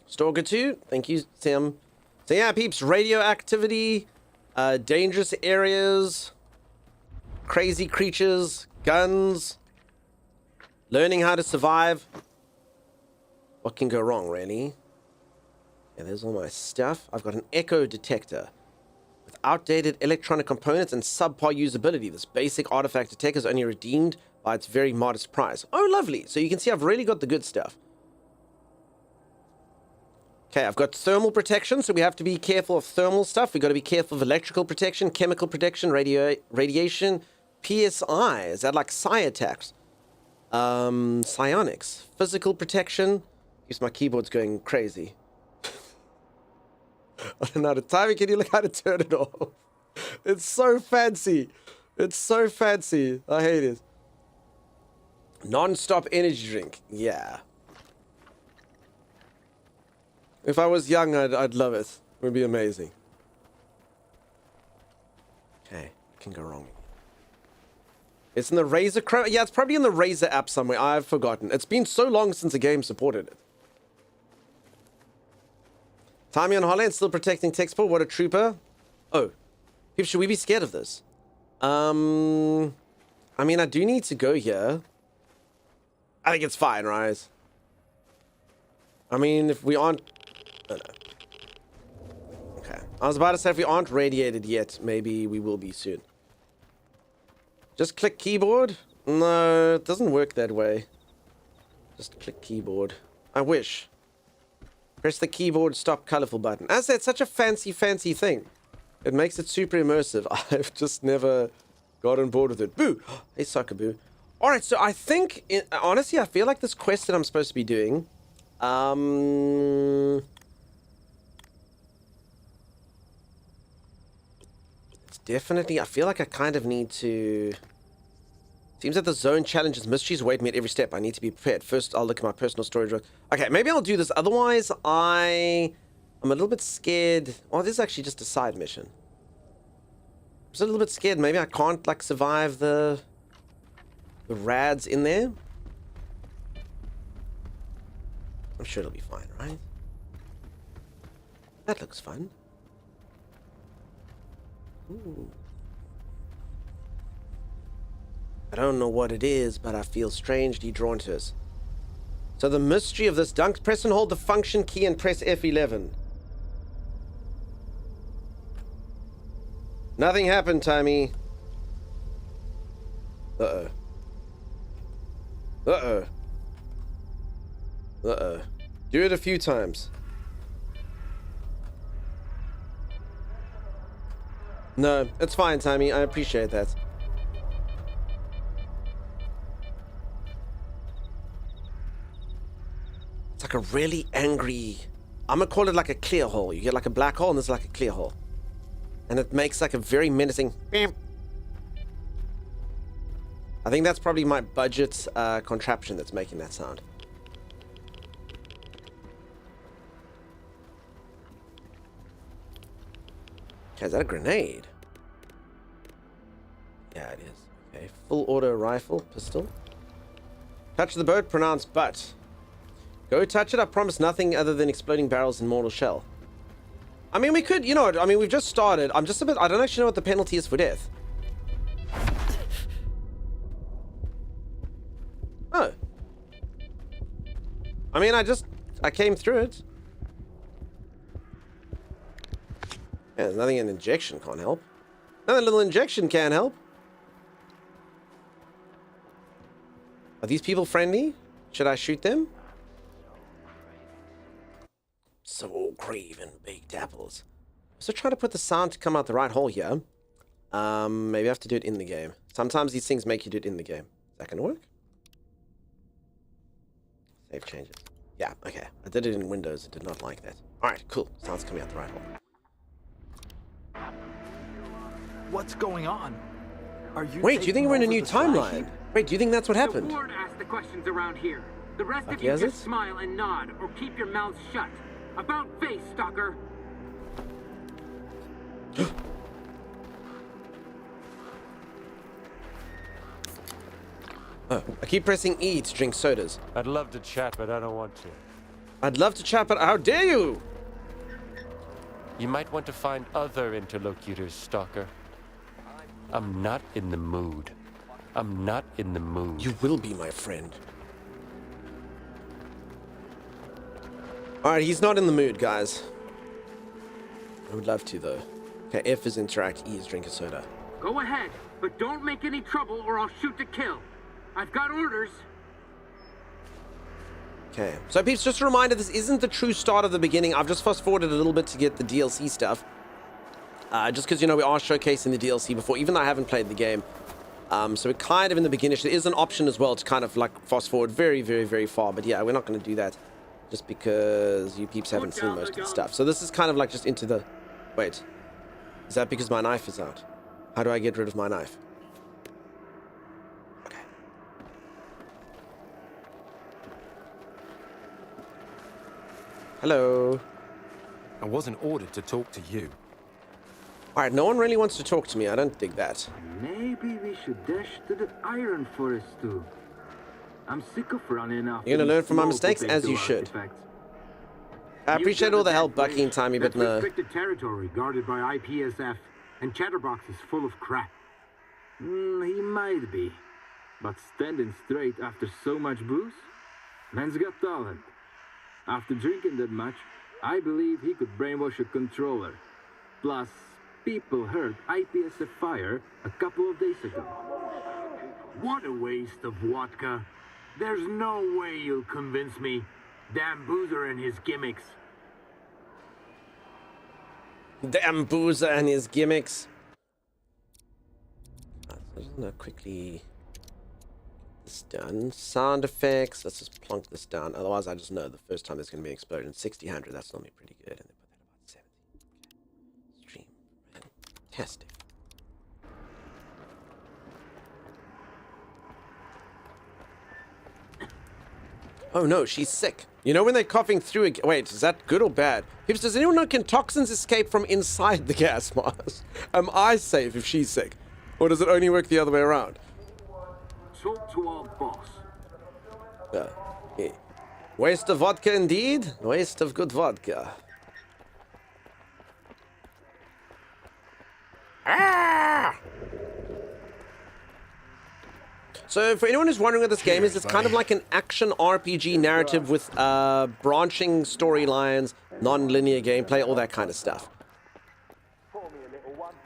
Stalker 2. Thank you, Tim. So yeah, peeps. Radioactivity. Dangerous areas. Crazy creatures. Guns. Learning how to survive. What can go wrong, really? Yeah, there's all my stuff. I've got an echo detector. With outdated electronic components and subpar usability, this basic artifact detector is only redeemed by its very modest price. Oh, lovely. So you can see I've really got the good stuff. Okay, I've got thermal protection, so we have to be careful of thermal stuff. We've got to be careful of electrical protection, chemical protection, radiation, PSI. Is that like psi attacks? Psionics. Physical protection. Use my keyboard's going crazy. I don't know how to time it. Can you look how to turn it off? It's so fancy. It's so fancy. I hate it. Non-stop energy drink. Yeah. If I was young, I'd love it. It would be amazing. Okay. What can go wrong? It's in the Razer Chrome. Yeah, it's probably in the Razer app somewhere. I've forgotten. It's been so long since the game supported it. Tommy on Holland still protecting Texport. What a trooper. Oh. Should we be scared of this? I mean, I do need to go here. I think it's fine, right? I mean, if we aren't... Oh, no. Okay. I was about to say if we aren't radiated yet, maybe we will be soon. Just click keyboard? No, it doesn't work that way. Just click keyboard. I wish. Press the keyboard stop colorful button. As I said, it's such a fancy thing. It makes it super immersive. I've just never got on board with it. Boo! Hey, sucker boo. Alright, so I think... honestly, I feel like this quest that I'm supposed to be doing... it's definitely... I feel like I kind of need to... Seems that the zone challenges mysteries await me at every step. I need to be prepared. First, I'll look at my personal storage. Okay, maybe I'll do this. Otherwise, I'm a little bit scared. Oh, this is actually just a side mission. I'm just a little bit scared. Maybe I can't, like, survive the rads in there. I'm sure it'll be fine, right? That looks fun. Ooh. I don't know what it is, but I feel strangely drawn to it. So the mystery of this dunk, press and hold the function key and press F11. Nothing happened, Tommy. Uh-oh. Uh-oh. Uh-oh. Do it a few times. No, it's fine, Tommy. I appreciate that. It's like a really angry... I'm gonna call it like a clear hole. You get like a black hole and there's like a clear hole. And it makes like a very menacing... beep. I think that's probably my budget contraption that's making that sound. Okay, is that a grenade? Yeah, it is. Okay, full auto rifle, pistol. Touch the boat, pronounce butt. Go touch it, I promise nothing other than exploding barrels in mortal shell. I mean, we could, you know, I mean, we've just started. I'm just a bit, I don't actually know what the penalty is for death. Oh. I mean, I came through it. Yeah, there's nothing an injection can't help. Another little injection can't help. Are these people friendly? Should I shoot them? So craving baked apples. So try to put the sound to come out the right hole here. Maybe I have to do it in the game. Sometimes these things make you do it in the game. Is that gonna work? Save changes. Yeah, okay. I did it in Windows. It did not like that. Alright, cool. Sound's coming out the right hole. What's going on? Are you Wait, do you think we're in a new timeline? Wait, do you think that's what happened? The ward asks the questions around here. The rest of Okay, you is just it? smile and nod, or keep your mouths shut. About face, stalker. Oh, I keep pressing E to drink sodas. I'd love to chat, but I don't want to. I'd love to chat, but how dare you? You might want to find other interlocutors, Stalker. I'm not in the mood. I'm not in the mood. You will be, my friend. Alright, he's not in the mood, guys. I would love to, though. Okay, F is interact, E is drink a soda. Go ahead, but don't make any trouble or I'll shoot to kill. I've got orders. Okay, so peeps, just a reminder, this isn't the true start of the beginning. I've just fast-forwarded a little bit to get the DLC stuff. Just because, you know, we are showcasing the DLC before, even though I haven't played the game. So we're kind of in the beginning. There is an option as well to kind of, like, fast-forward very, very, very far. But yeah, we're not going to do that just because you peeps haven't seen most of the stuff. So this is kind of like just into the... Wait. Is that because my knife is out? How do I get rid of my knife? Hello. I wasn't ordered to talk to you. Alright, no one really wants to talk to me. I don't dig that. Maybe we should dash to the Iron Forest too. I'm sick of running after. You're gonna learn from my these mistakes, small as you potato should. artifacts. I appreciate all the help, Bucky and Tommy, but That's no. restricted territory guarded by IPSF, and Chatterbox is full of crap. He might be, but standing straight after so much booze? Man's got talent. After drinking that much, I believe he could brainwash a controller. Plus, people heard IPSF fire a couple of days ago. What a waste of vodka. There's no way you'll convince me. Damn Boozer and his gimmicks. Damn Boozer and his gimmicks. I'm just gonna quickly... This done. Sound effects. Let's just plonk this down. Otherwise, I just know the first time there's going to be an explosion. 60, 100. That's normally pretty good. And then put that about 70. Okay. Stream. Fantastic. Oh no, she's sick. You know when they're coughing through a... Wait, is that good or bad? Peeps, does anyone know, can toxins escape from inside the gas mask? Am I safe if she's sick? Or does it only work the other way around? Talk to our boss. Yeah. Waste of vodka indeed. Waste of good vodka. Ah! So for anyone who's wondering what this game is, it's kind of like an action RPG narrative with branching storylines, non-linear gameplay, all that kind of stuff.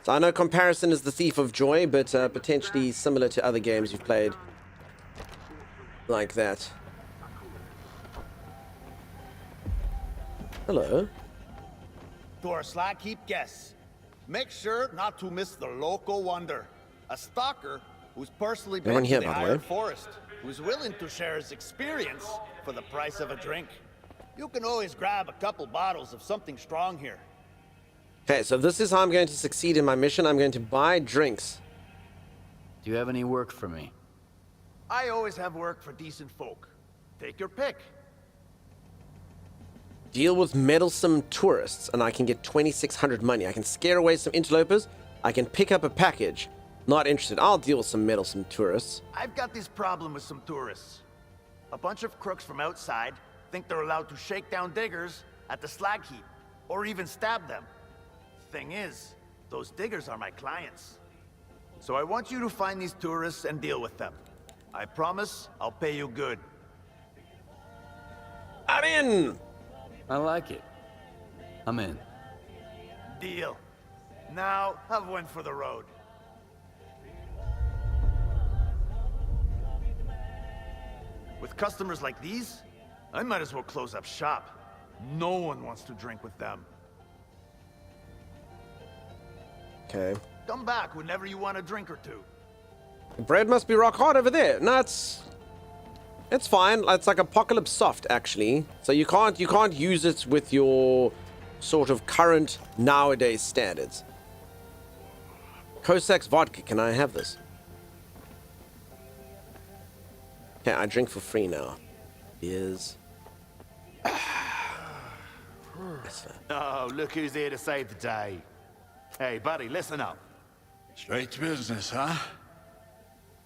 So I know comparison is the thief of joy, but potentially similar to other games you've played like that. Hello. To our Slag Heap guests, make sure not to miss the local wonder. A stalker who's personally No one been here, to the by the Iron way. Forest, who's willing to share his experience for the price of a drink. You can always grab a couple bottles of something strong here. Okay, so this is how I'm going to succeed in my mission. I'm going to buy drinks. Do you have any work for me? I always have work for decent folk. Take your pick. Deal with meddlesome tourists, and I can get 2,600 money. I can scare away some interlopers. I can pick up a package. Not interested. I'll deal with some meddlesome tourists. I've got this problem with some tourists. A bunch of crooks from outside think they're allowed to shake down diggers at the slag heap, or even stab them. Thing is, those diggers are my clients. So I want you to find these tourists and deal with them. I promise I'll pay you good. I'm in! I like it. I'm in. Deal. Now, have one for the road. With customers like these, I might as well close up shop. No one wants to drink with them. Okay. Come back whenever you want a drink or two. The bread must be rock hard over there. No, it's fine. It's like Apocalypse Soft, actually. So you can't use it with your sort of current nowadays standards. Cossacks vodka. Can I have this? Okay, I drink for free now. Beers. Oh, look who's here to save the day. Hey, buddy, listen up. Straight to business, huh?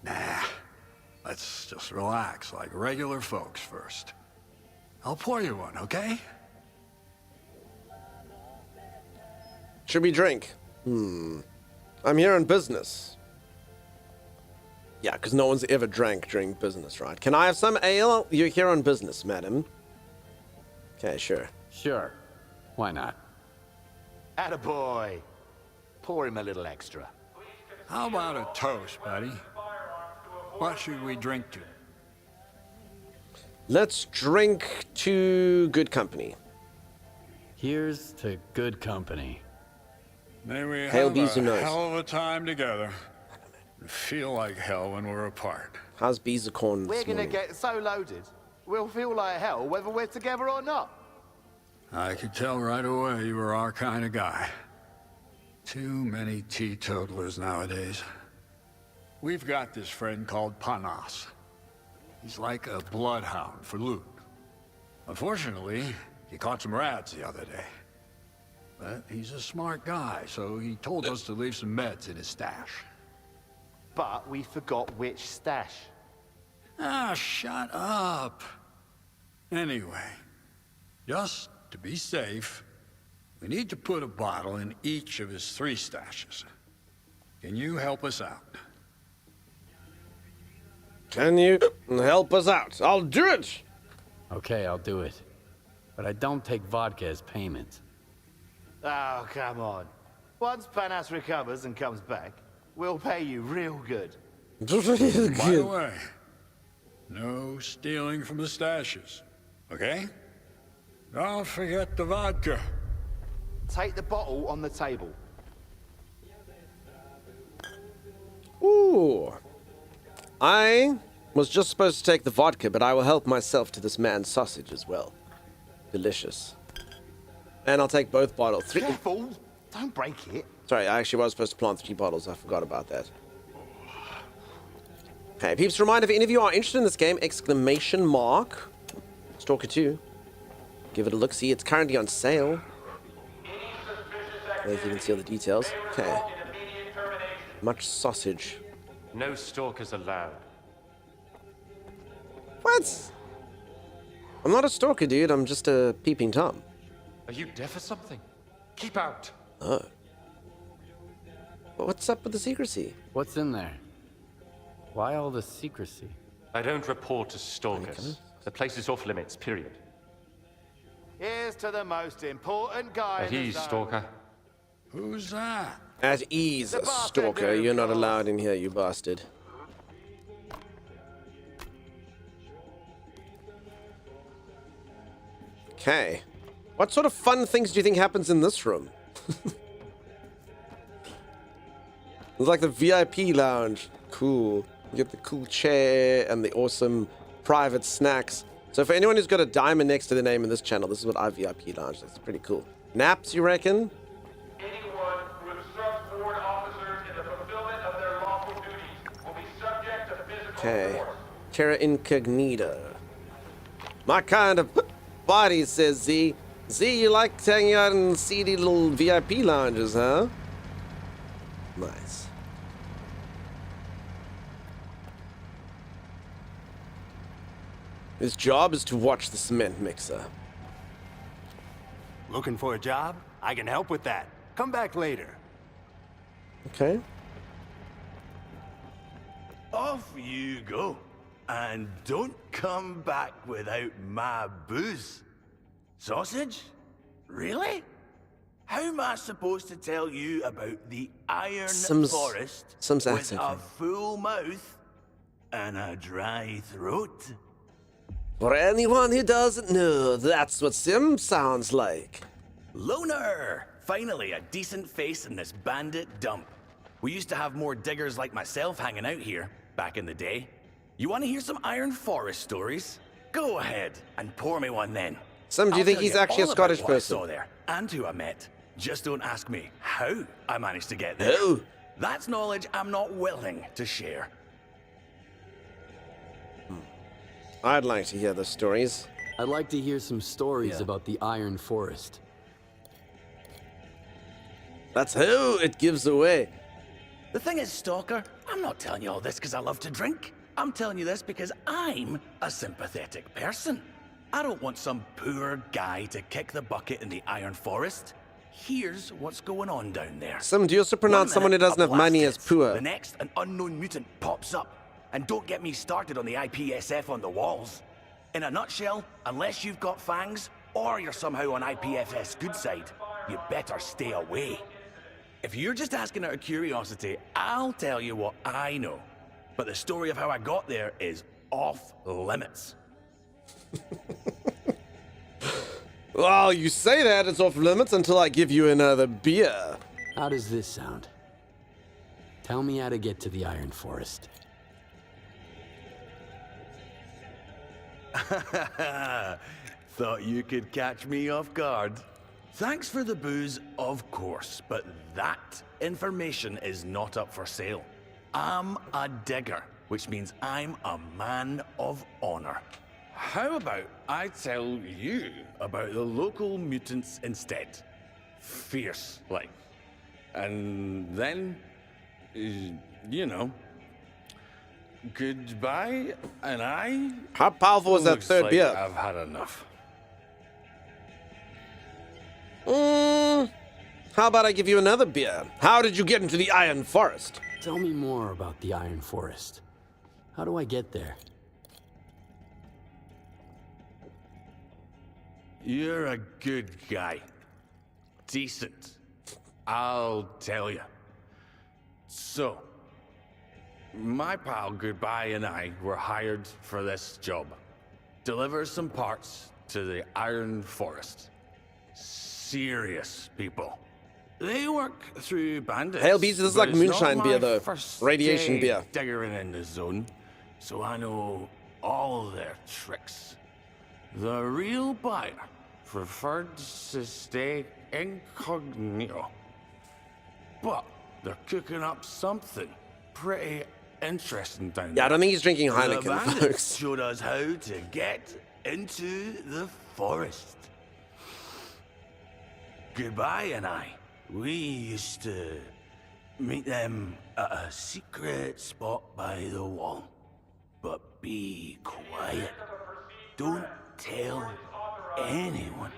Nah. Let's just relax like regular folks first. I'll pour you one, okay? Should we drink? I'm here on business. Yeah, because no one's ever drank during business, right? Can I have some ale? You're here on business, madam. Okay, sure. Sure. Why not? Attaboy. Pour him a little extra. How about a toast, buddy? What should we drink to? Let's drink to good company. Here's to good company. May we Hail have Bees a Who Knows. hell of a time together. Feel like hell when we're apart. How's Beezacorn We're this gonna morning? get so loaded, we'll feel like hell whether we're together or not. I could tell right away you were our kind of guy. Too many teetotalers nowadays. We've got this friend called Panas. He's like a bloodhound for loot. Unfortunately, he caught some rats the other day. But he's a smart guy, so he told us to leave some meds in his stash. But we forgot which stash. Ah, shut up. Anyway, just to be safe, we need to put a bottle in each of his 3 stashes. Can you help us out? Can you help us out? I'll do it! Okay, I'll do it. But I don't take vodka as payment. Oh, come on. Once Panas recovers and comes back, we'll pay you real good. By the way, no stealing from the stashes, okay? Don't forget the vodka. Take the bottle on the table. Ooh. I was just supposed to take the vodka, but I will help myself to this man's sausage as well. Delicious. And I'll take both bottles. 3. Careful! Don't break it. Sorry, I actually was supposed to plant 3 bottles. I forgot about that. Okay, peeps, reminder, if any of you are interested in this game, exclamation mark. Stalker 2. Give it a look-see. It's currently on sale. As you can see all the details. Okay. Much sausage. No stalkers allowed. What? I'm not a stalker, dude. I'm just a peeping Tom. Are you deaf or something? Keep out. Oh. What's up with the secrecy? What's in there? Why all the secrecy? I don't report to stalkers. The place is off limits, period. Here's to the most important guy At in the ease, zone. stalker. Who's that? At ease, The stalker. bartender, You're not of allowed in here, you bastard. Okay. What sort of fun things do you think happens in this room? It's like the VIP lounge. Cool. You get the cool chair and the awesome private snacks. So for anyone who's got a diamond next to the name in this channel, this is what our VIP lounge. That's pretty cool. Naps, you reckon? Anyone who obstructs ward officers in the fulfillment of their lawful duties will be subject to physical Okay. force. Terra Incognita. My kind of body, says Z. Z, you like hanging out in seedy little VIP lounges, huh? Nice. His job is to watch the cement mixer. Looking for a job? I can help with that. Come back later. Okay. Off you go. And don't come back without my booze. Sausage? Really? How am I supposed to tell you about the Iron Forest Sims with accent. a full mouth and a dry throat? For anyone who doesn't know, that's what Sim sounds like. Loner! Finally, a decent face in this bandit dump. We used to have more diggers like myself hanging out here, back in the day. You want to hear some Iron Forest stories? Go ahead, and pour me one then. Sim, do you I'll think tell he's you actually a all about Scottish what I person? saw there, and who I met. Just don't ask me how I managed to get there. Oh, That's knowledge I'm not willing to share. I'd like to hear the stories. I'd like to hear some stories about the Iron Forest. That's who it gives away. The thing is, Stalker, I'm not telling you all this because I love to drink. I'm telling you this because I'm a sympathetic person. I don't want some poor guy to kick the bucket in the Iron Forest. Here's what's going on down there. Do you also pronounce someone who doesn't have money as poor? The next, an unknown mutant pops up. And don't get me started on the IPSF on the walls. In a nutshell, unless you've got fangs, or you're somehow on IPF's good side, you better stay away. If you're just asking out of curiosity, I'll tell you what I know. But the story of how I got there is off limits. Well, you say that it's off limits until I give you another beer. How does this sound? Tell me how to get to the Iron Forest. Thought you could catch me off guard. Thanks for the booze, of course, but that information is not up for sale. I'm a digger, which means I'm a man of honor. How about I tell you about the local mutants instead? Fierce, like. And then, you know, goodbye, and I... How powerful was that third beer? I've had enough. How about I give you another beer? How did you get into the Iron Forest? Tell me more about the Iron Forest. How do I get there? You're a good guy. Decent. I'll tell you. So, my pal Goodbye and I were hired for this job. Deliver some parts to the Iron Forest. Serious people. They work through bandits. Hail Beats, this is like moonshine beer though. Radiation beer. Diggering in the zone, so I know all their tricks. The real buyer preferred to stay incognito. But they're cooking up something pretty interesting down there. Yeah, I don't think he's drinking The Heineken, bandits folks. showed us how to get into the forest. Goodbye and I, we used to meet them at a secret spot by the wall. But be quiet. Don't tell anyone.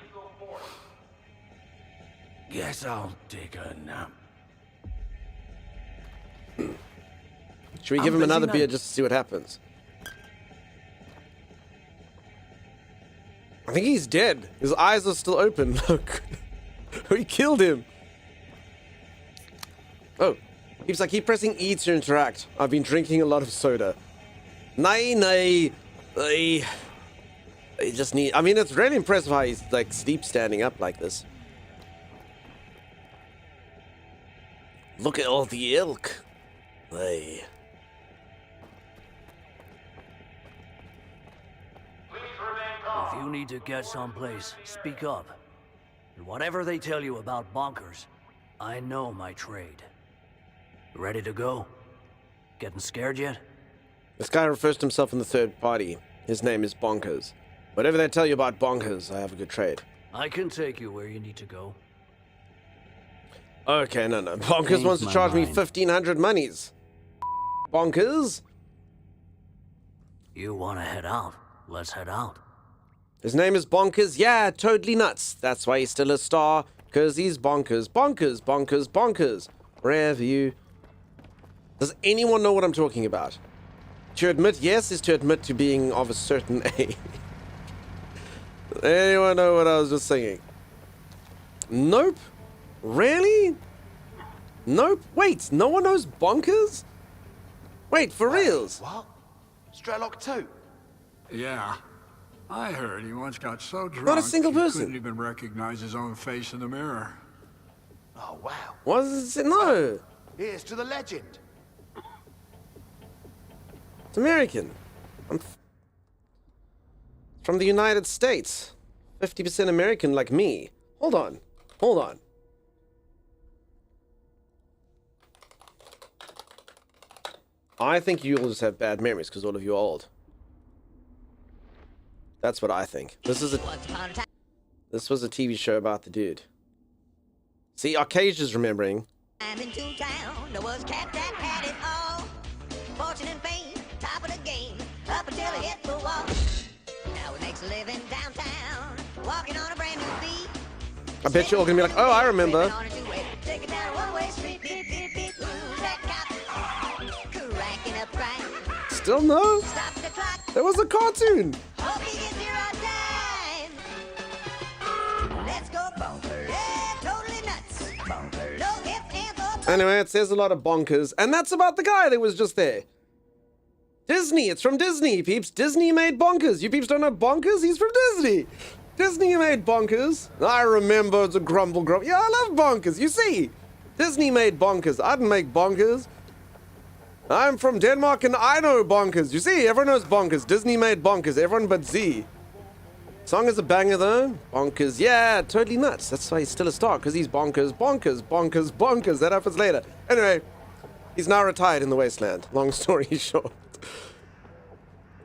Guess I'll take a nap. Should we give him another beer just to see what happens? I think he's dead. His eyes are still open. Look. We killed him. Oh. Keeps like, keep pressing E to interact. I've been drinking a lot of soda. Nay. I just need... I mean, it's really impressive how he's, like, sleep standing up like this. Look at all the ilk. Hey. If you need to get someplace, speak up. And whatever they tell you about bonkers, I know my trade. Ready to go? Getting scared yet? This guy refers to himself in the third party. His name is Bonkers. Whatever they tell you about Bonkers, I have a good trade. I can take you where you need to go. Okay, no. Bonkers wants to charge me 1,500 monies. Bonkers? You want to head out? Let's head out. His name is Bonkers. Yeah, totally nuts. That's why he's still a star. Because he's bonkers. Bonkers. Wherever you... Does anyone know what I'm talking about? To admit yes is to admit to being of a certain age. Does anyone know what I was just singing? Nope. Really? Nope. Wait, no one knows Bonkers? Wait, for reals? What? Strelok too? Yeah. I heard he once got so drunk Not a single he person. couldn't even recognize his own face in the mirror. Oh, wow. What is it? No. Here's to the legend. It's American. I'm from the United States. 50% American like me. Hold on. I think you'll just have bad memories because all of you are old. That's what I think. This was a TV show about the dude. See, Arcade is remembering. I'm in town, there was cat that had it all. Fortune and fame, top of the game, up until it hit the wall. Now it makes a living downtown, walking on a brand new beat. I bet you're all gonna be like, oh, I remember. Take it down one-way street, beep, beep, beep. Who's that cop? Cranking up crime. Still no? Stop the clock. There was a cartoon. Hope you get here on time. Let's go bonkers. Yeah, totally nuts. Bonkers. No ifs, ands, or Anyway, it says a lot of bonkers, and that's about the guy that was just there. Disney, it's from Disney, peeps. Disney made Bonkers. You peeps don't know Bonkers? He's from Disney. Disney made Bonkers. I remember the grumble. Yeah, I love Bonkers. You see, Disney made Bonkers. I didn't make Bonkers. I'm from Denmark and I know Bonkers. You see, everyone knows Bonkers. Disney made Bonkers. Everyone but Z. Song is a banger though. Bonkers. Yeah, totally nuts. That's why he's still a star, because he's bonkers, bonkers, bonkers, bonkers. That happens later. Anyway, he's now retired in the wasteland. Long story short.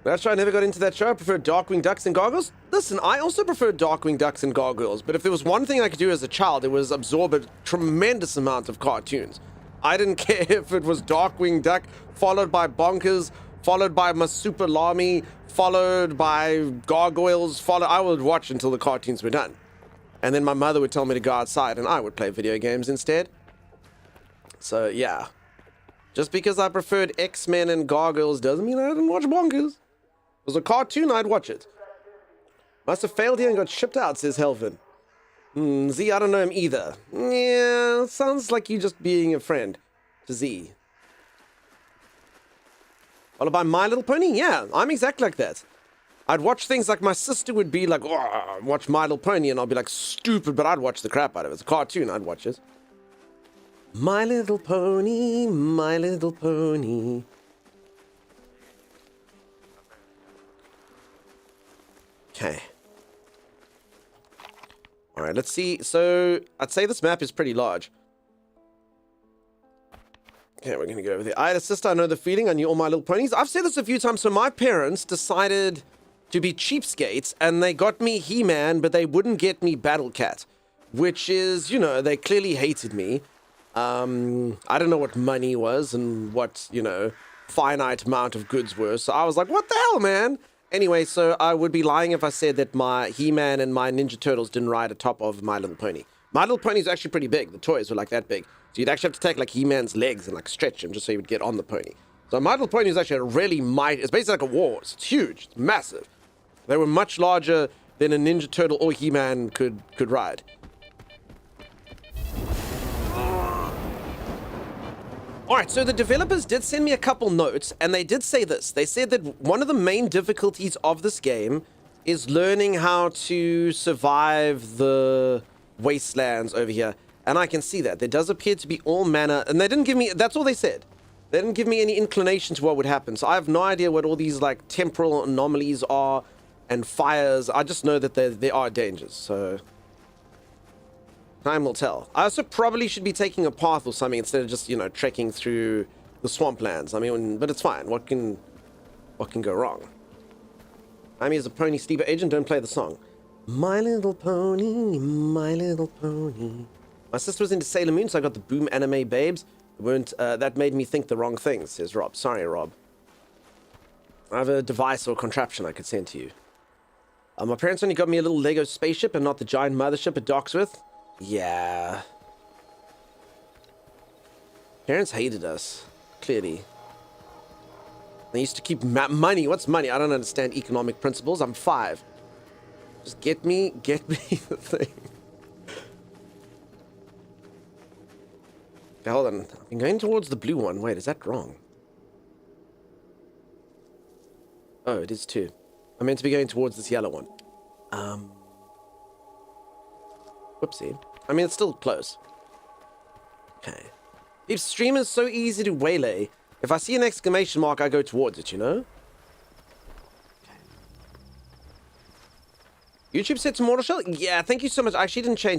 That show, I never got into that show. I prefer Darkwing Ducks and Gargoyles. Listen, I also prefer Darkwing Ducks and Gargoyles, but if there was one thing I could do as a child, it was absorb a tremendous amount of cartoons. I didn't care if it was Darkwing Duck, followed by Bonkers, followed by Masupalami, followed by Gargoyles, I would watch until the cartoons were done. And then my mother would tell me to go outside, and I would play video games instead. So, yeah. Just because I preferred X-Men and Gargoyles doesn't mean I didn't watch Bonkers. If it was a cartoon, I'd watch it. Must have failed here and got shipped out, says Helvin. Z, I don't know him either. Yeah, sounds like you just being a friend to Z. Followed by My Little Pony? Yeah, I'm exactly like that. I'd watch things like my sister would be like, oh, watch My Little Pony, and I'll be like, stupid, but I'd watch the crap out of it. It's a cartoon, I'd watch it. My Little Pony, My Little Pony. Okay. All right, let's see. So I'd say this map is pretty large. Okay, we're going to go over there. I had a sister, I know the feeling. I knew all My Little Ponies. I've said this a few times. So my parents decided to be cheapskates, and they got me He-Man, but they wouldn't get me Battle Cat, which is, you know, they clearly hated me. I don't know what money was and what, you know, finite amount of goods were. So I was like, what the hell, man? Anyway, so I would be lying if I said that my He-Man and my Ninja Turtles didn't ride atop of My Little Pony. My Little Pony is actually pretty big. The toys were like that big. So you'd actually have to take like He-Man's legs and like stretch him just so you would get on the pony. So My Little Pony is actually a really mighty, it's basically like a horse. It's huge, it's massive. They were much larger than a Ninja Turtle or He-Man could ride. Alright, so the developers did send me a couple notes, and they did say this. They said that one of the main difficulties of this game is learning how to survive the wastelands over here. And I can see that. There does appear to be all manner, and they didn't give me, that's all they said. They didn't give me any inclination to what would happen. So I have no idea what all these like temporal anomalies are and fires. I just know that there are dangers, so time will tell. I also probably should be taking a path or something instead of just, you know, trekking through the swamplands. I mean, but it's fine. What can go wrong? I'm here as a pony sleeper agent. Don't play the song. My Little Pony, My Little Pony. My sister was into Sailor Moon, so I got the Boom anime babes. That made me think the wrong things, says Rob. Sorry, Rob. I have a device or contraption I could send to you. My parents only got me a little Lego spaceship and not the giant mothership at Docksworth. Yeah. Parents hated us, clearly. They used to keep money. What's money? I don't understand economic principles. I'm 5. Just get me the thing. Okay, hold on. I'm going towards the blue one. Wait, is that wrong? Oh, it is too. I'm meant to be going towards this yellow one. Whoopsie. I mean, it's still close. Okay. If stream is so easy to waylay, if I see an exclamation mark, I go towards it, you know? Okay. YouTube said to Mortal Shell? Yeah, thank you so much. I actually didn't change